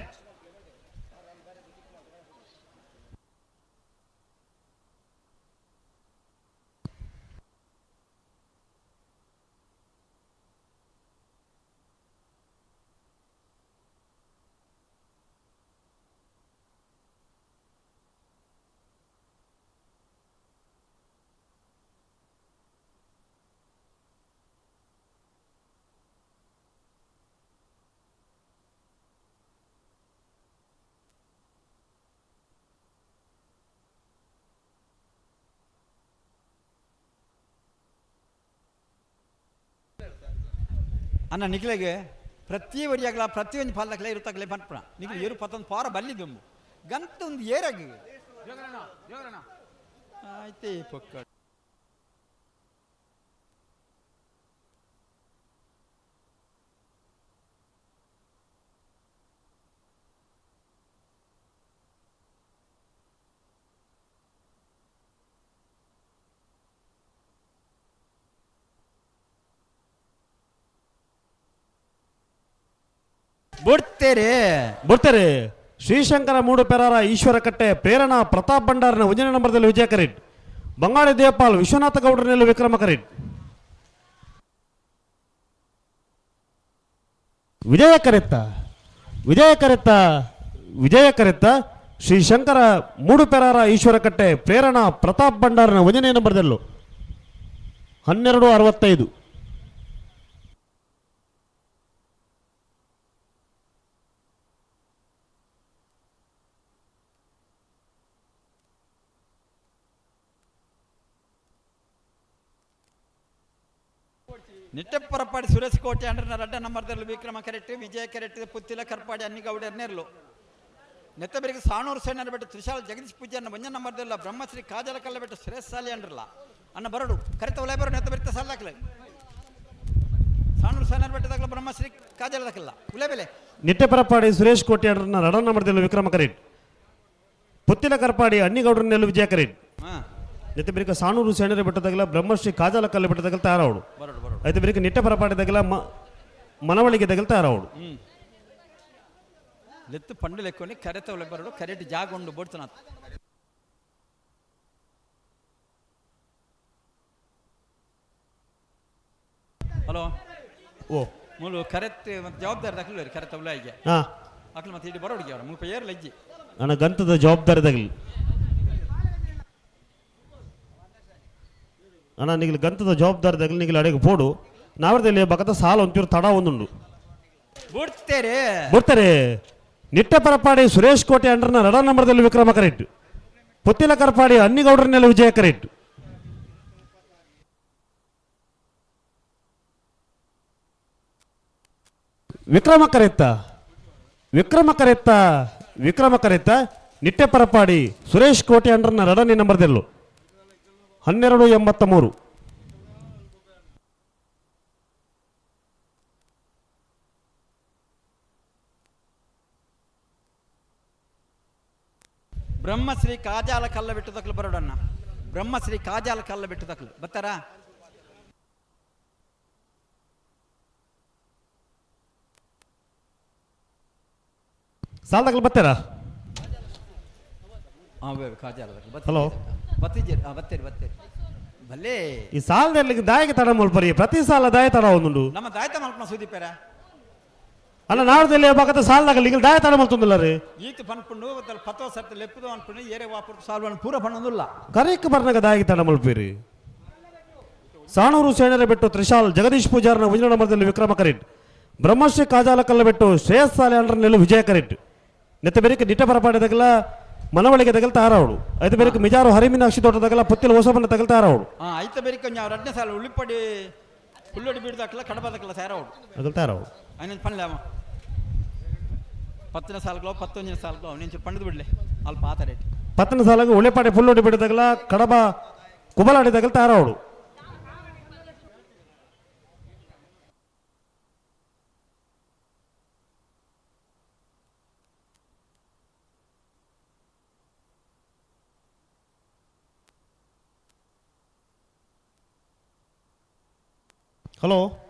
ಅನ್ನ ನಿಖಿಲೆಗೆ ಪ್ರತಿ ವರಿಯಾಗಲ ಪ್ರತಿಯೊಂದು ಫಲದಾಗಲೇ ಇರುತ್ತಾಗಲೇ ಬಂದ್ಪಣ ನಿಖಿಲ್ ಏರು 11 ಪಾರ ಬಲ್ಲಿದ್ದೊಂದು ಗಂತ ಒಂದು ಏರಾಗಿ ಆಯ್ತೇ ಪಕ್ಕ ಬರ್ತಾರೆ ಶ್ರೀಶಂಕರ 3 ಪೇರರ ಈಶ್ವರ ಕಟ್ಟೆ ಪ್ರೇರಣಾ ಪ್ರತಾಪ್ ಭಂಡಾರನ ಒಂದನೇ ನಂಬರ್ದಲ್ಲಿ ವಿಜಯ ಕರೆಟ್ ಬಂಗಾಳಿ ದೇವಪಾಲ್ ವಿಶ್ವನಾಥ ಗೌಡರಲ್ಲಿ ವಿಕ್ರಮ ಕರೆಟ್ ವಿಜಯ ಕರೆತ್ತ ಶ್ರೀಶಂಕರ 3 ಪೇರರ ಈಶ್ವರ ಕಟ್ಟೆ ಪ್ರೇರಣಾ ಪ್ರತಾಪ್ ಭಂಡಾರನ ಒಂದನೇ ನಂಬರ್ದಲ್ಲೂ 12-65 ನಿಟ್ಟಪ್ಪರಪಾಡಿ ಸುರೇಶ್ ಕೋಟೆ ಅಂಡ್ರ 2 ನಂಬರ್ದಲ್ಲಿ ವಿಕ್ರಮ ಕರೆಟ್ ವಿಜಯ ಕರೆಟ್ ಪುತ್ತಿಲ ಕರ್ಪಾಡಿ ಅನ್ನಿಗೌಡರ್ನೇರ್ಲು ನೆತ್ತಬೆರಿಗೆ ಸಾಣೂರು ಸೇನರ ಬೆಟ್ಟ ತ್ರಿಶಾಲ ಜಗದೀಶ್ ಪೂಜಾರನ ಒಂಜ ನಂಬರ್ದಲ್ಲ ಬ್ರಹ್ಮಶ್ರೀ ಕಾಜಲ ಕಲ್ಲ ಬೆಟ್ಟ ಶ್ರೇಷ್ಠ ಸಾಲಿ ಅಂದ್ರಲ್ಲ ಅನ್ನ ಬರಡು ಕರೆತ ಒಲೆ ಬರೋ ನೆತ್ತ ಬೆಟ್ಟ ಸಾಲಾಕ್ಲೆ ಸಾಣೂರು ಸೇನರ ಬೆಟ್ಟದಾಗಲ ಬ್ರಹ್ಮಶ್ರೀ ಕಾಜಲದಕ್ಕಲ್ಲ ಉಲೆ ಬೆಲೆ ನಿಟ್ಟೆಪರಪಾಡಿ ಸುರೇಶ್ ಕೋಟ್ಯಾಡ್ರನ್ನ ರಡನ್ ನಂಬರ್ದಲ್ಲೂ ವಿಕ್ರಮ ಕರೇಟ್ ಪುತ್ತಿಲ ಕರಪಾಡಿ ಅಣ್ಣಿಗೌಡರನ್ನೆಲ್ಲೂ ವಿಜಯ ಕರೇಟ್ ನೆತ್ತ ಬೇರೆ ಸಾಣೂರು ಸೇನರ ಬೆಟ್ಟದಾಗಲ ಬ್ರಹ್ಮಶ್ರೀ ಕಾಜಲ ಕಲ್ಲ ಬೆಟ್ಟದಾಗಲ ತಯಾರವಡು అయితే ಬೇರೆ ನಿಟ್ಟೆಪರಪಾಡಿ దగ్గర మనవಳಿಗೆ దగ్గర తయారవడు లెత్తు పండు లెక్కొని కరెతవల బరడు కరెట్ జాగొండు బొడుతున్నా ಹಲೋ ಓ ಮೂಲು ಕರೆತ್ ಮತ್ತೆ ಜವಾಬ್ದಾರಿ ದಕ್ಕಲು ಕರೆತವಲ ಈಗ ಹಾ ಅಕ್ಲ ಮತ್ತೆ ಇಡಿ ಬರೋಡಿಗೆ ಅವರ ಮುಲ್ಪ ಏರ್ ಲಜ್ಜಿ ಅಣ್ಣ ಗಂತದ ಜವಾಬ್ದಾರಿ ದಗಲಿ ಅಣ್ಣ ನಿಗಲು ಗಂತದ ಜವಾಬ್ದಾರಿ ದಗಲಿ ನಿಗಲು ಅಡೆಗೆ ಪೋಡು ನಾವರದಲ್ಲಿ ಬಕತ ಸಾಲ ಒಂಚೂರು ತಡ ಒಂದುಂಡು ಬಿಡ್ತಾರೆ ನಿಟ್ಟೆಪರಪಾಡಿ ಸುರೇಶ್ ಕೋಟೆ ಅಂಡ್ರನ ರಡ ನಂಬರ್ದಲ್ಲಿ ವಿಕ್ರಮ ಕರೆಕ್ಟ್ ಪುತ್ತಿಲ ಕರಪಾಡಿ ಅಣ್ಣಿಗೌಡರನ್ನೆಲ್ಲ ವಿಜಯ ಕರೆಕ್ಟ್ ವಿಕ್ರಮ ಕರೆತ್ತ ನಿಟ್ಟೆಪರಪಾಡಿ ಸುರೇಶ್ ಕೋಟೆ ಅಂಡ್ರನ ರಡನೇ ನಂಬರ್ದೆಲ್ಲು 1283 ಬ್ರಹ್ಮಶ್ರೀ ಕಾಜಾಲ ಕಲ್ಲ ಬಿಟ್ಟು ತಕ್ಕಲು ಬರೋಡನ್ನ ಬ್ರಹ್ಮಶ್ರೀ ಕಾಜಾಲ ಕಲ್ಲ ಬಿಟ್ಟು ತಕ್ಕಲು ಬರ್ತಾರಾ ಸಾಲ ತಕ್ಕಲು ಬರ್ತಾರಾ ಕಾಜಾಲ ಹಲೋ ಬತ್ತೀರಿ ಬತ್ತೀರಿ ಭಲೇ ಈ ಸಾಲದಲ್ಲಿ ದಾಯಕ ತಡ ಮುಲ್ಪರಿ ಪ್ರತಿ ಸಾಲ ದಾಯ ತಡ ಒಂದುಂಡು ನಮ್ಮ ದಾಯತ ಮಲ್ಪನ ಸುದೀಪೇರ ಅಲ್ಲ ನಾಡದಲ್ಲಿ ಬಾಕತ ಸಾಲದಾಗ ಈಗ ದಾಯ ತಡ ಮಲ್ತೊಂದಿಲ್ಲ ರೀ ಈತ ಪನ್ಪುಂಡು ಪತ್ತೋ ಸರ್ತಿ ಲೆಪ್ಪದು ಅನ್ಪುಂಡು ಏರೆ ವಾಪುರ್ ಸಾಲ್ವನ್ ಪೂರ ಪಣ್ಣೊಂದಿಲ್ಲ ಕರೆಕ್ ಬರ್ನಾಗ ದಾಯಕ ತಡ ಮಲ್ಪೇರಿ ಸಾಣೂರು ಸೇನರ ಬೆಟ್ಟು ತ್ರಿಶಾಲ್ ಜಗದೀಶ್ ಪೂಜಾರನ ಒಂಜನ ನಂಬರ್ದಲ್ಲಿ ವಿಕ್ರಮ ಕರೆಟ್ ಬ್ರಹ್ಮಶ್ರೀ ಕಾಜಾಲ ಕಲ್ಲ ಬೆಟ್ಟು ಶ್ರೇಯಸ್ ಸಾಲೆ ಅಂಡ್ರನ್ನೆಲ್ಲ ವಿಜಯ ಕರೆಟ್ ನೆತ್ತ ಬೇರೆ ನಿಟ್ಟೆಪರಪಾಡಿದಾಗಲ మనవಳಿಗೆ ತಗಲ್ತಾ ಆರವಳು ಐತ ಬೇರೆ ಮಿಜಾರು ಹರಿಮೀನಾಕ್ಷಿ ತೋಟದಾಗಲ ಪುತ್ತಿಲ ಹೊಸಬನ್ನ ತಗಲ್ತಾ ಆರವಳು ಐತ ಬೇರೆ ಕೊಂಚ ರಡ್ನೆ ಸಾಲ ಉಳ್ಳಿಪಡಿ ಪುಲ್ಲೊಡಿ ಬೀಡ್ದಾಕಲ ಕಡಬದಕಲ ತಯಾರವಳು ತಗಲ್ತಾ ಆರವಳು ఆయన పనిలేమో 10ನೇ ಸಾಲಗಳು 11ನೇ ಸಾಲಗಳು నేను పండుದು ಬಿಡ್ಲೆ ಅಲ್ಲಿ ಪಾತ ರೇಟ್ 10ನೇ ಸಾಲಗೆ ಉಳ್ಳೆಪಾಡಿ ಪುಲ್ಲೊಡಿ ಬಿಡದಾಗಲ ಕಡಬ ಕುಬಲಾಡಿ ತಗಲ್ತಾ ಆರವಳು ಹಲೋ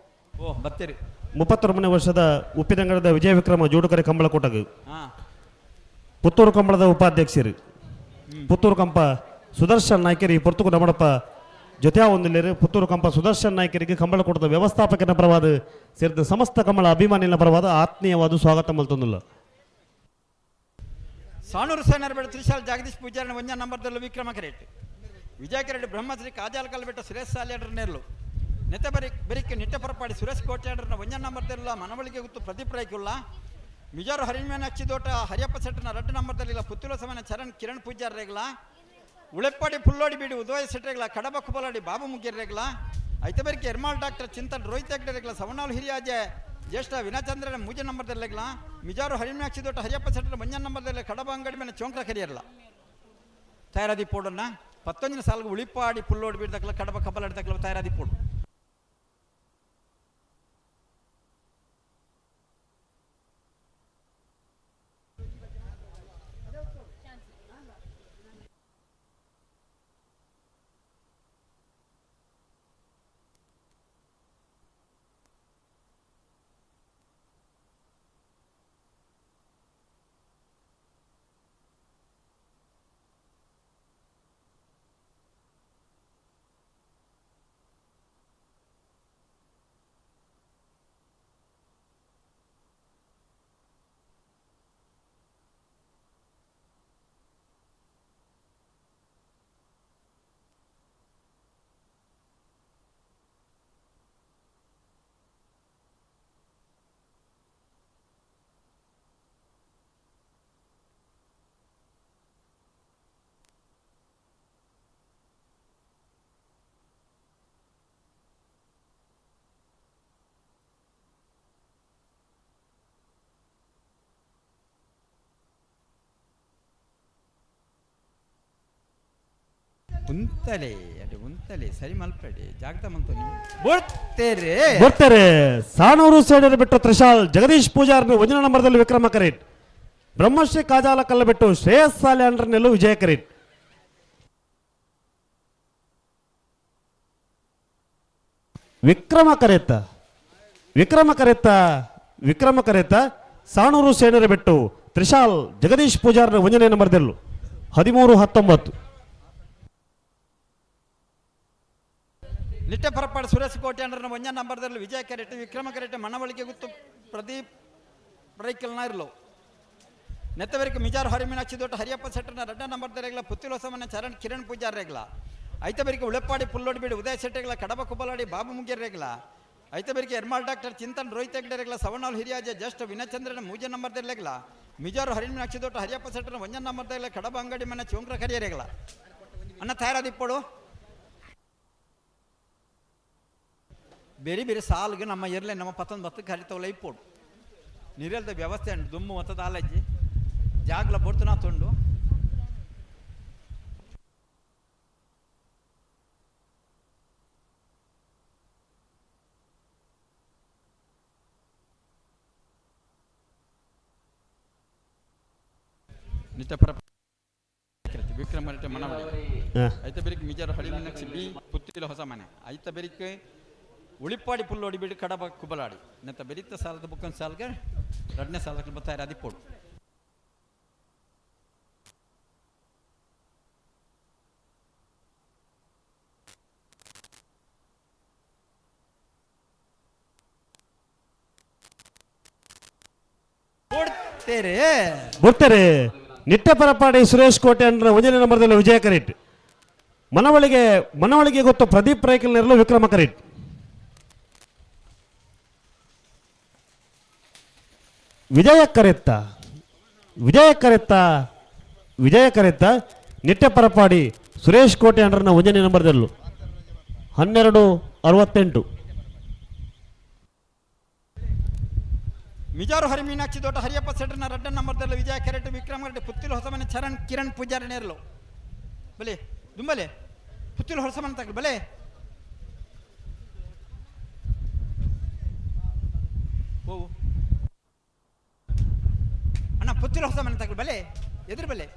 ಓ ಬತ್ತೀರಿ 33ನೇ ವರ್ಷದ ಉಪ್ಪಿನಂಗಡದ ವಿಜಯ ವಿಕ್ರಮ ಜೋಡುಕರೆ ಕಂಬಳ ಕೊಟ್ಟಗ ಪುತ್ತೂರು ಕಂಬಳದ ಉಪಾಧ್ಯಕ್ಷರು ಪುತ್ತೂರು ಕಂಪ ಸುದರ್ಶನ್ ನಾಯ್ಕರಿ ಪೊರ್ತುಕು ನಮ್ಮಡಪ್ಪ ಜೊತೆ ಒಂದಿಲ್ಲರು ಪುತ್ತೂರು ಕಂಪ ಸುದರ್ಶನ್ ನಾಯ್ಕರಿಗೆ ಕಂಬಳ ಕೊಟ್ಟದ ವ್ಯವಸ್ಥಾಪಕನ ಪರವಾದ ಸೇರಿದ ಸಮಸ್ತ ಕಂಬಳ ಅಭಿಮಾನಿಗಳ ಪರವಾದ ಆತ್ಮೀಯವಾದ ಸ್ವಾಗತ ಮಲ್ತೊಂದಿಲ್ಲ ಸಾಣೂರು ಸೇನರ ಬೆಟ್ಟ ತ್ರಿಶಾಲ್ ಜಗದೀಶ್ ಪೂಜಾರನ ಒಂಜ ನಂಬರ್ದಲ್ಲೂ ವಿಕ್ರಮ ಕರೆಟ್ ವಿಜಯ ಕರೆಟ್ ಬ್ರಹ್ಮಶ್ರೀ ಕಾಜಾಲ ಕಲ್ಲ ಬೆಟ್ಟ ಸುರೇಶ್ ಸಾಲಿಯಡ್ರ ನೇರ್ಲು ನೆತ್ತ ಬೆರಿಕೆ ನಿಟ್ಟೆಪರಪಾಡಿ ಸುರೇಶ್ ಕೋಟ್ಯಾಡ್ರನ ಒಂಜ ನಂಬರ್ದಲ್ಲ ಮನವಳಿಗೆ ಗೊತ್ತು ಪ್ರತಿಪ್ರಾಯಕುಲ್ಲ ಮಿಜಾರು ಹರಿಮೀನಾಕ್ಷಿ ತೋಟ ಹರಿಯಪ್ಪ ಸೆಟ್ಟನ ರಡ್ಡು ನಂಬರ್ದಲ್ಲಿಲ್ಲ ಪುತ್ತೂಲ ಸಮನ ಚರಣ್ ಕಿರಣ್ ಪೂಜಾರ್ ರೇಗ್ಲ ಉಳೆಪ್ಪಾಡಿ ಪುಲ್ಲೋಡಿ ಬಿಡಿ ಉದಯ ಸೆಟ್ರೇಗ್ಲ ಕಡಬ ಕುಬಲಾಡಿ ಬಾಬು ಮುಗ್ಗಿರ್ ರೇಗ್ಲ ಐತೆ ಬೆರಿಕೆ ಎರ್ಮಾಲ್ ಡಾಕ್ಟರ್ ಚಿಂತನ್ ರೋಹಿತ್ ಹೆಗ್ಡೆ ರೇಗ್ಲ ಸವನಾಳು ಹಿರಿಯಾಜೆ ಜ್ಯೇಷ್ಠ ವಿನಾಚಂದ್ರನ ಮೂಜ ನಂಬರ್ದಲ್ಲೇಗ್ಲ ಮಿಜಾರು ಹರಿಮೀನಾಕ್ಷಿ ತೋಟ ಹರಿಯಪ್ಪ ಸೆಟ್ಟನ ಒಂಜ ನಂಬರ್ದಲ್ಲಿ ಕಡಬ ಅಂಗಡಿ ಮೇಲೆ ಚೋಂಕ್ರ ಕರಿಯರ್ಲ ತಯಾರಾದಿ ಪೋಡನ್ನ 11ನೇ ಸಾಲಿಗೆ ಉಳಿಪಾಡಿ ಪುಲ್ಲೋಡಿ ಬಿಡ್ದಕ್ಲ ಕಡಬ ಕಬಲಾಡಿದಕ್ಲ ತಯಾರಾದಿ ಪೋಡು ಉಂತಲೆ ಅಡಿ ಉಂತಲೆ ಸರಿ ಮಲ್ಪಡಿ ಜಾಗತ ಮಂತು ಬೋಡ್ತೇರೆ ಬರ್ತಾರೆ ಸಾಣೂರು ಸೇಡರು ಬಿಟ್ಟು ತ್ರಿಶಾಲ್ ಜಗದೀಶ್ ಪೂಜಾರ್ನ 1 ನಂಬರ್ದಲ್ಲಿ ವಿಕ್ರಮ ಕರೇಟ್, ಬ್ರಹ್ಮಶ್ರೀ ಕಾಜಾಲ ಕಲ್ಲ ಬಿಟ್ಟು ಶ್ರೇಯಸ್ ಸಾಲೆ ಅಂಡ್ರನೆಲ್ಲೂ ವಿಜಯ ಕರೇಟ್. ವಿಕ್ರಮ ಕರೆತ ಸಾಣೂರು ಸೇನರ ಬಿಟ್ಟು ತ್ರಿಶಾಲ್ ಜಗದೀಶ್ ಪೂಜಾರ್ನ 1ನೇ ನಂಬರ್ದಲ್ಲೂ 13-19. ನಿಟ್ಟೆ ಪರಪಾಡು ಸುರೇಶ್ ಕೋಟೆ ಅಂಡ್ರನ 1 ನಂಬರ್ದಲ್ಲಿ ವಿಜಯ ಕೆರೆಟ್, ವಿಕ್ರಮ ಕೆರೆಟ್ ಮನವಳಿಕೆ ಗುತ್ತು ಪ್ರದೀಪ್ ರೈಕಲ್ನ ಇರಲು ನೆತ್ತವರಿಗೆ ಮಿಜಾರ್ ಹರಿಮೀನಾಕ್ಷಿ ದೊಡ್ಡ ಹರಿಯಪ್ಪ ಶೆಟ್ಟರ್ನ 2 ನಂಬರ್ದರೆಗಳ ಪುತ್ತಿಲೋಸಮನ ಚರಣ್ ಕಿರಣ್ ಪೂಜಾರ್ ರೇಗ್ಲ ಐತಬರಿಗೆ ಉಳೆಪ್ಪಾಡಿ ಪುಲ್ಲೋಡಿಬಿಡಿ ಉದಯ ಶೆಟ್ಟಿಗಳ ಕಡಬ ಕುಬಲಾಡಿ ಬಾಬು ಮುಗಿಯರ್ ರೇಗ್ಲ ಐತಬರಿಗೆ ಎರ್ಮಾಲ್ ಡಾಕ್ಟರ್ ಚಿಂತನ್ ರೋಹಿತ್ ಹೆಗ್ಡೆ ರೇಗ್ಲ ಸವಣಾಲ್ ಹಿರಿಯಾಜ ಜಸ್ಟ್ ವಿನಯಚಂದ್ರನ 3 ನಂಬರ್ದಲ್ಲೇಗ್ಲ ಮಿಜಾರು ಹರಿಮೀನಾಕ್ಷಿ ದೊಡ್ಡ ಹರಿಯಪ್ಪ ಶೆಟ್ಟರ್ನ 1 ನಂಬರ್ದಲ್ಲ ಕಡಬ ಅಂಗಡಿ ಮನೆ ಚೋಂಕ್ರ ಕರಿಯರೇಗ್ಲ ಅನ್ನ ತಯಾರಾದಿಪ್ಪೋಡು ಬೇರೆ ಬೇರೆ ಸಾಲ್ಗೆ ನಮ್ಮ ಇರಲಿ ನಮ್ಮ 19 ಕರಿತವಲ್ಲ ಇಪ್ಪೋಡು ನೀರೆಲ್ದ ವ್ಯವಸ್ಥೆ ಉಂಟು ದುಮ್ಮು ಮತ್ತದ ಆಲಜ್ಜಿ ಜಾಗ್ಲ ಬೊಡ್ತು ನಾ ತೊಂಡು ನಿತ್ಯಪರ ವಿಕ್ರಮ ಮನವಳಿ ಐತ ಬೇರಿಕೆ ಮಿಜಾರು ಹಳಿಮೀನಾಕ್ಷಿ ಬಿ ಪುತ್ತಿಲ ಹೊಸ ಮನೆ ಐತ ಬೇರಿಕೆ ಉಳಿಪಾಡಿ ಪುಲ್ಲು ಹೊಡಿಬಿಟ್ಟು ಕಡಬ ಕುಬಲಾಡಿ ನೆತ್ತ ಬೆರಿತ ಸಾಲದ ಬುಕ್ಕನ್ ಸಾಲ್ಗೆ 2ನೇ ಸಾಲಕ್ಕೆ ಬರ್ತಾರೆ ಅದಿಪ್ಪೋಡು ಬರ್ತಾರೆ ನಿಟ್ಟೆ ಪರಪಾಡಿ ಸುರೇಶ್ ಕೋಟೆ ಅಂಡ್ರ 1ನೇ ನಂಬರ್ದಲ್ಲಿ ವಿಜಯ ಕರೇಟ್, ಮನವಳಿಗೆ ಗೊತ್ತು ಪ್ರದೀಪ್ ರೈಕಲ್ನೆರಲು ವಿಕ್ರಮ ಕರೇಟ್. ವಿಜಯ ಕರೆತ್ತ ನಿಟ್ಟೆ ಪರಪಾಡಿ ಸುರೇಶ್ ಕೋಟೆ ಅಂಡ್ರನ 1ನೇ ನಂಬರ್ದಲ್ಲೂ 12-68. ಮಿಜಾರು ಹರಿಮೀನಾಕ್ಷಿ ದೊಡ್ಡ ಹರಿಯಪ್ಪ ಸೆಟ್ರನ 2 ನಂಬರ್ದಲ್ಲಿ ವಿಜಯ ಕೆರೆಟ್, ವಿಕ್ರಮ ಕೆರೆಟ್ ಪುತ್ತಿಲು ಹೊಸಮನೆ ಚರಣ್ ಕಿರಣ್ ಪೂಜಾರಿ ನೇರ್ಲು ಬಲೆ ದುಂಬಲೆ ಪುತ್ತಿಲು ಹೊಸಮನೆ ತಗಲು ಬಲೆ ಓ ಅಣ್ಣ ಪುತ್ತಿಲು ಹೊಸಮನೆ ತಗಲು ಬಲೆ ಎದುರು ಬಲೆ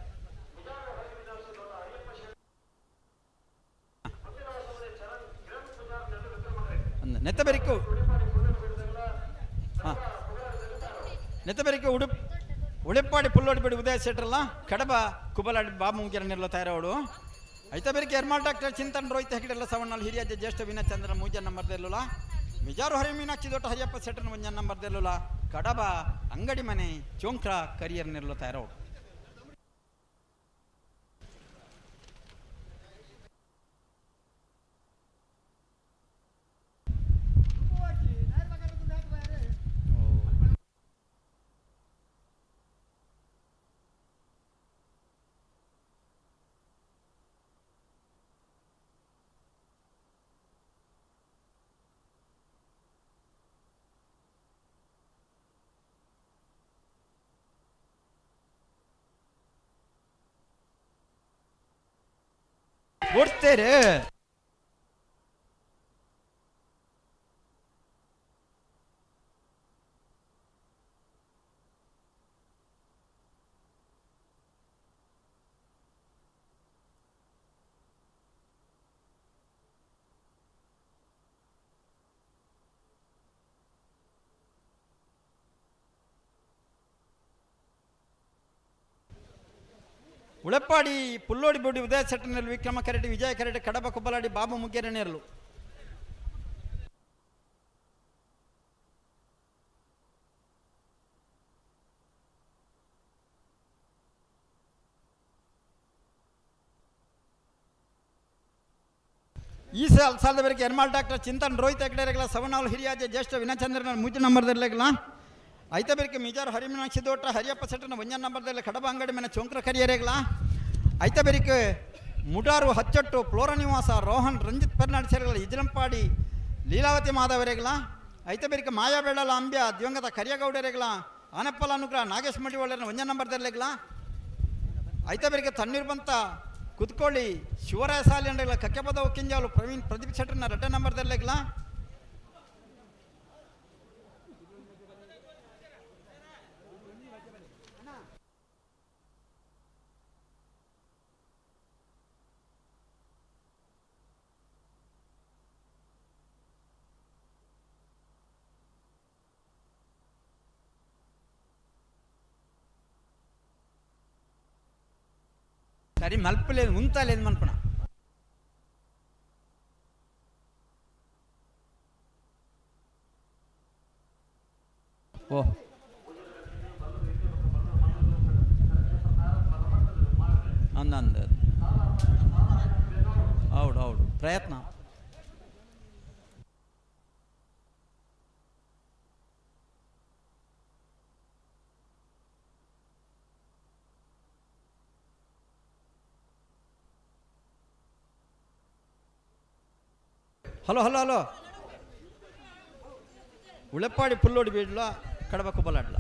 ನೆತ್ತಬೆರಿಕು ನೆತ್ತಬೆರಿಕೆ ಉಳಿಪಾಡಿ ಪುಲ್ಲೋಡಿಬಿಡಿ ಉದಯ ಶೆಟ್ರಲ್ಲ ಕಡಬ ಕುಬಲಾಡಿ ಬಾಬು ಮುಗಿಯರನ್ನೆಲ್ಲ ತಯಾರವಡು ಐತಬೆರಿಕೆ ಎರ್ಮಾಲ್ ಡಾಕ್ಟರ್ ಚಿಂತನ್ ರೋಹಿತ್ ಹೆಗ್ಡೆಲ್ಲ ಸವಣ್ಣಲ್ಲಿ ಹಿರಿಯಾಜ ಜ್ಯೇಷ್ಠ ವಿನಯಚಂದ್ರ 3 ನಂಬರ್ದಲ್ಲೂಲ ಮಿಜಾರು ಹರಿಮೀನಾಕ್ಷಿ ದೊಡ್ಡ ಹರಿಯಪ್ಪ ಶೆಟ್ರನ 1 ನಂಬರ್ದಲ್ಲೂಲ ಕಡಬ ಅಂಗಡಿ ಮನೆ ಚೋಂಕ್ರ ಕರಿಯರ್ನೆಲ್ಲ ತಯಾರವಡು ಓಡ್ತೇರೆ ಉಳೆಪ್ಪಾಡಿ ಪುಲ್ಲೋಡಿಬಿಡಿ ಉದಯ ಶೆಟ್ಟರ್ನಲ್ಲಿ ವಿಕ್ರಮ ಕೆರೆಟ್, ವಿಜಯ ಕೆರೆಟ್, ಕಡಬ ಕುಬಲಾಡಿ ಬಾಬು ಮುಗಿಯರನೇರ್ಲು ಈ ಸಾಲದ ಬೇರೆ ಎರ್ಮಾಲ್ ಡಾಕ್ಟರ್ ಚಿಂತನ್ ರೋಹಿತ್ ಹೆಗ್ಡೆರೆಗಳ ಸವಣಾಲ್ ಹಿರಿಯಾಜ ಜ್ಯೇಷ್ಠ ವಿನಯಚಂದ್ರನ 3 ನಂಬರ್ದಲ್ಲೆಗ್ಲ ಐತಬೆರಿಕೆ ಮಿಜಾರು ಹರಿಮೀನಾಕ್ಷಿ ದೊಡ್ಡ ಹರಿಯಪ್ಪ ಶೆಟ್ಟರ್ನ 1 ನಂಬರ್ದಲ್ಲಿ ಕಡಬ ಅಂಗಡಿ ಮನೆ ಚೋಂಕ್ರ ಕರಿಯರೇಗ್ಲ ಐತಬೆರಿಕೆ ಮುಡಾರು ಹಚ್ಚಟ್ಟು ಫ್ಲೋರ ನಿವಾಸ ರೋಹನ್ ರಂಜಿತ್ ಪರ್ನಾಡ್ ಸೇರಿಗಳ ಇಜಲಂಪಾಡಿ ಲೀಲಾವತಿ ಮಾಧವರೇಗ್ಲ ಐತಬೆರಿಕೆ ಮಾಯಾಬೇಳಲ ಅಂಬ್ಯ ದಿವಂಗತ ಕರಿಯಗೌಡರೇಗ್ಲ ಆನಪ್ಪಲ ಅನುಗ್ರಹ ನಾಗೇಶ್ ಮಡಿವಾಳನ 1 ನಂಬರ್ದಲ್ಲೆಗ್ಲ ಐತಬೆರಿಕೆ ತಣ್ಣೀರ್ ಬಂತ ಕುತ್ಕೊಳ್ಳಿ ಶಿವರಾಯ ಸಾಲಿ ಅಂಡಗಳ ಕಕ್ಕೆಪದ ಒಕ್ಕಿಂಜಾಲು ಪ್ರವೀಣ್ ಪ್ರದೀಪ್ ಶೆಟ್ಟರ್ನ 2 ನಂಬರ್ದಲ್ಲಿಗ್ಲಾ సరే మల్పలేదు ఉంతలేదు మనపణ ఓ ಅಂದ ಹೌದು ಹೌದು ಪ್ರಯತ್ನ ಹಲೋ ಹಲೋ ಹಲೋ ಉಳೆಪ್ಪಾಡಿ ಪುಲ್ಲೋಡಿ ಬೀಡ್ಲ ಕಡಬ ಕುಬ್ಬಲಾಡ್ಲ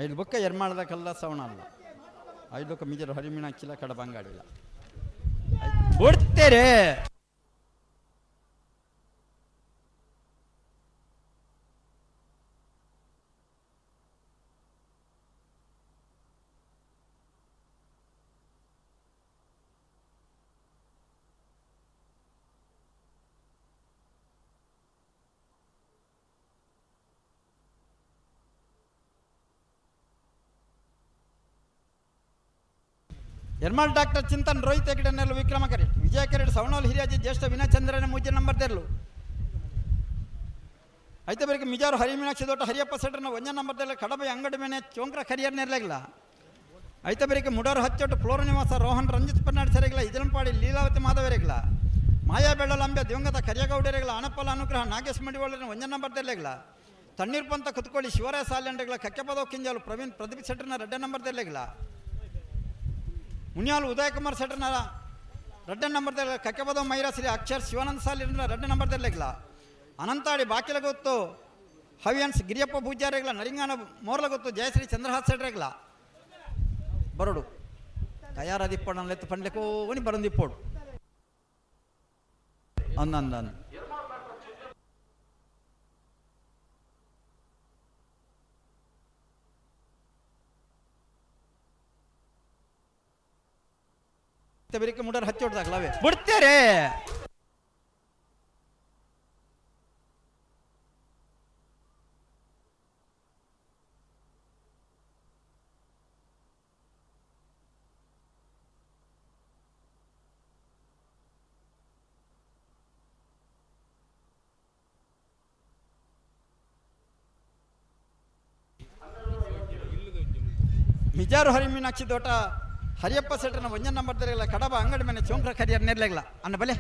ಐದು ಬೊಕ್ಕ ಎರ್ಮಾಳದ ಕಲ್ಲ ಸವಣ ಅಲ್ಲ ಐದು ಬೊಕ್ಕ ಮಿಜರು ಹರಿಮೀನಾಕ್ಷಿಲ್ಲ ಕಡಬ ಅಂಗಾಡಿಲ್ಲ ಬಿಡ್ತೇರೆ ಯರ್ಮಾಳ್ ಡಾಕ್ಟರ್ ಚಿಂತನ್ ರೋಹಿತ್ ಹೆಗ್ಡೆನೆಲ್ಲ ವಿಕ್ರಮ ಕರೆಟ್ ವಿಜಯ ಕೆರೆಟ್ ಸವಣೋಲ್ ಹಿರಿಯಾಜಿ ಜ್ಯೇಷ್ಠ ವಿನಯಚಂದ್ರನ 3 ನಂಬರ್ ತೆರಲು ಐತೆ ಬರಿಗೆ ಮಿಜಾರು ಹರಿಮೀನಾಕ್ಷಿ ದೊಡ್ಡ ಹರಿಯಪ್ಪ ಸೆಟ್ರನ 1 ನಂಬರ್ ತೆರಲು ಕಡಬ ಅಂಗಡಿ ಮೇನೆ ಚೋಂಕ್ರ ಕರಿಯರ್ ನೆರಲಾಗಿಲ್ಲ ಐತೆ ಬರಿಗೆ ಮುಡಾರು ಹಚ್ಚೋಟು ಫ್ಲೋರ್ ನಿವಾಸ ರೋಹನ್ ರಂಜಿತ್ ಪನ್ನಾಡ್ ಸರಿಗಿಲ್ಲ ಇದರಂಪಾಡಿ ಲೀಲಾವತಿ ಮಾಧವರಿಗಿಲ್ಲ ಮಾಯಾ ಬೆಳ್ಳಲಂಬೆ ದಿವಂಗತ ಕರಿಯಗೌಡರಿಗಿಲ್ಲ ಅಣಪ್ಪಲ ಅನುಗ್ರಹ ನಾಗೇಶ್ ಮಡಿವಾಳನ 1 ನಂಬರ್ ತೆರಲಿಲ್ಲ ತಣ್ಣೀರ್ ಪಂತ ಕುತ್ಕೊಳ್ಳಿ ಶಿವರಾಯ ಸಾಲ್ಯಂಡೆಗಳ ಕಕ್ಕೆಪದೋ ಕಿಂಜಾಲು ಪ್ರವೀಣ್ ಪ್ರದೀಪ್ ಸೆಟ್ರನ 2 ನಂಬರ್ ತೆರಲಿಲ್ಲ ಮುನ್ಯಾಲು ಉದಯ ಕುಮಾರ್ ಸೆಟ್ರನ 2 ನಂಬರ್ ತೆರಲಿಲ್ಲ ಕಕ್ಕೆಪದೋ ಮೈರಾಶ್ರೀ ಅಕ್ಷರ್ ಶಿವಾನಂದ ಸಾಲಿನ 2 ನಂಬರ್ ತೆರಲಿಲ್ಲ ಅನಂತಾಡಿ ಬಾಕಿಲ ಗೊತ್ತು ಹವಿಯನ್ಸ್ ಗಿರಿಯಪ್ಪ ಪೂಜಾರಿಗಳ ನರಿಂಗಾನ ಮೋರ್ಲ ಗೊತ್ತು ಜಯಶ್ರೀ ಚಂದ್ರಹಾಸ್ ಸೆಟ್ರೆಗ್ಲ ಬರೋಡು ತಯಾರಾದಿಪ್ಪೋಡು ನನ್ನ ಎತ್ತು ಪಂಡ್ಲೆಕ್ಕೋ ಒನಿ ಬರಂದಿಪ್ಪೋಡು ಅಂದ ಬರೀಕೆ ಮುಡರ್ ಹಚ್ಚಿ ಹೊಡ್ದಾಗ್ಲವೇ ಬಿಡ್ತೇರೆ ಮಿಜಾರು ಹರಿಮೀನಾಕ್ಷಿ ದೋಟ ಹರಿಯಪ್ಪ ಸೆಟ್ರನ 1 ನಂಬರ್ ತೆರಲಿಲ್ಲ ಕಡಬ ಅಂಗಡಿ ಮನೆ ಚೋಂಕ್ರ ಕರಿಯರ್ ನೆರಲಾಗಿಲ್ಲ ಅನ್ನ ಬಲೆ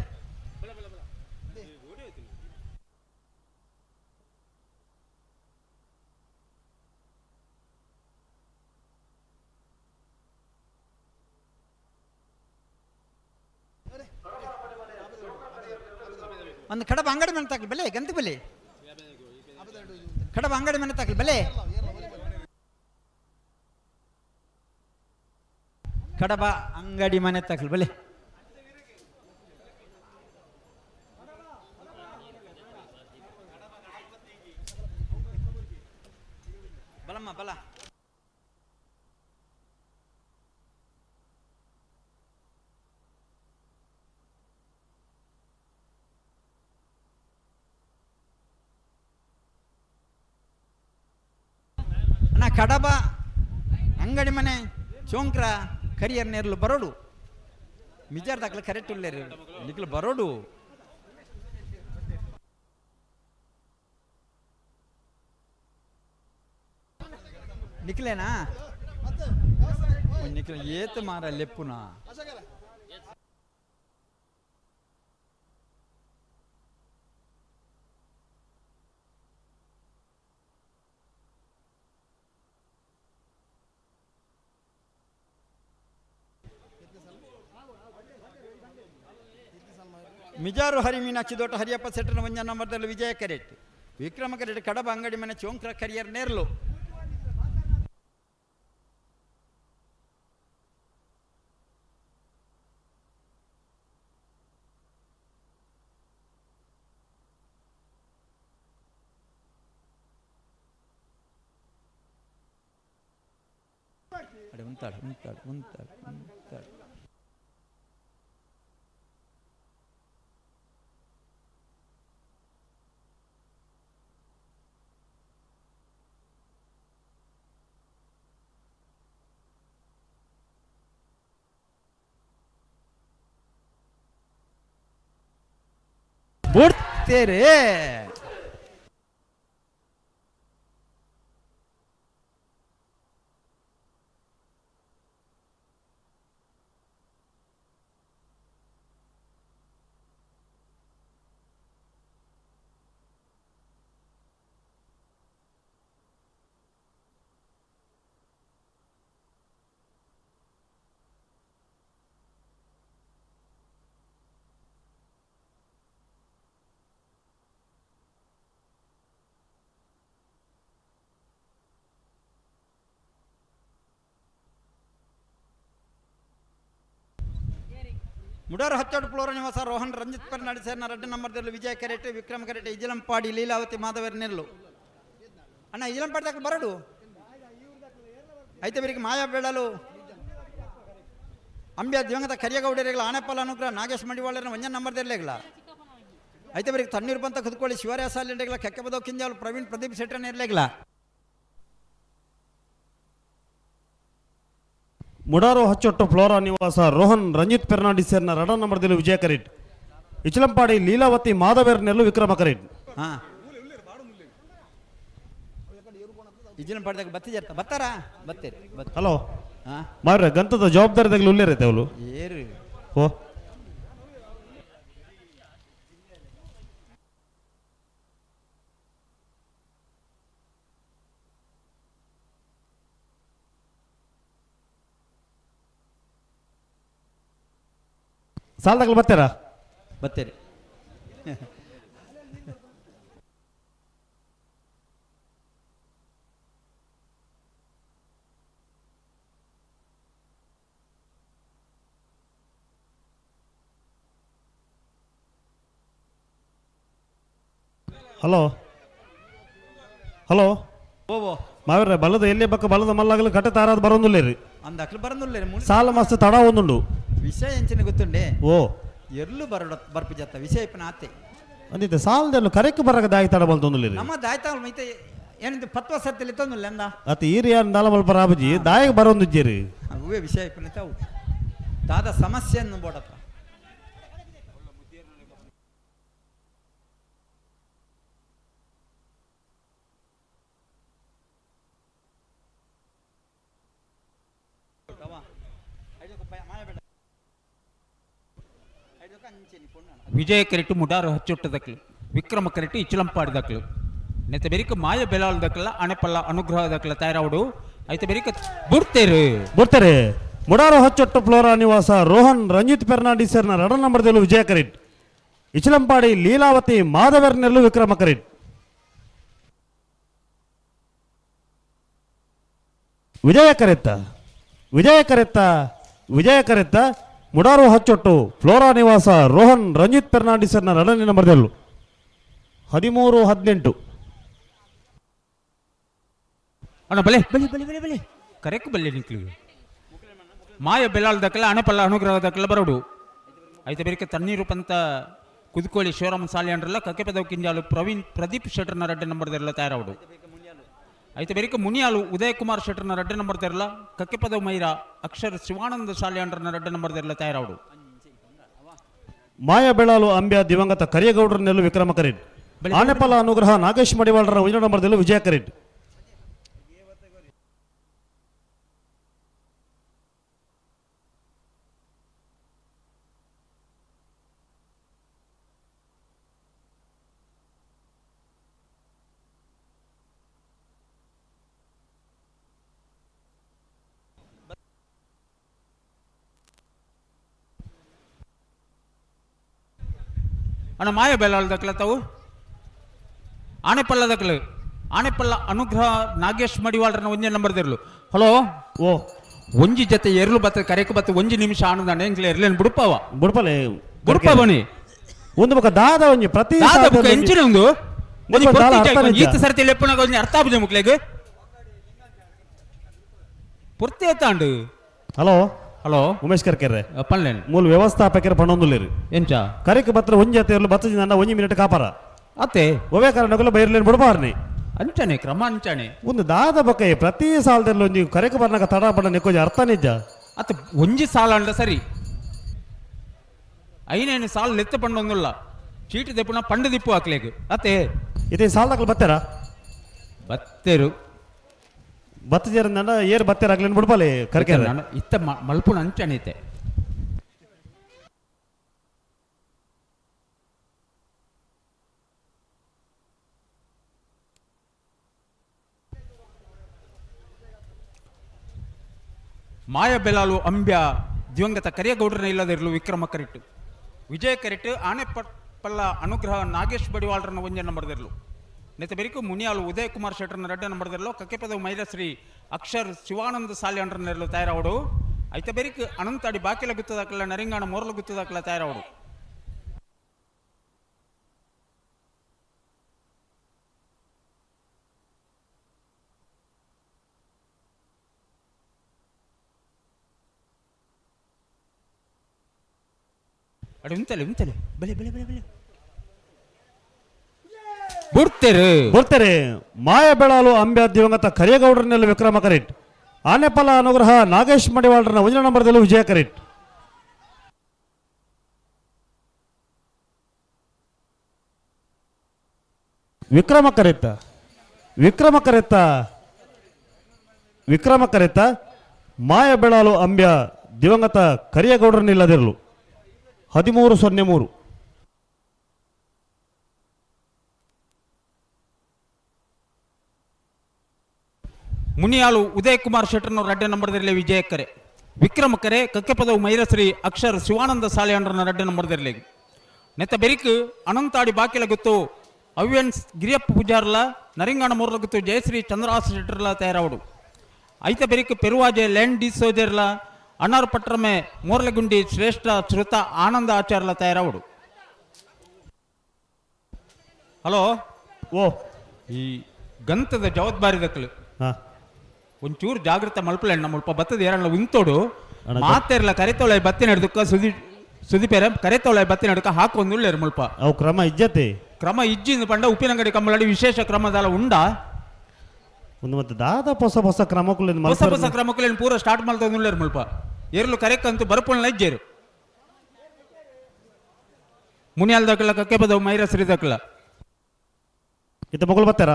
ಒಂದು ಕಡಬ ಅಂಗಡಿ ಮನೆ ತಾಕಲಿ ಬಲೆ ಗಂತಿ ಬಲೆ ಕಡಬ ಅಂಗಡಿ ಮನೆ ತಾಕಲಿ ಬಲೆ ಕಡಬ ಅಂಗಡಿ ಮನೆ ತಕಲ್ ಬಲೆ ಬಲಮ್ಮ ಬಲ ಅಣ್ಣ ಕಡಬ ಅಂಗಡಿ ಮನೆ ಚೋಂಕ್ರ ಕರಿಯರ್ ನೇರ್ಲು ಬರೋಡು ಮಿಜಾರ್ ದಾಖಲೆ ಕರೆಕ್ಟ್ ಉಳ್ಳೇರು ನಿಕ್ಲು ಬರೋಡು ನಿಕ್ಲೇನಾ ನಿಕ್ಲ ಏತ್ ಮಾರ ಲೆಪ್ಪುನಾ ಮಿಜಾರು ಹರಿಮೀನಾಕ್ಷಿ ದೊಡ್ಡ ಹರಿಯಪ್ಪ ಸೆಟ್ರನ 1 ನಂಬರ್ ವಿಜಯ ಕೆರೆಟ್ ವಿಕ್ರಮಕರೆಡ್ಡಿ ಕಡಬ ಅಂಗಡಿ ಮನೆ ಚೋಂಕ್ರ ಕರಿಯರ್ ನೇರ್ಲು. ಮುಂತಾಡು ಮುಂತಾಡು ಮುಂತಾಡು ಮುಂತಾಡು ಬಿಡ್ತೇರಿ. ಮುಡಾರು ಹಚ್ಚೋಡು ಫ್ಲೋರ ನಿವಾಸ ರೋಹನ್ ರಂಜಿತ್ ಪರ್ನಾಡಿ ಸೇರ್ನ 2 ನಂಬರ್ದಲ್ಲಿ ವಿಜಯ ಕೆರೆಟ್ ವಿಕ್ರಮ್ ಕೆರೆಟ್ ಇಜಲಂಪಾಡಿ ಲೀಲಾವತಿ ಮಾಧವರ್ ನೆಲ್ಲು. ಅಣ್ಣ ಇಜಲಂಪಾಡಿ ದಾಖಲು ಬರಡು ಐತೆ ಬರಿಗೆ ಮಾಯಾ ಬೇಳಲು ಅಂಬ್ಯಾ ದಿವಂಗತ ಕರಿಯಗೌಡರಿಗಳ ಆನೆಪಾಲ ಅನುಗ್ರಹ ನಾಗೇಶ್ ಮಡಿವಾಳರ 1 ನಂಬರ್ದಲ್ಲೇಗಳ ಐತೆ ಬರಿಗೆ ತಣ್ಣೀರು ಬಂತ ಕುತ್ಕೊಳ್ಳಿ ಶಿವರ್ಯಾಸಾಲಿಂಡೆಗಳ ಕೆಕ್ಕೆ ಬದೋ ಕಿಂಜಾಲು ಪ್ರವೀಣ್ ಪ್ರದೀಪ್ ಶೆಟ್ಟರ್ ಇರ್ಲೇಗಳ. ಮುಡಾರು ಹಚ್ಚೊಟ್ಟು ಫ್ಲೋರಾ ನಿವಾಸ ರೋಹನ್ ರಂಜಿತ್ ಫೆರ್ನಾಂಡಿಸ್ ಸೇರ್ನ 2 ನಂಬರ್ದಲ್ಲಿ ವಿಜಯ ಕರೀಟ್ ಇಚಲಂಪಾಡಿ ಲೀಲಾವತಿ ಮಾಧವೇರ್ ನೆಲ್ಲು ವಿಕ್ರಮ ಕರೀಟ್. ಹಾಂ ಇಜಲಂಪಾಡಿದಾಗ ಬತ್ತಿಜರ್ತ ಬತ್ತಾರಾ ಬತ್ತೇರಿ. ಹಲೋ ಮಾರ್ರೆ ಗಂತದ ಜವಾಬ್ದಾರಿದಾಗಲಿ ಉಳ್ಳೇರೈತೆ ಅವಳು ಏರು ಓ ಸಾಲದಾಗಲು ಬರ್ತೀರಾ ಬತ್ತೇರಿ. ಹಲೋ ಹಲೋ ಓ ಮಾವ್ರೆ ಬಲ್ಲದ ಎಲ್ಲಿ ಬಕ್ಕ ಬಲ್ಲದ ಮಲ್ಲಾಗಲು ಘಟ ತಾರಾದ ಬರೋದಿಲ್ಲ ರೀ ಅಂದಕ್ಲು ಬರಂದುಲ್ಲೇರಿ ಸಾಲ ಮಸ್ತ್ ತಡ ಒಂದುಂಡು ವಿಷಯ ಎಂಚಿನ ಗೊತ್ತುಂಡೆ ಓ ಎರ್ಲು ಬರ್ಪು ಜತ್ತ ವಿಷಯ ಇಪ್ಪನ ಆತೆ ಅಂದಿದ್ದೆ ಸಾಲದಲ್ಲೂ ಕರೆಕ್ಟ್ ಬರಕ ದಾಯಿ ತಡ ಬಂತೊಂದಿಲ್ಲ ರೀ ನಮ್ಮ ದಾಯ್ತಾವಲ್ ಮೈತೆ ಏನಿದು 10 ವರ್ಷದಲ್ಲಿ ತಂದುಲ್ಲ ಎಂದ ಅತಿ ಈರಿಯಾನ್ ದಾಲ ಮಲ್ಪ ರಾಬಜಿ ದಾಯಿಗೆ ಬರೋದಿದ್ದೀರಿ ಅವೇ ವಿಷಯ ಇಪ್ಪನ ತಾವು ದಾದ ಸಮಸ್ಯೆಯನ್ನು ಬೋಡತ್ತ ವಿಜಯ ಕೆರೆಟ್ಟು ಮುಡಾರು ಹಚ್ಚೊಟ್ಟದಕ್ಲು ವಿಕ್ರಮ ಕೆರೆಟ್ಟು ಇಚಲಂಪಾಡಿದಕ್ಲು ನೆತ್ತ ಬೆರಿಕ ಮಾಯ ಬೆಲಾಲ್ದಕ್ಲ ಅಣೆಪಲ್ಲ ಅನುಗ್ರಹದಕ್ಲ ತಯಾರಾವಡು ಐತೆ ಬೆರಿಕ ಬರ್ತಾರೆ ಮುಡಾರು ಹಚ್ಚೊಟ್ಟು ಫ್ಲೋರಾ ನಿವಾಸ ರೋಹನ್ ರಂಜಿತ್ ಫೆರ್ನಾಂಡಿಸ್ ಸೇರ್ನ 2 ನಂಬರ್ದಲ್ಲೂ ವಿಜಯ ಕರೀಟ್ ಇಚಲಂಪಾಡಿ ಲೀಲಾವತಿ ಮಾಧವೇರ್ ನೆಲ್ಲು ವಿಕ್ರಮ ಕರೀಟ್. ವಿಜಯ ಕರೆತ್ತ ಮುಡಾರು ಹಚ್ಚೊಟ್ಟು ಫ್ಲೋರಾ ನಿವಾಸ ರೋಹನ್ ರಂಜಿತ್ ಫೆರ್ನಾಂಡಿಸ್ ಸೇರ್ನ 2 ನಂಬರ್ದಲ್ಲೂ 13-18 ಅಣ್ಣ ಬಲೆ ಬಲೆ ಬಲೆ ಬಲೆ ಬಲೆ ಕರೆಕ್ಟ್ ಬಲ್ಲೆ ನಿಕ್ಲಿ ಮಾಯ ಬೆಲಾಲ್ದಕ್ಲ ಅಣೆಪಲ್ಲ ಅನುಗ್ರಹದಕ್ಲ ಬರೋಡು ಐತೆ ಬೆರಿಕ ತಣ್ಣೀರು ಪಂತ ಕುದುಕೋಳಿ ಶಿವರಾಮ ಸಾಲಿ ಅಂಡ್ರಲ್ಲ ಕಕ್ಕೆ ಪದವು ಕಿಂಜಾಲು ಪ್ರವೀಣ್ ಪ್ರದೀಪ್ ಶೆಟ್ಟರ್ನ 2 ನಂಬರ್ದೆಲ್ಲ ತಯಾರಾವಡು ಐತೆ ಬೆರಿಕ ಮುನಿಯಾಲು ಉದಯ್ ಕುಮಾರ್ ಶೆಟ್ಟರ್ನ 2 ನಂಬರ್ದೆಲ್ಲ ಕಕ್ಕೆ ಪದವು ಮೈರಾ ಅಕ್ಷರ ಶಿವಾನಂದ ಸಾಲಿ ಅಂಡ್ರನ 2 ನಂಬರ್ದೆಲ್ಲ ತಯಾರಾವಡು ಮಾಯ ಬೆಳಾಲು ಅಂಬ್ಯಾ ದಿವಂಗತ ಕರಿಯಗೌಡರ ನೆಲ್ಲು ವಿಕ್ರಮ ಕರೀಟ್ ಆನೆಪಾಲ ಅನುಗ್ರಹ ನಾಗೇಶ್ ಮಡಿವಾಳರ 1 ನಂಬರ್ದಲ್ಲೂ ವಿಜಯ ಕರೀಟ್. ಅಣ್ಣ ಮಾಯ ಬೆಲಾಲ್ದಕ್ಲ ತಾವು ಆನೆಪಲ್ಲದಕ್ಕಲು ಆನೆಪಲ್ಲ ಅನುಗ್ರಹ ನಾಗೇಶ್ ಮಡಿವಾಳ್ರನ್ನ ಒಂಜೆ ನಂಬರ್ ತೆರಲು. ಹಲೋ ಓ ಒಂಜಿ ಜೊತೆ ಎರಲು ಬತ್ತ ಕರೆಕ್ ಬತ್ತ ಒಂಜಿ ನಿಮಿಷ ಆನಂದ ಎಂಕ್ಲೆ ಎರ್ಲೇನು ಬುಡುಪವ ಬುಡ್ಪಲೆ ಬುಡುಪ ಬನ್ನಿ ಒಂದು ಬಕ ದಾದ ಒಂಜಿ ಪ್ರತಿ ದಾದ ಬುಕ ಎಂಚಿನ ಒಂದು ಒಂಜಿ ದಾದ ಪೊರ್ತಿ ಅರ್ಥ ನಿಜ. ಈತ ಸರ್ತಿ ಲೆಪ್ಪನಾಗ ಒಂಜಿ ಅರ್ಥ ಆಪುಜ ಮುಕ್ಲೆಗ್ ಪೊರ್ತಿ ಎತ್ತಾಂಡು. ಹಲೋ ಹಲೋ ಉಮೇಶ್ ಕರ್ಕೆರೆ ಪನ್ಲೇನು ಮೂಲ ವ್ಯವಸ್ಥಾಪಕರ ಪಣೊಂದುಲ್ಲೇರು ಎಂಚ ಕರೆಕ್ ಬತ್ರ ಒಂಜಿ ಅತೆರ್ಲು ಬತ್ತಜಿ ನನ್ನ ಒಂಜಿ ಮಿನಿಟ್ ಕಾಪಾರ ಅತ್ತೆ ಒವೇ ಕಾರಣಕ್ಕಲ್ಲ ಬೈರ್ಲೇನು ಬಿಡಬಾರ್ನಿ ಅಂಚಾನೆ ಕ್ರಮ ಅಂಚಾನೆ ಒಂದು ದಾದ ಬಕ ಪ್ರತಿ ಸಾಲದಲ್ಲಿ ಒಂದು ಕರೆಕ್ ಬರ್ನಾಗ ತಡ ಬಣ್ಣ ನೆಕ್ಕೋಜಿ ಅರ್ಥ ನಿಜ. ಅತ್ತ ಒಂಜಿ ಸಾಲ ಅಂಡ ಸರಿ ಐನೇನು ಸಾಲ ಲೆತ್ತ ಪಂಡೊಂದುಲ್ಲ ಚೀಟಿ ದೆಪ್ಪುನ ಪಂಡ ದಿಪ್ಪು ಹಾಕ್ಲೇಗ್ ಅತ್ತೆ ಇದೇ ಸಾಲದಾಗಲು ಬತ್ತಾರ ಬತ್ತೇರು ಬತ್ತಜೇರ ಏರ್ ಬತ್ತಾರ ಆಗ್ಲೇನು ಬಿಡ್ಬಾಲೆ ಕರ್ಕೆರೆ ಇತ್ತ ಮಲ್ಪುನ ಅಂಚಾನೈತೆ. ಮಾಯ ಬೆಲಾಲು ಅಂಬ್ಯ ದಿವಂಗತ ಕರಿಯಗೌಡ್ರನ ಇಲ್ಲದಿರಲು ವಿಕ್ರಮ ಕರಿಟ್ಟು ವಿಜಯ ಕರಿಟ್ಟು ಆನೆಪಲ್ಲ ಅನುಗ್ರಹ ನಾಗೇಶ್ ಬಡಿವಾಳ್ರನ್ನ ಒಂಜೆ ನಂಬರ್ದಿರಲು ನೆತ್ತ ಬೆರಿಕು ಮುನಿಯಾಲು ಉದಯ್ ಕುಮಾರ್ ಶೆಟ್ಟರ್ನ ರೆಡ್ಡ ನಂಬರ್ದಿರಲು ಕಕ್ಕೆಪದ ಮೈಲಶ್ರೀ ಅಕ್ಷರ್ ಶಿವಾನಂದ ಸಾಲ್ಯಂಡ್ರನ್ನೆರಲು ತಯಾರಾವಡು ಐತ ಬೆರಿಕು ಅನಂತಾಡಿ ಬಾಕಿಲ ಗುತ್ತದಾಕಲ ನರಿಂಗಾಣ ಮೊರಲು ಗುತ್ತದಾಕಲ ತಯಾರಾವಡು. ಅಡೆ ಉಂತಲೆ ಬಲೆ ಬಲೆ ಬಲೆ ಬಲೆ ಬರ್ತಾರೆ ಮಾಯ ಬೆಳಾಲು ಅಂಬ್ಯ ದಿವಂಗತ ಕರಿಯಗೌಡ್ರನೆಲ್ಲ ವಿಕ್ರಮ ಕರೆಟ್ ಆನೆಪಲ್ಲ ಅನುಗ್ರಹ ನಾಗೇಶ್ ಮಡಿವಾಳ್ರನ್ನ ಒಂದನೇ ನಂಬರ್ದಲ್ಲೂ ವಿಜಯ ಕರೆಟ್. ವಿಕ್ರಮ ಕರೆತ್ತ ಮಾಯ ಬೆಳಾಲು ಅಂಬ್ಯ ದಿವಂಗತ ಕರಿಯಗೌಡ್ರನಿಲ್ಲದಿರಲು 1303. ಮುನಿಯಾಲು ಉದಯ್ ಕುಮಾರ್ ಶೆಟ್ಟರ್ನವ್ರ ಅಡ್ಡ ನಂಬರ್ದಿರಲಿ ವಿಜಯ ಕರೆ ವಿಕ್ರಮ ಕರೆ ಕಕ್ಕೆಪದವು ಮೈರಶ್ರೀ ಅಕ್ಷರ್ ಶಿವಾನಂದ ಸಾಲೆಯಂಡ್ರನ ಅಡ್ಡ ನಂಬರ್ದಿರಲಿ ನೆತ್ತ ಬೆರಿಕು ಅನಂತಾಡಿ ಬಾಕಿಲ ಗೊತ್ತು ಅವ್ಯನ್ಸ್ ಗಿರಿಯಪ್ಪ ಪೂಜಾರ್ಲ ನರಿಂಗಾಣ ಮೂರ್ಲ ಗೊತ್ತು ಜಯಶ್ರೀ ಚಂದ್ರಹಾಸ ಶೆಟ್ಟರ್ಲ ತಯಾರಾವಡು ಐತ ಬೆರಿಕು ಪೆರುವಾಜೆ ಲ್ಯಾಂಡ್ ಡಿ ಸೋದರ್ಲ ಅಣ್ಣಾರು ಪಟ್ರಮೆ ಮೂರ್ಲೆಗುಂಡಿ ಶ್ರೇಷ್ಠ ಶ್ರುತ ಆನಂದ ಆಚಾರ್ಲ ತಯಾರಾವಡು. ಹಲೋ ಓ ಈ ಗಂತದ ಜವಾಬ್ದಾರಿ ದಕ್ಕಲು ಒಂಚೂರು ಜಾಗೃತ ಮಲ್ಪಲೆ ಮುಲ್ಪ ಬತ್ತದ ಏರಲ್ಲ ಉಂತೋಡು ಮಾತೆರ್ಲ ಕರೆತೊಳೆ ಬತ್ತಿನ ಹಿಡ್ದಕ್ಕ ಸುದಿಪೇರ ಕರೆತೊಳೆ ಬತ್ತಿನ ಹಿಡ್ಕ ಹಾಕೊಂದುಳ್ಳೇರು ಮುಲ್ಪ ಅವು ಕ್ರಮ ಇಜ್ಜಿಂದ ಪಂಡ ಉಪ್ಪಿನಂಗಡಿ ಕಮ್ಮಳಡಿ ವಿಶೇಷ ಕ್ರಮದಲ್ಲ ಉಂಡ ಒಂದು ಮತ್ತೆ ದಾದ ಹೊಸ ಕ್ರಮಕ್ಕಲೇನು ಪೂರ ಸ್ಟಾರ್ಟ್ ಮಾಡ್ತಂದುಳ್ಳೇರು ಮುಲ್ಪ ಏರ್ಲು ಕರೆಕ್ಕಂತೂ ಬರ್ಪುಳ್ನ ಇಜ್ಜೇರು ಮುನಿಯಾಲ್ ದಕ್ಕಲ ಕಕ್ಕೆ ಬದವು ಮೈರಶ್ರೀ ದಕ್ಕಲ ಇತ್ತ ಮಗಳು ಬರ್ತಾರ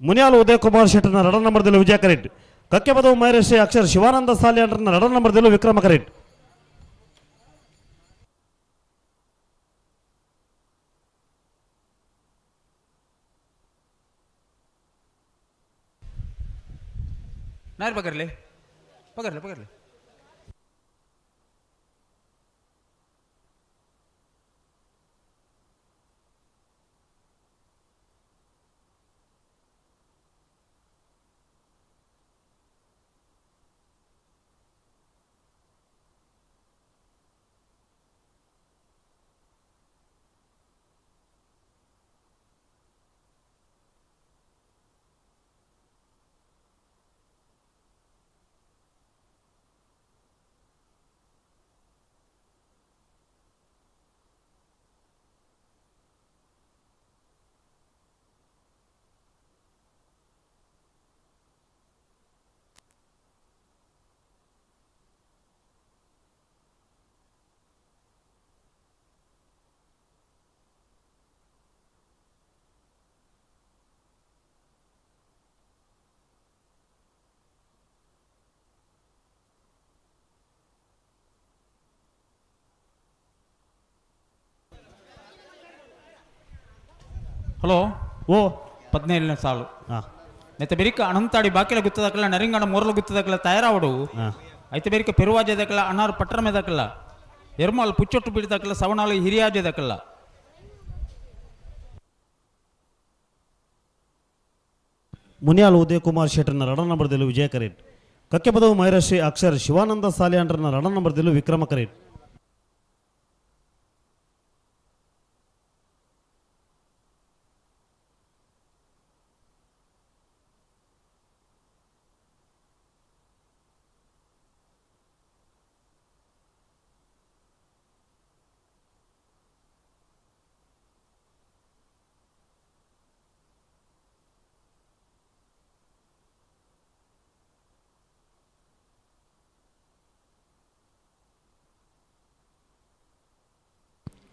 ಮುನಿಯಾಲು ಉದಯ್ ಕುಮಾರ್ ಶೆಟ್ಟರ್ನ ರಡ ನಂಬರ್ದಲ್ಲೂ ವಿಜಯ ಕರೆಟ್ ಕಕ್ಕೆ ಬದವು ಮೈರಶ್ರೀ ಅಕ್ಷರ್ ಶಿವಾನಂದ ಸಾಲಿಯಂಡ್ರನ್ನ ರಡ ನಂಬರ್ದಲ್ಲೂ ವಿಕ್ರಮ ಕರೆಟ್. ನಾರು ಪಗರ್ಲಿ ಪಗರ್ಲಿ ಪಗರ್ಲಿ ಹಲೋ ಓ 17ನೇ ಸಾಲು ನೆತ್ತ ಬೆರಿಕ ಅನಂತಾಡಿ ಬಾಕಿಲ ಗುತ್ತದಕ್ಕಲ್ಲ ನರಿಂಗಣ ಮೂರಲ ಗುತ್ತದಕ್ಕಲ್ಲ ತಯಾರಾವಡು ಐತ ಬೆರಿಕ ಪೆರುವಾಜದಕ್ಕಲ್ಲ ಅಣ್ಣಾರು ಪಟ್ರಮೆದಕ್ಕಲ್ಲ ಎರ್ಮಾಲ್ ಪುಚ್ಚೊಟ್ಟು ಬಿಡಿದಕ್ಕಲ್ಲ ಸವಣಾಲು ಹಿರಿಯಾಜದಕ್ಕಲ್ಲ ಮುನಿಯಾಲ್ ಉದಯ್ ಕುಮಾರ್ ಶೆಟ್ಟರ್ನ ರಡ ನಂಬರ್ದಲ್ಲೂ ವಿಜಯ ಕರೇಟ್. ಕಕ್ಕೆ ಪದವು ಮೈರಶ್ರೀ ಅಕ್ಷರ್ ಶಿವಾನಂದ ಸಾಲಿಯಾಂಡ್ರನ್ನ ರಡ ನಂಬರ್ದಲ್ಲೂ ವಿಕ್ರಮ ಕರೇಟ್.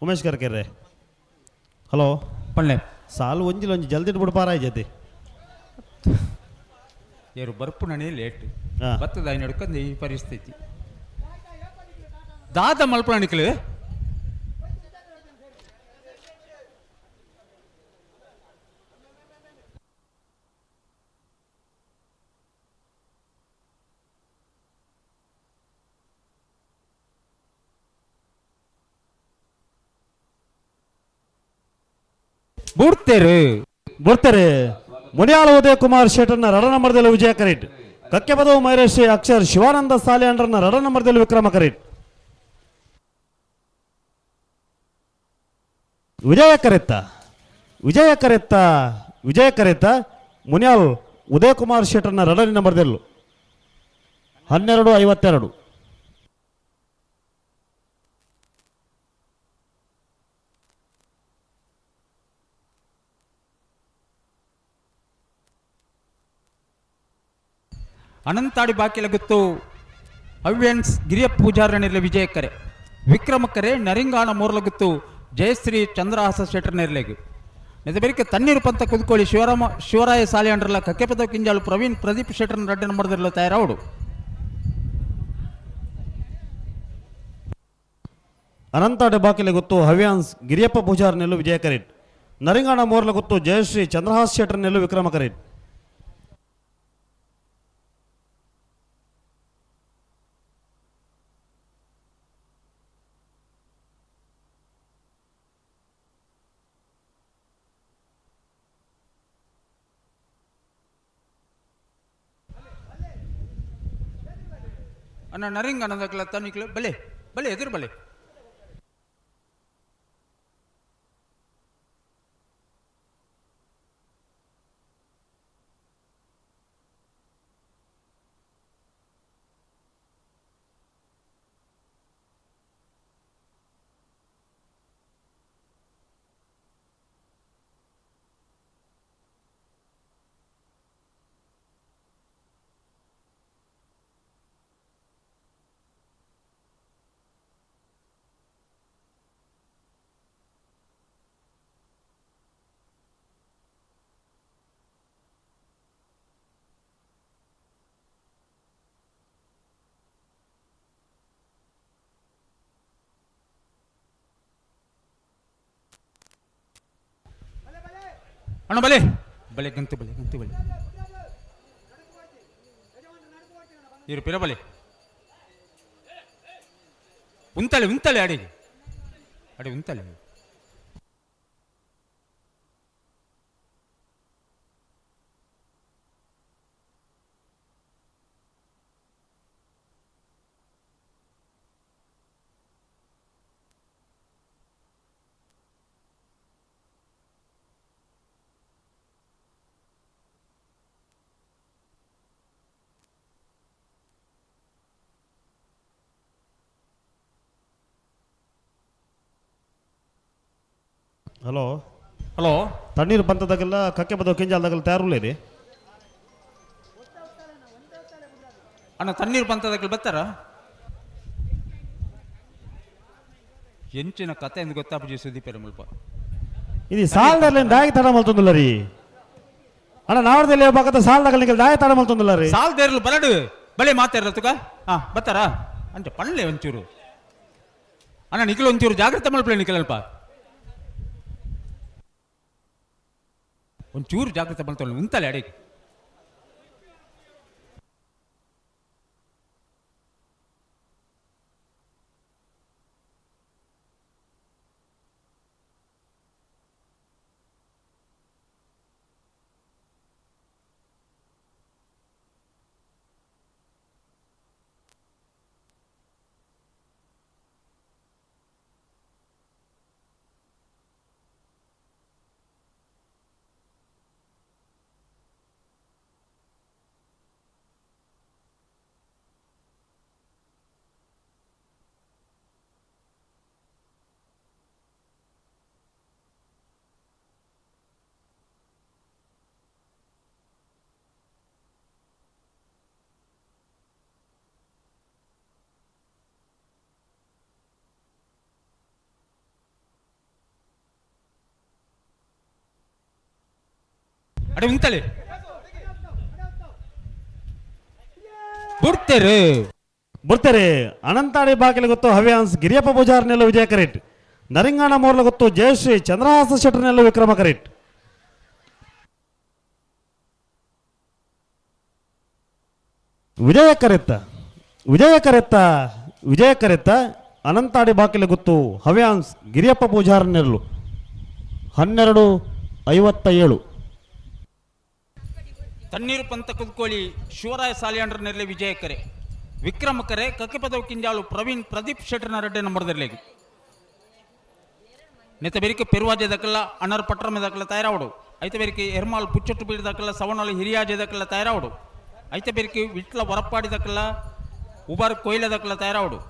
ಉಮೇಶ್ ಕರ್ಕೆರ್ರೆ ಹಲೋ ಪಳ್ಳೆ ಸಾಲು ಒಂಜಿ ಜಲ್ದಿ ಬಿಡ್ಪಾರ ಜೊತೆ ಯಾರು ಬರ್ಪು ನಣೆ ಲೇಟ್ ಬತ್ತದ ನಡ್ಕೊಂಡು ಈ ಪರಿಸ್ಥಿತಿ ದಾದ ಮಲ್ಪಣ ನಿಕ್ಲು ಬರ್ತಾರೆ ಮುನಿಯಾಳ ಉದಯ ಕುಮಾರ್ ಶೆಟ್ಟರ್ನ ರಡ ನಂಬರ್ದಲ್ಲಿ ವಿಜಯ ಕರೇಟ್. ಕಕ್ಕೆ ಪದವು ಮೈರೇಶ್ರೀ ಅಕ್ಷರ್ ಶಿವಾನಂದ ಸಾಲಿಯಾಂಡ್ರನ್ನ ರಡ ನಂಬರ್ದಲ್ಲಿ ವಿಕ್ರಮ ಕರೇಟ್. ವಿಜಯ ಕರೆತ್ತ ಮುನಿಯಾಲ್ ಉದಯ ಕುಮಾರ್ ಶೆಟ್ಟರ್ನ ರಡ ನಂಬರ್ದಲ್ಲೂ 12:52. ಅನಂತಾಡಿ ಬಾಕಿಲ ಗೊತ್ತು ಅವ್ಯನ್ಸ್ ಗಿರಿಯ ಪೂಜಾರನಿರಲಿ ವಿಜಯಕರೆ ವಿಕ್ರಮಕ್ಕರೆ ನರಿಂಗಾಣ ಮೂರ್ಲ ಗೊತ್ತು ಜಯಶ್ರೀ ಚಂದ್ರಹಾಸ ಶೆಟ್ಟರ್ನಿರ್ಲೆಗು ನೆದಬೆರಿಕೆ ತಣ್ಣೀರು ಪಂತ ಕುದ್ಕೋಳಿ ಶಿವರಾಯ ಸಾಲಿಯಾಂಡ್ರಲ್ಲ ಕಕ್ಕೆಪದ ಕಿಂಜಾಳು ಪ್ರವೀಣ್ ಪ್ರದೀಪ್ ಶೆಟ್ಟರ್ನ ರಡ್ಡ ನಂಬರ್ದಿರಲ್ಲ ತಯಾರವಡು ಅನಂತಾಡಿ ಬಾಕಿಲೆ ಗೊತ್ತು ಹವ್ಯಾನ್ಸ್ ಗಿರಿಯಪ್ಪ ಪೂಜಾರನೆಲ್ಲೂ ವಿಜಯ ಕರೇಟ್. ನರಿಂಗಾಣ ಮೂರ್ಲ ಗೊತ್ತು ಜಯಶ್ರೀ ಚಂದ್ರಹಾಸ್ ಶೆಟ್ಟರ್ನೆಲ್ಲೂ ವಿಕ್ರಮ ಕರೇಟ್. ಅಣ್ಣ ನರಿಂಗ್ ಅನ್ನೋದಕ್ಕೆಲ್ಲ ತನಿಕ್ಲು ಬಲೆ ಬಲೆ ಎದುರು ಬಲೆ ಅಣ್ಣ ಬಲೆ ಬಲೆ ಗಂತು ಬಲೆ ಇರು ಪಿರ ಬಲೆ ಉಂತಳೆ ಅಡಿಗೆ ಉಂತಳೆ ಹಲೋ ತಣ್ಣೀರು ಬಂತದಾಗೆಲ್ಲ ಕಕ್ಕೆ ಬದವು ಕಿಂಜಾಲ್ದಾಗೆಲ್ಲ ತಯಾರುಲ್ಲೇ ರೀ ಅಣ್ಣ ತಣ್ಣೀರು ಬಂತದಾಗೆಲ್ಲ ಬರ್ತಾರ ಎಂಚಿನ ಕತೆ ಎಂದು ಗೊತ್ತಾಪುಜಿ ಸುದೀಪರ ಮುಲ್ಪ ಇದು ಸಾಲದಲ್ಲಿ ದಾಯಿ ತಡ ಮಲ್ತೊಂದಿಲ್ಲ ರೀ ಅಣ್ಣ ನಾವಡದಲ್ಲಿ ಹೋಗ್ಬೇಕಂತ ಸಾಲದಾಗಲಿಕ್ಕೆ ದಾಯಿ ತಡ ಮಲ್ತೊಂದಿಲ್ಲ ರೀ ಸಾಲದೇರ್ಲು ಬರಡು ಬಳೆ ಮಾತಾಡ್ರ ತುಕ ಬರ್ತಾರ ಅಂಚೆ ಪಳ್ಳೆ ಒಂಚೂರು ಅಣ್ಣ ನಿಖಿಲ್ ಒಂಚೂರು ಜಾಗ್ರತೆ ಮಲ್ಪಳೆ ನಿಖಿಲ್ ಅಲ್ಪ ಒಂಚೂರು ಜಾಗ್ರತೆ ಮಾಡ್ತಾಳೆ ಉಂತಲೆ ಅಡಿಗೆ ಅಡೆ ಉಂತಲೆ ಬುಡ್ತೇರೆ ಅನಂತಾಡಿ ಬಾಗಿಲು ಗೊತ್ತು ಹವ್ಯಾನ್ಸ್ ಗಿರಿಯಪ್ಪ ಪೂಜಾರ್ನೆಲ್ಲ ವಿಜಯ ಕರೆಟ್ ನರಿಂಗಾಣ ಮೋರ್ಲ ಗೊತ್ತು ಜಯಶ್ರೀ ಚಂದ್ರಹಾಸ ಶೆಟ್ಟರ್ನೆಲ್ಲ ವಿಕ್ರಮ ಕರೆಟ್ ವಿಜಯ ಕರೆತ್ತ ಅನಂತಾಡಿ ಬಾಗಿಲು ಗೊತ್ತು ಹವ್ಯಾನ್ಸ್ ಗಿರಿಯಪ್ಪ ಪೂಜಾರ್ನೆಲ್ಲು 12:57 ತಣ್ಣೀರು ಪಂತ ಕುದ್ಕೋಳಿ ಶಿವರಾಯ ಸಾಲಿಯಾಂಡ್ರ ನೆರಳೆ ವಿಜಯಕರೆ ವಿಕ್ರಮಕರೆ ಕಕ್ಕೆಪದವು ಕಿಂಜಾಳು ಪ್ರವೀಣ್ ಪ್ರದೀಪ್ ಶೆಟ್ಟರ್ನ ರೆಡ್ಡೆ ನಂಬರ್ದರ್ಲೆಗೆ ನೆತ್ತ ಬೇರಿಕೆ ಪೆರುವಾಜೆದಕ್ಕಲ್ಲ ಅನರ್ ಪಟ್ರಮೆದಕ್ಕಲ್ಲ ತಯಾರಾವಡು ಐತ ಬೇರಿಕೆ ಎರ್ಮಾಲ್ ಪುಚ್ಚೊಟ್ಟು ಬೀಳದಕ್ಕಲ್ಲ ಸವಣಾಳು ಹಿರಿಯಾಜೆದಕ್ಕಲ್ಲ ತಯಾರಾವಡು ಐತ ಬೇರಿಕೆ ವಿಟ್ಲ ಹೊರಪಾಡಿದಕ್ಕಲ್ಲ ಉಬಾರ್ ಕೊಯ್ಲದಕ್ಕಲ್ಲ ತಯಾರಾವಡು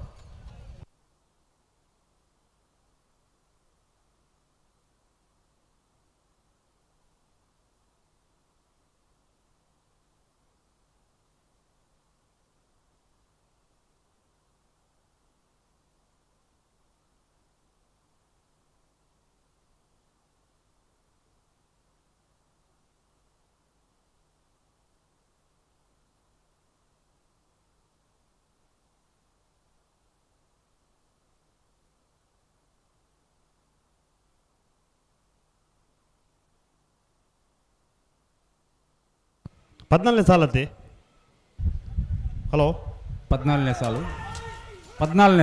ಪದ್ನಾಲ್ಕನೇ ಸಾಲತ್ತೆ ಹಲೋ 14ನೇ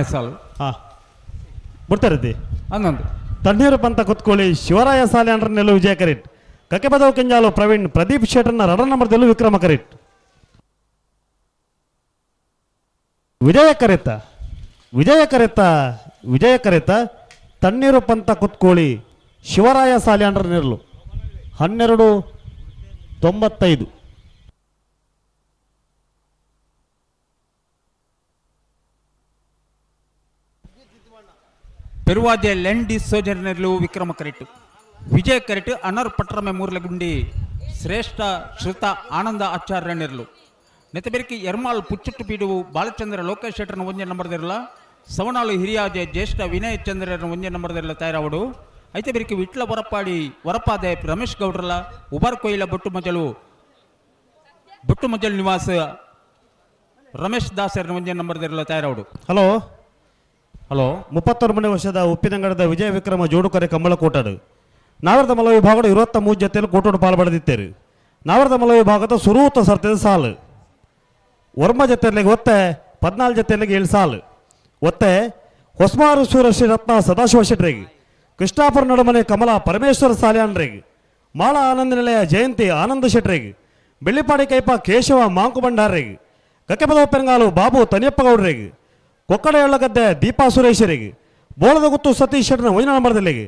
ಸಾಲು ಹಾಂ ಬಿಡ್ತಾರದ್ದಿ ಹನ್ನೊಂದು ತಣ್ಣೀರು ಪಂತ ಕುತ್ಕೊಳ್ಳಿ ಶಿವರಾಯ ಸಾಲಿಯಾಂಡ್ರನೆಲ್ಲೂ ವಿಜಯ ಕರೆಟ್ ಕಕ್ಕೆಪದವು ಕೆಂಜಾಲು ಪ್ರವೀಣ್ ಪ್ರದೀಪ್ ಶೆಟ್ಟರ್ನ ರಡ ನಂಬರ್ದಲ್ಲೂ ವಿಕ್ರಮ ಕರೆಟ್ ವಿಜಯ ಕರೆತ ತಣ್ಣೀರು ಪಂತ ಕುತ್ಕೊಳ್ಳಿ ಶಿವರಾಯ ಸಾಲಿಯಾಂಡ್ರನೆಲ್ಲು 12:95 ಪೆರುವಾದ್ಯ ಲೆಂಡಿ ಸೋಜರ್ನೆರ್ಲು ವಿಕ್ರಮ ಕರೆಟ್ಟು ವಿಜಯ ಕರೆಟ್ಟು ಅನರ್ ಪಟ್ರಮೆ ಮೂರ್ಲಗುಂಡಿ ಶ್ರೇಷ್ಠ ಶ್ರುತ ಆನಂದ ಆಚಾರ್ಯನೆರ್ಲು ನೆತಬೆರಿಕೆ ಎರ್ಮಾಲ್ ಪುಚ್ಚುಟ್ಟು ಪೀಡುವು ಬಾಲಚಂದ್ರ ಲೋಕೇಶ್ ಶೆಟ್ಟರ್ನ ಒಂಜೆ ನಂಬರ್ದಿರಲ್ಲ ಸವಣಾಳು ಹಿರಿಯಾಜೆ ಜ್ಯೇಷ್ಠ ವಿನಯ್ ಚಂದ್ರನ ಒಂಜೆ ನಂಬರ್ದಿರಲ್ಲ ತಯಾರಾವಡು ಐತೆ ಬೆರಿಕೆ ವಿಟ್ಲ ಹೊರಪಾದೆ ರಮೇಶ್ ಗೌಡ್ರಲ್ಲ ಉಬಾರ್ ಕೊಯ್ಲ ಬೊಟ್ಟು ಮಜಲ್ ನಿವಾಸ ರಮೇಶ್ ದಾಸರ್ನ ಒಂಜೆ ನಂಬರ್ದಿರಲ್ಲ ತಯಾರಾವಡು ಹಲೋ 31 ವರ್ಷದ ಉಪ್ಪಿನಂಗಡದ ವಿಜಯ ವಿಕ್ರಮ ಜೋಡುಕರೆ ಕಂಬಳ ಕೋಟಾಡು ನಾವರದ ಮಲ ವಿಭಾಗದ 23 ಜೊತೆಯಲ್ಲಿ ಕೋಟೋಡು ಪಾಲ್ಪಡೆದಿತ್ತೇರು ನಾವರದ ಮಲ ವಿಭಾಗದ ಸುರೂತ ಸರ್ತಿದ ಸಾಲು ವರ್ಮ ಜೊತೆಯಲ್ಲಿಗೆ ಒತ್ತೆ 14 ಜೊತೆಯಲ್ಲಿಗೆ 7 ಸಾಲು ಒತ್ತೆ ಹೊಸ್ಮಾರು ಶ್ರೀ ರತ್ನ ಸದಾಶಿವ ಶೆಟ್ರಿಗೆ ಕೃಷ್ಣಾಪುರ ನಡುಮನೆ ಕಮಲ ಪರಮೇಶ್ವರ ಸಾಲ್ಯಾನ್ರಿಗೆ ಮಾಳ ಆನಂದ ನಿಲಯ ಜಯಂತಿ ಆನಂದ ಶೆಟ್ರಿಗೆ ಬೆಳ್ಳಿಪಾಡಿ ಕೈಪ ಕೇಶವ ಮಾಂಕು ಭಂಡಾರಿಗೆ ಕಕ್ಕೆಪದ ಪೆಂಗಾಲು ಬಾಬು ತನಿಯಪ್ಪ ಗೌಡ್ರಿಗೆ ಕೊಕ್ಕಡ ಎಳ್ಳಗದ್ದೆ ದೀಪಾ ಸುರೇಶರಿಗೆ ಬೋಳದ ಗುತ್ತು ಸತೀಶ್ ಶೆಟ್ಟರ್ನ ಒಂಜನ ನಂಬರ್ದಲ್ಲಿಗೆ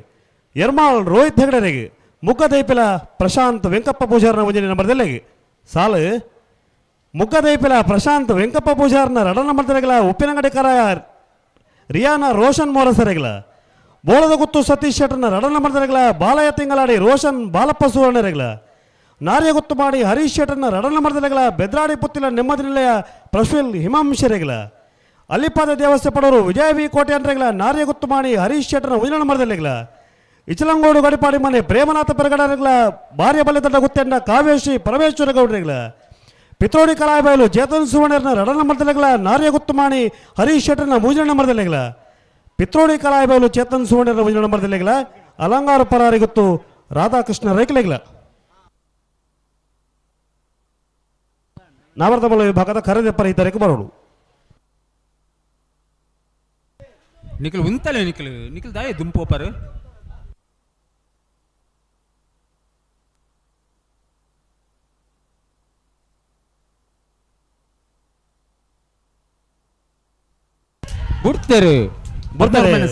ಎರ್ಮಾಳ್ ರೋಹಿತ್ ಹೆಗಡೆರಿಗೆ ಮುಗ್ಗದೈಪಿಲ ಪ್ರಶಾಂತ್ ವೆಂಕಪ್ಪ ಪೂಜಾರ್ನ ಒಂಜನೆ ನಂಬರ್ದಲ್ಲಿಗೆ ಸಾಲು ಮುಗ್ಗದೈಪಿಲ ಪ್ರಶಾಂತ್ ವೆಂಕಪ್ಪ ಪೂಜಾರ್ನ ರಡ ನಂಬರ್ದಲ್ಲಿಗಲ ಉಪ್ಪಿನಂಗಡಿಕರ ರಿಯಾನ ರೋಷನ್ ಮೋರಸರಿಗಲ ಬೋಳದ ಗುತ್ತು ಸತೀಶ್ ಶೆಟ್ಟರ್ನ ರಡ ನಂಬರ್ದಲ್ಲಿಗಲ ಬಾಲಯ ತಿಂಗಳಾಡಿ ರೋಷನ್ ಬಾಲಪ್ಪ ಸುವರ್ಣರಿಗಲ ನಾರ್ಯ ಗುತ್ತು ಮಾಡಿ ಹರೀಶ್ ಶೆಟ್ಟರ್ನ ರಡ ನಂಬರ್ದಲ್ಲಿಗಲ ಬೆದ್ರಾಡಿ ಪುತ್ತಿಲ ನೆಮ್ಮದಿ ನಿಲಯ ಪ್ರಶ್ವಿಲ್ ಹಿಮಾಂಶರಿಗಲ ಅಲ್ಲಿಪಾದ ದೇವಸ್ಥೆ ಪಡೋರು ವಿಜಯ ವಿ ಕೋಟೆ ಅಂದ್ರೆಗಳ ನಾರ್ಯ ಗುತ್ತು ಮಾಡಿ ಹರೀಶ್ ಶೆಟ್ಟರ್ನ ಉಜಿನ ನಂಬರ್ದಲ್ಲಿಗಲ ಇಚಲಂಗೋಡು ಗಡಿಪಾಡಿ ಮನೆ ಪ್ರೇಮನಾಥ ಪೆರಗಡರಿಗಲ ಭಾರ್ಯ ಬಲ್ಯದಡ್ಡ ಗುತ್ತೆಂಡ ಕಾವ್ಯಶ್ರೀ ಪರಮೇಶ್ವರ ಗೌಡ್ರಿಗಲ ಪಿತ್ರೋಡಿ ಕಲಾಯಬಯಲು ಚೇತನ್ ಸುವರ್ಣರ್ನ ರಡ ನಂಬರ್ದಲ್ಲಿಗಲ ನಾರ್ಯ ಗುತ್ತು ಮಾಡಿ ಹರೀಶ್ ಶೆಟ್ಟರ್ನ ಮೂಜಿನ ನಂಬರ್ದಲ್ಲಿಗಲ ಪಿತ್ರೋಡಿ ಕಲಾಯಬಯಲು ಚೇತನ್ ಸುವರ್ಣರ್ನ ಮೂಜಿನ ನಂಬರ್ದಲ್ಲಿಗಲ ಅಲಂಗಾರ ಪರಾರಿ ಗುತ್ತು ರಾಧಾಕೃಷ್ಣ ರೈಕಲಿಗಲ ನಾವರ್ದ ಬಲ ವಿಭಾಗದ ಕರೆದೆಪ್ಪರ ಇತರಕ್ಕೆ ಬರೋಡು ನಿಖಿಲ್ ಉಂತಲೆ ನಿಖಿಲ್ ದಾಯ ದುಂಪೋಪರು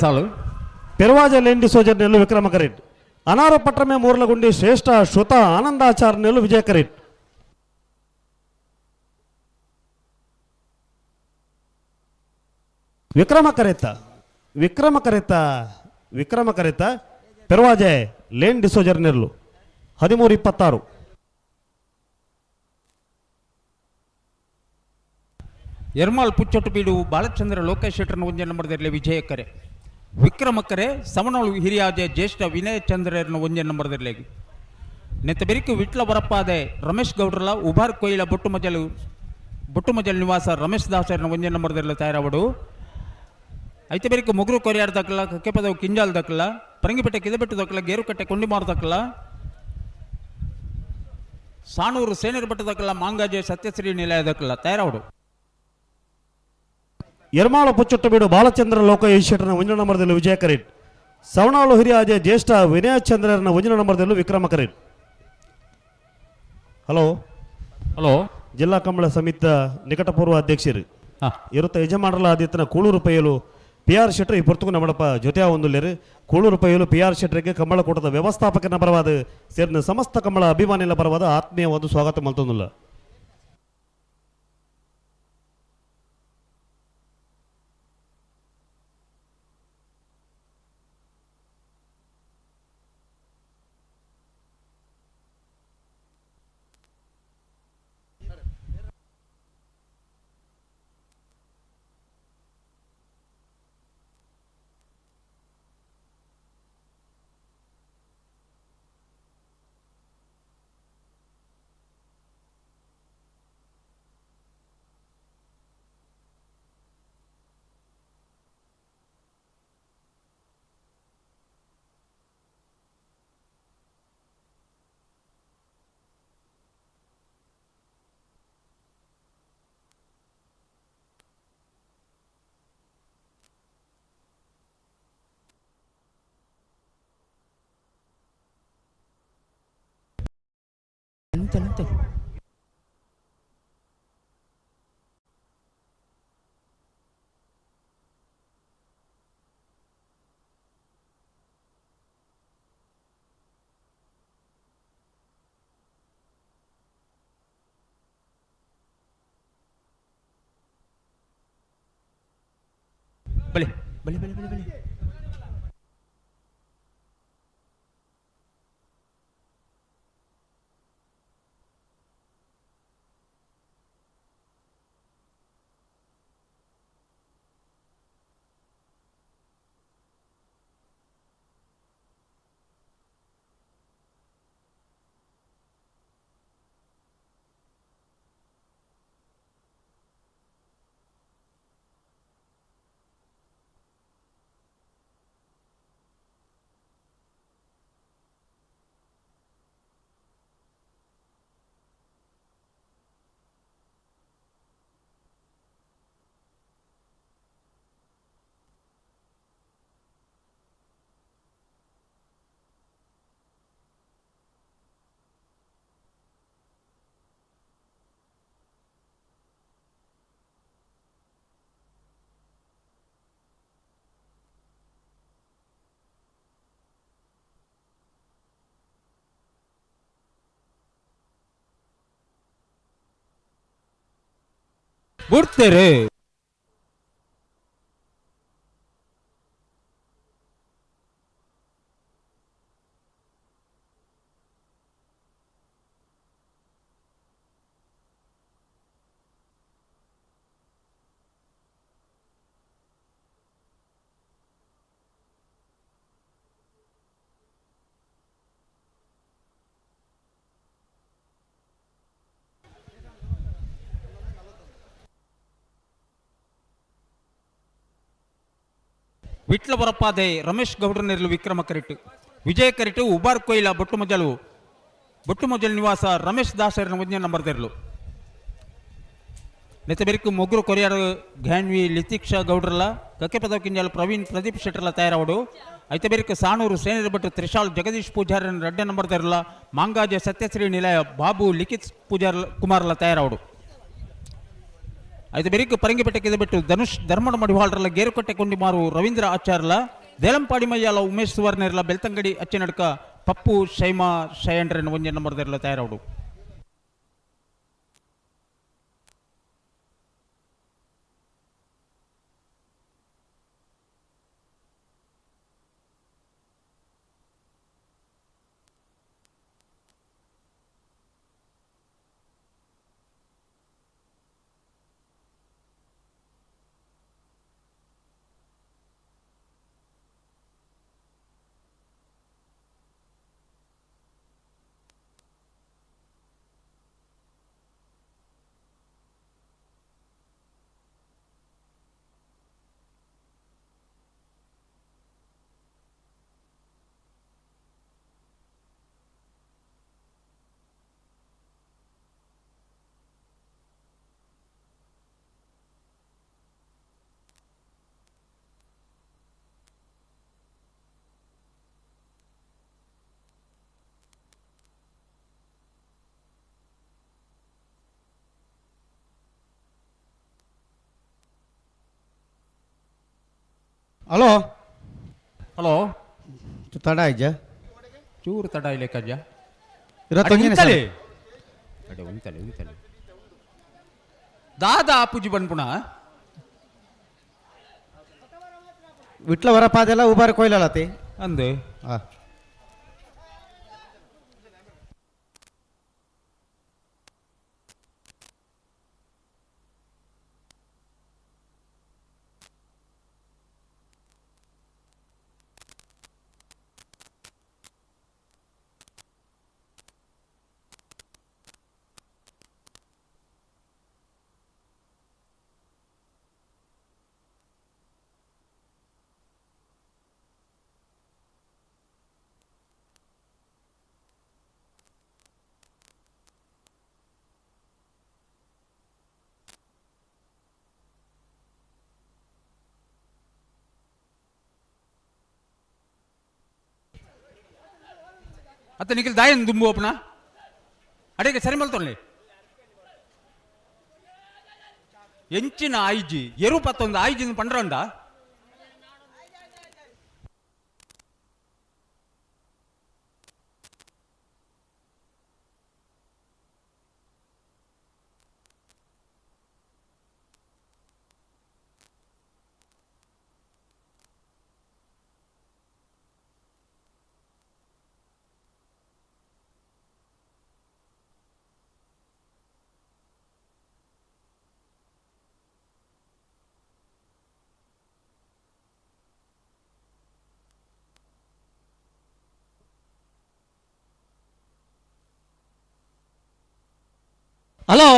ಸಾಲು ಪೆರುವಾಜ ಲೆಂಡಿ ಸೋಜರ್ನೆಲ್ಲು ವಿಕ್ರಮ ಕರೆಟ್ ಅನಾರ ಪಟ್ರಮೆ ಮೂರ್ಲಗುಂಡಿ ಶ್ರೇಷ್ಠ ಶ್ರುತ ಆನಂದಾಚಾರ್ನೆಲ್ಲು ವಿಜಯ ಕರೆಟ್ ವಿಕ್ರಮ ಕರೆತ ಪೆರುವಾಜೆ ಲೇನ್ ಡಿಸೋಜರ್ನೆರ್ಲು 13:26 ಎರ್ಮಾಲ್ ಪುಚ್ಚೊಟ್ಟು ಬೀಡು ಬಾಲಚಂದ್ರ ಲೋಕೇಶ್ ಶೆಟ್ಟರ್ನ ಒಂಜೆ ನಂಬರ್ದಿರಲಿ ವಿಜಯಕರೆ ವಿಕ್ರಮಕರೆ ಸಮನೋಳು ಹಿರಿಯಾಜೆ ಜ್ಯೇಷ್ಠ ವಿನಯ ಚಂದ್ರನ ಒಂಜೆ ನಂಬರ್ದಿರಲಿ ನೆತ್ತ ಬೆರಿಕು ವಿಟ್ಲ ಬರಪ್ಪಾದೆ ರಮೇಶ್ ಗೌಡ್ರಲ ಉಬಾರ್ ಕೊಯ್ಲ ಬೊಟ್ಟುಮಜಲ್ ನಿವಾಸ ರಮೇಶ್ ದಾಸರನ ಒಂಜೆ ನಂಬರ್ದಲ್ಲ ತಯಾರಾವಡು ಐತೆ ಬೆರಿಕು ಮುಗುರು ಕೊರಿಯಾರ್ ದಕ್ಕಲ ಕಕ್ಕೆಪದವು ಕಿಂಜಾಲ್ ದಕ್ಕಲ ಪರಂಗಿಪೇಟೆ ಕಿದಬೆಟ್ಟು ದಕ್ಕಲ ಗೇರುಕಟ್ಟೆ ಕೊಂಡಿಮಾರು ದಕ್ಕಲ ಸಾಣೂರು ಸೇನೇರು ಬೆಟ್ಟ ದಕ್ಕಲ ಮಾಂಗಾಜೆ ಸತ್ಯಶ್ರೀ ನಿಲಯ ದಕ್ಕಲ ತಯಾರಾವಡು ಯರ್ಮಾಳ ಪುಚ್ಚೊಟ್ಟ ಬೀಡು ಬಾಲಚಂದ್ರ ಲೋಕೇಶ್ ಶೆಟ್ಟರ್ನ ಒಂಜನ ನಂಬರ್ದಲ್ಲೂ ವಿಜಯ ಕರೀಟ್ ಸವಣಾಳು ಹಿರಿಯಾಜೆ ಜ್ಯೇಷ್ಠ ವಿನಯ ಚಂದ್ರನ ಒಂಜನ ನಂಬರ್ದಲ್ಲೂ ವಿಕ್ರಮ ಕರೀಟ್. ಹಲೋ ಹಲೋ ಜಿಲ್ಲಾ ಕಂಬಳ ಸಮಿತ ನಿಕಟಪೂರ್ವ ಅಧ್ಯಕ್ಷರು ಇರುತ್ತ ಯಜಮಾನರಲ ಆದಿತ್ಯನ ಕೂಳೂರು ಪೈಯಲು PR ಶೆಟ್ಟರ್ ಈ ಪೊರ್ತುಕು ನಮ್ಮಡಪ್ಪ ಜೊತೆ ಒಂದುಲ್ಲೇರು ಕೂಳೂರು ಪೈಯಲು PR ಶೆಟ್ಟರಿಗೆ ಕಂಬಳ ಕೂಟದ ವ್ಯವಸ್ಥಾಪಕನ ಪರವಾದ ಸೇರಿದ ಸಮಸ್ತ ಕಂಬಳ ಅಭಿಮಾನಿಗಳ ಪರವಾದ ಆತ್ಮೀಯವಾದ ಸ್ವಾಗತ ಮಲ್ತೊಂದುಲ್ಲ. ಬಲೆ ಬಲೆ ಬಲೆ ಬಲೆ ಬಲೆ ಬಿಡ್ತೇರೆ ವಿಟ್ಲ ಬರಪ್ಪಾದೆ ರಮೇಶ್ ಗೌಡ್ರನೆರಲು ವಿಕ್ರಮ ಕರಿಟು ವಿಜಯ ಕರಿಟು ಉಬಾರ್ ಕೊಯ್ಲ ಬೊಟ್ಟುಮೊಜಲು ನಿವಾಸ ರಮೇಶ್ ದಾಸರನ ಒಂಜನೆ ನಂಬರ್ದೆರ್ಲು ನೆತ್ತ ಬೆರಿಕು ಮೊಗ್ರು ಕೊರಿಯಾರು ಘಾನ್ವಿ ಲಿತಿಕ್ಷಾ ಗೌಡ್ರಲ್ಲ ಕಕ್ಕೆ ಪದವ ಕಿಂಜಾಲು ಪ್ರವೀಣ್ ಪ್ರದೀಪ್ ಶೆಟ್ಟರ್ಲ ತಯಾರಾವಡು ಐತ ಬೆರಿಕು ಸಾಣೂರು ಸೇನೇರು ಭಟ್ ತ್ರಿಶಾಲ್ ಜಗದೀಶ್ ಪೂಜಾರನ ರೆಡ್ಡೆ ನಂಬರ್ದೆರ್ಲ ಮಾಂಗಾಜೆ ಸತ್ಯಶ್ರೀ ನಿಲಯ ಬಾಬು ಲಿಖಿತ್ ಕುಮಾರ್ಲ ತಯಾರಾವಡು ಐದು ಬೆರಿಕು ಪರಂಗಿಪೇಟೆ ಕಿದಬೆಟ್ಟು ಧನುಷ್ ಧರ್ಮಡ ಮಡಿವಾಳರಲ್ಲ ಗೇರುಕಟ್ಟೆ ಕೊಂಡಿಮಾರು ರವೀಂದ್ರ ಆಚಾರ್ಲ ದೇಲಂಪಾಡಿ ಮಯ್ಯಾಲ ಉಮೇಶ್ ಸುವರ್ಣರ್ಲ ಬೆಳ್ತಂಗಡಿ ಅಚ್ಚನಡ್ಕ ಪಪ್ಪು ಶೈಮಾ ಶಯಂಡ್ರನ್ ಒಂಜೆ ನಂಬರ್ದೆರ್ಲ ತಯಾರಾವಡು ಹಲೋ ಹಲೋ ತಡ ಇಜ್ಜ ಚೂರು ತಡ ಇಲ್ಲ ಕಜ್ಜ ಇರತ್ತೊಂಜಿನ ದಾದಾ ಪೂಜಿ ಬಂದ್ಪುಣ ವಿಟ್ಲ ವರಪಾದೆಲ್ಲ ಉಬಾರ ಕೊಯ್ಲತಿ ಅಂದು ಹಾ ಅತ್ತ ನಿಖಿಲ್ ದಾಯನ್ ದುಂಬು ಅಪ್ಪನ ಅಡಿಗೆ ಸರಿ ಮಲ್ತೊಳ್ಳಿ ಎಂಚಿನ ಆಯ್ಜಿ ಎರು ಪತ್ತೊಂದು ಆಯ್ಜಿನ ಪಂಡ್ರಂಡ ಹಲೋ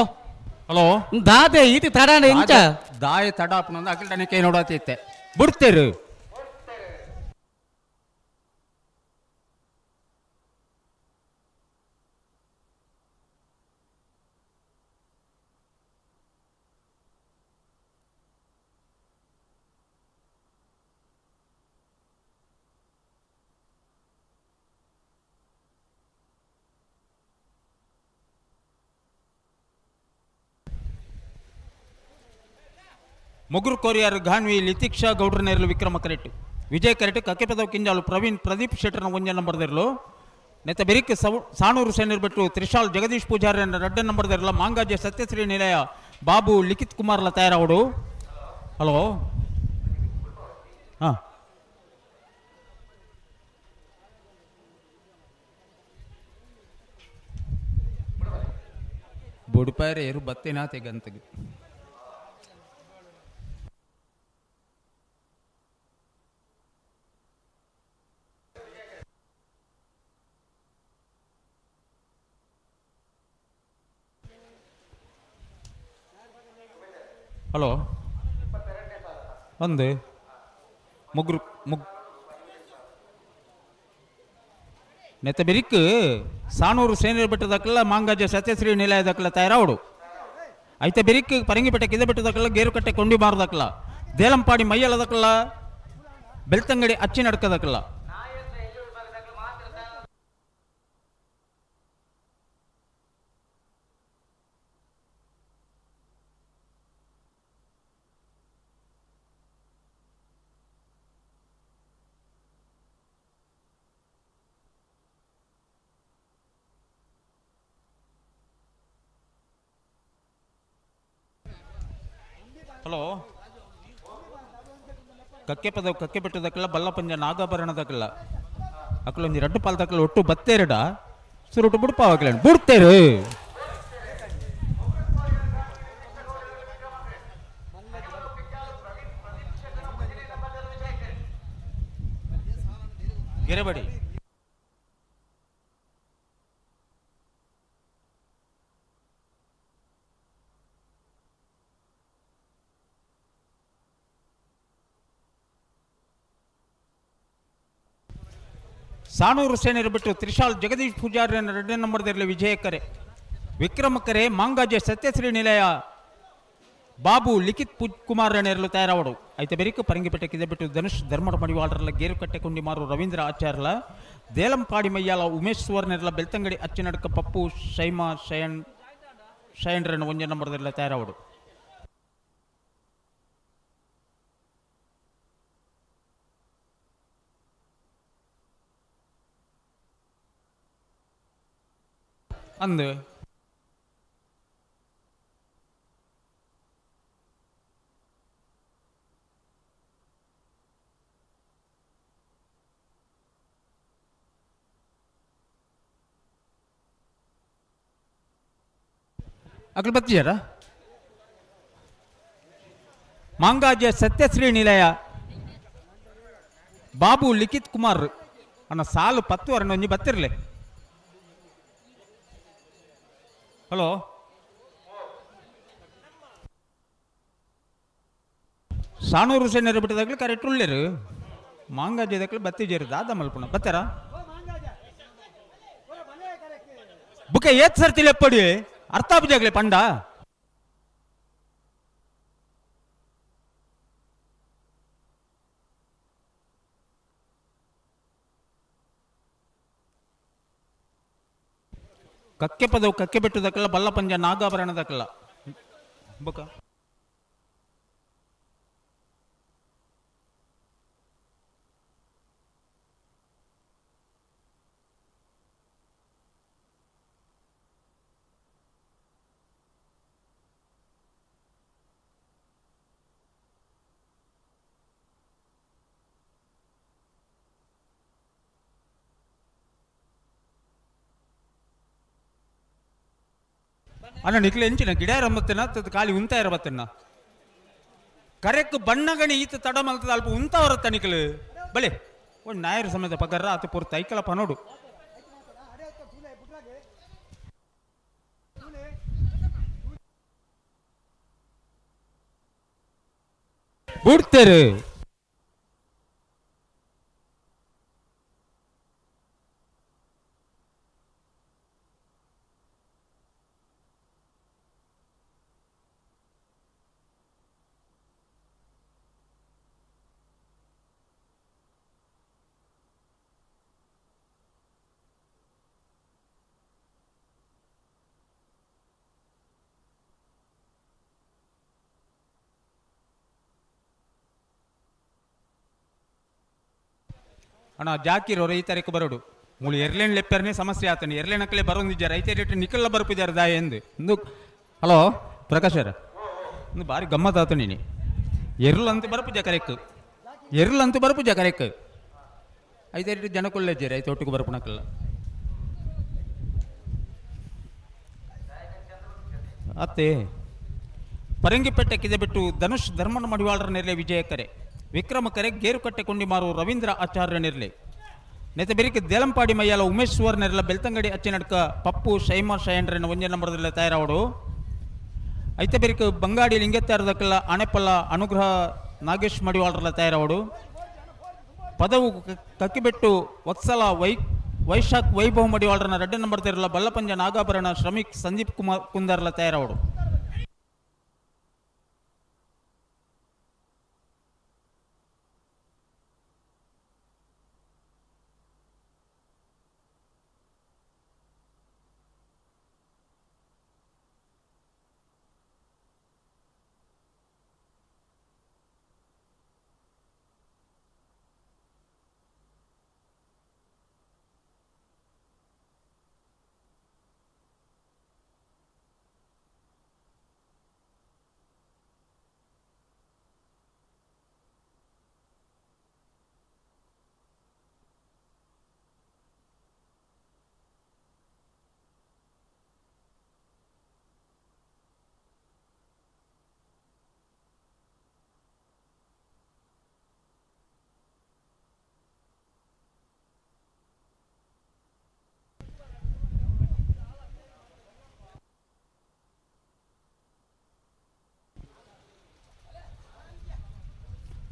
ಹಲೋ ದಾದೆ ಈತಿ ತಡಾಂಡ ಇಂಚ ದಾಯ ತಡ ಅಪ್ಪನ ಅಖಿಲ್ ಟಣಿಕೆ ನೋಡತ್ತಿತ್ತೆ ಬಿಡ್ತೇರು ಮುಗುರು ಕೋರಿಯಾರು ಘಾನ್ವಿ ಲಿತಿಕ್ಷಾ ಗೌಡ್ರ ನೇರಲು ವಿಕ್ರಮ ಕರೆಟ್ ವಿಜಯ್ ಕರೆಟ್ ಕಕ್ಕೆಪದವ್ ಕಿಂಜಾಲು ಪ್ರವೀಣ್ ಪ್ರದೀಪ್ ಶೆಟ್ಟರ್ನ ಒಂಜ ನಂಬರ್ದಿರಲು ನೆತ್ತ ಬೆರಿಕ್ ಸಾಣೂರು ಸೇನರ್ ಬಿಟ್ಟು ತ್ರಿಶಾಲ್ ಜಗದೀಶ್ ಪೂಜಾರಿ ರೆಡ್ಡ ನಂಬರ್ದಿರಲ್ಲ ಮಾಂಗಾಜೆ ಸತ್ಯಶ್ರೀ ನಿಲಯ ಬಾಬು ಲಿಖಿತ್ ಕುಮಾರ್ಲ ತಯಾರವಡು ಹಲೋ ಹಾಂ ಬುಡ್ಪಾಯರೆ ಏರು ಬತ್ತೇನಾ ತೆಗಂತಗೆ ಹಲೋ ಒಂದು ಮುಗ್ರು ನೆತ್ತ ಬೆರಿಕ್ ಸಾಣೂರು ಸೇನರ್ ಬೆಟ್ಟದಕ್ಕಲ್ಲ ಮಾಂಗಾಜ ಸತ್ಯಶ್ರೀ ನಿಲಯದಕ್ಕಲ್ಲ ತಯಾರಾವಡು ಐತೆ ಬೆರಿಕ್ ಪರಂಗಿಪೇಟೆ ಕಿದೆ ಬೆಟ್ಟದಕ್ಕಲ್ಲ ಗೇರುಕಟ್ಟೆ ಕೊಂಡಿ ಮಾರದಕ್ಕಲ್ಲ ದೇಲಂಪಾಡಿ ಮೈಯಲದಕ್ಕಲ್ಲ ಬೆಳ್ತಂಗಡಿ ಅಚ್ಚಿ ನಡ್ಕದಕ್ಕಲ್ಲ ಹಲೋ ಕಕ್ಕೆ ಬೆಟ್ಟದಕ್ಕಲ್ಲ ಬಲ್ಲಪಂಜ ನಾಗಾಭರಣದಕ್ಕಲ್ಲ ಅಕ್ಕಲೊಂದು ರಡ್ಡು ಪಾಲ್ದಕ್ಕಲ್ಲ ಒಟ್ಟು ಬತ್ತೇರಡ ಸುರುಟು ಬುಡ್ಪಾವಕ್ಕಲ ಬುಡ್ತೇರು ಗೆರೆಬಡಿ ಸಾಣೂರು ಸೇನೆರು ಬಿಟ್ಟು ತ್ರಿಶಾಲ್ ಜಗದೀಶ್ ಪೂಜಾರಿ ರೆಡ್ಡ ನಂಬರ್ದಿರಲಿ ವಿಜಯಕರೆ ವಿಕ್ರಮಕರೆ ಮಾಂಗಾಜೆ ಸತ್ಯಶ್ರೀ ನಿಲಯ ಬಾಬು ಲಿಖಿತ್ ಕುಮಾರ್ ನೇರಲು ತಯಾರವಡು ಐತೆ ಬೆರಿಕು ಪರಂಗಿಪೇಟೆ ಕಿದೆ ಬಿಟ್ಟು ಧನುಷ್ ಧರ್ಮಡ ಮಡಿವಾಳರಲ್ಲ ಗೇರುಕಟ್ಟೆ ಕೊಂಡಿಮಾರು ರವೀಂದ್ರ ಆಚಾರ್ಲ ದೇಲಂಪಾಡಿ ಮಯ್ಯಾಲ ಉಮೇಶ್ ಸುವರ್ಣರ್ಲ ಬೆಳ್ತಂಗಡಿ ಅಚ್ಚಿನಡ್ಕ ಪಪ್ಪು ಶೈಮಾ ಶಯನ್ರನ್ನು ಒಂಜ ನಂಬರ್ದಿರಲ್ಲ ತಯಾರವಡು ಅಂದು ಅಕಲ್ ಬತ್ತಿಯಾರ ಮಾಂಗಾಜೆ ಸತ್ಯಶ್ರೀ ನಿಲಯ ಬಾಬು ಲಿಖಿತ್ ಕುಮಾರ್ ಅನ್ನ ಸಾಲು 10 ವರನ ಒಂಜಿ ಬತ್ತಿರ್ಲೆ. ಹಲೋ ಸಾಣೂರು ಹುಸೇನರು ಬಿಟ್ಟದಾಗ್ಲಿ ಕರೆಕ್ಟ್ ಉಳ್ಳೇರು ಮಾಂಗಾಜೆದಾಗ್ಲಿ ಬತ್ತಿಜೇರು ದಾದ ಮಲ್ಪುಣ ಬತ್ತಾರ ಬುಕ್ಕೆ ಏತ್ ಸರ್ತಿಲೆ ಪಡಿ ಅರ್ಥಾಪುಜಾಗ್ಲೆ ಪಂಡ ಕಕ್ಕೆ ಪದವು ಕಕ್ಕೆ ಬೆಟ್ಟದಕ್ಕಲ್ಲ ಬಲ್ಲ ಪಂಜ ನಾಗಾಭರಣದಕ್ಕಲ್ಲ ಬುಕ್ಕ ಅಣ್ಣ ನಿಕ್ಲೆ ಎಂಚಿನ ಗಿಡ ಇರಬತ್ತೇನ ಖಾಲಿ ಉಂತ ಇರಬತ್ತೇನ ಕರೆಕ್ ಬಣ್ಣಗಣಿ ಈತ ತಡ ಮಲ್ತದ ಅಲ್ಪ ಉಂತ ಹೊರತ್ತ ನಿಕ್ಲು ಬಲೆ ಒಂದು ನಾಯರ ಸಮೇತ ಪಗರ ಅತಿ ಪೂರ್ತಿ ಐಕಲ ಪನೋಡು ಬಿಡ್ತೇರು ಅಣ್ಣ ಜಾಕಿರೋ ರೈತರಿಗೆ ಬರೋಡು ಮೂಳು ಎರ್ಲೇನ್ ಲೆಪ್ಪರ್ನೇ ಸಮಸ್ಯೆ ಆತನಿ ಎರ್ಲೇನಕ್ಕಲೇ ಬರೋಂದಿದ್ದ ರೈತರಿಗೆ ನಿಕ್ಕಲ್ಲ ಬರಪಿದ್ದಾರೆ ದಾಯ ಎಂದು ಒಂದು ಹಲೋ ಪ್ರಕಾಶ್ ಅವರ ಒಂದು ಭಾರಿ ಗಮ್ಮತ್ ಆತ ನೀನು ಎರ್ಲಂತೂ ಬರಪುಜ ಕರೆಕ್ ಎರ್ಲಂತೂ ಬರಪುಜ ಕರೆಕ್ 5 ಜನಕ್ಕುಳ್ಳೆ ರೈತ ಒಟ್ಟಿಗೆ ಬರಪುಣಕ್ಕಲ್ಲ ಅತ್ತೆ ಪರಂಗಿಪೇಟೆ ಕಿದೆ ಬಿಟ್ಟು ಧನುಷ್ ಧರ್ಮನ ಮಡಿವಾಳರ ನೆರಳೆ ವಿಜಯಕರೆ ವಿಕ್ರಮಕರೆ ಗೇರುಕಟ್ಟೆ ಕೊಂಡಿಮಾರು ರವೀಂದ್ರ ಆಚಾರ್ಯ ನೆರಳೆ ನೆತಬೆರಿಕೆ ದೇಲಂಪಾಡಿ ಮಯ್ಯಾಲ ಉಮೇಶ್ವರ್ ನೆರಳ ಬೆಳ್ತಂಗಡಿ ಅಚ್ಚಿನಡ್ಕ ಪಪ್ಪು ಶೈಮ ಶಯಂಡ್ರನ ಒಂಜೆ ನಂಬರ್ದಲ್ಲ ತಯಾರಾವಡು ಐತೆ ಬೆರಿಕೆ ಬಂಗಾಡಿ ಲಿಂಗತ್ತಾರದಕ್ಕಲ್ಲ ಅಣೆಪಲ್ಲ ಅನುಗ್ರಹ ನಾಗೇಶ್ ಮಡಿವಾಳರಲ್ಲ ತಯಾರಾವಡು ಪದವು ಕಕ್ಕಿಬೆಟ್ಟು ವತ್ಸಲ ವೈಶಾಖ್ ವೈಭವ್ ಮಡಿವಾಳರನ 2 ನಂಬರ್ ತೇರಲ್ಲ ಬಲ್ಲಪಂಜ ನಾಗಾಭರಣ ಶ್ರಮಿಕ್ ಸಂದೀಪ್ ಕುಮಾರ್ ಕುಂದರ್ಲ ತಯಾರಾವಡು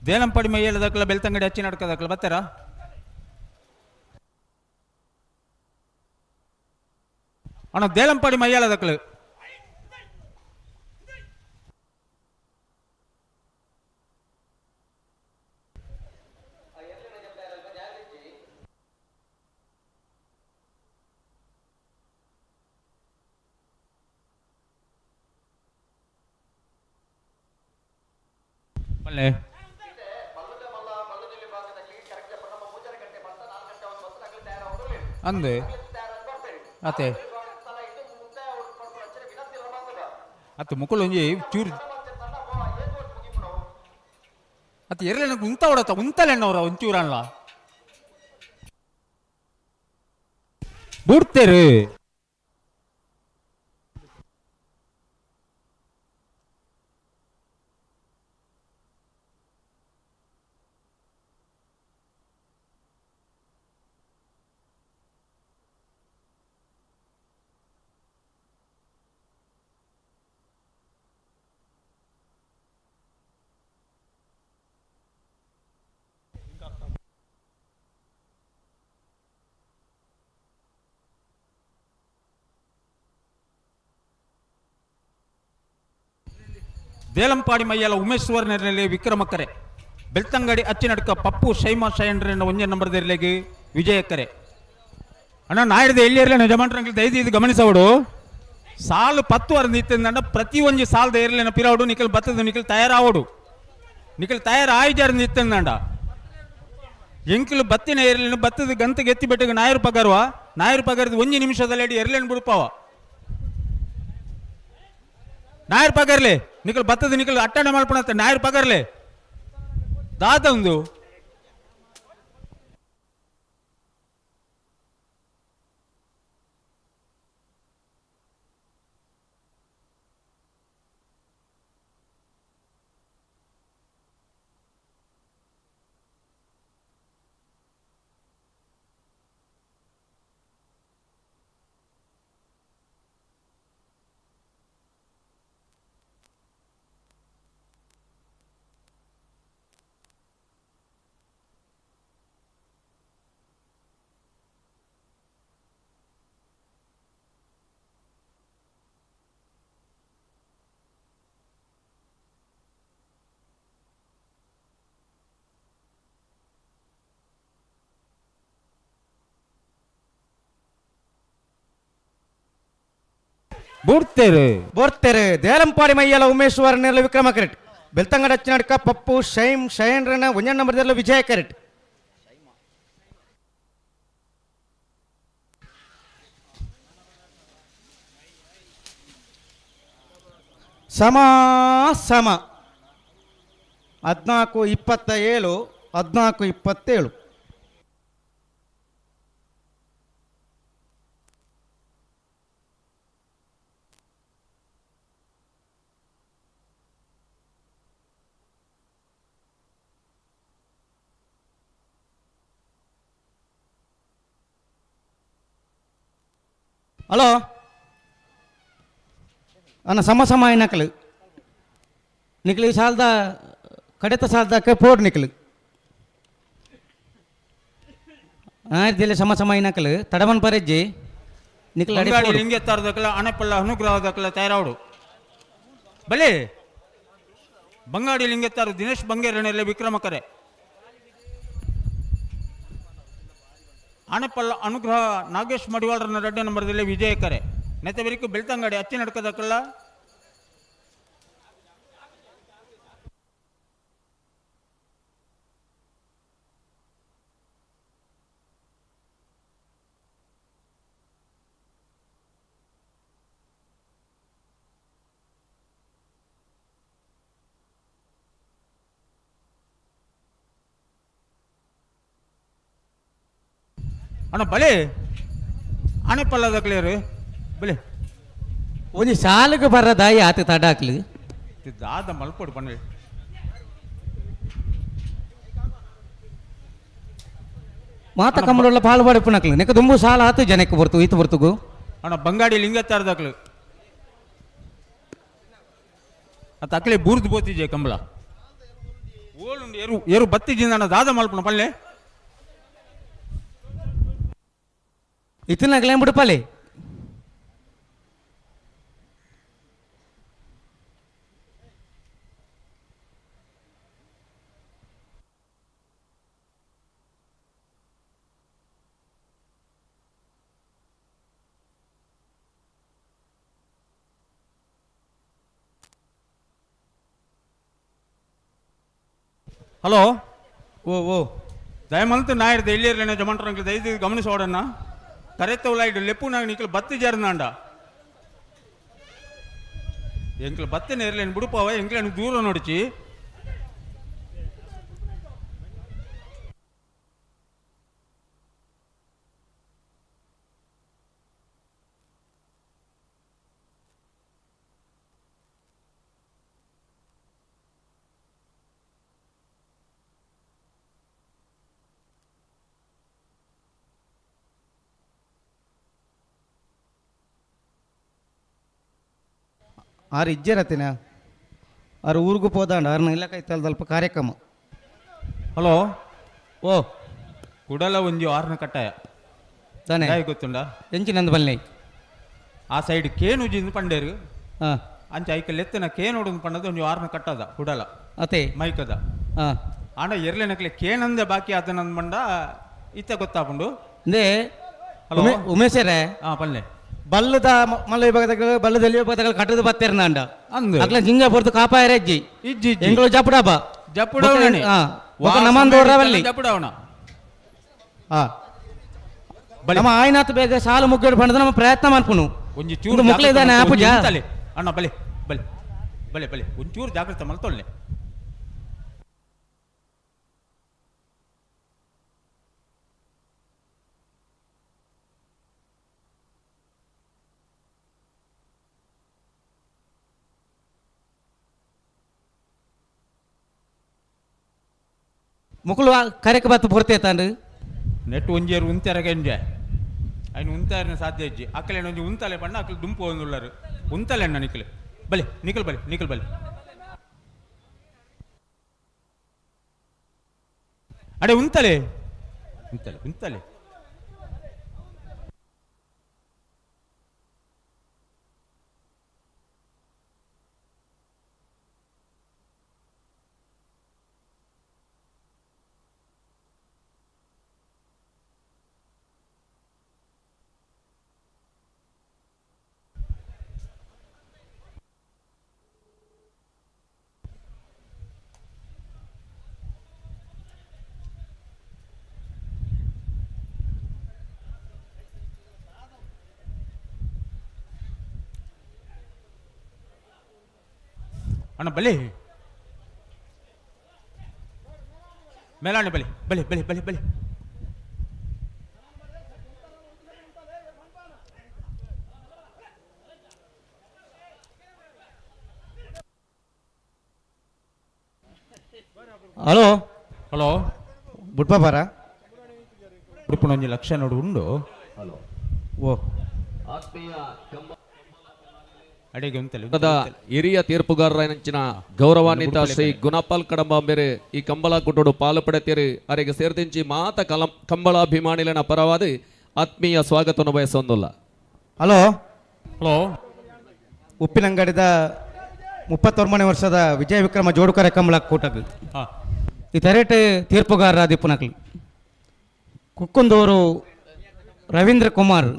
ದೇಲಂಪಾಡಿ ಮೈಯಲ್ಲದಕ್ಕಲ್ಲ ಬೆಳ್ತಂಗಡಿ ಹಚ್ಚಿ ನಡ್ಕದಕ್ಕಲ್ಲ ಬರ್ತಾರ ಅಣ್ಣ ದೇಲಂಪಾಡಿ ಮೈಯಲ್ಲದಕ್ಕಳು ಬಲ್ಲೆ ಅಂದು ಅತ್ತೆ ಅತ್ತು ಮುಕ್ಕಳು ಒಂಜಿ ಚೂರು ಅತ್ತು ಎರಲೆನ ಉಂತ ಹೊಡತ್ತ ಉಂತಲೆಣ್ಣವ್ರ ಒಂಚೂರಲ್ಲ ಬುಡ್ತೇರು ದೇಲಂಪಾಡಿ ಮೈಯಲ ಉಮೇಶ್ವರ್ ನೆರಲಿ ವಿಕ್ರಮಕ್ಕರೆ ಬೆಳ್ತಂಗಡಿ ಅಚ್ಚಿನಡ್ಕ ಪಪ್ಪು ಶೈಮ ಶಯಂಡ್ರನ್ನ ಒಂಜೆ ನಂಬರ್ದೆರ್ಲೆಗೆ ವಿಜಯಕ್ಕರೆ ಅಣ್ಣ ನಾಯ್ಡದ ಎಲ್ಲಿರಲಿ ಯಜಮಾನ್ರಂಗೆ ದಯದು ಗಮನಿಸೋಡು ಸಾಲು 10 ವರೆದು ಇತ್ತಂದ ಪ್ರತಿ ಒಂಜಿ ಸಾಲದ ಏರ್ಲಿನ ಪಿರಾವಡು ನಿಖಲ್ ಬತ್ತದ ನಿಖಲ್ ತಯಾರಾವಡು ನಿಖಲ್ ತಯಾರಾಯ್ಜಾರ್ದು ಇತ್ತಂದಂಡ ಎಂಕಿಲು ಬತ್ತಿನ ಏರ್ಲಿನ ಬತ್ತದ ಗಂತಗೆ ಎತ್ತಿ ಬೆಟ್ಟಿಗೆ ನಾಯರು ಪಗರ್ದು ಒಂಜಿ ನಿಮಿಷದಲ್ಲಿ ಎರ್ಲೇನು ಬಿಡುಪಾವ ನಾಯರ್ ಪಗರ್ಲೆ ನಿಖಲ್ ಬತ್ತದ ನಿಖಲ್ ಅಟ್ಟಣೆ ಮಾಡ್ಪಣತ್ತೆ ನಾಯರ್ ಪಗರ್ಲೆ ದಾದ ಒಂದು ಬೋರ್ತೇರು ದೇಲಂಪಾಡಿ ಮೈಯಲ ಉಮೇಶ್ವರ ನೆರಲು ವಿಕ್ರಮ ಕರೆಟ್ ಬೆಳ್ತಂಗಡ ಅಚ್ಚಿನಡ್ಕ ಪಪ್ಪು ಶೈಮ್ ಶಯನ್ರನ ಒಂಜ ನಂಬರ್ದೆಲ್ಲ ವಿಜಯ ಕರೆಟ್ ಸಮ 14-27 14-27 ಹಲೋ ಅನ್ನ ಸಮ ನಕಲು ನಿಕ್ಲಿ ಸಾಲದ ಕಡೆತ ಸಾಲದ ಪೋಡ್ ನಿಕ್ಲು ಆಯ್ತಿಲ್ಲ ಸಮ ನಕಲು ತಡವನ್ ಪರೆಜ್ಜಿ ನಿಕ್ಲ ಲಿಂಗೆ ತಾರದಕ್ಕಲ್ಲ ಅಣಪಲ್ಲ ಅನುಗ್ರಹದಕ್ಕಲ್ಲ ತಯಾರಾವಡು ಬಲೆ ಬಂಗಾಡಿ ಲಿಂಗೆತ್ತಾರು ದಿನೇಶ್ ಬಂಗೇರನೆಲ್ಲ ವಿಕ್ರಮಕರೆ ಆನೆಪಲ್ಲ ಅನುಗ್ರಹ ನಾಗೇಶ್ ಮಡಿವಾಳರನ್ನ 2 ನಂಬರ್ದಲ್ಲಿ ವಿಜಯಕರೆ ನೆತ್ತಬೆರಿಕು ಬೆಳ್ತಂಗಡಿ ಅಚ್ಚಿ ನಡ್ಕದಕ್ಕಲ್ಲ ಅಣ್ಣ ಬಲೆ ಆನೆಪಲ್ಲದ ಕ್ಲಿಯರ್ ಬಲೆ ಒಂಜಿ ಸಾಲಿಗೆ ಬರದಾಯಿ ಆತ ತಡಾಕ್ಲಿ ದಾದ ಮಲ್ಪೊಡು ಬನ್ನಿ ಮಾತ ಕಮ್ಮಲ ಪಾಲು ಪಡಿಪುನಕ್ಲು ನೆಕ ತುಂಬು ಸಾಲ ಆತು ಜನಕ್ಕೆ ಬರ್ತು ಈತ ಬರ್ತುಗು ಅಣ್ಣ ಬಂಗಾಡಿ ಲಿಂಗತ್ತಾರದಕ್ಲು ಅತ್ತ ಅಕ್ಲೆ ಬೂರ್ದು ಬೋತಿಜೆ ಕಂಬಳ ಓಲುಂಡು ಏರು ಬತ್ತಿಜಿಂದ ಅಣ್ಣ ದಾದ ಮಲ್ಪುಣ ಪಲ್ಲೆ ಇತನಗ್ಲೇಂ ಬಿಡುಪಲ್ಲಿ ಹಲೋ ಓ ದಯಮಂತು ನಾಯರ್ ಎಲ್ಲಿರಲೇನೆ ಜಮಂಟ್ರಂಗೆ ದಯದು ಗಮನಿಸೋಡನ್ನ ಕರೆತವಲಾಯ್ಡು ಲೆಪ್ಪು ನಾಗ ನಿಕ್ಕಲು ಬತ್ತಿ ಜರ್ನಾಂಡ ಎಂಕ್ಲು ಬತ್ತೇನೆ ಇರ್ಲೇನು ಬಿಡುಪವ ಎಂಕ್ಲೇನು ದೂರ ನೋಡಿಚಿ ಆರು ಇಜ್ಜರತ್ತಿನ ಆರು ಊರಿಗೂ ಹೋದಾಂಡ ಆರ್ನ ಇಲ್ಲ ಕೈತಲ್ ಸ್ವಲ್ಪ ಕಾರ್ಯಕ್ರಮ. ಹಲೋ ಓ ಕುಡಲ ಒಂಜಿ ಆರ್ನ ಕಟ್ಟಾಯ ತಾನೆ ಗೊತ್ತುಂಡ ಎಂಚಿನಂದು ಬಲ್ಲೆ ಆ ಸೈಡ್ ಕೇನು ಉಜಿಂದು ಪಂಡೇರು ಹಾಂ ಅಂಚ ಐಕಲ್ ಎತ್ತನ ಕೇನು ಹೊಡೆದು ಪಂಡದ ಒಂಜಿ ಆರ್ನ ಕಟ್ಟದ ಕುಡಲ ಅತೆ ಮೈಕದ ಹಾಂ ಆಂಡ ಎರ್ಲೆನಕ್ಲೆ ಕೇನಂದ ಬಾಕಿ ಆತನಂದ್ ಬಂಡ ಇತ್ತ ಗೊತ್ತಾಪುಂಡು ಇಂದೇ ಹಲೋ ಉಮೇಶರೇ ಹಾಂ ಪಲ್ಲೆ ಬಲ್ಲದ ಮಲ್ಲ ವಿಭಾಗದ ಬಲ್ಲದಲ್ಲಿ ವಿಭಾಗದ ಕಟ್ಟದ ಬತ್ತೇರ ನಾಂಡ ಅಂದು ಅಕ್ಲ ಜಿಂಜ ಪೊರ್ತು ಕಾಪಾಯರ ಇಜ್ಜಿ ಇಜ್ಜಿ ಎಂಗಳು ಜಪಡಾಬ ಜಪುಡವಣೆ ఒక నమందోరవల్లి ಜಪುಡವಣ ನಮ್ಮ ಆಯ್ನಾತ್ ಬೇಗ ಸಾಲು ಮುಗ್ಗಡು ಪಂಡದ ನಮ್ಮ ಪ್ರಯತ್ನ ಮಾಡ್ಪುನು ಒಂಜಿ ಚೂರು ಮುಕ್ಲೆ ಇದಾನೆ ಆಪುಜ ಅಣ್ಣ ಬಲೆ ಬಲೆ ಬಲೆ ಬಲೆ ಒಂಚೂರು ಜಾಗ್ರತೆ ಮಲ್ತೊಳ್ಳೆ ಮುಕುಲು ಕರೆಕ ಬತ್ತು ಪೊರ್ತೇತಾಂಡು ನೆಟ್ ಒಂಜೇರು ಉಂತೆರಗೆಂಜೆ ఆయన ఉంతారని సాధ్య ఇచ్చి అక్కలే నుంచి ఉంతలే పడిన అక్కడ దుంపు ఉన్నారు ఉంతలే అన్న నిఖిల్ బలి నిఖిల్ బలి నిఖిల్ బలి అడే ఉంతలే ఉంతలే ఉంతలే అన్న బలి మేలాని బలి బలి బలి బలి బలి ಹಲೋ ಹಲೋ ಬುಟ್ಪಾಪಾರ ఇప్పుడు ಒಂಜಿ ಲಕ್ಷ ನೋಡು ಉಂಡು ಹಲೋ ಓ ಅಡೆಗೆ ಉಂತಲೆ ಹಿರಿಯ ತೀರ್ಪುಗಾರರ ಗೌರವಾನ್ವಿತ ಶ್ರೀ ಗುಣಪಾಲ್ ಕಡಂಬಾಂಬೆರೆ ಈ ಕಂಬಳ ಕುಟುಡು ಪಾಲು ಪಡೆತೀರಿ ಅವರಿಗೆ ಸೇರ್ತಿಂಚಿ ಮಾತ ಕಂಬಳಾಭಿಮಾನಿಲನ ಪರವಾದ ಆತ್ಮೀಯ ಸ್ವಾಗತವನ್ನು ಬಯಸೊಂದುಲ್ಲ. ಹಲೋ ಹಲೋ ಉಪ್ಪಿನಂಗಡಿದ 39ನೇ ವರ್ಷದ ವಿಜಯ ವಿಕ್ರಮ ಜೋಡುಕರೆ ಕಂಬಳ ಕೂಟಕ್ಕೆ ಈ ತೆರೆಟ್ ತೀರ್ಪುಗಾರರ ದಿಪ್ಪುನಕ್ಲಿ ಕುಕ್ಕುಂದೂರು ರವೀಂದ್ರ ಕುಮಾರ್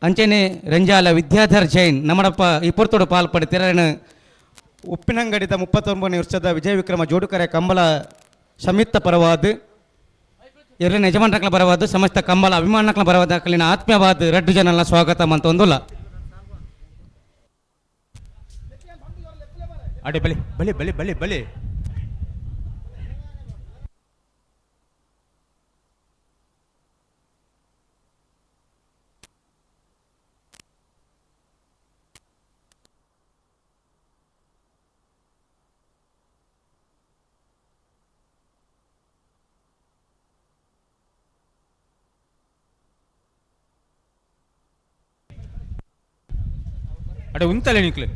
ಅಂಚೆನೆ ರಂಜಾಲ ವಿದ್ಯಾಧರ್ ಜೈನ್ ನಮ್ಮಡಪ್ಪ ಈ ಪೊರ್ತೋಡು ಪಾಲ್ಪಡ್ತಿರನ ಉಪ್ಪಿನಂಗಡಿದ 39ನೇ ವರ್ಷದ ವಿಜಯ ವಿಕ್ರಮ ಜೋಡುಕರೆ ಕಂಬಳ ಸಂಯುಕ್ತ ಪರವಾದ ಎಲ್ಲ ಯಜಮಾನಕ್ಲ ಪರವಾದ ಸಮಸ್ತ ಕಂಬಳ ಅಭಿಮಾನಕ್ಲ ಪರವಾದ ಅಕ್ಕಲಿನ ಆತ್ಮೀಯವಾದ ರೆಡ್ಡು ಜನಲ್ಲ ಸ್ವಾಗತ ಅಂತ ಒಂದುಲ್ಲ ಅಡೆ ಬಲಿ ಬಲಿ ಬಲಿ ಬಲಿ ಬಲಿ ಅಡೆ ಉಂತಲೆ ನಿಕ್ಲೆ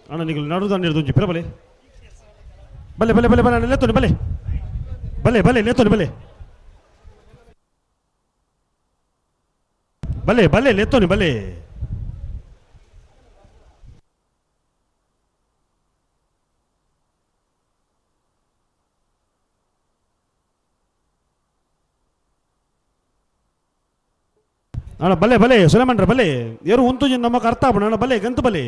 ಅಣ್ಣ ನೀವು ನಡುದ ನೀರು ಪಿರ ಬಲೆ ಬಲೆ ಬಲೆ ಬಲೆ ಬಲೆ ಲೇತೋನಿ ಬಲೆ ಬಲೆ ಬಲೆ ಲೇತೋನಿ ಬಲೆ ಬಲೆ ಬಲೆ ಲೇತೋನಿ ಬಲೆ ಅಣ್ಣ ಬಲೆ ಬಲೆ ಸುಲೇಮನ್ರ ಬಲೆ ಯಾರು ಉಂತು ನಮಗೆ ಅರ್ಥ ಆಗ್ಬೋಣ ಅಣ್ಣ ಬಲೆ ಗಂತು ಬಲೆ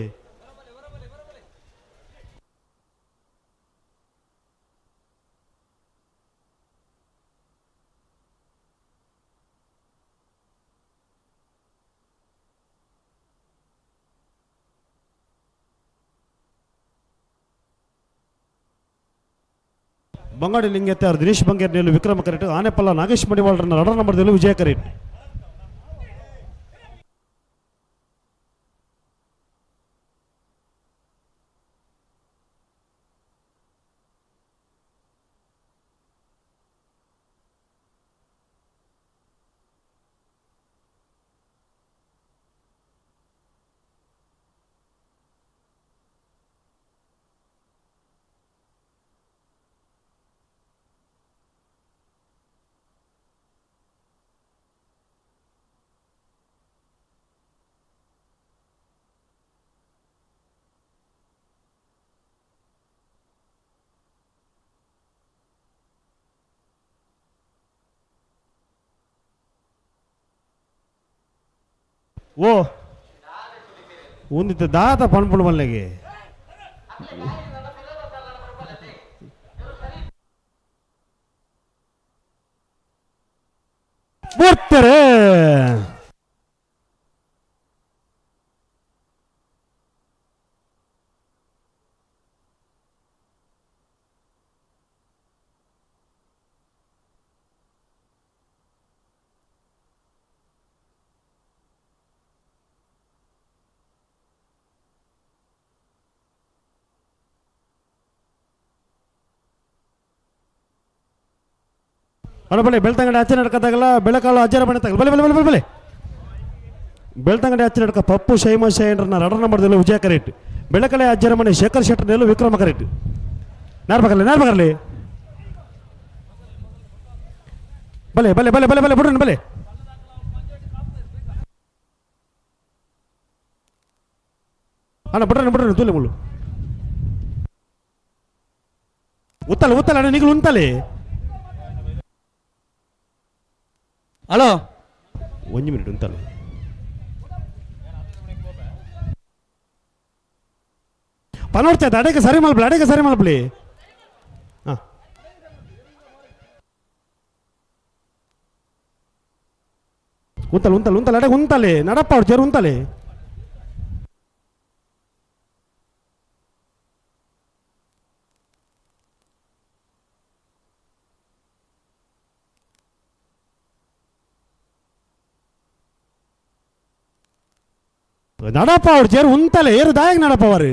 ಬಂಗಾಡಿ ಲಿಂಗತ್ಯಾರ್ ದಿನೇಶ್ ಬಂಗೇರ್ನೆಲ್ಲು ವಿಕ್ರಮ ಕರೆಟ್ ಆನೆಪಲ್ಲ ನಾಗೇಶ್ ಮಡಿವಾಳರನ್ನ ರಡರ್ ನಂಬರ್ದಲ್ಲೂ ವಿಜಯ ಕರೆಟ್ ಓ ಒಂದಿತ್ತು ದಾತ ಪಣ್ಪುಣ್ ಮಲ್ಲಿಗೆ ಬರ್ತಾರೆ ಅಣ್ಣ ಬಲೆ ಬೆಳ್ತಂಗಡಿ ಅಚ್ಚೆ ನಡ್ಕದಾಗಲ್ಲ ಬೆಳಕಾಳು ಅಜ್ಜರ ಬಣ್ಣ ತಗಲ್ಲ ಬಲೆ ಬಲೆ ಬಲೆ ಬಲೆ ಬಲೆ ಬೆಳ್ತಂಗಡಿ ಅಚ್ಚೆ ನಡ್ಕ ಪಪ್ಪು ಶೈಮ ಶೈನ್ರನ್ನ ರಡರ್ ನಂಬರ್ದಲ್ಲೂ ವಿಜಯ ಕರೆಟ್ ಬೆಳಕಲೆ ಅಜ್ಜರ ಮನೆ ಶೇಖರ್ ಶೆಟ್ಟರ್ನೆಲ್ಲೂ ವಿಕ್ರಮ ಕರೆಟ್ ನಾರ್ಬಗರ್ಲಿ ಬಲೆ ಬಲೆ ಬಲೆ ಬಲೆ ಬಲೆ ಬಿಡ್ರಿ ಬಲೆ ಅಣ್ಣ ಬಿಡ್ರಿ ತೂಲೆ ಮುಳ್ಳು ಉತ್ತಲ್ಲ ಅಣ್ಣ ನಿಗಳು ಉಂತಲೆ ಹಲೋ ಒಂದು ಮಿನಿಟ್ ಉಂತಲ್ಲ ಪನೋಡ್ತಾ ಅಡೆಗೆ ಸರಿ ಮಲ್ಪಲಿ ಹಾಂ ಉಂತಲ್ಲ ಅಡೆಗೆ ಉಂತಲೆ ನಡಪ್ಪ ಅವ್ರು ಜೇರು ಉಂತಲೆ நடப்பா ஒரு சேர் உந்தல ஏறு தாயக் நடப்பவாரு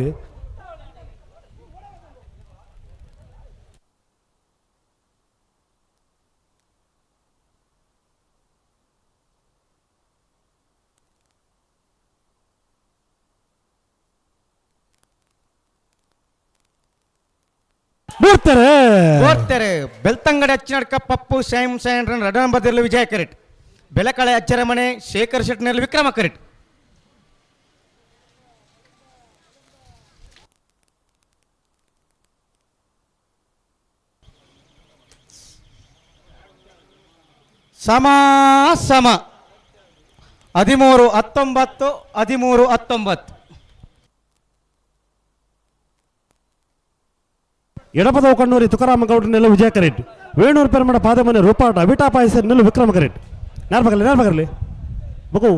ಬರ್ತಾರೆ ಬೆಳ್ತಂಗಡಿ ಅಚ್ಚನಡ್ಕ ಪಪ್ಪು ಶೈಮ್ ಶೈನ್ ರಡನ್ ಬದಿರ್ಲು ವಿಜಯ ಕರೆಟ್ ಬೆಳಕಳೆ ಅಚ್ಚರ ಮನೆ ಶೇಖರ್ ಶೆಟ್ನಲ್ಲಿ ವಿಕ್ರಮ ಕರೆಟ್ ಸಮ 13-19 13-19 ಎಡಪದ ಕಣ್ಣೂರಿ ತುಕಾರಾಮ ಗೌಡ್ರನೆಲ್ಲ ವಿಜಯ ಕರೆಟ್ ವೇಣೂರು ಪೆರ್ಮಡ ಪಾದಮನೆ ರೂಪಾಟ ಅವಿಟಾ ಪಾಯಸನೆಲ್ಲ ವಿಕ್ರಮ ಕರೆಟ್ ನಾರ್ಬಗರ್ಲಿ ಬಗು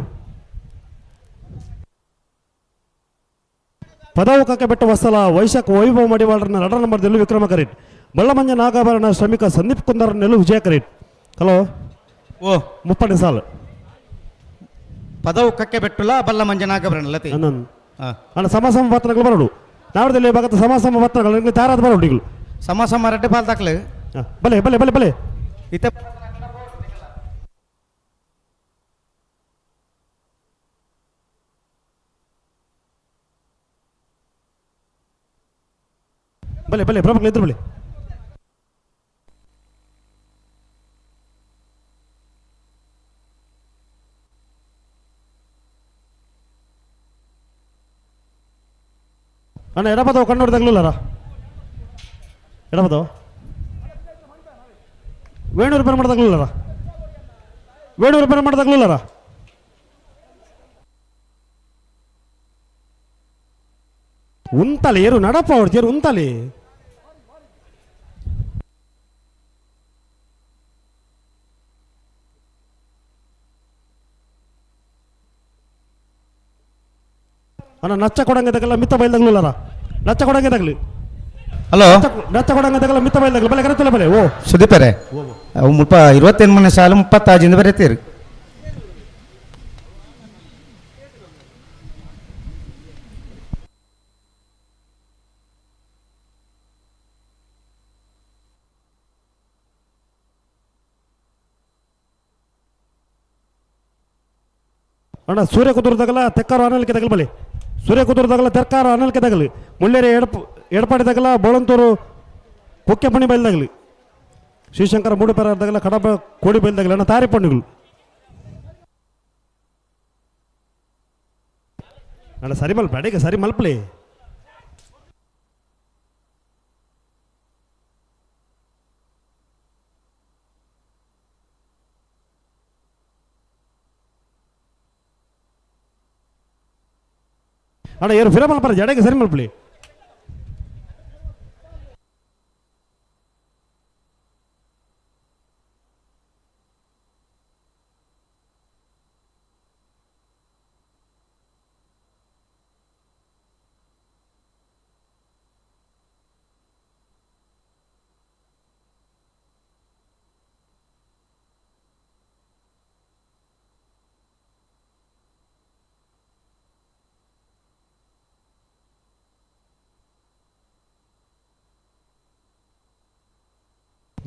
ಪದವು ಕಕ್ಕೆ ಬೆಟ್ಟ ವಸ್ತಲ ವೈಶಾಖ ವೈಭವ ಮಡಿವಾಳರನ್ನ ರಡರ್ ನಂಬರ್ದಲ್ಲೂ ವಿಕ್ರಮ ಕರೆಟ್ ಬಳ್ಳಮಂಜ ನಾಗಾಭರಣ ಶ್ರಮಿಕ ಸಂದೀಪ್ ಕುಂದರನೆಲ್ಲೂ ವಿಜಯ ಕರೆಟ್ ಹಲೋ ಓ ಮುಪ್ಪಡಿ ಸಾಲು ಪದವು ಕಕ್ಕೆ ಬೆಟ್ಟುಲ ಬಲ್ಲ ಮಂಜನಾಗಬರನಲ್ಲತಿ ಅಣ್ಣ ಸಮ ಪತ್ರಗಳು ಬರೋಡು ನಾವದಲ್ಲಿ ಭಾಗದ ಸಮ ಪತ್ರಗಳು ತಾರಾದ ಬರೋಡು ಸಮ ರಡ್ಡೆ ಪಾಲ್ ದಾಖಲೆ ಬಲೆ ಬಲೆ ಬಲೆ ಬಲೆ ಇತ ಬಲೆ ಬಲೆ ಪ್ರಮುಖ ಇದ್ರು ಬಲೆ. ಅಣ್ಣ ಎಡಬದವ ಕಣ್ಣು ತಗಲಿಲ್ಲರ ಎಡಬದವ ವೇಣೂರು ರೂಪಾಯಿ ಮಾಡ್ದಾಗಲಿಲ್ಲರ ವೇಣೂರು ರೂಪಾಯಿ ಮಾಡ್ದಾಗಲಿಲ್ಲರ ಉಂತಲೆ ಏರು ನಡಪ ಅವ್ರು ಏರು ಉಂತಲೆ ಅಣ್ಣ ನಚ್ಚ ಕೊಡಂಗೆ ತಗಲ್ಲ ಮಿತ್ತ ಬಯಲ್ದಾಗ್ಲಿಲ್ಲರ ನಚ್ಚ ಕೊಡಂಗೆ ತಗಲಿ ಹಲೋ ನಚ್ಚ ಕೊಡಂಗೆ ತಗಲ್ಲ ಮಿತ್ತ ಬಯಲ್ದಾಗಲಿ ಬಲೆ ಕರೆತಲ್ಲ ಬಲೆ ಓ ಸುದೀಪರೇ ಅವು ಮುಲ್ಪ 28 ಸಾಲು 36 ಬರೀತೀರಿ. ಅಣ್ಣ ಸೂರ್ಯ ಕುದುರ್ದಾಗಲ್ಲ ತೆಕ್ಕಾರು ಅನಲ್ಕೆ ತಗಲ್ ಬಲೆ ಸೂರ್ಯ ಕುದುರ್ದಾಗಲ್ಲ ತೆಕ್ಕಾರು ಅನಲ್ಕೆ ತಗಲಿ ಮುಳ್ಳೇರಿ ಎಡಪಾಡಿದಾಗಲ್ಲ ಬೋಳಂತೂರು ಕುಕ್ಕೆಪಣಿ ಬಯಲ್ದಾಗಲಿ ಶ್ರೀಶಂಕರ ಮೂಡುಪೆರದಾಗಲ್ಲ ಕಡಪ ಕೋಡಿ ಬಯಲ್ದಾಗಲಿ ಅಣ್ಣ ತಾರಿ ಪಣ್ಣಿಗಳು ಅಣ್ಣ ಸರಿ ಮಲ್ಪ ಅಡಿಗೆ ಸರಿ ಮಲ್ಪಲಿ ಅಣ್ಣ ಏರು ಫಿರ ಮಲ್ಪಾರ ಜಡೆಗೆ ಸರಿ ಮಲ್ಪಲಿ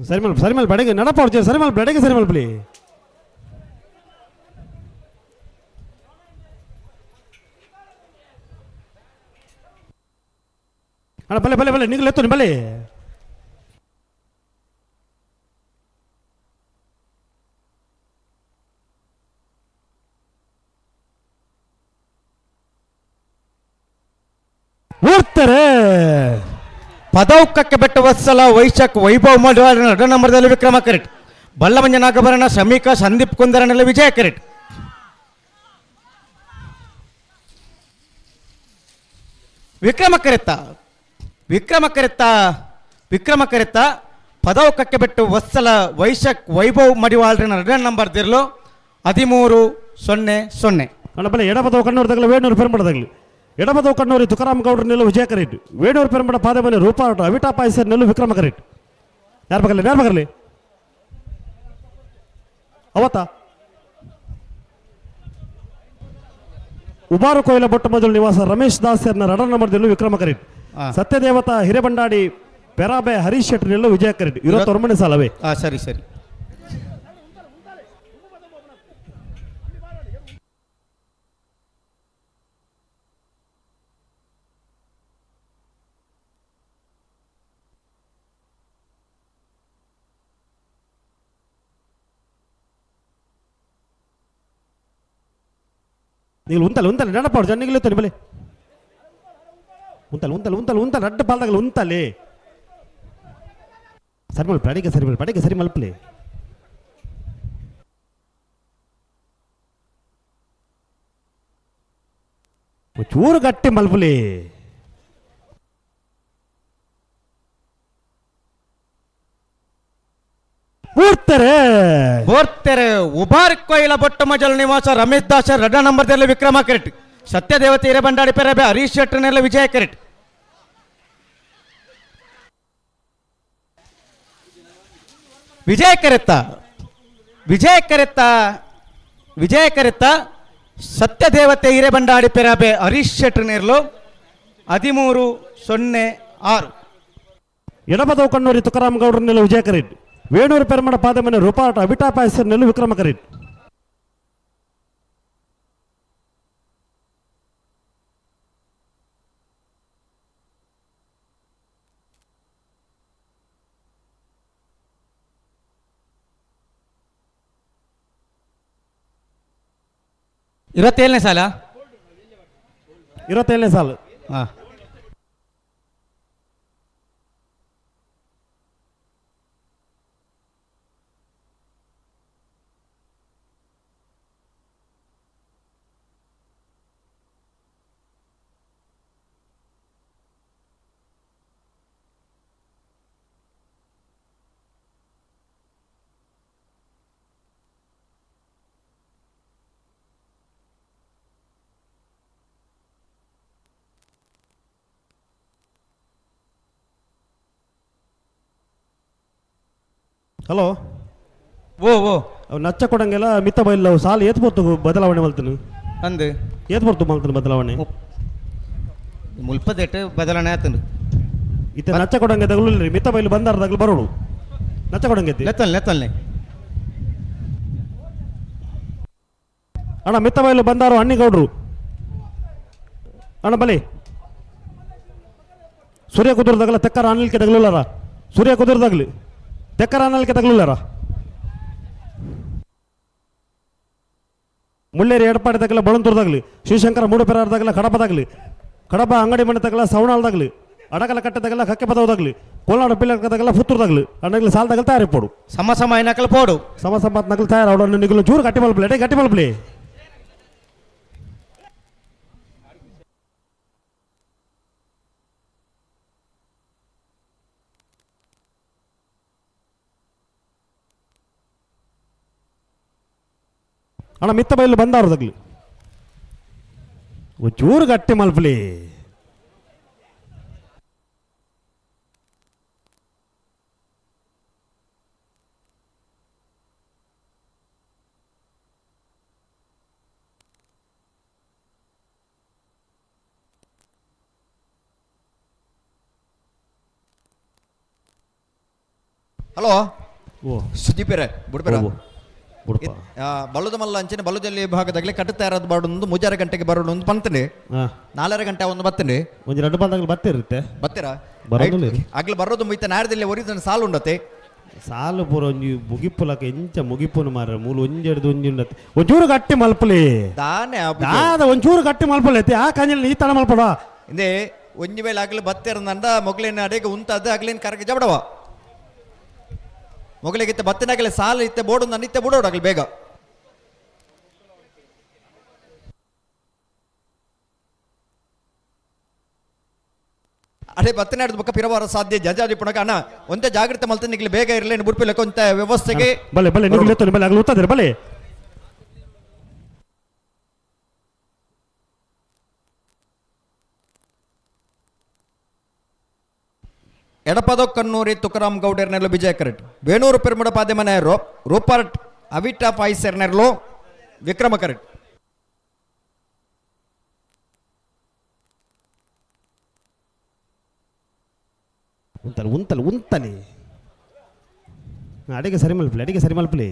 ಸರಿ ಮಲ್ ಬಡೆಗೆ ನಡಪ ಹೊಡ್ತೀವಿ ಸರಿ ಮಲ್ ಬಡೆಗೆ ಸರಿ ಮಲ್ಪಲಿ ಅಣ್ಣ ಬಲೆ ಬಲೆ ಬಲೆ ನಿಂಗಲ್ ಎತ್ತು ಬಲೆ ಓಡ್ತಾರೆ ಪದೌಕಕ್ಕೆ ಬೆಟ್ಟ ವತ್ಸಲ ವೈಶಾಖ್ ವೈಭವ್ ಮಡಿವಾಳ ನಡ ನಂಬರ್ದಲ್ಲಿ ವಿಕ್ರಮ ಕರೆಟ್ ಬಲ್ಲಮಂಜ ನಾಗಭರಣ ಸಮೀಕ ಸಂದೀಪ್ ಕುಂದರನಲ್ಲಿ ವಿಜಯ ಕರೆಟ್ ವಿಕ್ರಮ ಕರೆತ್ತ ಪದೌಕಕ್ಕೆ ಬೆಟ್ಟು ವತ್ಸಲ ವೈಶಾಖ್ ವೈಭವ್ ಮಡಿವಾಳ ನಡ ನಂಬರ್ ದಿರ್ಲು 13-0-0 ಅಣ್ಣ ಬಲೆ ಎಡಪದವ ಕಣ್ಣೂರ್ದಾಗಲ್ಲ ವೇಣೂರು ಪೆರುಂಬಡದಾಗಲಿ ಎಡಬದವ ಕಣ್ಣೂರಿ ತುಕಾರಾಮ್ ಗೌಡ್ರ ನೆಲ್ಲು ವಿಜಯ ಕರೆಟ್ ವೇಣೂರು ಪೆರುಂಬಡ ಪಾದಮನೆ ರೂಪಾಟ ಅವಿಟಾ ಪಾಯಸರ್ ನೆಲ್ಲು ವಿಕ್ರಮ ಕರೆಟ್ ಯಾರು ಬಗಲಿ ಅವತ್ತ ಉಬಾರು ಕೊಯ್ಲ ಬೊಟ್ಟ ಮೊದಲು ನಿವಾಸ ರಮೇಶ್ ದಾಸರ್ನ ರಡ ನಂಬರ್ದಲ್ಲೂ ವಿಕ್ರಮ ಕರೆಟ್ ಸತ್ಯದೇವತಾ ಹಿರೇಬಂಡಾಡಿ ಪೆರಾಬೆ ಹರೀಶ್ ಶೆಟ್ಟಿ ನೆಲ್ಲು ವಿಜಯ ಕರೆಟ್ 29 ಸಾಲವೇ ಸರಿ ಸರಿ ನೀವು ಉಂತಲೆ ನೆನಪ ಜನ್ನಿಗೆ ಇತ್ತು ಬಲೆ ಉಂತಲೆ ಅಡ್ಡ ಪಾಲ್ದಾಗಲ್ಲ ಉಂತಲೆ ಸರಿ ಮಲ್ಪ ಅಡಿಗೆ ಸರಿ ಮಲ್ಪಲೆ ಚೂರು ಗಟ್ಟಿ ಮಲ್ಪಲೆ ಬೋರ್ತೆರೆ ಉಬಾರ್ ಕೊಯ್ಲ ಬೊಟ್ಟ ಮಜಲ್ ನಿವಾಸ ರಮೇಶ್ ದಾಸ ರಡ ನಂಬರ್ದಲ್ಲಿ ವಿಕ್ರಮ ಕರೆಟ್ ಸತ್ಯದೇವತೆ ಹಿರೇಬಂಡಾಡಿ ಪೆರಬೆ ಹರೀಶ್ ಶೆಟ್ಟರ್ನೆಲ್ಲ ವಿಜಯ ಕರೆಟ್ ವಿಜಯ ಕರೆತ್ತ ಸತ್ಯದೇವತೆ ಹಿರೇಬಂಡಾಡಿ ಪೆರಬೆ ಹರೀಶ್ ಶೆಟ್ಟರ್ನೆರ್ಲು 13-0-6 ಎಡಬದವ ಕಣ್ಣೂರಿ ತುಕಾರಾಮ್ ಗೌಡ್ರನ್ನೆಲ್ಲ ವಿಜಯ ಕರೆಟ್ ವೇಣೂರು ಪೆರುಮಡ ಪಾದಮನೆ ರೂಪಾಟ ಅವಿಟಾ ಪಾಯಸರ್ ನೆಲ್ಲು ವಿಕ್ರಮ ಕರೆಟ್ 27ನೇ ಸಾಲ 27ನೇ ಸಾಲು. ಹಾಂ. ಹಲೋ ಓ ಓ ಅವು ನಚ್ಚ ಕೊಡಂಗೆಲ್ಲ ಮಿತ್ತ ಬೈಲ್ ಅವು ಸಾಲ ಏತ್ ಬರ್ತು ಬದಲಾವಣೆ ಮಲ್ತನು ಅಂದು ಏತ್ ಬರ್ತು ಮಲ್ತನು ಬದಲಾವಣೆ ಮುಲ್ಪದೆಟ್ಟು ಬದಲಾವಣೆ ಆತನು ಇತ್ತೆ ನಚ್ಚ ಕೊಡಂಗೆ ತಗೊಳ್ಳಿ ಮಿತ್ತ ಬೈಲ್ ಬಂದಾರದಾಗ್ಲು ಬರೋಡು ನಚ್ಚ ಕೊಡಂಗೆ ಲೆತ್ತಲ್ನೆ ಅಣ್ಣ ಮಿತ್ತ ಬೈಲು ಬಂದಾರು ಅಣ್ಣಿಗೌಡ್ರು ಅಣ್ಣ ಬಲಿ ಸೂರ್ಯ ಕುದುರ್ದಾಗಲ ತೆಕ್ಕರ ಅನಿಲ್ಕೆ ತಗಲಿಲ್ಲಾರ ಸೂರ್ಯ ಕುದುರ್ದಾಗ್ಲಿ ತೆಕ್ಕರ ಅನಿಲ್ಕೆ ತಗಲಿಲ್ಲಾರ ಮುಳ್ಳೇರಿ ಎಡಪಾಡಿದಾಗಲ ಬಳಂತೂರ್ದಾಗ್ಲಿ ಶಿವಶಂಕರ ಮೂಡುಪೆರಾರ್ದಾಗಲ ಕಡಪದಾಗ್ಲಿ ಕಡಪ ಅಂಗಡಿ ಮನೆ ತಗಲ ಸವಣಾಳ್ದಾಗ್ಲಿ ಅಡಗಲ ಕಟ್ಟದಾಗಲ ಕಕ್ಕೆ ಪದವದಾಗ್ಲಿ ಕೋಲಾರ ಪಿಲ್ಲಕದಾಗಲ ಪುತ್ತೂರ್ದಾಗ್ಲಿ ಅಣ್ಣಗಲ ಸಾಲದಾಗಲ ತಯಾರಿ ಪೋಡು ಸಮ ಏನಕಲ ಪೋಡು ಸಮ ನಕಲ್ ತಯಾರು ಅವಡನ್ನು ನಿಗಲು ಚೂರು ಗಟ್ಟಿ ಮಲ್ಪಲೆ ಗಟ್ಟಿ ಮಲ್ಪಲಿ ಅಣ್ಣ ಮಿತ್ತ ಬೈಲು ಬಂದವ್ರದಾಗ್ಲಿ ಚೂರು ಗಟ್ಟಿ ಮಲ್ಪಲಿ ಹಲೋ ಓ ಸುದೀಪೇರೆ ಬುಡ್ಬೇರ ಬುಡಪ ಬಲ್ಲುದ ಮಲ್ಲ ಅಂಚಿನ ಬಲ್ಲುದಲ್ಲಿ ಭಾಗದಾಗಲಿ ಕಟ್ಟುತ್ತಾ ಇರೋದು ಬಾಡೊಂದು 3 ಗಂಟೆಗೆ ಬರೋಣ ಒಂದು ಬಂತಂಡಿ 4 ಗಂಟೆ ಒಂದು ಬತ್ತಂಡಿ ಒಂದು 2 ಬಾದಾಗಲಿ ಬತ್ತಿರುತ್ತೆ ಬತ್ತೀರಾ ಬರೋದಿಲ್ಲ ಆಗ್ಲಿ ಬರೋದು ಮುಯ್ತ ನಾಡ್ದಲ್ಲಿ ಒರಿದ ಸಾಲು ಉಂಡತೆ ಸಾಲು ಪೂರ ಒಂಜಿ ಮುಗಿಪ್ಪುಲಕ ಎಂಚ ಮುಗಿಪ್ಪುನು ಮಾರ ಮೂಲು ಒಂಜೆಡ್ದು ಒಂಜಿ ಉಂಡತೆ ಒಂಚೂರು ಗಟ್ಟಿ ಮಲ್ಪಲಿ ದಾನೆ ದಾದ ಒಂಚೂರು ಗಟ್ಟಿ ಮಲ್ಪಲೈತಿ ಆ ಕಂಜಲ್ ನೀ ತನ ಮಲ್ಪಡ ಇಂದೇ ಒಂಜಿ ವೇಳೆ ಆಗ್ಲಿ ಬತ್ತಿರಂದ ಮೊಗ್ಲಿನ ಅಡೆಗೆ ಉಂತದ್ದು ಆಗ್ಲಿನ ಕರಗೆ ಜಬಡವ ಮೊಗಲಿಗೆ ಇತ್ತೆ ಬತ್ತಿನಾಗಲೇ ಸಾಲು ಇತ್ತೆ ಬೋರ್ಡು ನನ್ನ ಇತ್ತೆ ಬಿಡೋಡಾಗಲಿ ಬೇಗ ಅದೇ ಬತ್ತಿನಾಡ್ದು ಬಕ್ಕ ಪಿರವಾರ ಸಾಧ್ಯ ಜಜಾಜಿ ಪುಣಕ ಅಣ್ಣ ಒಂದೇ ಜಾಗ್ರತೆ ಮಲ್ತ ನಿಗ್ಲಿ ಬೇಗ ಇರಲಿ ಬುಡ್ಪಿಲ್ಲ ಕೊಂತ ವ್ಯವಸ್ಥೆಗೆ ಬಲೆ ಬಲೆ ನಿಗ್ಲಿ ಬಲೆ ಆಗ್ಲಿ ಉತ್ತದ್ರೆ ಬಲೆ ಎಡಪದೋ ಕನ್ನೂರಿ ತುಕಾರಾಮ್ ಗೌಡರ್ನೆರ್ಲು ವಿಜಯ ಕರೆಟ್ ವೇಣೂರು ಪೆರ್ಮುಡ ಪಾದ್ಯಮನೆ ರೂಪರ್ಟ್ ಅವಿಟಾ ಪಾಯ್ಸೆರ್ನೆರ್ಲು ವಿಕ್ರಮ ಕರೆಟ್ ಉಂತಲಿ ಅಡಿಗೆ ಸರಿ ಮಲ್ಪಲಿ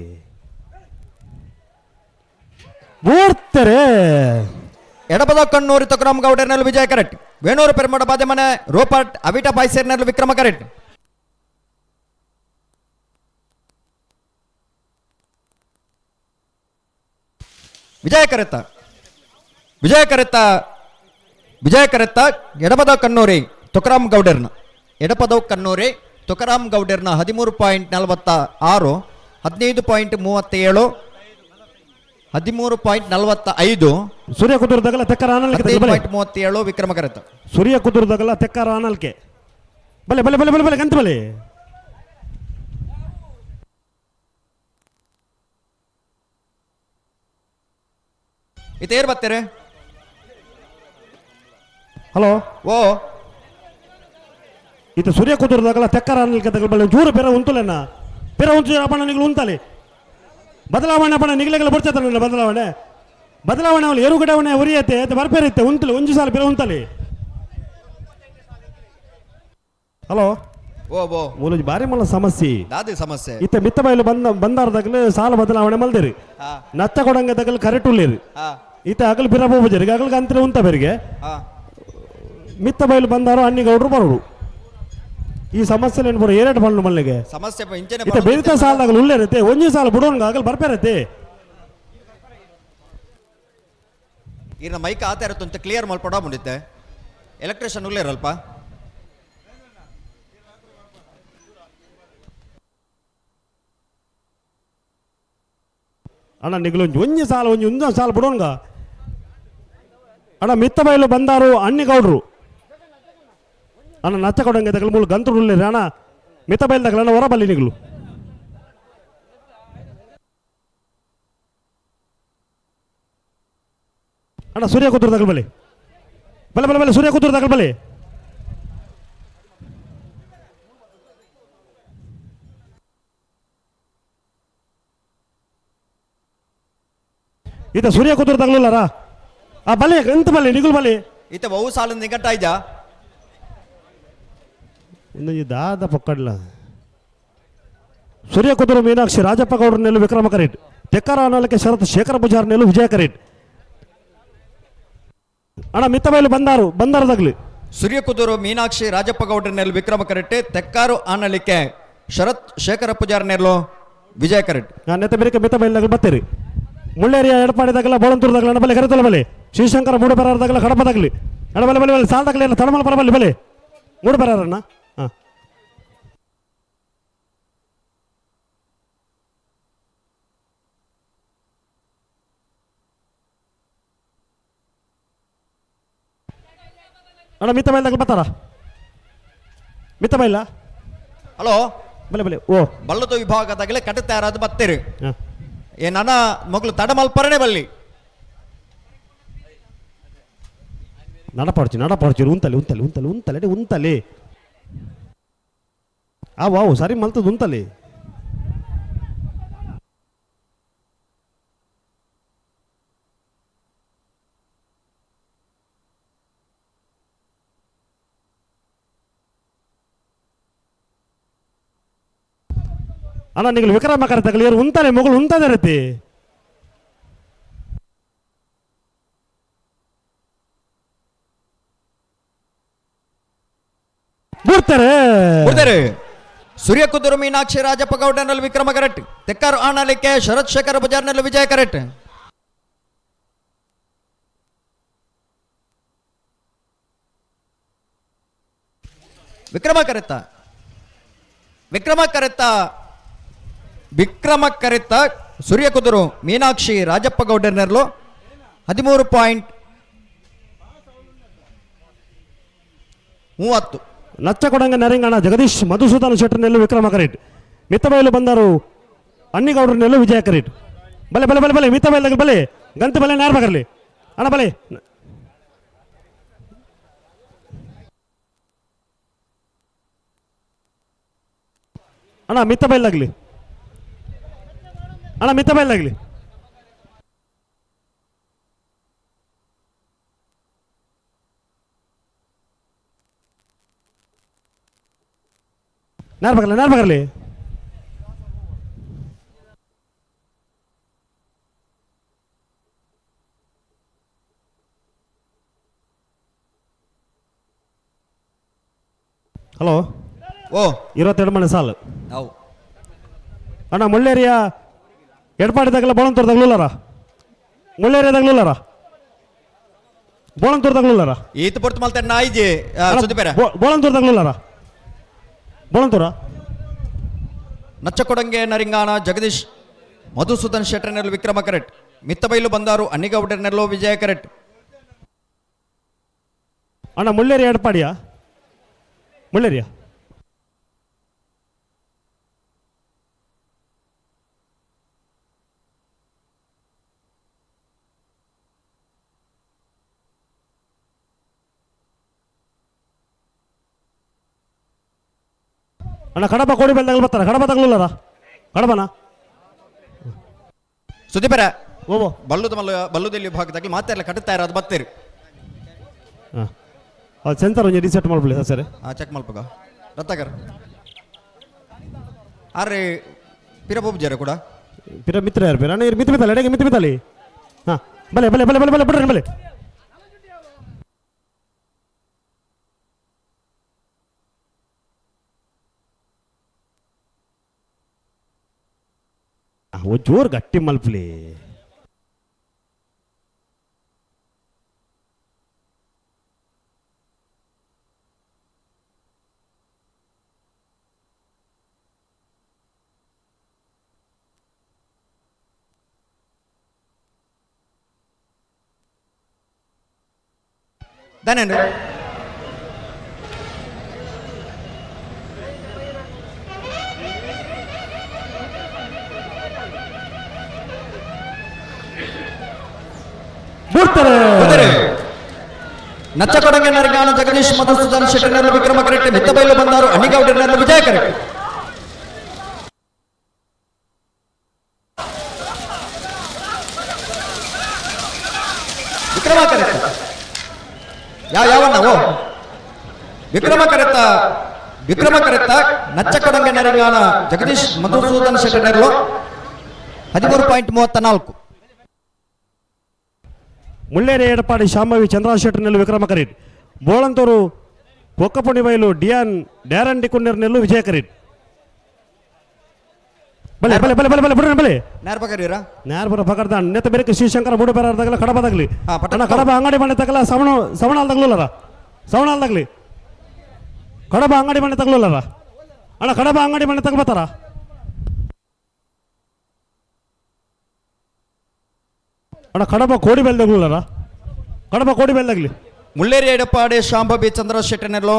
ಓಡ್ತಾರೆ ಎಡಪದ ಕಣ್ಣೂರಿ ತುಕಾರಾಮ್ ಗೌಡರ್ನೆರ್ಲು ವಿಜಯ ಕರೆಟ್ ವೇಣೂರು ಪೆರ್ಮುಡ ಪಾದ್ಯಮನೆ ರೂಪರ್ಟ್ ಅವಿಟಾ ಪಾಯ್ಸೆರ್ನೆರ್ಲು ವಿಕ್ರಮ ಕರೆಟ್ ವಿಜಯ ಕರೆತ್ತ ಎಡಪದ ಕಣ್ಣೂರಿ ತುಕಾರಾಮ್ ಗೌಡರ್ನ 13.46 15.37 13.45 ಸೂರ್ಯ ಕುದುರ್ದಾಗಲ ತೆಕ್ಕರ ಆನಲ್ಕೆ 37 ವಿಕ್ರಮ ಕರೆತ್ತ ಸೂರ್ಯ ಕುದುರ್ದಾಗಲ ತೆಕ್ಕರ ಆನಲ್ಕೆ ಬಲೆ ಬಲೆ ಬಲೆ ಬಲೆ ಬಲೆ ಗಂತ ಬಲೆ ಇತೇರ್ ಬತ್ತೇರೆ ಹಲೋ ಓ ಇದು ಸೂರ್ಯ ಕುದುರ್ದಾಗಲ ತೆಕ್ಕರ ಆನಲ್ಕೆ ತಗಲ್ ಬಲೆ ಜೂರು ಪೆರ ಉಂತುಲೆನ ಪೆರ ಉಂತು ಅಪ್ಪಣ ನಿಗ್ಲು ಉಂತಲೆ ಬದಲಾವಣೆ ಅಪ್ಪಣ ನಿಗ್ಲೆಗಳ ಬರ್ಚೇತಲ್ಲ ಬದಲಾವಣೆ ಅವಳು ಎರುಗಡವಣೆ ಉರಿಯತೆ ಬರ್ಪೇರಿತ್ತೆ ಉಂತಲೆ ಒಂಜು ಸಾಲ ಪೆರ ಉಂತಲೆ ಹಲೋ ಓ ಮೂಲಜಿ ಬಾರಿ ಮಲ್ಲ ಸಮಸ್ಯೆ ಸಮಸ್ಯೆ ಇತ್ತ ಮಿತ್ತ ಬಯಲು ಬಂದಾರದಾಗಲು ಸಾಲ ಬದಲಾವಣೆ ಮಲ್ದೇರಿ ನತ್ತ ಕೊಡಂಗೆ ತಗಲು ಕರೆಕ್ಟ್ ಉಳ್ಳೇರಿ ಈತ ಅಗಲು ಬಿರ ಬೋಬಜರಿಗೆ ಅಗಲ್ಗೆ ಅಂತರ ಉಂತ ಬೇರಿಗೆ ಮಿತ್ತ ಬಯಲು ಬಂದಾರು ಅಣ್ಣಿಗೌಡ್ರು ಬರೋಡು ಈ ಸಮಸ್ಯೆ ಏನು ಬರೋ ಏರೇಟ್ ಬಂದು ಮಲ್ಲಿಗೆ ಸಮಸ್ಯೆ ಇತ್ತ ಬೆರಿತ ಸಾಲದಾಗಲು ಉಳ್ಳೇರತ್ತೆ ಒಂಜಿ ಸಾಲ ಬಿಡೋನ್ಗ ಆಗಲ್ ಬರ್ಪೇರತ್ತೆ ಇನ್ನ ಮೈಕ್ ಆತ ಇರುತ್ತಂತ ಅಂತ ಕ್ಲಿಯರ್ ಮಲ್ಪಡ ಮುಂದಿತ್ತೆ ಎಲೆಕ್ಟ್ರಿಷಿಯನ್ ಉಳ್ಳೇ ಇರಲ್ಪ ಅಣ್ಣ ನಿಗ್ಲು ಒಂಜಿ ಸಾಲ ಒಂದೊಂದು ಸಾಲ ಬಿಡೋನ್ಗ ಅಣ್ಣ ಮಿತ್ತ ಬೈಲು ಬಂದಾರು ಅಣ್ಣಿಗೌಡ್ರು ಅಣ್ಣ ನಚ್ಚ ಕೊಡಂಗೆ ತಗಲು ಮೂಲ ಗಂತರು ಉಳ್ಳೇರಿ ಅಣ್ಣ ಮಿತ್ತ ಬೈಲ್ ತಗಲ ಅಣ್ಣ ಹೊರ ಬಲ್ಲಿ ನಿಗ್ಲು ಅಣ್ಣ ಸೂರ್ಯ ಕೂತರು ತಗಲ್ ಬಲೆ ಬಲೆ ಬಲೆ ಬಲೆ ಸೂರ್ಯ ಕೂತರು ತಗಲ್ ಬಲೆ ಈತ ಸೂರ್ಯ ಕೂತರು ತಗಲಿಲ್ಲರಾ ಆ ಬಲೆ ಎಂತ ಬಲೆ ನಿಗುಲ್ ಬಲೆ ಈತ ಬಹು ಸಾಲ ನಿಕಟ ಇದ್ದ ಇನ್ನು ಈ ದಾದ ಪಕ್ಕಡ್ಲ ಸೂರ್ಯ ಕೂತರು ಮೀನಾಕ್ಷಿ ರಾಜಪ್ಪ ಗೌಡ್ರ ನೆಲ್ಲು ವಿಕ್ರಮ ಕರೇಟ್ ತೆಕ್ಕಾರ ಅನ್ನೋಲಕ್ಕೆ ಶರತ್ ಶೇಖರ ಪೂಜಾರ್ ನೆಲ್ಲು ವಿಜಯ ಕರೇಟ್ ಅಣ್ಣ ಮಿತ್ತ ಬೈಲು ಬಂದಾರು ತಗಲಿ ಸೂರ್ಯಕುದೂರು ಮೀನಾಕ್ಷಿ ರಾಜಪ್ಪ ಗೌಡ್ರ ನೆಲ್ಲು ವಿಕ್ರಮ ಕರೆಟ್ಟೆ ತೆಕ್ಕಾರು ಆನಲಿಕ್ಕೆ ಶರತ್ ಶೇಖರ ಪೂಜಾರ್ ನೆಲ್ಲು ವಿಜಯ ಕರೆಟ್ ನೆತ್ತ ಬೇರೆ ಮಿತ್ತ ಬೈಲ್ ಬತ್ತೇರಿ ಮುಳ್ಳೇರಿಯ ಎಡಪಾಡಿದಾಗಲ್ಲ ಬೋಳಂತೂರ್ದಾಗಲ್ಲ ಅಣ್ಣ ಬಲೆ ಕರೆತಲ್ಲ ಬಲೆ ಶ್ರೀಶಂಕರ ಮೂಡುಬೆರಾರದಾಗಲ್ಲ ಕಡಪದಾಗಲಿ ಅಣ್ಣ ಬಲೆ ಬಲೆ ಬಲೆ ಸಾಲದಾಗಲಿ ಎಲ್ಲ ತಳಮಲ ಬರಬಲ್ಲಿ ಬಲೆ ಮೂಡುಬೆರಾರಣ್ಣ ಹಾಂ ಅಣ್ಣ ಮಿತ್ತ ಬೈಲ್ದಾಗಲಿ ಬರ್ತಾರ ಮಿತ್ತ ಬೈಲ ಹಲೋ ಬಲೆ ಬಲೆ ಓ ಬಲ್ಲದ ವಿಭಾಗದಾಗಲೇ ಕಟ್ಟುತ್ತಾ ಯಾರಾದ್ರು ಬತ್ತೇರಿ ಏ ನನ್ನ ಮಗಳು ತಡಮಲ್ಪರಣೆ ಬಲ್ಲಿ ನಡಪಾಡ್ಚಿ ಉಂತಲೆ ಆವು ಸರಿ ಮಲ್ತದ ಉಂತಲೆ ಅಣ್ಣ ನಿಗಲು ವಿಕ್ರಮ ಕರೆತಗಲಿ ಯಾರು ಉಂತಲೆ ಮಗಳು ಉಂತದ ರೀತಿ ಬಿಡ್ತಾರೆ ಸೂರ್ಯಕುದೂರು ಮೀನಾಕ್ಷಿ ರಾಜಪ್ಪ ಗೌಡನಲ್ಲಿ ವಿಕ್ರಮ ಕರೆಟ್ ತೆಕ್ಕಾರು ಆನಲಿಕ್ಕೆ ಶರತ್ ಶೇಖರ ಬಜಾರ್ನಲ್ಲಿ ವಿಜಯ ಕರೆಟ್ ವಿಕ್ರಮ ಕರೆತ್ತ ಸೂರ್ಯಕುದೂರು ಮೀನಾಕ್ಷಿ ರಾಜಪ್ಪ ಗೌಡರ್ನರ್ಲು 13.30 ನಚ್ಚ ಕೊಡಂಗ ನರಿಂಗಣ ಜಗದೀಶ್ ಮಧುಸೂದನ್ ಶೆಟ್ಟರ್ನೆಲ್ಲು ವಿಕ್ರಮ ಕರೇಟ್ ಮಿತ್ತಬೈಲು ಬಂದರು ಅನ್ನಿಗೌಡ್ರನೆಲ್ಲು ವಿಜಯ ಕರೇಟ್ ಬಲೆ ಬಲೆ ಬಲೆ ಬಲೆ ಮಿತ್ತಬೈಲ್ ಬಲೆ ಗಂತ ಬಲೆ ನೇರ ಬಗರ್ಲಿ ಅಣ್ಣ ಬಲೆ ಅಣ್ಣ ಮಿತ್ತಬೈಲಾಗಲಿ ಅಣ್ಣ ಮಿತ್ತಬೈಲಾಗಲಿ ನೇರ ಬಗರ್ಲಿ ಹಲೋ ಓ 22 ಮನೆ ಸಾಲು ಅವು ಅಣ್ಣ ಮುಳ್ಳೇರಿಯ ಎಡಪಾಡಿದಾಗಲ್ಲ ಬೋಳಂತೂರ್ದಾಗ್ಲೂಲಾರ ಮುಳ್ಳೇರಿಯಾದಾಗ್ಲೂಲಾರ ಬೋಳಂತೂರ್ದಾಗ್ಲೂಲಾರ ಈತ ಪೊರ್ತು ಮಲ್ತಾರೆ ನಾಯಿಜಿ ಸುದ್ದಿಪೇರ ಬೋಳಂತೂರ್ದಾಗ್ಲೂಲಾರ ಬೋಳಂತೂರ ನಚ್ಚಕೊಡಂಗೆ ನರಿಂಗಾಣ ಜಗದೀಶ್ ಮಧುಸೂದನ್ ಶೆಟ್ಟರ್ನೆಲ್ಲು ವಿಕ್ರಮ ಕರೆಟ್ ಮಿತ್ತಬೈಲು ಬಂದಾರು ಅನ್ನಿಗೌಡರ್ನೆಲ್ಲು ವಿಜಯ ಕರೆಟ್ ಅಣ್ಣ ಮುಳ್ಳೇರಿಯ ಎಡಪಾಡಿಯಾ ಮುಳ್ಳೇರಿಯ ಅಣ್ಣ ಕಡಪ ಕೋಡಿ ಬೆಲ್ದಾಗ ಬರ್ತಾರ ಕಡಪ ತಗಲುಲ್ಲಾರ ಕಡಪನ ಸುದ್ದಿಪೇರ ಓ ಬಲ್ಲುದಲ್ಲಿ ವಿಭಾಗದಾಗಲಿ ಮಾತೆಲ್ಲ ಕಟ್ಟುತ್ತಾ ಇರೋದು ಬತ್ತೇರಿ ಹಾಂ ಅದು ಸೆನ್ಸರ್ ಒಂಜಿ ರಿಸೆಟ್ ಮಾಡ್ಬಿಡಿ ಸರ್ ಚೆಕ್ ಮಲ್ಪಗ ರತ್ತಾಗರ್ ಆರ್ರೆ ಪಿರ ಬೋಬ್ಜಾರ ಕೂಡ ಪಿರ ಮಿತ್ರ ಯಾರು ಪಿರ ಅಣ್ಣ ಮಿತ್ರ ಮಿತ್ತಲ್ಲ ಎಡೆಗೆ ಮಿತ್ರ ಮಿತ್ತಲಿ ಹಾಂ ಬಲೆ ಬಲೆ ಬಲೆ ಬಲೆ ಬಲೆ ಬಿಡ್ರಿ ಬಲೆ ಓ ಜೋರ್ ಗಟ್ಟಿ ಮಲ್ಪಲಿ ಧನ್ಯನು ನಚ್ಚಕೊಡಂಗೆ ನರಗಾಣ ಜಗದೀಶ್ ಮಧುಸೂದನ್ ಶೆಟ್ಟರ್ನರು ವಿಕ್ರಮ ಕರೆಕ್ಟ್ ಮಿತ್ತಬೈಲು ಬಂದಾರು ಅಣ್ಣಿಗೌಡರ್ನರು ವಿಜಯ ಕರೆಕ್ಟ್ ವಿಕ್ರಮ ಕರೆಕ್ಟ್ ಯಾವನ್ನ ವಿಕ್ರಮ ಕರೆತ್ತ ನಚ್ಚಕೊಡಂಗೆ ನರಗಾಣ ಜಗದೀಶ್ ಮಧುಸೂದನ್ ಶೆಟ್ಟರ್ನರು 13.34 ಮುಳ್ಳೇರಿ ಎಡಪಾಡಿ ಶಾಂಭವಿ ಚಂದ್ರಶೆಟ್ಟರ್ನೆಲ್ಲು ವಿಕ್ರಮ ಕರೀಟ್ ಬೋಳಂತೂರು ಕೊಕ್ಕಪುಣಿ ಬೈಲು ಡ್ಯಾರನ್ ಡಿಕುಂಡರ್ನೆಲ್ಲು ವಿಜಯ ಕರೀಟ್ ಬಲೆ ಬಲೆ ಬಲೆ ಬಲೆ ಬಲೆ ಬಿಡ್ರಿ ಬಲೆ ನ್ಯಾರ್ಬರ ಪಕಡ್ದ ನೆತ್ತ ಬೇರೆ ಶ್ರೀಶಂಕರ ಮೂಡು ಬೇರಾರ್ದಾಗಲ ಕಡಬದಾಗ್ಲಿ ಅಣ್ಣ ಕಡಬ ಅಂಗಡಿ ಮನೆ ತಗಲ ಸವಣಾಲ್ದಾಗ್ಲರ ಸವಣಾಲ್ದಾಗ್ಲಿ ಕಡಬ ಅಂಗಡಿ ಮನೆ ತಗಲರ ಅಣ್ಣ ಕಡಬ ಅಂಗಡಿ ಮನೆ ತಗಬತ್ತಾರ ಅಣ್ಣ ಕಡಬ ಕೋಡಿ ಬೆಲ್ದಾಗ್ಲರ ಕಡಬ ಕೋಡಿ ಬೆಲ್ದಾಗ್ಲಿ ಮುಳ್ಳೇರಿ ಎಡಪಾಡಿ ಶಾಂಭವಿ ಚಂದ್ರಶೆಟ್ಟರ್ನೆಲ್ಲು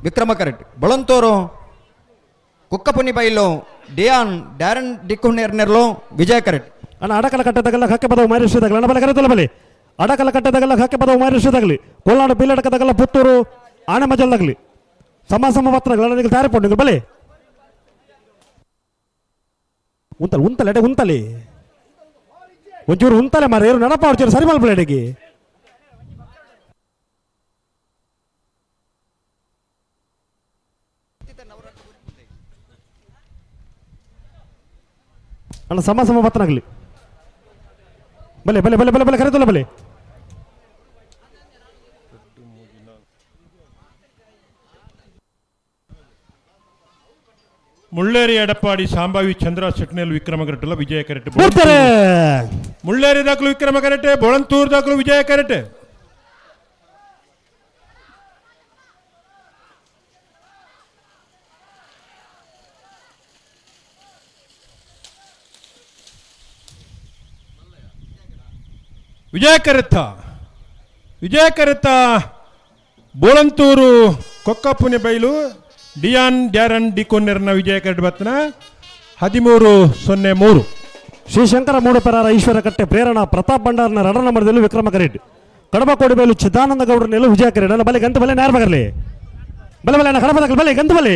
ವಿಕ್ರಮ ಕರೆಕ್ಟ್ ಬಳಂತೂರು ಕುಕ್ಕಪುನಿ ಬೈಲು ಡ್ಯಾರನ್ ಡಿಕುಂಡರ್ನೆಲ್ಲು ವಿಜಯ ಕರೆಕ್ಟ್ ಅಣ್ಣ ಅಡಕಲ ಕಟ್ಟದಾಗಲ್ಲ ಹಕ್ಕೆ ಪದವು ಮಾರಿಸಿದಾಗಲಿ ಅಣ್ಣ ಬಲೆ ಕರೆತಲ್ಲ ಬಲೆ ಅಡಕಲ ಕಟ್ಟದಾಗಲ್ಲ ಹಕ್ಕೆ ಪದವು ಮಾರಿಸಿದಾಗಲಿ ಕೋಲಾಡು ಬೀಲಡಕದಾಗಲ್ಲ ಪುತ್ತೂರು ಆನೆ ಮಜಲ್ದಾಗಲಿ ಸಮ ಪತ್ರಗಳ ತಯಾರಿ ಪೊಂಡು ಬಲೆ ಉಂತಲೆ ಎಡೆ ಉಂತಲಿ ಒಂಚೂರು ಉಂತಲೆ ಮಾರ ಏರು ನಡಪ ಹೊಡ್ಚೂರು ಸರಿ ಮಲ್ಪಲೆ ಎಡೆಗೆ ಅಣ್ಣ ಸಮ ಪತ್ರನಾಗಲಿ ಬಲೆ ಬಲೆ ಬಲೆ ಬಲೆ ಬಲೆ ಕರೆತಲ್ಲ ಬಲೆ ಮುಳ್ಳೇರಿ ಎಡಪಾಡಿ ಶಾಂಭವಿ ಚಂದ್ರಶೆಟ್ಟರ್ನೆಲ್ಲು ವಿಕ್ರಮ ಕರೆಕ್ಟ್ ವಿಜಯ ಕರೆಕ್ಟ್ ಮುಳ್ಳೇರಿ ದಾಖಲು ವಿಕ್ರಮ ಕರೆಕ್ಟ್ ಬೋಳಂತೂರು ದಾಖಲು ವಿಜಯ ಕರೆಕ್ಟ್ ವಿಜಯ ಕರೆತ್ತ ಬೋಳಂತೂರು ಕೊಕ್ಕಪುನಿ ಬೈಲು ಡ್ಯಾರನ್ ಡಿಕೋನೆರ್ನ ವಿಜಯ ಕರೆಕ್ಟ್ ಬತ್ತನ 13.03 ಶ್ರೀಶಂಕರ ಮೂಡುಪೆರಾರ ಈಶ್ವರ ಕಟ್ಟೆ ಪ್ರೇರಣಾ ಪ್ರತಾಪ್ ಭಂಡಾರ್ನ ರಡ ನಂಬರ್ದಲ್ಲೂ ವಿಕ್ರಮ ಕರೆಕ್ಟ್ ಕಡಬ ಕೋಡಿಬೇಲು ಚಿದಾನಂದ ಗೌಡರ್ನೆಲ್ಲೂ ವಿಜಯ ಕರೆಕ್ಟ್ ಅಲ್ಲ ಬಲೆ ಗಂತ ಬಲೆ ನೇರ ಬಗರ್ಲಿ ಬಲೆ ಬಲೆ ಅಣ್ಣ ಕಡಬ ಬಲೆ ಗಂತ ಬಲೆ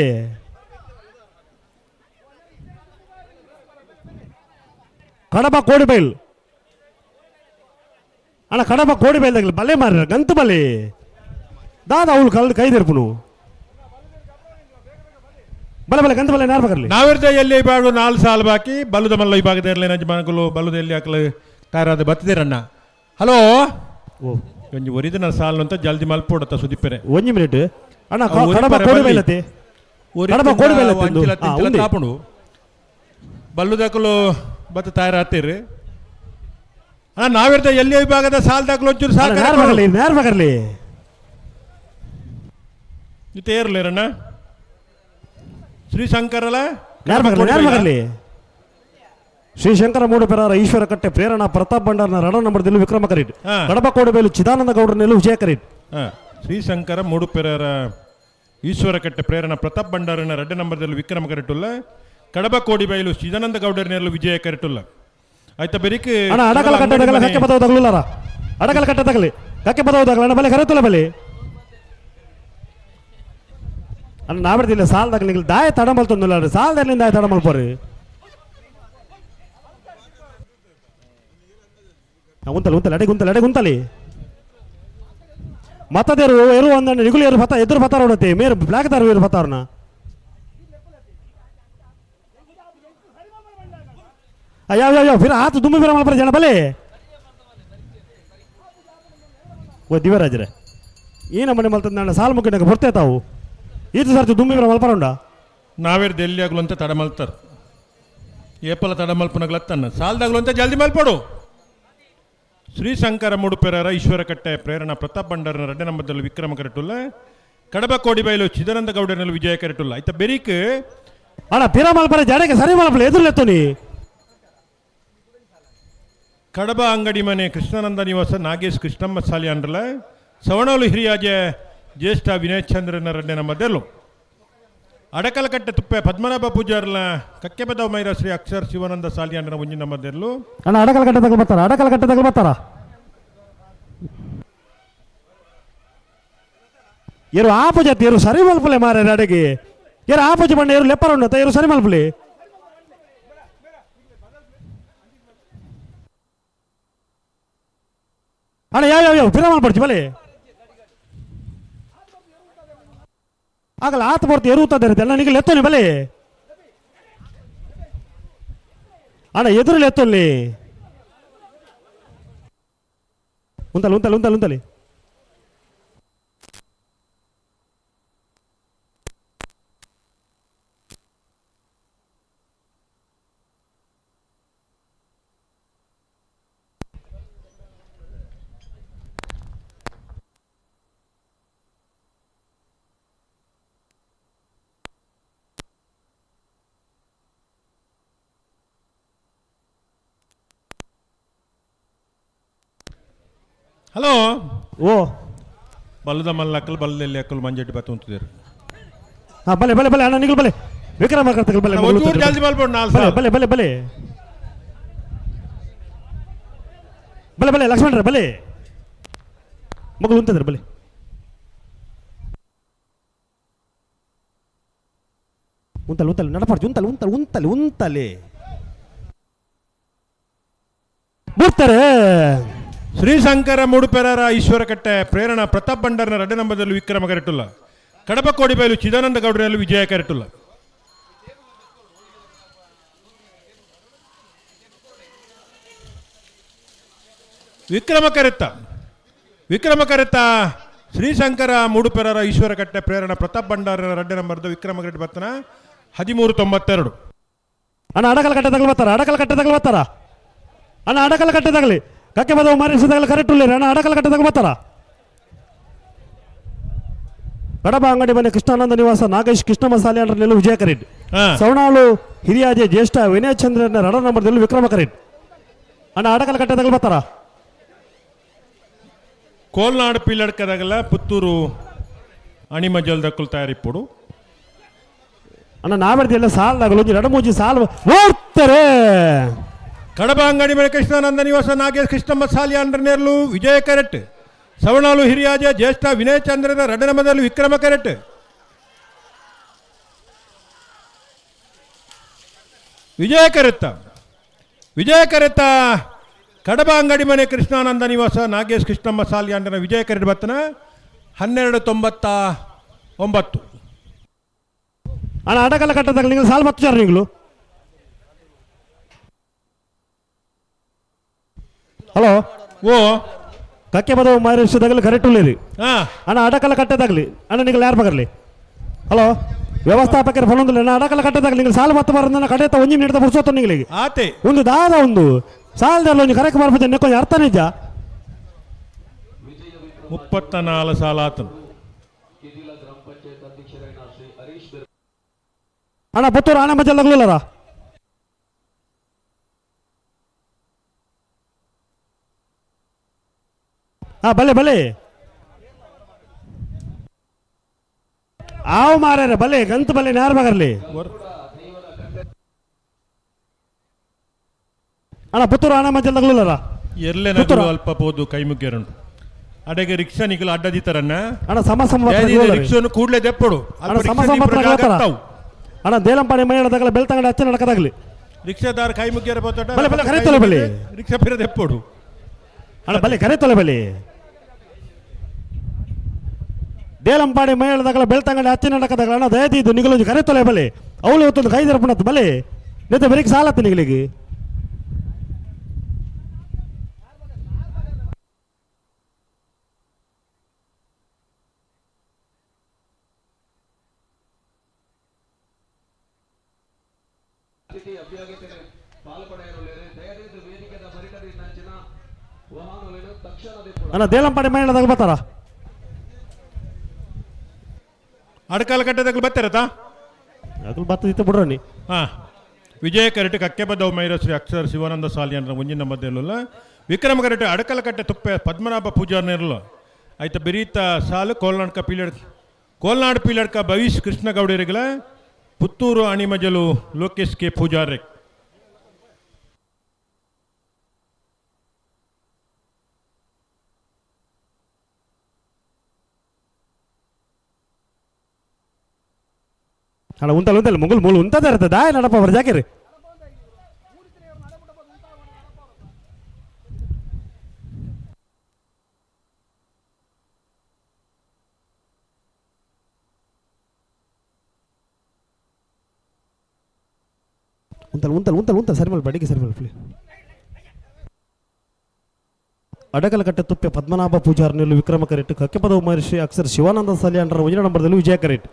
ಕಡಬ ಕೋಡಿಬೇಲ್ ಅಣ್ಣ ಕಡಬ ಕೋಡಿಬೇಲ್ದಾಗಲಿ ಬಲೆ ಮಾರ ಗಂತ ಬಲೆ ದಾದ ಅವಳು ಕಲ್ದು ಕೈದಿರ್ಪುನು ಬಲೆ ಬಲೆ ಗಂತ ಬಲೆ ನೇರ ಬಗರ್ಲಿ ನಾವಿರ್ದ ಎಲ್ಲಿ ವಿಭಾಗ 4 ಸಾಲ ಬಾಕಿ ಬಲ್ಲುದ ಮಲ್ಲ ವಿಭಾಗದ ಇರಲಿ ನಜಮಾನಗಳು ಬಲ್ಲುದ ಎಲ್ಲಿ ಹಾಕಲು ತಯಾರಾದ ಬತ್ತಿದ್ದೀರಣ್ಣ ಹಲೋ ಒಂಜಿ ಒರಿಜಿನಲ್ ಸಾಲ ಅಂತ ಜಲ್ದಿ ಮಲ್ಪೋಡತ್ತ ಸುದಿಪ್ಪರೆ 1 ಮಿನಿಟ್ ಅಣ್ಣ ಕಡಬ ಕೋಡಿಬೇಲತೆ ಕಡಬ ಕೋಡಿಬೇಲತೆ ಕಾಪುಂಡು ಬಲ್ಲುದಾಕಲು ಬತ್ತ ತಯಾರಾತೀರಿ ಅಣ್ಣ ನಾವಿರ್ದ ಎಲ್ಲಿ ವಿಭಾಗದ ಸಾಲ ದಾಖಲು ಒಂಚೂರು ಸಾಲ ನೇರ ಬಗರ್ಲಿ ಇದು ಏರ್ಲೇರಣ್ಣ ಶ್ರೀಶಂಕರಲ ಶ್ರೀಶಂಕರ ಮೂಡುಪೆರಾರ ಈಶ್ವರ ಕಟ್ಟೆ ಪ್ರೇರಣಾ ಪ್ರತಾಪ್ ಭಂಡಾರ್ನ ರಡ ನಂಬರ್ದಲ್ಲೂ ವಿಕ್ರಮ ಕರೀಟ್ ಕಡಬ ಕೋಡಿಬೇಲು ಚಿದಾನಂದ ಗೌಡರ್ನೆಲ್ಲೂ ವಿಜಯ ಕರೀಟ್ ಶ್ರೀಶಂಕರ ಮೂಡುಪೆರಾರ ಈಶ್ವರ ಕಟ್ಟೆ ಪ್ರೇರಣಾ ಪ್ರತಾಪ್ ಭಂಡಾರನ ರಡ್ಡ ನಂಬರ್ದಲ್ಲೂ ವಿಕ್ರಮ ಕರೆಕ್ಟುಲ್ಲ ಕಡಬ ಕೋಡಿಬೈಲು ಚಿದಾನಂದ ಗೌಡರ್ನೆಲ್ಲೂ ವಿಜಯ ಕರೆಕ್ಟುಲ್ಲ ಆಯ್ತಾ ಬೆರಿಕೆ ಅಡಕಲ ಕಟ್ಟದಾಗಲ್ಲ ಕಕ್ಕೆ ಪದವು ತಗಲುಲಾರ ಅಡಕಲ ಕಟ್ಟದಾಗಲಿ ಕಕ್ಕೆ ಪದವು ತಗಲ ಬಲೆ ಕರೆತಲ್ಲ ಬಲೆ ಅಣ್ಣ ನಾವಿಡ್ದಿಲ್ಲ ಸಾಲದಾಗ ನೀವು ದಾಯ ತಡಮಲ್ತೊಂದಿಲ್ಲ ಸಾಲದಲ್ಲಿ ದಾಯ ತಡಮಲ್ಪೋರಿ ಉಂತಲೆ ಗುಂತಲಿ ಮತ್ತದೇರು ಎರು ಒಂದನ್ನು ನಿಗುಲು ಎರು ಬತ್ತ ಎದುರು ಬತ್ತಾರ ಹೊಡತೆ ಮೇರು ಬ್ಲಾಕ್ ದಾರು ಎರು ಬತ್ತಾರನ ಯಾವ ಫಿರ ಆತು ದುಮ್ಮಿ ಫಿರ ಮಲ್ಪರ ಜನ ಬಲೆ ಓ ದಿವ್ಯರಾಜ್ರೆ ಈ ನಮ್ಮನೆ ಮಲ್ತದ ನಾನು ಸಾಲ ಮುಗಿನಾಗ ಬರ್ತೆ ತಾವು ಇದು ಸರ್ತಿ ದುಮ್ಮಿ ಫಿರ ಮಲ್ಪರ ಉಂಡ ನಾವೇರು ಡೆಲ್ಲಿ ಆಗ್ಲು ಅಂತ ತಡ ಮಲ್ತಾರ ಏಪಲ ತಡ ಮಲ್ಪನಾಗ್ಲತ್ತನ್ನ ಸಾಲದಾಗ್ಲು ಅಂತ ಜಲ್ದಿ ಮಲ್ಪಡು ಶ್ರೀಶಂಕರ ಮೂಡುಪೆರಾರ ಈಶ್ವರ ಕಟ್ಟೆ ಪ್ರೇರಣಾ ಪ್ರತಾಪ್ ಭಂಡಾರನ ರಡ್ಡ ನಂಬರ್ದಲ್ಲಿ ವಿಕ್ರಮ ಕರೆಟುಲ್ಲ ಕಡಬ ಕೋಡಿಬೈಲು ಚಿದಾನಂದ ಗೌಡನಲ್ಲಿ ವಿಜಯ ಕರೆಟುಲ್ಲ ಆಯ್ತಾ ಬೆರೀಕ್ ಅಣ್ಣ ಪಿರ ಮಲ್ಪರ ಜಡಕ್ಕೆ ಸರಿ ಮಲ್ಪಲ ಎದುರ್ಲೆತ್ತು ನೀ ಕಡಬ ಅಂಗಡಿ ಮನೆ ಕೃಷ್ಣಾನಂದ ನಿವಾಸ ನಾಗೇಶ್ ಕೃಷ್ಣಮ್ಮ ಸಾಲಿ ಅಂಡ್ರಲ್ಲ ಸವಣೋಲು ಹಿರಿಯಾಜೆ ಜ್ಯೇಷ್ಠ ವಿನಯ್ ಚಂದ್ರನ ರೆಡ್ಡಿನ ಮಧ್ಯಲು ಅಡಕಲಕಟ್ಟೆ ತುಪ್ಪೆ ಪದ್ಮನಾಭ ಪೂಜಾರ್ಲ ಕಕ್ಕೆಬದ ಮೈರ ಶ್ರೀ ಅಕ್ಷರ್ ಶಿವಾನಂದ ಸಾಲಿಯಾನ ಮುಂಜಿನ ಮಧ್ಯಲು ಅಣ್ಣ ಅಡಕಲಕಟ್ಟೆ ತಗೊಳ್ಬತ್ತಾರ, ಅಡಕಲಕಟ್ಟೆ ತಗೊಳ್ಬತ್ತಾರ. ಇರು ಆಪು ಜಾತಿ ಇರು ಸರಿ ಮಲ್ಪಲೆ ಮಾರ ಅಡಗಿ ಇರು ಆಪುಜಿ ಬಣ್ಣ ಇರು ಲೆಪ್ಪರ ಉಂಡತ ಇರು ಸರಿ ಮಲ್ಪಲೆ ಅಣ್ಣ ಯಾವ ಫಿರ ಮಲ್ಪಡ್ತಿ ಬಲೆ ಆಗಲ್ಲ ಆತ ಬರ್ತಿ ಎರುತ್ತದೆ ಇರುತ್ತೆ ಅಣ್ಣ ನಿಗಲ್ ಎತ್ತೋನಿ ಬಲೆ ಅಣ್ಣ ಎದುರಲ್ಲಿ ಎತ್ತೋಲ್ಲಿ ಉಂತಲಿ ಹಲೋ ಓ ಬಲ್ಲದ ಮಲ್ಲ ಅಕ್ಕಲ್ ಬಲ್ಲದಲ್ಲಿ ಅಕ್ಕಲ್ ಮಂಜೆಟ್ಟಿ ಬತ್ತ ಉಂತಿದ್ದಾರೆ. ಹಾ ಬಲೆ ಅಣ್ಣ ನಿಗಲ್ ಬಲೆ ವಿಕ್ರಮ ಕರ್ತಕಲ್ ಬಲೆ ಒಂಚೂರು ಜಲ್ದಿ ಮಲ್ಪಡು ಬಲೆ ಲಕ್ಷ್ಮಣರ ಬಲೆ ಮಗಳು ಉಂತದ್ರ ಬಲೆ ಉಂತಲ್ ನಡಪಾಡ್ತಿ ಉಂತಲೆ ಬಿಡ್ತಾರೆ. ಶ್ರೀಶಂಕರ ಮೂಡುಪೆರಾರ ಈಶ್ವರ ಕಟ್ಟೆ ಪ್ರೇರಣಾ ಪ್ರತಾಪ್ ಭಂಡಾರನ ರೆಡ್ಡ ನಂಬದಲ್ಲಿ ವಿಕ್ರಮ ಕರೆಟುಲ್ಲ. ಕಡಪ ಕೋಡಿಬೈಲು ಚಿದಾನಂದ ಗೌಡರಲ್ಲಿ ವಿಜಯ ಕರೆಟುಲ್ಲ. ವಿಕ್ರಮ ಕರೆತ್ತ ಶ್ರೀಶಂಕರ ಮೂಡುಪೆರಾರ ಈಶ್ವರ ಕಟ್ಟೆ ಪ್ರೇರಣಾ ಪ್ರತಾಪ್ ಭಂಡಾರನ ರೆಡ್ಡ ನಂಬರ್ದು ವಿಕ್ರಮ ಕರೆಟ್ ಬರ್ತನ 1392. ಅಣ್ಣ ಅಡಕಲಕಟ್ಟೆ ತಗೊಳ್ಬತ್ತಾರ ಅಣ್ಣ ಅಡಕಲಕಟ್ಟೆ ತಗಲಿ ಕಕ್ಕೆ ಬದವು ಮಾರಿಸಿದಾಗಲ ಕರೆಕ್ಟ್ ಉಳ್ಳಿ ಅಣ್ಣ ಅಡಕಲಕಟ್ಟೆ ತಗೊಳ್ಬತ್ತಾರ. ಕಡಬ ಅಂಗಡಿ ಮನೆ ಕೃಷ್ಣಾನಂದ ನಿವಾಸ ನಾಗೇಶ್ ಕೃಷ್ಣ ಮಸಾಲೆ ಅಂಡ್ರಲ್ಲಿ ವಿಜಯ ಕರೆಟ್. ಸವಣಾಳು ಹಿರಿಯಾಜೆ ಜ್ಯೇಷ್ಠ ವಿನಯ್ ಚಂದ್ರನ ರಡ ನಂಬರ್ದಲ್ಲಿ ವಿಕ್ರಮ ಕರೆಟ್. ಅಣ್ಣ ಅಡಕಲಕಟ್ಟೆ ತಗೊಳ್ಬತ್ತಾರ. ಕೋಲ್ನಾಡು ಪೀಲಡ್ಕದಾಗಲ ಪುತ್ತೂರು ಅಣಿಮಜಲ್ ದಕ್ಕಲ್ ತಯಾರಿಪ್ಪುಡು ಅಣ್ಣ ನಾವೆಡ್ದು ಎಲ್ಲ ಸಾಲದಾಗಲು ಎರಡು ಮೂಜಿ ಸಾಲ ಓಡ್ತಾರೆ. ಕಡಬ ಅಂಗಡಿ ಮನೆ ಕೃಷ್ಣಾನಂದ ನಿವಾಸ ನಾಗೇಶ್ ಕೃಷ್ಣಮ್ಮ ಸಾಲಿ ಅಂಡ್ರನೇರ್ಲು ವಿಜಯ ಕರೆಟ್. ಸವಣಾಲು ಹಿರಿಯಾಜ ಜ್ಯೇಷ್ಠ ವಿನಯ್ ಚಂದ್ರನ ರಡನಮದಲ್ಲಿ ವಿಕ್ರಮ ಕರೆಟ್. ವಿಜಯ ಕರೆತ್ತ ಕಡಬ ಅಂಗಡಿ ಮನೆ ಕೃಷ್ಣಾನಂದ ನಿವಾಸ ನಾಗೇಶ್ ಕೃಷ್ಣಮ್ಮ ಸಾಲಿ ಅಂಡ್ರನ ವಿಜಯ ಕರೆಟ್ ಬತ್ತನ 1299. ಅಣ್ಣ ಅಡಕಲಕಟ್ಟದಾಗ ನೀವು ಸಾಲ ಮತ್ತಾರ ನೀವು ಹಲೋ ಓ ಕಕ್ಕೆ ಬದವು ಮಾರಿಸಿದಾಗಲಿ ಕರೆಕ್ಟ್ ಉಳ್ಳಿರಿ ಅಣ್ಣ ಅಡಕಲಕಟ್ಟೆದಾಗಲಿ ಅಣ್ಣ ನೀವು ಯಾರು ಬಗರ್ಲಿ ಹಲೋ ವ್ಯವಸ್ಥಾಪಕರ ಫೋನ್ ಅಣ್ಣ ಅಡಕಲಕಟ್ಟೆದಾಗ ನೀವು ಸಾಲ ಮತ್ತೆ ಬರೋದನ್ನ ಕಡೆ ಒಂಜಿ ನೀಡ್ತಾ ಬರ್ಸೋತ ನಿಗಳಿಗೆ ಆತೆ ಒಂದು ದಾದ ಒಂದು ಸಾಲದಲ್ಲ ಒಂದು ಕರೆಕ್ಟ್ ಮಾಡ್ಬೋದು ನೆಕ್ಕೊಂದು ಅರ್ಥ ನಿಜ 34 ಸಾಲ ಆತನು. ಅಣ್ಣ ಪುತ್ತೂರು ಆನೆ ಮಜ್ಜಲ್ಲಾಗ್ಲಿಲ್ಲರ ಹಾ ಬಲೆ ಆವು ಮಾರ್ಯಾರ ಬಲೆ ಗಂತು ಬಲೆ ಯಾರು ಬಗರ್ಲಿ ಅಣ್ಣ ಪುತ್ತೂರು ಆನೆ ಮಜ್ಜಲ್ಲಾಗ್ಲಿಲ್ಲರ ಎಲ್ಲೇ ಅಲ್ಪ ಪೋದು ಕೈ ಮುಗ್ಗೆರುಂಟು ಅಡೆಗೆ ರಿಕ್ಷಾ ನಿಖಲು ಅಡ್ಡದಿತ್ತಾರನ್ನ ಅಣ್ಣ ಸಮ ರಿಕ್ಷಾನು ಕೂಡಲೇ ದೆಪ್ಪಡು ಅಣ್ಣ ದೇಲಂಪಾಡಿ ಮೈದಾಗಲ ಬೆಳ್ತಂಗಡಿ ಹಚ್ಚ ನಡಕದಾಗಲಿ ರಿಕ್ಷಾದಾರ ಕೈ ಮುಗ್ಗ್ಯಾರ ಕರೆತೊಲೆ ಬಲಿ ರಿಕ್ಷಾ ಫಿರ ದೆಪ್ಪಡು ಅಣ್ಣ ಬಲೆ ಕರೆತೊಲೆ ಬಲಿ ದೇಲಂಪಾಡಿ ಮೈದಾಗಲ ಬೆಳ್ತಂಗಡಿ ಹಚ್ಚ ನಡಕದಾಗಲ ಅಣ್ಣ ದಯದಿ ಇದು ನಿಗಲು ಕರೆತೊಲೆ ಬಲಿ ಅವಳು ಇವತ್ತೊಂದು ಕೈ ದರ್ಪಣತ್ ಬಲೆ ನಿಂತ ಬರೀಕ್ ಸಾಲತ್ತೆ ನಿಗಲಿಗೆ ಅಣ್ಣ ದೇಲಂಪಾಡಿ ಮೈದಾಗ ಬರ್ತಾರ ಅಡಕಾಲ ಕಟ್ಟದಾಗ ಬರ್ತಾರತಾ ಅಗಲ್ ಬತ್ತದಿತ್ತು ಬಿಡ್ರಿ ವಿಜಯ ಕರೆಟ್ ಕಕ್ಕೆ ಬದ್ದವು ಮೈರ ಶ್ರೀ ಅಕ್ಷರ ಶಿವಾನಂದ ಸಾಲಿ ಅಂದ್ರ ಮುಂಜಿನ ಮಧ್ಯಲ್ಲ ವಿಕ್ರಮ ಕರೆಟ್ ಅಡಕಲ ಕಟ್ಟೆ ತುಪ್ಪೆ ಪದ್ಮನಾಭ ಪೂಜಾರ್ನೇರಲ್ಲ ಆಯ್ತು ಬೆರೀತ ಸಾಲು ಕೋಲ್ನಾಡು ಪೀಲಡ್ಕ ಭವಿಷ್ ಕೃಷ್ಣ ಗೌಡರಿಗಳ ಪುತ್ತೂರು ಅಣಿಮಜಲು ಲೋಕೇಶ್ ಕೆ ಪೂಜಾರೆ. ಅಲ್ಲ ಉಂತಲ್ಲ ಮುಂಗುಲ್ ಮೂಲ ಉಂತದ ಇರ್ತದ ನಡಪ್ಪ ಅವ್ರ ಜಾಕಿರಿ. ಉಂತಲ್ ಸರಿ ಮಾಡಿ ಬಡಿಗೆ ಸರಿ ಮಾಡಿ. ಅಡಕಲಕಟ್ಟೆ ತುಪ್ಪೆ ಪದ್ಮನಾಭ ಪೂಜಾರನೆಲ್ಲು ವಿಕ್ರಮ ಕರೆಟ್ ಕಕ್ಕೆಪದ ಮಹರ್ಷಿ ಅಕ್ಷರ ಶಿವಾನಂದ ಸಲ್ಯಾಂಡ್ರ 1ನೇ ನಂಬರ್ದಲ್ಲಿ ವಿಜಯ ಕರೆಟ್.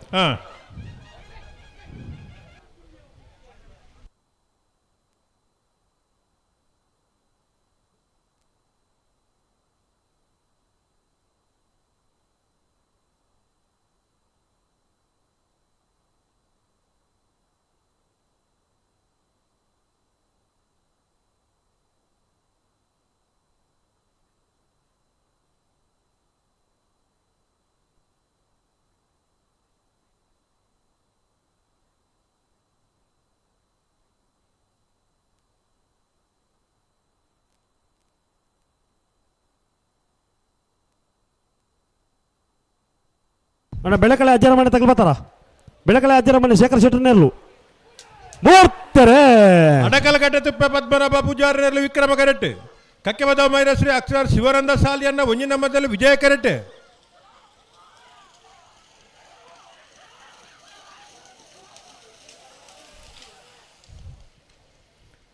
ಅಣ್ಣ ಬೆಳಕಳೆ ಅಜ್ಜರ ಮನೆ ತಗೊಳ್ಬತ್ತಾರ. ಬೆಳಕಳೆ ಅಜ್ಜರ ಮನೆ ಶೇಖರ್ ಶೆಟ್ಟರ್ನೆಲ್ಲು ಮೂರ್ತಾರೆ. ಅಡಕಲಕಟ್ಟೆ ತುಪ್ಪೆ ಪದ್ಮನಾಭ ಪೂಜಾರನೆಲ್ಲು ವಿಕ್ರಮ ಕರೆಟ್ ಕಕ್ಕೆಪದ ಮಹರ್ಷಿ ಅಕ್ಷರ ಶಿವಾನಂದ ಸಾಲಿಯನ್ನ 1ನೇ ನಂಬರ್ದಲ್ಲಿ ವಿಜಯ ಕರೆಟ್.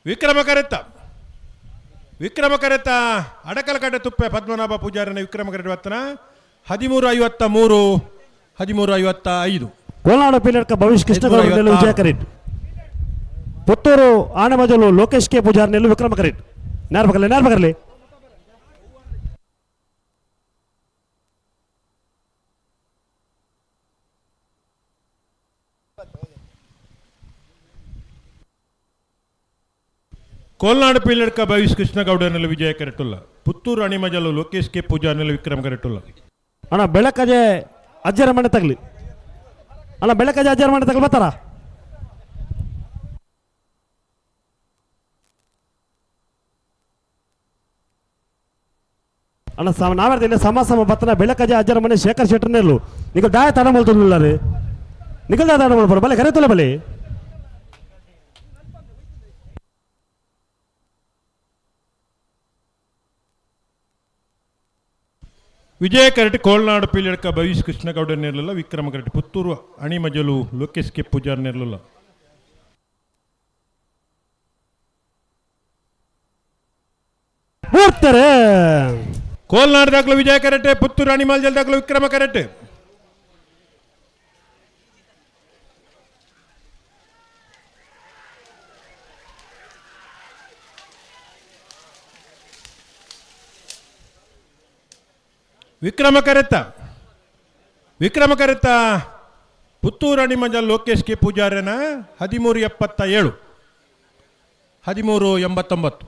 ವಿಕ್ರಮ ಕರೆತ ಅಡಕಲಕಟ್ಟೆ ತುಪ್ಪೆ ಪದ್ಮನಾಭ ಪೂಜಾರನ ವಿಕ್ರಮ ಕರೆಟ್ ವತ್ತನ 13:53 13:55. ಕೋಲಾರ ಪೀಲಡ್ಕ ಭವಿಷ್ ಕೃಷ್ಣ ಗೌಡನೆಲ್ಲು ವಿಜಯ ಕರೆಟ್. ಪುತ್ತೂರು ಆನೆಮಜಲು ಲೋಕೇಶ್ ಕೆ ಪೂಜಾರನೆಲ್ಲು ವಿಕ್ರಮ ಕರೆಟ್. ನೇರ್ಬಗರ್ಲಿ ಕೋಲ್ನಾಡು ಪೀಲಡ್ಕ ಭವಿಷ್ ಕೃಷ್ಣ ಗೌಡನೆಲ್ಲು ವಿಜಯ ಕರೆಟ್ಟುಲ್ಲ. ಪುತ್ತೂರು ಅಣಿಮಜಲು ಲೋಕೇಶ್ ಕೆ ಪೂಜಾರನೆಲ್ಲು ವಿಕ್ರಮ ಕರೆಟ್ಟುಲ್ಲ. ಅಣ್ಣ ಬೆಳಕಜೆ ಅಜ್ಜರ ಮನೆ ತಗಲಿ. ಅಣ್ಣ ಬೆಳಕಜೆ ಅಜ್ಜರ ಮನೆ ತಗಲಿ ಬರ್ತಾರ. ಅಣ್ಣ ನಾವೇಳ್ತೀನಿ ಸಮ ಬತ್ತನ ಬೆಳಕಜೆ ಅಜ್ಜರ ಮನೆ ಶೇಖರ್ ಶೆಟ್ಟರ್ನೆಲ್ಲು ನಿಗಲ್ ದಾಯ ತಡ ಮಲ್ತಲ್ಲ ರೀ ನಿಗಲ್ ದಾಯ ತಡ ಮಾಡ್ಬಾರ ಬಲೆ ಕರೆತಲ್ಲ ಬಲೆ. ವಿಜಯ ಕರೆಟ್ ಕೋಲ್ನಾಡು ಪೀಲಡ್ಕ ಭವಿಷ್ ಕೃಷ್ಣ ಗೌಡನೆಲ್ಲ ವಿಕ್ರಮ ಕರೆಟ್. ಪುತ್ತೂರು ಅಣಿಮಜಲು ಲೋಕೇಶ್ ಕೆ ಪೂಜಾರನೆಲ್ಲ ಮೂರ್ತಾರೆ. ಕೋಲ್ನಾಡು ದಾಖಲು ವಿಜಯ ಕರೆಟ್. ಪುತ್ತೂರು ಅಣಿಮಜಲ್ ದಾಖಲು ವಿಕ್ರಮ ಕರೆಟ್. ವಿಕ್ರಮ ಕರೆತ ಪುತ್ತೂರು ಅಣಿಮಜಲ್ ಲೋಕೇಶ್ ಕೆ ಪೂಜಾರನ 13:77 13:89.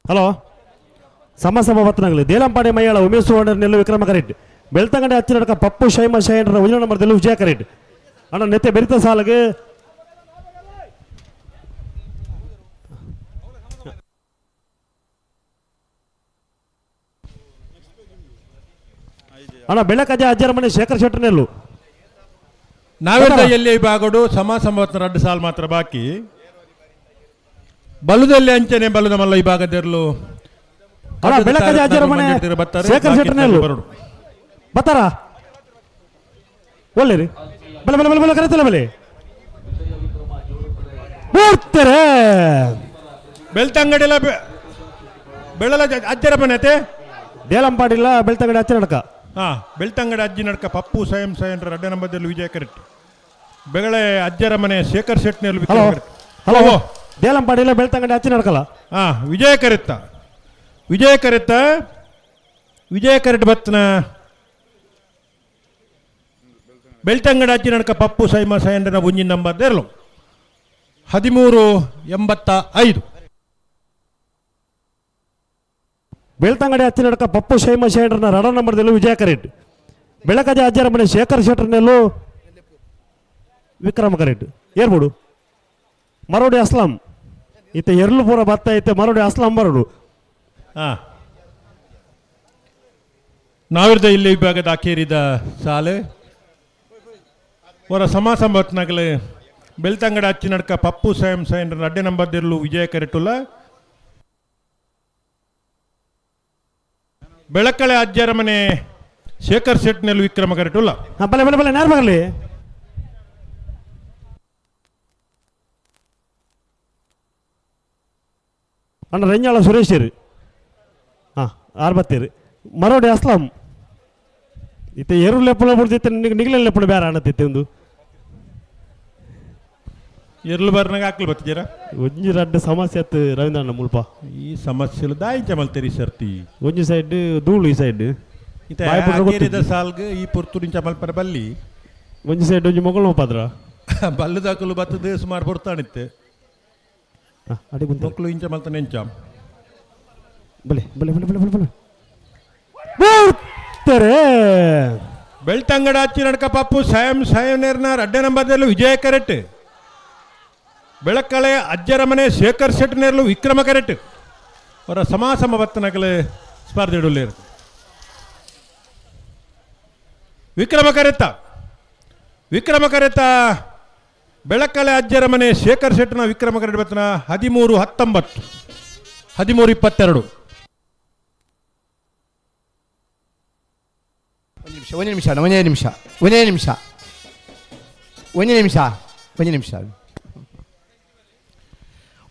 ಹಲೋ ಸಮ ಬತ್ತನಾಗಲಿ ದೇಲಂಪಾಡಿ ಮೈಯಾಳ ಉಮೇಶ್ ನೆಲ್ಲು ವಿಕ್ರಮ ಕರೆಟ್. ಬೆಳ್ತಂಗಡೆ ಹಚ್ಚಿನಡ್ಕ ಪಪ್ಪು ಶೈಮ ಶೈನ್ರ 1ನೇ ನಂಬರ್ದಲ್ಲಿ ವಿಜಯ ಕರೆಟ್. ಅಣ್ಣ ನೆತ್ತೆ ಬೆರಿತ ಸಾಲಿಗೆ ಅಣ್ಣ ಬೆಳಕಜೆ ಅಜ್ಜರ ಮನೆ ಶೇಖರ್ ಶೆಟ್ಟರ್ನೆಲ್ಲು ನಾವೆಲ್ಲ ಬಾಗೋಡು ಸಮಾಸಂಬತ್ನ 2 ಸಾಲ್ ಮಾತ್ರ ಬಾಕಿ. ಬಲುದಲ್ಲಿ ಅಂಚನೆ ಬಲದ ಮಲ್ಲ ಈ ಭಾಗದೆರ್ಲು ಬೆಳಕಜೆ ಅಜ್ಜರ ಮನೆ ಶೇಖರ್ ಶೆಟ್ಟರ್ನೆಲ್ಲು ಬತ್ತಾರ ಒಳ್ಳೆ ರೀ ಬಲ ಬಲ ಬಲ ಬಲ ಕರೆತಲ್ಲ ಬಲೆ ಮೂರ್ತಾರೆ. ಬೆಳ್ತಂಗಡಿಲ್ಲ ಬೆಳಲ ಅಜ್ಜರ ಮನೆ ದೇಲಂಪಾಡಿಲ್ಲ ಬೆಳ್ತಂಗಡಿ ಹಚ್ಚ ನಡ್ಕ. ಬೆಳ್ತಂಗಡಿ ಅಜ್ಜಿ ನಡ್ಕ ಪಪ್ಪು ಸ್ವಯಂ ಸೈನ್ರ 2ನೇ ನಂಬರ್ದಲ್ಲಿ ವಿಜಯ ಕರೆಟ್. ಬೆಳೆ ಅಜ್ಜರ ಮನೆ ಶೇಖರ್ ಶೆಟ್ಟರ್ನೆಲ್ಲು ಹಲೋ ದೇಲಂಪಾಡಿಲ್ಲ ಬೆಳ್ತಂಗಡಿ ಹಚ್ಚ ನಡ್ಕಲ್ಲ. ವಿಜಯ ಕರೆಟ್ ಬತ್ತನ ಬೆಳ್ತಂಗಡಿ ಅಜ್ಜಿ ನಡ್ಕ ಪಪ್ಪು ಸೈಮ ಸೈನ್ರ 1ನೇ ನಂಬರ್ದೆರ್ಲು 13:85. ಬೆಳ್ತಂಗಡಿ ಹಚ್ಚಿನಡ್ಕ ಪಪ್ಪು ಶೈಮ ಶೇಂಡ್ರನ ರಡ ನಂಬರ್ದಲ್ಲೂ ವಿಜಯ ಕರೆಟ್. ಬೆಳಕದೆ ಅಜ್ಜರ ಮನೆ ಶೇಖರ್ ಶೆಟ್ರನೆಲ್ಲೂ ವಿಕ್ರಮ ಕರೆಟ್. ಏರ್ಬಿಡು ಮರೋಡಿ ಅಸ್ಲಾಂ ಈತ ಎರಲು ಪೂರ ಬತ್ತ ಐತೆ ಮರೋಡಿ ಅಸ್ಲಾಂ ಬರೋಡು. ಹಾಂ, ನಾವಿರ್ದ ಇಲ್ಲಿ ವಿಭಾಗದ ಅಖೇರಿದ ಸಾಲು ಹೊರ ಸಮಾಸಂಬತ್ನಾಗಲೇ ಬೆಳ್ತಂಗಡ ಹಚ್ಚಿ ನಡ್ಕ ಪಪ್ಪು ಸ್ವಯಂ ಸೈನ್ರ ಅಡ್ಡೆ ನಂಬರ್ದಿರಲು ವಿಜಯ ಕರೆಟುಲ್ಲ. ಬೆಳಕಳೆ ಅಜ್ಜರ ಮನೆ ಶೇಖರ್ ಶೆಟ್ನೆಲ್ಲೂ ವಿಕ್ರಮ ಕರೆಟುಲ್ಲ. ಬಲೆ ಬಲೆ ಬಲೆ ನೇರ ಬರಲಿ. ಅಣ್ಣ ರೆಂಜಾಳ ಸುರೇಶ್ ರೀ. ಹಾಂ ಆರ್ಬತ್ತೀರಿ ಮರೋಡಿ ಅಸ್ಲಾಂ ಈತ ಎರಡು ಲೆಪ್ಪಳ ಬಿಡ್ತೈತೆ ನಿಗ್ಲ ಲೆಪ್ಪಳ ಬೇರೆ ಅನ್ನತೈತೆ ಒಂದು ಎರ್ಲು ಬರ್ನಾಗ ಹಾಕ್ಲಿ ಬತ್ತಿದ್ದೀರ ಒಂಜಿ ರಡ್ಡ ಸಮಸ್ಯೆ ಆಯ್ತು ರವೀಂದ್ರಣ್ಣ ಮುಲ್ಪ. ಈ ಸಮಸ್ಯೆಲು ದಾಯಿಚ ಮಲ್ತೇರಿ ಸರ್ತಿ ಒಂಜಿ ಸೈಡ್ ಧೂಳು ಈ ಸೈಡ್ ಸಾಲ್ಗೆ ಈ ಪುರ್ತೂರಿನ ಚಮಲ್ಪರ ಬಲ್ಲಿ ಒಂಜಿ ಸೈಡ್ ಒಂಜಿ ಮೊಗಳು ನೋಪಾದ್ರ ಬಲ್ಲದಾಕಲು ಬತ್ತದ ಸುಮಾರು ಬರ್ತಾಣಿತ್ತೆ ಮಕ್ಕಳು ಇಂಚ ಮಲ್ತಾನೆ ಇಂಚ ಬಲೆ ಬಲೆ ಬಲೆ ಬಲೆ ಬಲೆ ಬಲೆ ಬೆಳ್ತಂಗಡ ಹಚ್ಚಿ ನಡ್ಕ ಪಪ್ಪು ಸ್ವಯಂ ಸಾಯನೇರ್ನ ಅಡ್ಡೆ ನಂಬರ್ದಲ್ಲೂ ವಿಜಯ ಕರೆಟ್. ಬೆಳಕಳೆ ಅಜ್ಜರ ಮನೆ ಶೇಖರ್ ಶೆಟ್ನೇರ್ಲು ವಿಕ್ರಮ ಕರೆಟ್. ಅವರ ಸಮಾಸಮ ಬತ್ತನಕಲೆ ಸ್ಪರ್ಧೆ ಇಡುಲ್ಲೇರು ವಿಕ್ರಮ ಕರೆತ ಬೆಳಕಳೆ ಅಜ್ಜರ ಮನೆ ಶೇಖರ್ ಶೆಟ್ನ ವಿಕ್ರಮ ಕರೆಟ್ ಬತ್ತನ 13-19 13-22. ಒಂದು ನಿಮಿಷ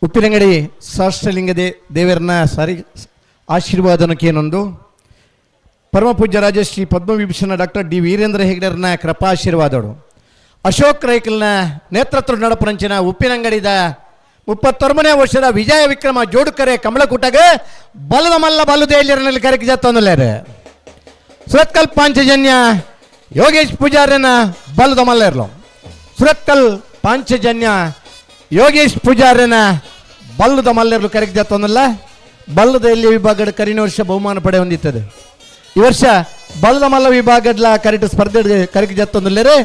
ಉಪ್ಪಿನಂಗಡಿ ಸಹಸ್ರಲಿಂಗ ದೇವರನ್ನ ಆಶೀರ್ವಾದನಕ್ಕೇನೊಂದು ಪರಮ ಪೂಜ್ಯ ರಾಜಶ್ರೀ ಪದ್ಮವಿಭೂಷಣ ಡಾಕ್ಟರ್ ಡಿ ವೀರೇಂದ್ರ ಹೆಗ್ಡೆರ್ನ ಕೃಪಾಶೀರ್ವಾದಗಳು ಅಶೋಕ್ ರೈಕಲ್ನ ನೇತೃತ್ವ ನಡಪರಂಚಿನ ಉಪ್ಪಿನಂಗಡಿದ 31ನೇ ವರ್ಷದ ವಿಜಯ ವಿಕ್ರಮ ಜೋಡುಕರೆ ಕಮಲಕೂಟಗ ಬಲದ ಮಲ್ಲ ಬಲ್ಲುದೇಲಿಯರಲ್ಲಿ ಕರೆಗೆ ಜತ್ತೊಂದಲೇರೆ ಸುರತ್ಕಲ್ ಪಾಂಚಜನ್ಯ ಯೋಗೇಶ್ ಪೂಜಾರನ ಬಲದ ಮಲ್ಲ ಇರಲು ಸುರತ್ಕಲ್ ಪಾಂಚಜನ್ಯ ಯೋಗೇಶ್ ಪೂಜಾರನ ಬಲ್ಲದ ಮಲ್ಲೆರ್ಲು ಕರೆಗೆ ಜತ್ತೊಂದಲ್ಲ ಬಲ್ಲದ ಎಲ್ಲಿ ವಿಭಾಗದ ಕರಿನ ವರ್ಷ ಬಹುಮಾನ ಪಡೆ ಹೊಂದಿತ್ತದೆ. ಈ ವರ್ಷ ಬಲ್ಲದ ಮಲ್ಲ ವಿಭಾಗದ ಕರೆಕ್ಟ್ ಸ್ಪರ್ಧೆ ಕರೆಗೆ ಜತ್ತೊಂದಲ್ಲೇ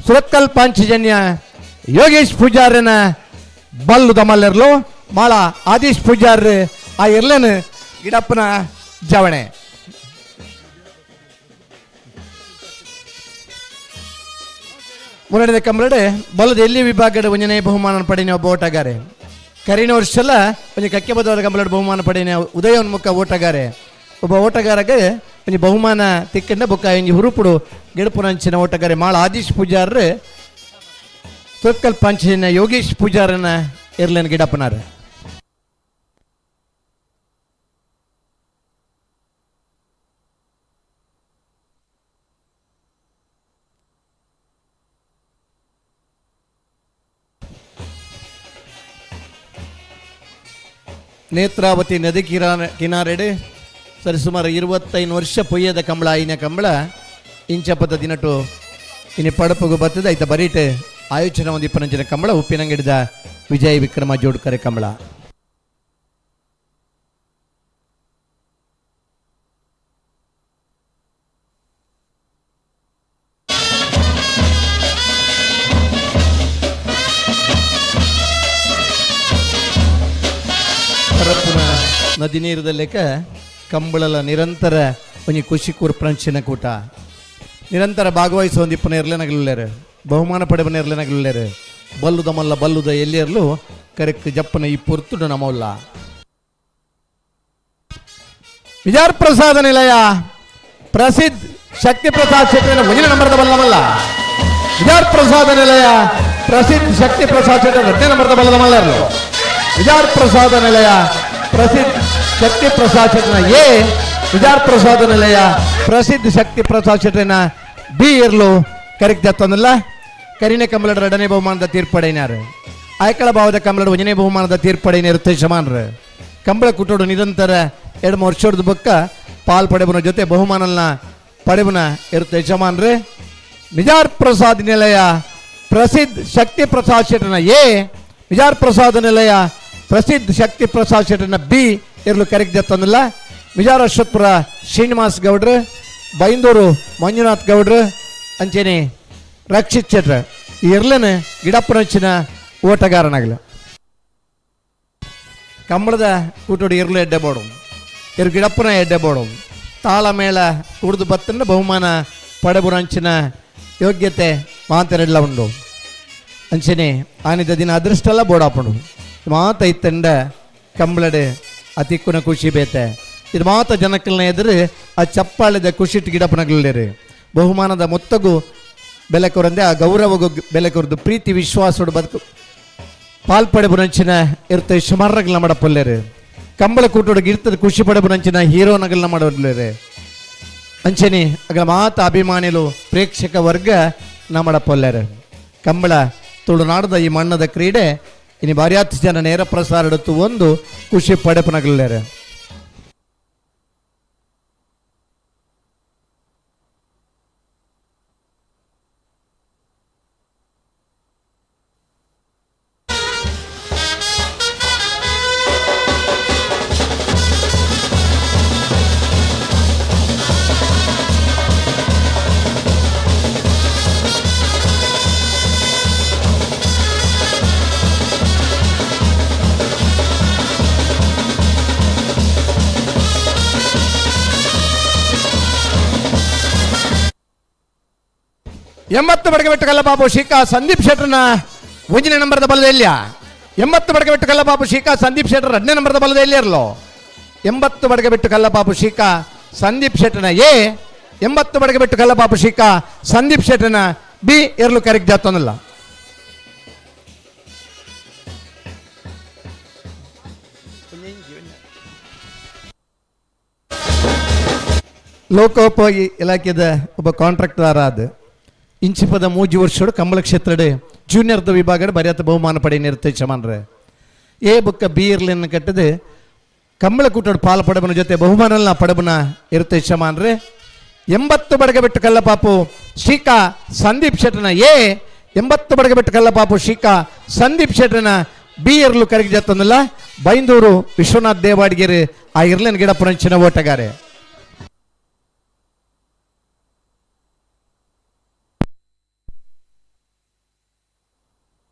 ಸುರತ್ಕಲ್ ಪಾಂಚಜನ್ಯ ಯೋಗೇಶ್ ಪೂಜಾರನ ಬಲ್ಲದ ಮಲ್ಲೆರ್ಲು ಮಾಳ ಆದೀಶ್ ಪೂಜಾರ ಆ ಇರ್ಲೇನ ಗಿಡಪ್ಪನ ಜವಣೆ ಮುನ್ನಡೆದ ಕಂಬಳಡೆ ಬಲ್ಲದ ಎಲ್ಲಿ ವಿಭಾಗದ ಒಂಜನೇ ಬಹುಮಾನ ಪಡೆಯ ಒಬ್ಬ ಓಟಗಾರೆ ಕರಿನ ವರ್ಷಲ್ಲ ಒಂದು ಕಕ್ಕೆ ಬದವರ ಕಂಬಳದ ಬಹುಮಾನ ಪಡೆಯ ಉದಯೋನ್ಮುಖ ಓಟಗಾರೆ ಒಬ್ಬ ಓಟಗಾರಗೆ ಒಂದು ಬಹುಮಾನ ತಿಕ್ಕಂಡ ಬೊಕ್ಕ ಇಂಜಿ ಹುರುಪುಡು ಗೆಡುಪುನಂಚಿನ ಓಟಗಾರೆ ಮಾಳ ಆದೀಶ್ ಪೂಜಾರ ಸುರತ್ಕಲ್ ಪಾಂಚಜನ್ಯ ಯೋಗೇಶ್ ಪೂಜಾರನ ಇರ್ಲೇನ್ ಗಿಡಪ್ಪನಾರ ನೇತ್ರಾವತಿ ನದಿ ಕಿನಾರೆಡೆ ಸರಿಸುಮಾರು 25 ವರ್ಷ ಪೊಯ್ಯದ ಕಂಬಳ ಐನ ಕಂಬಳ ಇಂಚಪದ ದಿನಟು ಇನ್ನು ಪಡಪಗು ಬರ್ತದೆ ಆಯ್ತಾ ಬರೀಟೆ ಆಯೋಜನೆ ಒಂದು 20 ಕಂಬಳ ಉಪ್ಪಿನಂಗಡಿದ ವಿಜಯ ವಿಕ್ರಮ ಜೋಡ್ಕರೆ ಕಂಬಳ ನದಿ ನೀರದ ಲೆಕ್ಕ ಕಂಬಳಲ ನಿರಂತರ ಒಂದು ಖುಷಿ ಕೂರ್ಪ್ರಂಚಿನ ಕೂಟ ನಿರಂತರ ಭಾಗವಹಿಸುವ ಒಂದು 20 ಇರ್ಲೇನಾಗಲಿಲ್ಲೇರು ಬಹುಮಾನ ಪಡೆಬನ ಇರ್ಲೇನಾಗಲಿಲ್ಲೇರು ಬಲ್ಲುದ ಮಲ್ಲ ಬಲ್ಲುದ ಎಲ್ಲಿಯರ್ಲು ಕರೆಕ್ಟ್ ಜಪ್ಪನ ಈ ಪುರ್ತುಡು ನಮಲ್ಲ ವಿಜಾರ್ ಪ್ರಸಾದ ನಿಲಯ ಪ್ರಸಿದ್ಧ ಶಕ್ತಿ ಪ್ರಸಾದ್ ಕ್ಷೇತ್ರ ಮುಂದಿನ ನಂಬರ್ದ ಬಲ್ಲಮಲ್ಲ ವಿಜಾರ್ ಪ್ರಸಾದ ನಿಲಯ ಪ್ರಸಿದ್ಧ ಶಕ್ತಿ ಪ್ರಸಾದ್ ಕ್ಷೇತ್ರ 2ನೇ ನಂಬರ್ದ ಬಲ್ಲದ ಮಲ್ಲರ್ಲು ವಿಜಾರ್ ಪ್ರಸಾದ ನಿಲಯ ಪ್ರಸಿದ್ಧ ಶಕ್ತಿ ಪ್ರಸಾದ್ ಕ್ಷೇತ್ರ ಎ ವಿಜಾರ್ ಪ್ರಸಾದ ನಿಲಯ ಪ್ರಸಿದ್ಧ ಶಕ್ತಿ ಪ್ರಸಾದ್ ಕ್ಷೇತ್ರನ ಬಿ ಇರ್ಲು ಕರೆಕ್ಟ್ ಜತ್ತೊಂದಲ್ಲ ಕರಿನೆ ಕಂಬಳದ 2ನೇ ಬಹುಮಾನದ ತೀರ್ಪಡೆನಾರು ಆಯ್ಕಳ ಭಾವದ ಕಂಬಳದ 1ನೇ ಬಹುಮಾನದ ತೀರ್ಪಡೆನ ಇರುತ್ತೆ ಶಮಾನ್ರೆ ಕಂಬಳ ಕುಟೋಡು ನಿರಂತರ 2 ವರ್ಷದ ಬೊಕ್ಕ ಪಾಲ್ ಪಡೆಬನ ಜೊತೆ ಬಹುಮಾನನ ಪಡೆಬನ ಇರುತ್ತೆ ಶಮಾನ್ರೆ ವಿಜಾರ್ ಪ್ರಸಾದ್ ನಿಲಯ ಪ್ರಸಿದ್ಧ ಶಕ್ತಿ ಪ್ರಸಾದ್ ಕ್ಷೇತ್ರನ ಎ ವಿಜಾರ್ ಪ್ರಸಾದ ನಿಲಯ ಪ್ರಸಿದ್ಧ ಶಕ್ತಿ ಪ್ರಸಾದ್ ಕ್ಷೇತ್ರನ ಬಿ ಇರಲು ಕರೆಕ್ಟ್ ಜತ್ತೊಂದಿಲ್ಲ ಮಿಜಾರ ಅಶ್ವತ್ಪುರ ಶ್ರೀನಿವಾಸ್ ಗೌಡ್ರು, ಬೈಂದೂರು ಮಂಜುನಾಥ್ ಗೌಡ್ರು ಅಂಚೆನೆ ರಕ್ಷಿತ್ ಚಟ್ರ ಈ ಇರ್ಲನ ಗಿಡಪ್ಪನಚ್ಚಿನ ಓಟಗಾರನಾಗಲ ಕಂಬಳದ ಕೂಟೋಡು ಇರ್ಲು ಎಡ್ಡೆ ಬೋಡು ಇರು ಗಿಡಪ್ಪನ ಎಡ್ಡೆ ಬೋಡು ತಾಳ ಮೇಳ ಕುಡಿದು ಬತ್ತಂಡ ಬಹುಮಾನ ಪಡೆಬುರಂಚಿನ ಯೋಗ್ಯತೆ ಮಾತೆರೆಲ್ಲ ಉಂಡು ಅಂಚನೆ ಆನಿದ ದಿನ ಅದೃಷ್ಟಲ್ಲ ಬೋಡಾಪುಂಡು ಮಾತ ಇತ್ತಂಡ ಕಂಬಳಡೆ ಅತಿಕ್ಕುನ ಖುಷಿ ಬೇತೆ ಇದು ಮಾತ ಜನಕ್ಕಲ್ನ ಎದುರು ಆ ಚಪ್ಪಾಳಿದ ಖುಷಿಟ್ ಗಿಡಪ್ಪನಗಳಿರು ಬಹುಮಾನದ ಮೊತ್ತಗೂ ಬೆಲೆ ಕೊರಂದೆ ಆ ಗೌರವಗೂ ಬೆಲೆ ಕೊರದು ಪ್ರೀತಿ ವಿಶ್ವಾಸೋಡು ಬದುಕು ಪಾಲ್ಪಡೆ ಬುರಂಚಿನ ಇರ್ತ ಸುಮಾರಗಳನ್ನ ಮಾಡಪ್ಪಲ್ಲೇರು ಕಂಬಳ ಕೂಟೋಡು ಇರ್ತದ ಖುಷಿ ಪಡೆ ಬುರಂಚಿನ ಹೀರೋನಗಳನ್ನ ಮಾಡೋರ್ಲೇರು ಅಂಚನೆ ಅಗಳ ಮಾತ ಅಭಿಮಾನಿಲು ಪ್ರೇಕ್ಷಕ ವರ್ಗ ಮಾಡಪ್ಪಲ್ಲೇರು ಕಂಬಳ ತುಳುನಾಡದ ಈ ಮಣ್ಣದ ಕ್ರೀಡೆ ಇನ್ನು ಭಾರ್ಯಾತ್ ಜನ ನೇರ ಪ್ರಸಾರ ಎಡುತ್ತು ಒಂದು ಖುಷಿ ಪಡೆಪನಗಳೇರು ಎಂಬತ್ತು ಬಡಗೆ ಬಿಟ್ಟು ಕಲ್ಲ ಬಾಬು ಶಿಖಾ ಸಂದೀಪ್ ಶೆಟ್ರನ 1ನೇ ನಂಬರ್ದ ಬಲದ ಎಲ್ಲಿಯ 80 ಬಡಗೆ ಬಿಟ್ಟು ಕಲ್ಲ ಬಾಬು ಶಿಖಾ ಸಂದೀಪ್ ಶೆಟ್ರ 2ನೇ ನಂಬರ್ದ ಬಲದ ಎಲ್ಲಿ ಇರಲೋ 80 ಬಡಗೆ ಬಿಟ್ಟು ಕಲ್ಲ ಬಾಬು ಶಿಖಾ ಸಂದೀಪ್ ಶೆಟ್ರನ ಎ 80 ಬಡಗೆ ಬಿಟ್ಟು ಕಲ್ಲ ಬಾಬು ಶಿಖಾ ಸಂದೀಪ್ ಶೆಟ್ರನ ಬಿ ಇರಲು ಕರೆಕ್ಟ್ ಜಾತನಲ್ಲ ಲೋಕೋಪಯೋಗಿ ಇಲಾಖೆದ ಒಬ್ಬ ಕಾಂಟ್ರಾಕ್ಟರ್ ಆದ ಇಂಚಿಪದ 3 ವರ್ಷೋಡು ಕಂಬಳ ಕ್ಷೇತ್ರಡೆ ಜೂನಿಯರ್ದ ವಿಭಾಗದ ಬರೆಯತ್ತ ಬಹುಮಾನ ಪಡೆ ನಿರ್ತೆ ಚಮಾನ್ರೆ ಎ ಬುಕ್ಕ ಬಿ ಇರ್ಲಿನ ಕಟ್ಟದೆ ಕಂಬಳ ಕೂಟೋಡು ಪಾಲು ಪಡಬನ ಜೊತೆ ಬಹುಮಾನ ಪಡಬನ ಇರುತ್ತೆ ಚಮಾನ್ರೆ 80 ಬಡಗೆ ಬಿಟ್ಟು ಕಲ್ಲ ಪಾಪು ಶಿಖಾ ಸಂದೀಪ್ ಶೆಟ್ರನ ಎ 80 ಬಡಗೆ ಬಿಟ್ಟು ಕಲ್ಲ ಪಾಪು ಶಿಖಾ ಸಂದೀಪ್ ಶೆಟ್ರನ ಬಿ ಇರ್ಲು ಕರೆಗೆ ಜತ್ತಂದಲ್ಲ ಬೈಂದೂರು ವಿಶ್ವನಾಥ್ ದೇವಾಡಿಗೆರೆ ಆ ಇರ್ಲಿನ ಗಿಡಪ್ಪನಂಚಿನ ಓಟಗಾರೆ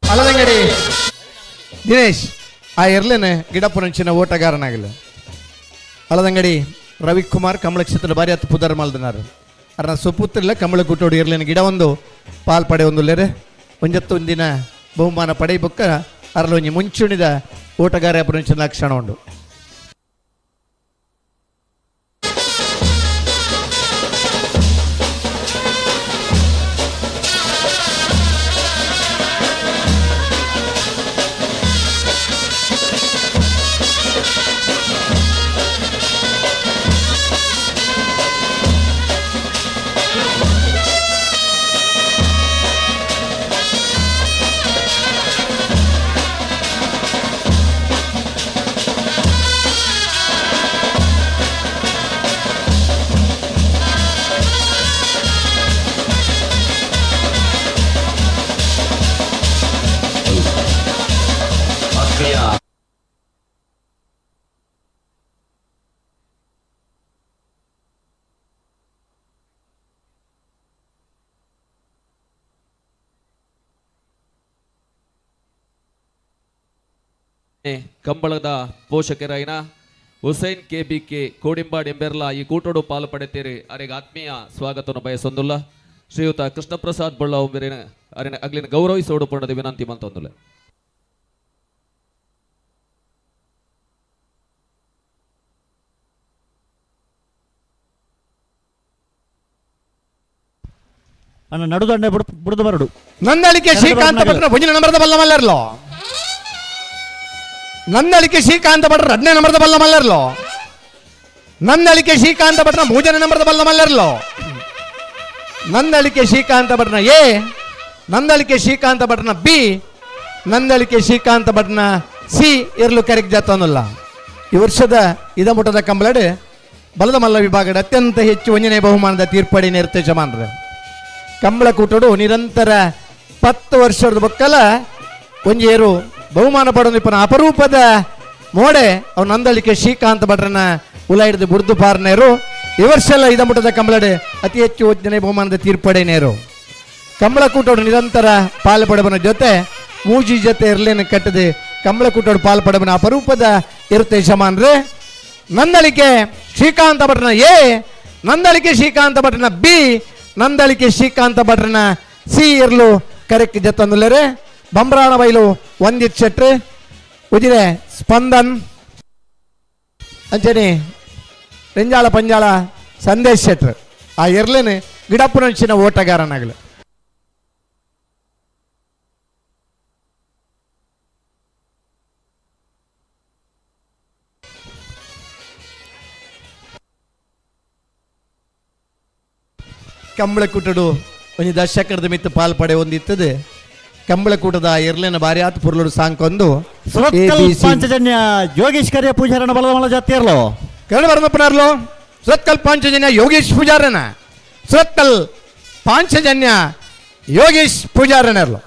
ಅಲದಂಗಡಿ ದಿನೇಶ್ ಆ ಇರ್ಲೇನ ಗಿಡಪ್ಪನಂಚಿನ ಓಟಗಾರನಾಗಲ್ಲ ಅಲದಂಗಡಿ ರವಿಕುಮಾರ್ ಕಂಬಳ ಕ್ಷೇತ್ರದ ಬಾರಿ ಹತ್ತು ಪುದರ್ ಮಾಲ್ದನಾರು ಅರ್ನ ಸುಪುತ್ತಿಲ್ಲ ಕಂಬಳ ಕುಟ್ಟೋಡು ಇರ್ಲೇನ ಗಿಡ ಒಂದು ಪಾಲ್ ಪಡೆ ಒಂದು ಲೇರೆ ಒಂದಿನ ಬಹುಮಾನ ಪಡೆ ಬುಕ್ಕ ಅರಲೊಂಜಿ ಮುಂಚೂಣಿದ ಓಟಗಾರ ಅಪರಂಚಿನ ಲಕ್ಷಣ ಉಂಡು ಕಂಬಳದ ಪೋಷಕರಾಯಿನ ಹುಸೈನ್ KBK ಕೋಡಿಂಬಾಡ್ ಎಂಬೆರ್ಲ ಈ ಕೂಟೋಡು ಪಾಲು ಪಡೆತೀರಿ ಅವರಿಗೆ ಆತ್ಮೀಯ ಸ್ವಾಗತವನ್ನು ಬಯಸೊಂದುಲ್ಲ ಶ್ರೀಯುತ ಕೃಷ್ಣಪ್ರಸಾದ್ ಬಳ್ಳ ಒಮ್ಮೆರಿನ ಅರಿನ ಅಗ್ಲಿನ ಗೌರವಿಸೋಡು ಪುಣದ ವಿನಂತಿ ಮಂತೊಂದುಲ್ಲ ಅನ್ನ ನಡುದಂಡೆ ಬುಡದು ಬರಡು ನಂದಳಿಕೆ ಶ್ರೀಕಾಂತ ಭಟ್ರ 1ನೇ ನಂಬರ್ದ ಬಲ್ಲ ಮಲ್ಲರ್ಲೋ ನಂದಳಿಕೆ ಶ್ರೀಕಾಂತ ಭಟ್ರ 2ನೇ ನಂಬರ್ದ ಬಲ್ಲ ಮಲ್ಲರ್ಲೋ ನಂದಳಿಕೆ ಶ್ರೀಕಾಂತ ಭಟ್ರ 3ನೇ ನಂಬರ್ದ ಬಲ್ಲ ಮಲ್ಲರ್ಲೋ ನಂದಳಿಕೆ ಶ್ರೀಕಾಂತ ಭಟ್ರನ ಎ ನಂದಳಿಕೆ ಶ್ರೀಕಾಂತ ಭಟ್ರನ ಬಿ ನಂದಳಿಕೆ ಶ್ರೀಕಾಂತ ಭಟ್ರನ ಸಿ ಇರ್ಲು ಕರೆಕ್ಟ್ ಜಾತವನ್ನಲ್ಲ ಈ ವರ್ಷದ ಇದಮುಟದ ಕಂಬಳಡೆ ಬಲದ ಮಲ್ಲ ವಿಭಾಗದ ಅತ್ಯಂತ ಹೆಚ್ಚು 1ನೇ ಬಹುಮಾನದ ತೀರ್ಪಡಿ ನಿರ್ತೆ ಜಮಾನ್ರ ಕಂಬಳ ಕೂಟೋಡು ನಿರಂತರ 10 ವರ್ಷದ ಬೊಕ್ಕಲ ಒಂಜೇರು ಬಹುಮಾನ ಪಡೋದು ಇಪ್ಪನ ಅಪರೂಪದ ಮೋಡೆ ಅವು ನಂದಳಿಕೆ ಶ್ರೀಕಾಂತ ಭಟ್ರನ ಉಲ ಹಿಡಿದು ಬುರ್ದು ಪಾರ್ನೇರು ಈ ವರ್ಷ ಎಲ್ಲ ಇದ ಮುಟ್ಟದ ಕಂಬಳಡೆ ಅತಿ ಹೆಚ್ಚು ಯೋಜನೆ ಬಹುಮಾನದ ತೀರ್ಪಡೆನೇರು ಕಂಬಳಕೂಟೋಡು ನಿರಂತರ ಪಾಲ್ಪಡಬನ ಜೊತೆ ಮೂಜಿ ಜೊತೆ ಇರ್ಲೇನು ಕಟ್ಟದೆ ಕಂಬಳಕೂಟೋಡು ಪಾಲ್ಪಡಬನ ಅಪರೂಪದ ಇರುತ್ತೆ ಯಜಮಾನ್ರೆ. ನಂದಳಿಕೆ ಶ್ರೀಕಾಂತ ಭಟ್ರನ ಎ, ನಂದಳಿಕೆ ಶ್ರೀಕಾಂತ ಭಟ್ರನ ಬಿ, ನಂದಳಿಕೆ ಶ್ರೀಕಾಂತ ಭಟ್ರನ ಸಿ ಇರ್ಲು ಕರೆಕ್ಟ್ ಜೊತ್ತಂದುಲ್ಲರೆ. ಬಂಬ್ರಾಣ ಬೈಲು ಒಂದಿತ್ ಶೆಟ್ರು ಉಜಿರೆ ಸ್ಪಂದನ್ ಅಂಚನೆ ರೆಂಜಾಳ ಪಂಜಾಳ ಸಂದೇಶ್ ಶೆಟ್ರು ಆ ಇರ್ಲೇನು ಗಿಡಪ್ಪನಂಚಿನ ಓಟಗಾರನಾಗಲು. ಕಂಬಳಕೂಟಡು ಒಂದು ದಶಕದ ಮಿತ್ತು ಪಾಲ್ಪಡೆ ಒಂದಿತ್ತದೆ. ಕಂಬಳಕೂಟದ ಇರ್ಲೇನ ಬಾರಿ ಆತು ಪುರ್ಲುಡು ಸಾಂಕೊಂದು ಪಾಂಚಜನ್ಯ ಯೋಗೇಶ್ ಕರಿಯ ಪೂಜಾರನ ಬಲದ ಜಾತಿ ಇರ್ಲೋ ಕರಡು ಬರ್ಮಪ್ಪನಾರ್ಲು ಸುರತ್ಕಲ್ ಪಾಂಚಜನ್ಯ ಯೋಗೇಶ್ ಪೂಜಾರನ ಸುರತ್ಕಲ್ ಪಾಂಚಜನ್ಯ ಯೋಗೇಶ್ ಪೂಜಾರನರ್ಲು.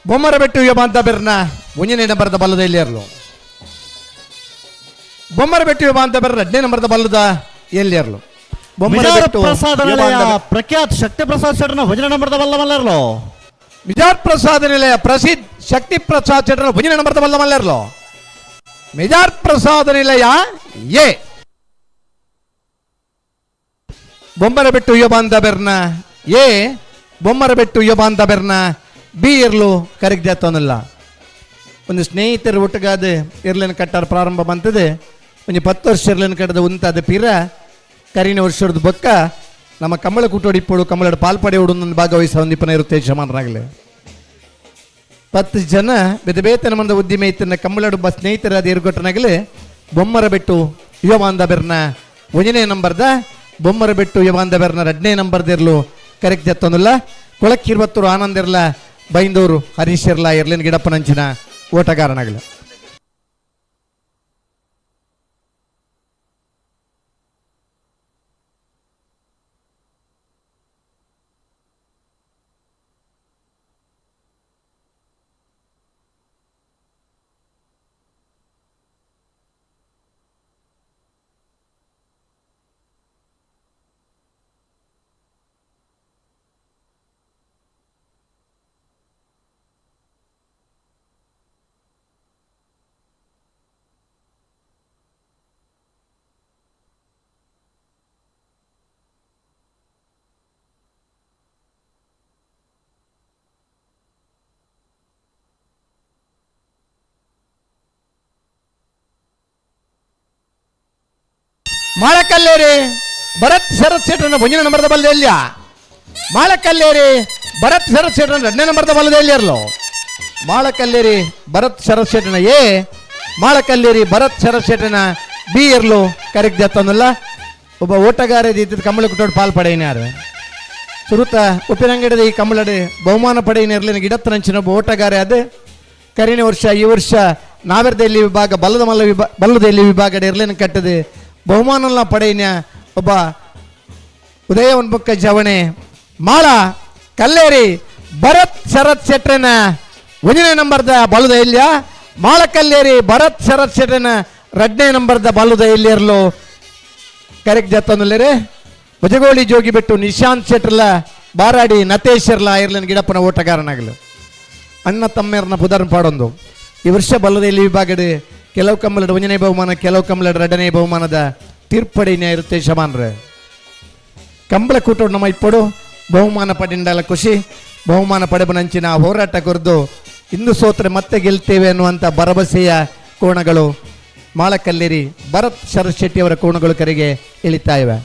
ಬೊಮ್ಮರಬೆಟ್ಟು ಯಮಾಂತ ಬೆರ್ನ ಮುಂಜಾನೆ ನಂಬರ್ದ ಬಲ್ಲದ ಎಲ್ಲಿಯರ್ಲು. ಬೊಮ್ಮರಬೆಟ್ಟು ಯಮಾಂತ ಬೆರ್ನ 2ನೇ ನಂಬರ್ದ ಬಲ್ಲದ ಎಲ್ಲಿಯರ್ಲು. ಪ್ರಸಾದ ಪ್ರಖ್ಯಾತ್ ಶಕ್ತಿ ಪ್ರಸಾದ್ ಶೆಟ್ರನ ಭಜನೆ ನಂಬರ್ದ ಬಲ್ಲ ಮಲ್ಲರ್ಲು. ಮಿಜಾರ್ ಪ್ರಸಾದ ನಿಲಯ ಪ್ರಸಿದ್ಧ ಶಕ್ತಿ ಪ್ರಸಾದ್ ಶೆಟ್ರನ ಭಜನೆ ನಂಬರ್ದ ಬಲ್ಲ ಮಲ್ಲರ್ಲು. ಮಿಜಾರ್ ಪ್ರಸಾದ ನಿಲಯ ಎ. ಬೊಮ್ಮರಬೆಟ್ಟು ಯಮಾಂತ ಬೆರ್ನ ಎ, ಬೊಮ್ಮರಬೆಟ್ಟು ಯಮಾಂತ ಬೆರ್ನ ಬಿ ಇರ್ಲು ಕರೆಕ್ಟ್ ಜಾತವನ್ನಲ್ಲ. ಒಂದು ಸ್ನೇಹಿತರು ಒಟ್ಟಿಗಾದ ಇರ್ಲೇನು ಕಟ್ಟಾರ ಪ್ರಾರಂಭ ಬಂತದೆ. ಒಂದು 10 ವರ್ಷ ಇರ್ಲೇನು ಕಟ್ಟದ ಉಂತಾದ ಪೀರ ಕರಿನ ವರ್ಷದ ಬೊಕ್ಕ ನಮ್ಮ ಕಂಬಳ ಕೂಟೋಡಿ ಇಪ್ಪಳು ಕಂಬಳದ ಪಾಲ್ಪಡೆ ಉಡೊಂದು ಭಾಗವಹಿಸ ಒಂದಿಪ್ಪನ ಇರುತ್ತೆ ಯಜಮಾನರಾಗಲಿ. 10 ಜನ ಬೇತೆ ಬೇತನ ಮಂದ ಉದ್ದಿಮೆ ಇತ್ತನ್ನ ಕಂಬಳಡು ಸ್ನೇಹಿತರಾದ ಏರ್ಗೊಟ್ಟನಾಗಲಿ ಬೊಮ್ಮರಬೆಟ್ಟು ಯುವಮಾಂದ ಬೆರ್ನ 1ನೇ ನಂಬರ್ದ, ಬೊಮ್ಮರಬೆಟ್ಟು ಯುವಮಾಂದ ಬೆರ್ನ 2ನೇ ನಂಬರ್ದ ಇರ್ಲು ಕರೆಕ್ಟ್ ಜಾತವನ್ನಲ್ಲ. ಕೊಳಕ್ಕಿರುವತ್ತೂರು ಆನಂದ ಇರ್ಲ, ಬೈಂದೂರು ಹರೀಶ್ ಇರ್ಲ ಇರ್ಲಿನ ಗಿಡಪ್ಪನಂಚಿನ ಓಟಗಾರನಾಗಲ. ಮಾಳಕಲ್ಲೇರಿ ಭರತ್ ಶರತ್ ಶೆಟ್ರನ 1ನೇ ನಂಬರ್ದ ಬಲ್ಲದ ಎಲ್ಲಿಯ. ಮಾಳಕಲ್ಲೇರಿ ಭರತ್ ಶರತ್ ಶೆಟ್ರನ 2ನೇ ನಂಬರ್ದ ಬಲ್ಲದ ಎಲ್ಲಿಯರ್ಲು. ಮಾಳಕಲ್ಲೇರಿ ಭರತ್ ಶರತ್ ಶೆಟ್ರನ ಎ, ಮಾಳಕಲ್ಲೇರಿ ಭರತ್ ಶರತ್ ಶೆಟ್ರನ ಬಿ ಇರ್ಲು ಕರೆಕ್ಟ್ ಜಾತವನ್ನಲ್ಲ. ಒಬ್ಬ ಓಟಗಾರ ಇದ್ದಿದ್ದು ಕಂಬಳ ಕುಟ್ಟೋಡು ಪಾಲ್ಪಡೆಯೇನೆ ಯಾರು ಸುರುತ ಉಪ್ಪಿನಂಗಡದ ಈ ಕಂಬಳಡೆ ಬಹುಮಾನ ಪಡೆಯೇನೆ ಇರ್ಲಿನ ಗಿಡತ್ತನಂಚಿನ ಒಬ್ಬ ಓಟಗಾರ ಅದು. ಕರಿನ ವರ್ಷ ಈ ವರ್ಷ ನಾವೆರ್ದಲ್ಲಿ ವಿಭಾಗ ಬಲ್ಲದಲ್ಲಿ ವಿಭಾಗಡೆ ಇರ್ಲಿನ ಕಟ್ಟದೆ ಬಹುಮಾನ ಪಡೆಯನ ಒಬ್ಬ ಉದಯ ಬೊಕ್ಕ ಜವಣೆ ಮಾಳ ಕಲ್ಲೇರಿ ಭರತ್ ಶರತ್ ಶೆಟ್ರನ 1ನೇ ನಂಬರ್ದ ಬಲುದ ಇಲ್ಯ ಮಾಳ ಕಲ್ಲೇರಿ ಭರತ್ ಶರತ್ ಶೆಟ್ರನ 2ನೇ ನಂಬರ್ದ ಬಲುದ ಇಲ್ಲಿರ್ಲು ಕರೆಕ್ಟ್ ಜತ್ತಂದುಲ್ಲೇರೆ ಭುಜಗೋಳಿ ಜೋಗಿ ಬಿಟ್ಟು ನಿಶಾಂತ್ ಶೆಟ್ರಲ ಬಾರಾಡಿ ನತೇಶ್ವರ್ಲ ಐರ್ಲನ್ ಗಿಡಪ್ಪನ ಓಟಗಾರನಾಗಲು ಅಣ್ಣ ತಮ್ಮೇರ್ನ ಪುದರ್ನ ಪಾಡೊಂದು ಈ ವರ್ಷ ಬಲ್ಲದಲ್ಲಿ ವಿಭಾಗದ ಕೆಲವು ಕಮ್ಮಲಡ 1ನೇ ಬಹುಮಾನ ಕೆಲವು ಕಮ್ಮಲಡ 2ನೇ ಬಹುಮಾನದ ತೀರ್ಪಡಿನೇ ಇರುತ್ತೆ ಶಮಾನ್ರೆ ಕಂಬಳ ಕೂಟ ನಮ್ಮ ಇಪ್ಪಡು ಬಹುಮಾನ ಪಡೆಂಡಲ ಖುಷಿ ಬಹುಮಾನ ಪಡೆಬನಂಚಿನ ಹೋರಾಟ ಕೊರ್ದು ಇಂದು ಸೋತ್ರೆ ಮತ್ತೆ ಗೆಲ್ತೇವೆ ಅನ್ನುವಂಥ ಭರವಸೆಯ ಕೋಣಗಳು ಮಾಳಕಲ್ಲೇರಿ ಭರತ್ ಶರತ್ ಶೆಟ್ಟಿ ಅವರ ಕೋಣಗಳು ಕರೆಗೆ ಇಳಿತಾ ಇವೆ.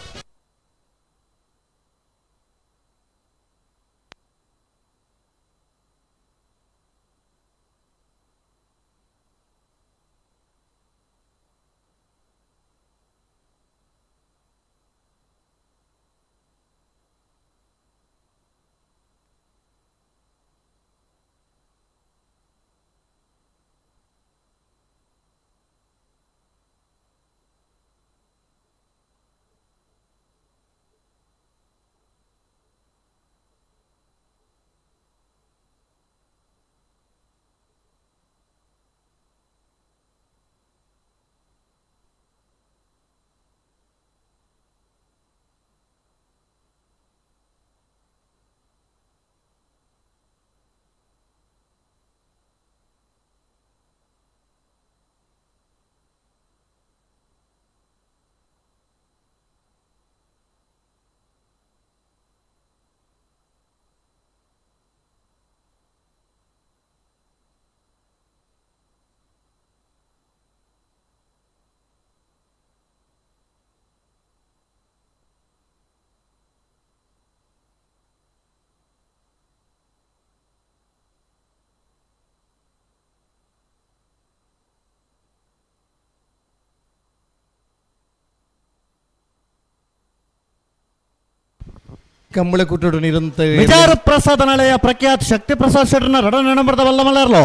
ಕಂಬಳ ಕುಟ್ಟುಡು ನಿರಂತರ ವಿಚಾರ ಪ್ರಸಾದನಾಲಯ ಪ್ರಖ್ಯಾತ ಶಕ್ತಿ ಪ್ರಸಾದ್ ಶೆಟ್ರನ 2ನೇ ನಂಬರ್ದ ಬಲ್ಲಮಲ್ಲರ್ಲು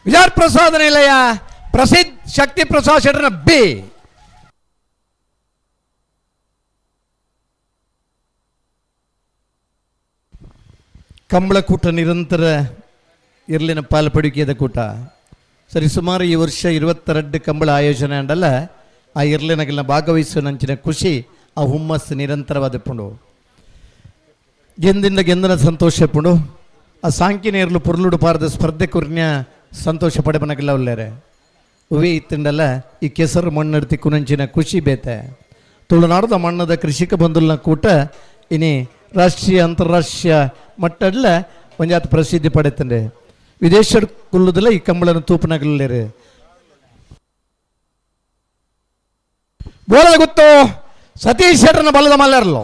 ವಿಚಾರ ಪ್ರಸಾದನಾಲಯ ಪ್ರಸಿದ್ಧ ಶಕ್ತಿ ಪ್ರಸಾದ್ ಶೆಟ್ರನ ಬಿ ಕಂಬಳ ಕೂಟ ನಿರಂತರ ಇರ್ಲಿನ ಪಾಲ್ಪಡಿಕೆಯದ ಕೂಟ ಸರಿ ಸುಮಾರು ಈ ವರ್ಷ 22 ಕಂಬಳ ಆಯೋಜನೆ ಅಂಡಲ್ಲ ಆ ಇರ್ಲಿನಗೆಲ್ಲ ಭಾಗವಹಿಸುವ ನಂಚಿನ ಖುಷಿ ಆ ಹುಮ್ಮಸ್ಸು ನಿರಂತರವಾದಪ್ಪುಂಡು ಗೆಂದಿಂದ ಗೆಂದನ ಸಂತೋಷ ಪುಂಡು ಆ ಸಾಂಕಿನ ಇರ್ಲು ಪುರ್ಲುಡು ಪಾರದ ಸ್ಪರ್ಧೆ ಕುರ್ನ್ಯ ಸಂತೋಷ ಪಡೆಬನಗಿಲ್ಲ ಒಲ್ಲೇರೆ ಉವೆ ಇತ್ತಂಡಲ್ಲ ಈ ಕೆಸರು ಮಣ್ಣೆಡ್ತಿ ಕುನಂಚಿನ ಖುಷಿ ಬೇತೆ ತುಳುನಾಡದ ಮಣ್ಣದ ಕೃಷಿಕ ಬಂಧುಲ್ನ ಕೂಟ ಇನಿ ರಾಷ್ಟ್ರೀಯ ಅಂತಾರಾಷ್ಟ್ರೀಯ ಮಟ್ಟಡ್ಲ ಒಂಜಾತ್ ಪ್ರಸಿದ್ಧಿ ಪಡೆತಂಡೆ ವಿದೇಶ ಕುಲ್ಲುದಲ್ಲ ಈ ಕಂಬಳನ ತೂಪನಗಲ್ಲೇರೆ ಬೋಲದ ಗೊತ್ತು ಸತೀಶ್ ಶೆಟ್ರನ ಬಲ್ಲದ ಮಲ್ಲೆರ್ಲು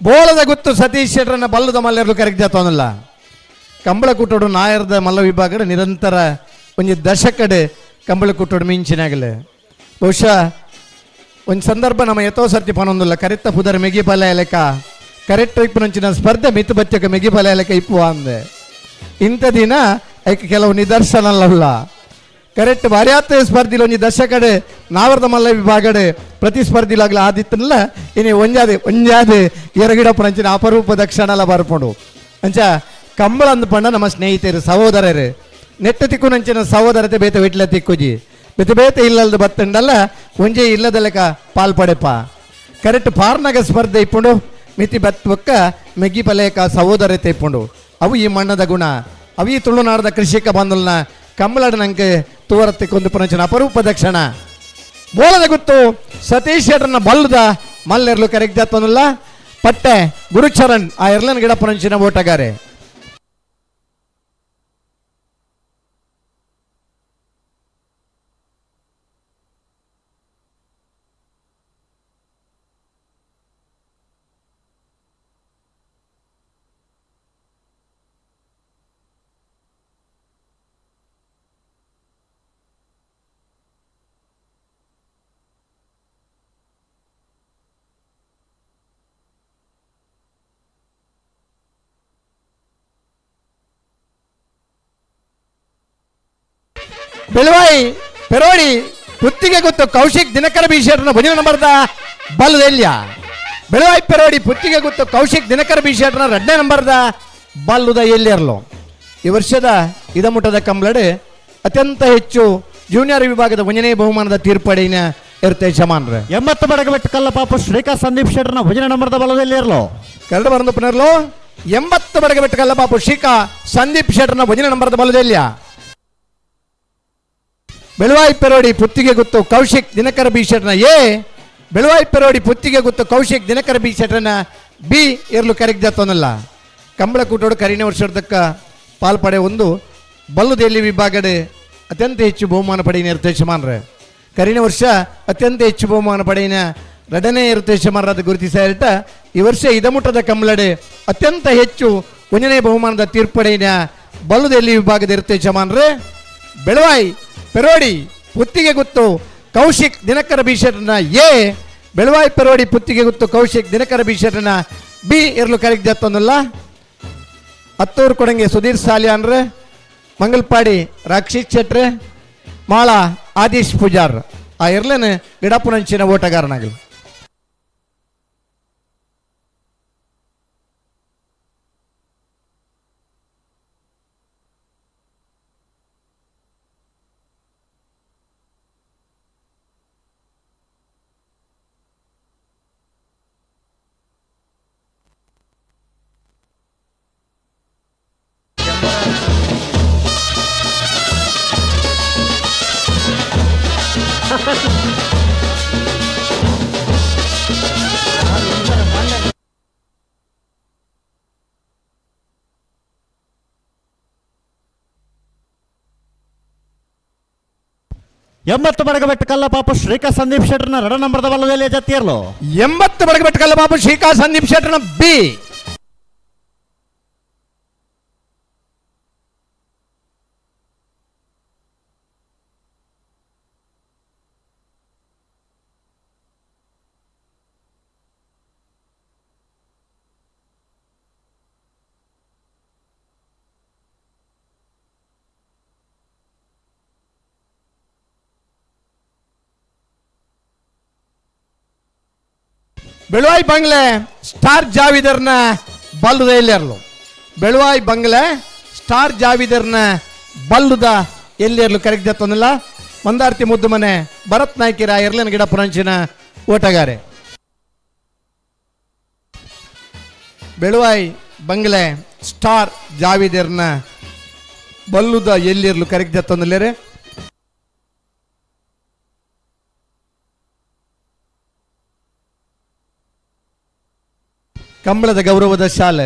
ಬೋಳದ ಗೊತ್ತು ಸತೀಶ್ ಶೆಟ್ರನ ಬಲ್ಲದ ಮಲ್ಲೆರ್ಲು ಕರೆಕ್ಟ್ ಜಾತವನಲ್ಲ ಕಂಬಳ ಕುಟ್ಟೋಡು ನಾಯರ್ದ ಮಲ್ಲ ವಿಭಾಗದ ನಿರಂತರ ಒಂದು ದಶಕಡೆ ಕಂಬಳ ಕುಟ್ಟೋಡು ಮಿಂಚಿನಾಗಲೆ ಬಹುಶಃ ಒಂದು ಸಂದರ್ಭ ನಮ್ಮ ಯಥೋ ಸರ್ತಿ ಪನೊಂದಿಲ್ಲ ಕರೆಕ್ಟ ಪುದರ್ ಮೆಗಿಪಲ ಎಲೆಕ ಕರೆಕ್ಟ್ ಇಪ್ಪನಂಚಿನ ಸ್ಪರ್ಧೆ ಮಿತ್ತು ಬಚ್ಚಕ ಮೆಗಿಪಲ ಎಲೆಕ ಇಪ್ಪುವ ಅಂದೆ ಇಂಥ ದಿನ ಐಕೆ ಕೆಲವು ನಿದರ್ಶನಲ್ಲ ಕರೆಕ್ಟ್ ಭಾರ್ಯಾತ ಸ್ಪರ್ಧಿಲು ಒಂಜಿ ದಶಕಡೆ ನಾವರ್ದ ಮಲ್ಲ ವಿಭಾಗಡೆ ಪ್ರತಿಸ್ಪರ್ಧಿಲಾಗ್ಲ ಆದಿತ್ತಲ್ಲ ಇನಿ ಒಂಜಾದೆ ಎರಗಿಡಪ್ಪನಂಚಿನ ಅಪರೂಪದ ಕ್ಷಣಲ ಬರ್ಪುಂಡು ಅಂಚ ಕಂಬಳ ಅಂದ್ಪಂಡ ನಮ್ಮ ಸ್ನೇಹಿತರು ಸಹೋದರರು ನೆಟ್ಟ ತಿಕ್ಕುನಂಚಿನ ಸಹೋದರತೆ ಬೇತೆ ವಿಟ್ಲ ತಿಕ್ಕುಜಿ ಬೇತೆ ಬೇತೆ ಇಲ್ಲದ ಬತ್ತಂಡಲ್ಲ ಒಂಜೆ ಇಲ್ಲದ ಲೆಕ್ಕ ಪಾಲ್ಪಡೆಪ್ಪ ಕರೆಕ್ಟ್ ಪಾರ್ನಾಗ ಸ್ಪರ್ಧೆ ಇಪ್ಪುಂಡು ಮಿತಿ ಬತ್ತಕ್ಕ ಮೆಗ್ಗಿ ಪಲೇಕ ಸಹೋದರತೆ ಇಪ್ಪುಂಡು ಅವು ಈ ಮಣ್ಣದ ಗುಣ ಅವು ಈ ತುಳುನಾಡದ ಕೃಷಿಕ ಬಂಧುಲ್ನ ಕಂಬಳದ ನಂಗೆ ತೂವರತ್ತೆ ಕೊಂದು ಪುನಂಚಿನ ಅಪರೂಪದ ಕ್ಷಣ ಬೋಳದ ಗೊತ್ತು ಸತೀಶ್ ಶೆಟ್ರನ ಬಲ್ಲದ ಮಲ್ಲೆರ್ಲು ಕರೆಕ್ಟ್ ಜಾತನಲ್ಲ ಪಟ್ಟೆ ಗುರುಚರಣ್ ಆ ಎರ್ಲನ್ ಗಿಡ ಪುನಂಚಿನ ಓಟಗಾರೆ ಬೆಳವಾಯಿ ಪೆರೋಡಿ ಕುತ್ತಿಗೆ ಗೊತ್ತು ಕೌಶಿಕ್ ದಿನಕರ ಬೀಶೇಟ್ರನ 1ನೇ ನಂಬರ್ದ ಬಲ್ಲದೆಲ್ಯ ಬೆಳವಾಯಿಪೆರೋಡಿ ಪುತ್ತಿಗೆ ಗೊತ್ತು ಕೌಶಿಕ್ ದಿನಕರ ಬಿಶೇಟ್ನ 2ನೇ ನಂಬರ್ದ ಬಲ್ಲುದ ಎಲ್ಲಿರಲು ಈ ವರ್ಷದ ಇದಮುಟ್ಟದ ಕಂಬಳಡೆ ಅತ್ಯಂತ ಹೆಚ್ಚು ಜೂನಿಯರ್ ವಿಭಾಗದ 1ನೇ ಬಹುಮಾನದ ತೀರ್ಪಡಿನ ಇರುತ್ತೆ ಯಜಮಾನ್ರೆ 80 ಬಡಗಬೆಟ್ಟು ಕಲ್ಲಪಾಪ ಶ್ರೀಕಾಂತ್ ಸಂದೀಪ್ ಶೆಟ್ಟರ್ನ 1ನೇ ನಂಬರ್ದ ಬಲದಲ್ಲಿ ಇರಲು ಕರಡು ಬರಂದು ಪುನರ್ಲು 80 ಬಡಗಬೆಟ್ಟು ಕಲ್ಲಪಾಪ ಶ್ರೀಕಾ ಸಂದೀಪ್ ಶೆಟ್ಟರ್ನ 1ನೇ ನಂಬರ್ದ ಬಲದಲ್ಲಿ ಬೆಳವಾಯಿಪೆರೋಡಿ ಪುತ್ತಿಗೆ ಗೊತ್ತು ಕೌಶಿಕ್ ದಿನಕರ ಬಿ ಶೆಟ್ಟರ್ನ ಎ ಬೆಳವಾಯಿಪೆರೋಡಿ ಪುತ್ತಿಗೆ ಗೊತ್ತು ಕೌಶಿಕ್ ದಿನಕರ ಬಿ ಶೆಟ್ಟರ್ನ ಬಿ ಇರಲು ಕರೆಕ್ಟ್ ಜತ್ತೊಂದಲ್ಲ ಕಂಬಳ ಕೂಟೋಡು ಕರಿನೇ ವರ್ಷದಕ್ಕ ಪಾಲ್ಪಡೆ ಒಂದು ಬಲ್ಲುದೆಲ್ಲಿ ವಿಭಾಗದ ಅತ್ಯಂತ ಹೆಚ್ಚು ಬಹುಮಾನ ಪಡೆಯಿನ ಇರುತ್ತೆ ಯಜಮಾನ್ರೆ ಕರಿನೇ ವರ್ಷ ಅತ್ಯಂತ ಹೆಚ್ಚು ಬಹುಮಾನ ಪಡೆಯಿನ 2ನೇ ಇರುತ್ತೆ ಯಜಮಾನರಾದ ಗುರುತಿಸ ಹೇಳ್ತಾ ಈ ವರ್ಷ ಇದಮುಟ್ಟದ ಕಂಬಳಡೆ ಅತ್ಯಂತ ಹೆಚ್ಚು 1ನೇ ಬಹುಮಾನದ ತೀರ್ಪಡೆಯಿನ ಬಲ್ಲುದೆಲ್ಲಿ ವಿಭಾಗದ ಇರುತ್ತೆ ಯಜಮಾನ್ರೆ ಬೆಳವಾಯಿ ಪೆರೋಡಿ ಪುತ್ತಿಗೆ ಗೊತ್ತು ಕೌಶಿಕ್ ದಿನಕರ ಬಿ ಶೆಟ್ಟರ್ನ ಎ ಬೆಳವಾಯಿಪೆರೋಡಿ ಪುತ್ತಿಗೆ ಗೊತ್ತು ಕೌಶಿಕ್ ದಿನಕರ ಬಿ ಶೆಟ್ಟರ್ನ ಬಿ ಇರಲು ಕರೆಕ್ಟ್ ಜತ್ತೊಂದಲ್ಲ ಹತ್ತೂರು ಕೊಡಂಗೆ ಸುಧೀರ್ ಸಾಲಿಯಾನ್ರೆ ಮಂಗಲ್ಪಾಡಿ ರಾಕ್ಷಿತ್ ಶೆಟ್ರೆ ಮಾಳ ಆದೀಶ್ ಪೂಜಾರ್ ಆ ಇರ್ಲೇನೆ ಗಿಡಪುನಂಚಿನ ಓಟಗಾರನಾಗಲಿ ಎಂಬತ್ತು ಬಡಗಬೆಟ್ಟು ಕಲ್ಲಪಾಪ ಶ್ರೀಕಾಂತ್ ಸಂದೀಪ್ ಶೆಟ್ಟರ್ನ 2ನೇ ನಂಬರ್ದ ಬಲದಲ್ಲಿ ಜತ್ತಿ ಇರಲು 80 ಬಡಗಬೆಟ್ಟು ಕಲ್ಲಪಾಪ ಶ್ರೀಕಾಂತ್ ಸಂದೀಪ್ ಶೆಟ್ಟರ್ನ ಬಿ ಬೆಳವಾಯಿ ಬಂಗ್ಲೆ ಸ್ಟಾರ್ ಜಾವಿದರ್ನ ಬಲ್ಲುದ ಎಲ್ಲಿರಲು ಬೆಳವಾಯಿ ಬಂಗ್ಲೆ ಸ್ಟಾರ್ ಜಾವಿದರ್ನ ಬಲ್ಲುದ ಎಲ್ಲಿರಲು ಕರೆಕ್ಟ್ ಜತ್ತೊಂದಿಲ್ಲ ಮಂದಾರ್ತಿ ಮುದ್ದು ಮನೆ ಭರತ್ ನಾಯ್ಕಿರ ಇರ್ಲನ್ ಗಿಡ ಪುರಂಚಿನ ಓಟಗಾರೆ ಬೆಳವಾಯಿ ಬಂಗ್ಲೆ ಸ್ಟಾರ್ ಜಾವಿದರ್ನ ಬಲ್ಲುದ ಎಲ್ಲಿರಲು ಕರೆಕ್ಟ್ ಜತ್ತೊಂದಿಲ್ಲರೆ ಕಂಬಳದ ಗೌರವದ ಶಾಲೆ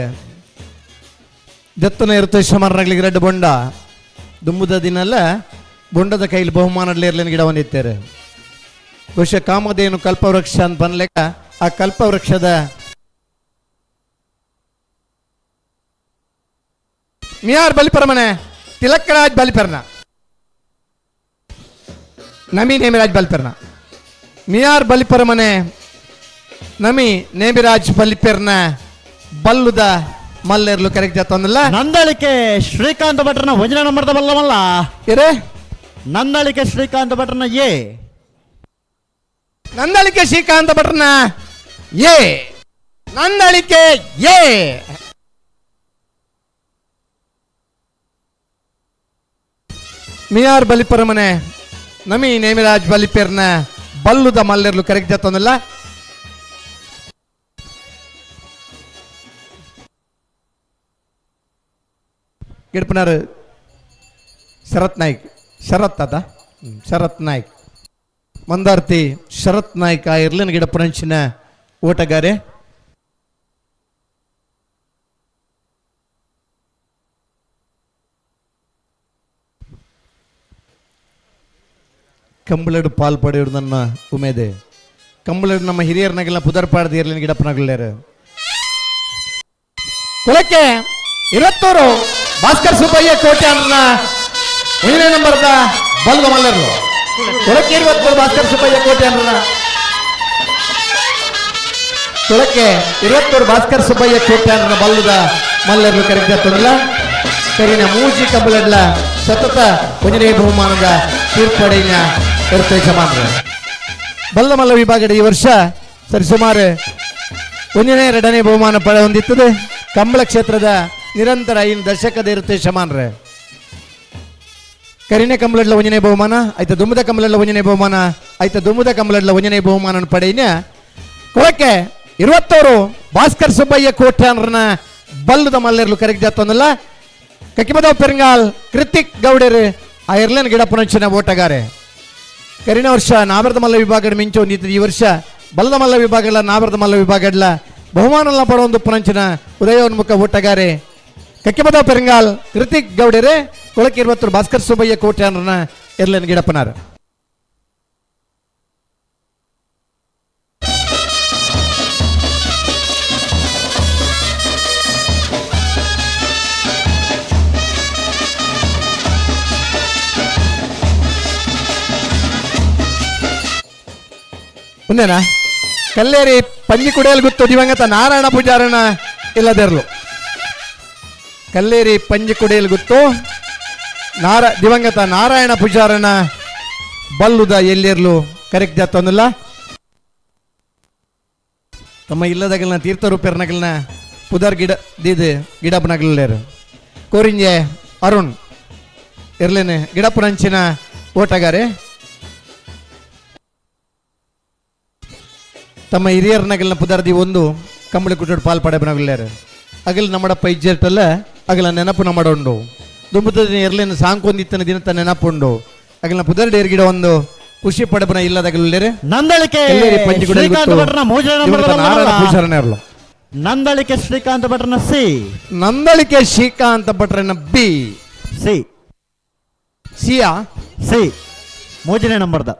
ದತ್ತನ ಇರುತ್ತೆ ಶಮರ್ನಾಗ್ಲಿಗೆ 2 ಬೊಂಡ ದುಂಬುದ ದಿನಲ್ಲ ಬೊಂಡದ ಕೈಲಿ ಬಹುಮಾನಡ್ಲಿ ಇರ್ಲಿನ ಗಿಡ ಒಂದಿತ್ತೇರೆ ಬಹುಶಃ ಕಾಮಧೇನು ಕಲ್ಪವೃಕ್ಷ ಅಂತ ಬಂದ್ಲೆಕ್ಕ ಆ ಕಲ್ಪವೃಕ್ಷದ ಮಿಯಾರ್ ಬಲಿಪರಮನೆ ತಿಲಕ್ಕರಾಜ್ ಬಲಿಪರ್ನ ನಮಿ ನೇಮಿರಾಜ್ ಬಲಿಪರ್ನ ಮಿಯಾರ್ ಬಲಿಪರಮನೆ ನಮಿ ನೇಮಿರಾಜ್ ಬಲಿಪೆರ್ನ ಬಲ್ಲುದ ಮಲ್ಲೆರ್ಲು ಕರೆಕ್ಟ್ ಜತ್ತೊಂದಿಲ್ಲ ನಂದಳಿಕೆ ಶ್ರೀಕಾಂತ್ ಭಟ್ರನ 1ನೇ ನಂಬರ್ದ ಬಲ್ಲಮಲ್ಲ ಇರೇ ನಂದಳಿಕೆ ಶ್ರೀಕಾಂತ್ ಭಟ್ರನ ಎ ನಂದಳಿಕೆ ಶ್ರೀಕಾಂತ್ ಭಟ್ರನ ಎ ನಂದಳಿಕೆ ಎ ಮಿಯಾರ್ ಬಲಿಪರಮನೆ ನಮಿ ನೇಮಿರಾಜ್ ಬಲಿಪೆರ್ನ ಬಲ್ಲುದ ಮಲ್ಲೆರ್ಲು ಕರೆಕ್ಟ್ ಜತ್ತೊಂದಿಲ್ಲ ಗಿಡಪನಾರ್ ಶರತ್ ನಾಯ್ಕ್ ಶರತ್ ಅದ ಶರತ್ ನಾಯ್ಕ್ ಮಂದಾರ್ತಿ ಶರತ್ ನಾಯ್ಕ ಇರ್ಲಿನ ಗಿಡಪುರಂಚಿನ ಓಟಗಾರೆ ಕಂಬಳಡು ಪಾಲ್ ಪಡೆಯೋದು ನನ್ನ ಉಮೇದೆ ಕಂಬಳಡು ನಮ್ಮ ಹಿರಿಯರ್ನಾಗೆಲ್ಲ ಪುದರ್ಪಾಡ್ದು ಇರ್ಲಿನ ಗಿಡಪನಾಗಲ್ಲೇರು ಕುಲಕ್ಕೆ 20 ಭಾಸ್ಕರ್ ಸುಬ್ಬಯ್ಯ ಕೋಟೆ ಅನ್ನ 1ನೇ ನಂಬರ್ದ ಬಲ್ಗ ಮಲ್ಲರು ಕುಲಕ್ಕೆ 20 ಭಾಸ್ಕರ್ ಸುಬ್ಬಯ್ಯ ಕೋಟೆ ಅನ್ನ ಕುಲಕ್ಕೆ 20 ಭಾಸ್ಕರ್ ಸುಬ್ಬಯ್ಯ ಕೋಟೆ ಅನ್ನ ಬಲ್ಲುದ ಮಲ್ಲರು ಕರೆಕ್ಟ್ ಆಗ್ತದಲ್ಲ ಕರಿನ ಮೂಜಿ ಕಂಬಳಡ್ಲ ಸತತ 1ನೇ ಬಹುಮಾನದ ತೀರ್ಪಡೆಯ ಇರುತ್ತೆ ಯಜಮಾನ್ರೆ ಬಲ್ಲ ಮಲ್ಲ ವಿಭಾಗದ ಈ ವರ್ಷ ಸರಿಸುಮಾರು ಒಂದನೇ ಎರಡನೇ ಬಹುಮಾನ ಹೊಂದಿತ್ತದೆ ಕಂಬಳ ಕ್ಷೇತ್ರದ ನಿರಂತರ ಇನ್ನು ದಶಕದ ಇರುತ್ತೆ ಶಮಾನ್ರೆ ಕರಿನೆ ಕಂಬಳಡ್ಲ ಒಂಜನೇ ಬಹುಮಾನ ಐತ ದುಮ್ಮದ ಕಂಬಳಡ್ಲ ಒಂಜನೇ ಬಹುಮಾನ ಐತ ದುಮ್ಮದ ಕಂಬಳಡ್ಲ ಒಂಜನೇ ಬಹುಮಾನ ಪಡೆಯಿನ ಕೊಳಕ್ಕೆ 20 ಭಾಸ್ಕರ್ ಸುಬ್ಬಯ್ಯ ಕೋಟ್ಯಾನ್ರನ ಬಲ್ಲುದ ಮಲ್ಲೆರ್ಲು ಕರೆಕ್ಟ್ ಜಾತೊಂದಲ್ಲ ಕಕ್ಕಿಮದ ಪೆರಂಗಾಲ್ ಕೃತಿಕ್ ಗೌಡರು ಆ ಇರ್ಲೇನ್ ಗಿಡಪ್ಪನಂಚಿನ ಓಟಗಾರೆ ಕರಿನ ವರ್ಷ ನಾಬರದ ಮಲ್ಲ ವಿಭಾಗದ ಮಿಂಚು ಹೊಂದಿತ್ತು ಈ ವರ್ಷ ಬಲ್ಲದ ಮಲ್ಲ ವಿಭಾಗಗಳ ನಾಬರದ ಮಲ್ಲ ವಿಭಾಗಡ್ಲ ಬಹುಮಾನ ಪಡೊಂದು ಪುನಂಚಿನ ಉದಯೋನ್ಮುಖ ಓಟಗಾರೆ ಕಕ್ಕಿಮದ ಪೆರಂಗಾಲ್ ಕೃತಿಕ್ ಗೌಡರು ಕೊಳಕ್ಕೆ 20 ಭಾಸ್ಕರ್ ಸುಬ್ಬಯ್ಯ ಕೋಟ್ಯಾನ್ರನ ಇರ್ಲೇನ್ ಗಿಡಪ್ಪನಾರ ಮುಂದೇನಾ ಕಲ್ಲೇರಿ ಪಂಜಿ ಕುಡಿಯಲು ಗುತ್ತು ದಿವಂಗತ ನಾರಾಯಣ ಪೂಜಾರನ ಇಲ್ಲದಿರಲು ಕಲ್ಲೇರಿ ಪಂಜಿ ಕುಡಿಯಲು ಗುತ್ತು ದಿವಂಗತ ನಾರಾಯಣ ಪೂಜಾರನ ಬಲ್ಲುದ ಎಲ್ಲಿರ್ಲು ಕರೆಕ್ಟ್ ಜಾತೊಂದಿಲ್ಲ ತಮ್ಮ ಇಲ್ಲದಗಳನ್ನ ತೀರ್ಥರೂಪರ್ನಗಳನ್ನ ಪುದರ್ ಗಿಡಪ್ಪನಗಳೇರು ಕೋರಿಂಜೆ ಅರುಣ್ ಇರ್ಲೇನೆ ಗಿಡಪ್ಪನಂಚಿನ ಓಟಗಾರೆ ತಮ್ಮ ಹಿರಿಯರ್ನಗಳನ್ನ ಪುದರ್ದಿ ಒಂದು ಕಂಬಳಿ ಕುಟ್ಟೋಡು ಪಾಲ್ಪಡೆಬನಗಳೇರು ಅಗಲ್ ನಮ್ಮಡಪ್ಪ ಇಜ್ಜೆಟ್ಟಲ್ಲ ಅಗಲ ನೆನಪು ನಮ್ಮಡುಂಡು ದುಂಬುದ ಎರ್ಲೇನು ಸಾಂಕೊಂದಿತ್ತನ ದಿನತ ನೆನಪುಂಡು ಅಗಲ ಪುದರ್ಡಿ ಗಿಡ ಒಂದು ಖುಷಿ ಪಡಬನ ಇಲ್ಲದಾಗಲೇರೆ ನಂದಳಿಕೆ ನಂದಳಿಕೆ ಶ್ರೀಕಾಂತ ಭಟ್ರನ ಸಿ ನಂದಳಿಕೆ ಶ್ರೀಕಾಂತ ಭಟ್ರನ ಬಿ ಸಿ ಸಿಯಾ ಸಿ 3ನೇ ನಂಬರ್ದ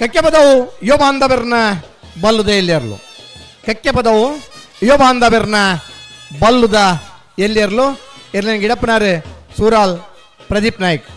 ಕಕ್ಕೆ ಪದವು ಯೋ ಬಾಂಧವರ್ನ ಬಲ್ಲುದ ಎಲ್ಲಿರ್ಲು ಕಕ್ಕೆ ಪದವು ಯೋ ಬಾಂಧವರ್ನ ಬಲ್ಲುದ ಎಲ್ಲಿರ್ಲು ಇರ್ಲಿನ ಗಿಡಪ್ಪನಾರೆ ಸೂರಾಲ್ ಪ್ರದೀಪ್ ನಾಯ್ಕ್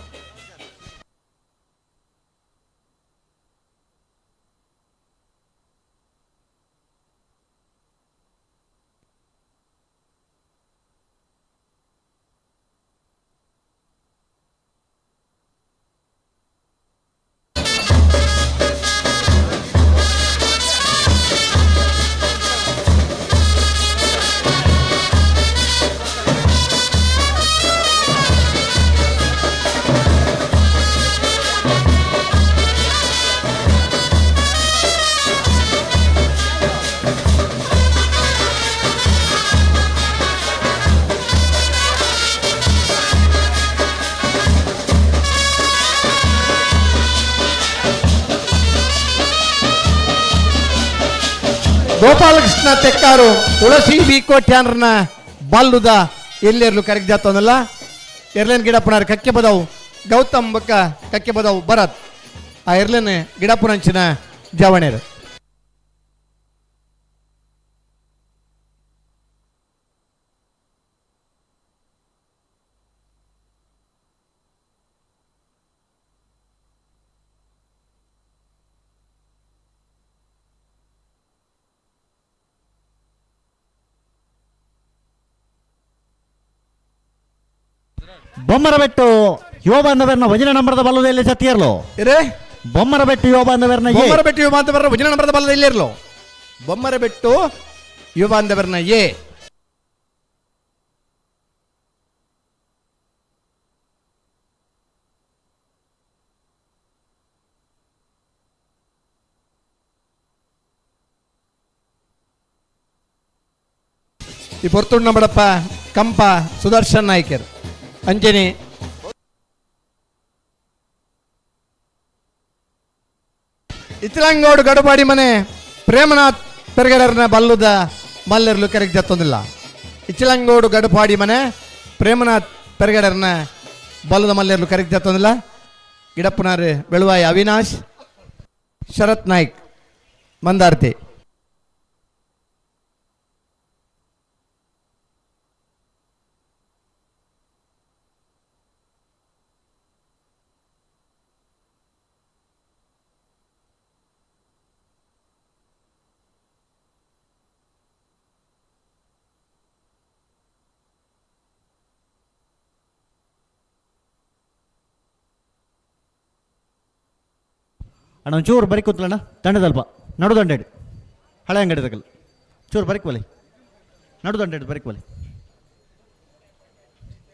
ಗೋಪಾಲಕೃಷ್ಣ ತೆಕ್ಕಾರು ತುಳಸಿ ಬಿ ಕೋಟ್ಯಾನ್ರನ ಬಲ್ಲುದ ಎಲ್ಲಿರ್ಲು ಕರೆಕ್ಟ್ ಜಾತೊಂದಲ್ಲ ಇರ್ಲೇನ್ ಗಿಡಪ್ಪನಾರ ಕಕ್ಕೆ ಬದವು ಗೌತಮ್ ಬಕ್ಕ ಕಕ್ಕೆ ಬದವು ಭರತ್ ಆ ಇರ್ಲೇನ್ ಗಿಡಪ್ಪನಂಚಿನ ಜವಣೇರು ಬೊಮ್ಮರಬೆಟ್ಟು ಯುವ ಬಾಂಧವರನ್ನ ವಜನ ನಂಬರದ ಬಲ್ಲದಲ್ಲಿ ಸತ್ತಿಯರ್ಲು ಬೊಮ್ಮರಬೆಟ್ಟು ಯುವ ಬಾಂಧವರನ್ನ ಬೊಮ್ಮರಬೆಟ್ಟು ಯುವ ಬಾಂಧವರ ವಜನ ನಂಬರದ ಬಲ್ಲ ಇಲ್ಲಿರ್ಲು ಬೊಮ್ಮರಬೆಟ್ಟು ಯುವ ಬಾಂಧವರನ್ನ ಎ ಈ ಪೊರ್ತುಂಡು ನಮ್ಮಡಪ್ಪ ಕಂಪ ಸುದರ್ಶನ್ ನಾಯ್ಕರ್ ಅಂಜನಿ ಇತ್ಲಂಗೋಡು ಗಡುಬಾಡಿ ಮನೆ ಪ್ರೇಮನಾಥ್ ಪೆರಗಡರ್ನ ಬಲ್ಲುದ ಮಲ್ಲೆರ್ಲು ಕರೆಕ್ಟ್ ಜತ್ತೊಂದಿಲ್ಲ ಇಚ್ಚಲಂಗೋಡು ಗಡುಪಾಡಿ ಮನೆ ಪ್ರೇಮನಾಥ್ ಪೆರಗಡರ್ನ ಬಲ್ಲುದ ಮಲ್ಲೆರ್ಲು ಕರೆಕ್ಟ್ ಜತ್ತೊಂದಿಲ್ಲ ಗಿಡಪ್ಪನಾರು ಬೆಳುವಾಯಿ ಅವಿನಾಶ್ ಶರತ್ ನಾಯ್ಕ್ ಮಂದಾರ್ತಿ ಅಣ್ಣ ಒಂಚೂರು ಬರೀ ಕೂತ್ಲಣ್ಣ ದಂಡದಲ್ಪ ನಡು ದಂಡೇಡು ಹಳೆ ಅಂಗಡಿ ತಗಲ್ ಚೂರು ಬರೀಕ್ ಬಲಿ ನಡು ದಂಡೇಡು ಬರೀಕ್ ಬಲಿ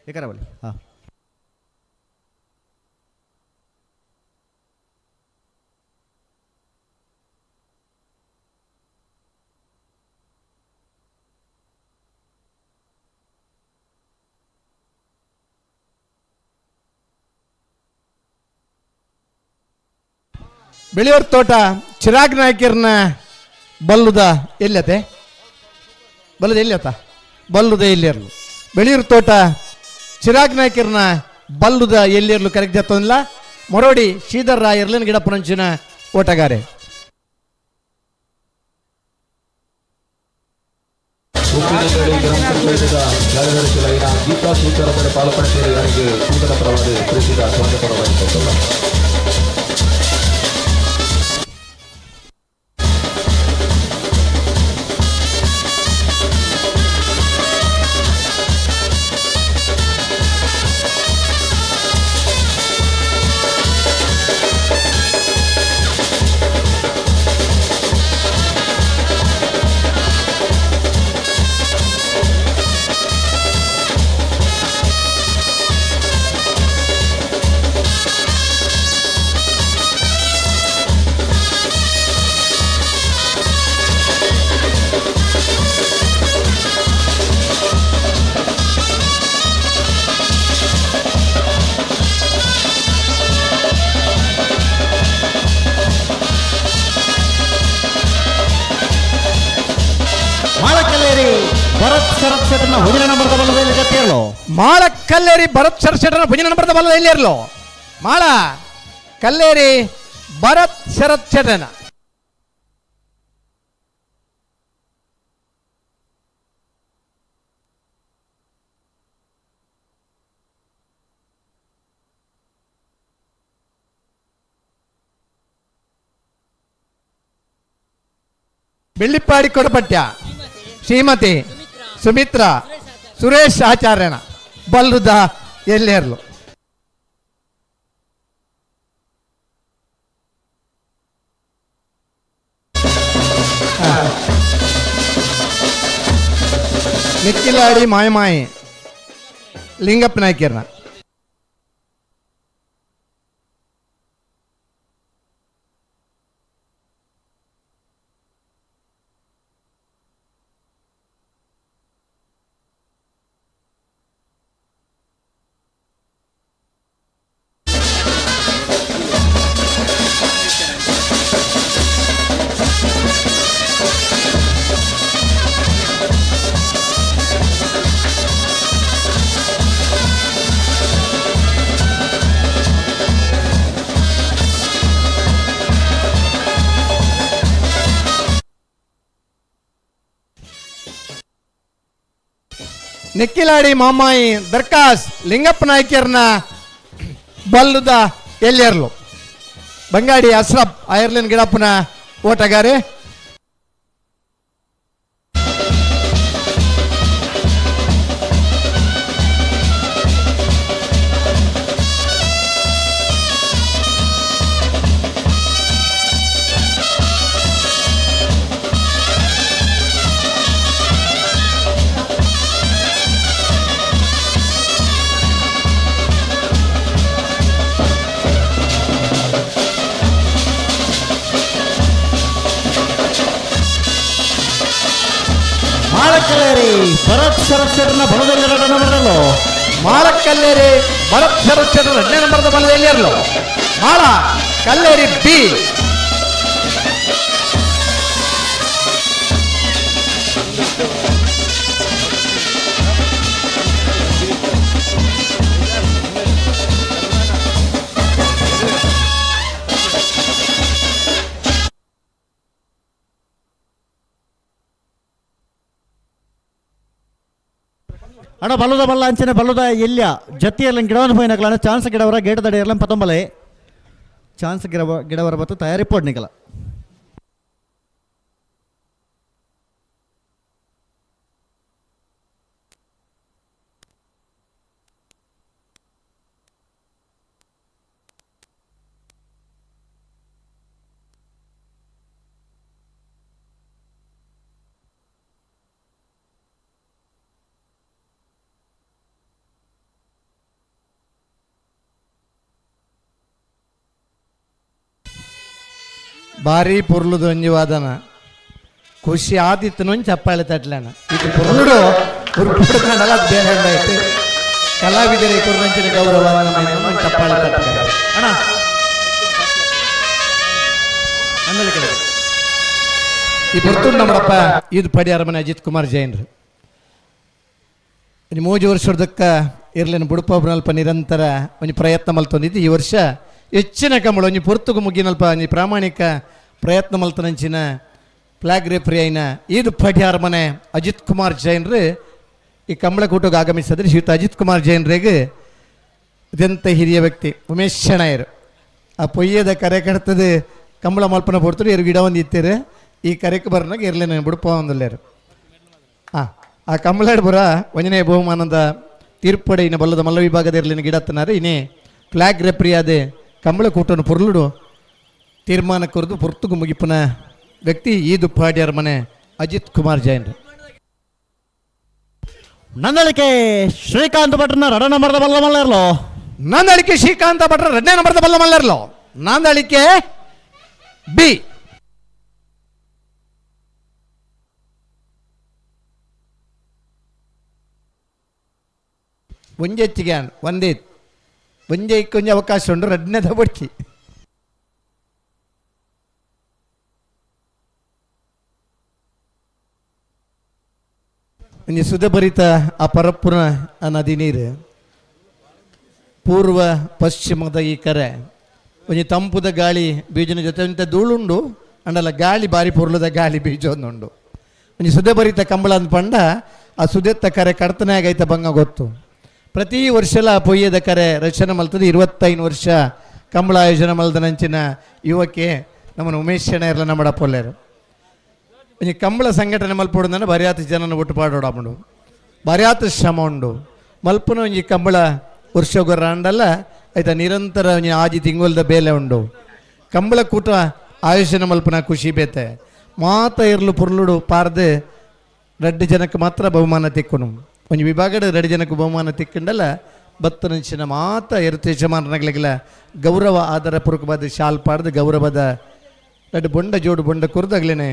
ಏಕರ ಬಲಿ ಹಾಂ ಬೆಳೆಯೋರ್ ತೋಟ ಚಿರಾಗ್ ನಾಯ್ಕರ್ನ ಬಲ್ಲುದ ಎಲ್ಲತೆ ಬಲ್ಲುದ ಎಲ್ಲತ್ತ ಬಲ್ಲುದ ಎಲ್ಲಿರ್ಲು ಬೆಳೆಯೂರ್ ತೋಟ ಚಿರಾಗ್ ನಾಯ್ಕರ್ನ ಬಲ್ಲುದ ಎಲ್ಲಿರ್ಲು ಕರೆಕ್ಟ್ ಜತ್ತೊಂದಿಲ್ಲ ಮೊರೋಡಿ ಶ್ರೀಧರ್ ರಾಯರ್ಲನ್ ಗಿಡಪ್ಪನಂಚಿನ ಓಟಗಾರೆ ಕಾರ್ಯದರ್ಶಿಗಳಾಗಿನ ಗೀತಾ ಶ್ರೀಕರದರ ಪಾಲ್ಪಡ್ತೀರಿ ನನಗೆ ಸೂಚನ ಪರವಾದ ಪ್ರೀತಿದ ಸ್ವಂತ ಪರವಾಗಿ ಭರತ್ ಶರತ್ ಶೆಟ್ಟರ್ನ ಹುಜಿನ ನಂಬರ್ದ ಬಲ್ಲದಲ್ಲಿ ಜೊತೆಯಲ್ಲೋ ಮಾಳ ಕಲ್ಲೇರಿ ಭರತ್ ಶರತ್ ಶೆಟ್ಟರ್ನ ಭುಜಿನ ನಂಬರ್ದ ಬಲ್ಲದಲ್ಲಿ ಇರ್ಲೋ ಮಾಳ ಕಲ್ಲೇರಿ ಭರತ್ ಶರತ್ ಶೆಟ್ಟರ್ನ ಬೆಳ್ಳಿಪ್ಪಾಡಿ ಕೊಡಪಟ್ಯ ಶ್ರೀಮತಿ ಸುಮಿತ್ರಾ ಸುರೇಶ್ ಆಚಾರ್ಯನ ಬಲ್ಲುದ ಎಲ್ಲೇರ್ಲು ನಿಕ್ಕಿಲಾಡಿ ಮಾಯಮಾಯಿ ಲಿಂಗಪ್ಪ ನಾಯ್ಕರ್ನ ನೆಕ್ಕಿಲಾಡಿ ಮಾಮಾಯಿ ದರ್ಕಾಸ್ ಲಿಂಗಪ್ಪ ನಾಯ್ಕರ್ನ ಬಲ್ಲುದ ಎಲ್ಲಿರ್ಲು ಬಂಗಾಡಿ ಅಸ್ರಫ್ ಐರ್ಲೆಂಡ್ ಗಿಡಪ್ಪನ ಓಟಗಾರೆ ಮಾಳಕಲ್ಲೇರಿ ಭರತ್ ಶರತ್ ಶೆಟ್ಟರ್ನ ಬಲದಲ್ಲಿ ಎರಡನೇ ನಂಬರ್ದಲ್ಲೋ ಮಾಳ ಕಲ್ಲೇರಿ ಭರತ್ ಶರತ್ ಶೆಟ್ಟರ್ ಎರಡನೇ ನಂಬರ್ದ ಬಲ್ಲದಲ್ಲಿ ಇರ್ಲು ಮಾಳ ಕಲ್ಲೇರಿ ಬಿ ಅಣ್ಣ ಬಲ್ಲುದ ಬಲ್ಲ ಅಂಚನೆ ಬಲ್ಲುದ ಎಲ್ಯ ಜತಿಯಲ್ಲಿ ಗಿಡವನ್ನು ಹೋಯ್ನಕಲ ಚಾನ್ಸ್ ಗಿಡವರ ಗೇಟ್ ದಡಿ ಇರಲ್ಲ ಪತ್ತೊಂಬಲೆ ಚಾನ್ಸ್ ಗಿಡವರ ಬತ್ತು ತಯಾರಿ ಪೋಡ್ನಿಕಲ ಭಾರಿ ಪುರ್ಲುದು ಒಂಜಿ ವಾದನ ಖುಷಿ ಆದಿತ್ತು ಚಪ್ಪಾಳೆ ತಟ್ಲಣ ಇದು ಪುರ್ಲುಡು ಉರುಪುಡ್ಕೊಂಡಲ್ಲ ಅದು ಬೇರೆ ಆಯ್ತು ಕಲಾವಿದರೇ ಕುರ್ರಂಚಿನ ಗೌರವ ಚಪ್ಪಾಳೆ ತಟ್ಟ ಅಣ್ಣ ಆಮೇಲೆ ಕಡೆ ಈ ಪುರ್ತೂರು ನಮ್ಮಡಪ್ಪ ಇದು ಪಡಿ ಅರಮನೆ ಅಜಿತ್ ಕುಮಾರ್ ಜೈನ್ರು ಒಂದು 3 ವರ್ಷದಕ್ಕ ಇರ್ಲೇನು ಬುಡುಪನಲ್ಪ ನಿರಂತರ ಒಂದು ಪ್ರಯತ್ನ ಮಲ್ತೊಂದಿದ್ದು ಈ ವರ್ಷ ಹೆಚ್ಚಿನ ಕಂಬಳ ಒಂಜಿ ಪೊರ್ತುಗು ಮುಗಿನಲ್ಪ ಒಂಜಿ ಪ್ರಾಮಾಣಿಕ ಪ್ರಯತ್ನ ಮಲ್ತನಂಚಿನ ಫ್ಲಾಗ್ ರೆಫ್ರಿ ಐನ ಇದು ಪಡಿ ಅರಮನೆ ಅಜಿತ್ ಕುಮಾರ್ ಜೈನ್ರು ಈ ಕಂಬಳ ಕೂಟಕ್ಕೆ ಆಗಮಿಸಿದ್ರೆ ಶ್ರೀಯುತ ಅಜಿತ್ ಕುಮಾರ್ ಜೈನ್ರಿಗೆ ಇದೆಂತ ಹಿರಿಯ ವ್ಯಕ್ತಿ ಉಮೇಶ್ ಶೆಣಯರು ಆ ಪೊಯ್ಯದ ಕರೆ ಕಡ್ತದೆ ಕಂಬಳ ಮಲ್ಪನ ಪೊರ್ತರು ಇವ್ರು ಗಿಡ ಒಂದು ಇತ್ತೀರು ಈ ಕರೆಗೆ ಬರ್ನಾಗ ಇರ್ಲೇನು ಬುಡುಪ ಒಂದಲ್ಲೇರು ಆ ಕಂಬಳಾಡ್ ಬರ ಒಂಜನೇ ಬಹುಮಾನದ ತೀರ್ಪಡೆ ಇನ್ನು ಬಲ್ಲದ ಮಲ್ಲ ವಿಭಾಗದ ಇರ್ಲಿನ ಗಿಡತ್ತನಾರೆ ಇನ್ನೇ ಫ್ಲಾಗ್ ರೆಫ್ರಿ ಆದ ಕಂಬಳ ಕೂಟನ್ನು ಪುರ್ಲುಡು ತೀರ್ಮಾನ ಕೊರದು ಪುರ್ತುಗು ಮುಗಿಪನ ವ್ಯಕ್ತಿ ಈ ದುಪ್ಪಾಡಿ ಅರಮನೆ ಅಜಿತ್ ಕುಮಾರ್ ಜೈನ್ ನಂದಳಿಕೆ ಶ್ರೀಕಾಂತ್ ಭಟ್ರನ 2 ನಂಬರ್ದ ಬಲ್ಲ ಮಲ್ಲರ್ಲೋ ನಂದಳಿಕೆ ಶ್ರೀಕಾಂತ ಭಟ್ರ 2ನೇ ನಂಬರ್ದ ಬಲ್ಲ ಮಲ್ಲರ್ಲೋ ನಂದಳಿಕೆ ಬಿ ಒಂಜೆಚ್ಚಿಗೆ ಒಂದೇ ಒಂಜೆಕ್ಕೆ ಒಂಜಿ ಅವಕಾಶ ಉಂಡು 2ನೇ ಬಡ್ಚಿ ಒಂಜಿ ಸುಧಭರಿತ ಆ ಪರಪ್ಪುನ ಆ ನದಿ ನೀರು ಪೂರ್ವ ಪಶ್ಚಿಮದ ಈ ಕರೆ ಒಂಜಿ ತಂಪುದ ಗಾಳಿ ಬೀಜನ ಜೊತೆ ಇಂಥ ಧೂಳುಂಡು ಅಂಡಲ್ಲ ಗಾಳಿ ಬಾರಿ ಪುರ್ಲದ ಗಾಳಿ ಬೀಜ ಒಂದುಂಡು ಒಂಜಿ ಸುಧಭರಿತ ಕಂಬಳ ಅಂದ್ ಪಂಡ ಆ ಸುದೆತ್ತ ಕರೆ ಕಡ್ತನೆ ಆಗೈತ ಬಂಗ ಗೊತ್ತು ಪ್ರತಿ ವರ್ಷಲ ಪೊಯ್ಯದ ಕರೆ ರಚನೆ ಮಲ್ತದೆ 25 ವರ್ಷ ಕಂಬಳ ಆಯೋಜನೆ ಮಲ್ದನಂಚಿನ ಯುವಕ್ಕೆ ನಮ್ಮನ್ನು ಉಮೇಶ್ ಶೆಣಯರ್ಲ ನಮ್ಮಡ ಪೊಲ್ಲೇರು ಒಂಜಿ ಕಂಬಳ ಸಂಘಟನೆ ಮಲ್ಪೊಡುಂದ್ರೆ ಬರ್ಯಾತ ಜನನ ಒಟ್ಟು ಪಾಡೋಡಾಮುಂಡು ಬರ್ಯಾತ ಶ್ರಮ ಉಂಡು ಮಲ್ಪನ ಒಂಜಿ ಕಂಬಳ ವರ್ಷಗೊರ್ರ ಅಂಡಲ್ಲ ಆಯ್ತಾ ನಿರಂತರ ಒಂಜಿ ಆಜಿ ತಿಂಗೊಲ್ದ ಬೇಲೆ ಉಂಡು ಕಂಬಳ ಕೂಟ ಆಯೋಜನೆ ಮಲ್ಪನ ಖುಷಿ ಬೇತೆ ಮಾತ ಇರ್ಲು ಪುರ್ಲುಡು ಪಾರ್ದು 2 ಜನಕ್ಕೆ ಮಾತ್ರ ಬಹುಮಾನ ತಿಕ್ಕುನು ಒಂಜಿ ವಿಭಾಗದ 2 ಜನಕ್ಕೆ ಬಹುಮಾನ ತಿಕ್ಕಂಡಲ್ಲ ಬತ್ತನಂಚಿನ ಮಾತ ಎರುತು ಯಜಮಾನಗಳಿಗೆಲ್ಲ ಗೌರವ ಆಧಾರ ಪೂರ್ವಕವಾದ ಶಾಲ್ ಪಾಡ್ದು ಗೌರವದ 2 ಬೊಂಡ ಜೋಡು ಬೊಂಡ ಕುರ್ದಾಗ್ಲೇನೆ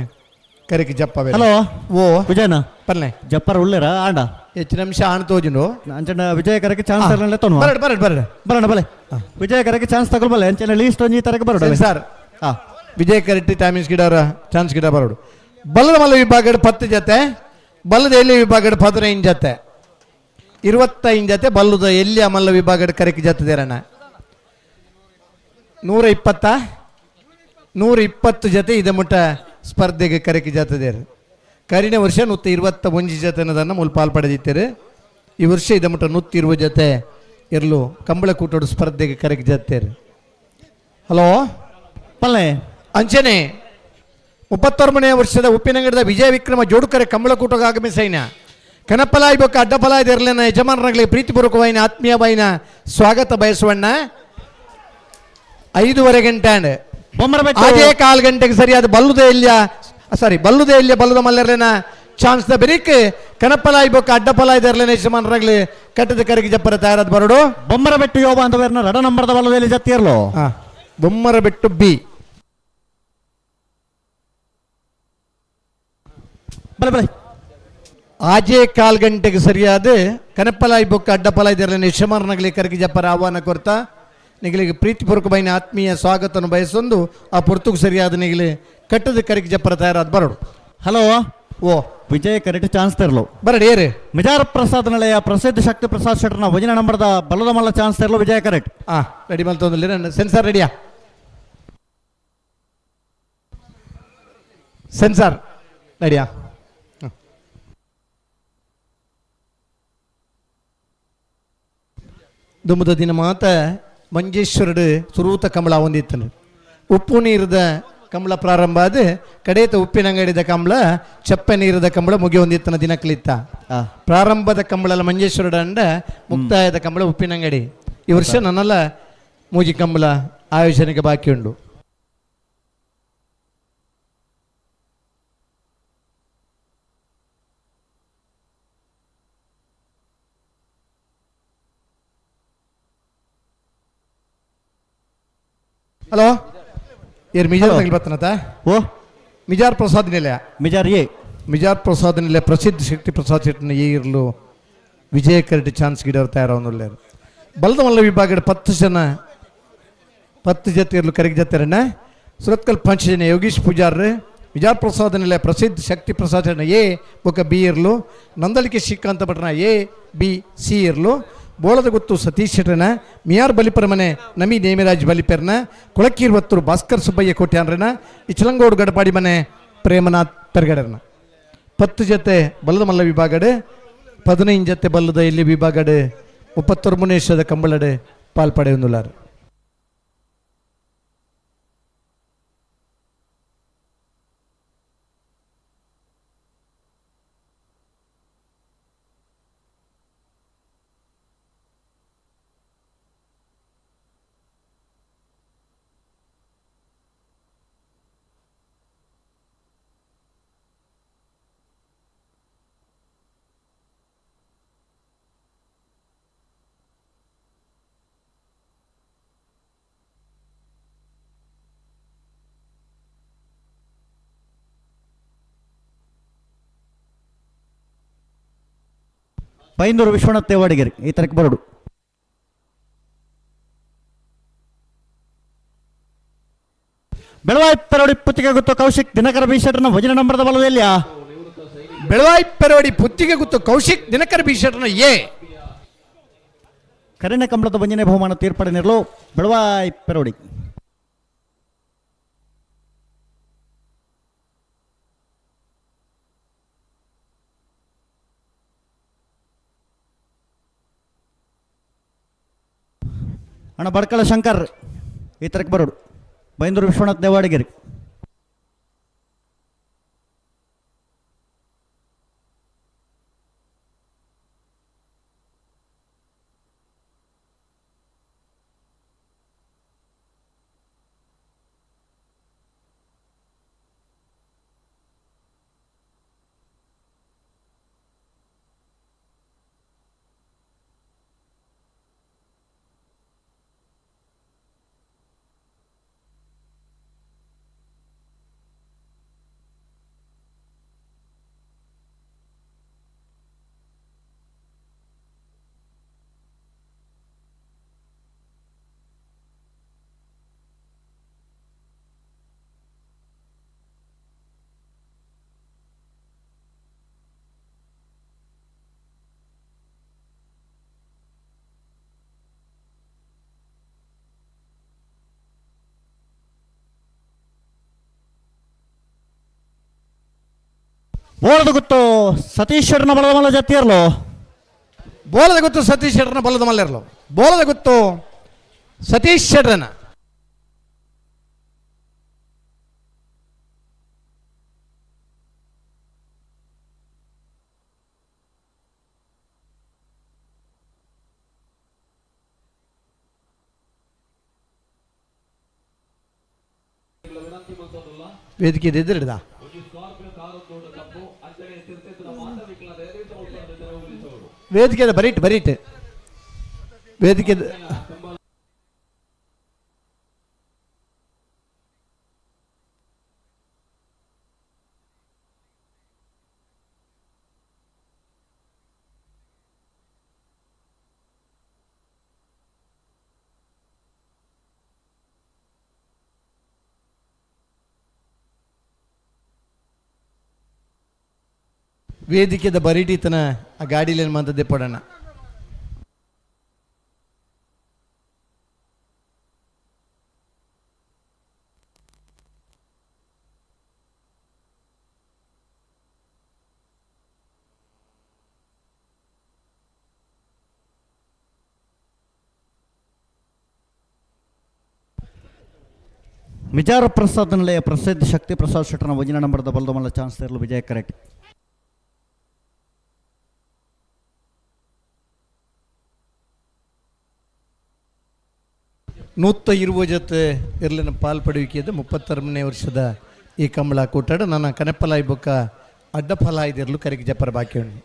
ಕರೆಗೆ ಜಪ್ಪ ಹಲೋ ಓ ವಿಜಯನ ಪಲ್ಲೆ ಜಪ್ಪರ ಉಳ್ಳೇರ ಆಂಡ ಹೆಚ್ಚಿನ ನಿಮಿಷ ಆಣ ತೋಜುಂಡು ಅಂಚನ ವಿಜಯ ಕರೆಗೆ ಚಾನ್ಸ್ ತಗೊಳ್ಳೆ ತೊನು ಬರಡ್ ಬರಡ್ ಬರಡ್ ಬರೋಣ ಬಲೆ ವಿಜಯ ಕರೆಗೆ ಚಾನ್ಸ್ ತಗೊಳ್ಬಲ್ಲ ಅಂಚನ ಲೀಸ್ಟ್ ಒಂಜಿ ತರಕ್ಕೆ ಬರೋಣ ಸರ್ ವಿಜಯ ಕರೆಟ್ಟಿ ಟೈಮಿಂಗ್ಸ್ ಗಿಡರ ಚಾನ್ಸ್ ಗಿಡ ಬರೋಡು ಬಲ್ಲದ ಮಲ್ಲ ವಿಭಾಗದ 10 ಜೊತೆ ಬಲ್ಲದ ಎಲ್ಲಿ ವಿಭಾಗದ 15 ಜೊತೆ 25 ಜೊತೆ ಬಲ್ಲದ ಎಲ್ಲಿ ಮಲ್ಲ ವಿಭಾಗದ ಕರೆಗೆ ಜೊತೆದೇರಣ್ಣ 120 ಜೊತೆ ಇದ ಮುಟ್ಟ ಸ್ಪರ್ಧೆಗೆ ಕರೆಗೆ ಜೊತೆದೇರು ಕರಿನ ವರ್ಷ 121 ಜೊತೆ ಅನ್ನೋದನ್ನು ಮೂಲ ಪಾಲ್ ಪಡೆದಿದ್ದೀರಿ ಈ ವರ್ಷ ಇದ ಮುಟ್ಟ 120 ಜೊತೆ ಇರಲು ಕಂಬಳ ಕೂಟೋಡು ಸ್ಪರ್ಧೆಗೆ ಕರೆಗೆ ಜೊತೆರು ಹಲೋ ಪಲ್ಲೆ ಅಂಚನೆ 31ನೇ ವರ್ಷದ ಉಪ್ಪಿನಂಗಡದ ವಿಜಯ ವಿಕ್ರಮ ಜೋಡುಕರೆ ಕಂಬಳ ಕೂಟಕ್ಕೆ ಆಗಮಿಸೈನ ಕನಪಲಾಯಿ ಬೊಕ್ಕ ಅಡ್ಡಪಲಾಯದಿರಲಿನ ಯಜಮಾನರಿಗೆ ಪ್ರೀತಿಪೂರ್ವಕವಾಯಿನ ಆತ್ಮೀಯವಾಯಿನ ಸ್ವಾಗತ ಬಯಸುವಣ್ಣ 5:30 ಗಂಟೆ ಅದೇ 1/4 ಗಂಟೆಗೆ ಸರಿಯಾದ ಬಲ್ಲುದ ಇಲ್ಯ ಬಲ್ಲುದ ಮಲ್ಲರ್ಲೇನ ಚಾನ್ಸ್ ದ ಬೆರಿಕ್ ಕನಪಲಾಯಿ ಬೊಕ್ಕ ಅಡ್ಡಪಲಾಯದಿರಲಿನ ಯಜಮಾನರಾಗ್ಲಿ ಕಟ್ಟದ ಕರೆಗೆ ಜಪ್ಪರ ತಯಾರಾದ ಬರೋಡು ಬೊಮ್ಮರ ಬೆಟ್ಟು ಯೋಬ ಅಂತ 2 ನಂಬರ್ದ ಬಲ್ಲದಲ್ಲಿ ಜತ್ತಿರ್ಲೋ ಬೊಮ್ಮರ ಬೆಟ್ಟು ಬಿ ಬಲೆ ಬಲೆ ಆಜೆ 1/4 ಗಂಟೆಗೆ ಸರಿಯಾದ ಕನಪಲಾಯಿ ಬೊಕ್ಕ ಅಡ್ಡಪಲಾಯದಿರಲಿನ ಯಜಮಾನರಾಗ್ಲಿ ಕರೆಗೆ ಜಪ್ಪರ ಆಹ್ವಾನ ಕೊರ್ತಾ ನಿಗಲಿಗೆ ಪ್ರೀತಿಪೂರ್ವಕమైన ಆತ್ಮೀಯ ಸ್ವಾಗತವನ್ನು ಬಯಸೊಂದು ಆ ಪುರ್ತುಗೂ ಸರಿಯಾದ ನಿಗಲಿ ಕಟ್ಟದ ಕರೆಗೆ ಜಪ್ಪರ ತಯಾರಾದ ಬರೋಡು ಹಲೋ ಓ ವಿಜಯ ಕರೆಕ್ಟ್ ಚಾನ್ಸ್ ತರಲು ಬರಡಿ ಏರಿ ಮಿಜಾರ ಪ್ರಸಾದ್ ನಳೆಯ ಪ್ರಸಿದ್ಧ ಶಕ್ತಿ ಪ್ರಸಾದ್ ಶೆಟ್ಟರ್ನ 1 ನಂಬರ್ದ ಬಲ್ಲದ ಮಲ್ಲ ಚಾನ್ಸ್ ತರಲು Vijaya correct ready ಮಲ್ತೊಂದಿಲ್ಲ sensor ರೆಡಿಯಾ sensor ರೆಡಿಯಾ ದುಮ್ಮದ ದಿನ ಮಾತ ಮಂಜೇಶ್ವರಡು ಸುರೂತ ಕಂಬಳ ಹೊಂದಿತ್ತನು ಉಪ್ಪು ನೀರದ ಕಂಬಳ ಪ್ರಾರಂಭ ಆದ ಕಡೇತ ಉಪ್ಪಿನಂಗಡಿದ ಕಂಬಳ ಚಪ್ಪೆ ನೀರದ ಕಂಬಳ ಮುಗಿ ಹೊಂದಿತ್ತನ ದಿನಕ್ಲಿತ್ತ ಪ್ರಾರಂಭದ ಕಂಬಳ ಮಂಜೇಶ್ವರಡ ಅಂಡ ಮುಕ್ತಾಯದ ಕಂಬಳ ಉಪ್ಪಿನಂಗಡಿ ಈ ವರ್ಷ ನನ್ನೆಲ್ಲ ಮೂಜಿ ಕಂಬಳ ಆಯೋಜನೆಗೆ ಬಾಕಿ ಉಂಡು ಹಲೋ ಏರ್ ಮಿಜಾರ್ ನಗಲ್ ಬತ್ತನತ ಓ ಮಿಜಾರ್ ಪ್ರಸಾದ್ ನಿಲಯ ಮಿಜಾರ್ ಪ್ರಸಾದ್ ನಿಲಯ ಪ್ರಸಿದ್ಧ ಶಕ್ತಿ ಪ್ರಸಾದ್ ಶೆಟ್ಟಿನ ಈರ್ಲು ವಿಜಯ ಕರೆಕ್ಟ್ ಚಾನ್ಸ್ ಗಿಡವ್ರು ತಯಾರವನ್ನುಳ್ಳೇರು ಬಲದ ಮಲ್ಲ ವಿಭಾಗದ 10 ಜೊತೆ ಇರ್ಲು ಕರೆಗೆ ಜೊತೆರನ್ನ ಸುರತ್ಕಲ್ ಪಂಚಜನ ಯೋಗೀಶ್ ಪೂಜಾರ್ ವಿಜಾರ್ ಪ್ರಸಾದ್ ನಿಲಯ ಪ್ರಸಿದ್ಧ ಶಕ್ತಿ ಪ್ರಸಾದ್ ಶೆಟ್ಟಿನ ಎ ಬೊಕ್ಕ ಬಿ ಇರ್ಲು ನಂದಳಿಕೆ ಶ್ರೀಕಾಂತ ಭಟ್ನ ಎ ಬಿ ಸಿ ಇರ್ಲು ಬೋಳದ ಗೊತ್ತು ಸತೀಶ್ ಶೆಟ್ಟರನ ಮಿಯಾರ್ ಬಲಿಪರಮನೆ ನಮಿ ನೇಮಿರಾಜ್ ಬಲಿಪೆರ್ನ ಕೊಳಕೀರ್ವತ್ತೂರು ಭಾಸ್ಕರ್ ಸುಬ್ಬಯ್ಯ ಕೋಟ್ಯಾನ್ರನ ಇಚಲಂಗೋಡು ಗಡಪಾಡಿ ಮನೆ ಪ್ರೇಮನಾಥ್ ಪೆರ್ಗಡರ್ನ 10 ಜೊತೆ ಬಲ್ಲದ ಮಲ್ಲ ವಿಭಾಗಡೆ 15 ಜೊತೆ ಬಲ್ಲದ ಇಲ್ಲಿ ವಿಭಾಗಡೆ 31 ಮುನೇಶದ ಕಂಬಳಡೆ ಪಾಲ್ಪಡೆಯುವುದಿಲ್ಲ. ಬೈಂದೂರು ವಿಶ್ವನಾಥ್ ದೇವಾಡಿಗೇರಿ ಈ ತರಕ್ಕೆ ಬರಡು. ಬೆಳವಾಯಿ ಪೆರೋಡಿ ಪುತ್ತಿಗೆ ಗೊತ್ತು ಕೌಶಿಕ್ ದಿನಕರ ಬೀಶಟ್ರನ ಭಜನೆ ನಂಬರದ ಬಲದಲ್ಲಿ ಬೆಳವಾಯಿ ಪೆರೋಡಿ ಪುತ್ತಿಗೆ ಗೊತ್ತು ಕೌಶಿಕ್ ದಿನಕರ ಬೀಶಟ್ರನ ಎ ಕರಿನ ಕಂಬಳದ ಭಂಜನೆ ಬಹುಮಾನ ತೀರ್ಪಡೆ ನಿರ್ಲು ಬೆಳವಾಯಿ ಪೆರೋಡಿ. ಅಣ್ಣ ಬಡ್ಕಳ ಶಂಕರ್ ಈ ತರಕ್ಕೆ ಬರೋಡು ಬೈಂದೂರು ವಿಶ್ವನಾಥ್ ದೇವಾಡಿಗೇರಿ. ಬೋಳದ ಗೊತ್ತು ಸತೀಶ್ವರನ ಬಲದ ಮಲ್ಲ ಜೊತೆಯರ್ಲು ಬೋಲದ ಗೊತ್ತು ಸತೀಶ್ ಶೆಟ್ಟರನ ಬಲ್ಲದ ಮಲ್ಲ ಇರಲು ಬೋಲದ ಗೊತ್ತು ಸತೀಶ್ ಶೆಟ್ಟರನ ವೇದಿಕೆ ಎದುರಿದ ವೇದಿಕೆ ಬರೀಟ್ ವೇದಿಕೆ ವೇದಿಕೆದ ಬರೀಟಿತನ ಆ ಗಾಡಿಲಿ ಏನು ಮಂತದ್ದೆ ಪಡೋಣ. ಮಿಜಾರ ಪ್ರಸಾದ್ ನಿಲಯ ಪ್ರಸಿದ್ಧ ಶಕ್ತಿ ಪ್ರಸಾದ್ ಶೆಟ್ಟರ್ನ ಭಜನೆ ನಂಬರದ ಬಲದ ಮಲ್ಲ ಚಾನ್ಸ್ ಇರಲು ವಿಜಯ ಕರೆಕ್ಟ್. ನೂತ್ತ ಇರುವ ಜೊತೆ ಇರ್ಲಿನ ಪಾಲ್ಪಡುವಿಕೆಯದು 36ನೇ ವರ್ಷದ ಈ ಕಂಬಳ ಕೂಟಾಡ ನನ್ನ ಕನೆಪ್ಪಲ ಬೊಕ್ಕ ಅಡ್ಡಫಲ ಇದಿರಲು ಕರೆಗೆ ಜಪ್ಪರ ಬಾಕಿ ಉಂಟು.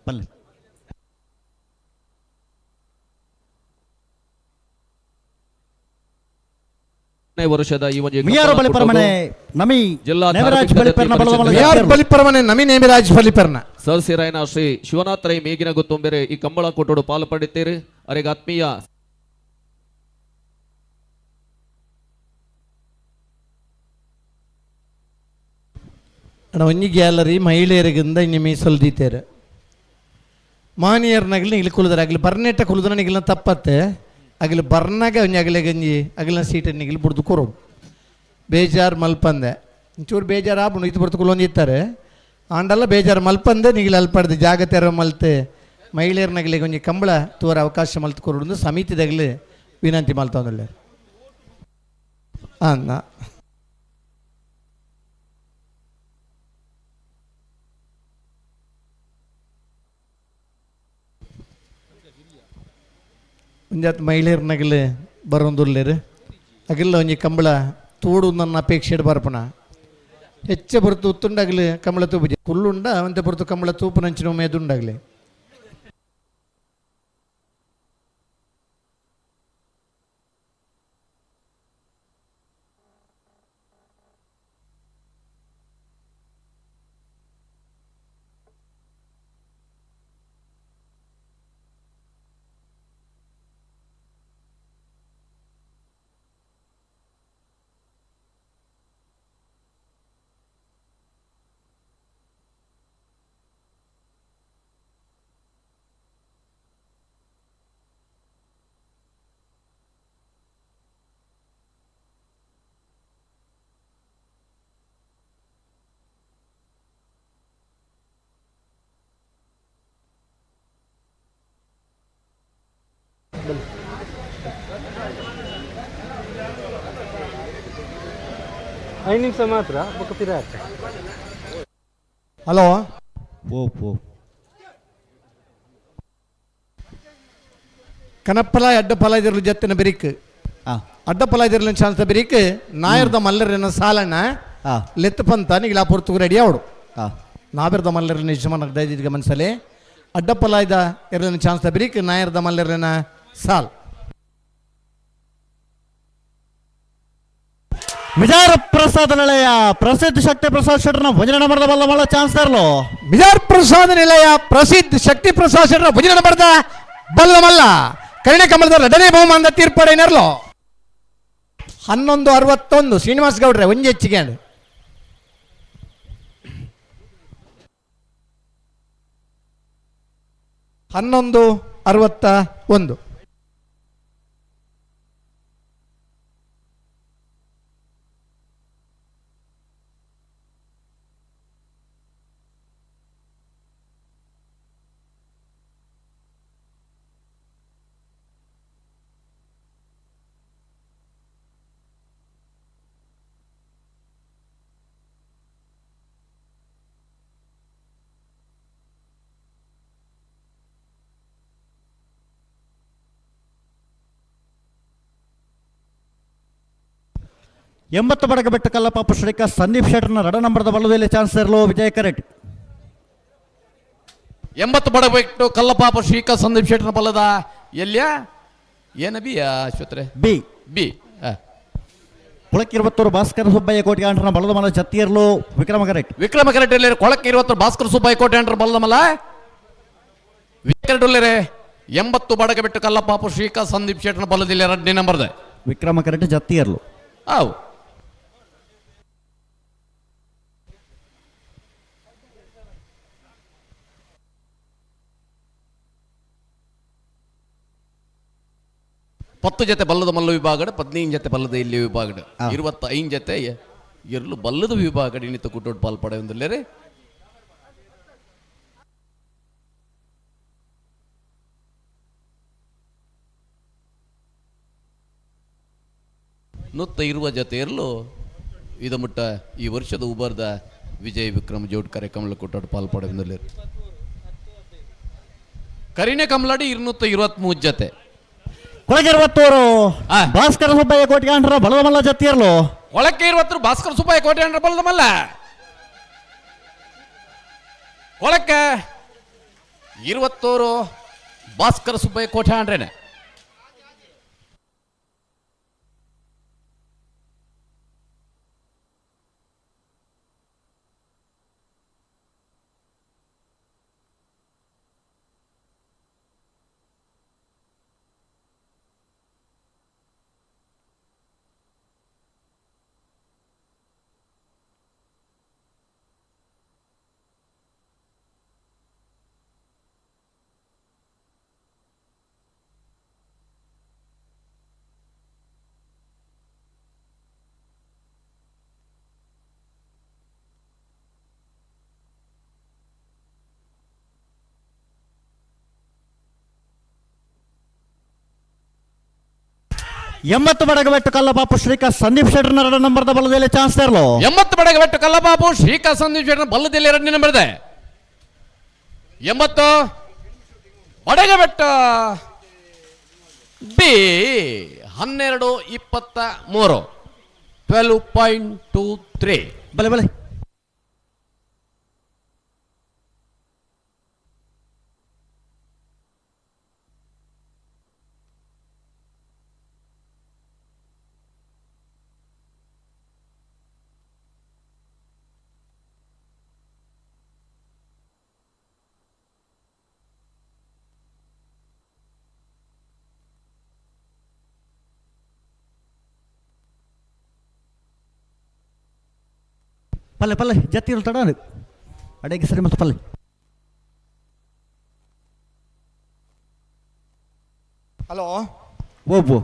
ಬನ್ನಿ. ವರ್ಷದ ಈ ಒಂದು ಮಿಯಾರ ಬಲಿಪರಮನೆ ನಮಿ ಜಿಲ್ಲಾ ನೇಮರಾಜ್ ಬಲಿಪರ್ನ ಬಲದ ಮಿಯಾರ್ ಬಲಿಪರಮನೆ ನಮಿ ನೇಮಿರಾಜ್ ಬಲಿಪರ್ನ ಸರಸಿರಾಯನ ಶ್ರೀ ಶಿವನಾಥ್ ರೈ ಮೇಗಿನ ಗೊತ್ತೊಂಬೆರೆ ಈ ಕಂಬಳ ಕೊಟ್ಟೋಡು ಪಾಲು ಪಡೆಯುತ್ತೀರಿ ಅವರಿಗೆ ಆತ್ಮೀಯ ಒಂಜಿ ಗ್ಯಾಲರಿ ಮಹಿಳೆಯರಿಗಿಂದ ಇನ್ನು ಮೀಸಲು ದೀತೇರು ಮಾನಿಯರ್ನಾಗಲಿ ಇಲ್ಲಿ ಕುಳಿದ್ರೆ ಆಗಲಿ ಬರ್ನೆಟ್ಟ ಕುಳಿದ್ರೆ ನಿಗಿಲ್ಲ ತಪ್ಪತ್ತೆ ಆಗಲಿ ಬರ್ನಾಗ ಒಂಜಿ ಅಗಲೆ ಗಂಜಿ ಅಗಲಿನ ಸೀಟನ್ನು ನಿಗಿಲಿ ಬಿಡ್ದು ಕೊರು ಬೇಜಾರು ಮಲ್ಪಂದೆ ಒಂಚೂರು ಬೇಜಾರು ಆಗ್ಬಿಡು ಇದು ಬರ್ತು ಕುಲೊಂದಿತ್ತಾರೆ ಆಂಡಲ್ಲ ಬೇಜಾರು ಮಲ್ಪಂದೆ ನಿಗಿಲಿ ಅಲ್ಪಡ್ದು ಜಾಗ ತೆರ ಮಲ್ತೆ ಮಹಿಳೆಯರ್ನಾಗಲಿ ಒಂಜಿ ಕಂಬಳ ತೋರ ಅವಕಾಶ ಮಲ್ತು ಕೊರೋದು ಸಮಿತಿದಾಗಲಿ ವಿನಂತಿ ಮಲ್ತವನಲ್ಲ ಅನ್ನ ಒಂಜಾತ್ ಮಹಿಳೆಯರ್ನಾಗಲಿ ಬರೋದುಲ್ಲೇರು ಅಗಲ್ಲ ಒಂಜಿ ಕಂಬಳ ತೋಡು ನನ್ನ ಅಪೇಕ್ಷೆ ಬರ್ಪಣ ಹೆಚ್ಚು ಬರ್ತು ಉತ್ತುಂಡಾಗಲಿ ಕಂಬಳ ತೂಪು ಕುಳ್ಳುಂಡ ಅವಂತೆ ಬರ್ತು ಕಂಬಳ ತೂಪು ನಂಚಿನ ಮೇದುಂಡಾಗಲಿ ಐದು ನಿಮಿಷ ಮಾತ್ರ ಹಲೋ ಕನಪ್ಪಲ ಅಡ್ಡಪಲ ಇದಿರಲು ಜತ್ತಿನ ಬೆರಿಕ್ ಅಡ್ಡಪಲ ಇದಿರಲು ಚಾನ್ಸ್ ಬೆರಿಕ್ ನಾಯರ್ದ ಮಲ್ಲರಿನ ಸಾಲಣ್ಣ ಲೆತ್ ಪಂತ ನಿಗಿಲ ಪೊರ್ತುಗು ರೆಡಿ ಅವಡು ನಾವಿರ್ದ ಮಲ್ಲರಿನ ಯಜಮಾನ ದಯದಿದ್ ಗಮನಿಸಲಿ ಅಡ್ಡಪಲ ಇದ ಇರಲಿನ ಚಾನ್ಸ್ ಬೆರಿಕ್ ನಾಯರ್ದ ಮಲ್ಲರಿನ ಸಾಲ್ ಮಿಜಾರ್ ಪ್ರಸಾದ ನಿಲಯ ಪ್ರಸಿದ್ಧ ಶಕ್ತಿ ಪ್ರಸಾದ್ ಶೆಟ್ಟರ್ನ ಭಜನೆ ಮಾಡಿದ ಬಲ್ಲ ಮಲ್ಲ ಚಾನ್ಸ್ ತರಲು ಮಿಜಾರ್ ಪ್ರಸಾದ ನಿಲಯ ಪ್ರಸಿದ್ಧ ಶಕ್ತಿ ಪ್ರಸಾದ್ ಶೆಟ್ಟರ ಭಜನೆ ಮಾಡಿದ ಬಲ್ಲ ಮಲ್ಲ ಕರುಣೆ ಕಮಲದ ಎರಡನೇ ಬಹುಮಾನದ ತೀರ್ಪಡೆನರ್ಲು 11:61 ಶ್ರೀನಿವಾಸ್ ಗೌಡ್ರೆ ಒಂಜಿ ಹೆಚ್ಚಿಗೆ 11:61 80 ಬಡಗ ಬೆಟ್ಟ ಕಲ್ಲಪ್ಪ ಶ್ರೀಕ ಸಂದೀಪ್ ಶೆಟ್ಟರ್ನ ರಡ ನಂಬರ್ದ ಬಲ್ಲದಲ್ಲಿ ಚಾನ್ಸ್ ಇರಲು ವಿಜಯ್ ಕರೆಕ್ಟ್ 80 ಬಡಗಬೆಟ್ಟು ಕಲ್ಲಪ್ಪ ಶ್ರೀಕ ಸಂದೀಪ್ ಶೆಟ್ಟರ್ನ ಬಲ್ಲದ ಎಲ್ಯ ಏನ ಬಿ ಆಶ್ವತ್ರೆ ಬಿ ಬಿ ಕೊಳಕ್ಕೆ 20 ಭಾಸ್ಕರ ಸುಬ್ಬಯ್ಯ ಕೋಟೆ ಅಂಟನ ಬಲ್ಲದ ಮಲ ಜತ್ತಿ ಇರಲು ವಿಕ್ರಮ ಕರೆಕ್ಟ್ ವಿಕ್ರಮ ಕರೆಕ್ಟ್ ಇಲ್ಲಿ ಕೊಳಕ್ಕೆ 20 ಭಾಸ್ಕರ ಸುಬ್ಬಯ್ಯ ಕೋಟೆ ಅಂಟರ ಬಲ್ಲದ ಮಲ ವಿಕೆಟ್ 80 ಬಡಗಬೆಟ್ಟು ಕಲ್ಲಪ್ಪ ಶ್ರೀಕ ಸಂದೀಪ್ ಶೆಟ್ಟರ್ನ ಬಲ್ಲದಿಲ್ಲ ಎರಡನೇ ನಂಬರ್ದ ವಿಕ್ರಮ ಕರೆಕ್ಟ್ ಜತ್ತಿ ಇರಲು ಆವು ಪತ್ತು ಜೊತೆ ಬಲ್ಲದ ಮಲ್ಲ ವಿಭಾಗಡ 15 ಜೊತೆ ಬಲ್ಲದ ಇಲ್ಲಿ ವಿಭಾಗಡ 25 ಜೊತೆ ಎರಲು ಬಲ್ಲದ ವಿಭಾಗಡ ಇನಿತ ಕುಟ್ಟೋಡ್ ಪಾಲ್ಪಡೆ ಒಂದಿಲ್ಲರೆ ನೂತ್ತ ಇರುವ ಜೊತೆ ಇರಲು ಇದು ಮುಟ್ಟ ಈ ವರ್ಷದ ಉಬರ್ದ ವಿಜಯ್ ವಿಕ್ರಮ್ ಜೋಡ್ ಕಾರ್ಯಕ್ರಮ ಕುಟ್ಟೋಡ್ ಪಾಲ್ಪಡೆ ಒಂದಿಲ್ಲರೆ ಕರಿಣೆ ಕಮಲಾಡಿ 223 ಜೊತೆ ಕೊಳಗೆ 20 ಭಾಸ್ಕರ ಸುಬ್ಬಯ್ಯ ಕೋಟೆ ಅಂಟರ ಬಲ್ಲದ ಮಲ್ಲ ಜತ್ತಿ ಇರಲು ಒಳಕ್ಕೆ 20 ಭಾಸ್ಕರ ಸುಬ್ಬಯ್ಯ ಕೋಟೆ ಅಂಟರ ಬಲ್ಲದ ಮಲ್ಲ ಒಳಕ್ಕೆ 20 ಭಾಸ್ಕರ ಸುಬ್ಬಯ್ಯ ಕೋಟೆ ಆಂಡ್ರೇನೆ. ಎಂಬತ್ತು ಬಡಗಬೆಟ್ಟು ಕಲ್ಲಪಾಪು ಶ್ರೀಕಾಂತ್ ಸಂದೀಪ್ ಶೆಟ್ಟರ್ನ 2 ನಂಬರ್ದ ಬಲದಲ್ಲಿ ಚಾನ್ಸ್ ತರಲು 80 ಬಡಗಬೆಟ್ಟು ಕಲ್ಲಬಾಬು ಶ್ರೀಕಾಂತ್ ಸಂದೀಪ್ ಶೆಟ್ಟರ್ ಬಲ್ಲದಲ್ಲಿ 2ನೇ ನಂಬರ್ ಇದೆ. 80 ಬಡಗಬೆಟ್ಟು ಬಿ 12-23 12.23. ಬಲೆ ಬಲೆ ಪಲ್ಲೆ ಪಲ್ಲೆ ಜತ್ತಿ ತಡ ಅಡೆಗೆ ಸರಿ ಮತ್ತು ಪಲ್ಲೆ. ಹಲೋ ಓಬು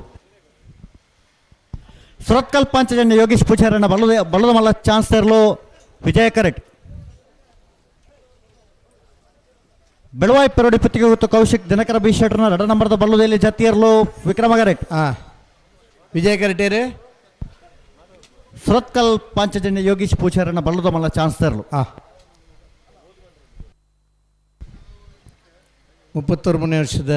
ಸುರತ್ಕಲ್ ಪಂಚಜನ್ಯ ಯೋಗೀಶ್ ಪೂಜಾರನ್ನ ಬಲ್ಲದ ಮಲ್ಲ ಚಾನ್ಸ್ ತರಲು ವಿಜಯ ಕರೆಕ್ಟ್. ಬೆಳವಾಯಿ ಪೆರೋಡಿ ಪುತ್ತಿಗೆ ಗೊತ್ತು ಕೌಶಿಕ್ ದಿನಕರ ಬಿ ಶೆಟ್ಟರ್ನ 2 ನಂಬರ್ದ ಬಲ್ಲದಲ್ಲಿ ಜತ್ತಿಯರ್ಲು ವಿಕ್ರಮ ಕರೆಕ್ಟ್. ವಿಜಯ ಕರೆಕ್ಟೇರಿ ಸುರತ್ಕಲ್ ಪಂಚಜನ್ಯ ಯೋಗೀಶ್ ಪೂಜಾರನ್ನ ಬಲ್ಲದ ಮಲ್ಲ ಚಾನ್ಸ್ ತರಲು 33ನೇ ವರ್ಷದ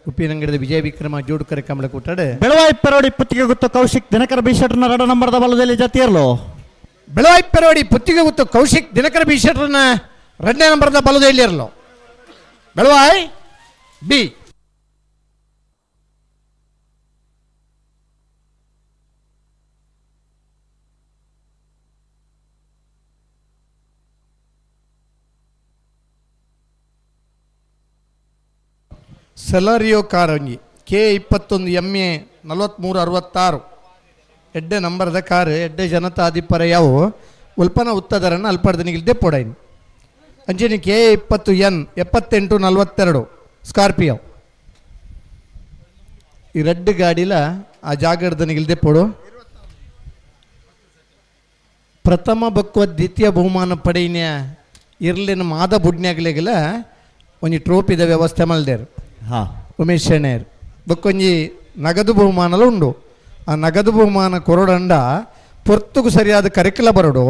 ಉಪ್ಪಿನಂಗಡದ ವಿಜಯ ವಿಕ್ರಮ ಜೋಡುಕರೆ ಕಮಲ ಕೂಟಾಡೆ ಬೆಳವಾಯಿ ಪೆರೋಡಿ ಪುತ್ತಿಗೆ ಗೊತ್ತು ಕೌಶಿಕ್ ದಿನಕರ ಬಿ ಶೆಟ್ಟರ್ನ 2 ನಂಬರ್ದ ಬಲ್ಲದಲ್ಲಿ ಜತ್ತಿಯರ್ಲು ಬೆಳವಾಯಿ ಪೆರೋಡಿ ಪುತ್ತಿಗೆ ಗೊತ್ತು ಕೌಶಿಕ್ ದಿನಕರ ಬಿ ಶೆಟ್ಟರ್ನ 2ನೇ ನಂಬರ್ದ ಬಲದಲ್ಲಿ ಇರಲು ಬೆಳವಾಯಿ ಬಿ. ಸೆಲಾರಿಯೋ ಕಾರಂಗಿ K21MA 4366 ಎಡ್ಡೆ ನಂಬರ್ದ ಕಾರ್ ಎಡ್ಡೆ ಜನತಾಧಿಪರಯಾವು ಉಲ್ಪನ ಉತ್ತದರನ್ನು ಅಲ್ಪರ್ದನಿಗಿಲ್ದೆ ಪೋಡೈನ್ ಅಂಜನಿ K20N 7842 ಸ್ಕಾರ್ಪಿಯೋ ಈ ರೆಡ್ ಗಾಡಿಲ ಆ ಜಾಗರ್ದನಿಗಿಲ್ದೆ ಪೋಡು. ಪ್ರಥಮ ಬಕ್ಕುವ ದ್ವಿತೀಯ ಬಹುಮಾನ ಪಡೆಯಿನ ಇರ್ಲಿನ ಮಾದ ಬುಡ್ನ್ಯಾಗಲಿಗೆಲ್ಲ ಒಂಜಿ ಟ್ರೋಫಿದ ವ್ಯವಸ್ಥೆ ಮಲ್ದೇರು ಉಮೇಶ್ ಶೆಣೇರ್ ಬಕ್ಕೊಂಜಿ ನಗದು ಬಹುಮಾನಲು ಉಂಡು. ಆ ನಗದು ಬಹುಮಾನ ಕೊರಡಂಡ ಪೊರ್ತುಗು ಸರಿಯಾದ ಕರಿಕಲ ಬರೋಡು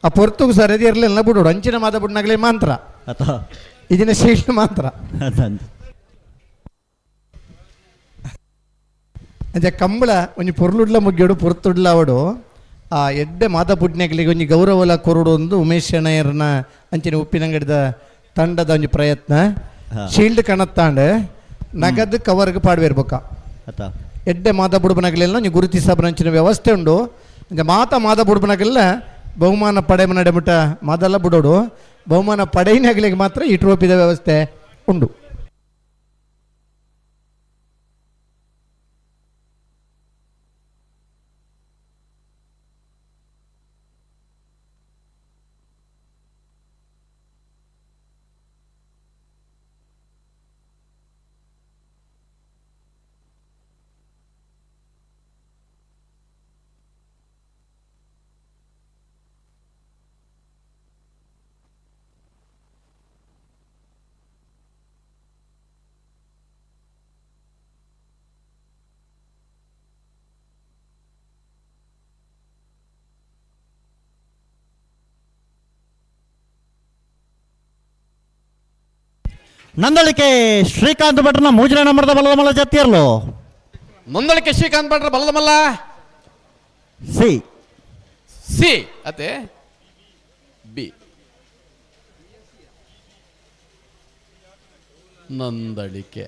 ಆ ಪೊರ್ತುಗು ಸರಿಯಾದ ಇರಲಿಲ್ಲ ಬಿಡೋಡು ಅಂಚಿನ ಮಾದ ಬುಡ್ನಾಗಲೇ ಮಾತ್ರ ಇದನ್ನ ಶೀಲ್ ಮಾತ್ರ ಅದೇ ಕಂಬಳ ಒಂಜಿ ಪೊರ್ಲುಡ್ಲ ಮುಗ್ಗೇಡು ಪೊರ್ತುಡ್ಲ ಅವಡು ಆ ಎಡ್ಡೆ ಮಾದ ಬುಡ್ನಾಗಲಿಗೆ ಒಂಜಿ ಗೌರವಲ ಕೊರಡು ಒಂದು ಉಮೇಶ್ ಶೆಣೇರ್ನ ಅಂಚಿನ ಉಪ್ಪಿನಂಗಡಿದ ತಂಡದ ಒಂಜಿ ಪ್ರಯತ್ನ ಶೀಲ್ಡ್ ಕಣತ್ತಾಂಡ್ ನಗದು ಕವರ್ಗೆ ಪಾಡ್ಬೇರ್ಬೇಕ ಎಡ್ಡೆ ಮಾತ ಬುಡುಬನಗಲೆಲ್ಲ ನೀವು ಗುರುತಿಸಬರಂಚಿನ ವ್ಯವಸ್ಥೆ ಉಂಡು ಮಾತ ಬುಡುಬನಗಲ್ಲ ಬಹುಮಾನ ಪಡೆ ನಡೆಬಿಟ್ಟ ಮಾದಲ್ಲ ಬಿಡೋಡು ಬಹುಮಾನ ಪಡೆಯಿನಾಗಲಿಗೆ ಮಾತ್ರ ಈ ಟ್ರೋಫಿದ ವ್ಯವಸ್ಥೆ ಉಂಡು. ನಂದಳಿಕೆ ಶ್ರೀಕಾಂತ್ ಭಟ್ರನ 3ನೇ ನಂಬರ್ದ ಬಲದ ಮಲ್ಲ ಜತ್ತಿಯರ್ಲು ನಂದಳಿಕೆ ಶ್ರೀಕಾಂತ್ ಭಟ್ರ ಬಲದ ಮಲ್ಲ ಸಿ ಅತೆ ಬಿ ನಂದಳಿಕೆ.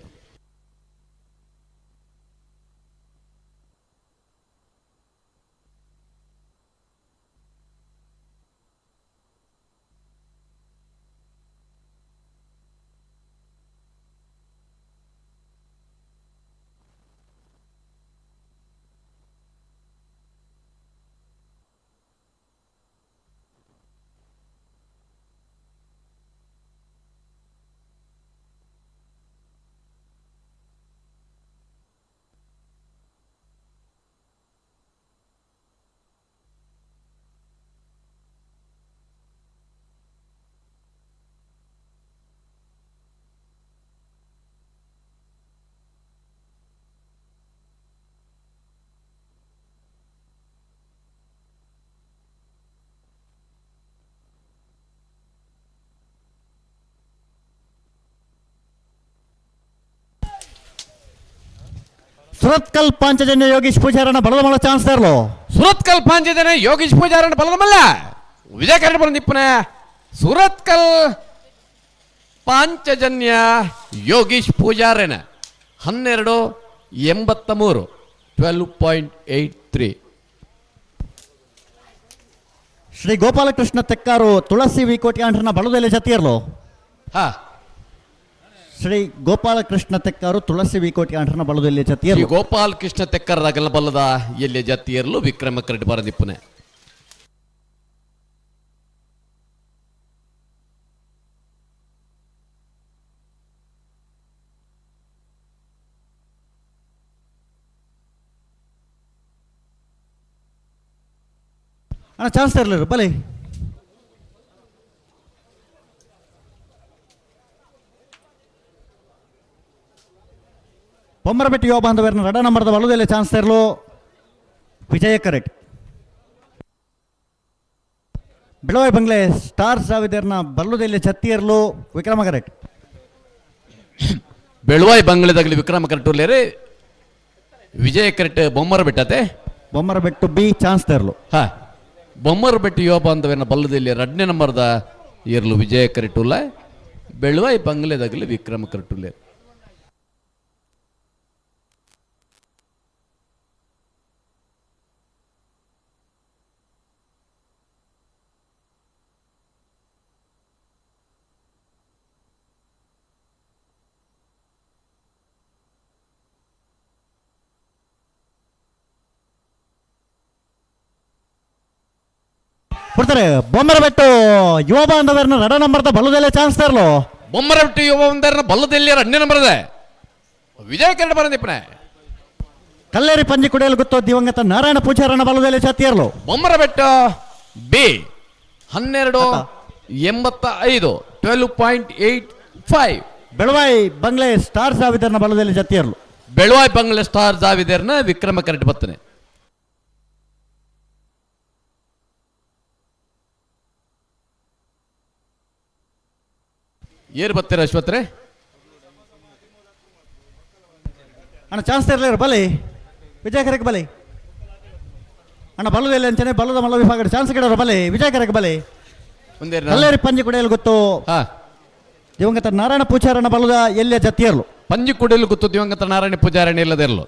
ಸುರತ್ಕಲ್ ಪಾಂಚಜನ್ಯ ಯೋಗೀಶ್ ಪೂಜಾರನ ಬಲದ ಮಳ ಚಾನ್ಸ್ ತರಲು ಸುರತ್ಕಲ್ ಪಾಂಚಜನ್ಯ ಯೋಗೀಶ್ ಪೂಜಾರನ ಬಲದಮಲ್ಲ ವಿಜಯ ಕರಡ್ ಬಂದಿಪ್ಪನ ಸುರತ್ಕಲ್ ಪಾಂಚಜನ್ಯ ಯೋಗೀಶ್ ಪೂಜಾರನ 1283 12.83. ಶ್ರೀ ಗೋಪಾಲಕೃಷ್ಣ ತೆಕ್ಕಾರು ತುಳಸಿ ವಿಕೋಟಿ ಅಂಡ್ರನ ಬಲದಲ್ಲಿ ಜತಿಯರ್ಲು ಹಾ ಶ್ರೀ ಗೋಪಾಲಕೃಷ್ಣ ತೆಕ್ಕಾರು ತುಳಸಿ ವಿಕೋಟಿ ಅಂಡ್ರನ ಬಲದಲ್ಲಿ ಶ್ರೀ ಜತಿಯರ್ಲು ಗೋಪಾಲ್ ಕೃಷ್ಣ ತೆಕ್ಕರದಾಗಲ್ಲ ಬಲ್ಲದ ಎಲ್ಲಿ ಜತಿಯರ್ಲು ವಿಕ್ರಮ ಕರಡ್ ಬರದಿಪ್ಪನೆ. ಅಣ್ಣ ಚಾನ್ಸ್ ತರಲಿರು ಬಲೆ ಪೊಮ್ಮರಬೆಟ್ಟಿ ಯುವ ಬಾಂಧವರನ್ನ ರಡ ನಂಬರ್ದ ಬಲದಲ್ಲಿ ಚಾನ್ಸ್ ತರಲು ವಿಜಯ ಕರೆಕ್ಟ್. ಬೆಳವಾಯಿ ಬಂಗ್ಲೆ ಸ್ಟಾರ್ ಸಾವಿದರ್ನ ಬಲ್ಲುದಲ್ಲಿ ಛತ್ತಿಯರ್ಲು ವಿಕ್ರಮ ಕರೆಕ್ಟ್. ಬೆಳವಾಯಿ ಬಂಗ್ಲೆದಾಗಲಿ ವಿಕ್ರಮ ಕರಟುಲ್ಲೇರೆ ವಿಜಯ ಕರೆಕ್ಟ್ ಬೊಮ್ಮರ ಬೆಟ್ಟತೆ ಬೊಮ್ಮರ ಬೆಟ್ಟು ಬಿ ಚಾನ್ಸ್ ತರಲು ಹಾ ಬೊಮ್ಮರ ಬೆಟ್ಟಿ ಯೋಬ ಅಂತವೇನ ಬಲ್ಲದಲ್ಲಿ 2ನೇ ನಂಬರ್ದ ಇರ್ಲು ವಿಜಯ ಕರೆಟುಲ್ಲ ಬೆಳವಾಯಿ ಬಂಗ್ಲೆದಾಗಲಿ ವಿಕ್ರಮ ಕರಟುಲ್ಲೇರೆ. ಕೊಡ್ತಾರೆ ಬೊಮ್ಮರಬೆಟ್ಟು ಯುವ ಬಾಂಧವರನ್ನ ರಡ ನಂಬರ್ದ ಬಲ್ಲದಲ್ಲೇ ಚಾನ್ಸ್ ತರಲು ಬೊಮ್ಮರ ಬೆಟ್ಟಿ ಯೋಬ ಅಂತರನ ಬಲ್ಲದಲ್ಲಿ 2ನೇ ನಂಬರ್ದ ವಿಜಯ ಕರಡ್ ಬರದಿಪ್ಪನೆ. ಕಲ್ಲೇರಿ ಪಂಜಿ ಕುಡಿಯಲು ಗೊತ್ತೋ ದಿವಂಗತ ನಾರಾಯಣ ಪೂಜಾರನ ಬಲದಲ್ಲಿ ಛತ್ತಿಯರ್ಲು ಬೊಮ್ಮರ ಬೆಟ್ಟ B 1285 12.85. Belvai bungalow star ಸಾವಿದರ್ನ ಬಲದಲ್ಲಿ ಛತ್ತಿಯರ್ಲು Belvai bungalow star ಜಾವಿದೇರ್ನ Vikrama ಕರಡ್ ಬರ್ತನೆ. Air ಬರ್ತೀರ ಅಶ್ವತ್ರೆ ಅಣ್ಣ ಚಾನ್ಸ್ ತರಲಿರು ಬಲೆ ವಿಜಯ ಕರೆಕ್ ಬಲೆ ಅಣ್ಣ ಬಲ್ಲದಲ್ಲಿ ಅಂಚನೆ ಬಲ್ಲದ ಮಲ್ಲ ವಿಭಾಗ ಚಾನ್ಸ್ ಗಿಡರು ಬಲೆ ವಿಜಯ ಕರೆಕ್ ಬಲೆ ಕಲ್ಲೇರಿ ಪಂಜಿ ಕುಡಿಯಲು ಗೊತ್ತು ದಿವಂಗತ ನಾರಾಯಣ ಪೂಜಾರನ ಬಲ್ಲದ ಎಲ್ಲಿಯ ಜತಿಯರ್ಲು ಪಂಜಿ ಕುಡಿಯಲು ಗೊತ್ತು ದಿವಂಗತ ನಾರಾಯಣ ಪೂಜಾರಣಿ ಇಲ್ಲದಿರಲು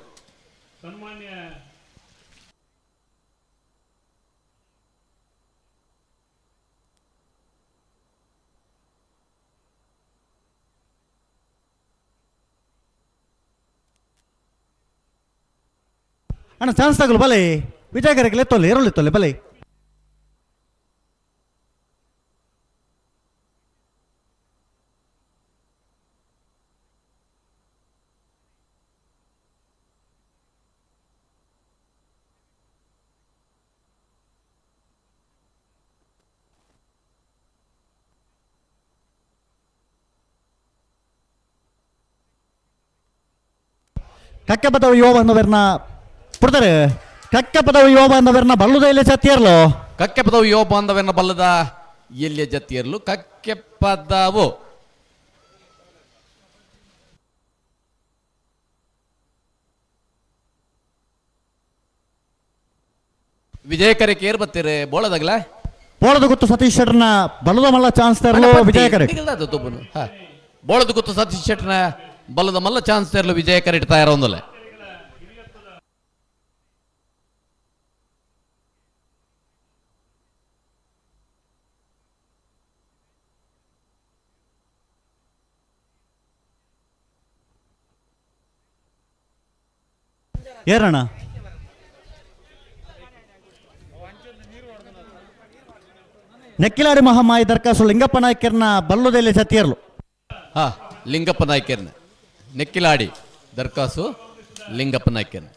ಅಣ್ಣ ಚಾನ್ಸ್ ತಗಲು ಬಲೆ ವಿಜಯ ಕರೆಗೆ ಎತ್ತೊಲ್ಲೆ ಎರಳು ಎತ್ತೊಲ್ಲೆ ಬಲೆ ಕಕ್ಕೆ ಪದವಿ ಯುವ ಬಾಂಧವರನ್ನ ಕೊಡ್ತಾರೆ. ಕಕ್ಕೆ ಪದವಿ ಯುವ ಬಾಂಧವರನ್ನ ಬಲ್ಲುದ ಇಲ್ಲಿ ಜತಿಯರ್ಲು ಕಕ್ಕೆ ಪದವು ಯುವ ಬಾಂಧವರನ್ನ ಬಲ್ಲದ ಎಲ್ಲಿಯ ಜತಿಯರ್ಲು ಕಕ್ಕೆ ಪದವು ವಿಜಯ ಕರೆಗೆ ಏರ್ ಬರ್ತೀರಿ ಬೋಳದಾಗಲ ಬೋಳದ ಗೊತ್ತು ಸತೀಶ್ ಶೆಟ್ಟರ್ನ ಬಲ್ಲದ ಮಲ್ಲ ಚಾನ್ಸ್ ತರಲು ವಿಜಯ ಕರೆ ಬೋಳದ ಗುತ್ತು ಸತೀಶ್ ಶೆಟ್ಟನ ಬಲ್ಲದ ಮಲ್ಲ ಚಾನ್ಸ್ ತೆರಲು ವಿಜಯ ಕರೆಟ್ ತಯಾರೊಂದಲ್ಲ. ಏರಣ್ಣ ನೆಕ್ಕಿಲಾಡಿ ಮಹಾಮಾಯಿ ದರ್ಕಾಸು ಲಿಂಗಪ್ಪ ನಾಯ್ಕರ್ನ ಬಲ್ಲುದಲ್ಲಿ ಸತಿಯರ್ಲು. ಹಾ, ಲಿಂಗಪ್ಪ ನಾಯ್ಕರ್ನ ನೆಕ್ಕಿಲಾಡಿ ದರ್ಕಾಸು ಲಿಂಗಪ್ಪ ನಾಯ್ಕರ್ನ.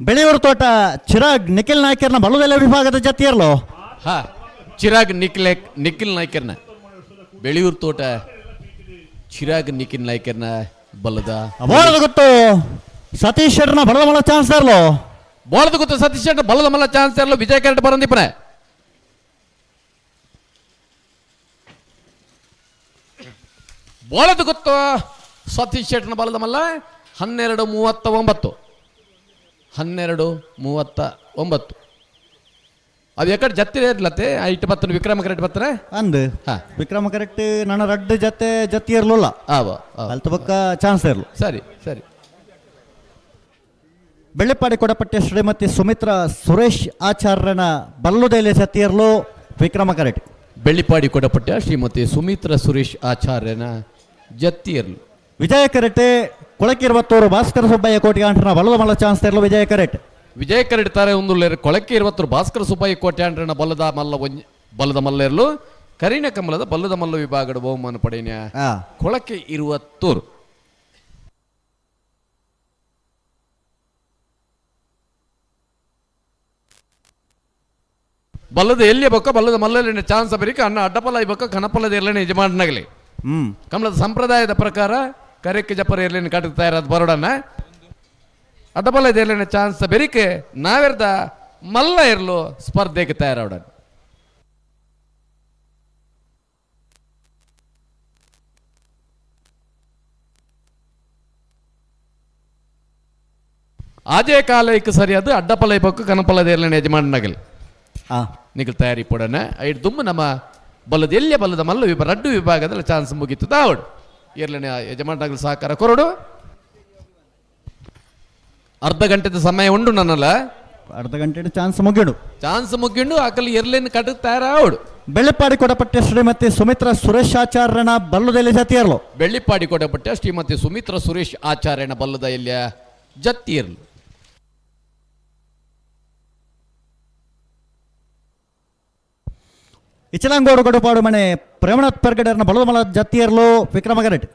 ಬೆಳೆಯೂರು ತೋಟ ಚಿರಾಗ್ ನಿಖಿಲ್ ನಾಯ್ಕರ್ನ ಬಲ್ಲುದೆಲೆ ವಿಭಾಗದ ಜತಿಯರ್ಲು. ಹಾ, ಚಿರಾಗ್ ನಿಖಿಲ್ ನಾಯ್ಕರ್ನ ಬೆಳೆಯೂರು ತೋಟ ಚಿರಾಗ್ ನಿಖಿಲ್ ನಾಯ್ಕರ್ನ ಬಲ್ಲದ ಬೋಳದ ಗೊತ್ತು ಸತೀಶ್ ಶೆಟ್ಟರ್ನ ಬಲದ ಮಲ್ಲ ಚಾನ್ಸ್ ತರ್ಲು. ಬೋಳದ ಗೊತ್ತು ಸತೀಶ್ ಶೆಟ್ಟರ್ ಬಲ್ಲದ ಮಲ್ಲ ಚಾನ್ಸ್ ತರಲು ವಿಜಯ ಕರೆಟ್ ಬರಂದಿಪ್ಪನೆ. ಬೋಳದ ಗೊತ್ತು ಸತೀಶ್ ಶೆಟ್ಟರ್ನ ಬಲದ ಮಲ್ಲ 12:39. 12:39 ಅದು ಎಕಡೆ ಜತ್ತಿರ ಇರ್ಲತ್ತೆ ಐಟ್ ಬತ್ತನ ವಿಕ್ರಮ ಕರೆಕ್ಟ್ ಬತ್ತನೆ ಅಂದ್ ವಿಕ್ರಮ ಕರೆಕ್ಟ್ ನನ್ನ ರಡ್ಡು ಜತಿ ಇರ್ಲಿಲ್ಲ ಅಲ್ತ ಬಕ್ಕ ಚಾನ್ಸ್ ಇರ್ಲು. ಸರಿ ಸರಿ. ಬೆಳ್ಳಿಪಾಡಿ ಕೊಡಪಟ್ಟೆ ಶ್ರೀಮತಿ ಸುಮಿತ್ರಾ ಸುರೇಶ್ ಆಚಾರ್ಯನ ಬಲ್ಲುದೆಲೆ ಸತಿಯರ್ಲು ವಿಕ್ರಮ ಕರೆಕ್ಟ್. ಬೆಳ್ಳಿಪಾಡಿ ಕೊಡಪಟ್ಟೆ ಶ್ರೀಮತಿ ಸುಮಿತ್ರಾ ಸುರೇಶ್ ಆಚಾರ್ಯನ ಜತ್ತಿಯರ್ಲು ವಿಜಯ ಕರೆಟ್. ಕೊಳಕ್ಕೆ 20 ಭಾಸ್ಕರ ಸುಬ್ಬಯ್ಯ ಕೋಟಿ ಆಂಟ್ರನ ಬಲ್ಲದ ಮಲ್ಲ ಚಾನ್ಸ್ ತರಲು ವಿಜಯ ಕರೆಟ್. ವಿಜಯ ಕರೆಟ್ ತಾರೆ ಒಂದು ಕೊಳಕ್ಕೆ 20 ಭಾಸ್ಕರ ಸುಬ್ಬಯ್ಯ ಕೋಟಿ ಆಂಟ್ರನ ಬಲ್ಲದ ಮಲ್ಲ ಇರಲು ಕರಿನ ಕಮಲದ ಬಲ್ಲದ ಮಲ್ಲ ವಿಭಾಗದ ಬಹುಮಾನ ಪಡೆಯ ಕೊಳಕ್ಕೆ 20. ಬಲ್ಲದ ಎಲ್ಲಿ ಬೊಕ್ಕ ಬಲ್ಲದ ಮಲ್ಲಲ್ಲಿ ಚಾನ್ಸ್ ಬರೀಕ ಅನ್ನ ಅಡ್ಡಪಲ್ಲ ಇಬಕ್ಕ ಕನಪಲ್ಲದ ಎಲ್ಲನೇ ಯಜಮಾನನಾಗಲಿ. ಕಮಲದ ಸಂಪ್ರದಾಯದ ಪ್ರಕಾರ ಕರೆಕ್ಕೆ ಜಪರ ಇರ್ಲಿನ ಕಟ್ಟುತ್ತಾ ಇರೋದು ಬರೋಡನ್ನ ಅಡ್ಡಬಲ್ಲದ ಇರ್ಲಿನ ಚಾನ್ಸ್ ಬೆರಿಕೆ ನಾವೆರ್ದ ಮಲ್ಲ ಇರ್ಲು ಸ್ಪರ್ಧೆಗೆ ತಯಾರವಡ. ಆಜೆ ಕಾಲಕ್ಕೆ ಸರಿಯಾದ ಅಡ್ಡಪಲ್ಲ ಇಬಕ್ಕ ಕನಪಲ್ಲದ ಇರ್ಲಿನ ಯಜಮಾನನಾಗಲಿ ನಿಖಲ್ ತಯಾರಿ ಪಡೋಣ. ಐದು ದುಮ್ಮ ನಮ್ಮ ಬಲ್ಲದ ಎಲ್ಲೇ ಬಲ್ಲದ ಮಲ್ಲ ರಡ್ಡು ವಿಭಾಗದಲ್ಲಿ ಚಾನ್ಸ್ ಮುಗೀತು ತಾವಡು ಇರ್ಲಿನ ಯಜಮಾನರಾಗಲಿ ಸಹಕಾರ ಕೊರಡು. ಅರ್ಧ ಗಂಟೆದ ಸಮಯ ಉಂಡು ನನ್ನಲ್ಲ. ಅರ್ಧ ಗಂಟೆ ಚಾನ್ಸ್ ಮುಗಿಂಡು ಆಕಲಿ ಎರ್ಲಿನ ಕಟ್ಟು ತಯಾರಾವಡು. ಬೆಳ್ಳಿಪಾಡಿ ಕೊಡಪಟ್ಟೆ ಶ್ರೀಮತಿ ಸುಮಿತ್ರಾ ಸುರೇಶ್ ಆಚಾರ್ಯನ ಬಲ್ಲುದೆಲೆ ಜತಿಯರ್ಲು. ಬೆಳ್ಳಿಪಾಡಿ ಕೊಡಪಟ್ಟೆ ಶ್ರೀಮತಿ ಸುಮಿತ್ರಾ ಸುರೇಶ್ ಆಚಾರ್ಯನ ಬಲ್ಲದ ಎಲ್ಲಿಯ ಜತ್ತಿಯರ್ಲು. ಇಚಲಂಗೋಡು ಗಡುಪಾಡು ಮನೆ ಪ್ರೇಮನಾಥ್ ಪೆರ್ಗಡರ್ನ ಬಲದ ಮಲ ಜತ್ತಿಯರ್ಲು ವಿಕ್ರಮ ಕರೆಕ್ಟ್.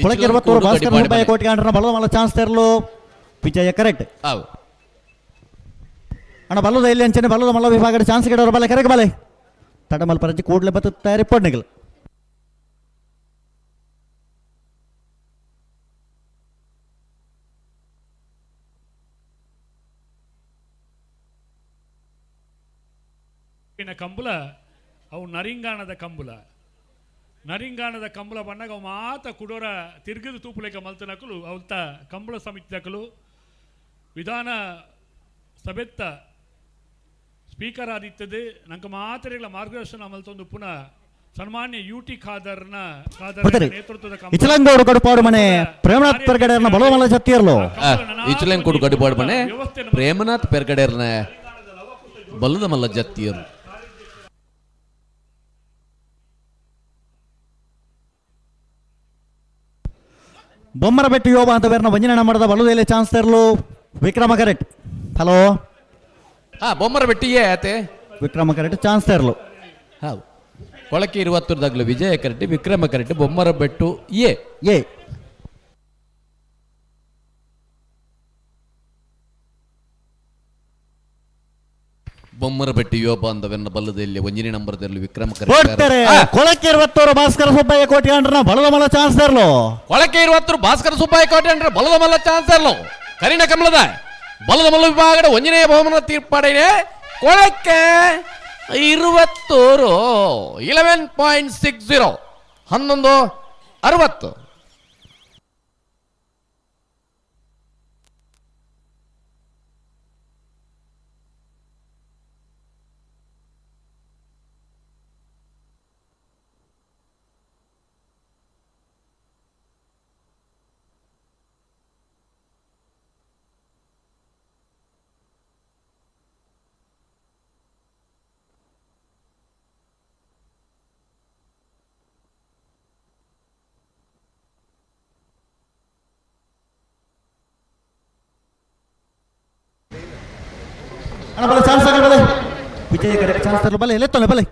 ಕೊಳಕ್ಕೆ 20 ಭಾಸ್ಕರ ಸುಬ್ಬಯ್ಯ ಕೋಟಿ ಆಂಟ್ರನ ಬಲದ ಮಲ ಚಾನ್ಸ್ ತೆರಲು ವಿಜಯ ಕರೆಕ್ಟ್. ಅಣ್ಣ ಬಲ್ಲದ ಎಲ್ಲಿ ಅಂಚನೆ ಬಲ್ಲದ ಮಲ್ಲ ವಿಭಾಗದ ಚಾನ್ಸ್ ಗಿಡವರು ಬಲೆ ಕರೆಗೆ ಬಲೆ ತಡಮಲ್ ಪರಜಿ ಕೂಡಲೇ ಬತ್ತ ತಯಾರಿ ಪಡ್ನಿಗಳು. ಕಂಬುಲ ಅವು ನರಿಂಗಾಣದ ಕಂಬುಲ ಬಂದಾಗ ಅವು ಮಾತ ಕುಡೋರ ತಿರುಗಿದು ತೂಪುಲೇಕ ಮಲ್ತನಕಲು ಅವತ್ತ ಕಂಬಳ ಸಮಿತಿದಕಲು ವಿಧಾನ ಸಭೆತ್ತ ಸ್ಪೀಕರ್ ಆದಿತ್ತದು ನಂಗೆ ಮಾತರೆಗಳ ಮಾರ್ಗದರ್ಶನ ಮಲ್ತೊಂದು ಪುನಃ ಸನ್ಮಾನ್ಯ UT ಖಾದರ್ನ ನೇತೃತ್ವದ ಇಚಲಂಗೋಡು ಗಡುಪಾಡು ಮನೆ ಪ್ರೇಮನಾಥ್ ಪೆರ್ಗಡರ್ನ ಬಲದ ಮಲ್ಲ ಜತ್ತಿಯರ್ಲು. ಇಚಲಂಗೋಡು ಗಡುಪಾಡು ಮನೆ ಪ್ರೇಮನಾಥ್ ಪೆರ್ಗಡರ್ನ ಬಲ್ಲದ ಮಲ್ಲ ಜತ್ತಿಯರ್ಲು. ಬೊಮ್ಮರ ಬೆಟ್ಟು ಯೋಬ ಅಂತ ಬೇರೆ ವಂಜನೆ ಮಾಡದ ಬಲ್ಲುದೆಲೆ ಚಾನ್ಸ್ ತೆರಲು ವಿಕ್ರಮ ಕರೆಕ್ಟ್. ಹಲೋ ಬೊಮ್ಮರ ಬೆಟ್ಟಿಯೇ ಆತೆ ವಿಕ್ರಮ ಕರೆಕ್ಟ್ ಚಾನ್ಸ್ ತರಲು ಹೌದು ಕೊಳಕೆ 20 ವಿಜಯ ಕರೆಕ್ಟ್ ವಿಕ್ರಮ ಕರೆಕ್ಟ್ ಬೊಮ್ಮರ ಬೆಟ್ಟು ಎ ಎ ಬೊಮ್ಮರ ಬೆಟ್ಟಿ ಯುವ ಬಾಂಧವನ ಬಲ್ಲದಲ್ಲಿ ಒಂಜನೇ ನಂಬರ್ದಲ್ಲಿ ವಿಕ್ರಮ ಕೊಡ್ತಾರೆ ಕೊಳಕೆ 20 ಭಾಸ್ಕರ ಸುಬ್ಬಯ್ಯ ಕೋಟಿ ಅಂಡ್ರ ಬಲದ ಮಲ್ಲ ಚಾನ್ಸ್ ತರಲು ಕೊಳಕೆ 20 ಭಾಸ್ಕರ ಸುಬ್ಬಯ್ಯ ಕೋಟಿ ಅಂಡ್ರ ಬಲದ ಮಲ್ಲ ಚಾನ್ಸ್ ತರಲು ಕರಿಣ ಕಮಲದ ಬಲದ ಮಲ್ಲ ವಿಭಾಗದ ಒಂಜನೇ ಬಹುಮಾನ ತೀರ್ಪಾಡಿದೆ ಕೊಳಕೆ 20 11.60 11.60 ಅಣ್ಣ ಬಲೆ ಚಾನ್ಸ್ ಆಗಲ್ಲ ಬಲೆ ವಿಜಯ ಕರೆಕ್ಟ್ ಚಾನ್ಸ್ ತರಲು ಬಲೆ ಎಲೆತ್ತೋಣ ಬಲೆ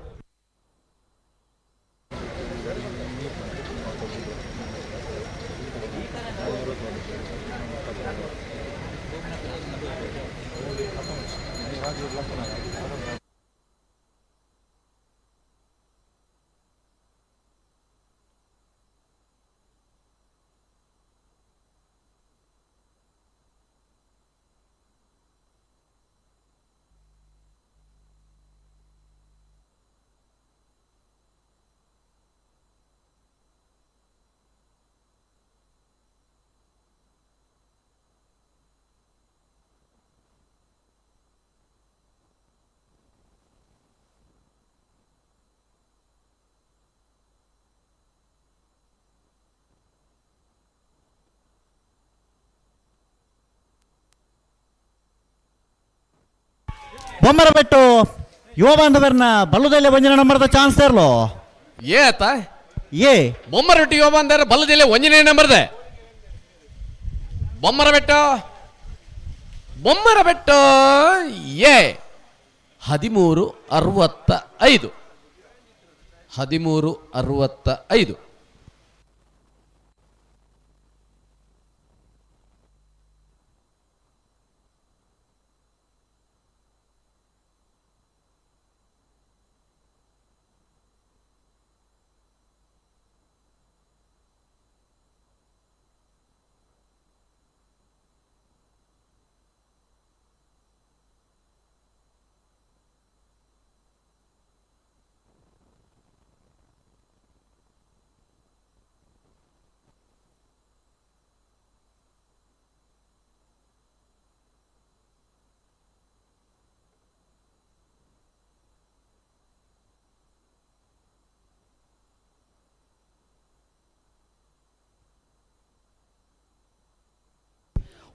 ಬೊಮ್ಮರ ಬೆಟ್ಟು ಯುವ ಬಾಂಧವರನ್ನ ಬಲ್ಲುದಲ್ಲೇ ಒಂಜನೇ ನಂಬರ್ದ ಚಾನ್ಸ್ ತರಲು ಏ ಆತ ಎ ಬೊಮ್ಮರ ಬೆಟ್ಟು ಯುವ ಬಾಂಧವರ ಬಲ್ಲದಲ್ಲಿ ಒಂಜನೇ ನಂಬರ್ದೆ ಬೊಮ್ಮರ ಬೆಟ್ಟು ಎ 13.65 13.65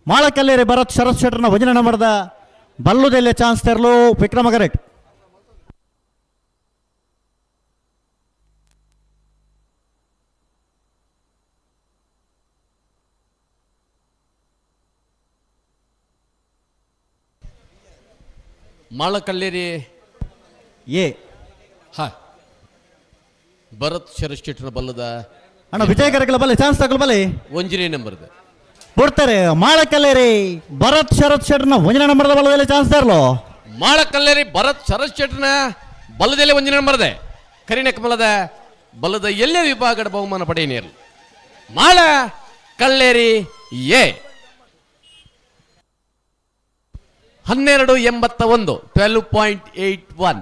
ಮಾಳಕಲ್ಲೇರಿ ಭರತ್ ಶರತ್ ಶೆಟ್ಟರ್ನ ಒಂಜನೇ ನಂಬರ್ದ ಬಲ್ಲುದಲ್ಲೇ ಚಾನ್ಸ್ ತರಲು ವಿಕ್ರಮ ಕರೆಕ್ಟ್ ಮಾಳಕಲ್ಲೇರಿ ಎ ಭರತ್ ಶರಶ್ಚೇಟ್ರ ಬಲ್ಲದ ಅಣ್ಣ ವಿಜಯ ಕರೆಕ್ಲ ಬಲೆ ಚಾನ್ಸ್ ತಗೊಳ್ಳ ಬಲೆ ಒಂಜನೇ ನಂಬರ್ದ ಕೊಡ್ತಾರೆ ಮಾಳಕಲ್ಲೇರಿ ಭರತ್ ಶರತ್ ಶೆಟ್ಟರ್ನ ಒಂಜನೇ ನಂಬರ್ದ ಬಲ್ಲದಲ್ಲೇ ಚಾನ್ಸ್ ತರಲು ಮಾಳಕಲ್ಲೇರಿ ಭರತ್ ಶರತ್ ಶೆಟ್ಟರ್ನ ಬಲ್ಲದಲ್ಲೇ ಒಂಜನೇ ನಂಬರ್ದೆ ಕರಿಣ ಕಮಲದ ಬಲ್ಲದ ಎಲ್ಲೇ ವಿಭಾಗದ ಬಹುಮಾನ ಪಡೆಯನೇರು ಮಾಳ ಕಲ್ಲೇರಿ ಎ 12.81 12.81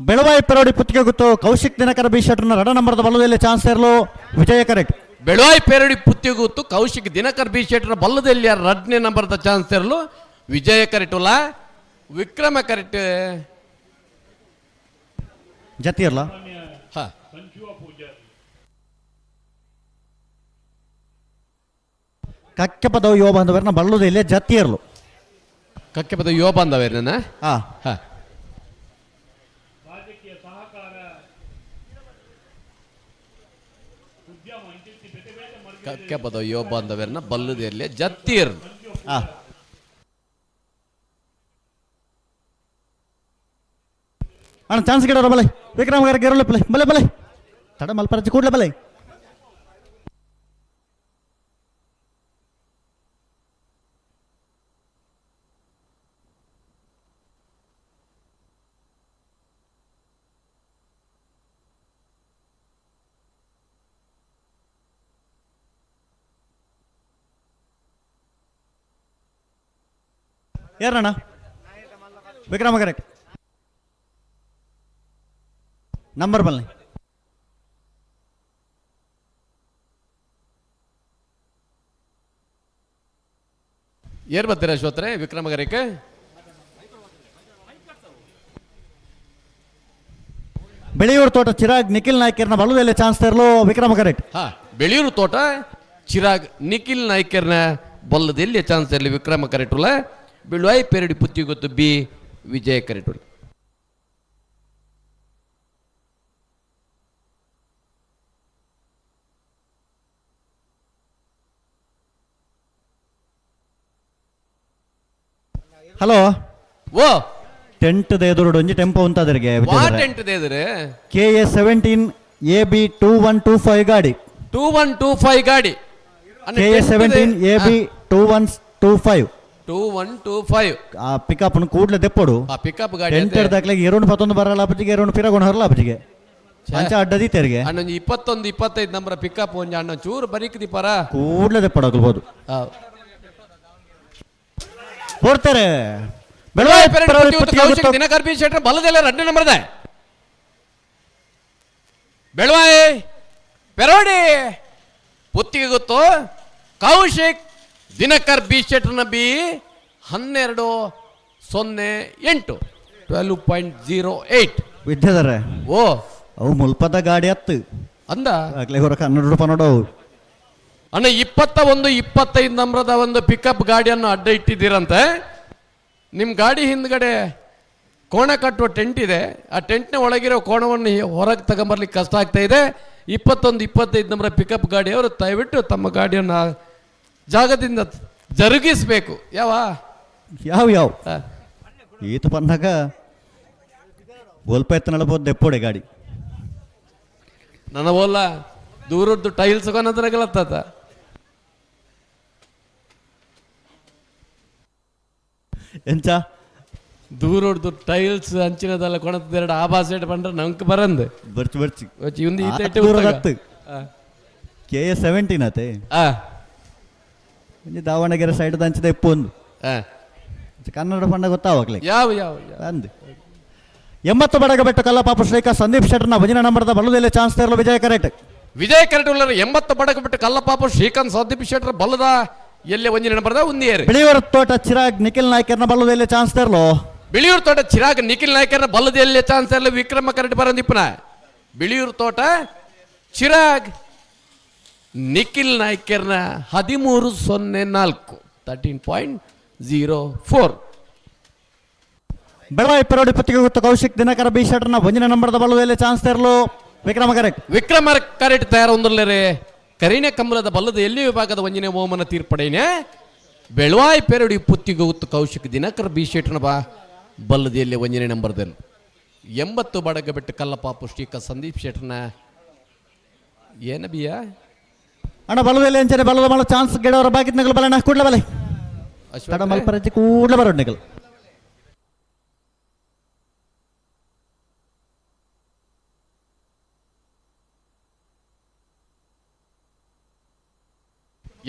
ಬೆಳವಾಯಿ ಪೆರೋಡಿ ಪುತ್ತಿಗೆ ಗೊತ್ತು ಕೌಶಿಕ್ ದಿನಕರ ಬಿ ಶೆಟ್ರನ್ನ ರಡ ನಂಬರ್ದ ಬಲ್ಲದಲ್ಲಿ ಚಾನ್ಸ್ ಇರಲು ವಿಜಯ ಕರೆಕ್ಟ್. ಬೆಳವಾಯಿ ಪೇರಡಿ ಪುತ್ತಿಗುತ್ತು ಕೌಶಿಕ್ ದಿನಕರ್ ಬಿ ಶೆಟ್ರ ಬಲ್ಲದಲ್ಲಿ ರಡ್ನೇ ನಂಬರ್ದ ಚಾನ್ಸ್ ಇರಲು ವಿಜಯ ಕರೆಕ್ಟುಲ್ಲ ವಿಕ್ರಮ ಕರೆಕ್ಟ್ ಜತಿ ಇರಲ್ಲ. ಕಕ್ಕೆ ಪದವು ಯೋ ಬಾಂಧವರನ್ನ ಬಲ್ಲುದಿಲ್ಲ ಜತಿ ಇರಲು ಕಕ್ಕೆ ಪದ ಯುವ ಬಾಂಧವೇನ ಕಕ್ಕೆ ಪದ ಯುವ ಬಾಂಧವರನ್ನ ಬಲ್ಲುದೆಲ್ಲೇ ಜತ್ತೀರ್ ಅಣ್ಣ ಚಾನ್ಸ್ ಗಿಡರ ಬಲೆ ವಿಕ್ರಮ್ ಗಾರ ಗೆರಳು ಬಲೆ ಬಲೆ ಬಲೆ ತಡ ಮಲ್ಪರಚಿ ಕೂಡ್ಲೆ ಬಲೆ ಯಾರಣ್ಣ ವಿಕ್ರಮ ಕರೆಕ್ಟ್ ನಂಬರ್ ಬನ್ನಿ. ಏರ್ ಬರ್ತೀರಾ ಶ್ರೋತ್ರೆ ವಿಕ್ರಮ ಗರಿಕೆ ಬೆಳೆಯೂರು ತೋಟ ಚಿರಾಗ್ ನಿಖಿಲ್ ನಾಯ್ಕರ್ನ ಬಲ್ಲುದಲ್ಲೇ ಚಾನ್ಸ್ ಇರಲು ವಿಕ್ರಮ ಕರೆಕ್ಟ್. ಬೆಳೆಯೂರು ತೋಟ ಚಿರಾಗ್ ನಿಖಿಲ್ ನಾಯ್ಕರ್ನ ಬಲ್ಲದಲ್ಲಿ ಚಾನ್ಸ್ ಇರಲಿ ವಿಕ್ರಮ ಕರೆಕ್ಟುಲ್ಲ ಬೆಳವಾಯಿ ಪೇರಡಿ ಪುತ್ತಿ ಗೊತ್ತು ಬಿ ವಿಜಯ ಕರೆಕ್ಟುಲ್ಲ. ಹಲೋ ಓ ಟೆಂಟ್ ಎದುರು ಒಂಜಿ ಟೆಂಪೋ ಅಂತ ಅದರಿಗೆ ಟೆಂಟ್ ದೇದ್ರೆ KA17 AB 2125 ಗಾಡಿ 2125 ಗಾಡಿ KA17 AB 2125 2125 ಆ ಪಿಕಪ್ ಕೂಡ್ಲೆ ದೆಪ್ಪಡು ಆ ಪಿಕಪ್ ಗಾಡಿ ಟೆಂಟ್ ಹಿಡ್ದಾಕ್ಲಾಗ 2 ಬರಲ್ಲ ಅಪ್ಪಜಿಗೆ 2 ಪಿರಗೋಣ ಹರಲ್ಲ ಅಪ್ಪಜಿಗೆ ಅಂಚ ಅಡ್ಡದಿ ತೆರಿಗೆ ಅಣ್ಣೊಂದು 21 25 ನಂಬರ್ ಪಿಕಪ್ ಒಂಜಿ ಅಣ್ಣ ಚೂರು ಬರೀಕದಿ ಪರ ಕೂಡ್ಲೆ ದೆಪ್ಪಡಾಗಬಹುದು ಕೊಡ್ತಾರೆ ಬೆಳವಾಯಿ ದಿನಕರ್ ಬಿ ಶೆಟ್ರ ಬಲ್ಲದೆಲ್ಲ ರಡ್ನೇ ನಂಬರ್ದ ಬೆಳವಾಯಿ ಪೆರೋಡಿ ಪುತ್ತಿಗೆ ಗೊತ್ತು ಕೌಶಿಕ್ ದಿನಕರ್ ಬಿ ಶೆಟ್ರನ ಬಿ 1208 12.08 ವಿದ್ಯಾಧರ ಓ ಅವು ಮುಲ್ಪದ ಗಾಡಿ ಹತ್ತು ಅಂದ ಆಗ್ಲೇ ಹೊರ 12 ರೂಪಾಯಿ ನೋಡವು ಅಣ್ಣ 21 25 ನಂಬರದ ಒಂದು ಪಿಕಪ್ ಗಾಡಿಯನ್ನು ಅಡ್ಡ ಇಟ್ಟಿದ್ದೀರಂತೆ ನಿಮ್ಮ ಗಾಡಿ ಹಿಂದ್ಗಡೆ ಕೋಣ ಕಟ್ಟುವ ಟೆಂಟ್ ಇದೆ ಆ ಟೆಂಟ್ನ ಒಳಗಿರೋ ಕೋಣವನ್ನು ಹೊರಗೆ ತಗೊಂಬರ್ಲಿಕ್ಕೆ ಕಷ್ಟ ಆಗ್ತಾ ಇದೆ 21 25 ನಂಬರ ಪಿಕಪ್ ಗಾಡಿಯವರು ದಯವಿಟ್ಟು ತಮ್ಮ ಗಾಡಿಯನ್ನು ಜಾಗದಿಂದ ಜರುಗಿಸಬೇಕು ಯಾವ ಈತ ಬಂದಾಗ ಗೋಲ್ಪ ಎತ್ತ ನಳಬಹುದು ದೆಪ್ಪೋಡೆ ಗಾಡಿ ನನ್ನ ಓಲ್ಲ ದೂರದ್ದು ಟೈಲ್ಸ್ ಕೊನದ್ರಾಗಲತ್ತ ಎಂಚ ದೂರದ್ದು ಟೈಲ್ಸ್ ಅಂಚಿನದಲ್ಲ ಕೊಣದ ಎರಡು ಆಭಾಸ ಬಂದ್ರೆ ನಂಗೆ ಬರಂದು ಬರ್ಚಿ ಬರ್ಚಿ ಒಂದು KA17 ಆತೆ ದಾವಣಗೆರೆ ಸೈಡ್ ದಂಚಿದ ಎಪ್ಪು ಒಂದು ಕನ್ನಡ ಪಂಡ ಗೊತ್ತಾವಾಗ್ಲಿ ಯಾವ ಯಾವ ಅಂದು 80 ಬಡಗ ಬೆಟ್ಟ ಕಲ್ಲಪಾಪ ಶ್ರೀಕ ಸಂದೀಪ್ ಶೆಟ್ರನ ಭಜನ ನಂಬರ್ದ ಬಲ್ಲದಲ್ಲೇ ಚಾನ್ಸ್ ಇರಲು ವಿಜಯ ಕರೆಕ್ಟ್. ವಿಜಯ ಕರೆಕ್ಟ್ ಉಳ್ಳರು 80 ಬಡಗ ಬಿಟ್ಟು ಕಲ್ಲಪಾಪ ಶ್ರೀಕಾಂತ್ ಸಂದೀಪ್ ಶೆಟ್ರ ಬಲ್ಲದ ಎಲ್ಲೇ ಒಂದಿನ ನಂಬರ್ದ ಒಂದೇರು ಬಿಳಿಯೂರು ತೋಟ ಚಿರಾಗ್ ನಿಖಿಲ್ ನಾಯ್ಕರ್ನ ಬಲ್ಲದಲ್ಲೇ ಚಾನ್ಸ್ ಇರಲು ಬಿಳಿಯೂರು ತೋಟ ಚಿರಾಗ್ ನಿಖಿಲ್ ನಾಯ್ಕರ್ನ ಬಲ್ಲದ ಎಲ್ಲೇ ಚಾನ್ಸ್ ಇರಲು ವಿಕ್ರಮ ಕರೆಕ್ಟ್ ಬರಂದಿಪ್ಪನ ಬಿಳಿಯೂರು ತೋಟ ಚಿರಾಗ್ ನಿಖಿಲ್ ನಾಯ್ಕರ್ನ 1304 13.04 ಬೆಳವಾಯಿ ಪೆರೋಡಿ ಪುತ್ತಿಗೆ ಗೊತ್ತು ಕೌಶಿಕ್ ದಿನಕರ ಬಿ ಶೆಟ್ರನ ಭಂಜನ ನಂಬರ್ದ ಬಲ್ಲದಲ್ಲೇ ಚಾನ್ಸ್ ಇರಲು ವಿಕ್ರಮ ಕರೆಕ್ಟ್. ವಿಕ್ರಮ ಕರೆಕ್ಟ್ ತಯಾರೊಂದರೇ ಕರಿನೆ ಕಂಬಲದ ಬಲ್ಲದ ಎಲ್ಲಿ ವಿಭಾಗದ ವಂಜನೆ ಓಮನ ತೀರ್ಪಡೆನೆ ಬೆಳವಾಯಿ ಪೆರೋಡಿ ಪುತ್ತಿಗೆ ಗೊತ್ತು ಕೌಶಿಕ್ ದಿನಕರ ಬಿ ಶೆಟ್ರನ ಬಲ್ಲದ ಎಲ್ಲಿ ವಂಜನೆ ನಂಬರ್ದಲ್ಲಿ 80 ಬಡಗ ಬಿಟ್ಟು ಕಲ್ಲಪ್ಪ ಪುಷ್ಟಿಕ ಸಂದೀಪ್ ಶೆಟ್ರನ ಏನ ಬಿಯ ಅಣ್ಣ ಬಲ್ಲದಲ್ಲಿ ಅಂಚನೆ ಬಲ್ಲದ ಮಳ ಚಾನ್ಸ್ ಗೆಡವರ ಬಾಗಿತ್ ನಗಲು ಬಲಣ್ಣ ಕೂಡ್ಲ ಬಲೆ ತಡ ಮಲ್ಪರಜಿ ಕೂಡ್ಲ ಬರೋಡ್ ನಗಲು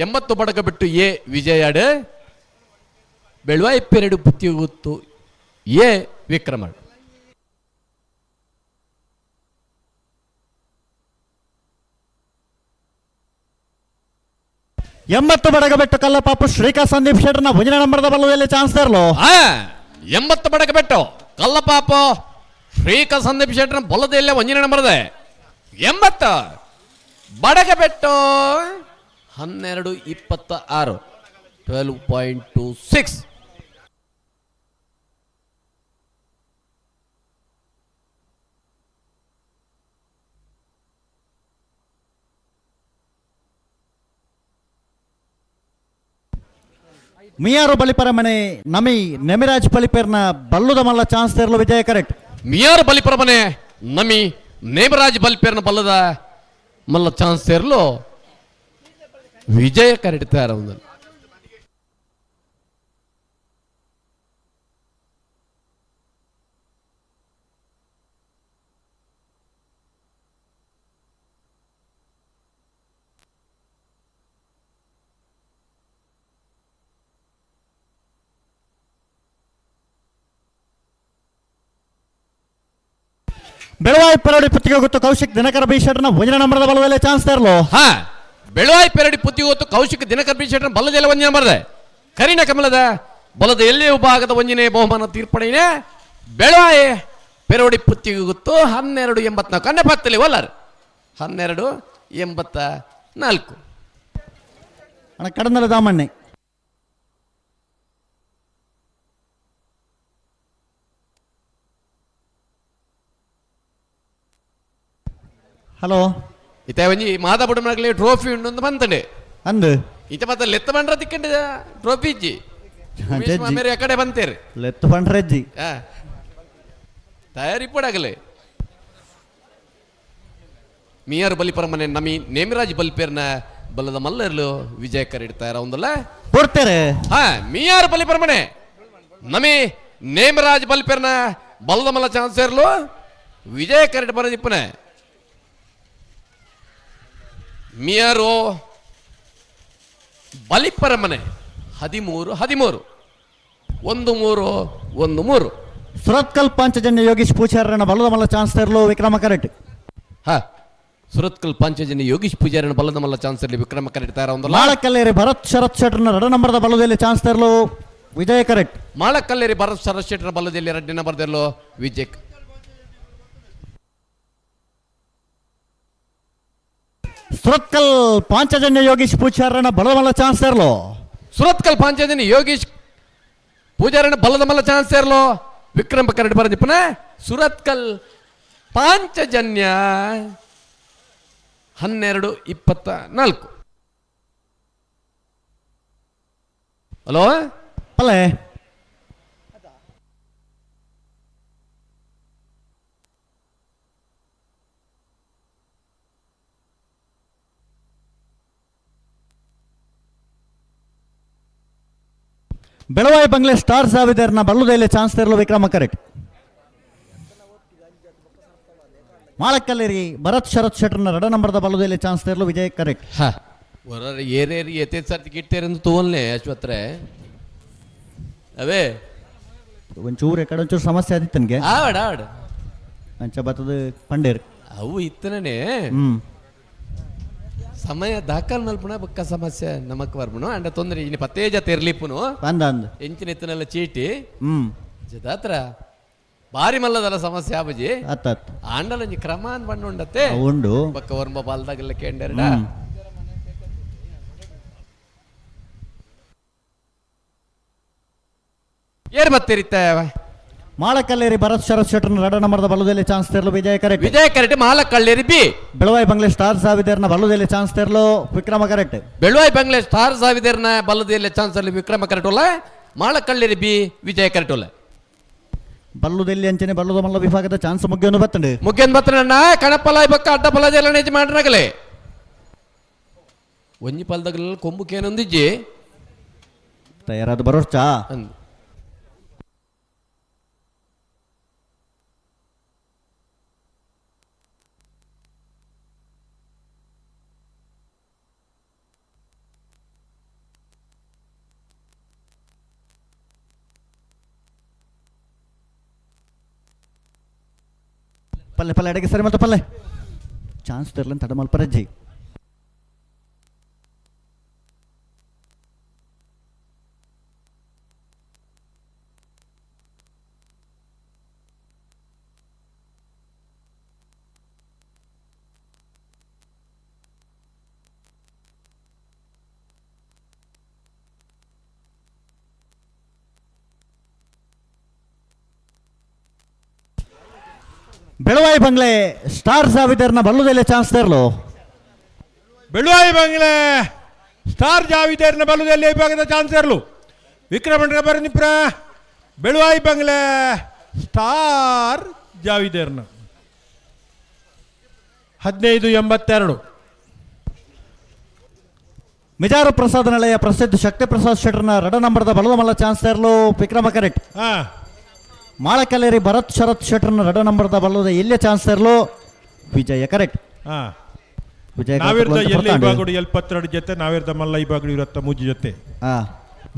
ಎಂಬತ್ತು ಬಡಗ ಬಿಟ್ಟು ಎ ವಿಜಯಾಡ್ ಬೆಳವಾಯಿ ಪೆರಡು ಪುತ್ತಿ ಗೊತ್ತು ಎ ವಿಕ್ರಮ ಎಂಬತ್ತು ಬಡಗಬೆಟ್ಟು ಕಲ್ಲಪಾಪು ಶ್ರೀಕಾ ಸಂದೀಪ್ ಶೆಟ್ಟರ್ನ ಮುಂದಿನ ನಂಬರ್ದ ಬಲ್ಲದಲ್ಲಿ ಚಾನ್ಸ್ ತರಲು 80 ಬಡಗಬೆಟ್ಟು ಕಲ್ಲಪಾಪ ಶ್ರೀಕ ಸಂದೀಪ್ ಶೆಟ್ಟರ್ನ ಬಲ್ಲದಲ್ಲೇ ಒಂಜಿನ ನಂಬರ್ದೆ 80 ಬಡಗಬೆಟ್ಟು 12-26 12.26. ಮಿಯಾರು ಬಲಿಪರ ಮನೆ ನಮಿ ನೆಮಿರಾಜ್ ಬಲಿಪೇರ್ನ ಬಲ್ಲುದ ಮಲ್ಲ ಚಾನ್ಸ್ ತರಲು ವಿಜಯ ಕರೆಕ್ಟ್. ಮಿಯಾರು ಬಲಿಪರ ಮನೆ ನಮಿ ನೇಮರಾಜ್ ಬಲ್ಪೇರ್ನ ಬಲ್ಲದ ಮಲ್ಲ ಚಾನ್ಸ್ ಸೇರಲು ವಿಜಯ ಕರೆಕ್ಟ್ ತಯಾರ ಒಂದು. ಬೆಳವಾಯಿ ಪೆರಡಿ ಪುತ್ತಿಗೆ ಗೊತ್ತು ಕೌಶಿಕ್ ದಿನಕರ ಬಿ ಶೆಟ್ಟರ್ನ ಮುಂದಿನ ನಂಬರ್ದ ಬಲ್ಲದಲ್ಲಿ ಚಾನ್ಸ್ ತರಲು ಬೆಳವಾಯಿ ಪೆರಡಿ ಪುತ್ತಿಗೆ ಗೊತ್ತು ಕೌಶಿಕ್ ದಿನಕರ ಬಿ ಶೆಟ್ಟರ್ನ ಬಲ್ಲದೆಲ್ಲ ಒಂದಿನ ನಂಬರ್ದೆ ಕರಿನ ಕಮಲದ ಬಲದ ಎಲ್ಲಿ ವಿಭಾಗದ ಒಂದಿನೇ ಬಹುಮಾನ ತೀರ್ಪಣೆಯೇ ಬೆಳವಾಯಿ ಪೆರಡಿ ಪುತ್ತಿಗೆ ಗೊತ್ತು 12.84 ಕನ್ನೆ ಪತ್ತಲಿ ಒಲ್ಲರ್ 12.84. ಅಣ್ಣ ಕಡಂದಲ ದಾಮಣ್ಣೆ ಹಲೋ ಇತ ಒಂಜಿ ಮಾತಾ ಬುಡಮನಗಲಿ ಟ್ರೋಫಿ ಉಂಡು ಬಂತಂಡೆ ಅಂದು ಇತ ಮತ್ತೆ ಲೆತ್ತ ಬಂಡ್ರ ತಿಕ್ಕಂಡ ಟ್ರೋಫಿ ಇಜ್ಜಿ ಮೇರೆ ಆ ಕಡೆ ಬಂತೇರಿ ಲೆತ್ತು ಪಂಡ್ರಜ್ಜಿ ತಯಾರಿ ಪಡಾಗಲೆ ಮಿಯಾರು ಬಲಿಪರ ಮನೆ ನಮಿ ನೇಮಿರಾಜ್ ಬಲ್ಪೇರ್ನ ಬಲ್ಲದ ಮಲ್ಲರ್ಲು ವಿಜಯ ಕರೆಡ್ ತಯಾರ ಒಂದಲ್ಲ ಕೊಡ್ತೇರೆ ಮಿಯಾರು ಬಲಿಪರ ಮನೆ ನಮಿ ನೇಮಿರಾಜ್ ಬಲ್ಪೇರ್ನ ಬಲ್ಲದ ಮಲ್ಲ ಚಾನ್ಸ್ ಸೇರ್ಲು ವಿಜಯ ಕರೆಡ್ ಬರದಿಪ್ಪನೆ ಮಿಯಾರು ಬಲಿಪರ ಮನೆ 13 13 ಸುರತ್ಕಲ್ ಪಂಚಜನ್ಯ ಯೋಗೀಶ್ ಪೂಜಾರನ ಬಲ್ಲದ ಮಲ್ಲ ಚಾನ್ಸ್ ತರಲು ವಿಕ್ರಮ ಕರೆಕ್ಟ್. ಸುರತ್ಕಲ್ ಪಂಚಜನ್ಯ ಯೋಗೀಶ್ ಪೂಜಾರನ ಬಲ್ಲದ ಮಲ್ಲ ಚಾನ್ಸ್ ಇರಲಿ ವಿಕ್ರಮ ಕರೆಕ್ಟ್ ತಯಾರ ಒಂದಲ್ಲ ಮಾಳಕಲ್ಲೇರಿ ಭರತ್ ಶರತ್ ಶೆಟ್ಟರ್ನ 2 ನಂಬರ್ದ ಬಲ್ಲದಲ್ಲಿ ಚಾನ್ಸ್ ತರಲು ವಿಜಯ ಕರೆಕ್ಟ್. ಮಾಳಕಲ್ಲೇರಿ ಭರತ್ ಶರತ್ ಶೆಟ್ಟರ್ನ ಬಲ್ಲದಲ್ಲಿ 2 ನಂಬರ್ದಲ್ಲೂ ವಿಜಯ್. ಸುರತ್ಕಲ್ ಪಾಂಚಜನ್ಯ ಯೋಗೀಶ್ ಪೂಜಾರನ ಬಲ್ಲದ ಮಲ್ಲ ಚಾನ್ಸ್ ತರಲು ಸುರತ್ಕಲ್ ಪಾಂಚಜನ್ಯ ಯೋಗೀಶ್ ಪೂಜಾರನ ಬಲ್ಲದ ಮಲ್ಲ ಚಾನ್ಸ್ ಸೇರ್ಲು ವಿಕ್ರಮ ಕರೆಕ್ಟ್ ಬರದಿಪ್ಪನ ಸುರತ್ಕಲ್ ಪಾಂಚಜನ್ಯ 12.24. ಹಲೋ ಅಲ್ಲೇ ಬೆಳವಾಯಿ ಬಂಗ್ಲೆ ಸ್ಟಾರ್ ಜಾವಿದರ್ನ ಬಲ್ಲುದೆಯಲ್ಲಿ ಚಾನ್ಸ್ ತರಲು ವಿಕ್ರಮ ಕರೆಕ್ಟ್. ಮಾಳಕಲ್ಲೇರಿ ಭರತ್ ಶರತ್ ಶೆಟ್ಟರ್ನ 2 ನಂಬರ್ದ ಬಲ್ಲುದೆಯಲ್ಲಿ ಚಾನ್ಸ್ ತರಲು ವಿಜಯ್ ಕರೆಕ್ಟ್. ಏರೇರಿ ಎತ್ತೆ ಸರ್ತಿ ಗಿಟ್ಟೇರೆಂದು ತೋಲ್ನೆ ಅಶ್ವತ್ರೆ ಅವೇ ಒಂಚೂರು ಎಕಡೆ ಒಂಚೂರು ಸಮಸ್ಯೆ ಆದಿತ್ತು ನನಗೆ ಆವಡ ಅಂಚ ಬತ್ತದ ಪಂಡೇರ್ ಅವು ಇತ್ತನೇ ಸಮಯ ದಾಖಲ್ ಮಲ್ಪುಣ ಬೊಕ್ಕ ಸಮಸ್ಯೆ ನಮಕ್ ಬರ್ಬುನು ಅಂಡ ತೊಂದ್ರೆ ಇನ್ನು ಪತ್ತೇಜ ತೆರ್ಲಿಪ್ಪುನು ಅಂದ ಎಂಚಿನ ಎತ್ತನೆಲ್ಲ ಚೀಟಿ ಜದಾತ್ರ ಬಾರಿ ಮಲ್ಲದಲ್ಲ ಸಮಸ್ಯೆ ಆಬಜಿ ಆಂಡಲ ಕ್ರಮ ಅನ್ ಬಣ್ಣ ಉಂಡತ್ತೆ ಉಂಡು ಬಕ್ಕ ವರ್ಮ ಬಾಲ್ದಾಗೆಲ್ಲ ಕೇಂಡರ್ಡ ಏರ್ ಬತ್ತಿರಿತ್ತ ಮಾಳಕಲ್ಲೇರಿ ಭರತ್ ಶರತ್ ಶೆಟ್ಟರ್ನ 2 ನಂಬರ್ದ ಬಲ್ಲುದೆಯಲ್ಲಿ ಚಾನ್ಸ್ ತರಲು ವಿಜಯ ಕರೆಕ್ಟ್. ವಿಜಯ ಕರೆಕ್ಟ್ ಮಾಳಕಲ್ಲೇರಿ ಬಿ ಬೆಳವಾಯಿ ಬಂಗ್ಲೆ ಸ್ಟಾರ್ ಜಾವಿದರ್ನ ಬಲ್ಲುದೆಯಲ್ಲಿ ಚಾನ್ಸ್ ತರಲು ವಿಕ್ರಮ ಕರೆಕ್ಟ್. ಬೆಳವಾಯಿ ಬಂಗ್ಲೆ ಸ್ಟಾರ್ ಜಾವಿದರ್ನ ಬಲ್ಲುದೆಯಲ್ಲಿ ಚಾನ್ಸ್ ಅಲ್ಲಿ ವಿಕ್ರಮ ಕರೆಕ್ಟ್ ಅಲ್ಲ ಮಾಳಕಲ್ಲೇರಿ ಬಿ ವಿಜಯ ಕರೆಕ್ಟ್ ಅಲ್ಲ ಬಲ್ಲುದೆಲ್ಲಿ ಅಂಚನೆ ಬಲ್ಲುದ ಮಲ್ಲ ವಿಭಾಗದ ಚಾನ್ಸ್ ಮುಗ್ಗೆಯನ್ನು ಬತ್ತಂಡು ಮುಗ್ಗೆನ್ ಬತ್ತಣ್ಣ ಕಣಪಲ ಬಕ್ಕ ಅಡ್ಡ ಪಲದ ಎಲ್ಲ ನೆಜ್ ಮಾಡ್ರಾಗಲೆ ಒಂಜಿ ಪಲ್ದಾಗಲ್ಲ ಕೊಂಬುಕೇನೊಂದಿಜ್ಜಿ ತಯಾರಾದ ಬರೋರ್ಚಾ ಪಲ್ಲೆ ಪಲ್ಲೆ ಅಡಿಗೆ ಸರಿ ಮತ್ತೆ ಪಲ್ಲೆ ಚಾನ್ಸ್ ತರಲಿ ತಡ ಮಲ್ಪರಜ್ಜಿ Belvai bungalow star ಜಾವಿದರ್ನ ಬಲ್ಲುದೆಲೆ chance ತೆರಲು Beluvai ಬಂಗ್ಲೆ ಸ್ಟಾರ್ ಜಾವಿದೇರ್ನ ಬಲ್ಲುದಲ್ಲಿ ವಿಭಾಗದ ಚಾನ್ಸ್ ಇರಲು ವಿಕ್ರಮಣ್ಣ ಬರನಿಪ್ರ ಬೆಳುವಾಯಿ ಬಂಗ್ಲೆ ಸ್ಟಾರ್ ಜಾವಿದೇರ್ನ 1582. ಮಿಜಾರು ಪ್ರಸಾದ್ ನಳೆಯ ಪ್ರಸಿದ್ಧ ಶಕ್ತಿ ಪ್ರಸಾದ್ ಶೆಟ್ಟರ್ನ 2 ನಂಬರ್ದ ಬಲದ ಮಲ್ಲ ಚಾನ್ಸ್ ತೆರಲು ವಿಕ್ರಮ ಕರೆಕ್ಟ್. ಮಾಳಕಲ್ಲೇರಿ ಭರತ್ ಶರತ್ ಶೆಟ್ಟರ್ನ 2 ನಂಬರ್ದ ಬಲ್ಲದ ಇಲ್ಲೇ ಚಾನ್ಸ್ ತೆರಲು ವಿಜಯ ಕರೆಕ್ಟ್. ವಿಜಯ ನಾವಿರ್ದ ಎಲ್ಲಿ ವಿಭಾಗಡು 72 ಜೊತೆ ನಾವಿರ್ದ ಮಲ್ಲ ವಿಭಾಗಡು 23 ಜೊತೆ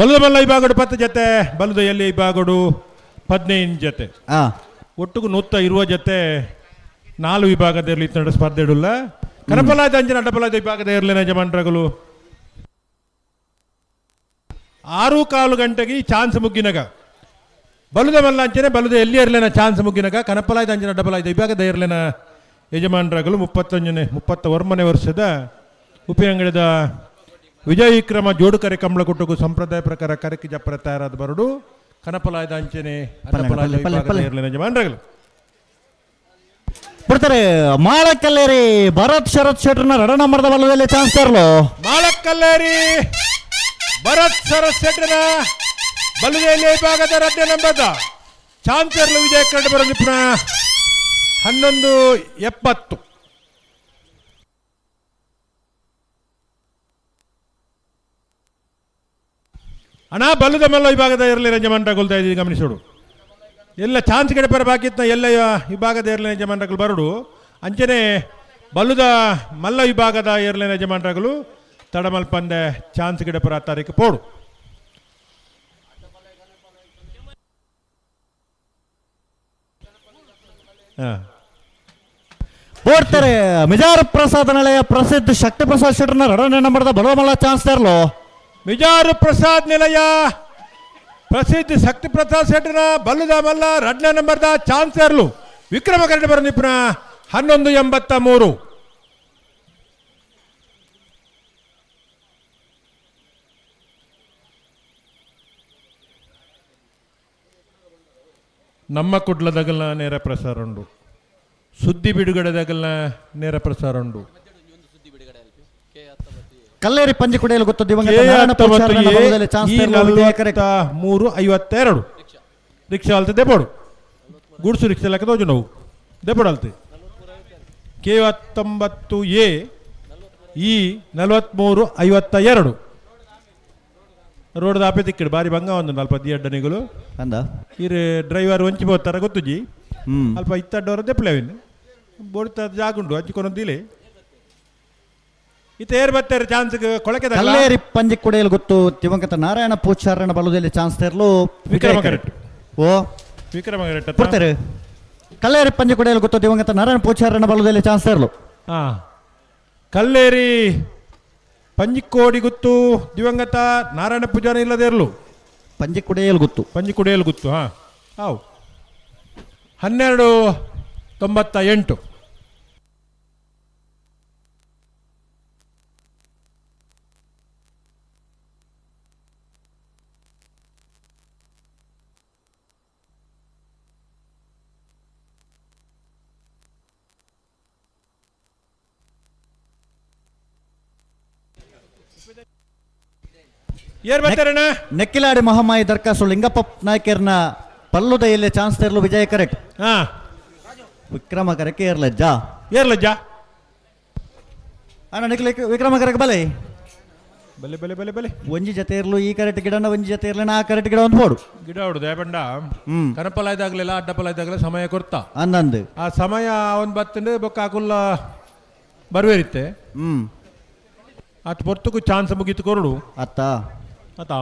ಬಲದ ಮಲ್ಲ ವಿಭಾಗಡು 10 ಜೊತೆ ಬಲದ ಎಲ್ಲಿ ವಿಭಾಗಡು 15 ಜೊತೆ ಒಟ್ಟಿಗೂ 120 ಜೊತೆ 4 ವಿಭಾಗದಲ್ಲಿ ಇತ್ತ ಸ್ಪರ್ಧೆ ಇಡಲ್ಲ. ಕನಪಲಾದ ಅಂಜನ ಅಡ್ಡಪಲಾದ ವಿಭಾಗದ ಇರಲಿನ ಯಜಮಾನರಗಳು 6:15 ಗಂಟೆಗೆ ಚಾನ್ಸ್ ಮುಗ್ಗಿನಗ ಬಲುದ ಮಲ್ಲ ಅಂಚನೆ ಬಲುದ ಎಲ್ಲಿ ಇರಲಿನ ಚಾನ್ಸ್ ಮುಗ್ಗಿನಗ ಕನಪಲಾದ ಅಂಜನ ಅಡ್ಡಪಲಾದ ವಿಭಾಗದ ಇರಲಿನ ಯಜಮಾನರಗಳು 31ನೇ ವರ್ಷದ ಉಪಯಂಗಡದ ವಿಜಯ ವಿಕ್ರಮ ಜೋಡುಕರೆ ಕಂಬಳಕುಟ್ಟುಗು ಸಂಪ್ರದಾಯ ಪ್ರಕಾರ ಕರಕಿ ಜಪ್ಪರ ತಯಾರಾದ ಬರಡು ಕನಪಲಾದ ಅಂಚನೆ ಅಡ್ಡಪಲಾದ ವಿಭಾಗದ ಇರಲಿನ ಯಜಮಾನರಗಳು ಬಿಡ್ತಾರೆ. ಮಾಳಕಲ್ಲೇರಿ ಭರತ್ ಶರತ್ ಶೆಟ್ಟರ್ನ 2 ನಂಬರ್ದ ಬಲ್ಲದಲ್ಲಿ ಚಾನ್ಸ್ ತೆರಲು ಮಾಳಕಲ್ಲೇರಿ ಭರತ್ ಶರತ್ ಶೆಟ್ಟರ್ನ ಬಲ್ಲದಲ್ಲಿ ವಿಭಾಗದ 2 ನಂಬರ್ದ ಚಾನ್ಸ್ ತೆರಲು ವಿಜಯ ಕರಡು ಬರಲಿಪ್ಪ 11:70. ಅಣ್ಣ ಬಲ್ಲದ ಮಲ್ಲ ವಿಭಾಗದ ಇರಲಿ ಯಜಮಾನರಗೊಳ್ತಾ ಇದ್ದೀವಿ ಗಮನಿಸೋಡು. ಎಲ್ಲ ಚಾನ್ಸ್ ಕಡೆ ಬರಬೇಕಿತ್ತ ಎಲ್ಲ ವಿಭಾಗದ ಏರ್ಲೈನ್ ಯಜಮಾನರಗಳು ಬರಡು ಅಂಚನೆ ಬಲ್ಲುದ ಮಲ್ಲ ವಿಭಾಗದ ಏರ್ಲೈನ್ ಯಜಮಾನರಗಳು ತಡಮಲ್ಪಂದೆ ಚಾನ್ಸ್ ಕಡೆ ಪರ ತಾರೀಕು ಪೋಡು. ಓಡ್ತಾರೆ. ಮಿಜಾರ್ ಪ್ರಸಾದ್ ನಳೆಯ ಪ್ರಸಿದ್ಧ ಶಕ್ತಿ ಪ್ರಸಾದ್ ಶೆಟ್ಟರ್ನ 2 ನಂಬರ್ದ ಬಲವ ಮಲ್ಲ ಚಾನ್ಸ್ ತೆರಲು ಮಿಜಾರು ಪ್ರಸಾದ್ ನಿಲಯ ಪ್ರಸಿದ್ಧ ಶಕ್ತಿ ಪ್ರಸಾದ್ ಶೆಟ್ಟರ್ನ ಬಲ್ಲದ ಮಲ್ಲ 2 ನಂಬರ್ದ ಚಾನ್ಸ್ ಇರಲು ವಿಕ್ರಮ ಕರಡು ಬರನಿಪ್ಪ 11:83. ನಮ್ಮ ಕುಡ್ಲದಾಗಲ್ಲ ನೇರ ಪ್ರಸಾರ ಉಂಡು, ಸುದ್ದಿ ಬಿಡುಗಡೆದಾಗಲ್ಲ ನೇರ ಪ್ರಸಾರ ಉಂಡು. ಕಲ್ಲೇರಿ ಪಂಜಿ ಕುಡಿಯಲು ಗೊತ್ತು ದಿವಂಗತ ನಾರಾಯಣ ಪೂಜಾರನ ಬಲದಲ್ಲಿ ಚಾನ್ಸ್ ತೆರಲು ವಿಜಯ ಕರೆಕ್ಟ್. 3:52 ರಿಕ್ಷಾ ಅಲ್ತೆ ದೆಪೋಡು ಗುಡ್ಸು ರಿಕ್ಷಾ ಲೆಕ್ಕ ತೋಜು ನಾವು ದೆಪೋಡು ಅಲ್ತೆ K19A ಈ 43:52 ರೋಡ್ ಆಪೆ ತಿಕ್ಕಿಡು ಬಾರಿ ಬಂಗ ಒಂದು 40 ಅಡ್ಡನೆಗಳು ಅಂದ ಇರು ಡ್ರೈವರ್ ಒಂಚಿ ಬೋತಾರ ಗೊತ್ತುಜಿ ಅಲ್ಪ ಇತ್ತಡ್ಡವರ ದೆಪ್ಲೆವಿನ್ ಬೋಡ್ತ ಜಾಗುಂಡು ಹಂಚಿಕೊಂಡೊಂದಿಲೆ ಇತೇರ್ ಬರ್ತಾರೆ ಚಾನ್ಸ್ ಕೊಳಕೆ ಕಲ್ಲೇರಿ ಪಂಜಿ ಕುಡಿಯಲು ಗೊತ್ತು ದಿವಂಗತ ನಾರಾಯಣ ಪೂಜಾರನ ಬಲದಲ್ಲಿ ಚಾನ್ಸ್ ತೆರಲು ವಿಕ್ರಮ ಕರೆಕ್ಟ್. ಓ ವಿಕ್ರಮ ಕರೆಕ್ಟ್ ಕೊಡ್ತಾರೆ. ಕಲ್ಲೇರಿ ಪಂಜಿ ಕುಡಿಯಲು ಗೊತ್ತು ದಿವಂಗತ ನಾರಾಯಣ ಪೂಜಾರನ ಬಲದಲ್ಲಿ ಚಾನ್ಸ್ ತೆರಲು ಕಲ್ಲೇರಿ ಪಂಜಿಕೋಡಿ ಗುತ್ತು ದಿವಂಗತ ನಾರಾಯಣ ಪೂಜಾರ ಇಲ್ಲದೆ ಇರಲು ಪಂಜಿ ಕುಡಿಯಲು ಗೊತ್ತು ಹಾವು 12:98. ನೆಕ್ಕಿಲಾಡಿ ಮಹಾಮಾಯಿ ದರ್ಕಾಸು ಲಿಂಗಪ್ಪ ನಾಯ್ಕರ್ನ ಪಲ್ಲುದೆಯಲ್ಲಿ ಚಾನ್ಸ್ ತೆರಲು ವಿಜಯ ಕರೆಕ್ಟ್. ವಿಕ್ರಮ ಕರೆಕ್ಕೆ ಏರ್ಲಜ್ಜ ಅಣ್ಣ ನಿಕ್ಲಿಕ್ಕೆ ವಿಕ್ರಮ ಕರೆಕ್ ಬಲೆ ಬಲೆ ಬಲೆ ಬಲೆ ಬಲೆ ಒಂಜಿ ಜೊತೆ ಇರ್ಲು ಈ ಕರೆಕ್ಟ್ ಗಿಡನ ಒಂಜಿ ಜೊತೆ ಇರ್ಲಿ ಆ ಕರೆಕ್ಟ್ ಗಿಡ ಒಂದು ಬೋಡು ಗಿಡ ಹೊಡುದು ಯಾಪಂಡ ಕನಪಲ ಇದಾಗ್ಲಿಲ್ಲ ಅಡ್ಡಪಲ ಇದಾಗಲ ಸಮಯ ಕೊಡ್ತಾ ಅಂದಂದು ಆ ಸಮಯ ಒಂದು ಬತ್ತಂಡು ಬೊಕ್ಕ ಹಾಕುಲ್ಲ ಬರುವೇರಿತ್ತೆ ಅಟ್ ಪೊರ್ತುಕು ಚಾನ್ಸ್ ಮುಗೀತು ಕೊರಡು ಅತ್ತ ಆತಾ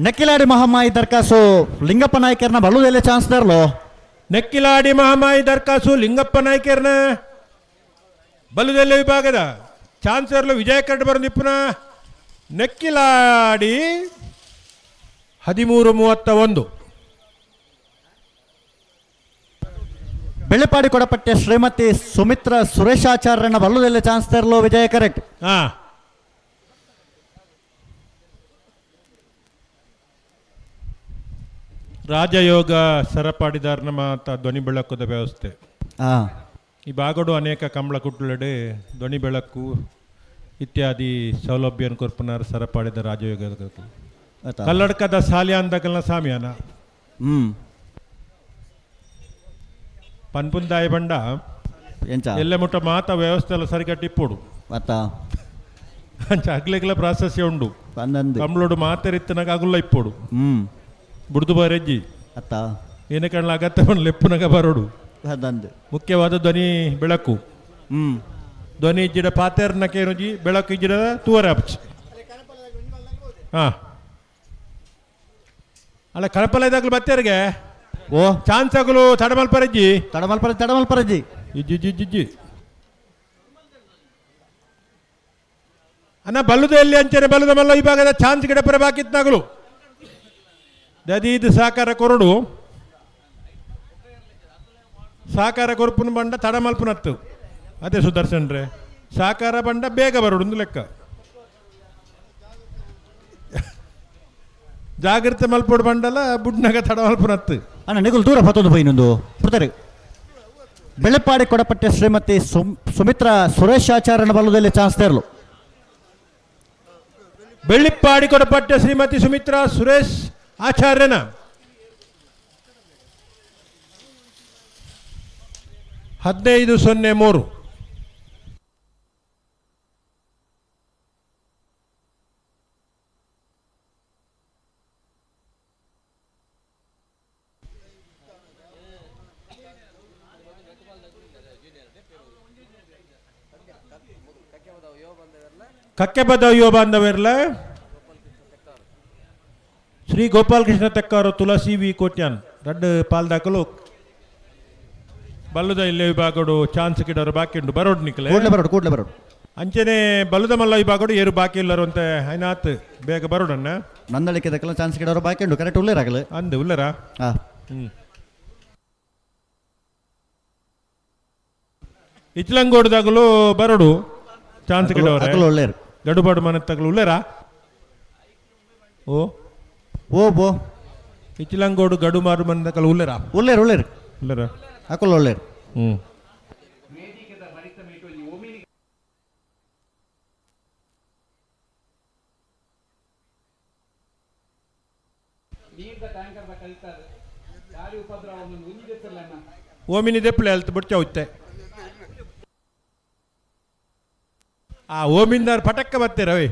ನೆಕ್ಕಿಲಾಡಿ ಮಹಾಮಾಯಿ ದರ್ಕಾಸು ಲಿಂಗಪ್ಪ ನಾಯ್ಕರ್ನ ಬಲ್ಲುದೆಲ್ಲ ಚಾನ್ಸ್ ತರಲು ನೆಕ್ಕಿಲಾಡಿ ಮಹಾಮಾಯಿ ದರ್ಕಾಸು ಲಿಂಗಪ್ಪ ನಾಯ್ಕರ್ನ ಬಲ್ಲುದೆಲ್ಲ ವಿಭಾಗದ ಚಾನ್ಸರ್ಲು ವಿಜಯ ಕರಡು ಬರಂದಿಪ್ಪನ ನೆಕ್ಕಿಲಾಡಿ 13:31 ಬೆಳ್ಳಿಪಾಡಿ ಕೊಡಪಟ್ಟೆ ಶ್ರೀಮತಿ ಸುಮಿತ್ರಾ ಸುರೇಶಾಚಾರ್ಯನ ಬಲ್ಲುದೆಲ್ಲ ಚಾನ್ಸ್ ತೆರಲು ವಿಜಯ ಕರೆಕ್ಟ್. ರಾಜಯೋಗ ಸರಪಾಡಿದಾರನ ಮಾತ ಧ್ವನಿ ಬೆಳಕುದ ವ್ಯವಸ್ಥೆ ಈ ಬಾಗಡು ಅನೇಕ ಕಂಬಳ ಕುಟ್ಲಡೆ ಧ್ವನಿ ಬೆಳಕು ಇತ್ಯಾದಿ ಸೌಲಭ್ಯ ಕೊರ್ಪುನಾರ ಸರಪಾಡಿದ ರಾಜಯೋಗ ಕಲ್ಲಡ್ಕದ ಸಾಲಿಯ ಅಂದಕಲ್ನ ಸಾಮಿಯಾನ ಪನ್ಪುಂದಾಯ ಬಂಡ ಎಲ್ಲ ಮುಟ್ಟ ಮಾತ ವ್ಯವಸ್ಥೆ ಎಲ್ಲ ಸರಿಗಟ್ಟಿಪ್ಪೋಡು ಅಂಚ ಅಗ್ಲೆಗ್ಲ ಪ್ರಾಶಸ್ಯ ಉಂಡು ಕಂಬಳೋಡು ಮಾತರಿತ್ತನಾಗ ಅಗುಲ್ಲ ಇಪ್ಪೋಡು ಬುಡ್ದು ಬಾರೆಜ್ಜಿ ಏನ ಕಾಣಲ ಅಗತ್ಯ ಲೆಪ್ಪುನಗ ಬರೋಡು ಮುಖ್ಯವಾದ ಧ್ವನಿ ಬೆಳಕು ಧ್ವನಿ ಇಜ್ಜಿಡ ಪಾತೆರ್ನಕೇನುಜಿ ಬೆಳಕು ಇಜ್ಜಿಡ ತೂವರೆ ಅಪ್ಚಿ ಅಲ್ಲ ಕಳಪಲದಾಗ್ಲು ಬತ್ತೇರಿಗೆ ಓ ಚಾನ್ಸ್ ಆಗಲು ತಡಮಲ್ಪರಜ್ಜಿ ತಡಮಲ್ಪರಜ್ಜಿ ಇಜ್ಜಿ ಅನ್ನ ಬಲ್ಲುದ ಎಲ್ಲಿ ಅಂಚನೆ ಬಲ್ಲುದ ಮಲ್ಲ ವಿಭಾಗದ ಚಾನ್ಸ್ ಗಿಡ ಬರಬೇಕಿತ್ನಾಗಲು ದದೀದು ಸಾಕಾರ ಕೊರಡು ಸಾಕಾರ ಕೊರ್ಪುನ ಬಂಡ ತಡಮಲ್ಪುನತ್ತು ಅದೇ ಸುದರ್ಶನ್ ರೇ ಸಾಕಾರ ಬಂಡ ಬೇಗ ಬರೋಡು ಒಂದು ಲೆಕ್ಕ ಜಾಗ್ರತೆ ಮಲ್ಪೋಡು ಬಂಡಲ ಬುಡ್ನಾಗ ತಡಮಲ್ಪುನತ್ತು ಅಣ್ಣ ನಿಗುಲ್ ದೂರ ಪತ್ತೊಂದು ಪೈ ಇನ್ನೊಂದು ಬರ್ತಾರೆ. ಬೆಳ್ಳಿಪಾಡಿ ಕೊಡಪಟ್ಟೆ ಶ್ರೀಮತಿ ಸುಮಿತ್ರಾ ಸುರೇಶಾಚಾರ್ಯನ ಬಲ್ಲುದೆಲ್ಲ ಚಾನ್ಸ್ ತೆರಲು. ಬೆಳ್ಳಿಪಾಡಿ ಕೊಡಪಟ್ಟೆ ಶ್ರೀಮತಿ ಸುಮಿತ್ರಾ ಸುರೇಶ್ ಆಚಾರ್ಯನ ಹದಿನೈದು 0503 ಕಕ್ಕೆ ಬದ ಯುವ ಬಾಂಧವರ್ಲ ಶ್ರೀ ಗೋಪಾಲಕೃಷ್ಣ ತೆಕ್ಕಾರು ತುಳಸಿ ವಿ ಕೋಟ್ಯಾನ್ ದೊಡ್ಡ ಪಾಲ್ದಾಕಲು ಬಲ್ಲುದ ಇಲ್ಲೇ ವಿಭಾಗಡು ಚಾನ್ಸ್ ಕಿಡೋರು ಬಾಕಿ ಉಂಟು ಬರೋಡು ನಿಕ್ಲೆ ಕೂಡ್ಲೆ ಬರೋಡು ಅಂಚನೆ ಬಲ್ಲುದ ಮಲ್ಲ ವಿಭಾಗಡು ಏರು ಬಾಕಿ ಇಲ್ಲರು ಅಂತ ಐನಾತ್ ಬೇಗ ಬರೋಡನ್ನ ನಂದಳಿಕೆದಕ್ಕೆಲ್ಲ ಚಾನ್ಸ್ ಕಿಡೋರು ಬಾಕಿ ಉಂಟು ಕರೆಕ್ಟ್ ಉಳ್ಳೇರಾಗಲು ಅಂದು ಉಲ್ಲರ ಇಚ್ಲಂಗೋಡ್ದಾಗಲು ಬರೋಡು ಚಾನ್ಸ್ ಕಿಡೋರು ಒಳ್ಳೆಯರು ಗಡುಬಾಡು ಮನೆ ತಗಲು ಉಳ್ಳೇರಾ ಓ ಬೋ ಇಚ್ಲಂಗೋಡು ಗಡು ಮಾರು ಮನೆ ತಗಲು ಉಳ್ಳೇರಾ ಉಳ್ಳೇರ ಹಾಕಲ್ಲ ಒಳ್ಳೆಯರು ಓಮಿನಿ ದೆಪ್ಪಳೆ ಅಲ್ತ ಬಿಡ್ಚ ಹೋಯ್ತೆ ಆ ಓಮಿಂದಾರ್ ಪಟಕ್ಕ ಬತ್ತೆ ರವಿ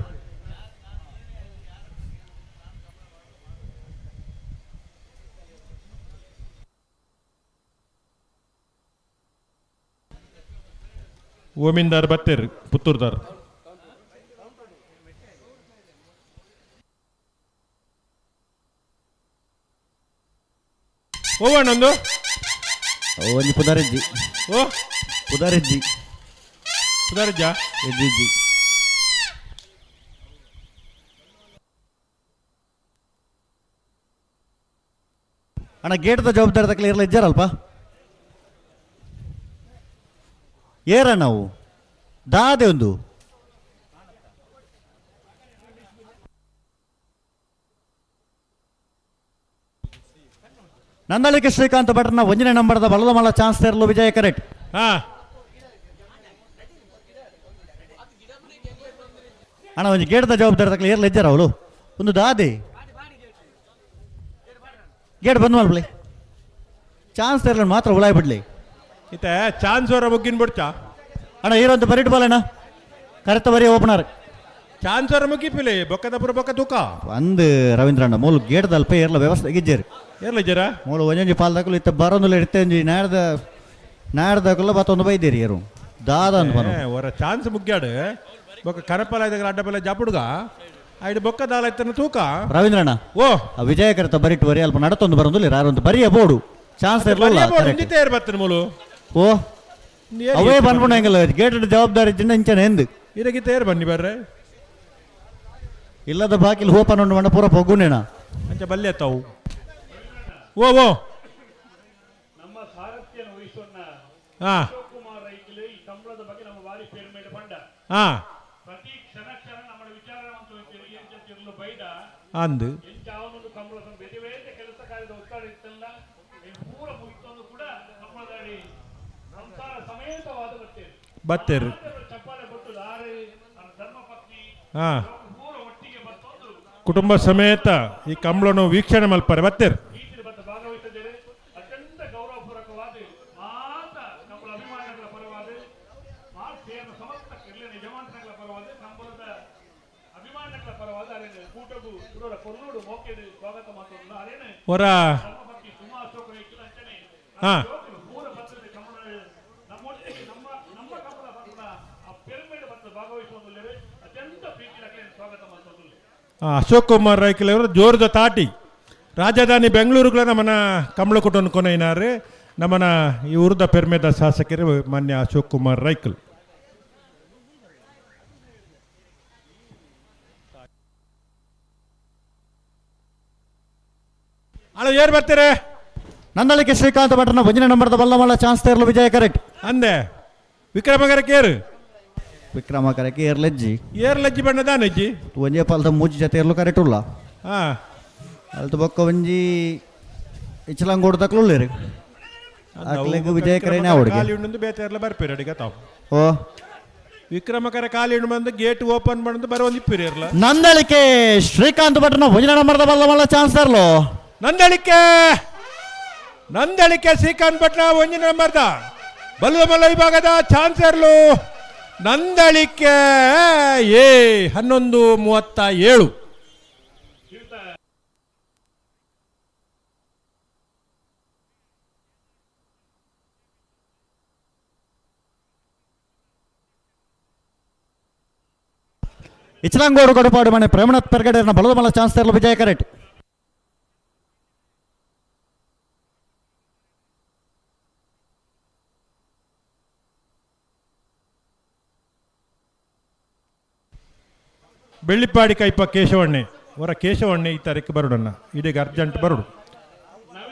ಓಮಿಂದಾರ್ ಬತ್ತೇರಿ ಪುತ್ತೂರ್ದಾರ್ ಓವಣ್ಣೊಂದು ಒಂಜಿ ಪುದಾರೆಜ್ಜಿ ಪುದಾರೆಜ್ಜಿ ಎಜ್ಜಿ ಅಣ್ಣ ಗೇಟ್ದ ಜವಾಬ್ದಾರಿ ತಕ್ಕಲಿ ಇರಲ್ಲ ಇದ್ದಾರಲ್ಪ ಏರ ನಾವು ದಾದೆ ಒಂದು ನಂದಳಿಕೆ ಶ್ರೀಕಾಂತ್ ಭಟ್ರನ 1ನೇ ನಂಬರ್ದ ಬಲದ ಮಲ್ಲ ಚಾನ್ಸ್ ತೆರಲು ವಿಜಯ ಕರೆಕ್ಟ್. ಅಣ್ಣ ಒಂದು ಗೇಟ್ದ ಜವಾಬ್ದಾರಿ ತಕ್ಕಲಿ ಇರಲ್ಲ ಇದ್ದಾರ ಅವಳು ಒಂದು ದಾದೆ ಗೇಟ್ ಬಂದ್ ಮಾಡ್ಬಿಡಿ ಚಾನ್ಸ್ ತೆರಲ ಮಾತ್ರ ಉಳಾಯ್ ಬಿಡ್ಲಿ ಇತ್ತೆ ಚಾನ್ಸ್ ಅವರ ಮುಗ್ಗಿನ ಬಿಡ್ಚಾ ಅಣ್ಣ ಹೀರೋಂತ ಬರೀಟ್ ಬಾಲಣ್ಣ ಕರೆಕ್ಟ್ ಬರೀ ಓಪನರ್ ಚಾನ್ಸ್ ಅವರ ಮುಗಿಪಿಲೆ ಬೊಕ್ಕದ ಪುರ ಬೊಕ್ಕ ತೂಕ ಅಂದು ರವೀಂದ್ರಣ್ಣ ಮೂಲ ಗೇಟ್ ದಲ್ಪ ಏರ್ಲ ವ್ಯವಸ್ಥೆ ಗಿಜ್ಜೇರಿ ಏರ್ಲ ಇಜ್ಜರ ಮೂಲ ಒಂಜೊಂಜಿ ಪಾಲ್ದಾಕಲು ಇತ್ತ ಬರೋಂದುಲ್ಲ ಇಡ್ತೇಂಜಿ ನಾಡ್ದಾಕಲ್ಲ ಮತ್ತೊಂದು ಬೈದೇರಿ ಏರು ದಾದ ಅಂತ ಬರೋ ಅವರ ಚಾನ್ಸ್ ಮುಗ್ಗ್ಯಾಡು ಬೊಕ್ಕ ಕರಪಲ ಇದ್ದಾಗ ಅಡ್ಡಪಲ ಜಾಪುಡ್ಗ ಐದು ಬೊಕ್ಕ ದಾಲ ಇತ್ತನ ತೂಕ ರವೀಂದ್ರಣ್ಣ ಓ ವಿಜಯ ಕರೆತ ಬರಿಟ್ ಬರಿ ಅಲ್ಪ ನಡತೊಂದು ಬರೋಂದುಲ್ಲ ಯಾರೊಂದು ಬರಿಯ ಬೋಡು ಚಾನ್ಸ್ ಇರಲಿಲ್ಲ ಬರ್ತಾನೆ ಮೂಲು ಓ ಅವೇ ಬಂದ್ಬಿಡಂಗಿಲ್ಲ ಗೇಟ್ ಜವಾಬ್ದಾರಿ ಜಿನ್ನ ಇಂಚನೆ ಎಂದು ಇದಕ್ಕೆ ತೇರು ಬನ್ನಿ ಬರ್ರೆ ಇಲ್ಲದ ಬಾಕಿಲ್ ಹೋಪನ್ ಉಂಡು ಮಣ್ಣ ಪೂರ ಪೊಗ್ಗುನೇಣ ಅಂಚ ಬಲ್ಲೆ ತಾವು ಓ ನಮ್ಮ ಸಾರಥ್ಯ ವಹಿಸುವನ್ನ ಹಾ ಕುಮಾರ್ ರೈಕಲ್ ಈ ಕಂಬಳದ ಬಗ್ಗೆ ನಮ್ಮ ಬಾರಿ ಪೇರು ಮೇಲೆ ಬಂಡ ಹಾ ಪ್ರತಿ ಕ್ಷಣ ಕ್ಷಣ ನಮ್ಮ ವಿಚಾರವಂತರು ಬೈದ ಅಂದು ಎಂಚಾವನೊಂದು ಕಂಬಳದ ಬೇರೆ ಬೇರೆ ಕೆಲಸ ಕಾರ್ಯದ ಒತ್ತಡ ಇತ್ತಲ್ಲ ಪೂರ ಮುಗಿತೊಂದು ಕೂಡ ಕಂಬಳದಾಡಿ ಸಂಸಾರ ಸಮೇತವಾದ ಬತ್ತೇರು ಚಪ್ಪಾಳೆ ಕೊಟ್ಟು ದಾರಿ ಧರ್ಮಪತ್ನಿ ಹಾ ಪೂರ ಒಟ್ಟಿಗೆ ಬರ್ತೊಂದು ಕುಟುಂಬ ಸಮೇತ ಈ ಕಂಬಳನ್ನು ವೀಕ್ಷಣೆ ಮಲ್ಪರೆ ಬತ್ತೇರು ಭಾಗವಹಿಸಿದ್ದೇವೆ. ಅತ್ಯಂತ ಗೌರವಪೂರ್ವಕವಾದ ಮಾತ ಕಂಬಳ ಅಭಿಮಾನಿಗಳ ಪರವಾದ ಸೇರಿನ ಸಮಸ್ತ ಎಲ್ಲ ಯಜಮಾನಗಳ ಪರವಾದ ಕಂಬಳದ ಅಭಿಮಾನಿಗಳ ಪರವಾದ ಅರೇನು ಕೂಟಗೂ ಪುರೋಡ ಕೊಲ್ಲೂಡು ಮೋಕೆದು ಸ್ವಾಗತ ಮಾತಲ್ಲ ಅರೇನು ಹೊರ ಧರ್ಮಪತ್ನಿ ಸುಮಾ ಅಶೋಕ ರೈಕಲ್ ಅಂತಾನೆ ಹಾ ಪೂರ ಪತ್ರದ ಕಂಬಳ ನಮ್ಮೊಟ್ಟಿಗೆ ನಮ್ಮ ಕಂಬಳ ಪತ್ರದ ಆ ಪೆರುಮೇಲೆ ಪತ್ರದ ಭಾಗವಹಿಸುವುದಿಲ್ಲವೇ ಅತ್ಯಂತ ಪ್ರೀತಿಯ ಸ್ವಾಗತ ಮಾತಲ್ಲ. ಅಶೋಕ್ ಕುಮಾರ್ ರೈಕಲ್ ಅವರು ಜೋರದ ತಾಟಿ ರಾಜಧಾನಿ ಬೆಂಗಳೂರುಗಳ ನಮ್ಮನ ಕಂಬಳ ಕುಟುಂಬ ಕೊನೆಯಿನಾರು ನಮ್ಮನ ಈ ಊರದ ಪೆರ್ಮೆದ ಶಾಸಕರು ಮಾನ್ಯ ಅಶೋಕ್ ಕುಮಾರ್ ರೈಕಲ್. ಅಲ್ಲ ಏರ್ ಬರ್ತಾರೆ ನಂದಳಿಕೆ ಶ್ರೀಕಾಂತ್ ಭಟ್ರನ ಒಂಜನೇ ನಂಬರ್ದ ಬಲ್ಲಮಲ್ಲ ಚಾನ್ಸ್ ತೇರ್ಲು ವಿಜಯ ಕರೆಕ್ಟ್ ಅಂದೆ ವಿಕ್ರಮಗರಕ್ಕೆ ಏರು ವಿಕ್ರಮಕರಕ್ಕೆ ಏರ್ಲೆಜ್ಜಿ ಏರ್ಲಜ್ಜಿ ಬಣ್ಣದ ಅಜ್ಜಿ ಒಂಜೇ ಪಾಲ್ದ ಮೂಜಿ ಜೊತೆ ಏರ್ಲು ಕರೆಕ್ಟ್ ಉಲ್ಲ ಹಾ ಅಲ್ತು ಬೊಕ್ಕ ಒಂಜಿ ಇಚ್ಚಲಂಗೋಡು ತಕ್ಲುಳ್ಳೇರಿ ಅಕ್ಲೆಗ್ ವಿಜಯ ಕರೆನೇ ಅವಡಿಗೆ ಕಾಲಿ ಉಂಡು ಬೇತೆರ್ಲ ಬರ್ಪೇರಿ ಅಡಿಗೆ ತಾವು ಓ ವಿಕ್ರಮಕರ ಕಾಲಿ ಉಂಡು ಬಂದು ಗೇಟ್ ಓಪನ್ ಬಂದು ಬರೋ ಒಂದು ಇಪ್ಪಿರಿ ಇರ್ಲ ನಂದಳಿಕೆ ಶ್ರೀಕಾಂತ್ ಭಟ್ರನ ಒಂಜನೇ ನಂಬರ್ದ ಬಲ್ಲಮಲ್ಲ ಚಾನ್ಸ್ ತೇರ್ಲು ನಂದಳಿಕೆ ಶ್ರೀಕಾಂತ್ ಭಟ್ನ ಒಂಜನೇ ನಂಬರ್ದ ಬಲ್ಲಮಲ್ಲ ವಿಭಾಗದ ಚಾನ್ಸರ್ಲು ನಂದಳಿಕೆ 11:37. ಇಚ್ಚಲಂಗೋಡು ಗಡುಪಾಡು ಮನೆ ಪ್ರೇಮನಾಥ್ ಪೆರ್ಗಡೆರ್ನ ಬಲದಮಲ್ಲ ಚಾನ್ಸ್ ತೇರ್ಲು ವಿಜಯ ಕರೆಕ್ಟ್ ಬೆಳ್ಳಿಪ್ಪಾಡಿ ಕೈಪ ಕೇಶವಣ್ಣೆ ಅವರ ಕೇಶವಣ್ಣೆ ಈ ತಾರೀಕು ಬರುಡನ್ನ ಇದೀಗ ಅರ್ಜೆಂಟ್ ಬರುಡು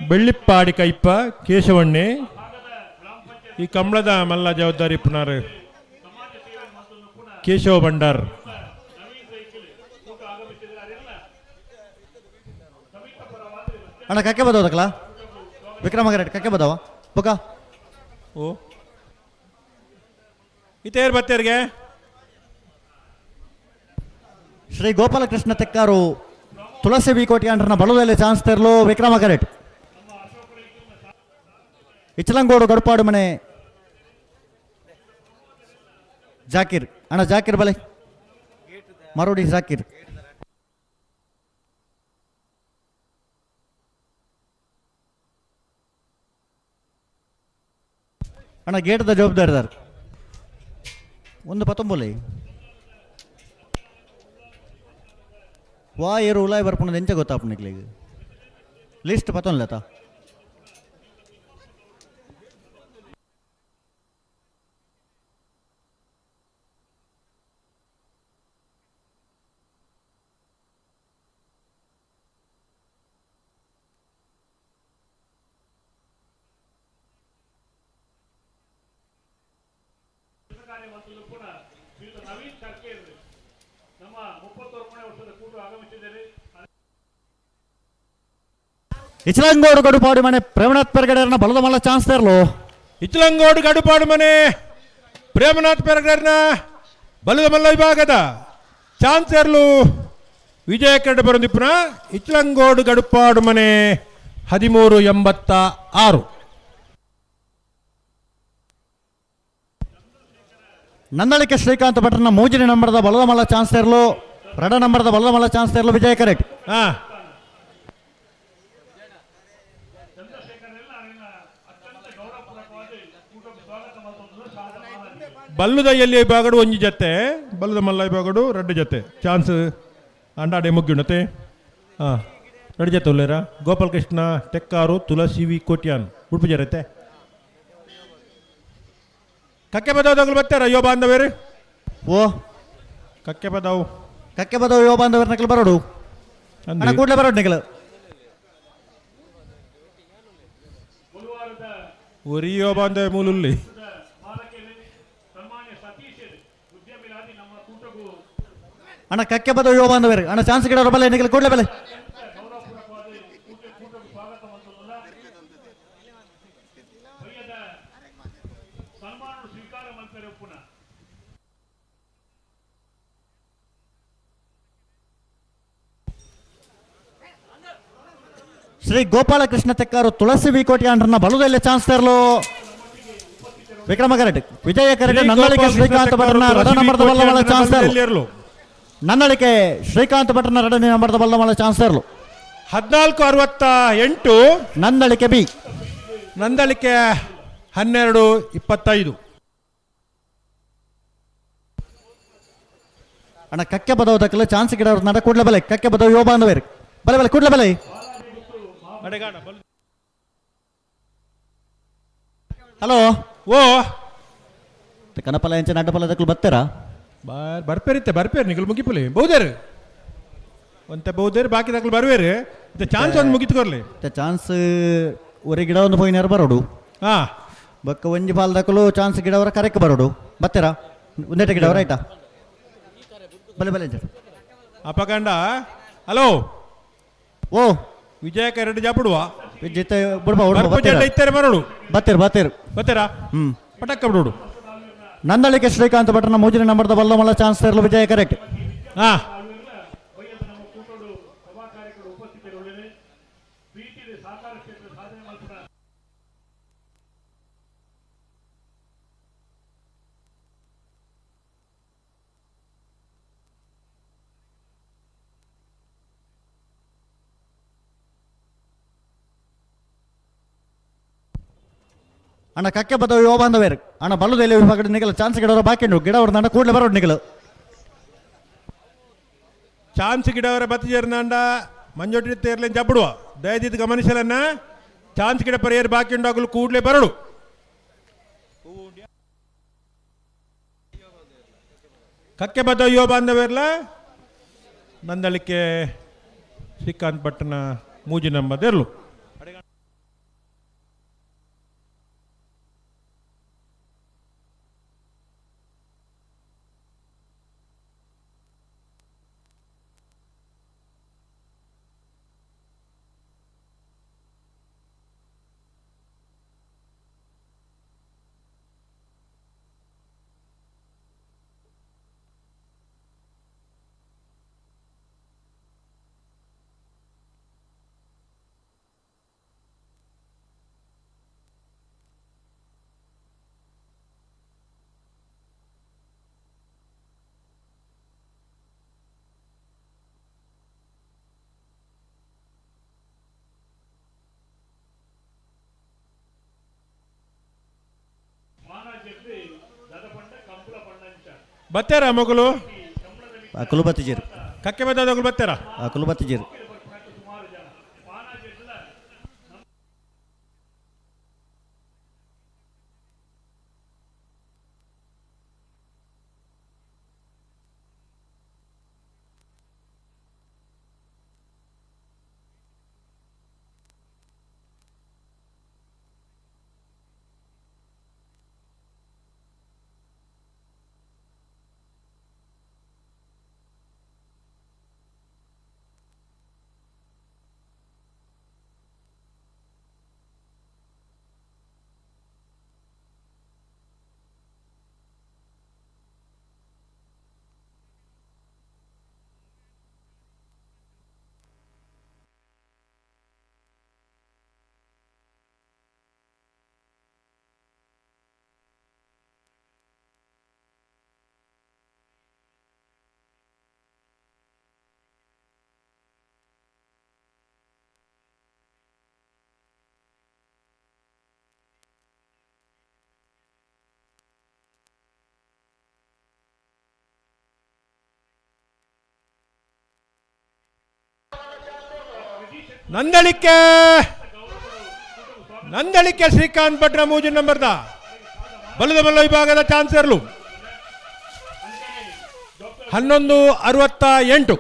ಬೆಳ್ಳಿಪ್ಪಾಡಿ ಕೈಪ ಕೇಶವಣ್ಣೆ ಈ ಕಂಬಳದ ಮಲ್ಲ ಜವಾಬ್ದಾರಿ ಪುನರ್ ಕೇಶವ ಭಂಡಾರ್ ಅಣ್ಣ ಕಕ್ಕೆ ಬದವದಕ್ಕಲ್ಲ ವಿಕ್ರಮಗರೆಟ್ ಕಕ್ಕೆ ಬದವ ಬೊಕ್ಕ ಓ ಇತೇರ್ ಬತ್ತೇರ್ಗೆ ಶ್ರೀ ಗೋಪಾಲಕೃಷ್ಣ ತೆಕ್ಕಾರು ತುಳಸಿ ಬಿ ಕೋಟಿ ಅಂಡ್ರನ ಬಳುದಲ್ಲಿ ಚಾನ್ಸ್ ತೇರ್ಲು ವಿಕ್ರಮ ಕರೆಟ್ ಇಚ್ಚಲಂಗೋಡು ಗಡುಪಾಡು ಮನೆ ಜಾಕೀರ್ ಅಣ್ಣ ಜಾಕೀರ್ ಬಲೆ ಮರುಡಿ ಜಾಕೀರ್ ಅಣ್ಣ ಗೇಟ್ದ ಜವಾಬ್ದಾರಿದಾರ್ ಒಂದು 19 ವಾ ಏರು ಉಲಾಯ್ ಬರ್ಪುಣದ ಎಂಚ ಗೊತ್ತಾಪನಿಕ್ಲಿಗೆ ಲಿಸ್ಟ್ 19 ಲತಾ ಇಚ್ಚಲಂಗೋಡು ಗಡುಪಾಡು ಮನೆ ಪ್ರೇಮನಾಥ್ ಪೆರ್ಗಡೆರ್ನ ಬಲದಮಲ್ಲ ಚಾನ್ಸ್ ತೇರ್ಲು ಇಚ್ಚಲಂಗೋಡು ಗಡುಪಾಡು ಮನೆ ಪ್ರೇಮನಾಥ್ ಪೆರ್ಗಡೆರ್ನ ಬಲದಮಲ್ಲ ವಿಭಾಗದ ಚಾನ್ಸ್ ತೇರ್ಲು ವಿಜಯ ಕರಡು ಬರುದಿಪ್ಪುನ ಇಚ್ಚಲಂಗೋಡು ಗಡುಪಾಡು ಮನೆ 13:86. ನಂದಳಿಕೆ ಶ್ರೀಕಾಂತ್ ಭಟ್ರನ ಮೂಜನೇ ನಂಬರ್ದ ಬಲದಮಲ್ಲ ಚಾನ್ಸ್ ತೇರ್ಲು ರಡ ನಂಬರ್ದ ಬಲದಮಲ್ಲ ಚಾನ್ಸ್ ತೇರ್ಲು ವಿಜಯ ಕರೆಕ್ಟ್ ಹಾ ಬಲ್ಲುದೈಯಲ್ಲಿ ವಿಭಾಗಡು ಒಂಜಿ ಜತೆ ಬಲ್ಲದ ಮಲ್ಲ ವಿಭಾಗಡು 2 ಜತೆ ಚಾನ್ಸ್ ಅಂಡಾಡೆ ಮುಗ್ಗಿಣತೆ ಹಾಂ 2 ಜತೆ ಉಲ್ಲೇರ ಗೋಪಾಲಕೃಷ್ಣ ತೆಕ್ಕಾರು ತುಳಸಿ ವಿ ಕೋಟ್ಯಾನ್ ಉಡುಪು ಜರತೆ ಕಕ್ಕೆ ಬದವು ಬರ್ತಾರ ಯೋ ಬಾಂಧವೇರು ಓ ಕಕ್ಕೆ ಬದವು ಯೋ ಬಾಂಧವೇರ್ ನಕಲ್ ಬರೋಡು ಅಣ್ಣ ಕೂಡಲೇ ಬರೋಡು ನಿಕಲ್ ಒರಿ ಯೋ ಬಾಂಧವ ಮೂಲುಲ್ಲಿ ಅಣ್ಣ ಕಕ್ಕೆ ಬದ ಯುವ ಬಾಂಧವರು ಅಣ್ಣ ಚಾನ್ಸ್ ಗಿಡವರ ಬಲೆ ನಿಖಿಲ್ ಕೂಡಲೇ ಬೆಲೆ ಶ್ರೀ ಗೋಪಾಲಕೃಷ್ಣ ತೆಕ್ಕಾರು ತುಳಸಿ ವಿಕೋಟಿ ಅಂಡ್ರನ್ನ ಬಲುದಲ್ಲೇ ಚಾನ್ಸ್ ತರಲು ವಿಕ್ರಮ ಕರೆಟ್ ವಿಜಯ ಕರೆಟ್ ನನ್ನಳಿಕೆ ಶ್ರೀಕಾಂತ್ ಭಟ್ರನ್ನ ರಡ ನಂಬರ್ದ ಬಲ್ಲಮಳ ಚಾನ್ಸ್ ತರಲು ನನ್ನಳಿಕೆ ಶ್ರೀಕಾಂತ್ ಭಟ್ರನ್ನ ರಡನೇ ನಂಬರ್ದ ಬಲ್ಲಮಳ ಚಾನ್ಸ್ ತರಲು 1468 ನಂದಳಿಕೆ ಬಿ ನಂದಳಿಕೆ 1225 ಅಣ್ಣ ಕಕ್ಕೆ ಬದವ ದಕ್ಕಲು ಚಾನ್ಸ್ ಗಿಡ ನಡ ಕೂಡಲೇ ಬಲೆ ಕಕ್ಕೆ ಬದವ ಯುವ ಬಾಂಧವರು ಬಲೆ ಬಲೆ ಕೂಡಲೇ ಬಲೆ ಹಲೋ ಓ ಕನಪಲ ಎಂಚ ನಡ್ಡಪಲ ದಕ್ಕಲು ಬರ್ತಾರಾ ಬರ್ಪೇರಿತ್ತೆ ನಿಖಲ್ ಮುಗಿಪಲಿ ಬಹುದೇರು ಒಂತೆ ಬಹುದೇರು ಬಾಕಿ ದಕ್ಕಲು ಬರುವೇರು ಚಾನ್ಸ್ ಒಂದು ಮುಗಿತ್ಕೊರ್ಲಿ ಚಾನ್ಸ್ ಒರೆ ಗಿಡ ಒಂದು ಹೋಗಿನಾರು ಬರೋಡು ಹಾ ಬಕ್ಕ ಒಂಜಿ ಪಾಲ್ ದಕ್ಕಲು ಚಾನ್ಸ್ ಗಿಡವರ ಕರೆಕ್ಟ್ ಬರೋಡು ಬರ್ತಾರಾ ಒಂದೇಟ ಗಿಡವರ ಆಯ್ತಾ ಬಲೆ ಬಲೆ ಅಪಕಂಡ ಹಲೋ ಓ ವಿಜಯ ಕರೆಕ್ಟ್ ಜಾಪುಡುವ ಜೊತೆ ಬಿಡ್ಬಾ ಇತ್ತಾರೆ ಬರೋಡು ಬರ್ತೀರಾ ಪಟಕ್ಕ ಬಿಡೋಡು ನಂದಳಿಕೆ ಶ್ರೀಕಾಂತ್ ಭಟ್ರನ ಮೂಜಿನ ನಂಬರ್ದ ಬಲ್ಲಮಲ್ಲ ಚಾನ್ಸ್ ತರಲು ವಿಜಯ ಕರೆಕ್ಟ್ ಹಾ ಅಣ್ಣ ಕಕ್ಕೆ ಬದವ ಯುವ ಬಾಂಧವೇರು ಅಣ್ಣ ಬಲ್ಲುದಲ್ಲಿ ವಿಭಾಗದ ನಿಗಲು ಚಾನ್ಸ್ ಗಿಡವರ ಬಾಕಿ ಗಿಡವರ ನಂಡ ಕೂಡಲೇ ಬರೋಡು ನಿಗಲು ಚಾನ್ಸ್ ಗಿಡವರ ಬತ್ತಿಜರ್ನಾಂಡ ಮಂಜೊಟ್ಟಿ ತೇರ್ಲೆ ಜಬ್ಬುಡುವ ದಯದಿದ್ದು ಗಮನಿಸಲನ್ನ ಚಾನ್ಸ್ ಗಿಡ ಪರಿಯರ್ ಬಾಕಿ ಉಂಡಾಗಲು ಕೂಡಲೇ ಬರೋಡು ಕಕ್ಕೆ ಬದ್ದ ಯುವ ಬಾಂಧವೇರ್ಲ ನಂದಳಿಕೆ ಶ್ರೀಕಾಂತ್ ಭಟ್ನ ಮೂಜಿ ನಂಬರ್ಲು ಬತ್ತಾರ ಮಗಳು ಅಕಲು ಬತ್ತಿಜೀರು ಕಕ್ಕೆ ಬದ್ದಗಳು ಬತ್ತಾರ ಅಕಲು ಬತ್ತಿಜೀರು ನಂದಳಿಕೆ ಶ್ರೀಕಾಂತ್ ಭಟ್ರ ಮೂಜಿ ನಂಬರ್ದ ಬಲ್ಲದ ಬಲ್ಲ ವಿಭಾಗದ ಚಾನ್ಸ್ ಇರಲು 1168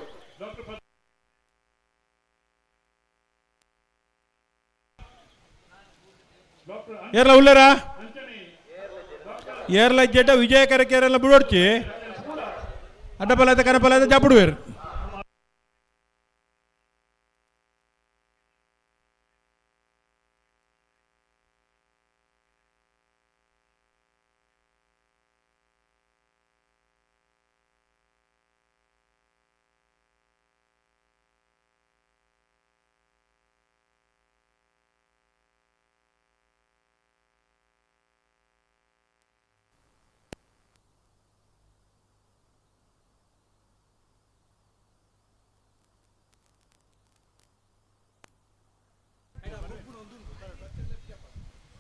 ಏರ್ಲ ಉಳ್ಳರ ಏರ್ಲ ಜಡ್ಡ ವಿಜಯ ಕರಕೇರೆಲ್ಲ ಬಿಡೋಡ್ಚಿ ಅಡ್ಡಪಲಾಯ್ದ ಕನಪಲಾಯ್ದ ಜಪ್ಪುಡುವೇರು.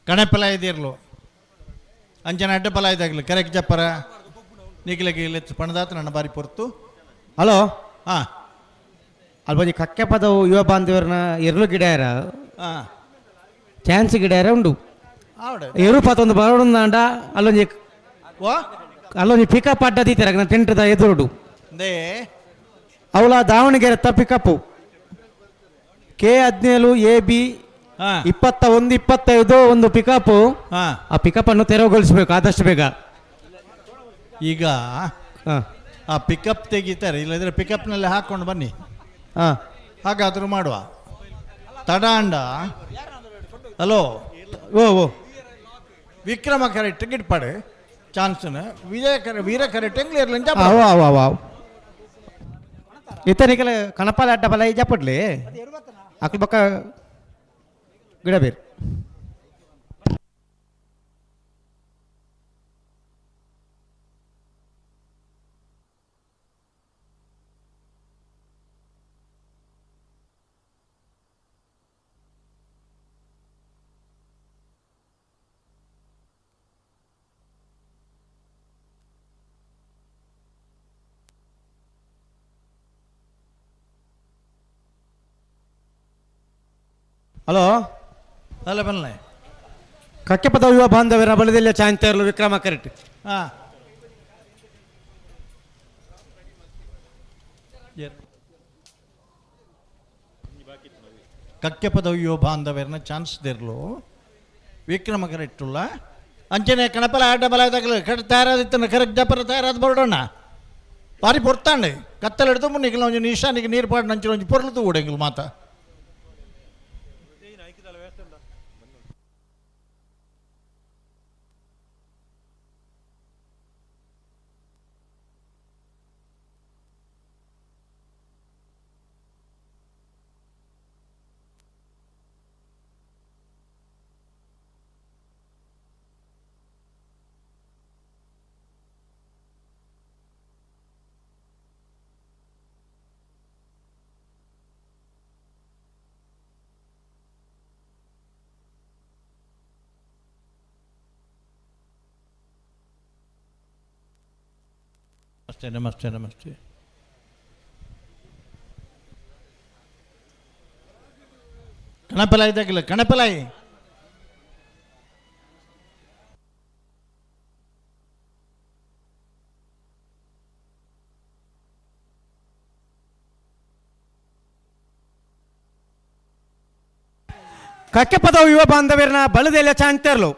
ಕಣಪಲ ಇದಿರ್ಲು ಅಂಚನ ಅಡ್ಡಪಲ ಇದಾಗಲಿ ಕರೆಕ್ಟ್ ಜಪ್ಪರ ನಿಖಿಲಗೆ ಲೆಚ್ಚು ಪಣದಾತ ನನ್ನ ಬಾರಿ ಪೊರ್ತು. ಹಲೋ ಹಾಂ ಅಲ್ಬಂಜಿ ಕಕ್ಕೆ ಪದವು ಯುವ ಬಾಂಧವರನ್ನ ಎರ್ಲು ಗಿಡ ಹಾಂ ಚಾನ್ಸ್ ಗಿಡ ಉಂಡು ಆವಡೆ ಎರು ಪತ್ತೊಂದು ಬರೋಣ ಅಲ್ಲೊಂಜಿ ಓ ಅಲ್ಲೊಂಜಿ ಪಿಕಪ್ ಅಡ್ಡ ದೀತರ ನಾನು ಟೆಂಟ್ದ ಎದುರುಡು ದೇ ಅವಳ ದಾವಣಗೆರೆ ಪಿಕಪ್ಪು K17 AB 21 25 ಒಂದು ಪಿಕಪ್. ಆ ಪಿಕಪ್ ಅನ್ನು ತೆರವುಗೊಳಿಸಬೇಕು ಆದಷ್ಟು ಬೇಗ. ಈಗ ಆ ಪಿಕಪ್ ತೆಗಿತಾರೆ, ಇಲ್ಲದ್ರೆ ಪಿಕಪ್ನಲ್ಲಿ ಹಾಕೊಂಡು ಬನ್ನಿ. ಹಾಗಾದ್ರೂ ಮಾಡುವ ತಡಾಂಡ. ಹಲೋ ಓ ವಿಕ್ರಮ ಕರೆಕ್ಟ್ ಗಿಟ್ಪಾಡು ಚಾನ್ಸನ್ ವೀರ ಕರೆಕ್ಟ್ ಎಂಗ್ಲಿಯರ್ಲಂಚ ಇತನಿಕಲ ಕಣಪಾಲ ಅಡ್ಡಪಲ ಜಪ್ಪಡ್ಲಿ ಅಕ್ಲ ಬಕ್ಕ ಗಿಡ ಬೇರೆ. ಹಲೋ ಅಲ್ಲ ಬನ್ನಿ ಕಕ್ಕೆ ಪದ ಯುವ ಬಾಂಧವರ ಬಲದಲ್ಲೇ ಚಾಂತ ಇರಲು ವಿಕ್ರಮ ಕರೆಕ್ಟ್. ಹಾಂ ಕಕ್ಕೆ ಪದವಿಯೋ ಬಾಂಧವ್ಯರನ್ನ ಚಾನ್ಸ್ ದಿರ್ಲು ವಿಕ್ರಮ ಕರೆಕ್ಟುಲ್ಲ ಅಂಚನೆ ಕಣಪಲ ಆಟ ಬಲ ಕರೆಕ್ಟ್ ತಯಾರಾದಿತ್ತನ ಕರೆಕ್ಟ್ ಜಪರ ತಯಾರಾದ ಬರೋಣ ಬಾರಿ ಪೊರ್ತಾಂಡೆ ಕತ್ತಲು ಹಿಡಿದು ಮುನ್ನಿಗಿಲ್ಲ ಒಂಜಿ ಈಶಾನಿಗೆ ನೀರು ಪಾಡು ನಂಚಿನ ಒಂಜಿ ಪೊರ್ಲು ತೂಡೆಂಗಿಲ್ಲ ಮಾತ. ನಮಸ್ತೆ ನಮಸ್ತೆ ನಮಸ್ತೆ. ಕಣಪಲಾಯಿ ಇದ್ದಾಗಿಲ್ಲ ಕಣಪಲಾಯಿ ಕಕ್ಕೆ ಪದವು ಯುವ ಬಾಂಧವ್ಯರನ್ನ ಬಲದೆಲ್ಲ ಚಾಂತರ್ಲು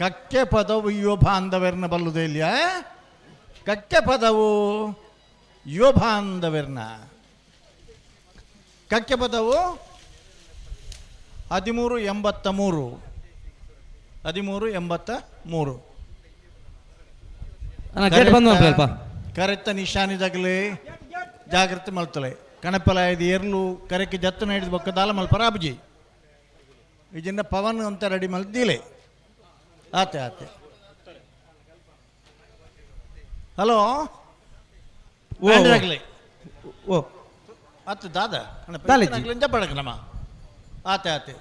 ಕಕ್ಕೆ ಪದವು ಯುವ ಬಾಂಧವ್ಯರನ್ನ ಬಲ್ಲುದಿಲ್ಲ. ಕಕ್ಕೆ ಪದವು ಯುವ ಬಾಂಧವ್ಯರನ್ನ ಕಕ್ಕೆ ಪದವು 1383 ಕರೆಕ್ತ ನಿಶಾನಿದಾಗಲಿ ಜಾಗ್ರತೆ ಮಲ್ತಲೆ ಕಣಪಲಾಯದ ಏರ್ಲು ಕರೆಕ್ಕೆ ಜತ್ತನ ಹಿಡಿದು ಬೊಕ್ಕದಾಲ ಮಲ್ಪರ ಅಬ್ಜಿ ಇದನ್ನ ಪವನ್ ಅಂತ ರೆಡಿ ಮಲ್ದಿಲೆ ಆತೆ ಆತೆ. ಹಲೋ ಓ ಆತ ದಾದ ಪಡಕ ನಮ್ಮ ಆತೆ ಆತೆ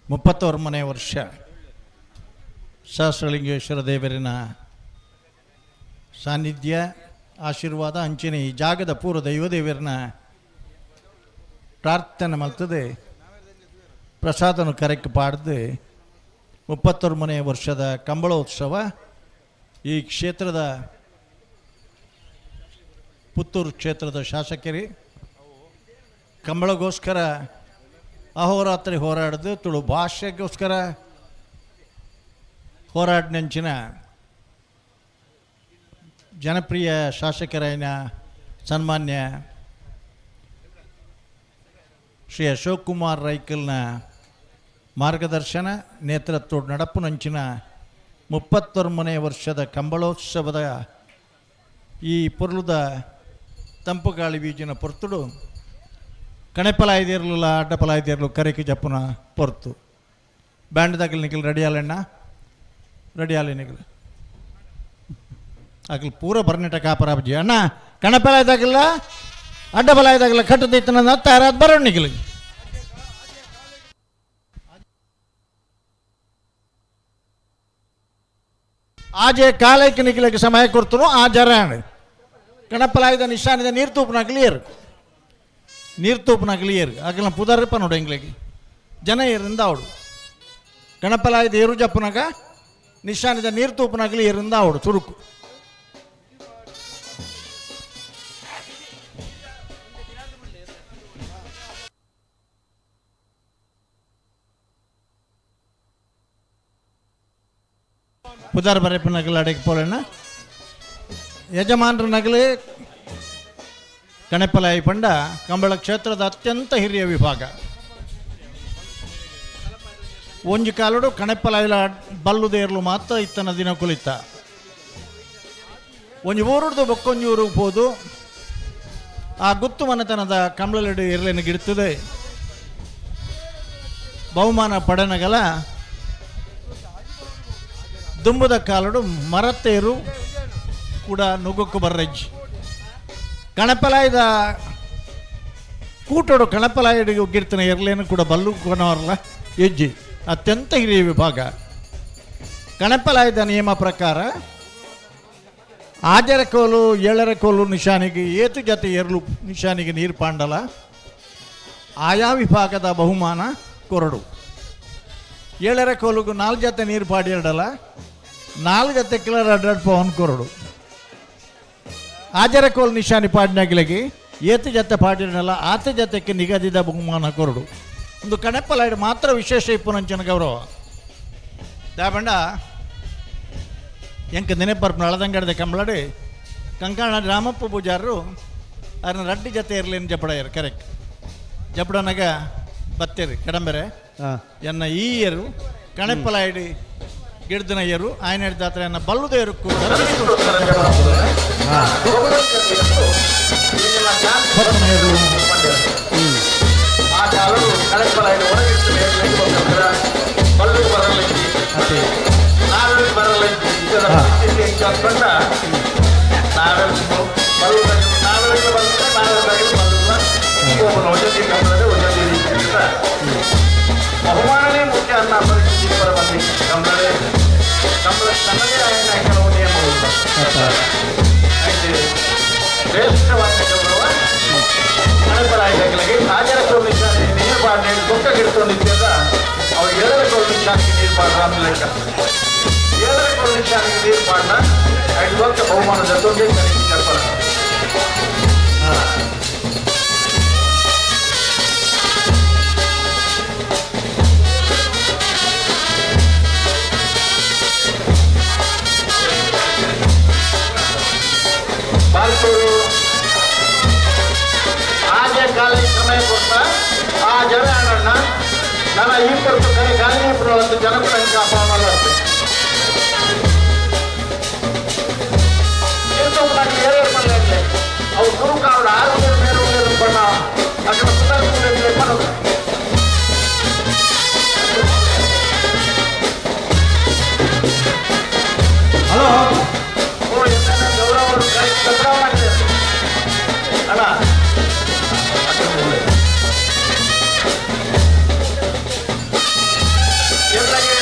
31ನೇ ವರ್ಷ ಸಹಸ್ರಲಿಂಗೇಶ್ವರ ದೇವರಿನ ಸಾನ್ನಿಧ್ಯ ಆಶೀರ್ವಾದ ಅಂಚಿನ ಈ ಜಾಗದ ಪೂರ್ವ ದೈವ ದೇವರನ್ನ ಪ್ರಾರ್ಥನೆ ಮಲ್ತದೆ ಪ್ರಸಾದನು ಕರೆಕ್ಟ್ ಪಾಡ್ದು 31ನೇ ವರ್ಷದ ಕಂಬಳೋತ್ಸವ ಈ ಕ್ಷೇತ್ರದ ಪುತ್ತೂರು ಕ್ಷೇತ್ರದ ಶಾಸಕರಿ ಕಂಬಳಗೋಸ್ಕರ ಅಹೋರಾತ್ರಿ ಹೋರಾಡಿದು ತುಳು ಭಾಷೆಗೋಸ್ಕರ ಹೋರಾಡಿನಂಚಿನ ಜನಪ್ರಿಯ ಶಾಸಕರಾಯನ ಸನ್ಮಾನ್ಯ ಶ್ರೀ ಅಶೋಕ್ ಕುಮಾರ್ ರೈಕಲ್ನ ಮಾರ್ಗದರ್ಶನ ನೇತೃತ್ವ ನಡಪುನಂಚಿನ 31ನೇ ವರ್ಷದ ಕಂಬಳೋತ್ಸವದ ಈ ಪೊರ್ಲುದ ತಂಪು ಗಾಳಿ ಬೀಜಿನ ಪೊರ್ತುಡು ಕಣೆಪಲಾಯ್ದಿರಲಿಲ್ಲ ಅಡ್ಡಪಲಾಯ್ದಿರಲು ಕರೆಕಿ ಜಪ್ಪುನ ಪೊರ್ತು ಬ್ಯಾಂಡ್ ತಗಲ್ ನಿಖಿಲ್ ರೆಡಿಯಾಲಣ್ಣ ರೆಡಿಯಾಲಿ ನಿಖಿಲ್ ಅಕಲ್ ಪೂರ ಬರ್ನೆಟ ಕಾಪರಾಬಜಿ ಅಣ್ಣ ಕಣೆಪಲಾಯ್ದಾಗಲ್ಲ ಅಡ್ಡಪಲಾಯ್ದಾಗಲ್ಲ ಕಟ್ಟದಿತ್ತನ ತಾರಾದ ಬರೋಣ ನಿಖಿಲ್ ಆಜೆ ಕಾಲಕ್ಕೆ ನಿಖಿಲಕ್ಕೆ ಸಮಯ ಕೊಡ್ತನು ಆ ಜರಾಣ ಕಣಪಲಾಯ್ದ ನಿಶಾನಿದ ನೀರು ತೂಪನ ಕ್ಲಿಯರ್ ಆಗಲ್ಲ ಪುದರ್ಪ ನೋಡು ಎಂಗ್ಲಿಗೆ ಜನ ಏರಿಂದ ಅವಡು ಗಣಪಲಾಯ್ದ ಏರು ಜಪ್ಪನಾಗ ನಿಶಾನಿದ ನೀರು ತೂಪನ ಕ್ಲಿಯರಿಂದ ಅವಡು ಚುರುಕು ಪುದಾರ್ ಬರೆಪ ನಗಲು ಅಡಕ್ಕೆ ಪೋಲಣ್ಣ ಯಜಮಾನರ ನಗಲು ಕಣೆಪಲಾಯಿ ಪಂಡ ಕಂಬಳ ಕ್ಷೇತ್ರದ ಅತ್ಯಂತ ಹಿರಿಯ ವಿಭಾಗ ಒಂಜಿ ಕಾಲುಡು ಕಣೆಪಲಾಯಿಲ ಬಲ್ಲುದೇರ್ಲು ಮಾತ್ರ ಇತ್ತನ ದಿನ ಕುಲಿತ ಒಂಜಿ ಊರುಡ್ದು ಬೊಕ್ಕೊಂಜಿ ಊರಿಗೆ ಹೋದು ಆ ಗುತ್ತು ಮನೆತನದ ಕಂಬಳಲೆಡು ಇರ್ಲೇನು ಗಿಡ್ತದೆ ಬಹುಮಾನ ಪಡೆನಗಲ ದುಂಬುದ ಕಾಲುಡು ಮರತ್ತೇರು ಕೂಡ ನುಗ್ಗಕ್ಕು ಬರ್ರಜ್ಜಿ ಕಣಪಲಾಯ್ದ ಕೂಟೋಡು ಕಣಪಲಾಯಡಿಗೆ ಗಿರ್ತನ ಇರಲೇನು ಕೂಡ ಬಲ್ಲು ಕೊನವರಲ್ಲ ಹೆಜ್ಜೆ ಅತ್ಯಂತ ಹಿರಿಯ ವಿಭಾಗ ಕಣಪಲಾಯ್ದ ನಿಯಮ ಪ್ರಕಾರ ಆಜರ ಕೋಲು ಏಳರ ಕೋಲು ನಿಶಾನಿಗೆ ಏತು ಜತೆ ಎರಲು ನಿಶಾನಿಗೆ ನೀರು ಪಾಂಡಲ ಆಯಾ ವಿಭಾಗದ ಬಹುಮಾನ ಕೊರಡು ಏಳರ ಕೋಲುಗೂ 4 ಜತೆ ನೀರು ಪಾಡಿರಡಲ್ಲ 4 ಜತೆ ಕಿಲರ್ ಅಡ್ಡಾಡ್ ಪವನ್ ಕೊರಡು ಆಜರ ಕೋಲ್ ನಿಶಾನಿ ಪಾಡಿನಾಗಿಲಗಿ ಏತು ಜತೆ ಪಾಡಿರಲ್ಲ ಆತ ಜತೆಗೆ ನಿಗದಿತ ಬಹುಮಾನ ಕೊರಡು ಒಂದು ಕಣೆಪಲಾಯ್ಡ್ ಮಾತ್ರ ವಿಶೇಷ ಇಪ್ಪುನಂಚನ ಗೌರವ ದಾಬಂಡ ಎಂಕ ನೆನೆಪರ್ಪು ಅಳದಂಗಡದ ಕಂಬಳಡಿ ಕಂಕಾಣ ರಾಮಪ್ಪ ಪೂಜಾರರು ಅದನ್ನ ರಡ್ಡಿ ಜತೆ ಇರಲೇನು ಜಪಡಯ್ಯರು ಕರೆಕ್ಟ್ ಜಪಡನಾಗ ಬತ್ತೇರಿ ಕಡಂಬೆರೆ ಎನ್ನ ಈ ಇಯರು ಕಣೆಪಲಾಯ್ಡಿ ಗಿಡ್ದನ ಇಯರು ಆಯ್ನ ಜಾತ್ರೆ ಎನ್ನ ಬಲ್ಲುದ ಇರು ಬಹುಮಾನನೇ ಮುಖ್ಯ ಅನ್ನ ಪರಿಸ್ಥಿತಿ ಬರಬಂದಿ ಕಂಬಳೇ ಕಂಬಳ ತನ್ನದೇ ಆದ ಕೆಲವು ನಿಯಮಗಳು ಶ್ರೇಷ್ಠವಾದ ಗೌರವ ಕಣಪಲಾಯಿಗಳಿಗೆ ಹಾಜರ ಕೋಲಿಶಾನಿ ನೀರು ಪಾಡಿ ದುಃಖ ಗಿಡ್ಕೊಂಡಿದ್ದ ಅವ್ರು 7ರ ಕೋಲಿಶಾನಿಗೆ ನೀರು ಪಾಡ್ರ ಆಮೇಲೆ 7ರ ಕೋಲಿಶಾನಿಗೆ ನೀರು ಪಾಡ್ನ 5 ಲಕ್ಷ ಬಹುಮಾನ ಜೊತೆಗೆ ಕಣಿಗೆ ಕಲ್ಪನ ಬಾಲ್ಕೋರು ಆಜೆ ಕಾಲಿಗೆ ಸಮಯ ಕೊಟ್ಟ ಆ ಜನ ಅಣ್ಣ ನನ್ನ ಈ ಪರ್ತು ಕರೆ ಗಾಲಿಪುರದ್ದು ಜನಪರಂಗ ಅಪಾಮಲ್ಲ ಎಂದು ನನಗೆ ಏರೇರು ಮಾಡಲೇ ಅವು ಗುರು ಕಾವಡ 6 ಮೇರು ಬಣ್ಣ ಅక్కడ ಸುಧಾರಿಸಲೇ ಮಾಡೋದು ಹಲೋ ಗೌರವ ಮಾಡಿದೆ ಅಣ್ಣ ಎಲ್ಲರಿಗೆ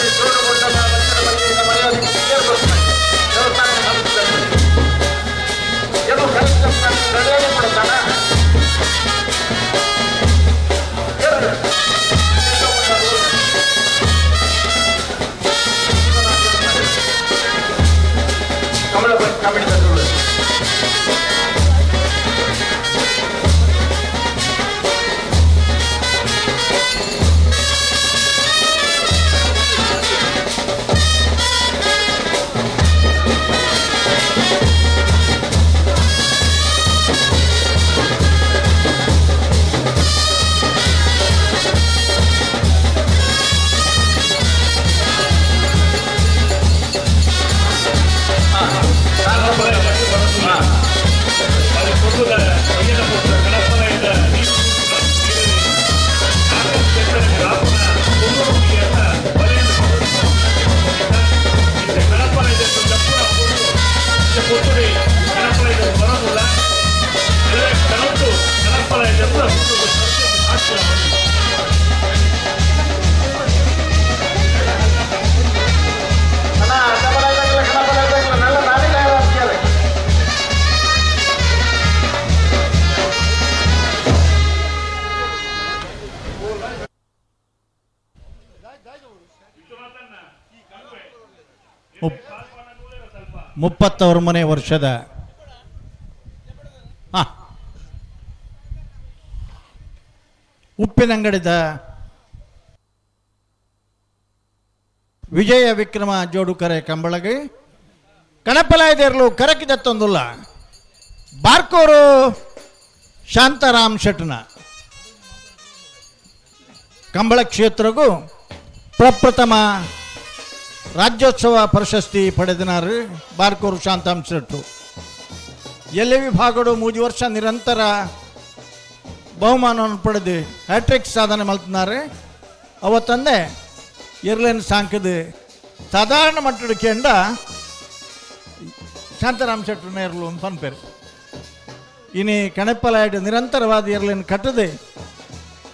ಮುಪ್ಪತ್ತೊಂಬನೇ ವರ್ಷದ ಉಪ್ಪಿನಂಗಡಿದ ವಿಜಯ ವಿಕ್ರಮ ಜೋಡುಕರೆ ಕಂಬಳಗೆ ಕಣಪಲಾಯದೇರ್ಲು ಕರಕಿದತ್ತೊಂದುಲ್ಲ ಬಾರ್ಕೋರು ಶಾಂತಾರಾಮ್ ಶೆಟ್ನ ಕಂಬಳ ಕ್ಷೇತ್ರಗೂ ಪ್ರಪ್ರಥಮ ರಾಜ್ಯೋತ್ಸವ ಪ್ರಶಸ್ತಿ ಪಡೆದಿನಾರು ಬಾರ್ಕೋರು ಶಾಂತಾರಾಮ್ ಶೆಟ್ರು ಎಲ್ಲ ವಿಭಾಗಗಳು 3 ವರ್ಷ ನಿರಂತರ ಬಹುಮಾನವನ್ನು ಪಡೆದು ಹ್ಯಾಟ್ರಿಕ್ ಸಾಧನೆ ಮಾಡ್ತಿದ್ದಾರೆ ಅವತ್ತಂದೆ ಇರ್ಲೇನು ಸಾಂಕದು ಸಾಧಾರಣ ಮಟ್ಟದ ಶಾಂತಾರಾಮ್ ಶೆಟ್ರು ನೇರ್ಲು ಒಂದು ಪನ್ಪೇರು ಇನಿ ಕಣಪ್ಪಲಾಯ್ಡು ನಿರಂತರವಾದ ಇರ್ಲೇನು ಕಟ್ಟದೆ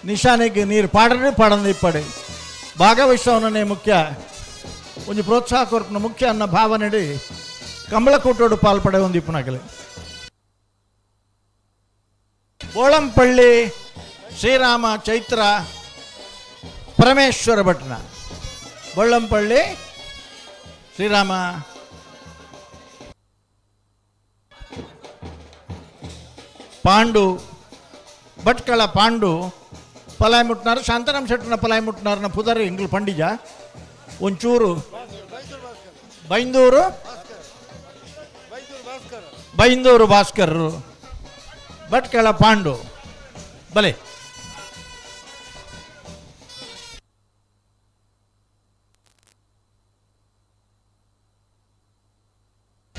ನಿಶಾನೆಗೆ ನೀರು ಪಾಡಂದು ಇಪ್ಪಡೆ ಭಾಗವಹಿಸೋನೇ ಮುಖ್ಯ ಒಂದು ಪ್ರೋತ್ಸಾಹ ಕೊರಪನ ಮುಖ್ಯ ಅನ್ನೋ ಭಾವನೆಡಿ ಕಂಬಳಕೂಟೋಡು ಪಾಲ್ಪಡೆ ಒಂದು ಇಪ್ಪನಾಗಲಿ ಬೋಳಂಪಳ್ಳಿ ಶ್ರೀರಾಮ ಚೈತ್ರ ಪರಮೇಶ್ವರ ಭಟ್ನ ಬೊಳ್ಳಂಪಳ್ಳಿ ಶ್ರೀರಾಮ ಪಾಂಡು ಭಟ್ಕಳ ಪಾಂಡು ಪಲಾಯ್ ಮುಟ್ನಾರು ಶಾಂತಾರಾಮ್ ಶೆಟ್ನ ಪಲಾಯ್ ಮುಟ್ನಾರನ ಪುದರ್ ಇಂಗ್ಲು ಪಂಡಿಜ ಒಂಚೂರು ಬೈಂದೂರು ಭಾಸ್ಕರ್ ಭಟ್ಕಳ ಪಾಂಡು ಬಲೆ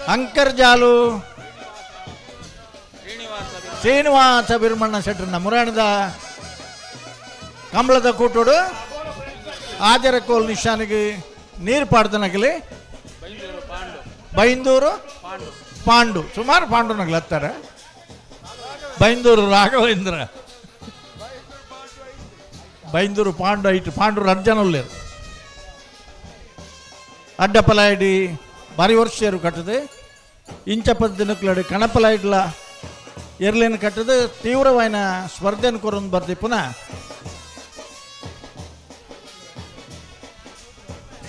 ಅಂಕರ್ಜಾಲು ಶ್ರೀನಿವಾಸ ಬಿರ್ಮಣ್ಣ ಶೆಟ್ರನ್ನ ಮುರಾಣದ ಕಂಬಳದ ಕೂಟೋಡು ಆಜರಕೋಲ್ ನಿಶಾನಿಗೆ ನೀರು ಪಾಡ್ದನಗಲಿ ಬೈಂದೂರು ಪಾಂಡು ಸುಮಾರು ಪಾಂಡುನಗಲಿ ಹತ್ತಾರೆ ಬೈಂದೂರು ರಾಘವೇಂದ್ರ ಬೈಂದೂರು ಪಾಂಡು ಐಟು ಪಾಂಡು ಅರ್ಜನಲ್ಲೇರು ಅಡ್ಡಪಲಾಯಡಿ ಭಾರಿ ವರ್ಷರು ಕಟ್ಟದೆ ಇಂಚಪದ ದಿನಕ್ಲಡಿ ಕಣಪಲಾಯ್ಡ್ಲ ಎರ್ಲೇನು ಕಟ್ಟದು ತೀವ್ರವಾದ ಸ್ಪರ್ಧೆಯನ್ನು ಕೊರೊಂದು ಬರ್ತಿ ಪುನಃ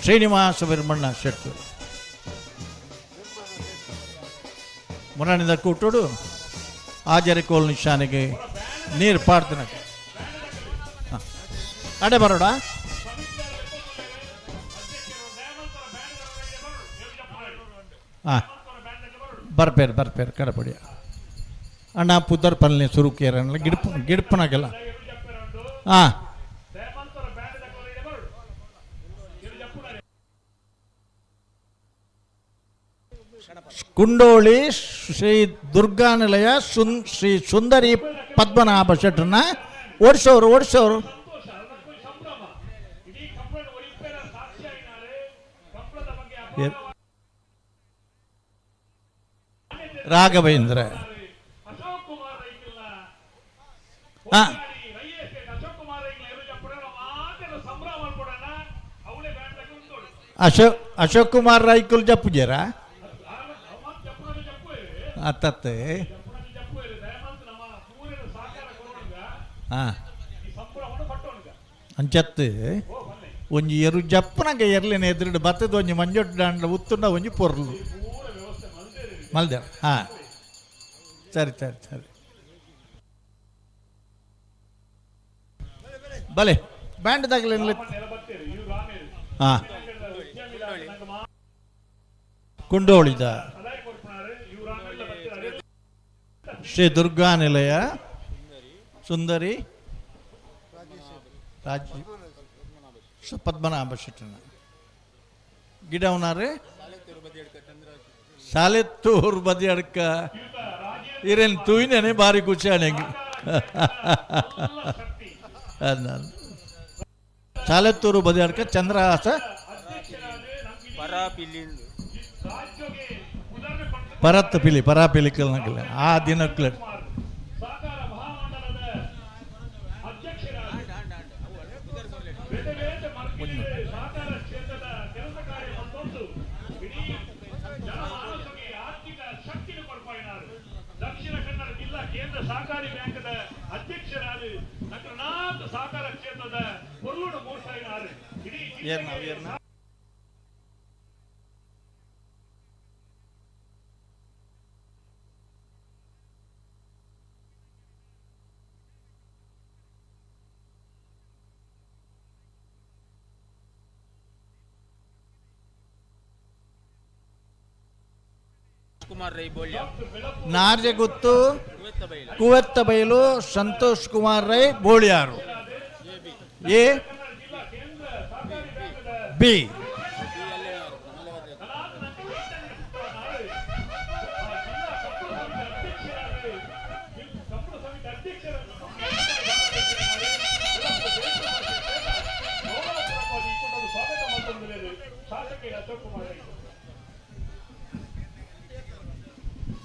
ಶ್ರೀನಿವಾಸ ಬಿರ್ಮಣ್ಣ ಶೆಟ್ರು ಮುರಾಣಿದ ಕೂಟೋಡು ಆಜರಿಕೋಲ್ ನಿಶಾನೆಗೆ ನೀರು ಪಾಡ್ತಾನೆ ಅಡೆ ಬರೋಡ ಬರ್ಪೇರು ಕಡಪಡಿಯ ಅಣ್ಣ ಪುದರ್ ಪಲ್ಲೆ ಸುರುಕೇರ ಗಿಡಪನಾಗೆಲ್ಲ ಕುಂಡೋಳಿ ಶ್ರೀ ದುರ್ಗಾನಿಲಯ ಶ್ರೀ ಸುಂದರಿ ಪದ್ಮನಾಭ ಶೆಟ್ರನ್ನ ಓಡಿಸೋರು ರಾಘವೇಂದ್ರ ಅಶೋಕ್ ಕುಮಾರ್ ರೈಕುಲ್ ಜಪ್ಪುಜರ ಅತ್ತತ್ತೆ ಅಂಚತ್ತು ಒಂಜಿ ಎರು ಜಪ್ಪನಾಗ ಎರ್ಲೇನೆ ಎದುರುಡು ಬತ್ತದ ಒಂಜಿ ಮಂಜೊಟ್ಟು ದಾಂಡ್ಲ ಉತ್ತುಂಡ ಒಂಜಿ ಪೊರ್ಲು ಮಲ್ದ ಸರಿ ಬಲೆ ಬ್ಯಾಂಡ್ದಾಗಲೇ ಕುಂಡೋಳಿದ ಶ್ರೀ ದುರ್ಗಾನಿಲಯ ಸುಂದರಿ ಪದ್ಮನಾಭ ಶೆಟ್ಟನ ಗಿಡವನಾರೆ ಸಾಲೆತ್ತೂರು ಬದಿ ಅಡ್ಕ ಇರೇನು ತೂಯಿನೇನೆ ಭಾರಿ ಖುಷಿಯಾಣೆಗೆ ಸಾಲೆತ್ತೂರು ಬದಿ ಅಡ್ಕ ಚಂದ್ರಹಾಸ ಪರಾಪಿಲಿಕಲ್ ಆ ದಿನಕ್ಲ ದಕ್ಷಿಣ ಕನ್ನಡ ಜಿಲ್ಲಾ ಕೇಂದ್ರ ಸಹಕಾರಿ ಬ್ಯಾಂಕ್ದ ಅಧ್ಯಕ್ಷರಾದ ನಗರನಾಥ ಸಹಕಾರ ಕ್ಷೇತ್ರದ ಕೊಲ್ಲೂರು ಮೋಸಾಯಿನಾರು ಇಡೀ Narjaguttu Kuvetta Bailu Santosh Kumar Rai Boliyar A B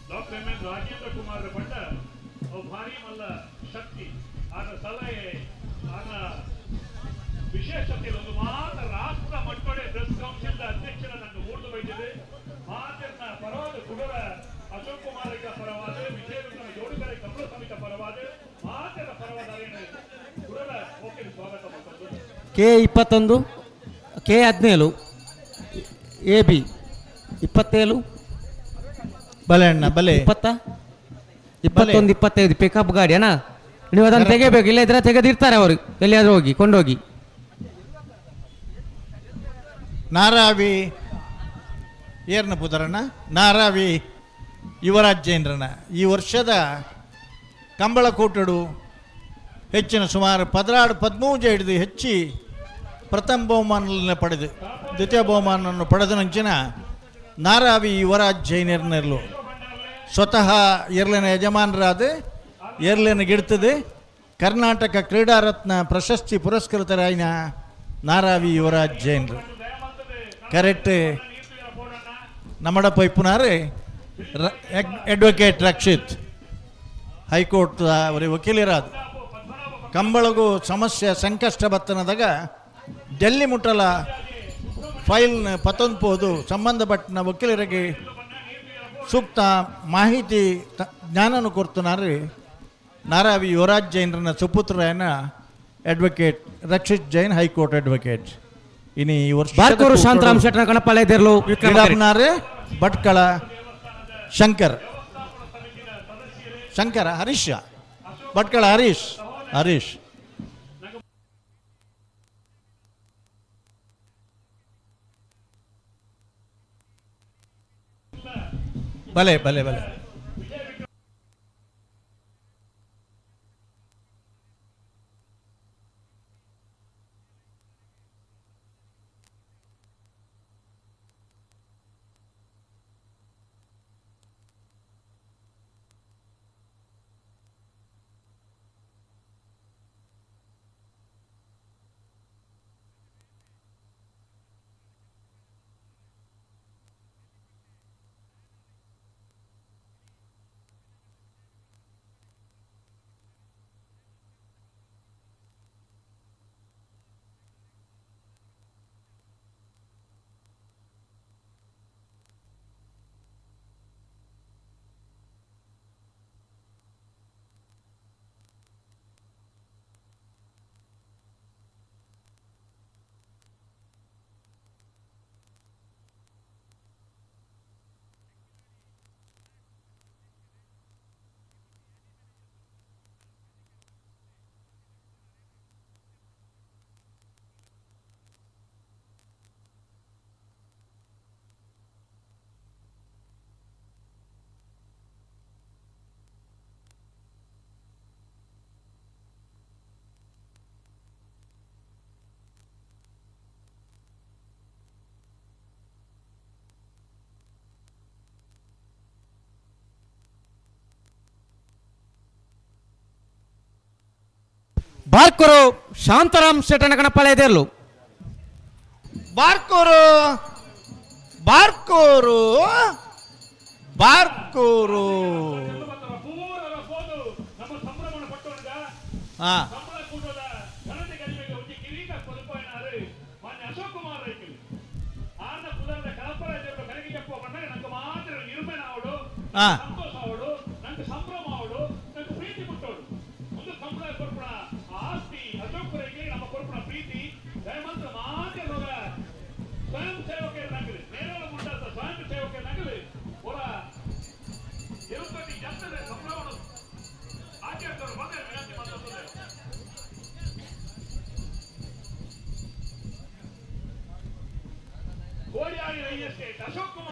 doctor M N Rajendra Kumar ಬಂಡ ಭಾರಿ ಮಲ್ಲ ಶಕ್ತಿ ಆನ ಸಲಹೆ ಆನ ವಿಶೇಷತೆ ಒಂದು ಮಾತ್ರ ರಾಷ್ಟ್ರ ಮಟ್ಟೊಡೆ ಪ್ರೆಸ್ ಕೌನ್ಸಿಲ್ ಅಧ್ಯಕ್ಷರ ನನ್ನ ಊರ್ದು ಬೈದಿದೆ ಮಾತಿನ ಪರವಾದ ಕುಡರ ಅಶೋಕ್ ಕುಮಾರ್ ಪರವಾದ ವಿಜಯ ವಿಕ್ರಮ ಜೋಡುಕರ ಕಮಲ ಸಮಿತ ಪರವಾದ ಮಾತಿನ ಪರವಾದ ಕುಡರ ಓಕೆ ಸ್ವಾಗತ ಮಾಡ್ತಾರೆ. K21 K17 AB 27 ಬಲೆ ಅಣ್ಣ ಬಲೆ 21 25 ಪಿಕಪ್ ಗಾಡಿ ಅಣ್ಣ, ನೀವು ಅದನ್ನು ತೆಗೆಬೇಕು, ಇಲ್ಲ ಇದ್ರೆ ತೆಗೆದಿರ್ತಾರೆ ಅವರು ಎಲ್ಲಿಯಾದ್ರೂ ಹೋಗಿ ಕೊಂಡೋಗಿ. ನಾರಾವಿ ಏರ್ನ ಪುದರಣ್ಣ ನಾರಾವಿ ಯುವರಾಜ್ ಜೈನ್ರಣ್ಣ ಈ ವರ್ಷದ ಕಂಬಳ ಕೂಟಡು ಹೆಚ್ಚಿನ ಸುಮಾರು 13 ಹಿಡಿದು ಹೆಚ್ಚಿ ಪ್ರಥಮ ಬಹುಮಾನ ಪಡೆದು ದ್ವಿತೀಯ ಬಹುಮಾನವನ್ನು ಪಡೆದ ನಂಚಿನ ನಾರಾವಿ ಯುವರಾಜ್ ಜೈನರ್ನಲ್ಲೂ ಸ್ವತಃ ಏರ್ಲಿನ ಯಜಮಾನರಾದ ಏರ್ಲಿನ ಗಿಡ್ತದೆ ಕರ್ನಾಟಕ ಕ್ರೀಡಾ ರತ್ನ ಪ್ರಶಸ್ತಿ ಪುರಸ್ಕೃತರಾಯಿನ ನಾರಾವಿ ಯುವರಾಜ್ ಜೈನರು ಕರೆಕ್ಟ್ ನಮ್ಮಡ ಪೈಪುನಾರೆ ಅಡ್ವೊಕೇಟ್ ರಕ್ಷಿತ್ ಹೈಕೋರ್ಟ್ ಅವರ ವಕೀಲರಾದ ಕಂಬಳಗೂ ಸಮಸ್ಯೆ ಸಂಕಷ್ಟ ಬತ್ತನದಾಗ ಡೆಲ್ಲಿ ಮುಟ್ಟಲ ಫೈಲ್ ಪತ್ತೊಂದು ಸಂಬಂಧಪಟ್ಟ ವಕೀಲರಿಗೆ ಸೂಕ್ತ ಮಾಹಿತಿ ಜ್ಞಾನನು ಕೊಡ್ತನಾರೆ ನಾರಾವಿ ಯುವರಾಜ್ ಜೈನ್ರನ್ನ ಸುಪುತ್ರನ advocate Rakshith Jain high court advocate ಇನ್ನು ಈ ವರ್ಷ ಬಾರ್ಕೂರು ಶಾಂತರಾಮ್ ಶೆಟ್ಟರ ಕಣಪಾಲೆದಿರ್ಲು ಕ್ರೀಡಾಪನಾರೆ ಭಟ್ಕಳ ಶಂಕರ ಹರೀಶ್ ಭಟ್ಕಳ ಹರೀಶ್ ಭಲೆ ಭಲೆ ಭಲೆ ಬಾರ್ಕೂರು ಶಾಂತರಾಮ್ ಶೆಟ್ಟನ ಕಣಪಾಲೆದಿರ್ಲು ಬಾರ್ಕೂರು ಬಾರ್ಕೂರು ಬಾರ್ಕೂರು ಹಾಂ ಸಂತೋಷ ಅವಡು ನಂಗೆ ಸಂಭ್ರಮ ಅವಡು ನಂಗೆ ಪ್ರೀತಿ ಬಿಟ್ಟೋಡು ಒಂದು ಕಂಬಳ ಕೊರ್ಪಣ ಆಸ್ತಿ ಅಶೋಕರಿಗೆ ನಮ್ಮ ಕೊರ್ಪಣ ಪ್ರೀತಿ ದಯಮಂತ್ರ ಮಾತೆ ಹೋಗ ಸ್ವಯಂ ಸೇವಕರ ನಗಲಿ ನೇರಳ ಮುಂಡಾದ ಸ್ವಯಂ ಸೇವಕರ ನಗಲಿ ಹೊರ ಎರುಪತಿ ಜನರ ಸಂಭ್ರಮ ಆಚರಿಸಲು ಬಂದರೆ ವಿನಂತಿ ಮಾಡುತ್ತದೆ. ಕೋಡಿಯಾಡಿ ರೈ ಎಸ್ಟೇಟ್ ಅಶೋಕ್ ಕುಮಾರ್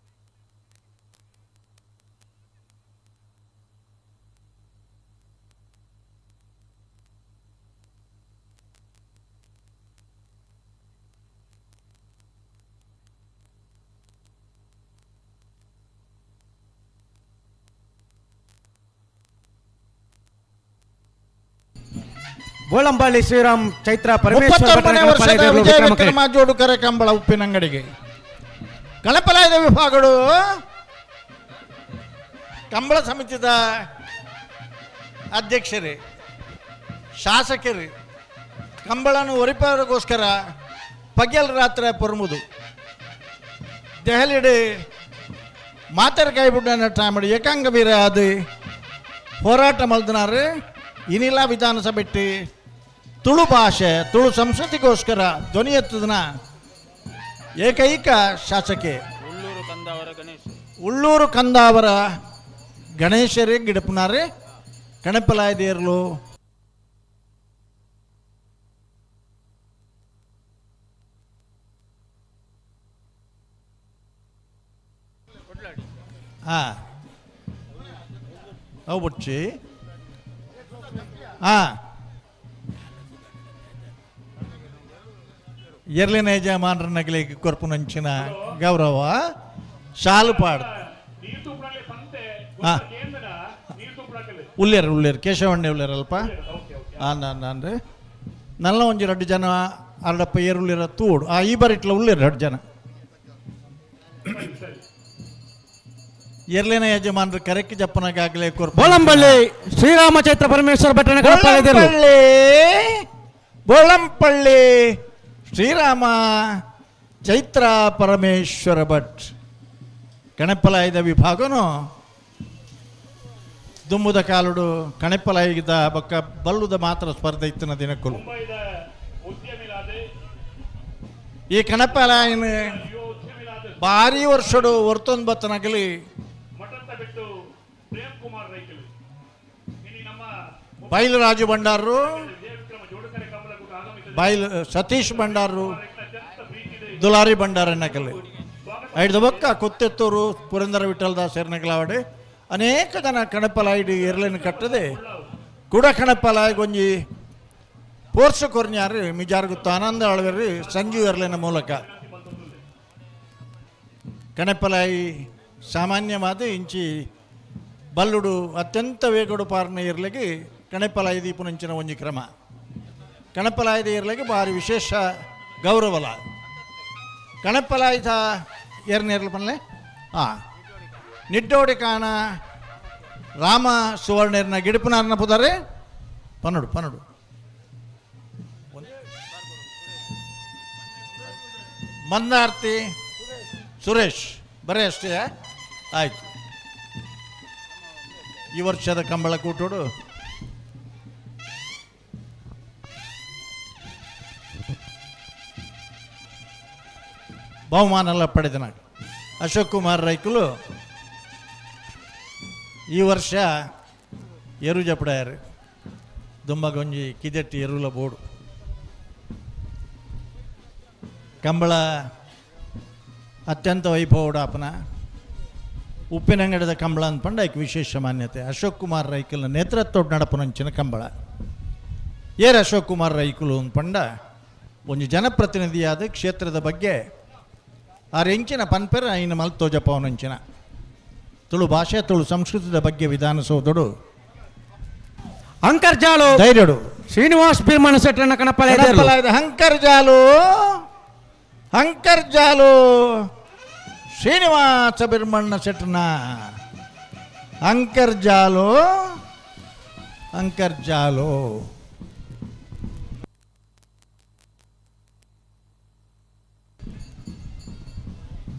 ಬೋಳಂಬಳ್ಳಿ ಶ್ರೀರಾಮ್ ಚೈತ್ರ 31ನೇ ವರ್ಷದ ವಿಜಯ ವಿಕ್ರಮ ಪರಮೇಶ್ವರ ಜೋಡುಕರೆ ಕಂಬಳ ಉಪ್ಪಿನಂಗಡಿಗೆ ಗಣಪಲಾಯದ ವಿಭಾಗಗಳು ಕಂಬಳ ಸಮಿತಿದ ಅಧ್ಯಕ್ಷರೇ, ಶಾಸಕರು ಕಂಬಳನ್ನು ಒರಿಪೋಸ್ಕರ ಪಗೆಲ್ ರಾತ್ರಿ ಪೊರ್ಮುದು ದೆಹಲಿಡೆ ಮಾತರಕಾಯಿ ಬುಡ್ಡನ ಮಾಡಿ ಏಕಾಂಗ ವೀರ ಅದು ಹೋರಾಟ ಮಲ್ದನಾರು ಇನ್ನಿಲ್ಲ ವಿಧಾನಸಭೆ ತುಳು ಭಾಷೆ ತುಳು ಸಂಸ್ಕೃತಿಗೋಸ್ಕರ ಧ್ವನಿ ಎತ್ತದನ ಏಕೈಕ ಶಾಸಕಿ ಉಳ್ಳೂರು ಕಂದಾವರ ಗಣೇಶರೇ ಗಿಡಪನಾರೆ ಕಣಪಲಾಯದೇರ್ಲು ಅವು ಬುಚ್ಚಿ ಎರ್ಲಿನ ಯಜಮಾನರ ನಗಲಿಗೆ ಕೊರ್ಪುನಂಚಿನ ಗೌರವ ಶಾಲು ಪಾಡ್ ಉಳ್ಳೇರು ಕೇಶವಣ್ಣೆ ಉಳ್ಳೇರಲ್ಪ ಅಂದ್ರೆ ನಲ್ಲ ಒಂಜಿ 2 ಜನ ಅರ್ಡಪ್ಪ ಏರುಳ್ಳಿರ ತೂಡು ಈ ಬರಿಟ್ಲ ಉಳ್ಳೇರು 2 ಜನ ಎರ್ಲಿನ ಯಜಮಾನರು ಕರೆಕ್ಟ್ ಜಪ್ಪನಾಗಲೇ ಬೋಳಂಬಳ್ಳಿ ಶ್ರೀರಾಮ ಚೈತ್ರ ಪರಮೇಶ್ವರ ಭಟ್ಟನ ಬೋಳಂಪಳ್ಳಿ ಶ್ರೀರಾಮ ಚೈತ್ರ ಪರಮೇಶ್ವರ ಭಟ್ ಕಣಪಲಾಯದ ವಿಭಾಗನು ದುಂಬುದ ಕಾಲುಡು ಕಣಪಲಾಯಿದ ಬೊಕ್ಕ ಬಲ್ಲುದ ಮಾತ್ರ ಸ್ಪರ್ಧೆ ಇತ್ತಿನ ದಿನಕ್ಕೂ ಈ ಕಣಪಲಾಯನ ಭಾರಿ ವರ್ಷಡು ಹೊರ್ತೊಂದು ಬತ್ತನಗಲಿ ಬೈಲು ರಾಜು ಭಂಡಾರರು ಬೈಲು ಸತೀಶ್ ಭಂಡಾರರು ದುಲಾರಿ ಭಂಡಾರಣ್ಣಕಲ್ಲಿ 5 ಬೊಕ್ಕ ಕೊತ್ತೆತ್ತೂರು ಪುರಂದರ ವಿಠಲದಾಸ್ ಎರ್ನಗಲಾವಡೆ ಅನೇಕ ಜನ ಕಣಪಲಾಯಿಡಿ ಎರ್ಲೆನ್ ಕಟ್ಟದೆ ಕೂಡ ಕಣಪಲಾಯಿ ಗೊಂಜಿ ಪೋರ್ಸ ಕೊರ್ನ್ಯಾರು ಮಿಜಾರ್ಗುತ್ತು ಆನಂದ ಅಳವೆರು ಸಂಜೀವ್ ಎರ್ಲೆನ ಮೂಲಕ ಕಣಪಲಾಯಿ ಸಾಮಾನ್ಯವಾದ ಇಂಚಿ ಬಲ್ಲುಡು ಅತ್ಯಂತ ವೇಗಡು ಪಾರ್ನ ಇರ್ಲಿಗೆ ಕಣಪಲಾಯಿ ದೀಪುನಂಚಿನ ಒಂಜಿ ಕ್ರಮ ಕಣಪಲಾಯದ ಇರ್ಲಿಗೆ ಭಾರಿ ವಿಶೇಷ ಗೌರವಲ ಕಣಪಲಾಯಿದ ಏರ್ನೇರ್ಲು ಪನ್ಲೆ ನಿಡ್ಡೋಡಿ ಕಾಣ ರಾಮ ಸುವರ್ಣರ್ನ ಗಿಡಪನಾರ್ನ ಪುದರೆ ಪನ್ನಡು ಮಂದಾರ್ತಿ ಸುರೇಶ್ ಬರೇ ಅಷ್ಟೇ ಆಯ್ತು. ಈ ವರ್ಷದ ಕಂಬಳ ಕೂಟೋಡು ಬಹುಮಾನ ಎಲ್ಲ ಪಡೆದನ ಅಶೋಕ್ ಕುಮಾರ್ ರೈಕುಲು ಈ ವರ್ಷ ಎರು ಜಪಡಾಯರು ದುಂಬಗೊಂಜಿ ಕಿದೆಟ್ಟಿ ಎರುಲ ಬೋಡು ಕಂಬಳ ಅತ್ಯಂತ ವೈಭವಡಾಪನ ಉಪ್ಪಿನಂಗಡದ ಕಂಬಳ ಅಂದ್ಪಂಡು ಅದಕ್ಕೆ ವಿಶೇಷ ಮಾನ್ಯತೆ. ಅಶೋಕ್ ಕುಮಾರ್ ರೈಕಲ್ನ ನೇತೃತ್ವ ನಡಪುನಂಚಿನ ಕಂಬಳ ಏರು ಅಶೋಕ್ ಕುಮಾರ್ ರೈಕುಲು ಅಂದ್ಪಂಡ ಒಂದು ಜನಪ್ರತಿನಿಧಿಯಾದ ಕ್ಷೇತ್ರದ ಬಗ್ಗೆ ಆರೆಂಚಿನ ಪನ್ಪೆರ ಐನ ಮಲ್ತೋಜಪವನಂಚಿನ ತುಳು ಭಾಷೆ ತುಳು ಸಂಸ್ಕೃತದ ಬಗ್ಗೆ ವಿಧಾನಸೌಧಡು ಅಂಕರ್ಜಾಲು ಧೈರ್ಯಡು ಶ್ರೀನಿವಾಸ್ ಬಿರ್ಮಣ ಸೆಟ್ರನ ಕಣಪಲಾಯದ ಹಂಕರ್ಜಾಲು ಶ್ರೀನಿವಾಸ ಬಿರ್ಮಣ್ಣ ಸೆಟ್ನ ಅಂಕರ್ಜಾಲು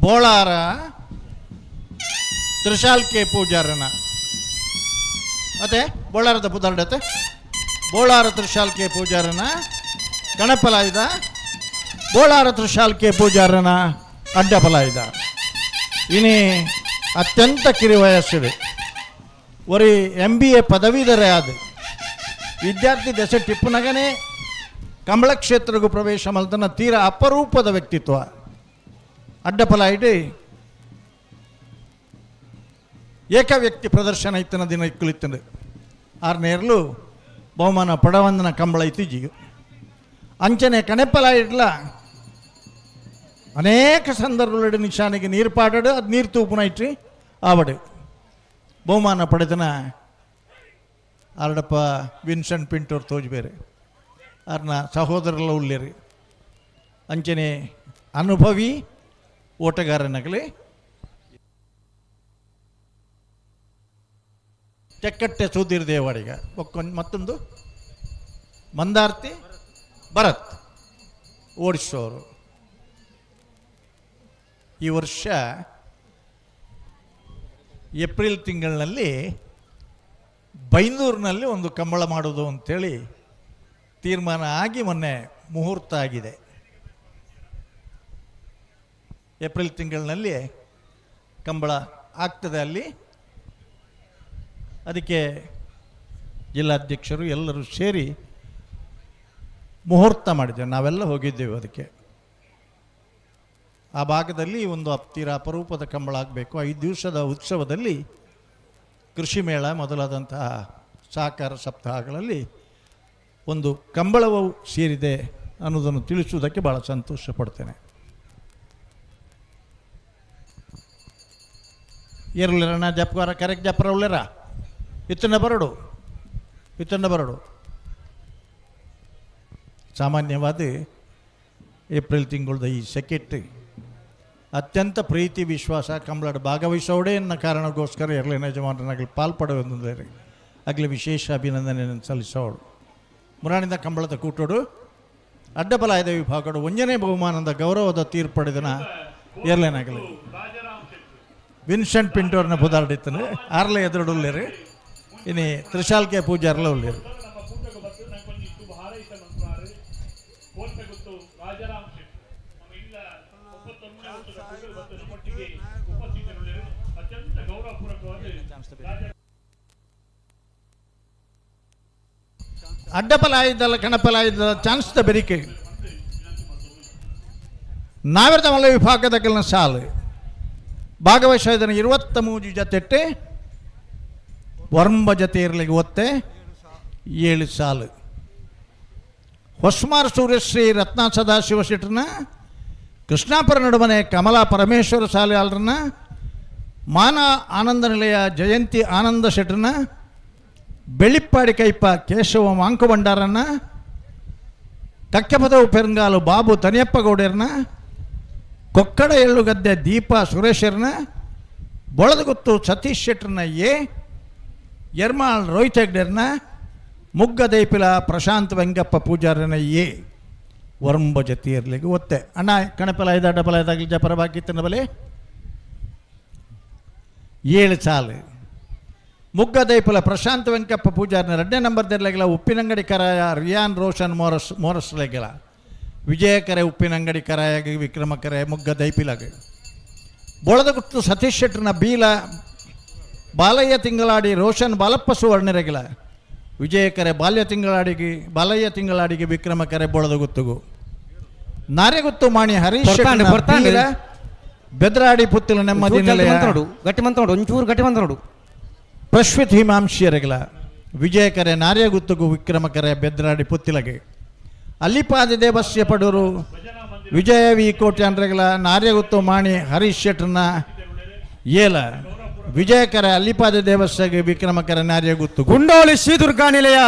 ಬೋಳಾರ ತ್ರಿಶಾಲ್ ಕೆ ಪೂಜಾರನ ಅದೇ ಬೋಳಾರದ ಪುದಾರ್ಡತೆ ಬೋಳಾರ ತ್ರಿಶಾಲ್ ಕೆ ಪೂಜಾರನ ಗಣಪಲಾಯ್ದ ಬೋಳಾರ ತ್ರಿಶಾಲ್ ಕೆ ಪೂಜಾರನ ಅಡ್ಡಪಲಾಯ್ದ ಇನಿ ಅತ್ಯಂತ ಕಿರಿ ವಯಸ್ಸಿದೆ ಒರಿ MBA ಪದವೀಧರ ಆದ ವಿದ್ಯಾರ್ಥಿ ದಶೆ ಟಿಪ್ಪುನಗನೇ ಕಂಬಳ ಕ್ಷೇತ್ರಗೂ ಪ್ರವೇಶ ಮಲ್ತನ ತೀರ ಅಪರೂಪದ ವ್ಯಕ್ತಿತ್ವ ಅಡ್ಡಪಲಾಯ್ಡು ಏಕ ವ್ಯಕ್ತಿ ಪ್ರದರ್ಶನ ಇತ್ತಿನ ದಿನ ಇಕ್ಕುಲಿತ್ತಂದು 6ನೇರ್ಲು ಬಹುಮಾನ ಪಡವಂದನ ಕಂಬಳ ಇತ್ತೀಜಿಗೆ ಅಂಚನೆ ಕಣೆಪ್ಪಲಾಯಿಡ್ಲ ಅನೇಕ ಸಂದರ್ಭಗಳು ನಿಶಾನೆಗೆ ನೀರು ಪಾಡಾಡು ಅದು ನೀರು ತೂಪುನ ಇಟ್ರಿ ಆವಡು ಬಹುಮಾನ ಪಡೆದನ ಆರಡಪ್ಪ ವಿನ್ಸೆಂಟ್ ಪಿಂಟೋರ್ ತೋಜ್ ಬೇರೆ ಅವ್ರನ್ನ ಸಹೋದರಲ್ಲ ಉಳ್ಳೇರಿ ಅಂಚನೆ ಅನುಭವಿ ಓಟಗಾರನಾಗಲಿ ಚೆಕ್ಕಟ್ಟೆ ಸುಧೀರ್ ದೇವಾಡಿಗ ಮತ್ತೊಂದು ಮಂದಾರ್ತಿ ಭರತ್ ಓಡಿಸೋರು ಈ ವರ್ಷ ಏಪ್ರಿಲ್ ತಿಂಗಳಿನಲ್ಲಿ ಬೈಂದೂರಿನಲ್ಲಿ ಒಂದು ಕಂಬಳ ಮಾಡೋದು ಅಂಥೇಳಿ ತೀರ್ಮಾನ ಆಗಿ ಮೊನ್ನೆ ಮುಹೂರ್ತ ಆಗಿದೆ. ಏಪ್ರಿಲ್ ತಿಂಗಳಿನಲ್ಲಿ ಕಂಬಳ ಆಗ್ತದೆ ಅಲ್ಲಿ. ಅದಕ್ಕೆ ಜಿಲ್ಲಾಧ್ಯಕ್ಷರು ಎಲ್ಲರೂ ಸೇರಿ ಮುಹೂರ್ತ ಮಾಡಿದ್ದೇವೆ, ನಾವೆಲ್ಲ ಹೋಗಿದ್ದೇವೆ. ಅದಕ್ಕೆ ಆ ಭಾಗದಲ್ಲಿ ಒಂದು ತೀರ ಅಪರೂಪದ ಕಂಬಳ ಆಗಬೇಕು. 5 ದಿವಸದ ಉತ್ಸವದಲ್ಲಿ ಕೃಷಿ ಮೇಳ ಮೊದಲಾದಂತಹ ಸಹಕಾರ ಸಪ್ತಾಹಗಳಲ್ಲಿ ಒಂದು ಕಂಬಳವು ಸೇರಿದೆ ಅನ್ನೋದನ್ನು ತಿಳಿಸುವುದಕ್ಕೆ ಭಾಳ ಸಂತೋಷ ಪಡ್ತೇನೆ. ಏರುಲಿರಣ್ಣ ಜಪ್ಗಾರ ಕರೆಕ್ಟ್ ಜಪ್ಪರ ಉಳ್ಳರ ಇತ್ತನ್ನ ಬರಡು ಸಾಮಾನ್ಯವಾದ ಏಪ್ರಿಲ್ ತಿಂಗಳದ ಈ ಸೆಕೆಟ್ ಅತ್ಯಂತ ಪ್ರೀತಿ ವಿಶ್ವಾಸ ಕಂಬಳದ ಭಾಗವಹಿಸೋಡೆ ಎನ್ನ ಕಾರಣಕ್ಕೋಸ್ಕರ ಎರಲಿನ ಯಜಮಾನರಾಗಲಿ ಪಾಲ್ಪಡುವುದೆಂದರೆ ಆಗಲಿ ವಿಶೇಷ ಅಭಿನಂದನೆಯನ್ನು ಸಲ್ಲಿಸೋಳು. ಮುರಾಣಿಂದ ಕಂಬಳದ ಕೂಟೋಡು ಅಡ್ಡಬಲಾಯದ ವಿಭಾಗಡು 1ನೇ ಬಹುಮಾನದ ಗೌರವದ ತೀರ್ಪಡೆದನ ಏರ್ಲೇನಾಗಲಿ ವಿನ್ಸೆಂಟ್ ಪಿಂಟೋರ್ನ ಪುದಾರ್ಡಿತ್ತನು 6ಲೆ ಎದುರುಡುಳ್ಳೇರು ಇನ್ನು ತ್ರಿಶಾಲ್ ಕೆ ಪೂಜಾರ್ಲ ಉಳ್ಳೇರು. ಅಡ್ಡಪಲಾಯಿದ್ದಲ್ಲ ಕಣಪಲಾಯಿದ್ದಲ್ಲ ಚಾನ್ಸ್ದ ಬೆರಿಕೆ ನಾವೆರ್ದ ಮಲ್ಲ ವಿಭಾಗದ ಕೆಲ ಸಾಲು ಭಾಗವಹಿಸಿದ 23 ಜೊತೆ ವರ್ಂಬ ಜೊತೆ ಇರಲಿಕ್ಕೆ ಒತ್ತೆ 7 ಸಾಲು. ಹೊಸ್ಮಾರ್ ಸೂರ್ಯಶ್ರೀ ರತ್ನ ಸದಾಶಿವ ಶೆಟ್ರನ್ನ ಕೃಷ್ಣಾಪುರ ನಡುಮನೆ ಕಮಲಾ ಪರಮೇಶ್ವರ ಸಾಲಿಯಾಲ್ರನ್ನ ಮಾನ ಆನಂದ ನಿಲಯ ಜಯಂತಿ ಆನಂದ ಶೆಟ್ರನ್ನ ಬೆಳ್ಳಿಪ್ಪಾಡಿ ಕೈಪ ಕೇಶವ ಮಾಂಕು ಭಂಡಾರನ್ನ ತಕ್ಕೆಪದವು ಪೆರಂಗಾಲು ಬಾಬು ತನಿಯಪ್ಪ ಗೌಡರನ್ನ ಕೊಕ್ಕಡ ಎಳ್ಳುಗದ್ದೆ ದೀಪಾ ಸುರೇಶರನ್ನ ಬೊಳದಗುತ್ತು ಸತೀಶ್ ಶೆಟ್ರನ್ನ ಎರ್ಮಾಳ್ ರೋಹಿತ್ ಹೆಗ್ಡೆರ್ನ ಮುಗ್ಗದೈಪಿಲ ಪ್ರಶಾಂತ್ ವೆಂಗಪ್ಪ ಪೂಜಾರನ ವರ್ಂಬ ಜೊತೆ ಇರಲಿಕ್ಕೆ ಒತ್ತೆ ಅಣ್ಣ ಕಣಪಲ ಐದ ಡಬಲ ಐದಾಗಲಿ ಜಪರ ಬಾಕಿತ್ತನ ಬಲೆ 7 ಸಾಲು. ಮುಗ್ಗದೈಪಲ ಪ್ರಶಾಂತ್ ವೆಂಕಪ್ಪ ಪೂಜಾರನ 2ನೇ ನಂಬರ್ದಿರ್ಲಾಗಿಲ್ಲ ಉಪ್ಪಿನಂಗಡಿ ಕರಾಯ ರಿಯಾನ್ ರೋಷನ್ ಮೋರಸ್ಲಾಗಿಲ್ಲ ವಿಜಯಕರೆ ಉಪ್ಪಿನಂಗಡಿ ಕರಾಯಾಗಿ ವಿಕ್ರಮಕರೆ ಮುಗ್ಗದೈಪಿಲಾಗ ಬೊಳದಗುತ್ತು ಸತೀಶ್ ಶೆಟ್ರನ ಬೀಲ ಬಾಲಯ್ಯ ತಿಂಗಳಾಡಿ ರೋಷನ್ ಬಾಲಪ್ಪ ಸುವರ್ಣರೆಗಿಲ ವಿಜಯಕರೆ ಬಾಲಯ್ಯ ತಿಂಗಳಾಡಿಗೆ ವಿಕ್ರಮಕರೆ ಬೊಳದಗುತ್ತುಗು ನಾರೆಗುತ್ತು ಮಾಣಿ ಹರೀಶ್ ಬೆದ್ರಾಡಿ ಪುತ್ತಲ ನೆಮ್ಮದಿ ಗಟ್ಟಿ ಮಂತ್ರೋಡು ಒಂಚೂರು ಗಟ್ಟಿ ಮಂತ್ರೋಡು ಪ್ರಶ್ವಿತ್ ಹಿಮಾಂಶಿಯರೆಗಿಲ ವಿಜಯಕರೆ ನಾರ್ಯಗುತ್ತುಗು ವಿಕ್ರಮಕರೆ ಬೆದ್ರಾಡಿ ಪುತ್ತಿಲಗೆ ಅಲ್ಲಿಪಾದಿ ದೇವಸ್ಯ ಪಡೂರು ವಿಜಯ ವಿ ಕೋಟ್ಯಾನ್ರೆಗಿಲ ನಾರ್ಯಗುತ್ತು ಮಾಣಿ ಹರೀಶ್ ಶೆಟ್ರನ್ನ ಏಲ ವಿಜಯಕರ ಅಲ್ಲಿಪಾದ ದೇವಸ್ಥಗೆ ವಿಕ್ರಮಕರ ನಾರ್ಯಗುತ್ತು ಗುಂಡೋಳಿ ಶ್ರೀ ದುರ್ಗಾ ನಿಲಯ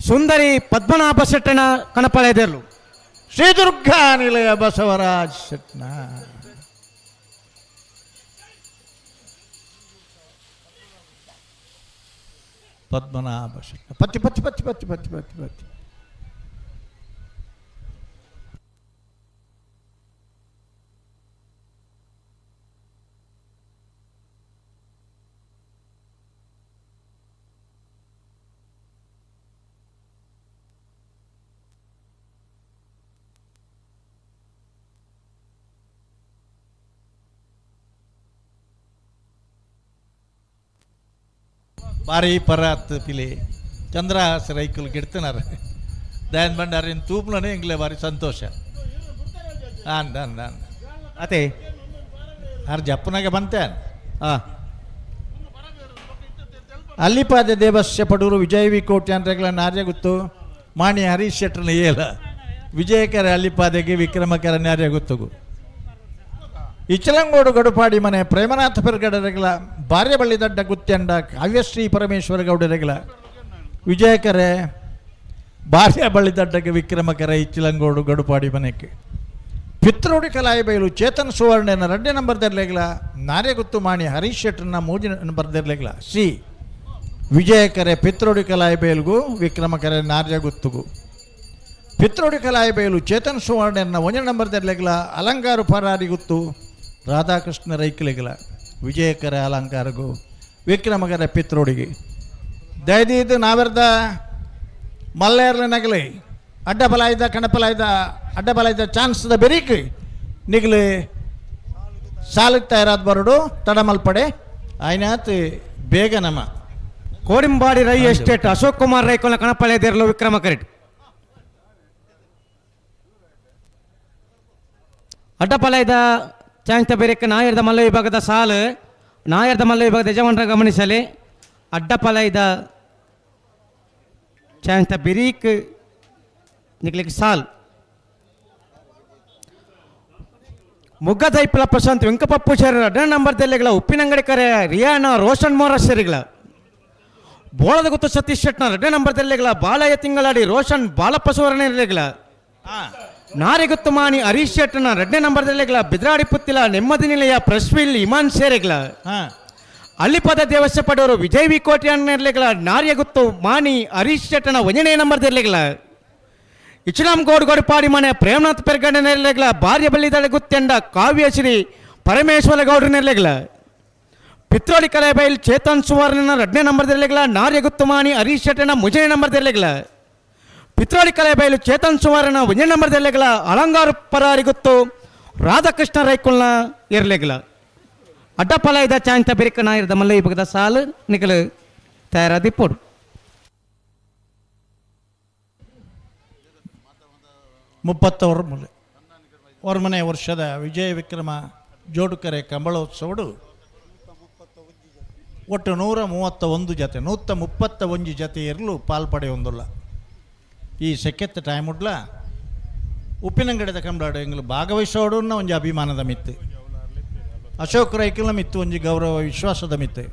ಸುಂದರಿ ಪದ್ಮನಾಭ ಶೆಟ್ಟನ ಕಣಪಳೆದೆರ್ಲು ಶ್ರೀ ದುರ್ಗಾ ನಿಲಯ ಬಸವರಾಜ್ ಶೆಟ್ನ ಪದ್ಮನಾಭ ಶೆಟ್ಟ ಪತ್ತಿ ಪತ್ತಿ ಪತ್ತಿ ಪತ್ತಿ ಪತ್ತಿ ಪತ್ತಿ ಪತ್ತಿ ಭಾರಿ ಪರಾತ್ ಪಿಲೆ ಚಂದ್ರಹಾಸ ರೈಕುಲು ಗಿಡ್ತನಾರ ದಯನ್ ಭಂಡಾರಿನ ತೂಪ್ಲನೇ ಇಂಗ್ಲೇ ಭಾರಿ ಸಂತೋಷ ಅನ್ ಅದೇ ಆರು ಜಪ್ಪನಾಗೆ ಬಂತೇನ್ ಅಲ್ಲಿಪಾದ ದೇವಸ್ಯ ಪಡೂರು ವಿಜಯವಿ ಕೋಟೆ ಅಂದ್ರೆಗಳ ನಾರ್ಯ ಗೊತ್ತು ಮಾಣಿ ಹರೀಶ್ ಶೆಟ್ರನ ಏಲ ವಿಜಯಕರ ಅಲ್ಲಿಪಾದೆಗೆ ವಿಕ್ರಮಕರ ನಾರ್ಯ ಗೊತ್ತಗು ಇಚಲಂಗೋಡು ಗಡುಪಾಡಿ ಮನೆ ಪ್ರೇಮನಾಥ ಪೆರ್ಗಡರೆಗಳ ಭಾರ್ಯ ಬಳ್ಳಿದಡ್ಡ ಗುತ್ಯಂಡ ಕಾವ್ಯಶ್ರೀ ಪರಮೇಶ್ವರ ಗೌಡರೆಗಳ ವಿಜಯಕರೆ ಭಾರ್ಯ ಬಳ್ಳಿದಡ್ಡಗೆ ವಿಕ್ರಮಕರ ಇಚ್ಚಲಂಗೋಡು ಗಡುಪಾಡಿ ಮನೆಗೆ ಪಿತ್ರೋಡಿ ಕಲಾಯಿ ಬಯಲು ಚೇತನ್ ಸುವರ್ಣನ 2 ನಂಬರ್ದರ್ಲೆಗಳ ನಾರ್ಯ ಗೊತ್ತು ಮಾಣಿ ಹರೀಶ್ ಶೆಟ್ರನ 3 ನಂಬರ್ದರ್ಲೆಗಳ ಸಿ ವಿಜಯಕರೆ ಪಿತ್ರೋಡಿ ಕಲಾಯಿ ಬಯಲ್ಗೂ ವಿಕ್ರಮಕರೆ ನಾರ್ಯ ಗೊತ್ತುಗು ಪಿತ್ರೋಡಿ ಕಲಾಯಿ ಬಯಲು ಚೇತನ್ ಸುವರ್ಣನ 1 ನಂಬರ್ದರ್ಲೆಗಳ ಅಲಂಕಾರ ಪರಾರಿ ಗೊತ್ತು ರಾಧಾಕೃಷ್ಣ ರೈಕಲೆಗಳ ವಿಜಯಕರ ಅಲಂಕಾರಗೂ ವಿಕ್ರಮಕರ ಪಿತ್ರೋಡಿಗೆ ದಯದೀದು ನಾವೆರ್ದ ಮಲ್ಲೇರ್ಲ ನಗಲಿ ಅಡ್ಡಬಲಾಯ್ದ ಕಣಪಲಾಯ್ದ ಅಡ್ಡಬಲಾಯ್ದ ಚಾನ್ಸ್ದ ಬೆರೀಕ್ ನಿಗಲಿ ಸಾಲುತ್ತಾ ಇರೋದು ಬರಡು ತಡಮಲ್ಪಡೆ ಆಯ್ನಾತ್ ಬೇಗ ನಮ್ಮ ಕೋಡಿಂಬಾಡಿ ರೈ ಎಸ್ಟೇಟ್ ಅಶೋಕ್ ಕುಮಾರ್ ರೈಕೊಲ ಕಣಪಳೆದಿರಲು ವಿಕ್ರಮಕರೆಟ್ ಅಡ್ಡಪಲಾಯ್ದ ಚಾಂತ ಬೇರೆಕ್ಕೆ ನಾಯರ್ದ ಮಲ್ಲ ವಿಭಾಗದ ಸಾಲು ನಾಯರ್ದ ಮಲ್ಲ ವಿಭಾಗದ ಯಜಮಾನರ ಗಮನಿಸಲಿ ಅಡ್ಡಪಲಾಯ್ದ ಚಾಂತ ಬಿರೀಕ್ ನಿಕ್ಲಿಕ್ಕೆ ಸಾಲ್ ಮುಗ್ಗದೈಪಲ ಪ್ರಶಾಂತ್ ವೆಂಕಪಪ್ಪು ಶರೀರ 2 ನಂಬರ್ದಲ್ಲಿಗಳ ಉಪ್ಪಿನಂಗಡಿ ಕರೆ ರಿಯಾನ ರೋಷನ್ ಮೋರ ಶರೀಗಳ ಬೋಳದ ಗೊತ್ತು ಸತೀಶ್ ಶೆಟ್ನ 2 ನಂಬರ್ದಲ್ಲಿಗಳ ಬಾಲಯ್ಯ ತಿಂಗಳಾಡಿ ರೋಷನ್ ಬಾಲಪ್ಪ ಸುವರ್ಣಗಳ ನಾರಿಗುತ್ತು ಮಾಣಿ ಹರೀಶ್ ಶೆಟ್ನ 2 ನಂಬರ್ದಲ್ಲಿಗಳ ಬಿದ್ರಾಡಿ ಪುತ್ತಿಲ ನೆಮ್ಮದಿ ನಿಲಯ ಪ್ರಶ್ವಿಲ್ ಇಮಾನ್ ಶೇರೆಗಳ ಅಲ್ಲಿಪದ ದೇವಸ್ಯ ಪಡೆಯವರು ವಿಜಯ್ ವಿ ಕೋಟೆ ಅನ್ನರ್ಲೆಗಳ ನಾರ್ಯಗುತ್ತು ಮಾಣಿ ಹರೀಶ್ ಶೆಟ್ನ 1ನೇ ನಂಬರ್ದಲ್ಲಿಗಳ ಇಚ್ಲಾಂ ಗೋಡು ಪಾಡಿ ಮನೆ ಪ್ರೇಮನಾಥ್ ಪೆರ್ಗಡ ನೆರಳೆಗಳ ಭಾರ್ಯ ಬಲ್ಲಿದಳೆ ಗುತ್ತೆಂಡ ಕಾವ್ಯಶ್ರೀ ಪರಮೇಶ್ವರ ಗೌಡ ನೆರಳೆಗಳ ಪಿತ್ರೋಡಿ ಕಲೆ ಬೈಲ್ ಚೇತನ್ ಸುವರ್ಣನ 2ನೇ ನಂಬರ್ದಲ್ಲಿಗಳ ನಾರ್ಯಗುತ್ತು ಮಾಣಿ ಹರೀಶ್ ಶೆಟ್ಟನ 3ನೇ ನಂಬರ್ದಲ್ಲಿಗಳ ಪಿತ್ರೋಡಿ ಕಲೆ ಬೈಲು ಚೇತನ್ ಸುವರ್ಣ 1ನೇ ನಂಬರ್ದಲ್ಲಿಗಳ ಅಲಂಗಾರ ಪರಾರಿ ಗುತ್ತು ರಾಧಾಕೃಷ್ಣ ರೈಕುಲ್ನ ಇರಲೆಗಳ ಅಡ್ಡಪಲಾಯ್ದ ಚಾಂತ ಬೆರಿಕ ನಾಯರ್ದ ಮಲ್ಲ ವಿಭಾಗದ ಸಾಲು ನಿಗಲು ತಯಾರಾದಿ ಪೋಡು 31ನೇ ವರ್ಷದ ವಿಜಯ ವಿಕ್ರಮ ಜೋಡುಕರೆ ಕಂಬಳೋತ್ಸವಡು ಒಟ್ಟು 131 ಜತೆ 131 ಜತೆ ಇರಲು ಪಾಲ್ಪಡೆಯೊಂದಿಲ್ಲ ಈ ಸೆಕೆತ್ ಟೈಮ್ ಉಡ್ಲ ಉಪ್ಪಿನಂಗಡಿದ ಕಂಬಳಾಡು ಎಂಗ್ಲು ಭಾಗವಹಿಸೋಡನ್ನ ಒಂಜಿ ಅಭಿಮಾನದ ಮಿತ್ತು ಅಶೋಕ್ ರೈಕಲ್ನ ಮಿತ್ತು ಒಂಜಿ ಗೌರವ ವಿಶ್ವಾಸದ ಮಿತ್ತು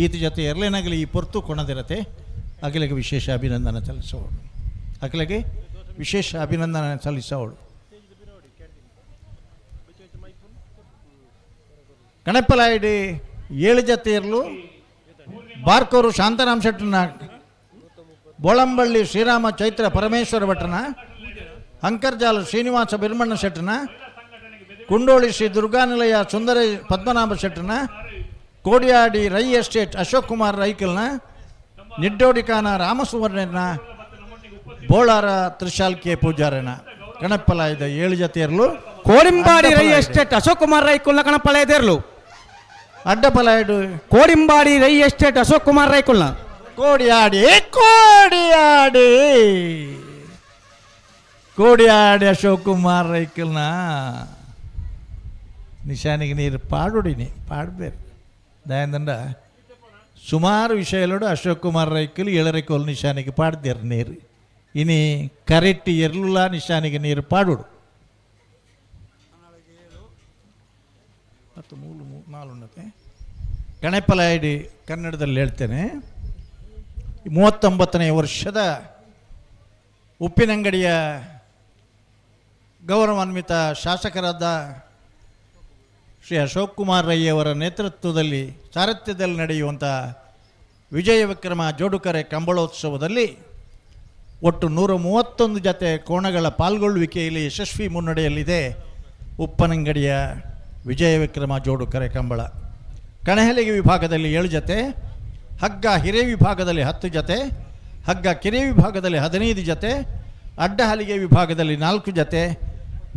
ಈತ ಜೊತೆ ಎರಲೇನಾಗಲಿ ಈ ಪೊರ್ತು ಕೊಣದಿರತೆ ಅಖಿಲಿಗೆ ವಿಶೇಷ ಅಭಿನಂದನೆ ಸಲ್ಲಿಸೋಡು ಅಖಿಲಿಗೆ ವಿಶೇಷ ಅಭಿನಂದನೆ ಸಲ್ಲಿಸೋಳು ಗಣಪಲಾಯಿಡಿ 7 ಜತೆ ಇರಲು ಬಾರ್ಕೋರು ಶಾಂತರಾಮ್ ಶೆಟ್ಟನ ಬೋಳಂಬಳ್ಳಿ ಶ್ರೀರಾಮ ಚೈತ್ರ ಪರಮೇಶ್ವರ ಭಟ್ರನ ಅಂಕರ್ಜಾಲ ಶ್ರೀನಿವಾಸ ಬಿರ್ಮಣ್ಣ ಶೆಟ್ಟನ ಕುಂಡೋಳಿ ಶ್ರೀ ದುರ್ಗಾನಿಲಯ ಸುಂದರ ಪದ್ಮನಾಭ ಶೆಟ್ಟನ ಕೋಡಿಯಾಡಿ ರೈ ಎಸ್ಟೇಟ್ ಅಶೋಕ್ ಕುಮಾರ್ ರೈಕಲ್ನ ನಿಡ್ಡೋಡಿಕಾನ ರಾಮಸುವರ್ಣನ ಬೋಳಾರ ತ್ರಿಶಾಲ್ ಕೆ ಪೂಜಾರನ ಕಣಪ್ಪಲಾಯ್ದ 7 ಜತೆ ಇರಲು ಕೋಡಿಂಬಾಡಿ ರೈ ಎಸ್ಟೇಟ್ ಅಶೋಕ್ ಕುಮಾರ್ ರೈಕುಲ್ನ ಕಣಪ್ಪಲಾಯ್ದಿರಲು ಅಡ್ಡಪಲಾಯ್ಡು ಕೋಡಿಂಬಾಡಿ ರೈ ಎಸ್ಟೇಟ್ ಅಶೋಕ್ ಕುಮಾರ್ ರೈಕುಲ್ನ ಕೋಡಿಯಾಡಿ ಅಶೋಕ್ ಕುಮಾರ್ ರೈಕಲ್ನ ನಿಶಾನಿಗೆ ನೀರು ಪಾಡುಡಿನಿ ಪಾಡ್ಬೇರು ದಯಂದಂಡ ಸುಮಾರು ವಿಷಯಗಳು ಅಶೋಕ್ ಕುಮಾರ್ ರೈಕಲ್ 7 ಕೋಲ್ ನಿಶಾನಿಗೆ ಪಾಡ್ದೇರು ನೀರು ಇನಿ ಕರೆಕ್ಟ್ ಇರಲಿಲ್ಲ ನಿಶಾನಿಗೆ ನೀರು ಪಾಡುಡು 4 ಗಣಪಲಾಯಿಡಿ ಕನ್ನಡದಲ್ಲಿ ಹೇಳ್ತೇನೆ 39ನೇ ವರ್ಷದ ಉಪ್ಪಿನಂಗಡಿಯ ಗೌರವಾನ್ವಿತ ಶಾಸಕರಾದ ಶ್ರೀ ಅಶೋಕ್ ಕುಮಾರ್ ರೈ ಅವರ ನೇತೃತ್ವದಲ್ಲಿ ಸಾರಥ್ಯದಲ್ಲಿ ನಡೆಯುವಂಥ ವಿಜಯ ವಿಕ್ರಮ ಜೋಡುಕರೆ ಕಂಬಳೋತ್ಸವದಲ್ಲಿ ಒಟ್ಟು 131 ಜತೆ ಕೋಣಗಳ ಪಾಲ್ಗೊಳ್ಳುವಿಕೆಯಲ್ಲಿ ಯಶಸ್ವಿ ಮುನ್ನಡೆಯಲ್ಲಿದೆ ಉಪ್ಪನಂಗಡಿಯ ವಿಜಯ ವಿಕ್ರಮ ಜೋಡುಕರೆ ಕಂಬಳ. ಕಣಹಲಿಗೆ ವಿಭಾಗದಲ್ಲಿ 7 ಜತೆ, ಹಗ್ಗ ಹಿರೇ ವಿಭಾಗದಲ್ಲಿ 10 ಜತೆ, ಹಗ್ಗ ಕಿರೆ ವಿಭಾಗದಲ್ಲಿ 15 ಜತೆ, ಅಡ್ಡ ಹಲಿಗೆ ವಿಭಾಗದಲ್ಲಿ 4 ಜತೆ,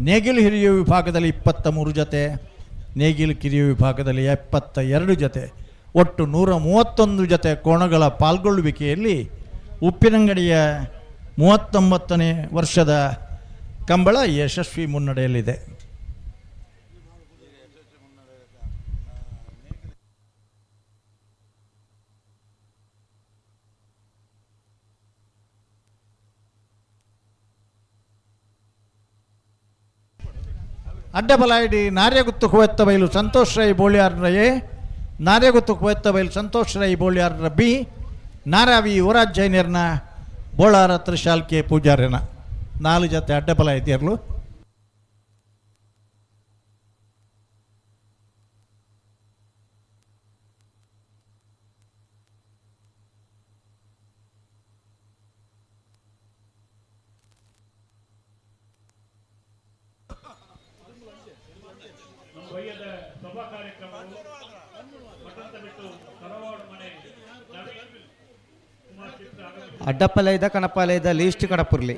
ನೇಗಿಲು ಹಿರಿಯುವ ವಿಭಾಗದಲ್ಲಿ 23 ಜತೆ, ನೇಗಿಲು ಕಿರಿಯುವ ವಿಭಾಗದಲ್ಲಿ 72 ಜತೆ ಒಟ್ಟು 131 ಜೊತೆ ಕೋಣಗಳ ಪಾಲ್ಗೊಳ್ಳುವಿಕೆಯಲ್ಲಿ ಉಪ್ಪಿನಂಗಡಿಯ 39ನೇ ವರ್ಷದ ಕಂಬಳ ಯಶಸ್ವಿ ಮುನ್ನಡೆಯಲ್ಲಿದೆ. ಅಡ್ಡಬಲಾಯಿಡಿ ನಾರ್ಯಗುತ್ತು ಕುವೆತ್ತ ಬಯಲು ಸಂತೋಷ್ ರೈ ಬೋಳಿಯಾರ್ರ ಎ, ನಾರ್ಯಗುತ್ತು ಕುವೆತ್ತ ಬಯಲು ಸಂತೋಷ್ ರೈ ಬೋಳಿಯಾರ್ರ ಬಿ, ನಾರಾವಿ ಯುವರಾಜ್ ಜೈನರ್ನ ಬೋಳಾರ ತ್ರಿಶಾಲ್ಕೆ ಪೂಜಾರ್ಯನ 4 ಜೊತೆ ಅಡ್ಡಬಲ ಇದೆಯರ್ಲು. ಅಡ್ಡಪ್ಪಲೈದ ಕಣಪಾಲೈದ ಲೀಸ್ಟ್ ಕಡಪುರ್ಲಿ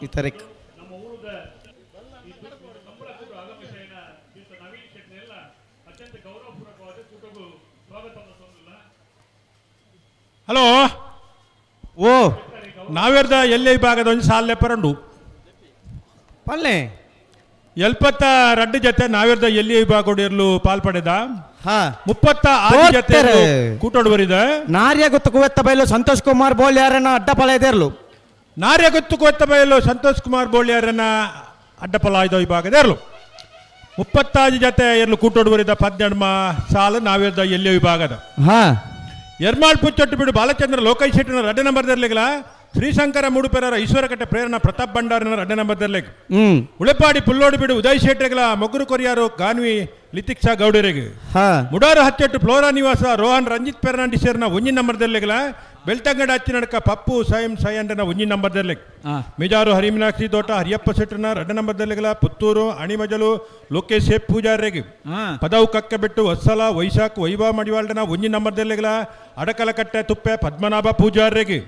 ಈ ತಾರೀಕು ಹಲೋ ಓ ನಾವೆರ್ದ ಎಲ್ಲೇ ಭಾಗದ ಒಂದು ಸಾಲ ಪರಂಡು ಪಲ್ಲೆ ಎಲ್ಪತ್ತ ರಡ್ಡು ಜೊತೆ ನಾವೆರ್ದ ಎಲ್ಲಿ ವಿಭಾಗ ಪಾಲ್ಪಡೆದ 36 ಜೊತೆ ಕೂಟೋಡು ಬರಿದ ನಾರ್ಯ ಗುತ್ತು ಕುವೆತ್ತ ಬಯಲು ಸಂತೋಷ್ ಕುಮಾರ್ ಬೋಳ್ಯಾರನ ಅಡ್ಡಪಲ ಇದೆರ್ಲು. ನಾರ್ಯ ಗುತ್ತು ಕುವೆತ್ತ ಬಯಲು ಸಂತೋಷ್ ಕುಮಾರ್ ಬೋಳ್ಯಾರನ ಅಡ್ಡಪಲ ಇದ ವಿಭಾಗದ ಇರ್ಲು 36 ಜೊತೆ ಇರ್ಲು ಕೂಟೋಡು ಬರಿದ 12 ಸಾಲು ನಾವೆರ್ದ ಎಲ್ಲಿ ವಿಭಾಗದ ಎರ್ಮಾಳ್ ಪುಚ್ಚೊಟ್ಟು ಬಿಡು ಬಾಲಚಂದ್ರ ಲೋಕೈ ಶೆಟ್ಟಿನ 2 ನಂಬರ್ದರ್ಲಿಗಲ ಶ್ರೀಶಂಕರ ಮೂಡುಪೆರರ ಈಶ್ವರಕಟ್ಟೆ ಪ್ರೇರಣಾ ಪ್ರತಾಪ್ ಭಂಡಾರನ 2 ನಂಬರ್ದರ್ಲಿಗೆ ಉಳೆಪಾಡಿ ಪುಲ್ಲೋಡು ಬಿಡು ಉದಯ್ ಶೆಟ್ಟಿಗಳ ಮೊಗ್ರು ಕೊರಿಯಾರು ಗಾನ್ವಿ ಲಿತಿಕ್ಷಾ ಗೌಡರಿಗೆ ಮುಡಾರು ಹಚ್ಚೆಟ್ಟು ಫ್ಲೋರಾ ನಿವಾಸ ರೋಹನ್ ರಂಜಿತ್ ಫೆರ್ನಾಂಡಿಸರ್ನ 1 ನಂಬರ್ದರ್ಲಿಗಲ ಬೆಳ್ತಂಗಡ ಹಚ್ಚಿ ನಡಕ ಪಪ್ಪು ಸಾಯಂ ಸಾಯಂಡನ 1 ನಂಬರ್ದರ್ಲಿ ಮಿಜಾರು ಹರಿಮೀನಾಕ್ಷಿ ತೋಟ ಹರಿಯಪ್ಪ ಶೆಟ್ಟನ 2 ನಂಬರ್ದರ್ಲಿಗಲ ಪುತ್ತೂರು ಅಣಿಮಜಲು ಲೋಕೇಶ್ ಶೇಪ್ ಪೂಜಾರಿಗೆ ಪದವು ಕಕ್ಕೆ ಬಿಟ್ಟು ವತ್ಸಲ ವೈಶಾಖ್ ವೈಭವ ಮಡಿವಾಲ್ಡನ 1 ನಂಬರ್ದರ್ಲಿಗಲ ಅಡಕಲಕಟ್ಟೆ ತುಪ್ಪೆ ಪದ್ಮನಾಭ ಪೂಜಾರಿಗೆ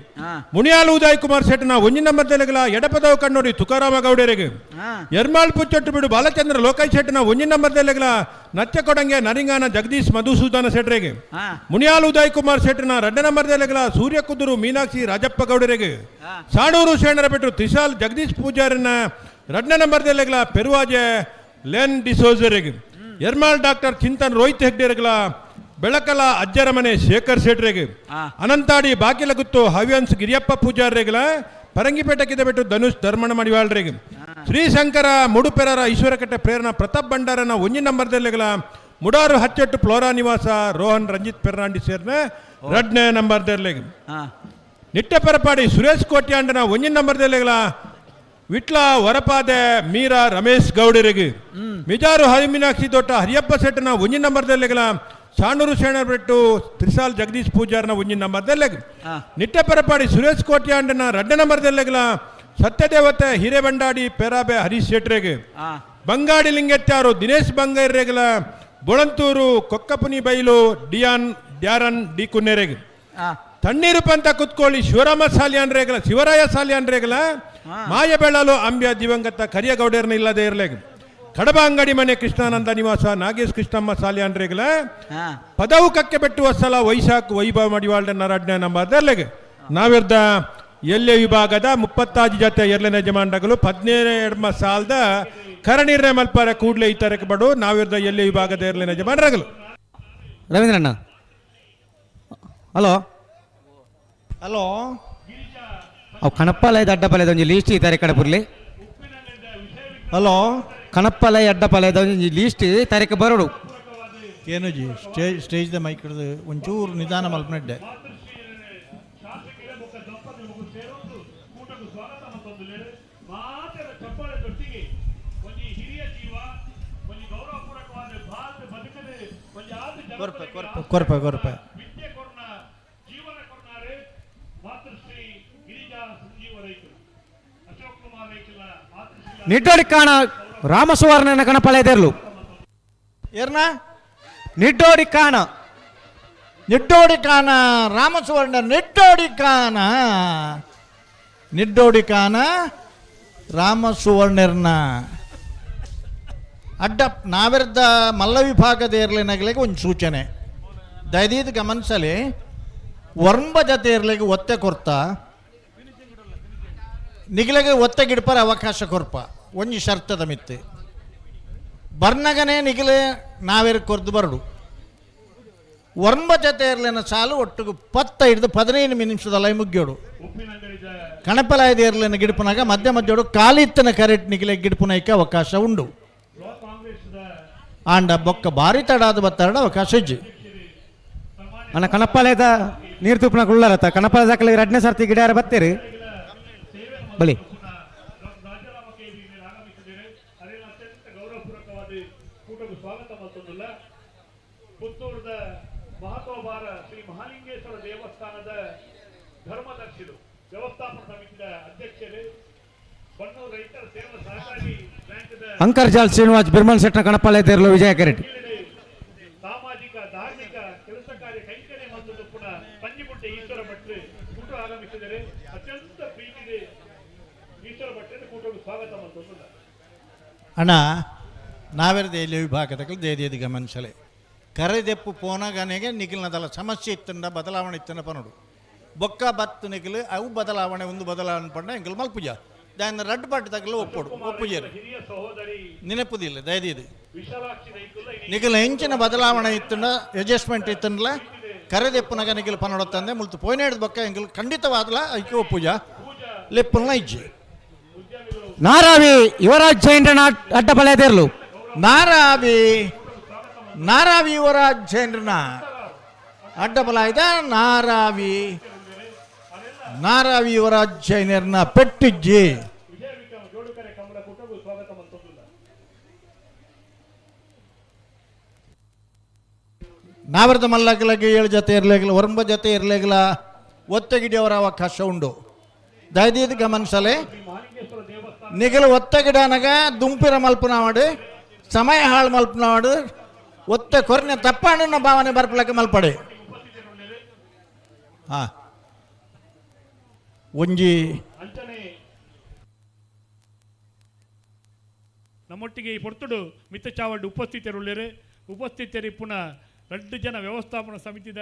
ಮುನಿಯಾಲು ಉದಯ್ ಕುಮಾರ್ ಶೆಟ್ಟನ 1 ನಂಬರ್ದರ್ಲಿಗಲ ಎಡಪದವು ಕಣ್ಣೋಡಿ ತುಕಾರಾಮ ಗೌಡರಿಗೆ ಎರ್ಮಾಳ್ ಪುಚ್ಚೊಟ್ಟು ಬಿಡು ಬಾಲಚಂದ್ರ ಲೋಕೈ ಶೆಟ್ಟನ 1 ನಂಬರ್ದರ್ಲಿಗಲ ನಚ್ಚ ಕೊಡಂಗೆ ನರಿಂಗಾನ ಜಗದೀಶ್ ಮಧುಸೂದನ ಶೆಟ್ರಿಗೆ ಮುನಿಯಾಲು ಉದಯ್ ಕುಮಾರ್ ಶೆಟ್ಟನ 2 ನಂಬರ್ದರ್ಲಿಗಲ ಸೂರ್ಯ ಕುದುರು ಮೀನಾಕ್ಷಿ ರಾಜಪ್ಪ ಗೌಡರಿಗೆ ಸಾಣೂರು ಶೇಣರ ಬಿಟ್ಟು ತ್ರಿಶಾಲ್ ಜಗದೀಶ್ ಪೂಜಾರನ 2 ನಂಬರ್ದಲ್ಲಿಗಲ ಪೆರುವಾಜೆ ಲೆನ್ ಡಿಸೋಜರಿಗೆ ಎರ್ಮಾಳ್ ಡಾಕ್ಟರ್ ಚಿಂತನ್ ರೋಹಿತ್ ಹೆಗ್ಡೆರ್ಗಳ ಬೆಳಕಲ ಅಜ್ಜರ ಮನೆ ಶೇಖರ್ ಶೆಟ್ರಿಗೆ ಅನಂತಾಡಿ ಬಾಕಿಲಗುತ್ತು ಹವ್ಯನ್ಸ್ ಗಿರಿಯಪ್ಪ ಪೂಜಾರಿಗಳ ಪರಂಗಿಪೇಟೆಕಿದ ಬಿಟ್ಟು ಧನುಷ್ ಧರ್ಮಣ ಮಡಿವಾಳ್ರಿಗೆ ಶ್ರೀಶಂಕರ ಮುಡುಪೆರರ ಈಶ್ವರಕಟ್ಟೆ ಪ್ರೇರಣಾ ಪ್ರತಾಪ್ ಭಂಡಾರನ 1 ನಂಬರ್ದಲ್ಲಿಗಲ ಮುಡಾರು ಹಚ್ಚೆಟ್ಟು ಫ್ಲೋರಾ ನಿವಾಸ ರೋಹನ್ ರಂಜಿತ್ ಫೆರ್ನಾಂಡಿಸರ್ನ 2 ನಂಬರ್ದಲ್ಲಿಗೆ ನಿಟ್ಟೆಪರಪಾಡಿ ಸುರೇಶ್ ಕೋಟ್ಯಾಂಡನ 1 ನಂಬರ್ದಲ್ಲಿಗಲ ವಿಟ್ಲ ಹೊರಪಾದೆ ಮೀರಾ ರಮೇಶ್ ಗೌಡರಿಗೆ ಮಿಜಾರು ಹರಿಮೀನಾಕ್ಷಿ ತೋಟ ಹರಿಯಪ್ಪ ಶೆಟ್ಟನ 1 ನಂಬರ್ದಲ್ಲಿಗಲ ಸಾಣೂರು ಶೇಣರ್ ಬಿಟ್ಟು ತ್ರಿಶಾಲ್ ಜಗದೀಶ್ ಪೂಜಾರ್ನ 1 ನಂಬರ್ದಲ್ಲಿಗೆ ನಿಟ್ಟೆಪರಪಾಡಿ ಸುರೇಶ್ ಕೋಟ್ಯಾಂಡನ 2 ನಂಬರ್ದಲ್ಲಿಗಲ ಸತ್ಯದೇವತೆ ಹಿರೇಬಂಡಾಡಿ ಪೆರಾಬೆ ಹರೀಶ್ ಶೆಟ್ರಿಗೆ ಬಂಗಾಡಿ ಲಿಂಗೆತ್ಯಾರು ದಿನೇಶ್ ಬಂಗೈರ್ರೆಗಲ ಬೊಳಂತೂರು ಕೊಕ್ಕಪುನಿ ಬೈಲು ಡ್ಯಾರನ್ ಡಿ ಕುನ್ನೆರೆಗೆ ತಣ್ಣೀರು ಪಂತ ಕುತ್ಕೊಳ್ಳಿ ಶಿವರಾಮ ಸಾಲಿಯಾನ್ರೇಗಲ ಶಿವರಾಯ ಸಾಲಿಯಾನ್ರೇಗಲ ಮಾಯ ಬೆಳ್ಳಲು ಅಂಬ್ಯ ದಿವಂಗತ ಕರಿಯಗೌಡರ್ನ ಇಲ್ಲದೆ ಇರಲೇಗ ಕಡಬ ಅಂಗಡಿ ಮನೆ ಕೃಷ್ಣಾನಂದ ನಿವಾಸ ನಾಗೇಶ್ ಕೃಷ್ಣಮ್ಮ ಸಾಲಿಯಾನ್ರೇಗಲ ಪದವು ಕಕ್ಕೆ ಬೆಟ್ಟುವ ಸಲ ವೈಶಾಖ್ ವೈಭವ ಮಡಿವಾಳ್ಡನ 2 ನಂಬರ್ದರ್ಲೆಗೆ ನಾವಿರ್ದ ಎಲ್ಲೆ ವಿಭಾಗದ 36 ಜೊತೆ ಎರಡನೇ ಯಜಮಾನಗಳು 17 ಸಾಲದ ಕರಣಿರ್ನೆ ಮಲ್ಪಾರ ಕೂಡ್ಲೆ ಈ ತರಕ್ಕೆ ಬಡು ನಾವಿರ್ದ ಎಲ್ಲೆ ವಿಭಾಗದ ಎರಡನೇ ಯಜಮಾನರಾಗಲು ರವೀಂದ್ರಣ್ಣ ಹಲೋ ಹಲೋ ಅವು ಕಣಪ್ಪಾಲಯದ ಅಡ್ಡಪಾಲಯದ ಒಂದು ಲೀಸ್ಟ್ ಈ ತಾರೀಕು ಕಡಪುರ್ಲಿ ಹಲೋ ಕಣಪ್ಪಾಲಯ ಅಡ್ಡಪಾಲಯದ ಒಂದು ಲೀಸ್ಟ್ ಈ ತಾರೀಕು ಬರೋಡು ಏನು ಜಿ ಸ್ಟೇಜ್ದ ಮೈಕ್ ಹಿಡಿದು ಒಂಚೂರು ನಿಧಾನ ಮಲ್ಪನಡ್ಡೆ ಕೊರಪೆ ನಿಟ್ಟೋಡಿ ಕಾಣ ರಾಮಸುವರ್ಣನ ಕಣಪಾಲಯದರ್ಲು ಏರ್ನ ನಿಟ್ಟೋಡಿ ಕಾಣ ರಾಮಸುವರ್ಣ ನಿಡ್ಡೋಡಿ ಕಾನ ರಾಮಸುವರ್ಣರ್ನ ಅಡ್ಡ ನಾವಿರ್ದ ಮಲ್ಲ ವಿಭಾಗದ ಏರ್ಲಿನಾಗಲಿಗೆ ಒಂದು ಸೂಚನೆ ದಯದೀದು ಗಮನಿಸಲಿ ವರ್ಂಬ ಜೊತೆ ಇರ್ಲಿಕ್ಕೆ ಒತ್ತೆ ಕೊರ್ತ ನಿಗಲಿಗೆ ಒತ್ತೆ ಗಿಡಪರ ಅವಕಾಶ ಕೊರ್ಪ ಒಂಜಿ ಶರ್ತದ ಮಿತ್ತು ಬರ್ನಗನೇ ನಿಗಲೆ ನಾವೇರು ಕೊರ್ದು ಬರಡು ವರ್ಂಬ ಜೊತೆ ಇರ್ಲಿನ ಸಾಲು ಒಟ್ಟಿಗೆ 15 ನಿಮಿಷದಲ್ಲ ಮುಗ್ಯೋಡು ಕಣಪಲಾಯದ ಇರ್ಲಿನ ಗಿಡಪನಾಗ ಮಧ್ಯ ಮಧ್ಯೋಡು ಕಾಲಿತ್ತನ ಕರೆಕ್ಟ್ ನಿಗಲೆ ಗಿಡಪನಕ್ಕೆ ಅವಕಾಶ ಉಂಡು ಆಂಡ ಬೊಕ್ಕ ಬಾರಿ ತಡಾದ ಬತ್ತಾಡ ಅವಕಾಶ ಇಜ್ಜಿ ಅಣ್ಣ ಕಣಪಾಲಯದ ನೀರು ತುಪ್ಪನ ಕುಳ್ಳರತ್ತ ಕಣಪಾಲ ದಾಖಲೆಗೆ 2ನೇ ಸರ್ತಿ ಗಿಡ ಯಾರು ಬತ್ತೀರಿ ಬಲಿ ಸ್ವಾಗತ ಮತ್ತೊಂದಿಲ್ಲ ಪುತ್ತೂರದ ಮಹತ್ವಭಾರ ಶ್ರೀ ಮಹಾಲಿಂಗೇಶ್ವರ ದೇವಸ್ಥಾನದ ಧರ್ಮದರ್ಶಿಗಳು ವ್ಯವಸ್ಥಾಪನಾ ಸಮಿತಿಯ ಅಧ್ಯಕ್ಷರು ಬಣ್ಣೂರು ರೈತರ ಸೇವಾ ಸಹಕಾರಿ ಬ್ಯಾಂಕ್ದ ಅಂಕರ್ಜಾಲ್ ಶ್ರೀನಿವಾಸ್ ಬಿರ್ಮಲ್ ಶೆಟ್ನ ಕಣಪಾಲಯದ ಇರಲು ವಿಜಯ ಕೆರೆಟ್ ಸಾಮಾಜಿಕ ಧಾರ್ಮಿಕ ಕೆಲಸ ಕಾರ್ಯ ಕೈಂಕರ್ಯ ಮತ್ತು ಪುನಃ ಪಂಜಿಮುಂಟೆ ಈಶ್ವರ ಭಟ್ರು ಕೂಟ ಆಗಮಿಸಿದರೆ ಅತ್ಯಂತ ಪ್ರೀತಿಗೆ ಈಶ್ವರ ಭಟ್ರಿಗೆ ಕೂಟಕ್ಕೆ ಸ್ವಾಗತ ಮತ್ತೊಂದಿಲ್ಲ ಅಣ್ಣ ನಾವೆರದು ಎಲ್ಲಿ ವಿಭಾಗದಲ್ಲಿ ದೇದಿಯದು ಗಮನಿಸಲೆ ಕರೆದೆಪ್ಪು ಪೋನಗನೆಗೆ ನಿಖಿಲ್ನದಲ್ಲ ಸಮಸ್ಯೆ ಇತ್ತಂಡ ಬದಲಾವಣೆ ಇತ್ತಂಡ ಪನೋಡು ಬೊಕ್ಕ ಬತ್ತು ನಿಖಿಲು ಅವು ಬದಲಾವಣೆ ಒಂದು ಬದಲಾವಣೆ ಪಂಡ ಎಂಕಲ್ ಮಲ್ಪುಜ ದಾಯನ ರಡ್ಡು ಪಾಟಿ ತಗಲು ಒಪ್ಪುಜರು ನೆನಪುದಿಲ್ಲ ದಯದಿದು ನಿಖಿಲ್ ಹೆಂಚಿನ ಬದಲಾವಣೆ ಇತ್ತಂಡ ಅಡ್ಜಸ್ಟ್ಮೆಂಟ್ ಇತ್ತಂಡ್ಲ ಕರೆದೆಪ್ಪುನಗ ನಿಖಿಲ್ ಪನೋಡತ್ತಂದೆ ಮುಲ್ತು ಪೋಯ್ನೇಡ್ದು ಬೊಕ್ಕ ಎಂಕಲ್ ಖಂಡಿತವಾದಲ ಐಕ್ಯ ಒಪ್ಪುಜ ಲೆಪ್ಪುನ ಇಜ್ಜಿ ನಾರಾವಿ ಯುವರಾಜ್ ಜೈನ್ ಅಡ್ಡಪಾಲಯದ ನಾರಾವಿ ಯುವರಾಜ್ ಜೈನ್ರನ ಅಡ್ಡಬಲಾಯ್ದ ನಾರಾವಿ ಯುವರಾಜ್ ಜೈನರ್ನ ಪೆಟ್ಟಿಜ್ಜಿ ನಾವರದ ಮಲ್ಲಗಲಗೆ 7 ಜೊತೆ ಇರಲೇಗಲ 9 ಜೊತೆ ಇರಲೇಗಲ ಒತ್ತಗಿಡಿಯವರ ಅವಕಾಶ ಉಂಡು ದಯದೀದು ಗಮನಿಸಲೆ ನಿಗಲು ಒತ್ತಗಿಡನಗ ದುಂಪಿರ ಮಲ್ಪನ ಮಾಡು ಸಮಯ ಹಾಳು ಮಲ್ಪನ ಮಾಡು ಒತ್ತೆ ಕೊರ್ನೆ ತಪ್ಪಾಣ ಭಾವನೆ ಬರ್ಪಲಕ್ಕೆ ಮಲ್ಪಡೆ ಒಂಜಿ ನಮ್ಮೊಟ್ಟಿಗೆ ಈ ಪೊರ್ತುಡು ಮಿತ್ತ ಚಾವಡ್ ಉಪಸ್ಥಿತರು ಪುನಃ 2 ಜನ ವ್ಯವಸ್ಥಾಪನಾ ಸಮಿತಿದ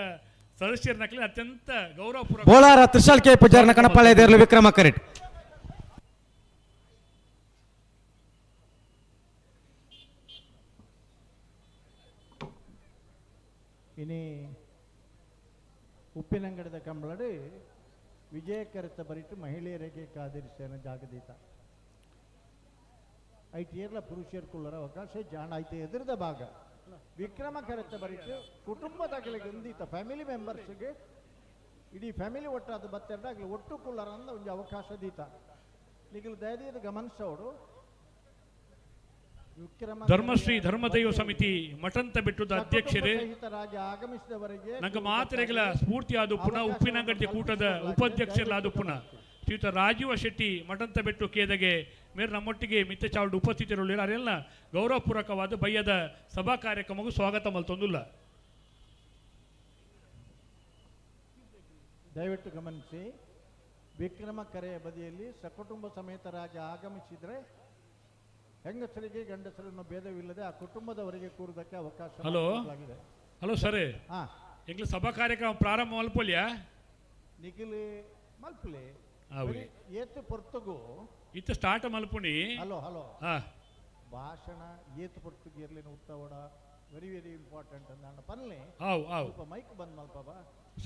ಸದಸ್ಯರನ್ನ ಅತ್ಯಂತ ಗೌರವಪೂರ್ವಕ ಬೋಲಾರ ತ್ರಿಶಾಲ್ ಕೆ ಪೂಜಾರನ ಕಣಪಾಲಯದ ಇರಲು ವಿಕ್ರಮ ಕರೆಟ್ ಇನಿ ಉಪ್ಪಿನಂಗಡದ ಕಂಬಳಡು ವಿಜಯ ಕರೆತ ಬರಿಟ್ಟು ಮಹಿಳೆಯರಿಗೆ ಕಾದಿರಿಸೇನ ಜಾಗದೀತ ಐಟಿಯರ್ಲ ಪುರುಷರು ಕುಳ್ಳರ ಅವಕಾಶ ಜಾಣ ಐತೆ ಎದುರದ ಭಾಗ ವಿಕ್ರಮ ಕರೆತ ಬರಿಟ್ಟು ಕುಟುಂಬದಾಗಲಿಗೆ ಒಂದೀತ ಫ್ಯಾಮಿಲಿ ಮೆಂಬರ್ಸ್ಗೆ ಇಡೀ ಫ್ಯಾಮಿಲಿ ಒಟ್ಟಾದ ಬತ್ತೆರಡಾಗಲಿ ಒಟ್ಟು ಕುಳ್ಳರ ಅಂದ ಒಂದು ಅವಕಾಶ ದೀತ ನಿಗಲು ದಯದೀದ ಗಮನಿಸೋಡು ಧರ್ಮಶ್ರೀ ಧರ್ಮದೈವ ಸಮಿತಿ ಮಠಂತ ಬೆಟ್ಟದ ಅಧ್ಯಕ್ಷರೇ ನಂಗೆ ಮಾತ್ರೆಗಳ ಸ್ಫೂರ್ತಿಯಾದ ಪುನಃ ಉಪ್ಪಿನಂಗಡಿ ಕೂಟದ ಉಪಾಧ್ಯಕ್ಷರಾದ ಪುನಃ ಶ್ರೀಯುತ ರಾಜೀವ ಶೆಟ್ಟಿ ಮಠಂತ ಬೆಟ್ಟು ಕೇದಗೆ ಮೇರೆ ನಮ್ಮೊಟ್ಟಿಗೆ ಮಿತ್ತ ಚಾವಡ್ ಉಪಸ್ಥಿತರಿರಲಿಲ್ಲ ಅರೆಲ್ಲ ಗೌರವಪೂರ್ವಕವಾದ ಬಯ್ಯದ ಸಭಾ ಕಾರ್ಯಕ್ರಮಕ್ಕೂ ಸ್ವಾಗತ ಮಲ್ತೊಂದಿಲ್ಲ ದಯವಿಟ್ಟು ಗಮನಿಸಿ ವಿಕ್ರಮ ಕರೆಯ ಬದಿಯಲ್ಲಿ ಸಕುಟುಂಬ ಸಮೇತರಾಗಿ ಆಗಮಿಸಿದರೆ ಹೆಂಗಸರಿಗೆ ಗಂಡಸರನ್ನು ಭೇದವಿಲ್ಲದೆ ಆ ಕುಟುಂಬದವರಿಗೆ ಕೂರುವುದಕ್ಕೆ ಅವಕಾಶ ಹಲೋ ಸರ್ ಎಂಗ್ಲ ಸಭಾ ಕಾರ್ಯಕ್ರಮ ಪ್ರಾರಂಭ ಮಲ್ಪೊಲ್ಯಾ ನಿಖಿಲ್ ಮಲ್ಪಲೆ ಏತು ಪೊರ್ತುಗು ಇತ್ತು ಸ್ಟಾರ್ಟ್ ಮಲ್ಪುನಿ ಹಲೋ ಭಾಷಣ ಏತು ಪೊರ್ತುಗು ಇರ್ಲಿನ ಉತ್ತವಡ ವೆರಿ ವೆರಿ ಇಂಪಾರ್ಟೆಂಟ್ ಅಂದ ಪನ್ಲೆ ಸ್ವಲ್ಪ ಮೈಕ್ ಬಂದ್ ಮಲ್ಪಬ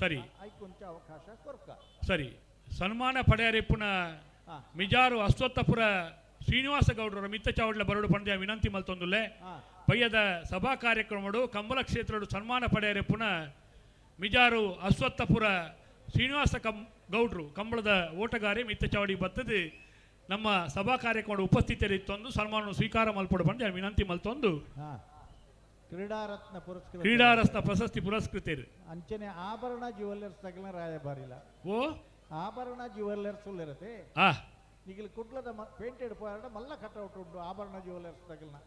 ಸರಿ ಐಕೊಂಚ ಅವಕಾಶ ಕೊರ್ಕ ಸರಿ ಸನ್ಮಾನ ಪಡೆಯರಿಪ್ಪುನ ಮಿಜಾರು ಅಶ್ವತ್ಥಪುರ ಶ್ರೀನಿವಾಸ ಗೌಡರ ಮಿತ್ತ ಚಾವಡ್ಲ ಬರಡು ಪಂದ್ಯ ವಿನಂತಿ ಮಲ್ತೊಂದುಲ್ಲೆ ಬಯ್ಯದ ಸಭಾ ಕಾರ್ಯಕ್ರಮಡು ಕಂಬಲ ಕ್ಷೇತ್ರಡು ಸನ್ಮಾನ ಪಡೆಯರೆ ಪುನಃ ಮಿಜಾರು ಅಶ್ವತ್ಥಪುರ ಶ್ರೀನಿವಾಸ ಗೌಡ್ರು ಕಂಬಳದ ಓಟಗಾರಿ ಮಿತ್ತ ಚಾವಡಿ ಬತ್ತದು ನಮ್ಮ ಸಭಾ ಕಾರ್ಯಕ್ರಮದ ಉಪಸ್ಥಿತರಿತ್ತೊಂದು ಸನ್ಮಾನ ಸ್ವೀಕಾರ ಮಲ್ಪಡು ಪಂದ್ಯ ವಿನಂತಿ ಮಲ್ತೊಂದು ಕ್ರೀಡಾರತ್ನ ಪ್ರಶಸ್ತಿ ಪುರಸ್ಕೃತರು ಅಂಚನೆ ಆಭರಣ ಜ್ಯುವೆಲ್ಲರ್ಸ್ ತಗಲ ರಾಯಭಾರಿಲ್ಲ ಆಭರಣ ಜ್ಯುವೆಲ್ಲರ್ಸ್ ಇರುತ್ತೆ ಈಗಲೇ ಕುಟ್ಲದ ಪೇಂಟೆಡ್ ಪಾರ್ಡ ಮಲ್ಲ ಕಟ್ಔಟ್ ಉಂಟು ಆಭರಣ ಜ್ಯುವೆಲ್ಲರ್ಸ್ ತಗಲ್ನ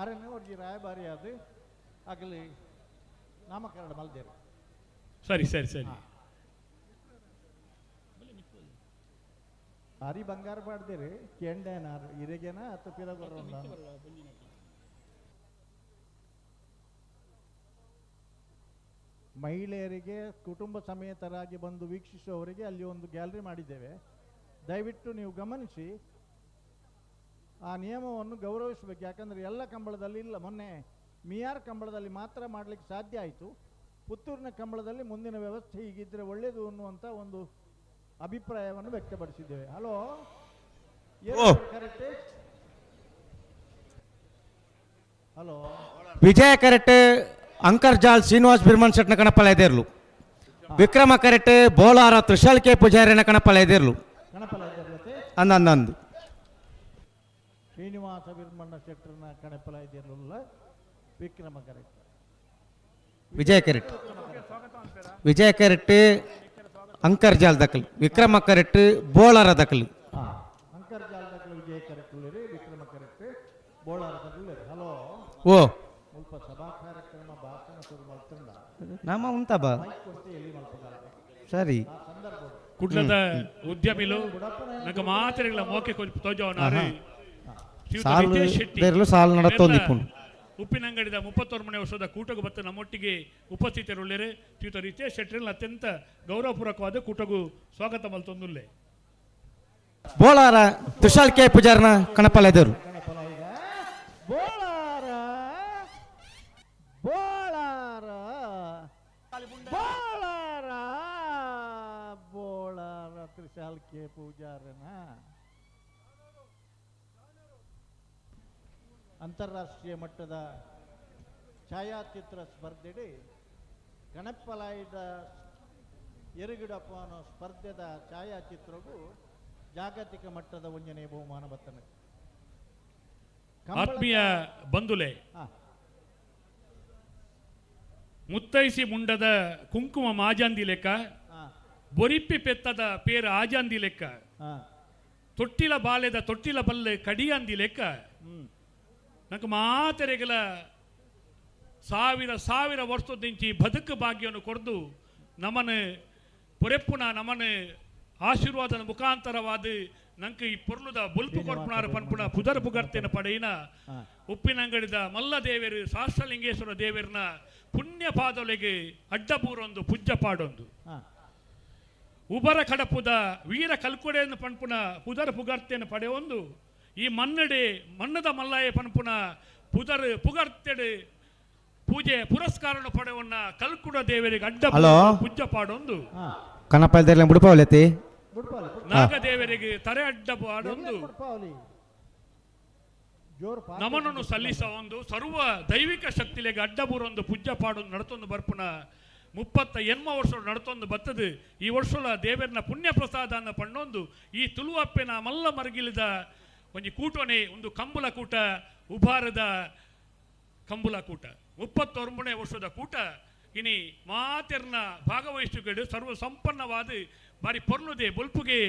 ಅರಣ್ಯ ಅವ್ರಿಗೆ ರಾಯಭಾರಿ ಅದು ಆಗಲಿ ನಾಮಕರಣ ಮಲ್ದೇರು ಸರಿ ಸರಿ ಸರಿ ಹರಿ ಬಂಗಾರ ಪಾಡ್ದೇರಿ ಕೆಂಡೇನಾರು ಇರೆಗೇನ ಅಥವಾ ಪಿರಗೊರ ಮಹಿಳೆಯರಿಗೆ ಕುಟುಂಬ ಸಮೇತರಾಗಿ ಬಂದು ವೀಕ್ಷಿಸುವವರಿಗೆ ಅಲ್ಲಿ ಒಂದು ಗ್ಯಾಲರಿ ಮಾಡಿದ್ದೇವೆ. ದಯವಿಟ್ಟು ನೀವು ಗಮನಿಸಿ ಆ ನಿಯಮವನ್ನು ಗೌರವಿಸಬೇಕು. ಯಾಕಂದರೆ ಎಲ್ಲ ಕಂಬಳದಲ್ಲಿ ಇಲ್ಲ. ಮೊನ್ನೆ ಮಿಯಾರ್ ಕಂಬಳದಲ್ಲಿ ಮಾತ್ರ ಮಾಡಲಿಕ್ಕೆ ಸಾಧ್ಯ ಆಯಿತು. ಪುತ್ತೂರಿನ ಕಂಬಳದಲ್ಲಿ ಮುಂದಿನ ವ್ಯವಸ್ಥೆ ಹೀಗಿದ್ದರೆ ಒಳ್ಳೆಯದು ಅನ್ನುವಂಥ ಒಂದು ಅಭಿಪ್ರಾಯವನ್ನು ವ್ಯಕ್ತಪಡಿಸಿದ್ದೇವೆ. ಹಲೋ, ಹಲೋ, ವಿಜಯ ಕರೆಟ್ ಅಂಕರ್ಜಾಲ್ ಶ್ರೀನಿವಾಸ್ ಬಿರ್ಮನ್ ಶೆಟ್ನ ಕಣಪಲ ಎದೇರ್ಲು, ವಿಕ್ರಮ ಕರೆಟ್ ಬೋಲಾರ ತ್ರಿಶಾಲ್ ಕೆ ಪೂಜಾರಿನ ಕಣಪಲ ಎದೇರ್ಲು ಅಂದಂದು ಶ್ರೀನಿವಾಸ ಬಿರ್ಮಣ್ಣ ಶೆಟ್ಟರ್ನ ಕಣಪಲ ಎದೇರ್ಲು ವಿಕ್ರಮ ಕರೆಟ್ ವಿಜಯ ಕರೆಟ್ ಅಂಕರ್ಜಾಲ್ ದಕ್ಕಲ್, ವಿಕ್ರಮ ಕರೆಟ್ ಬೋಲಾರ ದಕ್ಕಲ್. ಅಂಕರ್ಜಾಲ್ ದಕ್ಕಲ್ ವಿಜಯ ಕರೆಟ್ ವಿಕ್ರಮ ಕರೆಟ್ ಬೋಳಾರ ದಕ್ಕಲ್. ಹಲೋ, ಓ ಸ್ವಲ್ಪ ಸಭಾ ಕಾರ್ಯಕ್ರಮ ಭಾಷಣ ಶುರು ಮಾಡ್ತಂಡ ನಮ್ಮ ಉಂಟಾ ಬಾ ಸರಿ. ಕುಡ್ಲದ ಉದ್ಯಮಿಲು ನಗ ಮಾತ್ರೆಗಳ ಮೋಕೆ ತೋಜವನಾರು ಸಾಲು ನಡತ್ತೊಂದಿಪ್ಪುಂಡು. ಉಪ್ಪಿನಂಗಡಿದ 31 ವರ್ಷದ ಕೂಟಗು ಬತ್ತ ನಮ್ಮೊಟ್ಟಿಗೆ ಉಪಸ್ಥಿತರುಳ್ಳೆರೆ ಶ್ರೀಯುತ ರಿತೇಶ್ ಶೆಟ್ಟರ್ ಅತ್ಯಂತ ಗೌರವಪೂರ್ವಕವಾದ ಕೂಟಗು ಸ್ವಾಗತ ಮಲ್ತೊಂದುಲ್ಲೆ. ಬೋಳಾರ ತ್ರಿಶಾಲ್ ಕೆ ಪೂಜಾರನ ಕಣಪಲ ಎದರು ಬೋಳಾರ ಬೋಳಾರ ಬೋಳಾರ ಬೋಳಾರ ತ್ರಿಶಾಲ್ ಕೆ ಪೂಜಾರನ ಅಂತಾರಾಷ್ಟ್ರೀಯ ಮಟ್ಟದ ಛಾಯಾಚಿತ್ರ ಸ್ಪರ್ಧೆಡೆ ಗಣಪಲಾಯ್ದ ಎರಗಿಡಪ್ಪ ಅನ್ನೋ ಸ್ಪರ್ಧೆದ ಛಾಯಾಚಿತ್ರಗೂ ಜಾಗತಿಕ ಮಟ್ಟದ ಒಂದನೇ ಬಹುಮಾನ ಬರ್ತನೆ. ಆತ್ಮೀಯ ಬಂಧುಲೆ, ಮುತ್ತೈಸಿ ಮುಂಡದ ಕುಂಕುಮ ಮಾಜಾಂದಿ ಲೆಕ್ಕ, ಬೊರಿಪ್ಪಿ ಪೆತ್ತದ ಪೇರ ಆಜಾಂದಿ ಲೆಕ್ಕ, ತೊಟ್ಟಿಲ ಬಾಲೆದ ತೊಟ್ಟಿಲ ಬಲ್ಲೆ ಕಡಿಯಾಂದಿ ಲೆಕ್ಕ, ನಂಗೆ ಮಾತೆರೆಗಳ ಸಾವಿರ ವರ್ಷದಿಂಚಿ ಬದುಕು ಭಾಗ್ಯವನ್ನು ಕೊಡ್ದು ನಮ್ಮನ್ನು ಪೊರೆಪ್ಪುನ ನಮ್ಮನ್ನು ಆಶೀರ್ವಾದದ ಮುಖಾಂತರವಾದ ನಂಗೆ ಈ ಪೊರ್ಲುದ ಬುಲ್ಪು ಕೊರ್ಪುನಾರ ಪನ್ಪುಣ ಪುದರ್ ಪುಗರ್ತೇನ ಪಡೆಯಿನ ಉಪ್ಪಿನಂಗಡಿದ ಮಲ್ಲ ದೇವರು ಶಾಸ್ತ್ರಲಿಂಗೇಶ್ವರ ದೇವರನ ಪುಣ್ಯ ಪಾದೊಲೆಗೆ ಅಡ್ಡಬೂರೊಂದು ಪೂಜ್ಯ ಪಾಡೊಂದು ಉಬರ ಕಡಪುದ ವೀರ ಕಲ್ಕೊಡೆಯನ್ನು ಪನ್ಪುನ ಪುದರ್ ಪುಗರ್ತೇನ ಪಡೆಯೊಂದು ಈ ಮನ್ನದ ಮಲ್ಲಾಯ ಪನ್ಪುನ ಪುದರ್ ಪುಗರ್ತೆಡು ಪೂಜೆ ಪುರಸ್ಕಾರ ಪಡೆವನ್ನ ಕಲ್ಕುಡ ದೇವರಿಗೆ ಅಡ್ಡ ಪೂಜ್ಯ ಪಾಡೊಂದು ಕಣಪಲದಲ್ಲಿ ಬುಡಪಾವಲತಿ ನಾಗದೇವರಿಗೆ ತರೆ ಅಡ್ಡ ಪಾಡೊಂದು ನಮನನ್ನು ಸಲ್ಲಿಸ ಒಂದು ಸರ್ವ ದೈವಿಕ ಶಕ್ತಿಲೆಗೆ ಅಡ್ಡಬೂರೊಂದು ಪೂಜ್ಯ ಪಾಡೊಂದು ನಡತೊಂದು ಬರ್ಪುನ 38 ವರ್ಷ ನಡತೊಂದು ಬತ್ತದು ಈ ವರ್ಷಲ ದೇವರನ ಪುಣ್ಯ ಪ್ರಸಾದ ಅನ್ನ ಪಣ್ಣೊಂದು ಈ ತುಳುವಪ್ಪೆನ ಮಲ್ಲ ಮರಗಿಲಿದ ಒಂದು ಕೂಟನೆ ಒಂದು ಕಂಬುಲ ಕೂಟ ಉಭಾರದ ಕಂಬುಲ ಕೂಟ 39 ವರ್ಷದ ಕೂಟ ಇನಿ ಮಾತೆರ್ನ ಭಾಗವಹಿಸುಗಡು ಸರ್ವ ಸಂಪನ್ನವಾದ ಬಾರಿ ಪೊರ್ಲುದೆ ಬೊಲ್ಪುಗೆ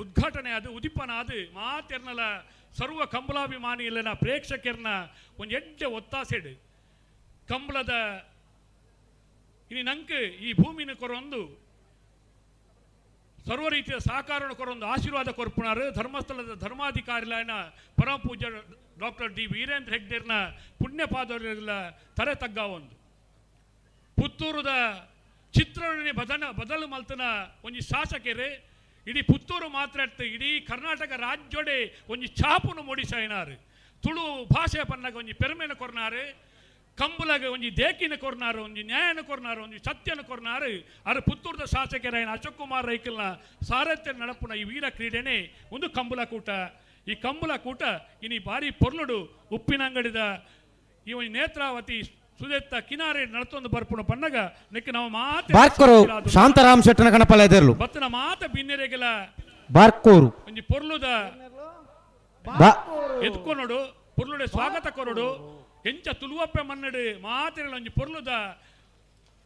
ಉದ್ಘಾಟನೆ ಆದ ಉದಿಪನ ಆದ ಮಾತೆರ್ನಲ ಸರ್ವ ಕಂಬಲಾಭಿಮಾನಿ ಇಲ್ಲನ ಪ್ರೇಕ್ಷಕರ್ನ ಒಂದು ಎಡ್ಡೆ ಒತ್ತಾಸೆಡು ಕಂಬಳದ ಇನಿ ನಂಗೆ ಈ ಭೂಮಿನ ಕೊರೊಂದು ಸರ್ವ ರೀತಿಯ ಸಹಕಾರವನ್ನು ಕೊರೊಂದು ಆಶೀರ್ವಾದ ಕೊರ್ಪುಣಾರು ಧರ್ಮಸ್ಥಳದ ಧರ್ಮಾಧಿಕಾರಿಲಾಯನ ಪರಮ ಪೂಜ್ಯ ಡಾಕ್ಟರ್ ಡಿ ವೀರೇಂದ್ರ ಹೆಗ್ಡೆರ್ನ ಪುಣ್ಯಪಾದಗಳ ತರೆ ತಗ್ಗ ಒಂದು ಪುತ್ತೂರದ ಚಿತ್ರಣ ಬದಲು ಮಲ್ತನ ಒಂದು ಶಾಸಕರೇ ಇಡೀ ಪುತ್ತೂರು ಮಾತ್ರ ಇಡೀ ಕರ್ನಾಟಕ ರಾಜ್ಯೋಡೆ ಒಂದು ಚಾಪುನು ಮೂಡಿಸಾಯಿನಾರು ತುಳು ಭಾಷೆ ಪನ್ನಾಗ ಒಂದು ಪೆರ್ಮೆನ ಕೊರ್ನಾರು ಕಂಬುಲಾಗ ಒಂದು ದೇಕಿನ ಕೊರ್ನಾರು ಒಂದು ನ್ಯಾಯನ ಕೊರ್ನಾರು ಒಂದು ಸತ್ಯನ ಕೊರ್ನಾರು ಅರ ಪುತ್ತೂರದ ಶಾಸಕರಾಯನ ಅಶೋಕ್ ಕುಮಾರ್ ರೈಕಲ್ನ ಸಾರಥ್ಯ ನಡಪುನ ಈ ವೀರ ಕ್ರೀಡೆನೇ ಒಂದು ಕಂಬುಲ ಕೂಟ. ಈ ಕಂಬುಲ ಕೂಟ ಇನಿ ಬಾರಿ ಪೊರ್ಲುಡು ಉಪ್ಪಿನಂಗಡಿದ ಈ ಒಂದು ನೇತ್ರಾವತಿ ಸುದೆತ್ತ ಕಿನಾರೆ ನಡತೊಂದು ಬರ್ಪುಣ ಪನ್ನಗ ನೆಕ್ಕೆ ನಾವು ಬಾರ್ಕೋರು ಶಾಂತಾರಾಮ್ ಶೆಟ್ಟನ ಕಣಪಲ ಎದರ್ಲು ಬತ್ತನ ಮಾತ ಬಿನ್ನೆರೆಗೆಲ ಬಾರ್ಕೋರು ಒಂದು ಪೊರ್ಲುದ ಎತ್ಕೊನೋಡು ಪೊರ್ಲುಡೆ ಸ್ವಾಗತ ಕೊರಡು ಎಂಚ ತುಳುವಪ್ಪೆ ಮನ್ನಡು ಮಾತೆಗಳ ಒಂದು ಪೊರ್ಲುದ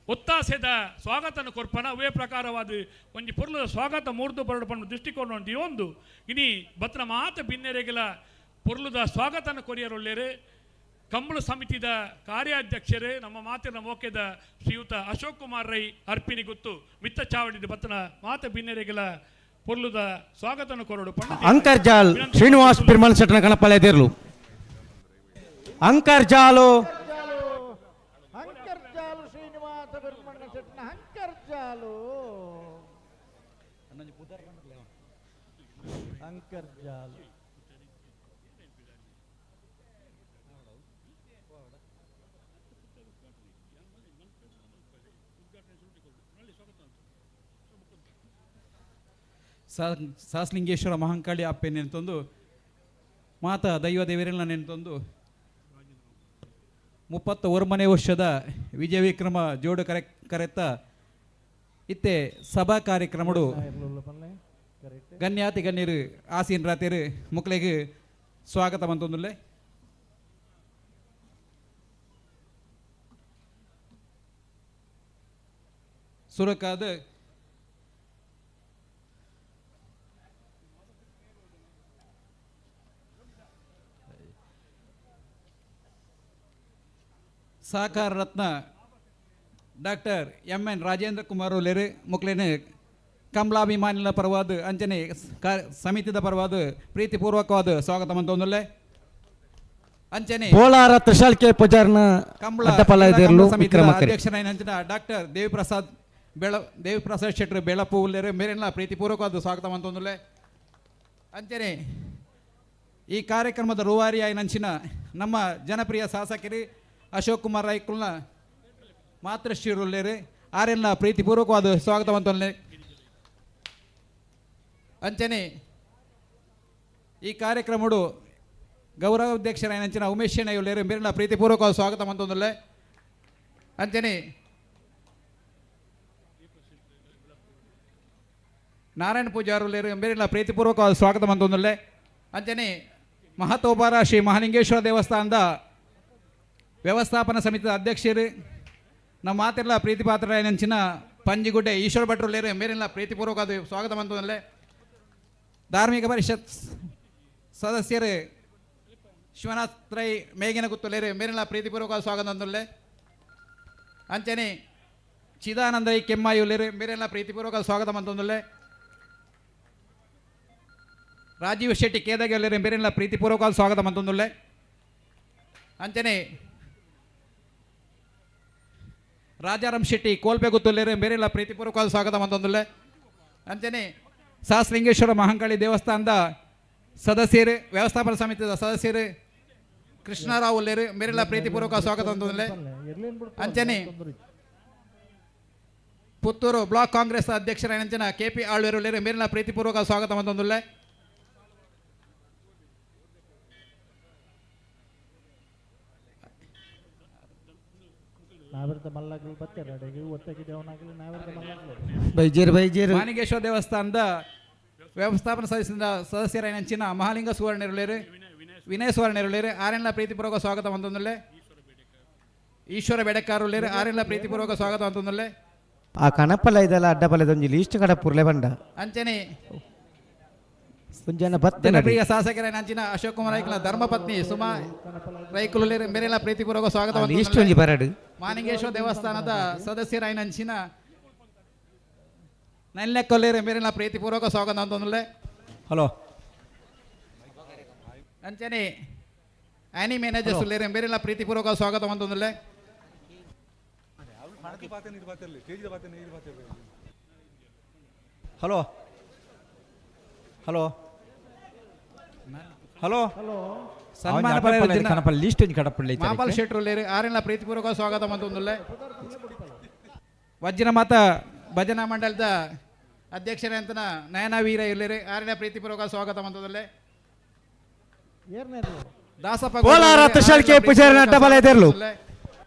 ಒತ್ತಾಸೆದ ಸ್ವಾಗತನ ಕೊರ್ಪನ ಅವೇ ಪ್ರಕಾರವಾದ ಒಂದು ಪೊರ್ಲುದ ಸ್ವಾಗತ ಮೂರ್ದು ಬರಡು ಪಣ್ಣು ದೃಷ್ಟಿಕೋನ ಒಂದು ಒಂದು ಇನಿ ಬತ್ತನ ಮಾತ ಬಿನ್ನೆರೆಗೆಲ ಪೊರ್ಲುದ ಸ್ವಾಗತನ ಕೊರಿಯರೊಳ್ಳೆರೆ ಕಂಬಳ ಸಮಿತಿದ ಕಾರ್ಯಾಧ್ಯಕ್ಷರೇ ನಮ್ಮ ಮಾತಿನ ಮೋಕೆದ ಶ್ರೀಯುತ ಅಶೋಕ್ ಕುಮಾರ್ ರೈ ಅರ್ಪಿನಿ ಗೊತ್ತು ಮಿತ್ತ ಚಾವಡಿದ ಬತ್ತನ ಮಾತ ಬಿನ್ನೆರೆಗೆಲ ಪೊರ್ಲುದ ಸ್ವಾಗತನ ಕೊರಡು ಅಂಕರ್ಜಾಲ್ ಶ್ರೀನಿವಾಸ್ ಬಿರ್ಮನ್ ಶೆಟ್ಟನ ಕಣಪಲ ಎದೇರ್ಲು ಅಂಕರ್ಜಾಲು ಶ್ರೀನಿವಾಸ ಅಂತರ್ಜಾಲ ಸಾಸ್ಲಿಂಗೇಶ್ವರ ಮಹಾಂಕಾಳಿ ಅಪ್ಪೆ ನೆನೆತಂದು ಮಾತಾ ದೈವ ದೇವರೆಲ್ಲ ನೆನೆತಂದು 31 ವರ್ಷದ ವಿಜಯ ವಿಕ್ರಮ ಜೋಡು ಕರೆತ್ತ ಇತ್ತೆ ಸಭಾ ಕಾರ್ಯಕ್ರಮಡು ಗಣ್ಯಾತಿ ಗಣ್ಯರು ಆಸೀನ್ ರಾತ್ರಿ ಮುಕ್ಳಿಗೆ ಸ್ವಾಗತ ಬಂತಂದುಲ್ಲೆ ಸುರಕಾದ ಸಹಕಾರ ರತ್ನ ಡಾಕ್ಟರ್ MN ರಾಜೇಂದ್ರ ಕುಮಾರ್ ಒಲೆರು ಮುಕ್ಲೇನೆ ಕಮಲಾಭಿಮಾನಿಗಳ ಪರವಾದ ಅಂಚನೆ ಸಮಿತಿದ ಪರವಾದ ಪ್ರೀತಿಪೂರ್ವಕವಾದ ಸ್ವಾಗತ ಮಂತೊಂದುಲ್ಲೆ ಅಂಚನೆ ಬೋಳಾರ ತ್ರಿಶಾಲ್ ಕೆ ಪೂಜಾರ್ನ ಅಧ್ಯಕ್ಷರಾಯ ಡಾಕ್ಟರ್ ದೇವಿಪ್ರಸಾದ್ ಶೆಟ್ಟರ್ ಬೆಳಪು ಉಲ್ಲೇರು ಮೇರೆಲ್ಲ ಪ್ರೀತಿಪೂರ್ವಕವಾದ ಸ್ವಾಗತ ಮಂತೊಂದುಲ್ಲೆ ಅಂಚನೆ ಈ ಕಾರ್ಯಕ್ರಮದ ರೂವಾರಿಯಾಗಿ ನಂಚಿನ ನಮ್ಮ ಜನಪ್ರಿಯ ಶಾಸಕರು ಅಶೋಕ್ ಕುಮಾರ್ ರೈಕುಲ್ನ ಮಾತೃಶ್ರೀರುಲ್ಲೇರು ಆರೆಲ್ಲ ಪ್ರೀತಿಪೂರ್ವಕವಾದ ಸ್ವಾಗತವಂತಲ್ಲೇ ಅಂಚನೆ ಈ ಕಾರ್ಯಕ್ರಮಡು ಗೌರವಾಧ್ಯಕ್ಷರಾಯ ನಂಚಿನ ಉಮೇಶ್ ಶೆಣೆಯುಲ್ಲೇರು ಮೇರೆಲ್ಲ ಪ್ರೀತಿಪೂರ್ವಕವಾದ ಸ್ವಾಗತ ಮಂತೊಂದುಲ್ಲೆ ಅಂಚನೆ ನಾರಾಯಣ ಪೂಜಾರುಲ್ಲೇರು ಮೇರೆಲ್ಲ ಪ್ರೀತಿಪೂರ್ವಕವಾದ ಸ್ವಾಗತ ಮಂತೊಂದುಲ್ಲೆ ಅಂಚನೆ ಮಹತೋಬಾರ ಶ್ರೀ ಮಹಾಲಿಂಗೇಶ್ವರ ದೇವಸ್ಥಾನದ ವ್ಯವಸ್ಥಾಪನಾ ಸಮಿತಿಯ ಅಧ್ಯಕ್ಷರು ನಮ್ಮ ಮಾತೆಲ್ಲ ಪ್ರೀತಿಪಾತ್ರರಾಯ ನೆಂಚಿನ ಪಂಜಿಗುಡ್ಡೆ ಈಶ್ವರ ಭಟ್ರುಲ್ಲೇರು ಮೇರೆಲ್ಲ ಪ್ರೀತಿಪೂರ್ವಕವಾದ ಸ್ವಾಗತ ಮಂತೊಂದುಲ್ಲೆ ಧಾರ್ಮಿಕ ಪರಿಷತ್ ಸದಸ್ಯರು ಶಿವನಾಥ್ ರೈ ಮೇಗಿನ ಕುತ್ತುಲೇರು ಮೇರೆಲ್ಲ ಪ್ರೀತಿಪೂರ್ವಕವಾದ ಸ್ವಾಗತ ಮಂತೊಂದುಲ್ಲೆ ಅಂಚನೆ ಚಿದಾನಂದ ರೈ ಕೆಮ್ಮಾಯುಲ್ಲೇರು ಮೇರೆಲ್ಲ ಪ್ರೀತಿಪೂರ್ವಕವಾದ ಸ್ವಾಗತ ಮಂತೊಂದುಲ್ಲೆ ರಾಜೀವ್ ಶೆಟ್ಟಿ ಕೇದಾಗಿಲ್ಲೇರು ಮೇರೆಲ್ಲ ಪ್ರೀತಿಪೂರ್ವಕವಾದ ಸ್ವಾಗತ ಮಂತೊಂದುಲ್ಲೆ ಅಂಚನೆ ರಾಜಾರಾಮ್ ಶೆಟ್ಟಿ ಕೋಲ್ಪೆ ಗುತ್ತುಲ್ಲೇರು ಮೇರೆಲ್ಲ ಪ್ರೀತಿಪೂರ್ವಕವಾದ ಸ್ವಾಗತ ಮಂತೊಂದುಲ್ಲೆ ಅಂಚನೆ ಸಹಸ್ಲಿಂಗೇಶ್ವರ ಮಹಾಂಕಾಳಿ ದೇವಸ್ಥಾನದ ಸದಸ್ಯರು ವ್ಯವಸ್ಥಾಪನಾ ಸಮಿತಿಯ ಸದಸ್ಯರು ಕೃಷ್ಣರಾವ್ ಉಲ್ಲೇರು ಮೇರೆಲ್ಲ ಪ್ರೀತಿಪೂರ್ವಕ ಸ್ವಾಗತ ಮಂತೊಂದುಲ್ಲೆ ಅಂಚನೆ ಪುತ್ತೂರು ಬ್ಲಾಕ್ ಕಾಂಗ್ರೆಸ್ ಅಧ್ಯಕ್ಷರ ಅಂಚನ KP ಆಳ್ವೇರು ಉಲ್ಲೇರು ಮೇರೆಲ್ಲ ಪ್ರೀತಿಪೂರ್ವಕ ಸ್ವಾಗತ ಮಂತೊಂದುಲ್ಲೆ ಮಾನಿಗೇಶ್ವರ ದೇವಸ್ಥಾನದ ವ್ಯವಸ್ಥಾಪನಾ ಸದಸ್ಯರ ನೆಂಚಿನ ಮಹಾಲಿಂಗ ಸುವರ್ಣರುಳೇರು ವಿನಯ ಸುವರ್ಣರುಳೇರು ಆರೆಲ್ಲ ಪ್ರೀತಿಪೂರ್ವಕ ಸ್ವಾಗತ ಮಂತೊಂದುಲ್ಲೆ ಈಶ್ವರ ಬೆಡಕಾರುಳೇರು ಆರೆಲ್ಲ ಪ್ರೀತಿಪೂರ್ವಕ ಸ್ವಾಗತ ಮಂತೊಂದುಲ್ಲೆ ಆ ಕಣಪಲ ಇದೆಲ್ಲ ಅಡ್ಡಪಲದೊಂದು ಲೀಸ್ಟ್ ಕಡ ಪುರ್ಲೆ ಬಂಡ ಅಂಚನೆ ಜನಪ್ರಿಯ ಶಾಸಕರ ನಂಚಿನ ಅಶೋಕ್ ಕುಮಾರ್ ರೈಕುಲ ಧರ್ಮಪತ್ನಿ ಸುಮಾ ರೈಕುಲು ಮೇರೆಲ್ಲ ಪ್ರೀತಿಪೂರ್ವಕ ಸ್ವಾಗತ ಮಾನಿಂಗೇಶ್ವರ ದೇವಸ್ಥಾನದ ಸದಸ್ಯರಾಯ ನಂಚಿನ ನಲ್ಲೆಕ್ಕೊಲ್ಲೇರು ಮೇರೆಲ್ಲ ಪ್ರೀತಿಪೂರ್ವಕ ಸ್ವಾಗತ ಅಂತಂದ್ರೆ ಹಲೋ ಅಂಚನೆ ಆನಿ ಮ್ಯಾನೇಜರ್ಸ್ ಉಲ್ಲೇರು ಮೇರೆಲ್ಲ ಪ್ರೀತಿಪೂರ್ವಕ ಸ್ವಾಗತ ಅಂತಂದ್ರೆ ಹಲೋ ಹಲೋ ಹಲೋ ಸನ್ಮಾನ ಲಿಸ್ಟ್ ಮಾಪಲ್ ಶೆಟ್ರು ಆರೆಲ್ಲ ಪ್ರೀತಿಪೂರ್ವಕ ಸ್ವಾಗತ ಮಂತೊಂದುಲ್ಲೆ ವಜ್ರಮಾತ ಭಜನಾ ಮಂಡಲದ ಅಧ್ಯಕ್ಷರೇ ಅಂತನ ನಯನ ವೀರ ಇರ್ಲೇರಿ ಆರೆಲ್ಲ ಪ್ರೀತಿಪೂರ್ವಕ ಸ್ವಾಗತ ಮಂತೊಂದುಲ್ಲೆ ದಾಸಪ್ಪ ಕೋಲಾರ ತ್ರಿಶಾಲ್ ಕೆ ಪೂಜಾರನ ಅಡ್ಡಬಲಯದಿರಲು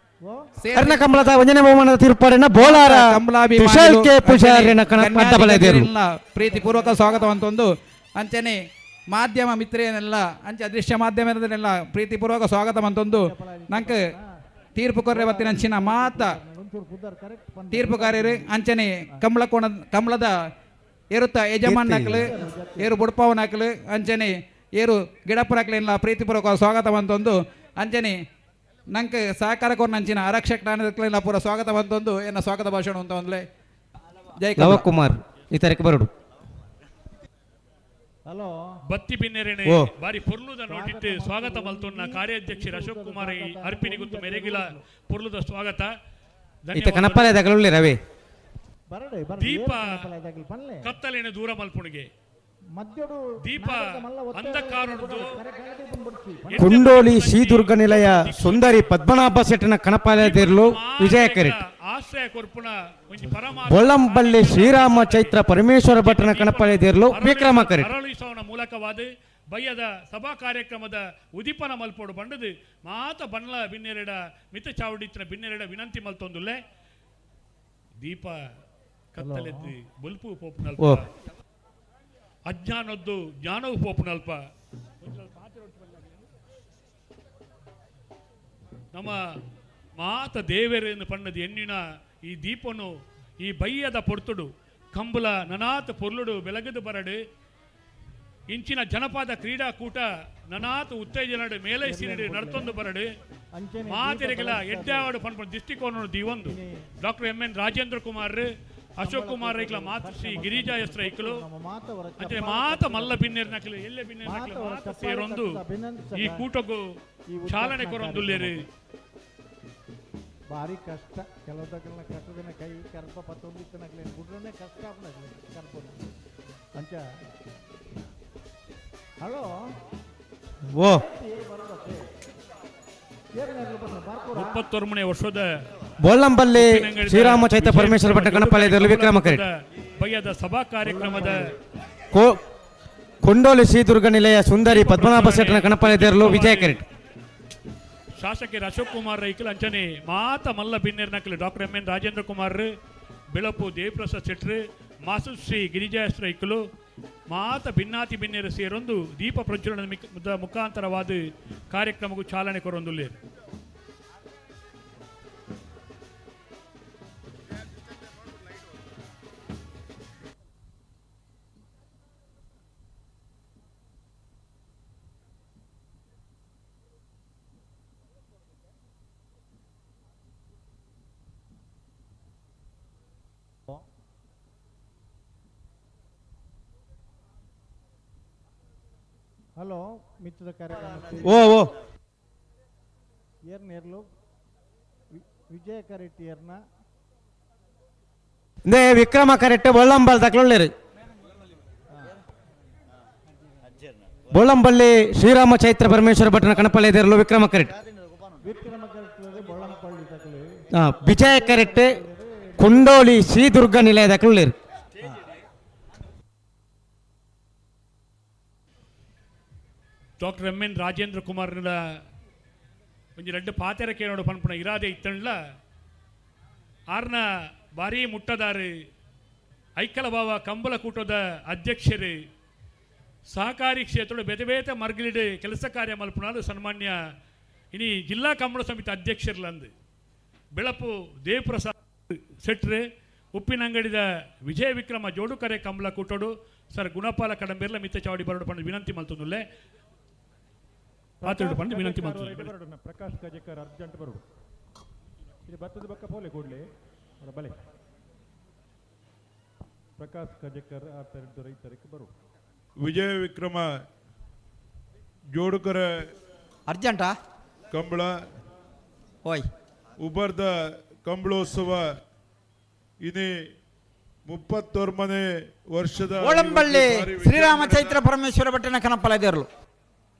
ಕರ್ಣ ಕಮಲದ ವಂಜನೆ ಬಹುಮಾನದ ತೀರ್ಪಾಡಿನ ಬೋಲಾರ ತ್ರಿಶಾಲ್ ಕೆ ಪೂಜಾರಿನ ಅಡ್ಡಬಲಯದಿರಲು ಪ್ರೀತಿಪೂರ್ವಕ ಸ್ವಾಗತ ಅಂತಂದು ಅಂಚನೆ ಮಾಧ್ಯಮ ಮಿತ್ರೇನೆಲ್ಲ ಅಂಚೆ ಅದೃಶ್ಯ ಮಾಧ್ಯಮದನ್ನೆಲ್ಲ ಪ್ರೀತಿಪೂರ್ವಕ ಸ್ವಾಗತ ಮಂತೊಂದು ನಂಗೆ ತೀರ್ಪು ಕೊರ್ರೆ ಬತ್ತಿನ ಅಂಚಿನ ಮಾತ ತೀರ್ಪುಗಾರರು ಅಂಚನೆ ಕಮಲದ ಏರುತ್ತ ಯಜಮಾನಕ್ಲು ಏರು ಬುಡ್ಪವನಾಕ್ಲು ಅಂಚನೆ ಏರು ಗಿಡಪುರಕ್ಲೆಲ್ಲ ಪ್ರೀತಿಪೂರ್ವಕ ಸ್ವಾಗತ ಮಂತೊಂದು ಅಂಚನೆ ನಂಗೆ ಸಹಕಾರ ಕೊರ ನಂಚಿನ ಆರಕ್ಷಕ ನಾಣ್ಯಕ್ಲೆಲ್ಲ ಪೂರ ಸ್ವಾಗತ ಮಂತೊಂದು ಎನ್ನ ಸ್ವಾಗತ ಭಾಷಣ ಅಂತ ಒಂದ್ಲೆ ಜೈ ಕುಮಾರ್ ಈ ತಾರೀಕು ಬರೋಡು ಬತ್ತಿ ಪಿನ್ನೆರೆನೆ ಬಾರಿ ಪೊರ್ಲುದ ನೋಟಿಟ್ಟು ಸ್ವಾಗತ ಮಲ್ತೊನ್ನ ಕಾರ್ಯಾಧ್ಯಕ್ಷರು ಅಶೋಕ್ ಕುಮಾರ್ ಅರ್ಪಿನಿ ಗುತ್ತು ಮೆರೆಗಿಲ ಪೊರ್ಲುದ ಸ್ವಾಗತ ಕನಪಲೆ ರವಿ ದೀಪ ಕತ್ತಲಿನ ದೂರ ಮಲ್ಪುಣಿಗೆ ದೀಪ ಅಂಧಕಾರದ್ದು ಕುಂಡೋಲಿ ಶ್ರೀ ದುರ್ಗ ನಿಲಯ ಸುಂದರಿ ಪದ್ಮನಾಭ ಶೆಟ್ಟನ ಕಣಪಾಲಯದಿರಲು ವಿಜಯ ಕರೆಟ್ ಆಶ್ರಯ ಕೊರ್ಪುಣ ಒಂಜಿ ಬೊಳ್ಳಂಬಳ್ಳಿ ಶ್ರೀರಾಮ ಚೈತ್ರ ಪರಮೇಶ್ವರ ಭಟ್ಟನ ಕಣಪಾಲಯದಿರಲು ವಿಕ್ರಮ ಕರೆಟ್ ಅರಳಿಸೋನ ಮೂಲಕವಾದ ಬಯ್ಯದ ಸಭಾ ಕಾರ್ಯಕ್ರಮದ ಉದಿಪನ ಮಲ್ಪೋಡು ಬಂಡದು ಮಾತ ಬಣ್ಣ ಬಿನ್ನೆರಡ ಮಿತ ಚಾವಡಿತ್ತಿನ ಬಿನ್ನೆರಡ ವಿನಂತಿ ಮಲ್ತೊಂದುಲ್ಲೆ ದೀಪ ಕತ್ತಲೆದ್ದು ಬಲ್ಪು ಪೋಪುನಲ್ಪ ಅಜ್ಞಾನದ್ದು ಜ್ಞಾನವು ಪೋಪುನಲ್ಪ ನಮ್ಮ ಮಾತ ದೇವರೇನು ಪಣ್ಣದು ಎಣ್ಣಿನ ಈ ದೀಪನು ಈ ಬಯ್ಯದ ಪೊರ್ತುಡು ಕಂಬಲ ನನಾತ್ ಪೊರ್ಲುಡು ಬೆಳಗದು ಬರಡು ಇಂಚಿನ ಜನಪದ ಕ್ರೀಡಾಕೂಟ ನನಾತ್ ಉತ್ತೇಜನಡು ಮೇಲೆ ಸಿರಿಡು ನಡ್ತೊಂದು ಬರಡು ಮಾತೆರೆಗೆಲ್ಲ ಎಡ್ಡಾವಡು ಪನ್ಪು ದೃಷ್ಟಿಕೋನ ದೀವೊಂದು ಡಾಕ್ಟರ್ ಎಂ.ಎನ್. ರಾಜೇಂದ್ರ ಕುಮಾರ್ ಅಶೋಕ್ ಕುಮಾರ್ ಐಕ್ಲ ಮಾತು ಶ್ರೀ ಗಿರಿಜಾ ಎಸ್ರ ಐಕ್ಲು ಮತ್ತೆ ಮಾತ ಮಲ್ಲ ಬಿನ್ನೇರ್ ನಕ್ಲು ಎಲ್ಲೆ ಬಿನ್ನೇರ್ ನಕ್ಲು ಮಾತ ಸೇರೊಂದು ಈ ಕೂಟಗೂ ಚಾಲನೆ ಕೊರೊಂದುಲ್ಲೇರು ಭಾರಿ ಕಷ್ಟ ಕೆಲವದಕ್ಕೆಲ್ಲ ಕಟ್ಟದಿನ ಕೈ ಕರ್ಪ ಪತ್ತೊಂದಿತ್ತನಾಗ್ಲಿ ಗುಡ್ರನ್ನೇ ಕಷ್ಟ ಕರ್ಪ ಅಂಚ ಹಲೋ ಓ 31ನೇ ವರ್ಷದ ಬೋಳಂಬಲ್ಲಿ ಶ್ರೀರಾಮ ಚೈತ್ರ ಪರಮೇಶ್ವರ ಭಟ್ಟ ಕಣಪಾಲಯದಲ್ಲಿ ವಿಕ್ರಮ ಕರೆಟ್ ಬಯ್ಯದ ಸಭಾ ಕಾರ್ಯಕ್ರಮದ ಕೊಂಡೋಲಿ ಶ್ರೀ ದುರ್ಗ ನಿಲಯ ಸುಂದರಿ ಪದ್ಮನಾಭ ಶೆಟ್ಟನ ಕಣಪಾಲಯದಿರಲು ವಿಜಯ ಕರೆಟ್ ಶಾಸಕರು ಅಶೋಕ್ ಕುಮಾರ್ ರೈಕಲ್ ಅಂಚನೆ ಮಾತ ಮಲ್ಲ ಬಿನ್ನೇರ್ ನಕಲು ಡಾಕ್ಟರ್ ಎಂ.ಎನ್. ರಾಜೇಂದ್ರ ಕುಮಾರ್ ಬೆಳಪು ದೇವಪ್ರಸಾದ್ ಶೆಟ್ರು ಮಾಸು ಶ್ರೀ ಗಿರಿಜಾಸ್ ರೈಕಲು ಮಾತ ಭಿನ್ನಾತಿ ಬಿನ್ನೇರು ಸೇರೊಂದು ದೀಪ ಪ್ರಜ್ವಲನದ ಮುಖಾಂತರವಾದ ಕಾರ್ಯಕ್ರಮಕ್ಕೂ ಚಾಲನೆ ಕೊರೊಂದುಲ್ಲೇರು ಹಲೋ ಮಿತ್ರದ ಕಾರ್ಯಕ್ರಮ ಓ ಏರ್ನೇರ್ಲು ವಿಜಯ ಕರೆಟ್ ಏರ್ನ ಇಂದೇ ವಿಕ್ರಮ ಕರೆಟ್ ಬೊಳ್ಳಂಬಲ್ ತಕ್ಲೊಳ್ಳೇರು ಬೊಳ್ಳಂಬಲ್ಲಿ ಶ್ರೀರಾಮ ಚೈತ್ರ ಪರಮೇಶ್ವರ ಭಟ್ಟನ ಕಣಪಾಲಯದಿರಲು ವಿಕ್ರಮ ಕರೆಟ್ ಬೊಳ್ಳಂಪಳ್ಳಿ ತಕ್ಲು ವಿಜಯ ಕರೆಟ್ ಕೊಂಡೋಲಿ ಶ್ರೀ ದುರ್ಗ ನಿಲಯ ತಕ್ಲೊಳ್ಳೇರು ಡಾಕ್ಟರ್ ಎಂ.ಎನ್. ರಾಜೇಂದ್ರ ಕುಮಾರ್ ಒಂಜಿ ರೆಡ್ಡು ಪಾತೆರ ಕೇಳೋಡು ಪನ್ಪುಣ ಇರಾದೆ ಇತ್ತಂಡ್ಲ ಆರ್ನ ಭಾರಿ ಮುಟ್ಟದಾರು ಐಕ್ಕಲ ಭಾವ ಕಂಬಲ ಕೂಟದ ಅಧ್ಯಕ್ಷರು ಸಹಕಾರಿ ಕ್ಷೇತ್ರ ಬೇತೆ ಬೇತೆ ಮರ್ಗಿಲಿಡು ಕೆಲಸ ಕಾರ್ಯ ಮಲ್ಪುನಾಲು ಸನ್ಮಾನ್ಯ ಇನಿ ಜಿಲ್ಲಾ ಕಂಬಳ ಸಮಿತಿ ಅಧ್ಯಕ್ಷರ್ಲಂದು ಬೆಳಪು ದೇವಪ್ರಸಾದ್ ಶೆಟ್ರು ಉಪ್ಪಿನಂಗಡಿದ ವಿಜಯ ವಿಕ್ರಮ ಜೋಡುಕರೆ ಕಂಬಳ ಕೂಟೋಡು ಸರ್ ಗುಣಪಾಲ ಕಡಂಬೇರ್ಲ ಮಿತ್ತ ಚಾವಡಿ ಬರೋಡು ಪಂಡು ವಿನಂತಿ ಮಲ್ತುನುಲ್ಲೆ ಬಂದು ವಿನಂತಿ ಮಾಡ್ತೀನಿ ಪ್ರಕಾಶ್ ಕಜೇಕರ್ ಅರ್ಜೆಂಟ್ ಬರೋಡು ಇದು ಭತ್ತದ ಬಕ್ಕ ಪೋಲೆ ಕೂಡಲೇ ಬಲೆ ಪ್ರಕಾಶ್ ಕಜೇಕರ್ ಆ ಥರದ್ದು ರೈತರಿಗೆ ಬರೋಡು ವಿಜಯ ವಿಕ್ರಮ ಜೋಡುಕರ ಅರ್ಜೆಂಟಾ ಕಂಬಳ ಓಯ್ ಉಬರ್ದ ಕಂಬಳೋತ್ಸವ ಇನಿ 31ನೇ ವರ್ಷದ ಓಳಂಬಳ್ಳಿ ಶ್ರೀರಾಮ ಚೈತ್ರ ಪರಮೇಶ್ವರ ಭಟ್ಟನ ಕಣಪಾಲಯದಿರಲು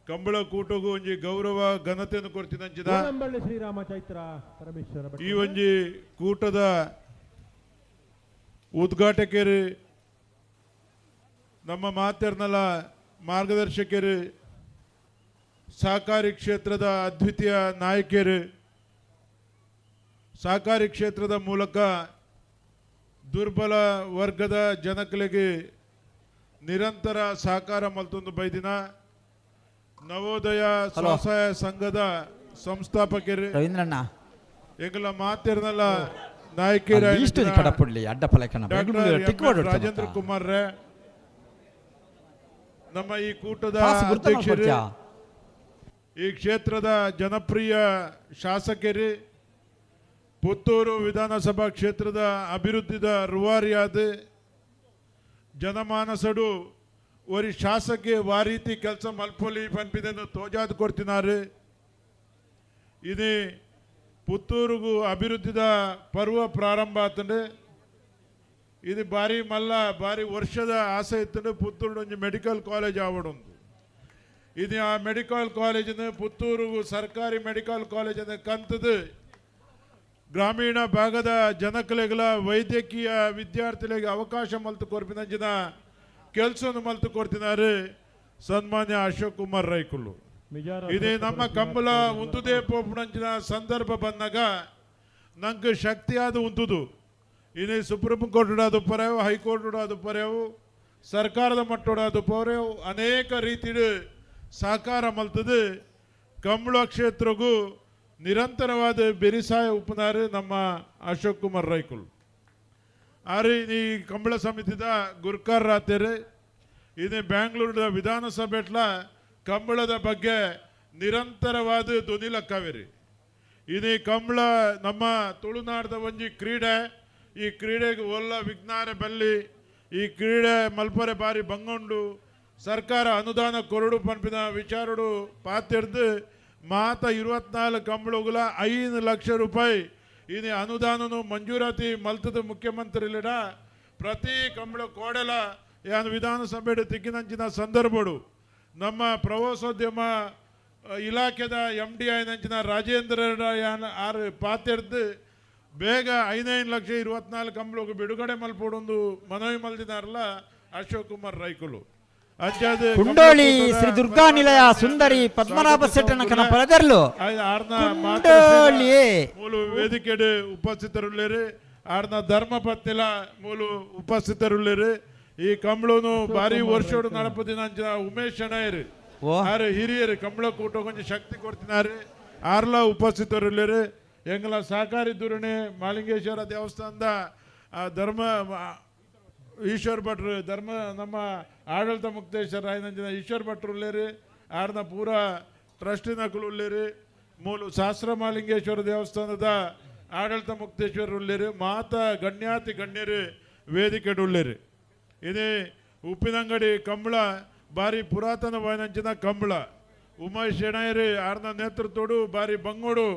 ಕಂಬಳ ಕೂಟಗೂ ಒಂಜಿ ಗೌರವ ಘನತೆಯನ್ನು ಕೊಡ್ತಿನಂಚಿದ ಶ್ರೀರಾಮ ಚೈತ್ರ ಪರಮೇಶ್ವರ ಈ ಒಂಜಿ ಕೂಟದ ಉದ್ಘಾಟಕರು ನಮ್ಮ ಮಾತೆರ್ನಲ ಮಾರ್ಗದರ್ಶಕರು ಸಹಕಾರಿ ಕ್ಷೇತ್ರದ ಅದ್ವಿತೀಯ ನಾಯಕಿಯರು ಸಹಕಾರಿ ಕ್ಷೇತ್ರದ ಮೂಲಕ ದುರ್ಬಲ ವರ್ಗದ ಜನಗಳಿಗೆ ನಿರಂತರ ಸಹಕಾರ ಮಲ್ತೊಂದು ಬೈದಿನ ನವೋದಯ ಸ್ವಸಹಾಯ ಸಂಘದ ಸಂಸ್ಥಾಪಕರು ರವೀಂದ್ರಣ್ಣ ಎಂಗಲ ಮಾತೆರ್ನಲ ನಾಯಕಿಯರ ರಾಜೇಂದ್ರ ಕುಮಾರ್ ನಮ್ಮ ಈ ಕೂಟದ ಅಧ್ಯಕ್ಷರು ಈ ಕ್ಷೇತ್ರದ ಜನಪ್ರಿಯ ಶಾಸಕರು ಪುತ್ತೂರು ವಿಧಾನಸಭಾ ಕ್ಷೇತ್ರದ ಅಭಿವೃದ್ಧಿದ ರೂವಾರಿಯಾದ ಜನಮಾನಸಡು ಒರಿ ಶಾಸಕಿ ವಾರೀತಿ ಕೆಲಸ ಮಲ್ಪೊಲಿ ಪನ್ಪಿದನ್ನು ತೋಜಾದು ಕೊಡ್ತಿನಾರು ಇದು ಪುತ್ತೂರಿಗೂ ಅಭಿವೃದ್ಧಿದ ಪರ್ವ ಪ್ರಾರಂಭ ಆತಂಡೆ ಇದು ಬಾರಿ ಮಲ್ಲ ಬಾರಿ ವರ್ಷದ ಆಸೆ ಇತ್ತು ಪುತ್ತೂರು ಒಂದು ಮೆಡಿಕಲ್ ಕಾಲೇಜ್ ಆವಡುಂದು ಇದು ಆ ಮೆಡಿಕಲ್ ಕಾಲೇಜಿನ ಪುತ್ತೂರು ಸರ್ಕಾರಿ ಮೆಡಿಕಲ್ ಕಾಲೇಜಿನ ಕಂತದು ಗ್ರಾಮೀಣ ಭಾಗದ ಜನಕಲೆಗಳ ವೈದ್ಯಕೀಯ ವಿದ್ಯಾರ್ಥಿಗಳಿಗೆ ಅವಕಾಶ ಮಲ್ತು ಕೊರ್ಪಿನಂಚಿನ ಕೆಲಸವನ್ನು ಮಲ್ತು ಕೊಡ್ತಿದ್ದಾರೆ ಸನ್ಮಾನ್ಯ ಅಶೋಕ್ ಕುಮಾರ್ ರೈಕುಲು. ಇದೇ ನಮ್ಮ ಕಂಬಳ ಉಂದುದೇ ಪೋಪುನಂಚಿನ ಸಂದರ್ಭ ಬಂದಾಗ ನಂಗೆ ಶಕ್ತಿಯಾದ ಉಂತುದು ಇನ್ನು ಸುಪ್ರೀಂ ಕೋರ್ಟ್ ಅದು ಪರ್ಯಾವು ಹೈಕೋರ್ಟ್ ಅದು ಪರ್ಯಾವು ಸರ್ಕಾರದ ಮಟ್ಟೋಡದು ಪರ್ಯಾವು ಅನೇಕ ರೀತಿಯ ಸಹಕಾರ ಮಲ್ತದು ಕಂಬಳ ಕ್ಷೇತ್ರಗೂ ನಿರಂತರವಾದ ಬೆರಿಸಾಯ ಉಪನಾರು ನಮ್ಮ ಅಶೋಕ್ ಕುಮಾರ್ ರೈಕುಲ್ ಆರಿ ಈ ಕಂಬಳ ಸಮಿತಿದ ಗುರ್ಕಾರ್ ರಾತೇರಿ ಇದು ಬ್ಯಾಂಗ್ಳೂರಿನ ವಿಧಾನಸಭೆಟ್ಲ ಕಂಬಳದ ಬಗ್ಗೆ ನಿರಂತರವಾದ ಧ್ವನಿಲಕ್ಕವೇರಿ ಇದು ಕಂಬಳ ನಮ್ಮ ತುಳುನಾಡದ ಒಂಜಿ ಕ್ರೀಡೆ ಈ ಕ್ರೀಡೆಗೆ ಒಲ್ಲ ವಿಜ್ಞಾನ ಬಲ್ಲಿ ಈ ಕ್ರೀಡೆ ಮಲ್ಪರೆ ಬಾರಿ ಬಂಗೊಂಡು ಸರ್ಕಾರ ಅನುದಾನ ಕೊರಡು ಪಂಪಿನ ವಿಚಾರಡು ಪಾತೆರ್ದು ಮಾತ 24 ಕಂಬಳುಗಳ 5 ಲಕ್ಷ ರೂಪಾಯಿ ಇದು ಅನುದಾನನು ಮಂಜೂರಾತಿ ಮಲ್ತದ ಮುಖ್ಯಮಂತ್ರಿಲಿಡ ಪ್ರತಿ ಕಂಬಳ ಕೋಡೆಲ ಯಾನ್ ವಿಧಾನಸಭೆ ತಿಕ್ಕಿನಂಚಿನ ಸಂದರ್ಭಡು ನಮ್ಮ ಪ್ರವಾಸೋದ್ಯಮ ಇಲಾಖೆದ MD ನಂಚಿನ ರಾಜೇಂದ್ರ ಯಾನ್ ಆರು ಪಾತೆರ್ದು ಬೇಗ 5,24 ಕಂಬಳಿಗೆ ಬಿಡುಗಡೆ ಮಲ್ಪೊಂದು ಮನವಿ ಮಲ್ದಿದಾರಲ್ಲ ಅಶೋಕ್ ಕುಮಾರ್ ರೈಕುಲು ಕುಂಡೋಳಿ ಶ್ರೀ ದುರ್ಗಾ ನಿಲಯ ಸುಂದರಿ ಪದ್ಮನಾಭ ಶೆಟ್ಟನ ಕನಪರದರ್ಲು ಮೂಲು ವೇದಿಕೆ ಉಪಸ್ಥಿತರುಳ್ಳೇರಿ ಆರ್ನ ಧರ್ಮಪತ್ನಿಲ ಮೂಲು ಉಪಸ್ಥಿತರುಳ್ಳೇರಿ ಈ ಕಂಬಳನು ಬಾರಿ ವರ್ಷೋಡು ನಡಪದಿನ ಉಮೇಶ್ ಶೆಣಯರು ಆರು ಹಿರಿಯರು ಕಂಬಳ ಕೂಟ ಕೊಂಚ ಶಕ್ತಿ ಕೊಡ್ತಿದ್ದಾರೆ ಆರ್ಲ ಉಪಸ್ಥಿತರುಳ್ಳೇರಿ ಎಂಗಲ ಸಹಕಾರಿ ಧೋರಣೆ ಮಾಲಿಂಗೇಶ್ವರ ದೇವಸ್ಥಾನದ ಧರ್ಮ ಈಶ್ವರ್ ಭಟ್ರು ಧರ್ಮ ನಮ್ಮ ಆಡಳಿತ ಮುಕ್ತೇಶ್ವರ ರಾಯನಂಜಿನ ಈಶ್ವರ್ ಭಟ್ರು ಉಳ್ಳೇರಿ ಆರ್ನ ಪೂರ ಟ್ರಸ್ಟಿನ ಉಳ್ಳೇರಿ ಮೂಲ ಶಾಸ್ತ್ರ ಮಾಲಿಂಗೇಶ್ವರ ದೇವಸ್ಥಾನದ ಆಡಳಿತ ಮುಕ್ತೇಶ್ವರ ಉಳ್ಳೇರಿ ಮಾತ ಗಣ್ಯಾತಿ ಗಣ್ಯರು ವೇದಿಕೆ ಉಳ್ಳೇರಿ ಇದೇ ಉಪ್ಪಿನಂಗಡಿ ಕಂಬಳ ಬಾರಿ ಪುರಾತನವಾದಂಚಿನ ಕಂಬಳ ಉಮೇಶ್ ಶೆಣಯರಿ ಆರ್ನ ನೇತೃತ್ವಡು ಬಾರಿ ಬಂಗೋಡು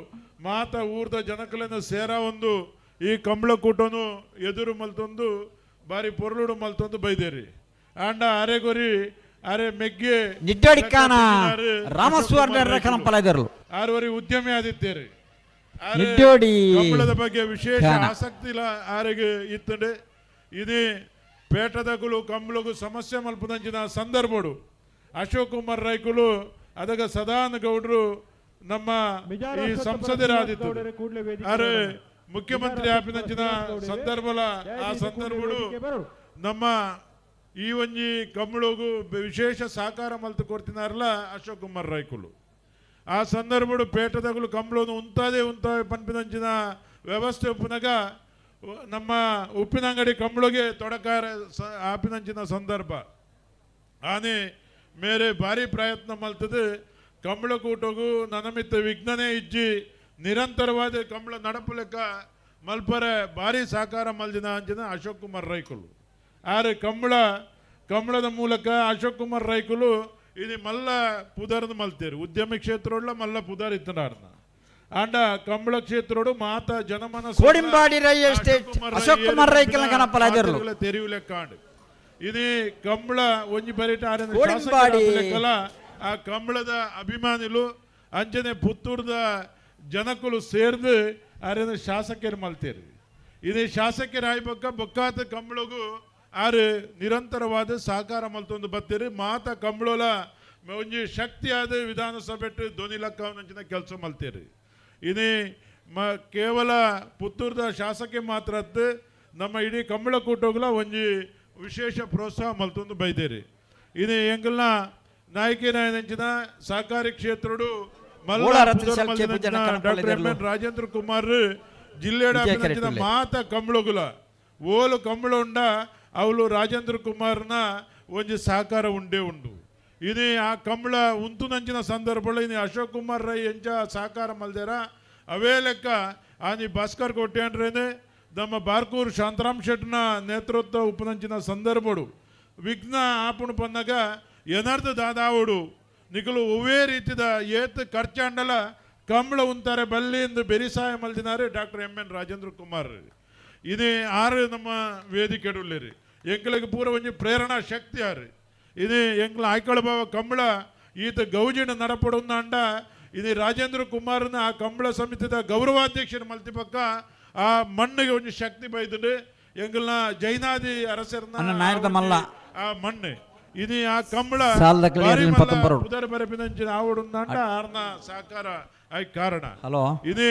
ಮಾತ ಊರ್ದ ಜನಕಲನ್ನು ಸೇರ ಒಂದು ಈ ಕಂಬಳ ಕೂಟನು ಎದುರು ಮಲ್ತೊಂದು ಬಾರಿ ಪೊರ್ಲುಡು ಮಲ್ತೊಂದು ಬೈದೇರಿ ಆಂಡ ಅರೆಗೊರಿ ಅರೆ ಮೆಗ್ಗೆ ನಿಡ್ಡಡಿಕಾನ ರಾಮಸ್ವಾಮಿ ಕನಪಲದರು ಆರವರಿ ಉದ್ಯಮಿ ಆದಿತ್ತೇರಿ ಕಂಬಳದ ಬಗ್ಗೆ ವಿಶೇಷ ಆಸಕ್ತಿ ಆರೆಗೆ ಇತ್ತಂಡೆ ಇದೇ ಪೇಟದಗುಲು ಕಂಬಳಗು ಸಮಸ್ಯೆ ಮಲ್ಪದಂಚಿನ ಸಂದರ್ಭಡು ಅಶೋಕ್ ಕುಮಾರ್ ರೈಕುಲು ಅದಗ ಸದಾನಂದ ಗೌಡ್ರು ನಮ್ಮ ಈ ಸಂಸದರಾದಿತ್ತು ಅರೆ ಮುಖ್ಯಮಂತ್ರಿ ಆಪಿನಂಚಿನ ಸಂದರ್ಭಲ ಆ ಸಂದರ್ಭಗಳು ನಮ್ಮ ಈ ಒಂಜಿ ಕಂಬಳಗು ವಿಶೇಷ ಸಹಕಾರ ಮಲ್ತು ಕೊಡ್ತಿನಾರಲ್ಲ ಅಶೋಕ್ ಕುಮಾರ್ ರೈಕುಲು ಆ ಸಂದರ್ಭಡು ಪೇಟದಗುಲು ಕಂಬಳನು ಉಂತಾದೆ ಪನ್ಪಿನಂಚಿನ ವ್ಯವಸ್ಥೆ ಉಪ್ಪನಾಗ ನಮ್ಮ ಉಪ್ಪಿನಂಗಡಿ ಕಂಬಳಿಗೆ ತೊಡಕಾರ ಆಪಿನಂಚಿನ ಸಂದರ್ಭ ಆನೆ ಮೇರೆ ಭಾರಿ ಪ್ರಯತ್ನ ಮಲ್ತದೆ ಕಂಬಳ ಕೂಟಗೂ ನನಮಿತ್ತ ವಿಘ್ನನೇ ಇಜ್ಜಿ ನಿರಂತರವಾದ ಕಂಬಳ ನಡಪು ಲೆಕ್ಕ ಮಲ್ಪರೆ ಭಾರಿ ಸಹಕಾರ ಮಲ್ದಿನ ಅಂಚಿನ ಅಶೋಕ್ ಕುಮಾರ್ ರೈಕುಲು ಆರೆ ಕಂಬಳದ ಮೂಲಕ ಅಶೋಕ್ ಕುಮಾರ್ ರೈಕುಲು ಇದು ಮಲ್ಲ ಪುದರ್ದು ಮಲ್ತೇರು ಉದ್ಯಮ ಕ್ಷೇತ್ರ ಮಲ್ಲ ಪುದರ್ ಇತ್ತನಾರ್ನ ಆಂಡ ಕಂಬಳ ಕ್ಷೇತ್ರೋಡು ಮಾತ ಜನಮನ ಕೋಡಿಂಬಾಡಿ ರೈಲ್ ಎಸ್ಟೇಟ್ ಅಶೋಕ್ ಕುಮಾರ್ ರೈಕಲ್ ಕನಪಲದರು ತೆರಿವು ಲೆಕ್ಕಾಂಡು ಇದು ಕಂಬಳ ಒಂಜಿ ಬರಿಟ ಲೆಕ್ಕಲ ಆ ಕಂಬಳದ ಅಭಿಮಾನಿಲು ಅಂಜನೆ ಪುತ್ತೂರ್ದ ಜನಕುಲು ಸೇರ್ದು ಆರೇನ ಶಾಸಕರು ಮಲ್ತೇರಿ ಇದು ಶಾಸಕರು ಆಯ್ಬಕ್ಕ ಬೊಕ್ಕಾತ ಕಂಬಳಗೂ ಆರು ನಿರಂತರವಾದ ಸಹಕಾರ ಮಲ್ತೊಂದು ಬತ್ತೇರಿ ಮಾತ ಕಂಬಳಲ ಒಂಜಿ ಶಕ್ತಿಯಾದ ವಿಧಾನಸಭೆ ಧ್ವನಿ ಲೆಕ್ಕವನಂಚಿನ ಕೆಲಸ ಮಲ್ತೇರಿ ಇದು ಕೇವಲ ಪುತ್ತೂರ್ದ ಶಾಸಕ ಮಾತ್ರ ನಮ್ಮ ಇಡೀ ಕಂಬಳ ಕೂಟೋಗ್ಲ ಒಂಜಿ ವಿಶೇಷ ಪ್ರೋತ್ಸಾಹ ಮಲ್ತೊಂದು ಬೈದೇರಿ ಇದು ಎಂಗಲ್ನ ನಾಯಕಿನಾಯನಂಚಿನ ಸಹಕಾರಿ ಕ್ಷೇತ್ರಡು ಡಾಕ್ಟರ್ MN ರಾಜೇಂದ್ರ ಕುಮಾರ್ ಜಿಲ್ಲೆಡ ಮಾತ ಕಂಬಳಗುಲ ಓಲು ಕಂಬಳ ಉಂಡ ಅವಳು ರಾಜೇಂದ್ರ ಕುಮಾರ್ನ ಒಂಜಿ ಸಹಕಾರ ಉಂಡೇ ಉಂಡು ಇದು ಆ ಕಂಬಳ ಉಂತು ನಂಚಿನ ಸಂದರ್ಭ ಇದು ಅಶೋಕ್ ಕುಮಾರ್ ರೈ ಎಂಚ ಸಹಕಾರ ಮಲ್ದೇರ ಅವೇ ಲೆಕ್ಕ ಆನಿ ಭಾಸ್ಕರ್ ಕೊಟ್ಟೇನ್ರೇನೆ ನಮ್ಮ ಬಾರ್ಕೂರು ಶಾಂತರಾಮ್ ಶೆಟ್ನ ನೇತೃತ್ವ ಉಪನಂಚಿನ ಸಂದರ್ಭಡು ವಿಘ್ನ ಆಪುಣು ಪನ್ನಾಗ ಎನರ್ದ ದಾದಾವುಡು ನಿಖಲು ಒವೇ ರೀತಿದ ಏತ್ ಖರ್ಚಾಂಡಲ ಕಂಬಳ ಉಂತಾರೆ ಬಲ್ಲಿ ಎಂದು ಬೆರಿಸಾಯ ಮಲ್ದಿನಾರೆ ಡಾಕ್ಟರ್ MN ರಾಜೇಂದ್ರ ಕುಮಾರ್ ಇದು ಆರು ನಮ್ಮ ವೇದಿಕೆ ಉಳ್ಳೇರಿ ಎಂಕ್ಲಿಗೆ ಪೂರ ಒಂಜಿ ಪ್ರೇರಣಾ ಶಕ್ತಿ ಆರು ಇದು ಎಂಕ್ಲ ಆಯ್ಕಳ ಬಾವ ಕಂಬಳ ಈತ ಗೌಜಿನ ನಡಪಡುಂದ ಅಂಡ ಇದು ರಾಜೇಂದ್ರ ಕುಮಾರ್ನ ಆ ಕಂಬಳ ಸಮಿತಿದ ಗೌರವಾಧ್ಯಕ್ಷರ ಮಲ್ತಿಪಕ್ಕ ಆ ಮಣ್ಣಿಗೆ ಒಂದು ಶಕ್ತಿ ಬೈದು ಎಂಗ್ಲ ಜೈನಾದಿ ಅರಸರನ್ನ ಆ ಮಣ್ಣು ಇದು ಆ ಕಂಬಳ ಉದರ ಬರಪಿನ ಆವಡುಂದ ಅಂಡ ಆರ್ನ ಸಹಕಾರ ಆಯ್ ಕಾರಣ ಇದು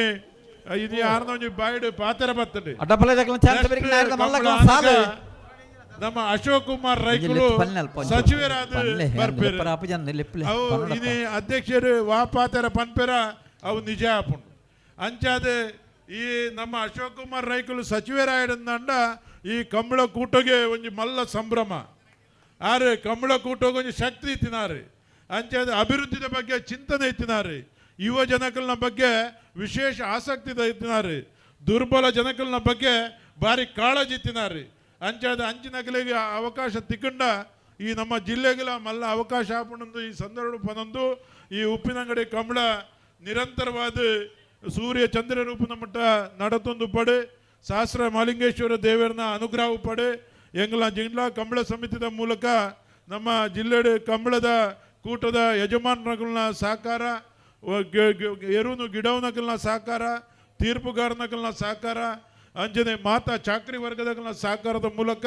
ಇದು ಆರ್ನ ಒಂಜಿ ಬಾಯ್ಡ್ ಪಾತ್ರ ಬರ್ತದೆ ನಮ್ಮ ಅಶೋಕ್ ಕುಮಾರ್ ರೈಕುಲು ಸಚಿವರಾದ ಅವು ಇದು ಅಧ್ಯಕ್ಷರು ವಾಪಾತರ ಪನ್ಪೆರ ಅವು ನಿಜ ಆಪುಂಡು ಅಂಚಾದ ಈ ನಮ್ಮ ಅಶೋಕ್ ಕುಮಾರ್ ರೈಕುಲು ಸಚಿವರಾಯಡಂದಂಡ ಈ ಕಂಬಳ ಕೂಟಗೆ ಒಂಜಿ ಮಲ್ಲ ಸಂಭ್ರಮ ಆರು ಕಂಬಳ ಕೂಟೋಗೆ ಒಂಜಿ ಶಕ್ತಿ ಇತ್ತಿನಾರು ಅಂಚಾದ ಅಭಿವೃದ್ಧಿದ ಬಗ್ಗೆ ಚಿಂತನೆ ಇತ್ತಿನಾರು ಯುವ ಜನಕಲ್ನ ಬಗ್ಗೆ ವಿಶೇಷ ಆಸಕ್ತಿ ಇತ್ತಿನಾರು ದುರ್ಬಲ ಜನಕಲ್ನ ಬಗ್ಗೆ ಭಾರಿ ಕಾಳಜಿ ಇತ್ತಿನಾರು ಅಂಚಾದ ಅಂಚಿನಗಲಿಗೆ ಅವಕಾಶ ತಿಕ್ಕಂಡ ಈ ನಮ್ಮ ಜಿಲ್ಲೆಗಳ ಮಲ್ಲ ಅವಕಾಶ ಆಪಣಂದು ಈ ಸಂದರ್ಭ ಪನಂದು ಈ ಉಪ್ಪಿನಂಗಡಿ ಕಂಬಳ ನಿರಂತರವಾದ ಸೂರ್ಯ ಚಂದ್ರ ರೂಪದ ಮಟ್ಟ ನಡತೊಂದು ಪಡೆ ಸಹಸ್ರ ಮಾಲಿಂಗೇಶ್ವರ ದೇವರನ್ನ ಅನುಗ್ರಹ ಪಡೆ ಎಂಗ್ಲ ಜಿಲ್ಲಾ ಕಂಬಳ ಸಮಿತಿದ ಮೂಲಕ ನಮ್ಮ ಜಿಲ್ಲೆ ಕಂಬಳದ ಕೂಟದ ಯಜಮಾನರುಗಳನ್ನ ಸಹಕಾರ ಎರುನು ಗಿಡವನಗಳನ್ನ ಸಹಕಾರ ತೀರ್ಪುಗಾರನಗಳನ್ನ ಸಹಕಾರ ಅಂಜನೆ ಮಾತಾ ಚಾಕ್ರಿ ವರ್ಗದ ಸಹಕಾರದ ಮೂಲಕ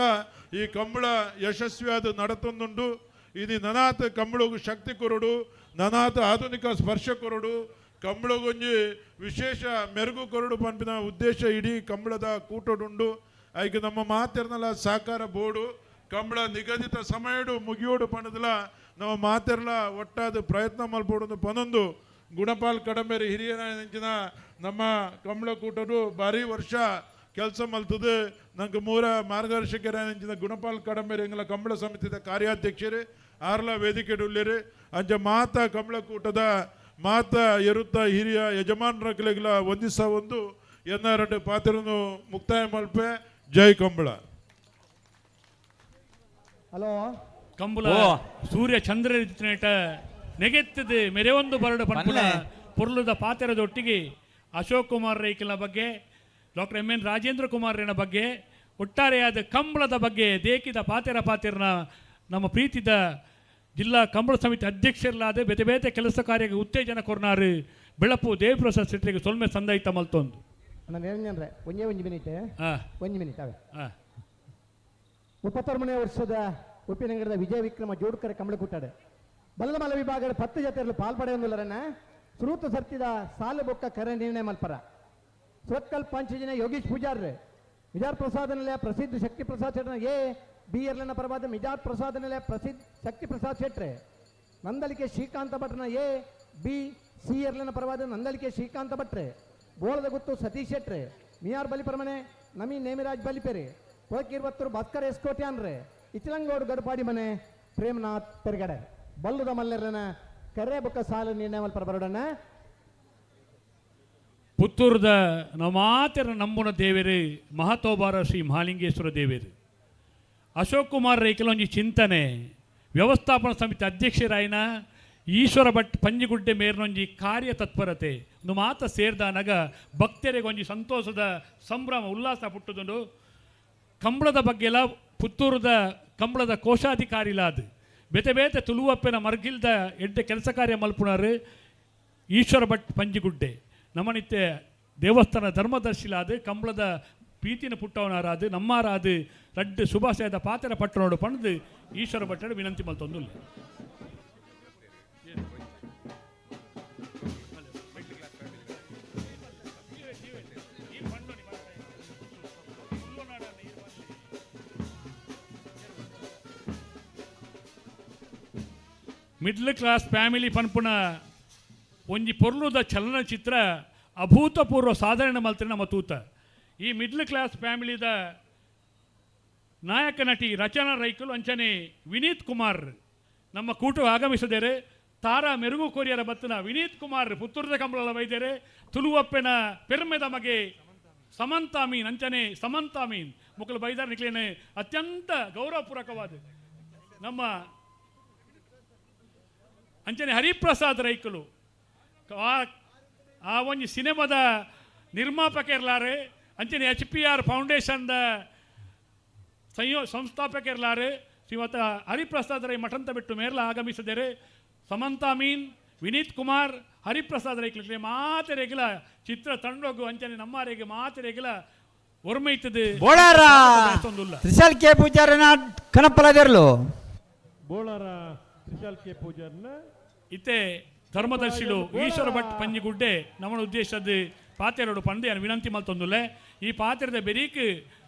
ಈ ಕಂಬಳ ಯಶಸ್ವಿಯಾದ ನಡತೊಂದುಂಡು ಇದು ನನಾಥ ಕಂಬಳಗೂ ಶಕ್ತಿ ಕೊರಡು ನನಾಥ ಆಧುನಿಕ ಸ್ಪರ್ಶ ಕೊರಡು ಕಂಬಳಗೊಂಜಿ ವಿಶೇಷ ಮೆರುಗು ಕೊರಡು ಪಂಪಿನ ಉದ್ದೇಶ ಇಡೀ ಕಂಬಳದ ಕೂಟಡುಂಡು ಐಕೆ ನಮ್ಮ ಮಾತೆರ್ನಲ ಸಹಕಾರ ಬೋರ್ಡು ಕಂಬಳ ನಿಗದಿತ ಸಮಯಡು ಮುಗಿಯೋಡು ಪಣದಲ ನಮ್ಮ ಮಾತೆರ್ಲ ಒಟ್ಟಾದ ಪ್ರಯತ್ನ ಮಲ್ಪೋಡು ಪನೊಂದು ಗುಣಪಾಲ್ ಕಡಂಬೇರಿ ಹಿರಿಯರ ನೆಂಚಿನ ನಮ್ಮ ಕಂಬಳ ಕೂಟರು ಭಾರಿ ವರ್ಷ ಕೆಲಸ ಮಲ್ತದೆ ನಂಗೆ ಮೂರ ಮಾರ್ಗದರ್ಶಕರ ನೆಂಚಿನ ಗುಣಪಾಲ್ ಕಡಂಬೇರಿ ಎಂಗ್ಲ ಕಂಬಳ ಸಮಿತಿದ ಕಾರ್ಯಾಧ್ಯಕ್ಷರು ಆರ್ಲ ವೇದಿಕೆ ಉಳ್ಳೇರಿ ಅಂಚ ಮಾತಾ ಕಂಬಳ ಕೂಟದ ಮಾತಾ ಎರುತ್ತ ಹಿರಿಯ ಯಜಮಾನರಗಳೆಲ್ಲ ಒಂದಿಸ ಒಂದು ಎನ್ನ ಪಾತ್ರನು ಮುಕ್ತಾಯ ಮಲ್ಪೆ ಜೈ ಕಂಬಳ. ಹಲೋ ಕಂಬಳ ಸೂರ್ಯ ಚಂದ್ರ ನೆಗೆತ್ತದೆ ಮೆರೆಯೊಂದು ಬರಡು ಪಂಪುನ ಪೊರ್ಲುದ ಪಾತೆರದೊಟ್ಟಿಗೆ ಅಶೋಕ್ ಕುಮಾರ್ ರೈಕಲ್ನ ಬಗ್ಗೆ ಡಾಕ್ಟರ್ ಎಂ ಎನ್ ರಾಜೇಂದ್ರ ಕುಮಾರ್ನ ಬಗ್ಗೆ ಒಟ್ಟಾರೆಯಾದ ಕಂಬಳದ ಬಗ್ಗೆ ದೇಕಿದ ಪಾತೆರನ ನಮ್ಮ ಪ್ರೀತಿದ ಜಿಲ್ಲಾ ಕಂಬಳ ಸಮಿತಿ ಅಧ್ಯಕ್ಷರಲಾದ ಬೇತೆ ಬೇತೆ ಕೆಲಸ ಕಾರ್ಯಕ್ಕೆ ಉತ್ತೇಜನ ಕೊರ್ನಾರು ಬೆಳಪು ದೇವಪ್ರಸಾದ್ ಶೆಟ್ಟಿಗೆ ಸೊಲ್ಮೆ ಸಂದಾಯಿತ ಮಲ್ತೊಂದು ಒಂದು ಮಿನಿಟ್ ಅವೆ 36ನೇ ವರ್ಷದ ಉಪ್ಪಿನಂಗಡದ ವಿಜಯ ವಿಕ್ರಮ ಜೋಡುಕರೆ ಕಂಬಳ ಕೂಟಾಡೆ ಬಲ್ಲಮಲ ವಿಭಾಗದ 10 ಜತೆಯಲ್ಲೂ ಪಾಲ್ಪಡೆಯೊಂದಿಲ್ಲರನ್ನ ಶ್ರೂತ ಸರ್ತಿದ ಸಾಲು ಬೊಕ್ಕ ಕರೆ ನಿರ್ಣಯ ಮಲ್ಪರ ಸ್ವತ್ಕಲ್ ಪಂಚಜನ ಯೋಗೀಶ್ ಪೂಜಾರ್ರೆ ಮಿಜಾರ್ ಪ್ರಸಾದ ನಿಲಯ ಪ್ರಸಿದ್ಧ ಶಕ್ತಿ ಪ್ರಸಾದ್ ಶೆಟ್ರ ಎ ಬಿ ಎರ್ಲನ ಪರವಾದ ಮಿಜಾರ್ ಪ್ರಸಾದ ನಿಲಯ ಪ್ರಸಿದ್ಧ ಶಕ್ತಿ ಪ್ರಸಾದ್ ಶೆಟ್ರೆ ನಂದಲಿಕೆ ಶ್ರೀಕಾಂತ ಭಟ್ರನ ಎ ಬಿ ಸಿ ಎರ್ಲನ ಪರವಾದ ನಂದಲಿಕೆ ಶ್ರೀಕಾಂತ ಭಟ್ರೆ ಬೋಳದ ಗುತ್ತು ಸತೀಶ್ ಶೆಟ್ರೆ ಮಿಯಾರ್ ಬಲಿಪರಮನೆ ನಮಿ ನೇಮಿರಾಜ್ ಬಲಿಪೆರೆ ಕೊಳಕಿರ್ವತ್ತೂರು ಭಾಸ್ಕರ್ ಎಸ್ಕೋಟ್ಯಾನ್ರೆ ಇಚಲಂಗೋಡು ಗಡುಪಾಡಿ ಮನೆ ಪ್ರೇಮನಾಥ್ ಪೆರ್ಗಡೆ ಬಲ್ಲುದ ಮಲ್ಲೆರನ ಕರೆ ಬೊಕ್ಕ ಸಾಲು ನಿರ್ಣಯ ಮಲ್ಪರ ಬರೋಡನ್ನ ಪುತ್ತೂರದ ನಮಾತೆರ ನಂಬುನ ದೇವೇರು ಮಹತೋಬಾರ ಶ್ರೀ ಮಹಾಲಿಂಗೇಶ್ವರ ದೇವೇರು ಅಶೋಕ್ ಕುಮಾರ್ ರೈಕಲ್ ಒಂಜಿ ಚಿಂತನೆ ವ್ಯವಸ್ಥಾಪನಾ ಸಮಿತಿ ಅಧ್ಯಕ್ಷರಾಯಿನ ಈಶ್ವರ ಭಟ್ ಪಂಜಿಗುಡ್ಡೆ ಮೇರ್ನೊಂಜಿ ಕಾರ್ಯ ತತ್ಪರತೆ ಒಂದು ಮಾತ ಸೇರ್ದಾನಾಗ ಭಕ್ತರಿಗೆ ಒಂಜಿ ಸಂತೋಷದ ಸಂಭ್ರಮ ಉಲ್ಲಾಸ ಪುಟ್ಟುದುಂಡು ಕಂಬಳದ ಬಗ್ಗೆ ಎಲ್ಲ ಪುತ್ತೂರದ ಕಂಬಳದ ಕೋಶಾಧಿಕಾರಿಲಾದ ಬೇತೆ ಬೇತೆ ತುಳುವಪ್ಪನ ಮರ್ಗಿಲ್ದ ಎಡ್ಡೆ ಕೆಲಸ ಕಾರ್ಯ ಮಲ್ಪುಣರು ಈಶ್ವರ ಭಟ್ ಪಂಜಿಗುಡ್ಡೆ ನಮ್ಮನಿತ್ಯ ದೇವಸ್ಥಾನ ಧರ್ಮದರ್ಶಿಲಾದ ಕಂಬಳದ ಪ್ರೀತಿನ ಪುಟ್ಟವನಾರಾದು ನಮ್ಮಾರಾದು ರಡ್ಡು ಶುಭಾಶಯದ ಪಾತ್ರ ಪಟ್ಟಣೋಡು ಪಣದು ಈಶ್ವರ ಭಟ್ಟರು ವಿನಂತಿ ಮಲ್ತೊಂದು ಮಿಡ್ಲ್ ಕ್ಲಾಸ್ ಫ್ಯಾಮಿಲಿ ಪನ್ಪುನ ಒಂಜಿ ಪೊರ್ಲುದ ಚಲನಚಿತ್ರ ಅಭೂತಪೂರ್ವ ಸಾಧನೆ ಮಲ್ತರೆ ನಮ್ಮ ತೂತ ಈ ಮಿಡ್ಲ್ ಕ್ಲಾಸ್ ಫ್ಯಾಮಿಲಿದ ನಾಯಕ ನಟಿ ರಚನಾ ರೈಕಲ್ ಅಂಚನೆ ವಿನೀತ್ ಕುಮಾರ್ ನಮ್ಮ ಕೂಟ ಆಗಮಿಸಿದರೆ ತಾರಾ ಮೆರುಗು ಕೊರಿಯರ ಬತ್ತನ ವಿನೀತ್ ಕುಮಾರ್ ಪುತ್ತೂರದ ಕಂಬಳದ ವೈದ್ಯರೆ ತುಳುವಪ್ಪೆನ ಪೆರ್ಮೆದ ಮಗೆ ಸಮಂತಾ ಮೀನ್ ಅಂಚನೆ ಸಮಂತಾ ಮೀನ್ ಮುಕ್ಕಲು ಬೈದಾರ ನಿಕ್ಲೇನೆ ಅತ್ಯಂತ ಗೌರವಪೂರ್ವಕವಾದ ನಮ್ಮ ಅಂಚನೆ ಹರಿಪ್ರಸಾದ್ ರೈಕಲು ಆ ಒಂಜಿ ಸಿನಿಮಾದ ನಿರ್ಮಾಪಕ ಇರ್ಲಾರೆ ಅಂಚನೆ HPR ಫೌಂಡೇಶನ್ದ ಸಂಸ್ಥಾಪಕರಿಲ್ಲಾರು ಶ್ರೀಮತ ಹರಿಪ್ರಸಾದ್ ರೈ ಮಠಂತ ಬಿಟ್ಟು ಮೇರ್ಲ ಆಗಮಿಸಿದರೆ ಸಮಂತಾ ಮೀನ್ ವಿನೀತ್ ಕುಮಾರ್ ಹರಿಪ್ರಸಾದ್ ರೈಕ್ಲಿಕ್ಕೆ ಮಾತೆರೆಗಿಲ ಚಿತ್ರ ತಂಡೋಗು ಅಂಚನೆ ನಮ್ಮರೆಗೆ ಮಾತೆರೆಗಿಲ ಒರ್ಮೈತದು ಬೋಳಾರ ತ್ರಿಶಾಲ್ ಕೆ ಪೂಜಾರನ ಕನಪಲದೆರ್ಲು ಬೋಳಾರ ತ್ರಿಶಾಲ್ ಕೆ ಪೂಜಾರನ ಇತ್ತೆ ಧರ್ಮದರ್ಶಿಲು ಈಶ್ವರ ಭಟ್ ಪಂಜಿಗುಡ್ಡೆ ನಮ್ಮ ಉದ್ದೇಶದ ಪಾತೆರಡು ಪಂದೆ ವಿನಂತಿ ಮಲ್ತೊಂದುಲ್ಲೆ ಈ ಪಾತ್ರದ ಬೆರೀಕ್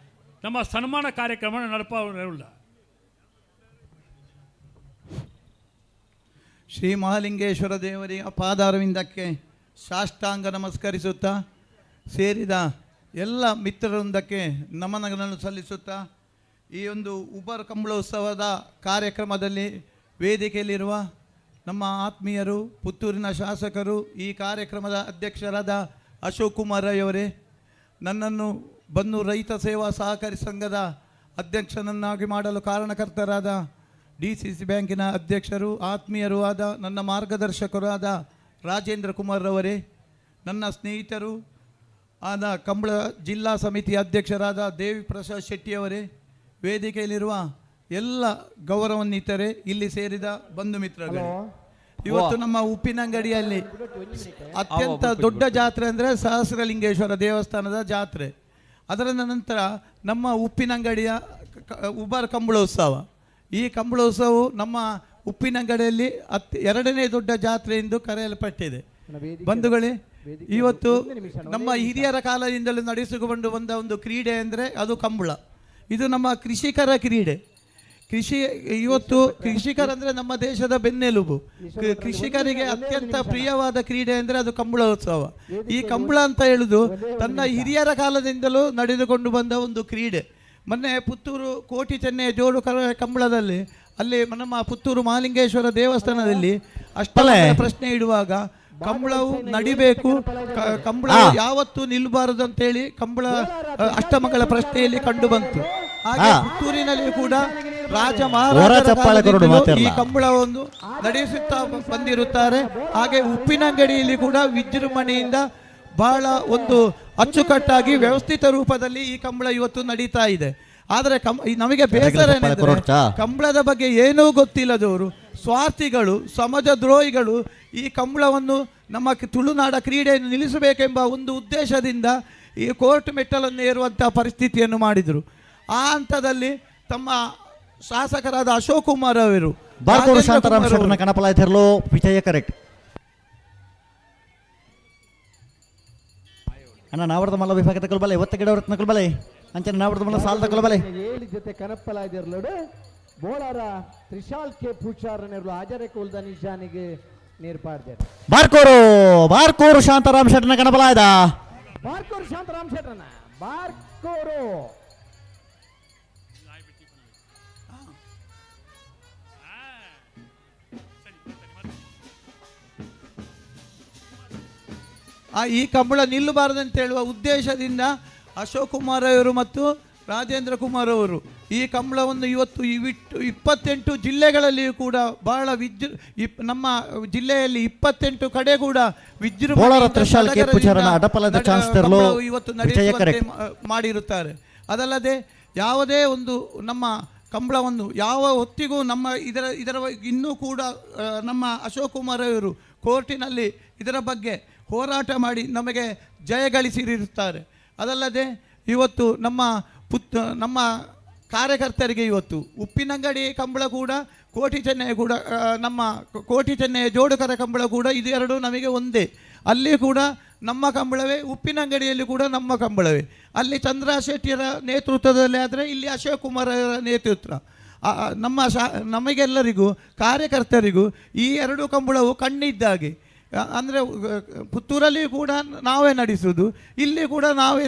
ನಮ್ಮ ಸನ್ಮಾನ ಕಾರ್ಯಕ್ರಮ ನಡಪಲ್ಲ. ಶ್ರೀ ಮಹಾಲಿಂಗೇಶ್ವರ ದೇವರಿಗೆ ಪಾದಾರವಿಂದಕ್ಕೆ ಸಾಷ್ಟಾಂಗ ನಮಸ್ಕರಿಸುತ್ತಾ ಸೇರಿದ ಎಲ್ಲ ಮಿತ್ರವೃಂದಕ್ಕೆ ನಮನಗಳನ್ನು ಸಲ್ಲಿಸುತ್ತಾ ಈ ಒಂದು ಉಬರ್ ಕಂಬಳೋತ್ಸವದ ಕಾರ್ಯಕ್ರಮದಲ್ಲಿ ವೇದಿಕೆಯಲ್ಲಿರುವ ನಮ್ಮ ಆತ್ಮೀಯರು, ಪುತ್ತೂರಿನ ಶಾಸಕರು, ಈ ಕಾರ್ಯಕ್ರಮದ ಅಧ್ಯಕ್ಷರಾದ ಅಶೋಕ್ ಕುಮಾರ್ ರೈ ಅವರೇ, ನನ್ನನ್ನು ಬನ್ನೂರು ರೈತ ಸೇವಾ ಸಹಕಾರಿ ಸಂಘದ ಅಧ್ಯಕ್ಷನನ್ನಾಗಿ ಮಾಡಲು ಕಾರಣಕರ್ತರಾದ DCC ಬ್ಯಾಂಕಿನ ಅಧ್ಯಕ್ಷರು, ಆತ್ಮೀಯರು ಆದ ನನ್ನ ಮಾರ್ಗದರ್ಶಕರು ಆದ ರಾಜೇಂದ್ರ ಕುಮಾರ್ ರವರೇ, ನನ್ನ ಸ್ನೇಹಿತರು ಆದ ಕಂಬಳ ಜಿಲ್ಲಾ ಸಮಿತಿಯ ಅಧ್ಯಕ್ಷರಾದ ದೇವಿ ಪ್ರಸಾದ್ ಶೆಟ್ಟಿಯವರೇ, ವೇದಿಕೆಯಲ್ಲಿರುವ ಎಲ್ಲ ಗೌರವಾನ್ವಿತರೇ, ಇಲ್ಲಿ ಸೇರಿದ ಬಂಧು ಮಿತ್ರರೇ, ಇವತ್ತು ನಮ್ಮ ಉಪ್ಪಿನಂಗಡಿಯಲ್ಲಿ ಅತ್ಯಂತ ದೊಡ್ಡ ಜಾತ್ರೆ ಅಂದರೆ ಸಹಸ್ರಲಿಂಗೇಶ್ವರ ದೇವಸ್ಥಾನದ ಜಾತ್ರೆ. ಅದರ ನಂತರ ನಮ್ಮ ಉಪ್ಪಿನಂಗಡಿಯ ಉಬರ್ ಕಂಬಳೋತ್ಸವ. ಈ ಕಂಬಳೋತ್ಸವವು ನಮ್ಮ ಉಪ್ಪಿನಂಗಡಿಯಲ್ಲಿ ಎರಡನೇ ದೊಡ್ಡ ಜಾತ್ರೆ ಎಂದು ಕರೆಯಲ್ಪಟ್ಟಿದೆ. ಬಂಧುಗಳೇ, ಇವತ್ತು ನಮ್ಮ ಹಿರಿಯರ ಕಾಲದಿಂದಲೂ ನಡೆಸಿಕೊಂಡು ಬಂದ ಒಂದು ಕ್ರೀಡೆ ಅಂದರೆ ಅದು ಕಂಬಳ. ಇದು ನಮ್ಮ ಕೃಷಿಕರ ಕ್ರೀಡೆ. ಇವತ್ತು ಕೃಷಿಕರಂದರೆ ನಮ್ಮ ದೇಶದ ಬೆನ್ನೆಲುಬು. ಕೃಷಿಕರಿಗೆ ಅತ್ಯಂತ ಪ್ರಿಯವಾದ ಕ್ರೀಡೆ ಅಂದರೆ ಅದು ಕಂಬಳೋತ್ಸವ. ಈ ಕಂಬಳ ಅಂತ ಹೇಳುದು ತನ್ನ ಹಿರಿಯರ ಕಾಲದಿಂದಲೂ ನಡೆದುಕೊಂಡು ಬಂದ ಒಂದು ಕ್ರೀಡೆ. ಮೊನ್ನೆ ಪುತ್ತೂರು ಕೋಟಿ ಚೆನ್ನೈ ಜೋಡು ಕಂಬಳದಲ್ಲಿ ಅಲ್ಲಿ ನಮ್ಮ ಪುತ್ತೂರು ಮಹಾಲಿಂಗೇಶ್ವರ ದೇವಸ್ಥಾನದಲ್ಲಿ ಅಷ್ಟೇ ಪ್ರಶ್ನೆ ಇಡುವಾಗ ಕಂಬಳವು ನಡಿಬೇಕು, ಕಂಬಳ ಯಾವತ್ತೂ ನಿಲ್ಲಬಾರದು ಅಂತೇಳಿ ಕಂಬಳ ಅಷ್ಟಮಗಳ ಪ್ರಶ್ನೆಯಲ್ಲಿ ಕಂಡು ಬಂತು. ಹಾಗೆ ಪುತ್ತೂರಿನಲ್ಲಿ ಕೂಡ ರಾಜ ಮಹಾರಾಜರು ಈ ಕಂಬಳವನ್ನು ನಡೆಸುತ್ತಾ ಬಂದಿರುತ್ತಾರೆ. ಹಾಗೆ ಉಪ್ಪಿನಂಗಡಿಯಲ್ಲಿ ಕೂಡ ವಿಜೃಂಭಣೆಯಿಂದ ಬಹಳ ಒಂದು ಅಚ್ಚುಕಟ್ಟಾಗಿ ವ್ಯವಸ್ಥಿತ ರೂಪದಲ್ಲಿ ಈ ಕಂಬಳ ಇವತ್ತು ನಡೀತಾ ಇದೆ. ಆದರೆ ನಮಗೆ ಬೇಸರ ಏನೆಂದರೆ ಕಂಬಳದ ಬಗ್ಗೆ ಏನೂ ಗೊತ್ತಿಲ್ಲದವರು, ಸ್ವಾರ್ಥಿಗಳು, ಸಮಾಜ ದ್ರೋಹಿಗಳು ಈ ಕಂಬಳವನ್ನು ನಮ್ಮ ತುಳುನಾಡ ಕ್ರೀಡೆಯನ್ನು ನಿಲ್ಲಿಸಬೇಕೆಂಬ ಒಂದು ಉದ್ದೇಶದಿಂದ ಈ ಕೋರ್ಟ್ ಮೆಟ್ಟಲನ್ನು ಏರುವಂಥ ಪರಿಸ್ಥಿತಿಯನ್ನು ಮಾಡಿದರು. ಆ ಹಂತದಲ್ಲಿ ತಮ್ಮ ಶಾಸಕರಾದ ಅಶೋಕ್ ಕುಮಾರ್ ಅವರು ಶಾಂತಾರಾಮ್ ಶೆಟ್ಟರ್ನ ಕನಪಲಾಯ್ತಿರಲು ವಿಜಯ ಕರೆಕ್ಟ್ ಅಣ್ಣ ನಾವರ್ದ ಮಲ್ಲ ವಿಭಾಗದ ಕೊಲ್ಬಲೆ ಒತ್ತ ಗಿಡವರತ್ನ ಕೊಲ್ಬಲೆ ಅಂಚನೆ ನಾವರ್ದ ಮಲ್ಲ ಸಾಲದ ಕೊಲ್ಬಲೆ 7 ಜೊತೆ ಕನಪಲಾಯ್ದಿರಲು ಬೋಳಾರ ತ್ರಿಶಾಲ್ ಕೆ ಪೂಚಾರನೆರಲು ಹಾಜರೆ ಕೋಲ್ದ ನಿಶಾನಿಗೆ ನೀರ್ಪಾಡ್ತಾರೆ. ಬಾರ್ಕೋರು ಶಾಂತಾರಾಮ್ ಶೆಟ್ಟರ್ನ ಕನಪಲಾಯ್ದ ಬಾರ್ಕೋರು ಶಾಂತಾರಾಮ್ ಶೆಟ್ಟರ್ನ ಬಾರ್ಕೋರು ಈ ಕಂಬಳ ನಿಲ್ಲಬಾರದಂತ ಹೇಳುವ ಉದ್ದೇಶದಿಂದ ಅಶೋಕ್ ಕುಮಾರ್ ಅವರು ಮತ್ತು ರಾಜೇಂದ್ರ ಕುಮಾರ್ ಅವರು ಈ ಕಂಬಳವನ್ನು ಇವತ್ತು 28 ಜಿಲ್ಲೆಗಳಲ್ಲಿಯೂ ಕೂಡ ಬಹಳ ನಮ್ಮ ಜಿಲ್ಲೆಯಲ್ಲಿ 28 ಕಡೆ ಕೂಡ ಇವತ್ತು ಮಾಡಿರುತ್ತಾರೆ. ಅದಲ್ಲದೆ ಯಾವುದೇ ಒಂದು ನಮ್ಮ ಕಂಬಳವನ್ನು ಯಾವ ಹೊತ್ತಿಗೂ ನಮ್ಮ ಇದರ ಇನ್ನೂ ಕೂಡ ನಮ್ಮ ಅಶೋಕ್ ಕುಮಾರ್ ಅವರು ಕೋರ್ಟಿನಲ್ಲಿ ಇದರ ಬಗ್ಗೆ ಹೋರಾಟ ಮಾಡಿ ನಮಗೆ ಜಯ ಗಳಿಸಿರುತ್ತಾರೆ. ಅದಲ್ಲದೆ ಇವತ್ತು ನಮ್ಮ ಕಾರ್ಯಕರ್ತರಿಗೆ ಇವತ್ತು ಉಪ್ಪಿನಂಗಡಿ ಕಂಬಳ ಕೂಡ ಕೋಟಿ ಚೆನ್ನೈ ಕೂಡ ನಮ್ಮ ಕೋಟಿ ಚೆನ್ನೈ ಜೋಡುಕರ ಕಂಬಳ ಕೂಡ ಇದು ಎರಡು ನಮಗೆ ಒಂದೇ. ಅಲ್ಲಿ ಕೂಡ ನಮ್ಮ ಕಂಬಳವೇ, ಉಪ್ಪಿನಂಗಡಿಯಲ್ಲಿ ಕೂಡ ನಮ್ಮ ಕಂಬಳವೇ. ಅಲ್ಲಿ ಚಂದ್ರ ಶೆಟ್ಟಿಯರ ನೇತೃತ್ವದಲ್ಲಿ ಆದರೆ ಇಲ್ಲಿ ಅಶೋಕ್ ಕುಮಾರ್ ಅವರ ನೇತೃತ್ವ. ನಮಗೆಲ್ಲರಿಗೂ ಕಾರ್ಯಕರ್ತರಿಗೂ ಈ ಎರಡು ಕಂಬಳವು ಕಣ್ಣಿದ್ದಾಗೆ. ಅಂದರೆ ಪುತ್ತೂರಲ್ಲಿ ಕೂಡ ನಾವೇ ನಡೆಸುವುದು, ಇಲ್ಲಿ ಕೂಡ ನಾವೇ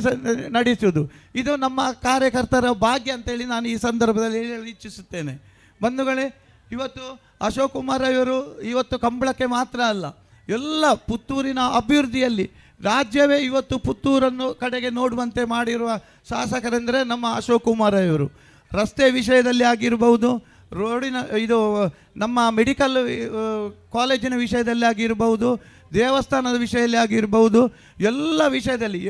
ನಡೆಸುವುದು. ಇದು ನಮ್ಮ ಕಾರ್ಯಕರ್ತರ ಭಾಗ್ಯ ಅಂತೇಳಿ ನಾನು ಈ ಸಂದರ್ಭದಲ್ಲಿ ಹೇಳಲು ಇಚ್ಛಿಸುತ್ತೇನೆ. ಬಂಧುಗಳೇ, ಇವತ್ತು ಅಶೋಕ್ ಕುಮಾರ್ ಅವರು ಇವತ್ತು ಕಂಬಳಕ್ಕೆ ಮಾತ್ರ ಅಲ್ಲ, ಎಲ್ಲ ಪುತ್ತೂರಿನ ಅಭಿವೃದ್ಧಿಯಲ್ಲಿ ರಾಜ್ಯವೇ ಇವತ್ತು ಪುತ್ತೂರನ್ನು ಕಡೆಗೆ ನೋಡುವಂತೆ ಮಾಡಿರುವ ಶಾಸಕರೆಂದರೆ ನಮ್ಮ ಅಶೋಕ್ ಕುಮಾರ್ ಅವರು. ರಸ್ತೆ ವಿಷಯದಲ್ಲಿ ಆಗಿರಬಹುದು, ರೋಡಿನ ನಮ್ಮ ಮೆಡಿಕಲ್ ಕಾಲೇಜಿನ ವಿಷಯದಲ್ಲಿ ಆಗಿರಬಹುದು, ದೇವಸ್ಥಾನದ ವಿಷಯದಲ್ಲಿ ಆಗಿರಬಹುದು, ಎಲ್ಲ ವಿಷಯದಲ್ಲಿ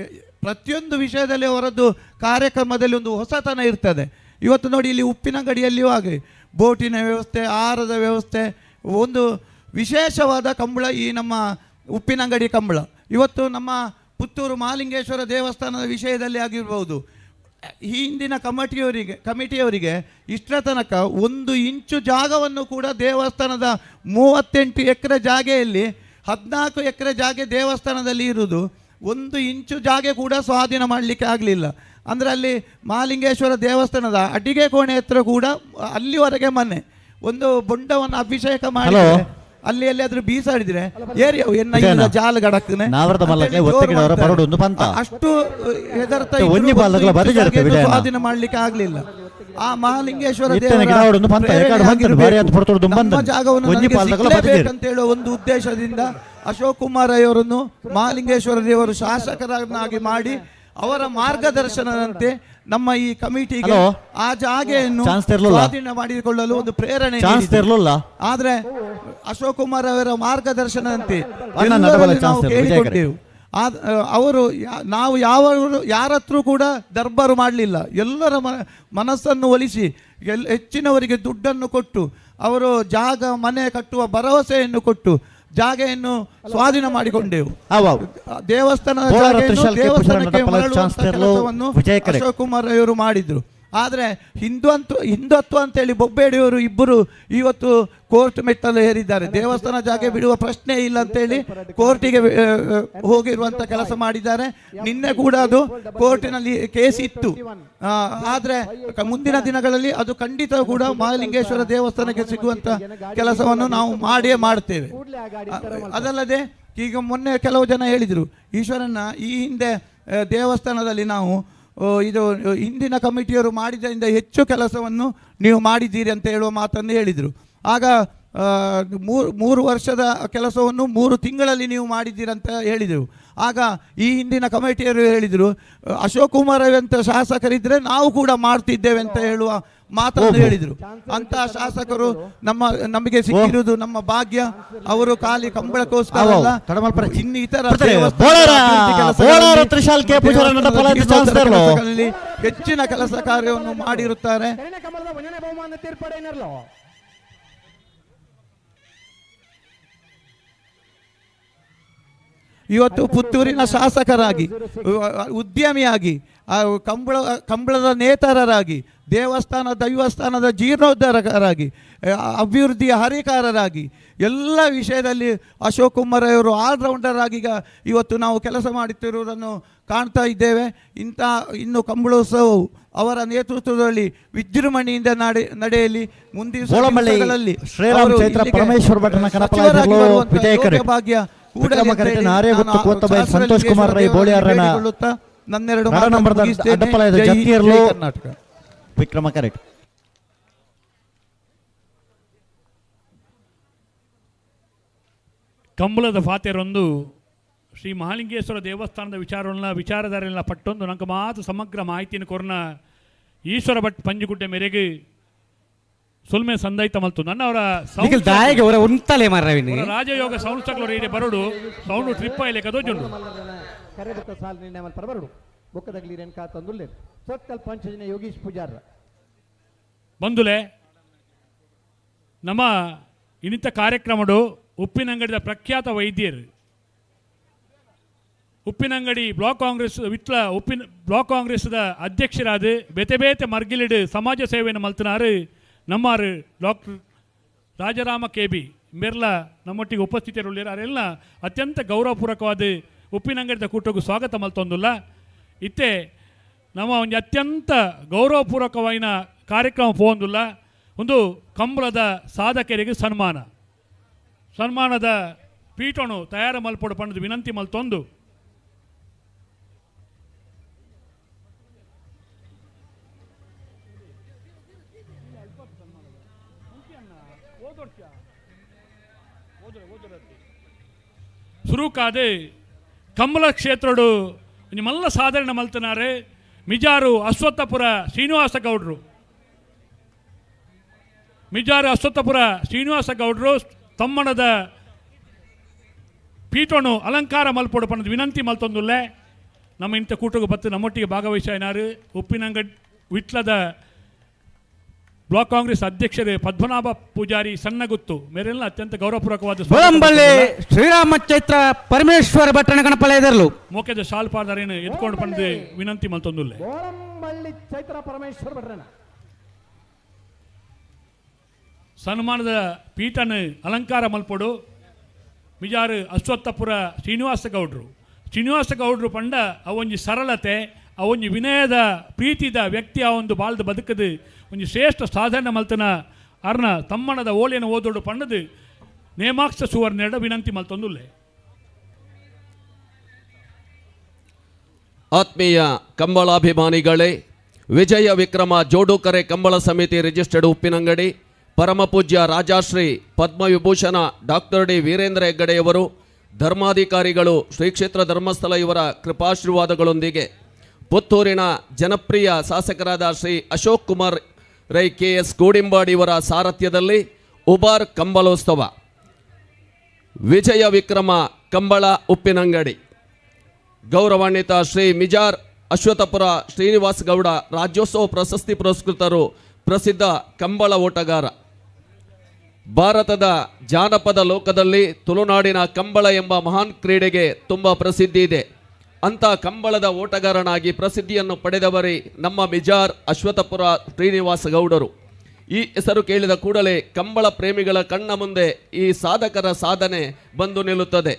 ಪ್ರತಿಯೊಂದು ವಿಷಯದಲ್ಲಿ ಅವರದ್ದು ಕಾರ್ಯಕ್ರಮದಲ್ಲಿ ಒಂದು ಹೊಸತನ ಇರ್ತದೆ. ಇವತ್ತು ನೋಡಿ ಇಲ್ಲಿ ಉಪ್ಪಿನಂಗಡಿಯಲ್ಲಿಯೂ ಹಾಗೆ ಬೋಟಿನ ವ್ಯವಸ್ಥೆ, ಆಹಾರದ ವ್ಯವಸ್ಥೆ, ಒಂದು ವಿಶೇಷವಾದ ಕಂಬಳ ಈ ನಮ್ಮ ಉಪ್ಪಿನಂಗಡಿ ಕಂಬಳ. ಇವತ್ತು ನಮ್ಮ ಪುತ್ತೂರು ಮಹಾಲಿಂಗೇಶ್ವರ ದೇವಸ್ಥಾನದ ವಿಷಯದಲ್ಲಿ ಆಗಿರ್ಬೋದು, ಈ ಹಿಂದಿನ ಕಮಿಟಿಯವರಿಗೆ ಇಷ್ಟರ ತನಕ 1 ಇಂಚು ಜಾಗವನ್ನು ಕೂಡ ದೇವಸ್ಥಾನದ 38 ಎಕರೆ ಜಾಗೆಯಲ್ಲಿ 14 ಎಕರೆ ಜಾಗೆ ದೇವಸ್ಥಾನದಲ್ಲಿ ಇರುವುದು, 1 ಇಂಚು ಜಾಗೆ ಕೂಡ ಸ್ವಾಧೀನ ಮಾಡಲಿಕ್ಕೆ ಆಗಲಿಲ್ಲ. ಅಂದರೆ ಅಲ್ಲಿ ಮಹಾಲಿಂಗೇಶ್ವರ ದೇವಸ್ಥಾನದ ಅಡಿಗೆ ಕೋಣೆ ಹತ್ರ ಕೂಡ ಅಲ್ಲಿವರೆಗೆ ಮನೆ ಒಂದು ಬೊಂಡವನ್ನು ಅಭಿಷೇಕ ಮಾಡಿ ಅಲ್ಲಿ ಎಲ್ಲಿಯಾದ್ರೂ ಬೀಸಾಡಿದ್ರೆ ಏರಿಯ ಜಾಲ ಗಡಕ್ನೆ ಅಷ್ಟು ಹೆದರ್ತಾ ಸ್ವಾಧೀನ ಮಾಡ್ಲಿಕ್ಕೆ ಆಗ್ಲಿಲ್ಲ. ಆ ಮಹಾಲಿಂಗೇಶ್ವರ ಜಾಗವನ್ನು ಹೇಳುವ ಒಂದು ಉದ್ದೇಶದಿಂದ ಅಶೋಕ್ ಕುಮಾರ್ ಅವರನ್ನು ಮಹಾಲಿಂಗೇಶ್ವರ ದೇವರು ಶಾಸಕರನ್ನಾಗಿ ಮಾಡಿ ಅವರ ಮಾರ್ಗದರ್ಶನದಂತೆ ನಮ್ಮ ಈ ಕಮಿಟಿಗೆ ಆ ಜಾಗೆಯನ್ನು ಸ್ವಾಧೀನ ಮಾಡಿಕೊಳ್ಳಲು ಒಂದು ಪ್ರೇರಣೆ. ಆದ್ರೆ ಅಶೋಕ್ ಕುಮಾರ್ ಅವರ ಮಾರ್ಗದರ್ಶನದಂತೆ ನಾವು ಕೇಳಿಕೊಂಡೆವು. ಅವರು ನಾವು ಯಾರತ್ರ ಕೂಡ ದರ್ಬಾರು ಮಾಡಲಿಲ್ಲ. ಎಲ್ಲರ ಮನಸ್ಸನ್ನು ಒಲಿಸಿ ಹೆಚ್ಚಿನವರಿಗೆ ದುಡ್ಡನ್ನು ಕೊಟ್ಟು ಅವರು ಜಾಗ ಮನೆ ಕಟ್ಟುವ ಭರವಸೆಯನ್ನು ಕೊಟ್ಟು ಜಾಗೆಯನ್ನು ಸ್ವಾಧೀನ ಮಾಡಿಕೊಂಡೆವು. ದೇವಸ್ಥಾನಕ್ಕೆ ಅಶೋಕ್ ಕುಮಾರ್ ಅವರು ಮಾಡಿದ್ರು. ಆದರೆ ಹಿಂದುತ್ವ ಅಂತೇಳಿ ಬೊಬ್ಬೇಡಿಯವರು ಇಬ್ಬರು ಇವತ್ತು ಕೋರ್ಟ್ ಮೆಟ್ಟಲು ಹೇರಿದ್ದಾರೆ. ದೇವಸ್ಥಾನ ಜಾಗೆ ಬಿಡುವ ಪ್ರಶ್ನೆ ಇಲ್ಲ ಅಂತೇಳಿ ಕೋರ್ಟಿಗೆ ಹೋಗಿರುವಂಥ ಕೆಲಸ ಮಾಡಿದ್ದಾರೆ. ನಿನ್ನೆ ಕೂಡ ಅದು ಕೋರ್ಟಿನಲ್ಲಿ ಕೇಸ್ ಇತ್ತು. ಆದರೆ ಮುಂದಿನ ದಿನಗಳಲ್ಲಿ ಅದು ಖಂಡಿತ ಕೂಡ ಮಹಾಲಿಂಗೇಶ್ವರ ದೇವಸ್ಥಾನಕ್ಕೆ ಸಿಗುವಂಥ ಕೆಲಸವನ್ನು ನಾವು ಮಾಡಿಯೇ ಮಾಡ್ತೇವೆ. ಅದಲ್ಲದೆ ಈಗ ಮೊನ್ನೆ ಕೆಲವು ಜನ ಹೇಳಿದರು, ಈಶ್ವರನ್ನ ಈ ಹಿಂದೆ ದೇವಸ್ಥಾನದಲ್ಲಿ ನಾವು ಇದು ಹಿಂದಿನ ಕಮಿಟಿಯವರು ಮಾಡಿದ್ದರಿಂದ ಹೆಚ್ಚು ಕೆಲಸವನ್ನು ನೀವು ಮಾಡಿದ್ದೀರಿ ಅಂತ ಹೇಳುವ ಮಾತನ್ನು ಹೇಳಿದರು. ಆಗ 3 ವರ್ಷದ ಕೆಲಸವನ್ನು 3 ತಿಂಗಳಲ್ಲಿ ನೀವು ಮಾಡಿದ್ದೀರಂತ ಹೇಳಿದರು. ಆಗ ಈ ಹಿಂದಿನ ಕಮಿಟಿಯವರು ಹೇಳಿದರು, ಅಶೋಕ್ ಕುಮಾರ್ ಅಂತ ಶಾಸಕರಿದ್ದರೆ ನಾವು ಕೂಡ ಮಾಡ್ತಿದ್ದೇವೆ ಅಂತ ಹೇಳುವ ಮಾತನ್ನು ಹೇಳಿದರು. ಅಂತ ಶಾಸಕರು ನಮಗೆ ಸಿಕ್ಕಿರುವುದು ನಮ್ಮ ಭಾಗ್ಯ. ಅವರು ಖಾಲಿ ಕಂಬಳಕ್ಕೋಸ್ಕರ ಇನ್ನಿತರ ಹೆಚ್ಚಿನ ಕೆಲಸ ಕಾರ್ಯವನ್ನು ಮಾಡಿರುತ್ತಾರೆ. ಇವತ್ತು ಪುತ್ತೂರಿನ ಶಾಸಕರಾಗಿ, ಉದ್ಯಮಿಯಾಗಿ, ಕಂಬಳದ ನೇತಾರರಾಗಿ, ದೈವಸ್ಥಾನದ ಜೀರ್ಣೋದ್ಧಾರಕರಾಗಿ, ಅಭಿವೃದ್ಧಿಯ ಹರಿಕಾರರಾಗಿ ಎಲ್ಲ ವಿಷಯದಲ್ಲಿ ಅಶೋಕ್ ಕುಮಾರ್ ಅವರು ಆಲ್ರೌಂಡರ್ ಆಗಿ ಇವತ್ತು ನಾವು ಕೆಲಸ ಮಾಡುತ್ತಿರುವುದನ್ನು ಕಾಣ್ತಾ ಇದ್ದೇವೆ. ಇನ್ನು ಕಂಬಳೋತ್ಸವವು ಅವರ ನೇತೃತ್ವದಲ್ಲಿ ವಿಜೃಂಭಣೆಯಿಂದ ನಡೆಯಲಿ. ಮುಂದಿನ ಭಾಗ್ಯ ಸಂತೋಷ್ ಕುಮಾರ್ ರೈ ಬೋಳಿಯಾರನ ಕರ್ನಾಟಕ ವಿಕ್ರಮ ಕರೆಕ್ಟ್. ಕಂಬಳದ ಫಾತೆರೊಂದು ಶ್ರೀ ಮಹಾಲಿಂಗೇಶ್ವರ ದೇವಸ್ಥಾನದ ವಿಚಾರಧಾರೆಲ್ಲ ಪಟ್ಟೊಂದು ನಂಗೆ ಮಾತು ಸಮಗ್ರ ಮಾಹಿತಿಯನ್ನು ಕೊರನ ಈಶ್ವರ ಭಟ್ ಪಂಜುಗುಡ್ಡೆ ಮೇರೆಗೆ ಸುಲ್ಮೆ ಸಂದೈತ ಮಲ್ತು ನನ್ನವರ ರಾಜಯೋಗ ಸಂಸ್ಥೆಗಳು ಇದೆ ಬರೋಡು ಸೌಂಡು ಟ್ರಿಪ್ ಆಯ್ಲೆ ಕದೋಜುಂಡು ಕರೆಬುಕ್ಕ ಸಾಲ ನಿರ್ಣಯ ಮಲ್ಪರ ಬರೋಡು ಬೊಕ್ಕದಗ್ಲಿ ರೇಣುಕಾ ತಂದುಲ್ಲೆ ಸೊತ್ಕಲ್ ಪಂಚಜನ ಯೋಗೀಶ್ ಪೂಜಾರ ಬಂದುಲೆ ನಮ್ಮ ಇನ್ನಿತ ಕಾರ್ಯಕ್ರಮಡು ಉಪ್ಪಿನಂಗಡಿದ ಪ್ರಖ್ಯಾತ ವೈದ್ಯರು ಉಪ್ಪಿನಂಗಡಿ ಬ್ಲಾಕ್ ಕಾಂಗ್ರೆಸ್ ಬ್ಲಾಕ್ ಕಾಂಗ್ರೆಸ್ದ ಅಧ್ಯಕ್ಷರಾದ ಬೇತೆ ಬೇತೆ ಮರ್ಗಿಲಿಡು ಸಮಾಜ ಸೇವೆಯನ್ನು ಮಲ್ತನಾರು ನಮ್ಮಾರು ಡಾಕ್ಟರ್ ರಾಜರಾಮ KB ಮೇರ್ಲ ನಮ್ಮೊಟ್ಟಿಗೆ ಉಪಸ್ಥಿತರಿರುಳ್ಳಿರು. ಅವರೆಲ್ಲ ಅತ್ಯಂತ ಗೌರವಪೂರ್ವಕವಾದ ಉಪ್ಪಿನಂಗಡಿದ ಕೂಟಗೂ ಸ್ವಾಗತ ಮಲ್ತೊಂದುಲ್ಲ. ಇತ್ತೆ ನಮ್ಮ ಒಂದು ಅತ್ಯಂತ ಗೌರವಪೂರ್ವಕವಾದ ಕಾರ್ಯಕ್ರಮ ಪೋಂದುಲ್ಲ. ಒಂದು ಕಂಬಳದ ಸಾಧಕರಿಗೆ ಸನ್ಮಾನದ ಪೀಠನು ತಯಾರು ಮಲ್ಪಡು ಪಣ್ಣದು ವಿನಂತಿ ಮಲ್ತೊಂದು ಸುರುಕಾದೆ ಕಂಬಳ ಕ್ಷೇತ್ರಡು ಮಲ್ಲ ಸಾಧಾರಣ ಮಲ್ತನಾರೆ ಮಿಜಾರು ಅಶ್ವತ್ಥಪುರ ಶ್ರೀನಿವಾಸ ಗೌಡ್ರು ತಮ್ಮಣದ ಪೀಠನು ಅಲಂಕಾರ ಮಲ್ಪಡು ಪಣ್ಣದು ವಿನಂತಿ ಮಲ್ತೊಂದುಲ್ಲೆ. ನಮ್ಮ ಇಂಥ ಕೂಟಕ್ಕೆ ಬತ್ತು ನಮ್ಮೊಟ್ಟಿಗೆ ಭಾಗವಹಿಸಿನಾರು ಉಪ್ಪಿನಂಗಡಿ ವಿಟ್ಲದ ಬ್ಲಾಕ್ ಕಾಂಗ್ರೆಸ್ ಅಧ್ಯಕ್ಷರು ಪದ್ಮನಾಭ ಪೂಜಾರಿ ಸಣ್ಣಗುತ್ತು ಮೇರೆಲ್ಲ ಅತ್ಯಂತ ಗೌರವಪೂರ್ವಕವಾದ ಶ್ರೀರಾಮ ಚೈತ್ರ ಪರಮೇಶ್ವರ ಭಟ್ಟಣ ಗಣಪಲಯದರ್ಲು ಮೋಕೆದ ಶಾಲ್ ಪಾದಾರೇನು ಎತ್ಕೊಂಡು ಬಂದು ವಿನಂತಿ ಮಲ್ತೊಂದುಲ್ಲೆ ಗೋಳಂಬಳ್ಳಿ ಚೈತ್ರ ಪರಮೇಶ್ವರ ಭಟ್ರನ ಸನ್ಮಾನದ ಪೀಠನ ಅಲಂಕಾರ ಮಲ್ಪಡು ಮಿಜಾರು ಅಶ್ವತ್ಥಪುರ ಶ್ರೀನಿವಾಸ ಗೌಡ್ರು ಪಂಡ ಅವೊಂಜಿ ಸರಳತೆ ಅವೊಂಜಿ ವಿನಯದ ಪ್ರೀತಿದ ವ್ಯಕ್ತಿ ಆ ಒಂದು ಬಾಳ್ದು ಬದುಕದು ಒಂಜಿ ಶ್ರೇಷ್ಠ ಸಾಧನೆ ಮಲ್ತನ ಅರ್ನ ತಮ್ಮಣದ ಓಲಿನ ಓದೋಡು ಪಂಡದು ನೇಮಾಕ್ಷ ಸುವರ್ಣೆಡ ವಿನಂತಿ ಮಲ್ತೊಂದುಲ್ಲೆ. ಆತ್ಮೀಯ ಕಂಬಳಾಭಿಮಾನಿಗಳೇ, ವಿಜಯ ವಿಕ್ರಮ ಜೋಡುಕರೆ ಕಂಬಳ ಸಮಿತಿ ರಿಜಿಸ್ಟರ್ಡ್ ಉಪ್ಪಿನಂಗಡಿ ಪರಮಪೂಜ್ಯ ರಾಜಾಶ್ರೀ ಪದ್ಮವಿಭೂಷಣ ಡಾಕ್ಟರ್ ಡಿ ವೀರೇಂದ್ರ ಹೆಗ್ಗಡೆಯವರು ಧರ್ಮಾಧಿಕಾರಿಗಳು ಶ್ರೀ ಕ್ಷೇತ್ರ ಧರ್ಮಸ್ಥಳ ಇವರ ಕೃಪಾಶೀರ್ವಾದಗಳೊಂದಿಗೆ ಪುತ್ತೂರಿನ ಜನಪ್ರಿಯ ಶಾಸಕರಾದ ಶ್ರೀ ಅಶೋಕ್ ಕುಮಾರ್ ರೈ KS ಗೋಡಿಂಬಾಡಿ ಇವರ ಸಾರಥ್ಯದಲ್ಲಿ ಉಬಾರ್ ಕಂಬಳೋತ್ಸವ ವಿಜಯ ವಿಕ್ರಮ ಕಂಬಳ ಉಪ್ಪಿನಂಗಡಿ ಗೌರವಾನ್ವಿತ ಶ್ರೀ ಮಿಜಾರ್ ಅಶ್ವತ್ಥಪುರ ಶ್ರೀನಿವಾಸ ಗೌಡ ರಾಜ್ಯೋತ್ಸವ ಪ್ರಶಸ್ತಿ ಪುರಸ್ಕೃತರು, ಪ್ರಸಿದ್ಧ ಕಂಬಳ ಓಟಗಾರ. ಭಾರತದ ಜಾನಪದ ಲೋಕದಲ್ಲಿ ತುಳುನಾಡಿನ ಕಂಬಳ ಎಂಬ ಮಹಾನ್ ಕ್ರೀಡೆಗೆ ತುಂಬ ಪ್ರಸಿದ್ಧಿ ಇದೆ. ಅಂಥ ಕಂಬಳದ ಓಟಗಾರನಾಗಿ ಪ್ರಸಿದ್ಧಿಯನ್ನು ಪಡೆದವರೇ ನಮ್ಮ ಮಿಜಾರ್ ಅಶ್ವತ್ಥಪುರ ಶ್ರೀನಿವಾಸ ಗೌಡರು. ಈ ಹೆಸರು ಕೇಳಿದ ಕೂಡಲೇ ಕಂಬಳ ಪ್ರೇಮಿಗಳ ಕಣ್ಣ ಮುಂದೆ ಈ ಸಾಧಕರ ಸಾಧನೆ ಬಂದು ನಿಲ್ಲುತ್ತದೆ.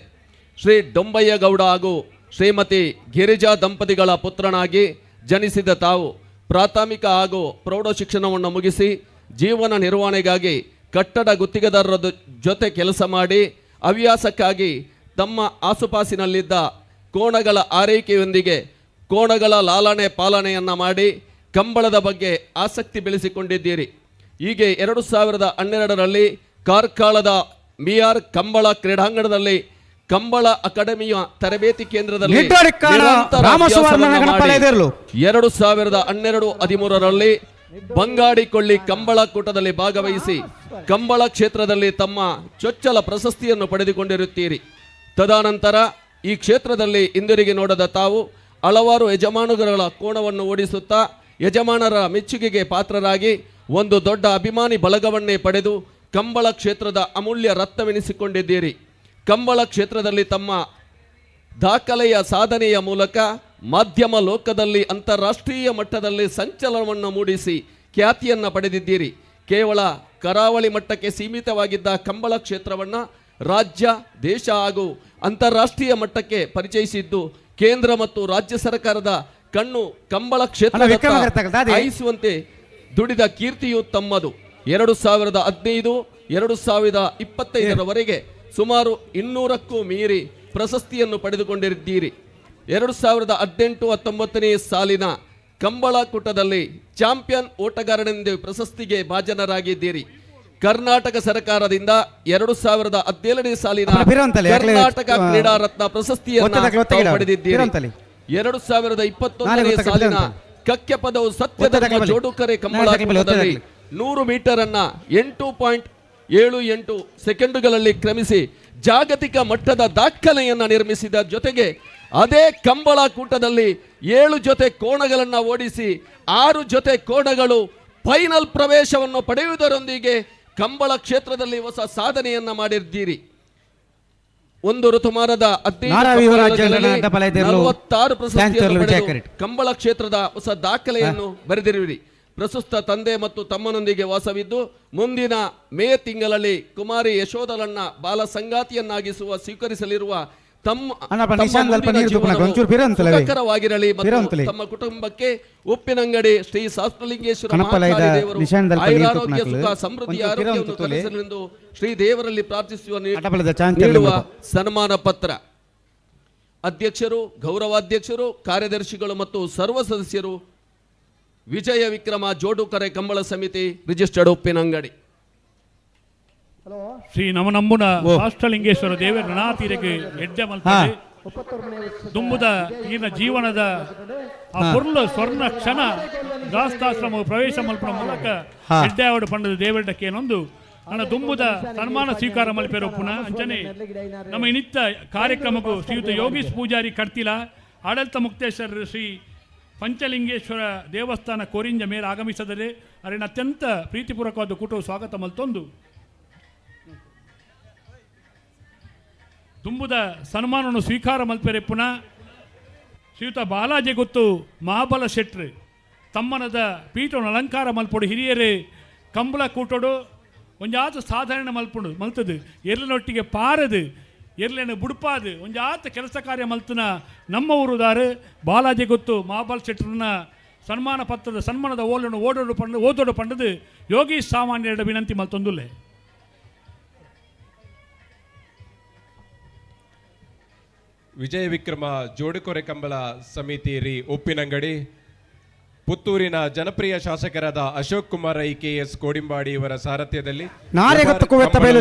ಶ್ರೀ ಡೊಂಬಯ್ಯ ಗೌಡ ಹಾಗೂ ಶ್ರೀಮತಿ ಗಿರಿಜಾ ದಂಪತಿಗಳ ಪುತ್ರನಾಗಿ ಜನಿಸಿದ ತಾವು ಪ್ರಾಥಮಿಕ ಹಾಗೂ ಪ್ರೌಢ ಶಿಕ್ಷಣವನ್ನು ಮುಗಿಸಿ ಜೀವನ ನಿರ್ವಹಣೆಗಾಗಿ ಕಟ್ಟಡ ಗುತ್ತಿಗೆದಾರರ ಜೊತೆ ಕೆಲಸ ಮಾಡಿ ಹವ್ಯಾಸಕ್ಕಾಗಿ ತಮ್ಮ ಆಸುಪಾಸಿನಲ್ಲಿದ್ದ ಕೋಣಗಳ ಆರೈಕೆಯೊಂದಿಗೆ ಕೋಣಗಳ ಲಾಲನೆ ಪಾಲನೆಯನ್ನು ಮಾಡಿ ಕಂಬಳದ ಬಗ್ಗೆ ಆಸಕ್ತಿ ಬೆಳೆಸಿಕೊಂಡಿದ್ದೀರಿ. ಹೀಗೆ 2012ರಲ್ಲಿ ಕಾರ್ಕಳದ ಮಿಯಾರ್ ಕಂಬಳ ಕ್ರೀಡಾಂಗಣದಲ್ಲಿ ಕಂಬಳ ಅಕಾಡೆಮಿಯ ತರಬೇತಿ ಕೇಂದ್ರದಲ್ಲಿ 2012-13ರಲ್ಲಿ ಬಂಗಾಡಿಕೊಳ್ಳಿ ಕಂಬಳ ಕೂಟದಲ್ಲಿ ಭಾಗವಹಿಸಿ ಕಂಬಳ ಕ್ಷೇತ್ರದಲ್ಲಿ ತಮ್ಮ ಚೊಚ್ಚಲ ಪ್ರಶಸ್ತಿಯನ್ನು ಪಡೆದುಕೊಂಡಿರುತ್ತೀರಿ. ತದನಂತರ ಈ ಕ್ಷೇತ್ರದಲ್ಲಿ ಹಿಂದಿರುಗಿ ನೋಡದ ತಾವು ಹಲವಾರು ಯಜಮಾನುಗಳ ಕೋಣವನ್ನು ಓಡಿಸುತ್ತಾ ಯಜಮಾನರ ಮೆಚ್ಚುಗೆಗೆ ಪಾತ್ರರಾಗಿ ಒಂದು ದೊಡ್ಡ ಅಭಿಮಾನಿ ಬಳಗವನ್ನೇ ಪಡೆದು ಕಂಬಳ ಕ್ಷೇತ್ರದ ಅಮೂಲ್ಯ ರತ್ನವೆನಿಸಿಕೊಂಡಿದ್ದೀರಿ. ಕಂಬಳ ಕ್ಷೇತ್ರದಲ್ಲಿ ತಮ್ಮ ದಾಖಲೆಯ ಸಾಧನೆಯ ಮೂಲಕ ಮಾಧ್ಯಮ ಲೋಕದಲ್ಲಿ ಅಂತಾರಾಷ್ಟ್ರೀಯ ಮಟ್ಟದಲ್ಲಿ ಸಂಚಲನವನ್ನು ಮೂಡಿಸಿ ಖ್ಯಾತಿಯನ್ನು ಪಡೆದಿದ್ದೀರಿ. ಕೇವಲ ಕರಾವಳಿ ಮಟ್ಟಕ್ಕೆ ಸೀಮಿತವಾಗಿದ್ದ ಕಂಬಳ ಕ್ಷೇತ್ರವನ್ನು ರಾಜ್ಯ, ದೇಶ ಹಾಗೂ ಅಂತಾರಾಷ್ಟ್ರೀಯ ಮಟ್ಟಕ್ಕೆ ಪರಿಚಯಿಸಿದ್ದು ಕೇಂದ್ರ ಮತ್ತು ರಾಜ್ಯ ಸರ್ಕಾರದ ಕಣ್ಣು ಕಂಬಳ ಕ್ಷೇತ್ರ ಹಾಯಿಸುವಂತೆ ದುಡಿದ ಕೀರ್ತಿಯು ತಮ್ಮದು. 2015-2025ರವರೆಗೆ ಸುಮಾರು 200ಕ್ಕೂ ಮೀರಿ ಪ್ರಶಸ್ತಿಯನ್ನು ಪಡೆದುಕೊಂಡಿದ್ದೀರಿ. 2018-19ನೇ ಸಾಲಿನ ಕಂಬಳ ಕೂಟದಲ್ಲಿ ಚಾಂಪಿಯನ್ ಓಟಗಾರನೆಂದು ಪ್ರಶಸ್ತಿಗೆ ಭಾಜನರಾಗಿದ್ದೀರಿ. ಕರ್ನಾಟಕ ಸರ್ಕಾರದಿಂದ 2017ನೇ ಸಾಲಿನ ಕರ್ನಾಟಕ ಕ್ರೀಡಾ ರತ್ನ ಪ್ರಶಸ್ತಿಯನ್ನು ಪಡೆದಿದ್ದೀರಿ. 2021ನೇ ಸಾಲಿನ ಕಕ್ಕೆ ಪದವು ಸತ್ಯಧರ್ಮ ಜೋಡುಕರೆ ಕಂಬಳ ಕೂಟದಲ್ಲಿ 100 ಮೀಟರ್ ಅನ್ನ 8.78 ಸೆಕೆಂಡುಗಳಲ್ಲಿ ಕ್ರಮಿಸಿ ಜಾಗತಿಕ ಮಟ್ಟದ ದಾಖಲೆಯನ್ನು ನಿರ್ಮಿಸಿದ ಜೊತೆಗೆ ಅದೇ ಕಂಬಳ ಕೂಟದಲ್ಲಿ 7 ಜೊತೆ ಕೋಣಗಳನ್ನು ಓಡಿಸಿ 6 ಜೊತೆ ಕೋಣಗಳು ಫೈನಲ್ ಪ್ರವೇಶವನ್ನು ಪಡೆಯುವುದರೊಂದಿಗೆ ಕಂಬಳ ಕ್ಷೇತ್ರದಲ್ಲಿ ಹೊಸ ಸಾಧನೆಯನ್ನ ಮಾಡಿದ್ದೀರಿ. ಒಂದು ಋತುಮಾನದ 46 ಪ್ರಶಸ್ತಿಯನ್ನು ಕಂಬಳ ಕ್ಷೇತ್ರದ ಹೊಸ ದಾಖಲೆಯನ್ನು ಬರೆದಿರುವಿರಿ. ಪ್ರಸ್ತುತ ತಂದೆ ಮತ್ತು ತಮ್ಮನೊಂದಿಗೆ ವಾಸವಿದ್ದು ಮುಂದಿನ ಮೇ ತಿಂಗಳಲ್ಲಿ ಕುಮಾರಿ ಯಶೋಧರನ್ನ ಬಾಲ ಸಂಗಾತಿಯನ್ನಾಗಿಸುವ ಸ್ವೀಕರಿಸಲಿರುವ ಸುಖಕರವಾಗಿರಲಿ ಮತ್ತು ತಮ್ಮ ಕುಟುಂಬಕ್ಕೆ ಉಪ್ಪಿನಂಗಡಿ ಶ್ರೀ ಶಾಸ್ತ್ರಲಿಂಗೇಶ್ವರ ಆಯುರಾರೋಗ್ಯ ಸುಖ ಸಮೃದ್ಧಿ ಆರೋಗ್ಯವನ್ನು ತೋರಿಸಲೆಂದು ಶ್ರೀ ದೇವರಲ್ಲಿ ಪ್ರಾರ್ಥಿಸುವ ನೀಡುವ ಸನ್ಮಾನ ಪತ್ರ. ಅಧ್ಯಕ್ಷರು, ಗೌರವಾಧ್ಯಕ್ಷರು, ಕಾರ್ಯದರ್ಶಿಗಳು ಮತ್ತು ಸರ್ವ ಸದಸ್ಯರು ವಿಜಯ ವಿಕ್ರಮ ಜೋಡುಕರೆ ಕಂಬಳ ಸಮಿತಿ ರಿಜಿಸ್ಟರ್ಡ್ ಉಪ್ಪಿನಂಗಡಿ. ಶ್ರೀ ನಮನಂಬುನ ಶಾಸ್ತ್ರಲಿಂಗೇಶ್ವರ ದೇವರ ರಣಾತೀರಕ್ಕೆ ಹೆಜ್ಜೆ ಮಲ್ಪದೆ ದುಂಬುದ ಈನ ಜೀವನದ ಆ ಪುರ್ಲ ಸ್ವರ್ಣ ಕ್ಷಣ ದಾಸ್ತಾಶ್ರಮ ಪ್ರವೇಶ ಮಲ್ಪನ ಮೂಲಕ ಹೆಡ್ಡೆ ಅವಡು ಪಂಡದ ದೇವರಕ್ಕೆ ಏನೊಂದು ನನ್ನ ದುಂಬುದ ಸನ್ಮಾನ ಸ್ವೀಕಾರ ಮಲ್ಪೇರೋ ಪುನಃ ಅಂಚನೆ ನಮ್ಮ ಇನಿತ್ತ ಕಾರ್ಯಕ್ರಮಕ್ಕೂ ಶ್ರೀಯುತ ಯೋಗೀಶ್ ಪೂಜಾರಿ ಕಡ್ತಿಲ ಆಡಳಿತ ಮುಕ್ತೇಶ್ವರರು ಶ್ರೀ ಪಂಚಲಿಂಗೇಶ್ವರ ದೇವಸ್ಥಾನ ಕೋರಿಂಜ ಮೇಲೆ ಆಗಮಿಸಿದರೆ ಅರಿನ ಅತ್ಯಂತ ಪ್ರೀತಿಪೂರ್ವಕವಾದ ಕೂಟವು ಸ್ವಾಗತ ಮಲ್ತೊಂದು ತುಂಬುದ ಸನ್ಮಾನವನ್ನು ಸ್ವೀಕಾರ ಮಲ್ಪೆರೆ ಪುನಃ ಶ್ರೀಯುತ ಬಾಲಾಜಿ ಗೊತ್ತು ಮಹಾಬಲ ಶೆಟ್ರು ತಮ್ಮನದ ಪೀಠವನ್ನು ಅಲಂಕಾರ ಮಲ್ಪೊಡು ಹಿರಿಯರೇ ಕಂಬಳ ಕೂಟೋಡು ಒಂಜಾತ ಸಾಧಾರಣ ಮಲ್ಪುಂಡು ಮಲ್ತದು ಎರ್ಲಿನೊಟ್ಟಿಗೆ ಪಾರದು ಎರ್ಲೇನು ಬುಡುಪಾದು ಒಂಜಾತ ಕೆಲಸ ಕಾರ್ಯ ಮಲ್ತನ ನಮ್ಮ ಊರುದಾರು ಬಾಲಾಜಿ ಗೊತ್ತು ಮಹಾಬಲ ಶೆಟ್ರನ್ನ ಸನ್ಮಾನ ಪತ್ರದ ಸನ್ಮಾನದ ಓಲನ್ನು ಓದೋಡು ಪಂಡದು ಯೋಗಿ ಸಾಮಾನ್ಯರ ವಿನಂತಿ ಮಲ್ತೊಂದುಲ್ಲೆ ವಿಜಯ ವಿಕ್ರಮ ಜೋಡುಕೊರೆ ಕಂಬಳ ಸಮಿತಿ ರೀ ಉಪ್ಪಿನಂಗಡಿ ಪುತ್ತೂರಿನ ಜನಪ್ರಿಯ ಶಾಸಕರಾದ ಅಶೋಕ್ ಕುಮಾರ್ ಐ KS ಕೋಡಿಂಬಾಡಿ ಇವರ ಸಾರಥ್ಯದಲ್ಲಿ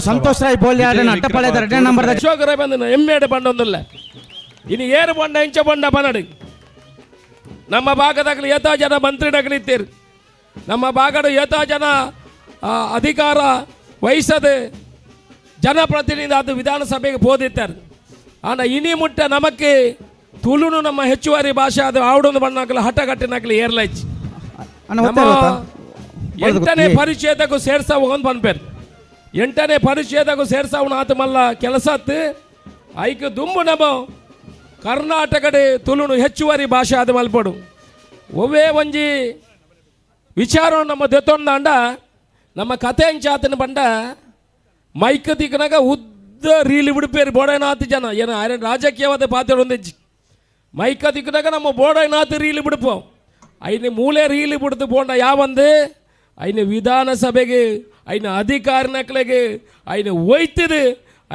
ಸಂತೋಷ್ ರಾಯ್ ಅಶೋಕ್ ರಾಯ್ ಬಂದ ಎಮ್ಮೆಡೆ ಬಂಡೊಂದಿಲ್ಲ ಇನ್ನು ಏರು ಬಂಡ ಇಂಚ ಬಂಡ ಬನಡು ನಮ್ಮ ಭಾಗದಾಗಲಿ ಯಥಾ ಜನ ಮಂತ್ರಿನಾಗಲಿದ್ದೀರು ನಮ್ಮ ಭಾಗದ ಯಥಾ ಜನ ಅಧಿಕಾರ ವಹಿಸದೆ ಜನಪ್ರತಿನಿಧಿ ಅದು ವಿಧಾನಸಭೆಗೆ ಬೋದಿದ್ದಾರೆ ಆನ ಇನಿ ಮುಟ್ಟ ನಮಕ್ಕೆ ತುಳುನು ನಮ್ಮ ಹೆಚ್ಚುವರಿ ಭಾಷೆ ಅದು ಆವಡೊಂದು ಬಣ್ಣಾಗಲಿ ಹಠಗಟ್ಟಿನಾಗಲಿ ಏರ್ಲೈಚ್ ಎಂಟನೇ ಪರಿಚಯದಾಗೂ ಸೇರ್ಸಾವ ಒಂದು ಬಂದ್ಬೇರು ಎಂಟನೇ ಪರಿಚಯದಾಗೂ ಸೇರ್ಸಾವನ ಆತ ಮಲ್ಲ ಕೆಲಸತ್ತು ಐಕ್ ದುಂಬು ನಮ್ಮ ಕರ್ನಾಟಕದ ತುಳುನು ಹೆಚ್ಚುವರಿ ಭಾಷೆ ಅದು ಮಲ್ಪಡು ಒವ್ವೇ ಒಂಜಿ ವಿಚಾರ ನಮ್ಮ ದೆತ್ತೊಂದಾಂಡ ನಮ್ಮ ಕಥೆ ಹೆಂಚಾತನ ಬಂಡ ಮೈಕ್ ದಿಕ್ಕನಾಗ ಉದ್ದ ರೀಲಿ ಬಿಡ್ಪೇರು ಬೋಡೈನಾಥ ಜನ ಏನ ರಾಜಕೀಯವಾದ ಪಾತ್ರ ಒಂದಿಜ್ಜಿ ಮೈಕ ದಿಕ್ಕನಾಗ ನಮ್ಮ ಬೋಡೈನಾಥ ರೀಲಿ ಬಿಡ್ಪೋ ಐನ ಮೂಲೆ ರೀಲಿ ಬಿಡ್ದು ಬೋಂಡ ಯಾವಂದು ಐನ ವಿಧಾನಸಭೆಗೆ ಐನ ಅಧಿಕಾರಿನಕ್ಲೆಗೆ ಐನ ಒಯ್ತಿದು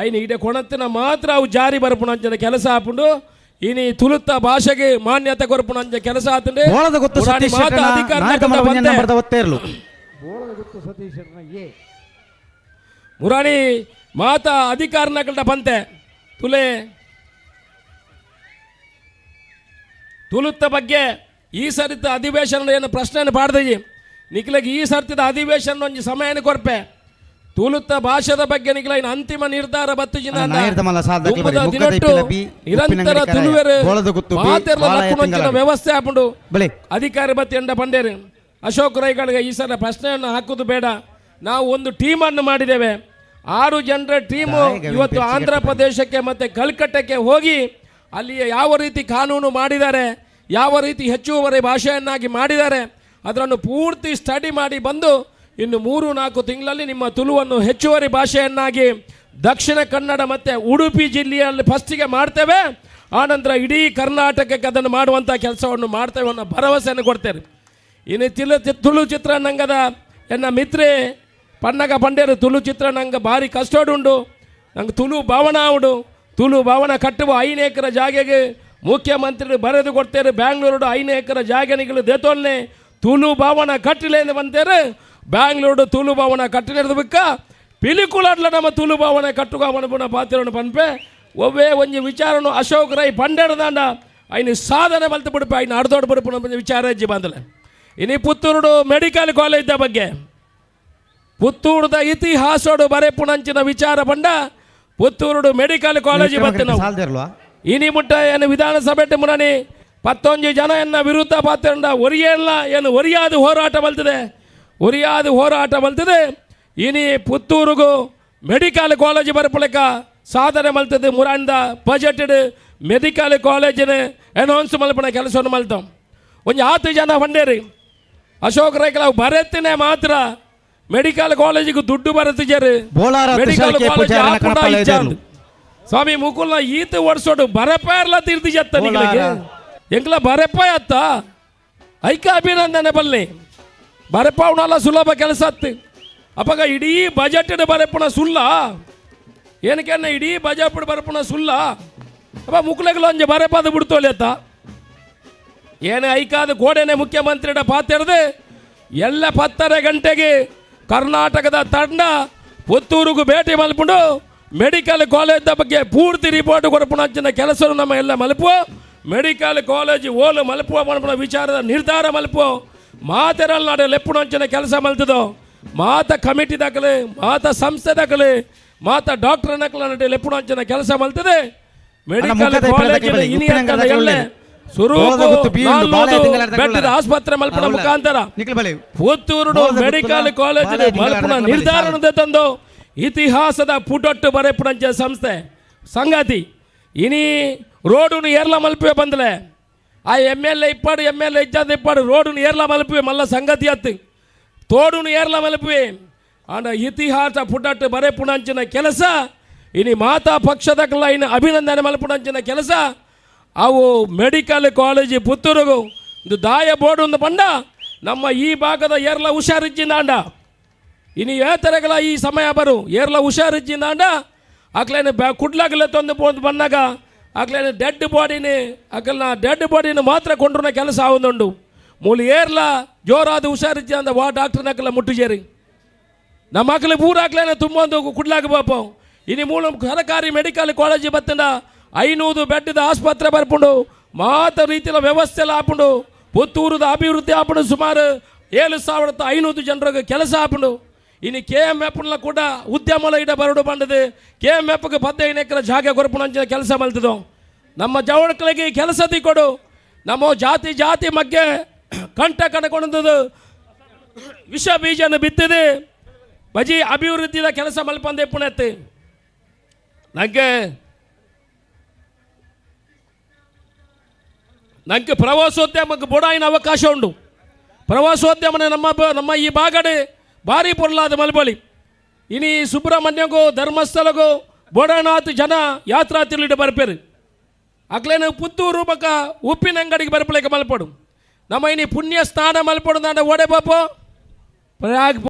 ಐನ ಇಡೆ ಕೊಣತ್ತಿನ ಮಾತ್ರ ಅವು ಜಾರಿ ಬರ್ಪುಣ ಅಂಚನ ಕೆಲಸ ಹಾಪುಂಡು ಇನಿ ತುಳುತ್ತ ಭಾಷೆಗೆ ಮಾನ್ಯತೆ ಕೊರ್ಪುಣ ಅಂಚ ಕೆಲಸ ಆತಂಡೆ ಮುರಾಣಿ ಮಾತ ಅಧಿಕಾರನಕಲ್ಟ ಬಂತೆ ತುಲೆ ತುಳುತ್ತ ಬಗ್ಗೆ ಈ ಸರಿತ ಅಧಿವೇಶನ ಏನು ಪ್ರಶ್ನೆ ಪಾಡ್ದೀವಿ ನಿಖಿಲಗೆ ಈ ಸರ್ತಿದ ಅಧಿವೇಶನ ಒಂಜಿ ಸಮಯನ ಕೊರ್ಪೆ ತುಳುತ್ತ ಭಾಷೆದ ಬಗ್ಗೆ ನಿಖಿಲ ಇನ್ನು ಅಂತಿಮ ನಿರ್ಧಾರ ಬತ್ತು ನಿರಂತರ ತುಳುವೆರು ಮಾತೆರ್ಲ ವ್ಯವಸ್ಥೆ ಹಾಕೊಂಡು ಅಧಿಕಾರಿ ಬತ್ತಿ ಎಂಡ ಬಂಡೇರು ಅಶೋಕ್ ರೈಗಳಿಗೆ ಈ ಸಲ ಪ್ರಶ್ನೆಯನ್ನು ಹಾಕುವುದು ಬೇಡ ನಾವು ಒಂದು ಟೀಮನ್ನು ಮಾಡಿದ್ದೇವೆ 6 ಜನರ ಟೀಮು ಇವತ್ತು ಆಂಧ್ರ ಪ್ರದೇಶಕ್ಕೆ ಮತ್ತು ಕಲ್ಕಟ್ಟಕ್ಕೆ ಹೋಗಿ ಅಲ್ಲಿ ಯಾವ ರೀತಿ ಕಾನೂನು ಮಾಡಿದ್ದಾರೆ ಯಾವ ರೀತಿ ಹೆಚ್ಚುವರಿ ಭಾಷೆಯನ್ನಾಗಿ ಮಾಡಿದ್ದಾರೆ ಅದನ್ನು ಪೂರ್ತಿ ಸ್ಟಡಿ ಮಾಡಿ ಬಂದು ಇನ್ನು 3-4 ತಿಂಗಳಲ್ಲಿ ನಿಮ್ಮ ತುಳುವನ್ನು ಹೆಚ್ಚುವರಿ ಭಾಷೆಯನ್ನಾಗಿ ದಕ್ಷಿಣ ಕನ್ನಡ ಮತ್ತು ಉಡುಪಿ ಜಿಲ್ಲೆಯಲ್ಲಿ ಫಸ್ಟಿಗೆ ಮಾಡ್ತೇವೆ ಆನಂತರ ಇಡೀ ಕರ್ನಾಟಕಕ್ಕೆ ಅದನ್ನು ಮಾಡುವಂಥ ಕೆಲಸವನ್ನು ಮಾಡ್ತೇವೆ ಅನ್ನೋ ಭರವಸೆಯನ್ನು ಕೊಡ್ತೇವೆ ಇನ್ನು ತುಳು ಚಿತ್ರರಂಗದ ಎನ್ನ ಮಿತ್ರೆ ಪನ್ನಗ ಪಂಡೇರು ತುಳು ಚಿತ್ರರಂಗ ಭಾರಿ ಕಷ್ಟೋಡುಂಡು ನಂಗೆ ತುಳು ಭವನ ಉಂಡು ತುಳು ಭವನ ಕಟ್ಟುವ 5 ಎಕರೆ ಜಾಗೆಗೆ ಮುಖ್ಯಮಂತ್ರಿ ಬರೆದು ಕೊಡ್ತೇವೆ ಬ್ಯಾಂಗ್ಳೂರು 5 ಎಕರೆ ಜಾಗನಿಗಳು ದೇತೋಲ್ನೆ ತುಳು ಭವನ ಕಟ್ಟಿಲೆ ಎಂದು ಬಂತೇರು ಬ್ಯಾಂಗ್ಳೂರು ತುಳು ಭವನ ಕಟ್ಟಿಲೆದು ಬಿಕ್ಕ ಪಿಲಿಕುಲಾಡ್ಲ ನಮ್ಮ ತುಳು ಭವನ ಕಟ್ಟುವ ಪುನಃ ಪಾತ್ರವನ್ನು ಪನ್ಪೆ ಒವ್ವೇ ಒಂಜಿ ವಿಚಾರನು ಅಶೋಕ್ ರೈ ಪಂಡೇಡದಾಂಡ ಐನು ಸಾಧನೆ ಬಲ್ತು ಬಿಡ್ಪೆ ಐನು ಅರ್ಧೋಡು ಬಿಡ್ಪುಣ ವಿಚಾರ ಹೆಜ್ಜೆ ಬಂದಲೆ ಇನ್ನು ಪುತ್ತೂರು ಮೆಡಿಕಲ್ ಕಾಲೇಜ್ ಬಗ್ಗೆ ಪುತ್ತೂರದ ಇತಿಹಾಸೋಡು ಬರೆಪುಣಂಚಿನ ವಿಚಾರ ಬಂಡ ಪುತ್ತೂರು ಮೆಡಿಕಲ್ ಕಾಲೇಜ್ ಬತ್ತೆ ನಾವು ಇನಿ ಮುಟ್ಟ ಏನು ವಿಧಾನಸಭೆ ಮುರಣಿ 11 ಜನ ಎನ್ನ ವಿರುದ್ಧ ಪಾತ್ರ ಒರಿಯಲ್ಲ ಏನು ಒರಿಯಾದ ಹೋರಾಟ ಬಲ್ತದೆ ಇನಿ ಪುತ್ತೂರಿಗೂ ಮೆಡಿಕಲ್ ಕಾಲೇಜ್ ಬರಪುಳಕ ಸಾಧನೆ ಮಲ್ತದೆ ಮುರಾಂಡ ಬಜೆಟೆಡ್ ಮೆಡಿಕಲ್ ಕಾಲೇಜಿನ ಅನೌನ್ಸ್ ಮಲ್ಪನ ಕೆಲಸವನ್ನು ಮಲ್ತಾಂ ಒಂದು 10 ಜನ ಬಂಡೇರಿ ಅಶೋಕ್ ರೈಕಲ ಬರೆತ್ತಿನೇ ಮಾತ್ರ ಮೆಡಿಕಲ್ ಕಾಲೇಜಿಗೆ ದುಡ್ಡು ಬರತ್ತಿದ್ದಾರೆ ಮೆಡಿಕಲ್ ಕಾಲೇಜ್ ಸ್ವಾಮಿ ಮುಕುಲ್ನ ಈತ ವರ್ಷೋಡು ಬರಪಾರ್ಲ ತೀರ್ತಿ ಜತ್ತ ಎಂಕ್ಲ ಬರಪಾಯ ಅತ್ತ ಐಕ ಅಭಿನಂದನೆ ಬಲ್ಲೆ ಬರಪಾವನಲ್ಲ ಸುಲಭ ಕೆಲಸ ಅತ್ತು ಅಪ್ಪಾಗ ಇಡೀ ಬಜೆಟ್ ಬರಪುಣ ಸುಲ್ಲ ಏನಕ್ಕೆ ಇಡೀ ಬಜೆಟ್ ಬರಪುಣ ಸುಲ್ಲ ಅಪ್ಪ ಮುಕ್ಲೆಗಳು ಒಂಜೆ ಬರಪಾದ ಬಿಡ್ತೋಲಿ ಅತ್ತ ಏನೇ ಐಕಾದ ಗೋಡೆನೆ ಮುಖ್ಯಮಂತ್ರಿಡ ಪಾತ್ರದ ಎಲ್ಲ 10:30 ಗಂಟೆಗೆ ಕರ್ನಾಟಕದ ತಂಡ ಪುತ್ತೂರಿಗೂ ಭೇಟಿ ಮಲ್ಪುಂಡು ಮೆಡಿಕಲ್ ಕಾಲೇಜ್ ಬಗ್ಗೆ ಪೂರ್ತಿ ರಿಪೋರ್ಟ್ ಕೊಡಪುಣ ಕೆಲಸ ನಮ್ಮ ಎಲ್ಲ ಮಲ್ಪುವ ಮೆಡಿಕಲ್ ಕಾಲೇಜ್ ಓಲು ಮಲ್ಪುವ ಮಲ್ಪುಣ ವಿಚಾರದ ನಿರ್ಧಾರ ಮಲ್ಪುವ ಮಾತೆರಲ್ ನಾಡು ಲೆಪ್ಪುಣಂಚಿನ ಕೆಲಸ ಮಲ್ತದೋ ಮಾತ ಕಮಿಟಿ ದಾಖಲೆ ಮಾತ ಸಂಸ್ಥೆ ದಾಖಲೆ ಮಾತ ಡಾಕ್ಟರ್ ನಕಲ ನಡೆ ಲೆಪ್ಪುಣಂಚಿನ ಕೆಲಸ ಮಲ್ತದೆ ಮೆಡಿಕಲ್ ಕಾಲೇಜಿನ ಇನಿ ಎಲ್ಲ ಬೆಟ್ಟದ ಆಸ್ಪತ್ರೆ ಮಲ್ಪನ ಮುಖಾಂತರ ಪುತ್ತೂರು ಮೆಡಿಕಲ್ ಕಾಲೇಜ್ ಮಲ್ಪನ ನಿರ್ಧಾರಣದ ತಂದು ಇತಿಹಾಸದ ಪುಟೊಟ್ಟು ಬರೆಪುಣಂಚ ಸಂಸ್ಥೆ ಸಂಗತಿ ಇನಿ ರೋಡುನು ಏರ್ಲ ಮಲ್ಪೆ ಬಂದಲೆ ಆ MLA ಇಪ್ಪಾಡು MLA ಇಜ್ಜಾದ ಇಪ್ಪಾಡು ರೋಡುನು ಏರ್ಲ ಮಲ್ಪೆ ಮಲ್ಲ ಸಂಗತಿ ಅತ್ತು ತೋಡುನು ಏರ್ಲ ಮಲ್ಪೆ ಅಂಡ ಇತಿಹಾಸ ಪುಟಟ್ಟು ಬರೆಪುಣಂಚಿನ ಕೆಲಸ ಇನಿ ಮಾತಾ ಪಕ್ಷದಕ್ಕೆಲ್ಲ ಇನ್ನು ಅಭಿನಂದನೆ ಮಲ್ಪುಣಂಚಿನ ಕೆಲಸ ಅವು ಮೆಡಿಕಲ್ ಕಾಲೇಜ್ ಪುತ್ತೂರಿಗೂ ಒಂದು ದಾಯ ಬೋರ್ಡ್ ಒಂದು ಬಂಡ ನಮ್ಮ ಈ ಭಾಗದ ಏರ್ಲ ಹುಷಾರಿಜ್ಜಿಂದಾಂಡ ಇನ್ನು ಏತರೆಗಳ ಈ ಸಮಯ ಬರು ಏರ್ಲ ಹುಷಾರಿಜ್ಜಿಂದಾಂಡ ಅಕ್ಲೇನು ಕುಡ್ಲಾಗಲೇ ತಂದು ಬಂದಾಗ ಅಕ್ಲೇನು ಡೆಡ್ ಬಾಡಿನ ಮಾತ್ರ ಕೊಂಡ್ರ ಕೆಲಸ ಆವೊಂದುಂಡು ಮೂಲ ಏರ್ಲ ಜೋರಾದ ಹುಷಾರಿಜ್ಜಿ ಅಂದ ವಾ ಡಾಕ್ಟರ್ನಕ್ಕೆಲ್ಲ ಮುಟ್ಟುಜೇರಿ ನಮ್ಮ ಮಕ್ಕಳು ಪೂರಾಕ್ಲೇನೆ ತುಂಬ ಒಂದು ಕುಡ್ಲಾಗ ಪಾಪ ಇನ್ನು ಮೂಲ ಸರ್ಕಾರಿ ಮೆಡಿಕಲ್ ಕಾಲೇಜ್ ಬತ್ತಂಡ 500 ಬೆಡ್ದ ಆಸ್ಪತ್ರೆ ಬರ್ಪುಂಡು ಮಾತ ರೀತಿಯ ವ್ಯವಸ್ಥೆ ಎಲ್ಲ ಹಾಪುಂಡು ಪುತ್ತೂರದ ಅಭಿವೃದ್ಧಿ ಹಾಪುಂಡು ಸುಮಾರು 7,500 ಜನರಿಗೆ ಕೆಲಸ ಹಾಪುಂಡು ಇನ್ನು KMF ಕೂಡ ಉದ್ಯಮ ಇಡ ಬರಡು ಬಂದದು KMFಗೆ 15 ಎಕರೆ ಜಾಗ ಕೊರಪುಣಂಚಿನ ಕೆಲಸ ಮಲ್ತದು ನಮ್ಮ ಜವಳಕಳಿಗೆ ಕೆಲಸ ಕೊಡು ನಮ್ಮ ಜಾತಿ ಮಗ್ಗೆ ಕಂಠ ಕಣಕೊಂಡದು ವಿಷ ಬೀಜನ ಬಿತ್ತಿದೆ ಬಜಿ ಅಭಿವೃದ್ಧಿದ ಕೆಲಸ ಮಲ್ಪಂದೆ ಪುಣೆತ್ತು ನನಗೆ ಪ್ರವಾಸೋದ್ಯಮಕ್ಕೆ ಬೊಡಾಯಿನ ಅವಕಾಶ ಉಂಟು ಪ್ರವಾಸೋದ್ಯಮನೆ ನಮ್ಮ ಈ ಬಾಗಡೆ ಭಾರಿ ಪೊರ್ಲಾದ ಮಲ್ಬಳಿ ಇನಿ ಸುಬ್ರಹ್ಮಣ್ಯಗೂ ಧರ್ಮಸ್ಥಳಗೂ ಬೋಡನಾಥ್ ಜನ ಯಾತ್ರಾ ತಿರುಳಿಡ ಬರ್ಪೇರು ಅಕ್ಲೇನು ಪುತ್ತೂರು ಬಕ್ಕ ಉಪ್ಪಿನಂಗಡಿಗೆ ಬರ್ಪಳಿಗೆ ಮಲ್ಪಡು ನಮ್ಮ ಇನಿ ಪುಣ್ಯ ಸ್ನಾನ ಮಲ್ಪಡು ನಾನು ಓಡೆ ಪಾಪ